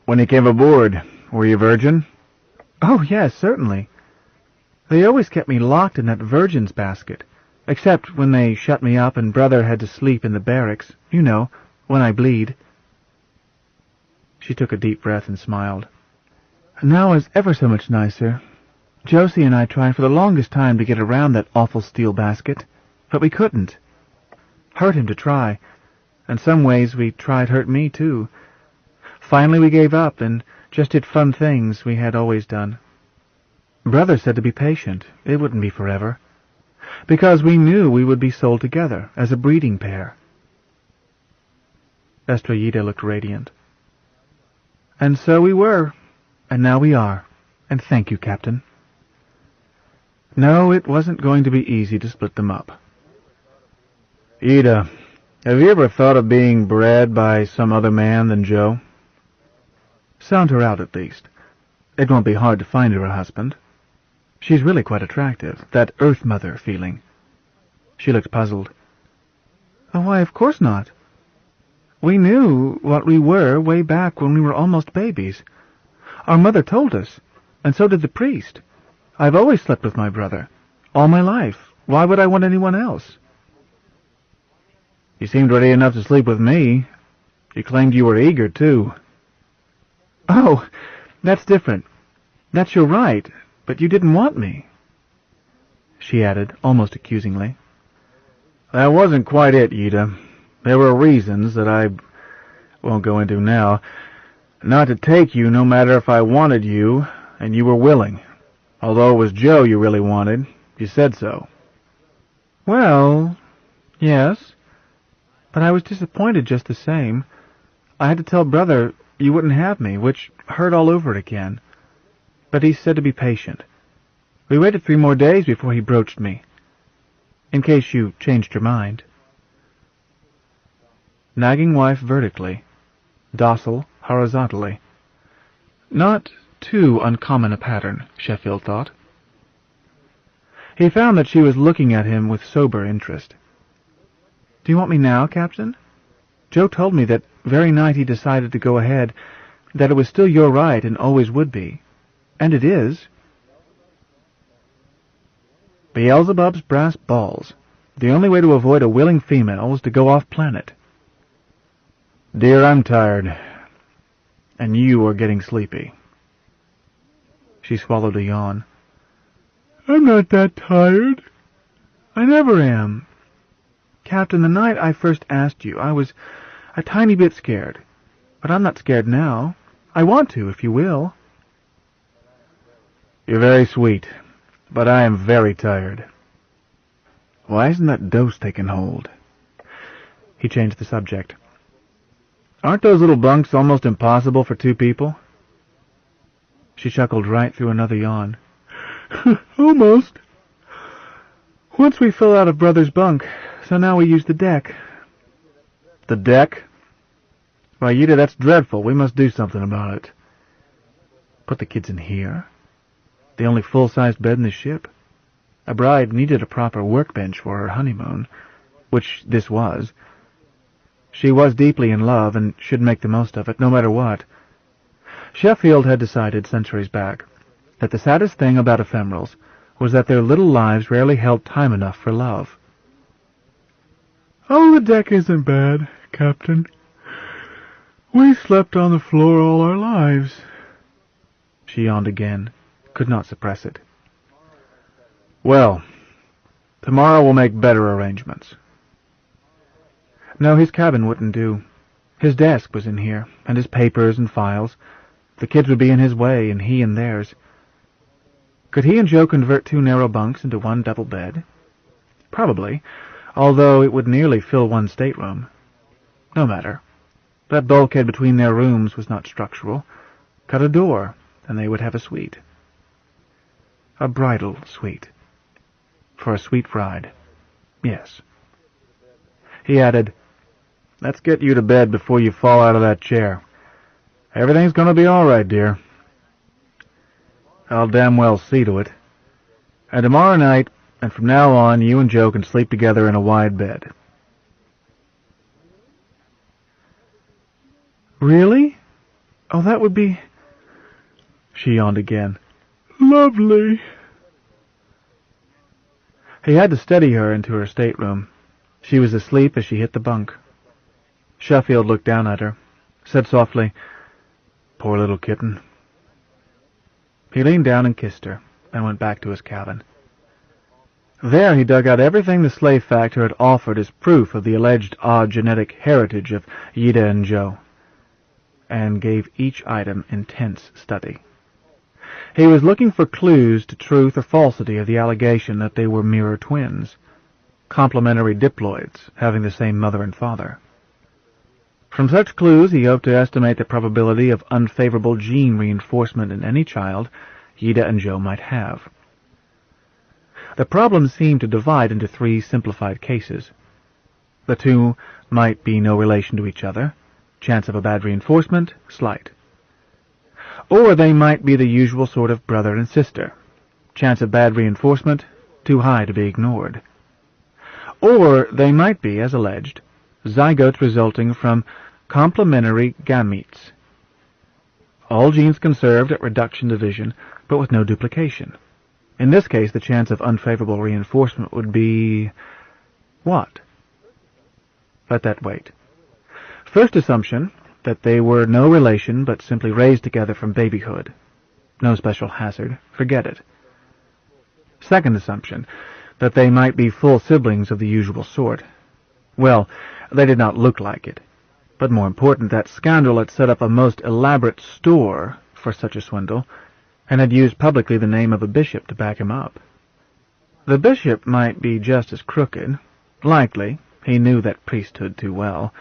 When you came aboard, were you virgin?" "Oh, yes, certainly. They always kept me locked in that Virgin's basket, except when they shut me up and Brother had to sleep in the barracks, you know, when I bleed. She took a deep breath and smiled. Now it's ever so much nicer. Josie and I tried for the longest time to get around that awful steel basket, but we couldn't. Hurt him to try, and some ways we tried hurt me, too. Finally we gave up and just did fun things we had always done. Brother said to be patient. It wouldn't be forever, because we knew we would be sold together as a breeding pair. Estrellita looked radiant. And so we were, and now we are, and thank you, Captain. No, it wasn't going to be easy to split them up. Ida, have you ever thought of being bred by some other man than Joe? Sound her out, at least. It won't be hard to find her a husband. She's really quite attractive, that Earth Mother feeling. She looked puzzled. Oh, why, of course not. We knew what we were way back when we were almost babies. Our mother told us, and so did the priest. I've always slept with my brother, all my life. Why would I want anyone else? You seemed ready enough to sleep with me. You claimed you were eager, too. Oh, that's different. That's your right, but you didn't want me, she added, almost accusingly. That wasn't quite it, Ida. There were reasons that I won't go into now, not to take you no matter if I wanted you and you were willing. Although it was Joe you really wanted, you said so. Well, yes, but I was disappointed just the same. I had to tell Brother you wouldn't have me, which hurt all over it again. But he said to be patient. We waited 3 more days before he broached me, in case you changed your mind. Nagging wife vertically, docile horizontally. Not too uncommon a pattern, Sheffield thought. He found that she was looking at him with sober interest. Do you want me now, Captain? Joe told me that very night he decided to go ahead, that it was still your right and always would be. And it is. Beelzebub's brass balls. The only way to avoid a willing female was to go off-planet. Dear, I'm tired. And you are getting sleepy. She swallowed a yawn. I'm not that tired. I never am. Captain, the night I first asked you, I was a tiny bit scared. But I'm not scared now. I want to, if you will. You're very sweet, but I am very tired. Why isn't that dose taking hold? He changed the subject. Aren't those little bunks almost impossible for 2 people? She chuckled right through another yawn. Almost. Once we fell out of Brother's bunk, so now we use the deck. The deck? Why, Ida, that's dreadful. We must do something about it. Put the kids in here. The only full-sized bed in the ship. A bride needed a proper workbench for her honeymoon, which this was. She was deeply in love and should make the most of it, no matter what. Sheffield had decided centuries back that the saddest thing about ephemerals was that their little lives rarely held time enough for love. Oh, the deck isn't bad, Captain. We slept on the floor all our lives. She yawned again, could not suppress it. Well, tomorrow we'll make better arrangements. No, his cabin wouldn't do. His desk was in here, and his papers and files. The kids would be in his way, and he in theirs. Could he and Joe convert 2 narrow bunks into 1 double bed? Probably, although it would nearly fill 1 stateroom. No matter. That bulkhead between their rooms was not structural. Cut a door, and they would have a suite. A bridal suite. For a sweet bride. Yes. He added, Let's get you to bed before you fall out of that chair. Everything's going to be all right, dear. I'll damn well see to it. And tomorrow night, and from now on, you and Joe can sleep together in a wide bed. Really? Oh, that would be... She yawned again. Lovely. He had to steady her into her stateroom. She was asleep as she hit the bunk. Sheffield looked down at her, said softly, "Poor little kitten." He leaned down and kissed her, and went back to his cabin. There he dug out everything the slave factor had offered as proof of the alleged odd genetic heritage of Yida and Joe, and gave each item intense study. He was looking for clues to truth or falsity of the allegation that they were mirror twins, complementary diploids having the same mother and father. From such clues he hoped to estimate the probability of unfavorable gene reinforcement in any child Yida and Joe might have. The problem seemed to divide into 3 simplified cases. The 2 might be no relation to each other, chance of a bad reinforcement, slight. Or they might be the usual sort of brother and sister, chance of bad reinforcement, too high to be ignored. Or they might be, as alleged, zygotes resulting from complementary gametes, all genes conserved at reduction division, but with no duplication. In this case, the chance of unfavorable reinforcement would be... what? Let that wait. First assumption, that they were no relation but simply raised together from babyhood. No special hazard. Forget it. Second assumption, that they might be full siblings of the usual sort. Well, they did not look like it. But more important, that scoundrel had set up a most elaborate store for such a swindle, and had used publicly the name of a bishop to back him up. The bishop might be just as crooked. Likely, he knew that priesthood too well.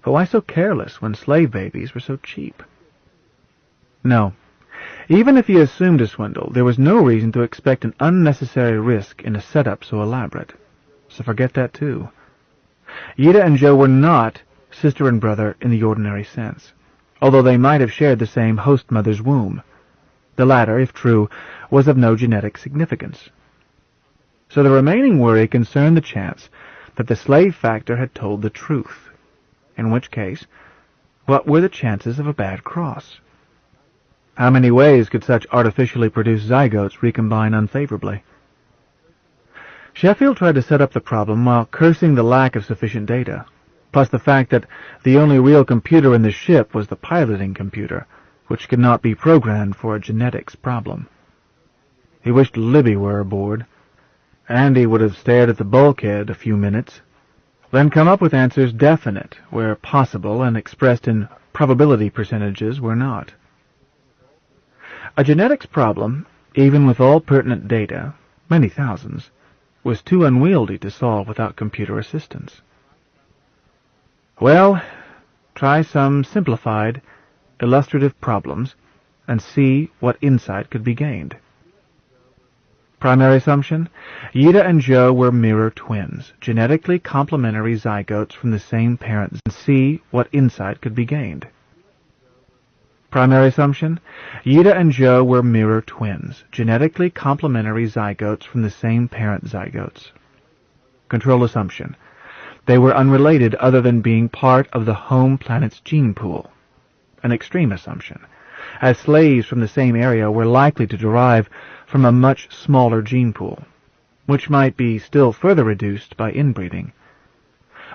But why so careless when slave babies were so cheap? No. Even if he assumed a swindle, there was no reason to expect an unnecessary risk in a setup so elaborate. So forget that too. Yida and Joe were not sister and brother in the ordinary sense, although they might have shared the same host mother's womb. The latter, if true, was of no genetic significance. So the remaining worry concerned the chance that the slave factor had told the truth, in which case, what were the chances of a bad cross? How many ways could such artificially produced zygotes recombine unfavorably? Sheffield tried to set up the problem while cursing the lack of sufficient data, plus the fact that the only real computer in the ship was the piloting computer, which could not be programmed for a genetics problem. He wished Libby were aboard. Andy would have stared at the bulkhead a few minutes, then come up with answers definite where possible and expressed in probability percentages where not. A genetics problem, even with all pertinent data, many thousands, was too unwieldy to solve without computer assistance. Well, try some simplified, illustrative problems and see what insight could be gained. Primary assumption, Yida and Joe were mirror twins, genetically complementary zygotes from the same parent, and see what insight could be gained. Primary assumption, Yida and Joe were mirror twins, genetically complementary zygotes from the same parent zygotes. Control assumption, they were unrelated other than being part of the home planet's gene pool. An extreme assumption, as slaves from the same area were likely to derive from a much smaller gene pool, which might be still further reduced by inbreeding.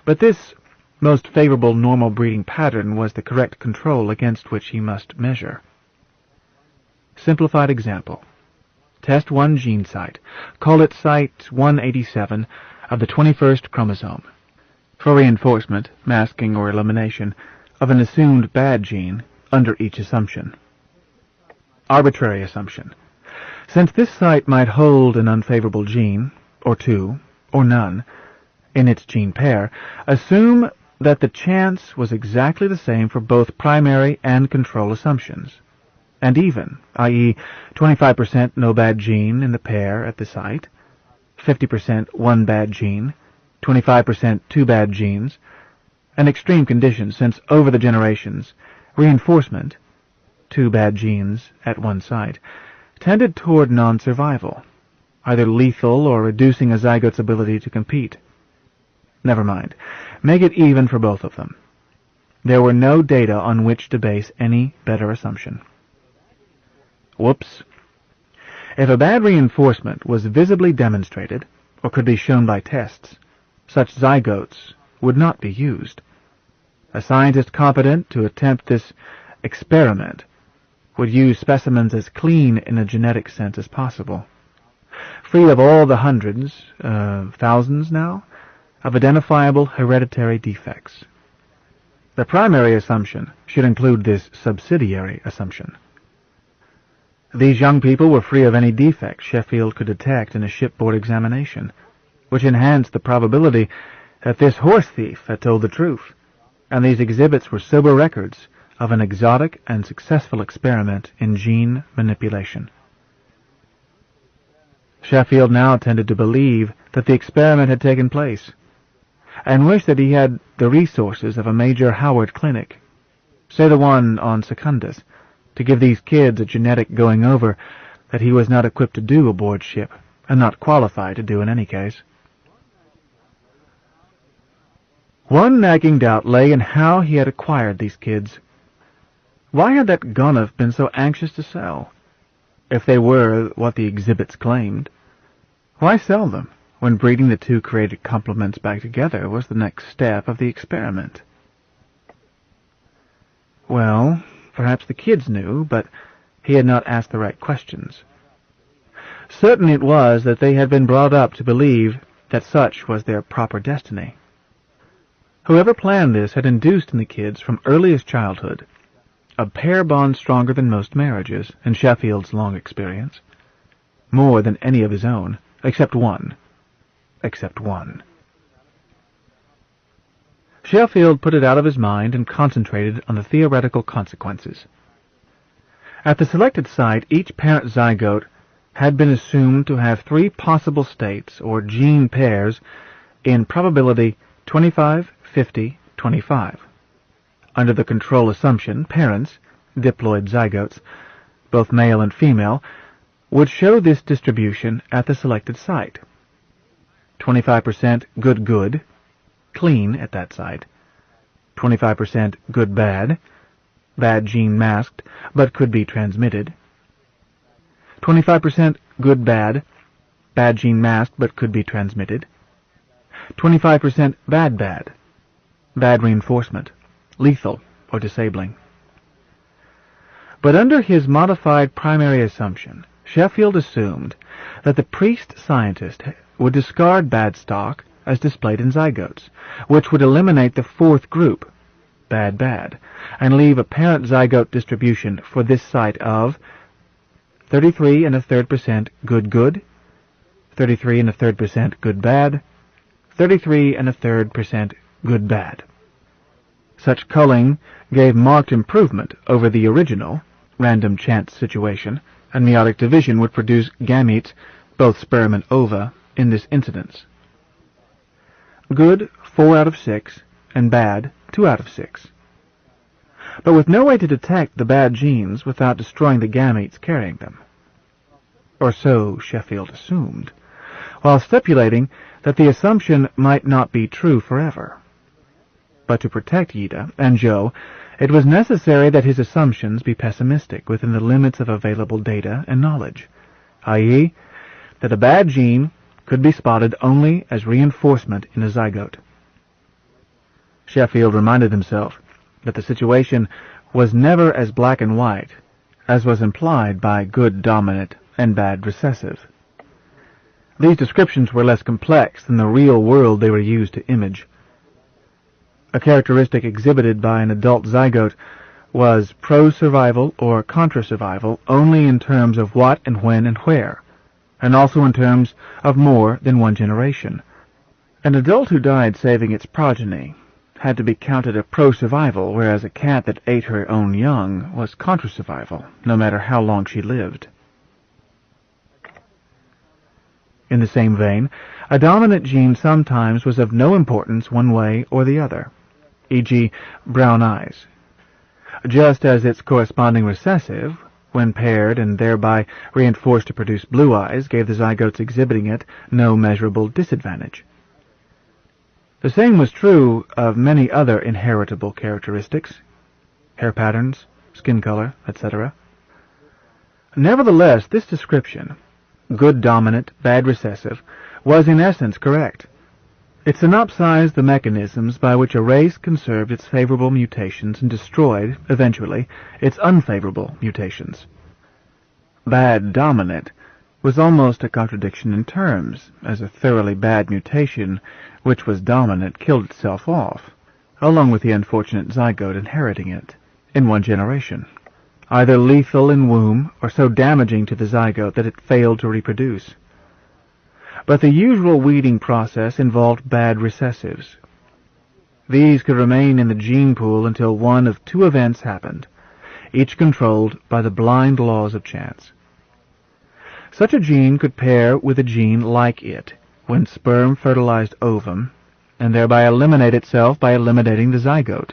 But this most favorable normal breeding pattern was the correct control against which he must measure. Simplified example. Test one gene site. Call it site 187 of the 21st chromosome. For reinforcement, masking, or elimination of an assumed bad gene under each assumption. Arbitrary assumption. Since this site might hold an unfavorable gene, or two, or none, in its gene pair, assume that the chance was exactly the same for both primary and control assumptions, and even, i.e., 25% no bad gene in the pair at the site, 50% one bad gene, 25% two bad genes, an extreme condition since over the generations, reinforcement, two bad genes at one site, tended toward non-survival, either lethal or reducing a zygote's ability to compete. Never mind. Make it even for both of them. There were no data on which to base any better assumption. Whoops. If a bad reinforcement was visibly demonstrated, or could be shown by tests, such zygotes would not be used. A scientist competent to attempt this experiment would use specimens as clean in a genetic sense as possible, free of all the hundreds, thousands now, of identifiable hereditary defects. The primary assumption should include this subsidiary assumption. These young people were free of any defects Sheffield could detect in a shipboard examination, which enhanced the probability that this horse thief had told the truth, and these exhibits were sober records of an exotic and successful experiment in gene manipulation. Sheffield now tended to believe that the experiment had taken place, and wished that he had the resources of a Major Howard clinic, say the one on Secundus, to give these kids a genetic going-over that he was not equipped to do aboard ship, and not qualified to do in any case. One nagging doubt lay in how he had acquired these kids. Why had that Gonov been so anxious to sell, if they were what the exhibits claimed? Why sell them, when breeding the two created complements back together was the next step of the experiment? Well, perhaps the kids knew, but he had not asked the right questions. Certain it was that they had been brought up to believe that such was their proper destiny. Whoever planned this had induced in the kids from earliest childhood a pair bond stronger than most marriages, in Sheffield's long experience, more than any of his own, except one. Sheffield put it out of his mind and concentrated on the theoretical consequences. At the selected site, each parent zygote had been assumed to have 3 possible states, or gene pairs, in probability 25, 50, 25. Under the control assumption, parents, diploid zygotes, both male and female, would show this distribution at the selected site. 25% good-good, clean at that site. 25% good-bad, bad gene masked, but could be transmitted. 25% good-bad, bad gene masked, but could be transmitted. 25% bad-bad, bad reinforcement, lethal or disabling. But under his modified primary assumption, Sheffield assumed that the priest scientist would discard bad stock as displayed in zygotes, which would eliminate the 4th group, bad-bad, and leave a parent zygote distribution for this site of 33 1/3% good-good, 33 1/3% good-bad, 33 1/3% good-bad. Such culling gave marked improvement over the original random chance situation, and meiotic division would produce gametes, both sperm and ova, in this incidence. Good 4 out of 6, and bad 2 out of 6. But with no way to detect the bad genes without destroying the gametes carrying them. Or so Sheffield assumed, while stipulating that the assumption might not be true forever. But to protect Yida and Joe, it was necessary that his assumptions be pessimistic within the limits of available data and knowledge, i.e., that a bad gene could be spotted only as reinforcement in a zygote. Sheffield reminded himself that the situation was never as black and white as was implied by good dominant and bad recessive. These descriptions were less complex than the real world they were used to image. A characteristic exhibited by an adult zygote was pro-survival or contra-survival only in terms of what and when and where, and also in terms of more than one generation. An adult who died saving its progeny had to be counted a pro-survival, whereas a cat that ate her own young was contra-survival, no matter how long she lived. In the same vein, a dominant gene sometimes was of no importance one way or the other, e.g., brown eyes, just as its corresponding recessive, when paired and thereby reinforced to produce blue eyes, gave the zygotes exhibiting it no measurable disadvantage. The same was true of many other inheritable characteristics, hair patterns, skin color, etc. Nevertheless, this description, good dominant, bad recessive, was in essence correct. It synopsized the mechanisms by which a race conserved its favorable mutations and destroyed, eventually, its unfavorable mutations. Bad dominant was almost a contradiction in terms, as a thoroughly bad mutation, which was dominant, killed itself off, along with the unfortunate zygote inheriting it, in one generation, either lethal in womb or so damaging to the zygote that it failed to reproduce. But the usual weeding process involved bad recessives. These could remain in the gene pool until one of two events happened, each controlled by the blind laws of chance. Such a gene could pair with a gene like it when sperm fertilized ovum, and thereby eliminate itself by eliminating the zygote,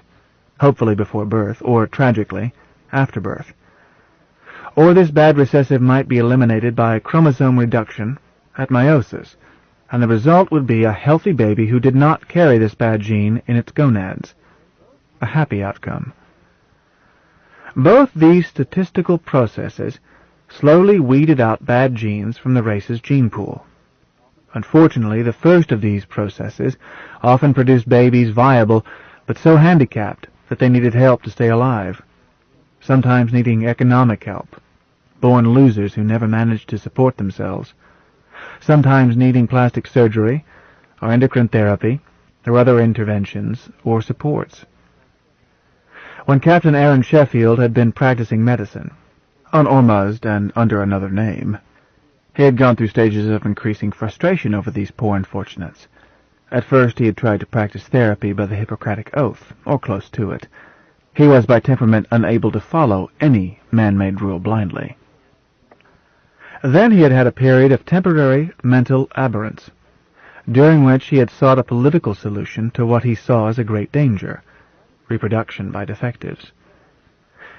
hopefully before birth, or, tragically, after birth. Or this bad recessive might be eliminated by chromosome reduction at meiosis, and the result would be a healthy baby who did not carry this bad gene in its gonads. A happy outcome. Both these statistical processes slowly weeded out bad genes from the race's gene pool. Unfortunately, the first of these processes often produced babies viable, but so handicapped that they needed help to stay alive, sometimes needing economic help, born losers who never managed to support themselves, sometimes needing plastic surgery, or endocrine therapy, or other interventions or supports. When Captain Aaron Sheffield had been practicing medicine, on Ormuzd and under another name, he had gone through stages of increasing frustration over these poor unfortunates. At first he had tried to practice therapy by the Hippocratic Oath, or close to it. He was by temperament unable to follow any man-made rule blindly. Then he had had a period of temporary mental aberrance, during which he had sought a political solution to what he saw as a great danger, reproduction by defectives.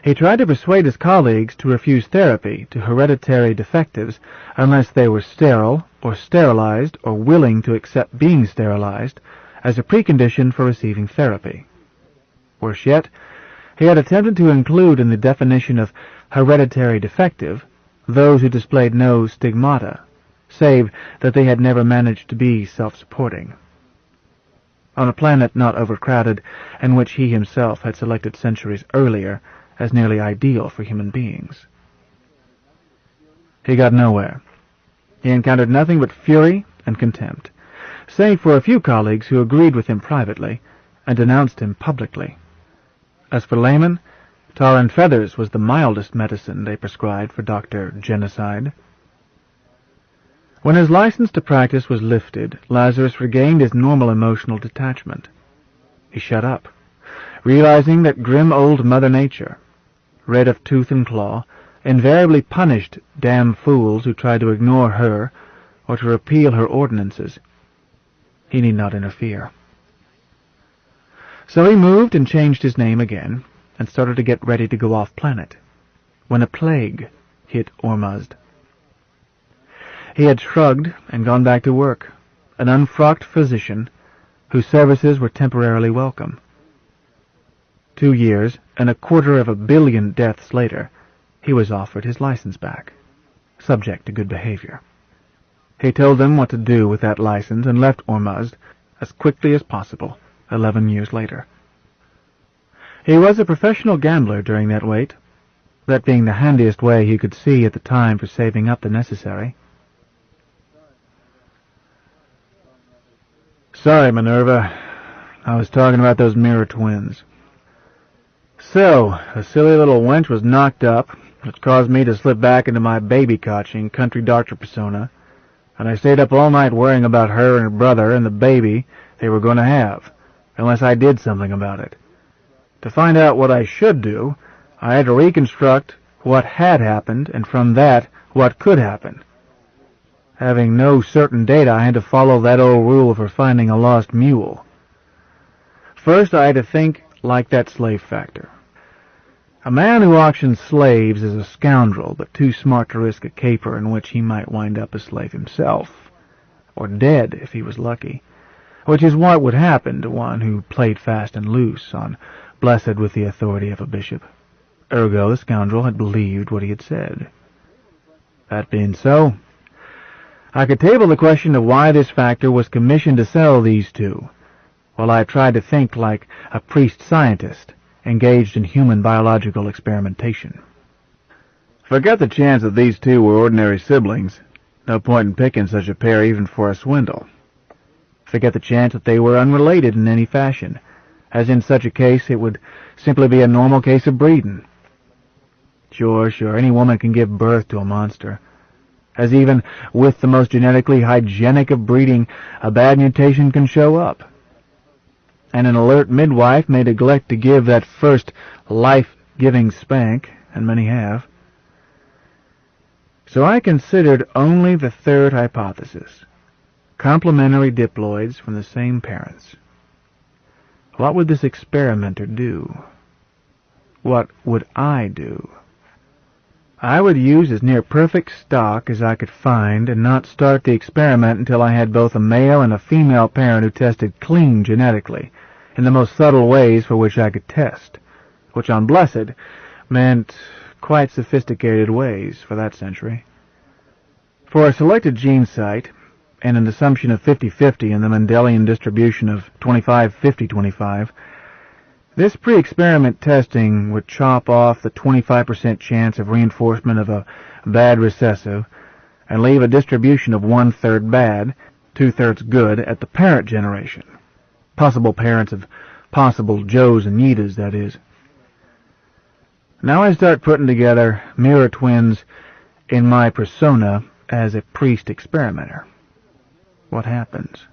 He tried to persuade his colleagues to refuse therapy to hereditary defectives unless they were sterile or sterilized or willing to accept being sterilized as a precondition for receiving therapy. Worse yet, he had attempted to include in the definition of hereditary defective those who displayed no stigmata, save that they had never managed to be self-supporting. On a planet not overcrowded, and which he himself had selected centuries earlier as nearly ideal for human beings. He got nowhere. He encountered nothing but fury and contempt, save for a few colleagues who agreed with him privately and denounced him publicly. As for laymen, tar and feathers was the mildest medicine they prescribed for Dr. Genocide. When his license to practice was lifted, Lazarus regained his normal emotional detachment. He shut up, realizing that grim old Mother Nature, red of tooth and claw, invariably punished damn fools who tried to ignore her or to repeal her ordinances. He need not interfere. So he moved and changed his name again, and started to get ready to go off-planet, when a plague hit Ormuzd. He had shrugged and gone back to work, an unfrocked physician whose services were temporarily welcome. 2 years and 250 million deaths later, he was offered his license back, subject to good behavior. He told them what to do with that license and left Ormuzd as quickly as possible, 11 years later. He was a professional gambler during that wait, that being the handiest way he could see at the time for saving up the necessary. Sorry, Minerva. I was talking about those mirror twins. So, a silly little wench was knocked up, which caused me to slip back into my baby-catching country doctor persona, and I stayed up all night worrying about her and her brother and the baby they were going to have, unless I did something about it. To find out what I should do, I had to reconstruct what had happened, and from that, what could happen. Having no certain data, I had to follow that old rule for finding a lost mule. First, I had to think like that slave factor. A man who auctions slaves is a scoundrel, but too smart to risk a caper in which he might wind up a slave himself, or dead if he was lucky, which is what would happen to one who played fast and loose, on blessed with the authority of a bishop. Ergo, the scoundrel had believed what he had said. That being so, I could table the question of why this factor was commissioned to sell these two, while I tried to think like a priest-scientist engaged in human biological experimentation. Forget the chance that these two were ordinary siblings. No point in picking such a pair even for a swindle. Forget the chance that they were unrelated in any fashion, as in such a case it would simply be a normal case of breeding. Sure, any woman can give birth to a monster, as even with the most genetically hygienic of breeding, a bad mutation can show up. And an alert midwife may neglect to give that first life-giving spank, and many have. So I considered only the third hypothesis, complementary diploids from the same parents. What would this experimenter do? What would I do? I would use as near perfect stock as I could find and not start the experiment until I had both a male and a female parent who tested clean genetically, in the most subtle ways for which I could test, which on Blessed meant quite sophisticated ways for that century. For a selected gene site, and an assumption of 50-50 in the Mendelian distribution of 25-50-25, this pre-experiment testing would chop off the 25% chance of reinforcement of a bad recessive and leave a distribution of 1/3 bad, 2/3 good at the parent generation. Possible parents of possible Joes and Yitas, that is. Now I start putting together mirror twins in my persona as a priest experimenter. What happens?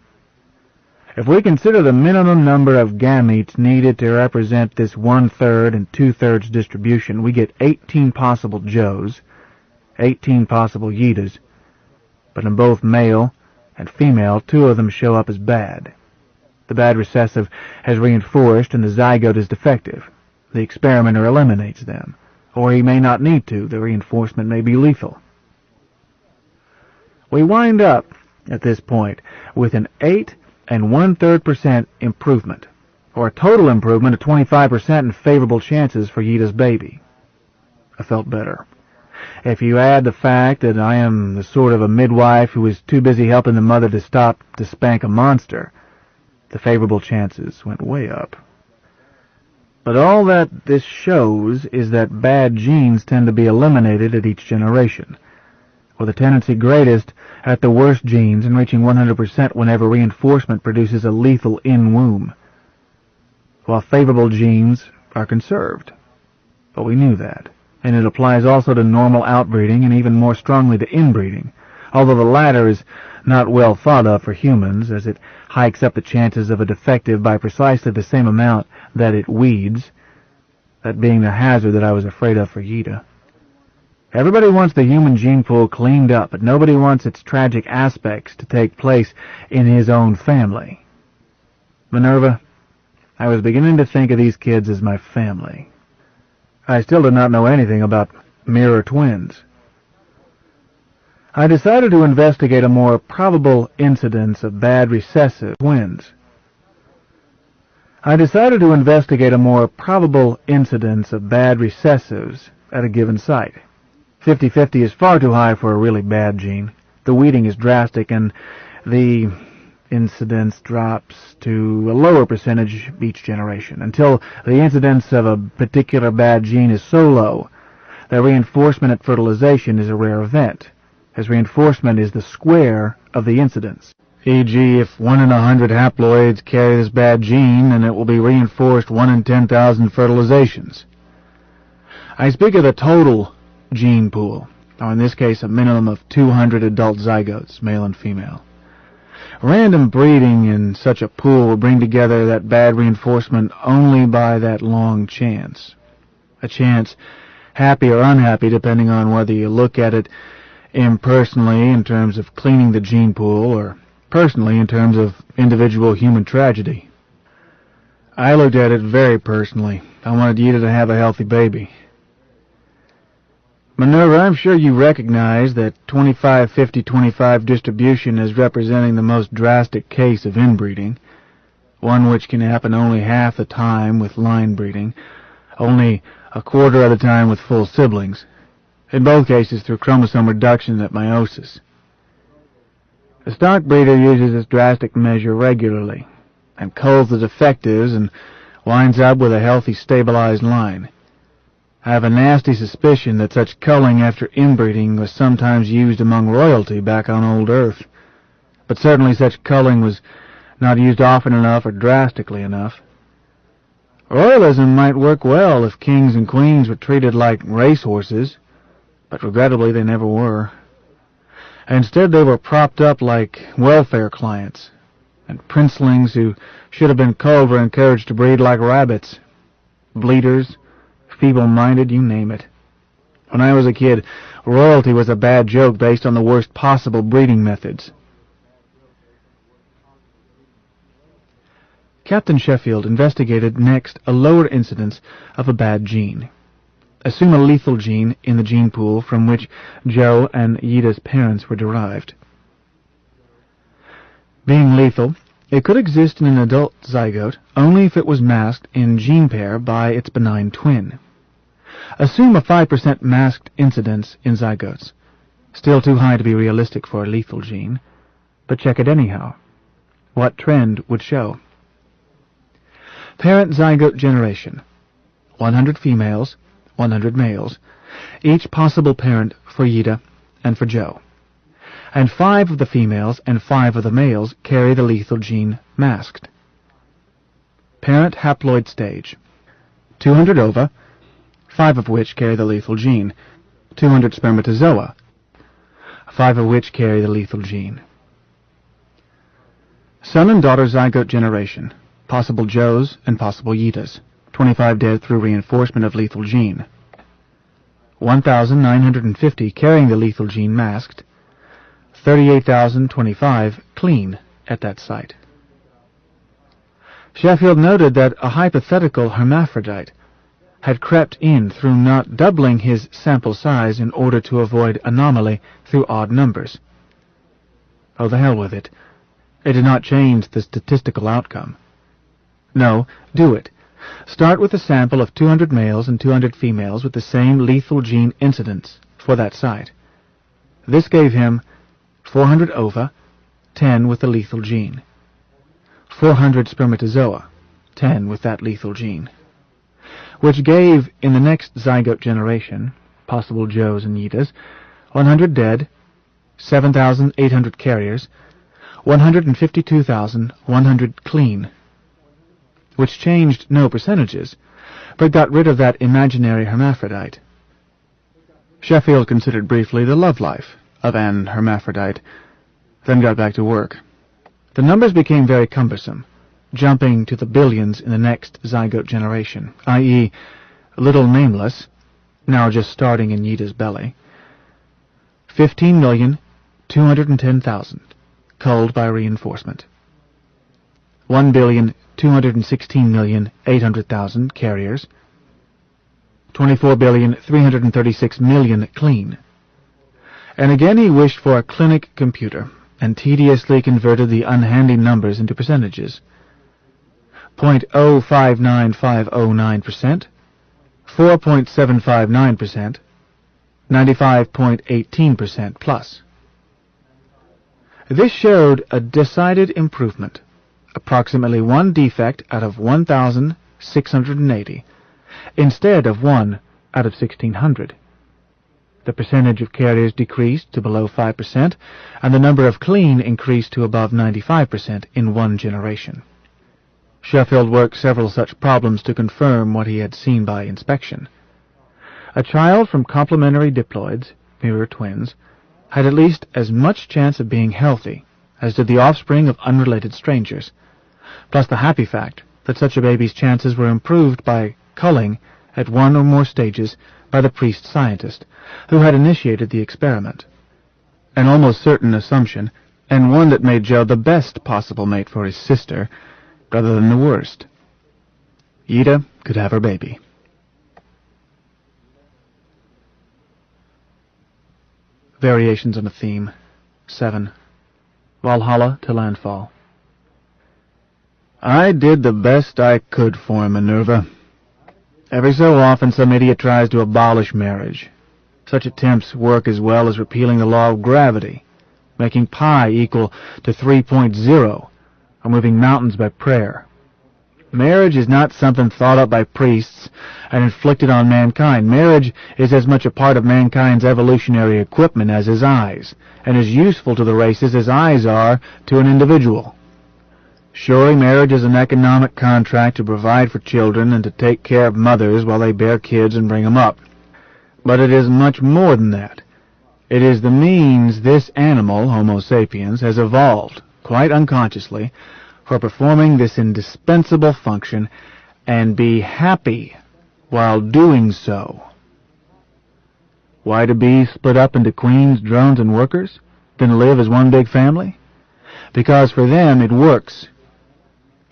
If we consider the minimum number of gametes needed to represent this 1/3 and 2/3 distribution, we get 18 possible Joes, 18 possible Yitas, but in both male and female, 2 of them show up as bad. The bad recessive has reinforced and the zygote is defective. The experimenter eliminates them, or he may not need to. The reinforcement may be lethal. We wind up, at this point, with an 8 1/3% improvement, or a total improvement of 25% in favorable chances for Yita's baby. I felt better. If you add the fact that I am the sort of a midwife who is too busy helping the mother to stop to spank a monster, the favorable chances went way up. But all that this shows is that bad genes tend to be eliminated at each generation, with a tendency greatest at the worst genes and reaching 100% whenever reinforcement produces a lethal in-womb, while favorable genes are conserved. But we knew that, and it applies also to normal outbreeding and even more strongly to inbreeding, although the latter is not well thought of for humans, as it hikes up the chances of a defective by precisely the same amount that it weeds, that being the hazard that I was afraid of for Yita. Everybody wants the human gene pool cleaned up, but nobody wants its tragic aspects to take place in his own family. Minerva, I was beginning to think of these kids as my family. I still did not know anything about mirror twins. I decided to investigate a more probable incidence of bad recessive twins. At a given site. 50-50 is far too high for a really bad gene. The weeding is drastic, and the incidence drops to a lower percentage each generation, until the incidence of a particular bad gene is so low that reinforcement at fertilization is a rare event, as reinforcement is the square of the incidence. E.g., if 1 in 100 haploids carry this bad gene, then it will be reinforced 1 in 10,000 fertilizations. I speak of the total gene pool, or in this case a minimum of 200 adult zygotes, male and female. Random breeding in such a pool will bring together that bad reinforcement only by that long chance. A chance, happy or unhappy, depending on whether you look at it impersonally in terms of cleaning the gene pool, or personally in terms of individual human tragedy. I looked at it very personally. I wanted Yita to have a healthy baby. Minerva, I'm sure you recognize that 25-50-25 distribution is representing the most drastic case of inbreeding, one which can happen only half the time with line breeding, only a quarter of the time with full siblings, in both cases through chromosome reduction at meiosis. The stock breeder uses this drastic measure regularly, and culls the defectives and winds up with a healthy, stabilized line. I have a nasty suspicion that such culling after inbreeding was sometimes used among royalty back on old Earth, but certainly such culling was not used often enough or drastically enough. Royalism might work well if kings and queens were treated like racehorses, but regrettably they never were. Instead they were propped up like welfare clients, and princelings who should have been culled were encouraged to breed like rabbits. Bleeders, feeble-minded, you name it. When I was a kid, royalty was a bad joke based on the worst possible breeding methods. Captain Sheffield investigated next a lower incidence of a bad gene. Assume a lethal gene in the gene pool from which Joe and Yida's parents were derived. Being lethal, it could exist in an adult zygote only if it was masked in gene pair by its benign twin. Assume a 5% masked incidence in zygotes. Still too high to be realistic for a lethal gene, but check it anyhow. What trend would show? Parent zygote generation. 100 females, 100 males, each possible parent for Yida and for Joe. And 5 of the females and 5 of the males carry the lethal gene masked. Parent haploid stage. 200 ova, 5 of which carry the lethal gene. 200 spermatozoa, 5 of which carry the lethal gene. Son and daughter zygote generation. Possible Joes and possible Yidas. 25 dead through reinforcement of lethal gene. 1,950 carrying the lethal gene masked. 38,025 clean at that site. Sheffield noted that a hypothetical hermaphrodite had crept in through not doubling his sample size in order to avoid anomaly through odd numbers. Oh, the hell with it. It did not change the statistical outcome. No, do it. Start with a sample of 200 males and 200 females with the same lethal gene incidence for that site. This gave him 400 ova, 10 with the lethal gene. 400 spermatozoa, 10 with that lethal gene. Which gave, in the next zygote generation, possible Joes and Yidas, 100 dead, 7,800 carriers, 152,100 clean, which changed no percentages, but got rid of that imaginary hermaphrodite. Sheffield considered briefly the love life of an hermaphrodite, then got back to work. The numbers became very cumbersome, jumping to the billions in the next zygote generation, i.e., little nameless, now just starting in Yida's belly. 15,210,000, culled by reinforcement. 1,216,800,000 carriers, 24,336,000,000 clean. And again he wished for a clinic computer, and tediously converted the unhandy numbers into percentages. 0.059509%, 4.759%, 95.18% plus. This showed a decided improvement, approximately 1 defect out of 1,680, instead of 1 out of 1,600. The percentage of carriers decreased to below 5%, and the number of clean increased to above 95% in one generation. Sheffield worked several such problems to confirm what he had seen by inspection. A child from complementary diploids, mirror twins, had at least as much chance of being healthy as did the offspring of unrelated strangers, plus the happy fact that such a baby's chances were improved by culling at one or more stages by the priest-scientist who had initiated the experiment. An almost certain assumption, and one that made Joe the best possible mate for his sister, rather than the worst. Yida could have her baby. Variations on a theme. 7. Valhalla to landfall. I did the best I could for him, Minerva. Every so often some idiot tries to abolish marriage. Such attempts work as well as repealing the law of gravity, making pi equal to 3.0, or moving mountains by prayer. Marriage is not something thought up by priests and inflicted on mankind. Marriage is as much a part of mankind's evolutionary equipment as his eyes, and as useful to the races as eyes are to an individual. Surely marriage is an economic contract to provide for children and to take care of mothers while they bear kids and bring them up. But it is much more than that. It is the means this animal, Homo sapiens, has evolved, quite unconsciously, for performing this indispensable function, and be happy while doing so. Why do bees split up into queens, drones, and workers, then live as one big family? Because for them it works.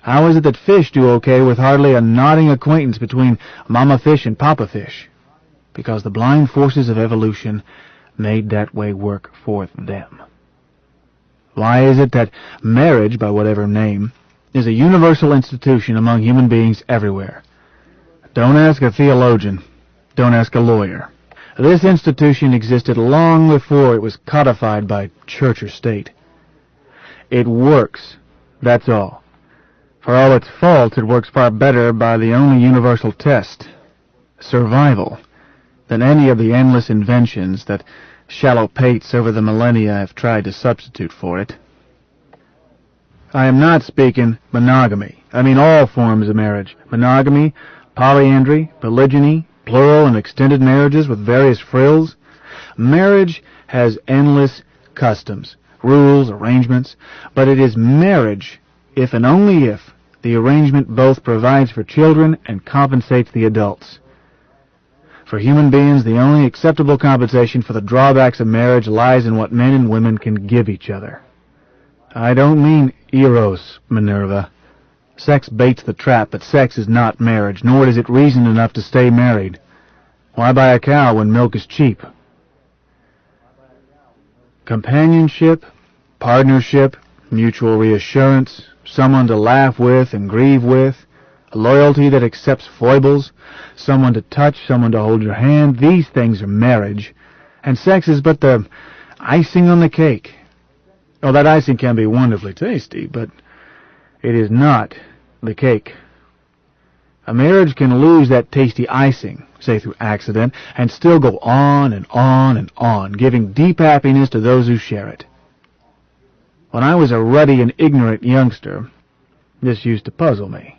How is it that fish do okay with hardly a nodding acquaintance between mama fish and papa fish? Because the blind forces of evolution made that way work for them. Why is it that marriage, by whatever name, is a universal institution among human beings everywhere? Don't ask a theologian. Don't ask a lawyer. This institution existed long before it was codified by church or state. It works, that's all. For all its faults, it works far better by the only universal test, survival, than any of the endless inventions that shallow pates over the millennia have tried to substitute for it. I am not speaking monogamy. I mean all forms of marriage. Monogamy, polyandry, polygyny, plural and extended marriages with various frills. Marriage has endless customs, rules, arrangements, but it is marriage if and only if the arrangement both provides for children and compensates the adults. For human beings, the only acceptable compensation for the drawbacks of marriage lies in what men and women can give each other. I don't mean eros, Minerva. Sex baits the trap, but sex is not marriage, nor is it reason enough to stay married. Why buy a cow when milk is cheap? Companionship, partnership, mutual reassurance, someone to laugh with and grieve with, a loyalty that accepts foibles, someone to touch, someone to hold your hand. These things are marriage, and sex is but the icing on the cake. Oh, that icing can be wonderfully tasty, but it is not the cake. A marriage can lose that tasty icing, say through accident, and still go on and on and on, giving deep happiness to those who share it. When I was a ruddy and ignorant youngster, this used to puzzle me.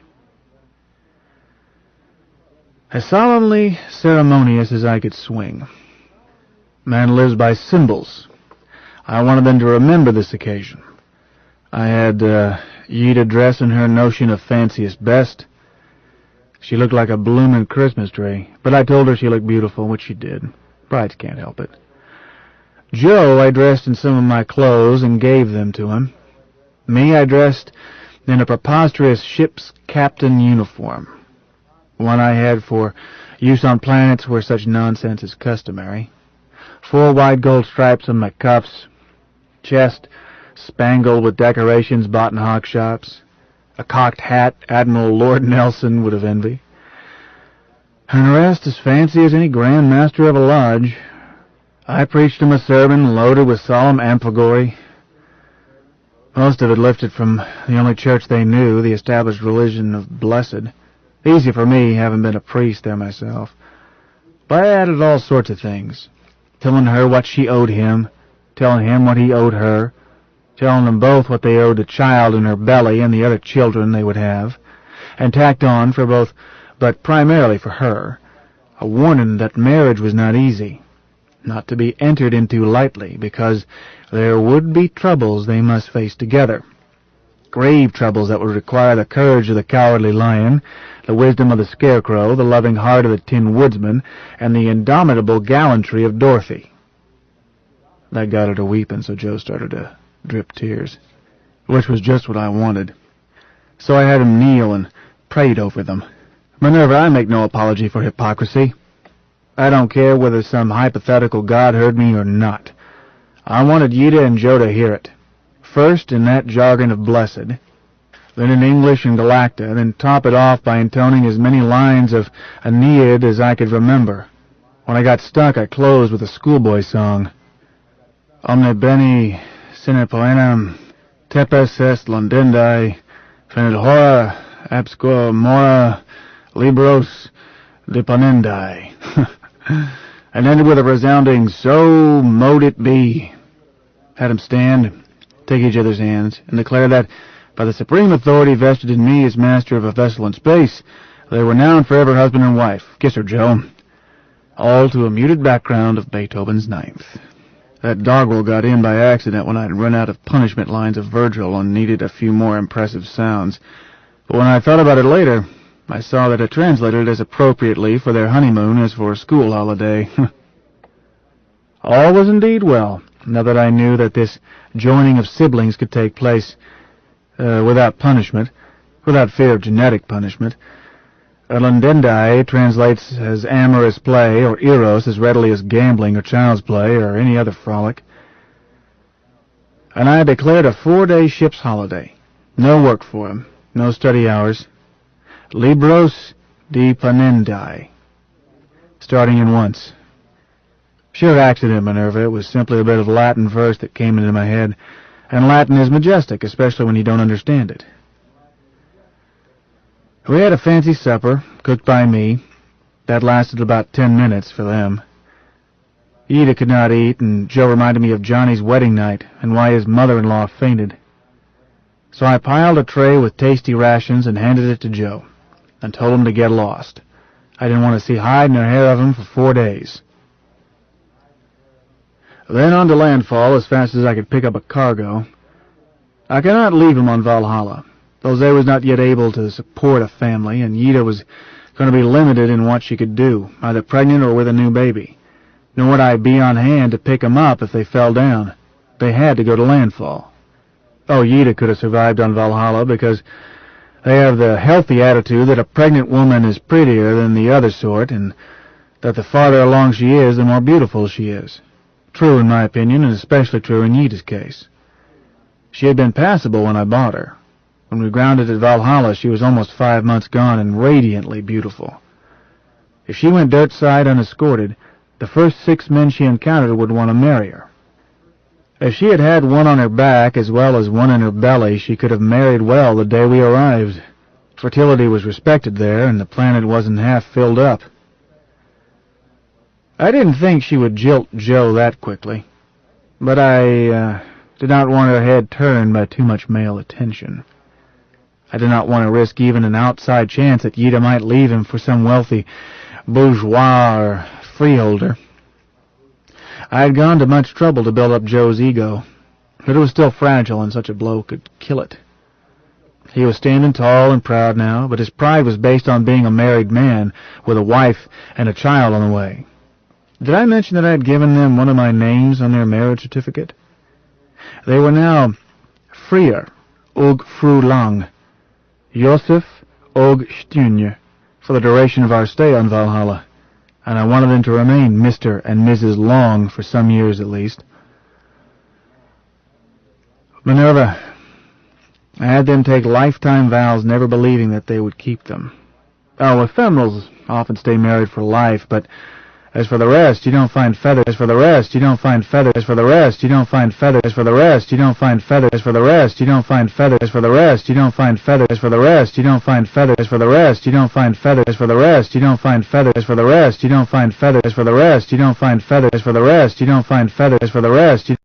As solemnly ceremonious as I could swing. Man lives by symbols. I wanted them to remember this occasion. I had Yida dress in her notion of fanciest best. She looked like a bloomin' Christmas tree, but I told her she looked beautiful, which she did. Brides can't help it. Joe I dressed in some of my clothes and gave them to him. Me I dressed in a preposterous ship's captain uniform, one I had for use on planets where such nonsense is customary. 4 wide gold stripes on my cuffs, chest spangled with decorations bought in hawk shops, a cocked hat Admiral Lord Nelson would have envied, and the rest as fancy as any Grand Master of a lodge. I preached him a sermon loaded with solemn amphigory, most of it lifted from the only church they knew, the established religion of Blessed. Easy for me, having been a priest there myself. But I added all sorts of things, telling her what she owed him, telling him what he owed her, telling them both what they owed the child in her belly and the other children they would have, and tacked on for both, but primarily for her, a warning that marriage was not easy, not to be entered into lightly, because there would be troubles they must face together. Grave troubles that would require the courage of the cowardly lion, the wisdom of the scarecrow, the loving heart of the tin woodsman, and the indomitable gallantry of Dorothy. That got her to weeping, so Joe started to drip tears, which was just what I wanted. So I had him kneel and prayed over them. Minerva, I make no apology for hypocrisy. I don't care whether some hypothetical god heard me or not. I wanted Yida and Joe to hear it. First in that jargon of Blessed, then in English and Galacta, then top it off by intoning as many lines of Aeneid as I could remember. When I got stuck, I closed with a schoolboy song. Omne bene sine poenam, tepes est londendi, finit hora, absquo mora, libros deponendi. And ended with a resounding, so mote it be. Had 'em stand, take each other's hands, and declare that, by the supreme authority vested in me as master of a vessel in space, they were now and forever husband and wife. Kiss her, Joe. All to a muted background of Beethoven's Ninth. That doggerel got in by accident when I'd run out of punishment lines of Virgil and needed a few more impressive sounds. But when I thought about it later, I saw that it translated as appropriately for their honeymoon as for a school holiday. All was indeed well, now that I knew that this joining of siblings could take place without punishment, without fear of genetic punishment. Londendi translates as amorous play, or eros as readily as gambling or child's play, or any other frolic. And I declared a 4-day ship's holiday. No work for him, no study hours. Libros deponendi. Starting in once. Sheer accident, Minerva. It was simply a bit of Latin verse that came into my head, and Latin is majestic, especially when you don't understand it. We had a fancy supper, cooked by me. That lasted about 10 minutes for them. Ida could not eat, and Joe reminded me of Johnny's wedding night and why his mother-in-law fainted. So I piled a tray with tasty rations and handed it to Joe, and told him to get lost. I didn't want to see hide nor hair of him for 4 days. Then on to landfall as fast as I could pick up a cargo. I could not leave him on Valhalla. Jose was not yet able to support a family, and Yida was going to be limited in what she could do, either pregnant or with a new baby. Nor would I be on hand to pick 'em up if they fell down. They had to go to landfall. Oh, Yida could have survived on Valhalla because they have the healthy attitude that a pregnant woman is prettier than the other sort, and that the farther along she is, the more beautiful she is. True in my opinion, and especially true in Yida's case. She had been passable when I bought her. When we grounded at Valhalla, she was almost 5 months gone and radiantly beautiful. If she went dirt-side unescorted, the first 6 men she encountered would want to marry her. If she had had one on her back as well as one in her belly, she could have married well the day we arrived. Fertility was respected there, and the planet wasn't half filled up. I didn't think she would jilt Joe that quickly, but I did not want her head turned by too much male attention. I did not want to risk even an outside chance that Yida might leave him for some wealthy bourgeois or freeholder. I had gone to much trouble to build up Joe's ego, but it was still fragile, and such a blow could kill it. He was standing tall and proud now, but his pride was based on being a married man with a wife and a child on the way. Did I mention that I had given them one of my names on their marriage certificate? They were now Freer og Fru Lang, Josef og Stune, for the duration of our stay on Valhalla, and I wanted them to remain Mr. and Mrs. Long for some years at least. Minerva, I had them take lifetime vows, never believing that they would keep them. Oh, ephemerals often stay married for life, but as for the rest, you don't find feathers. As for the rest, you don't find feathers. As for the rest, you don't find feathers. As for the rest, you don't find feathers. As for the rest, you don't find feathers. As for the rest, you don't find feathers. As for the rest, you don't find feathers. As for the rest, you don't find feathers. As for the rest, you don't find feathers. As for the rest, you don't find feathers. As for the rest, you don't find feathers. As for the rest, you don't find feathers. As for the rest, you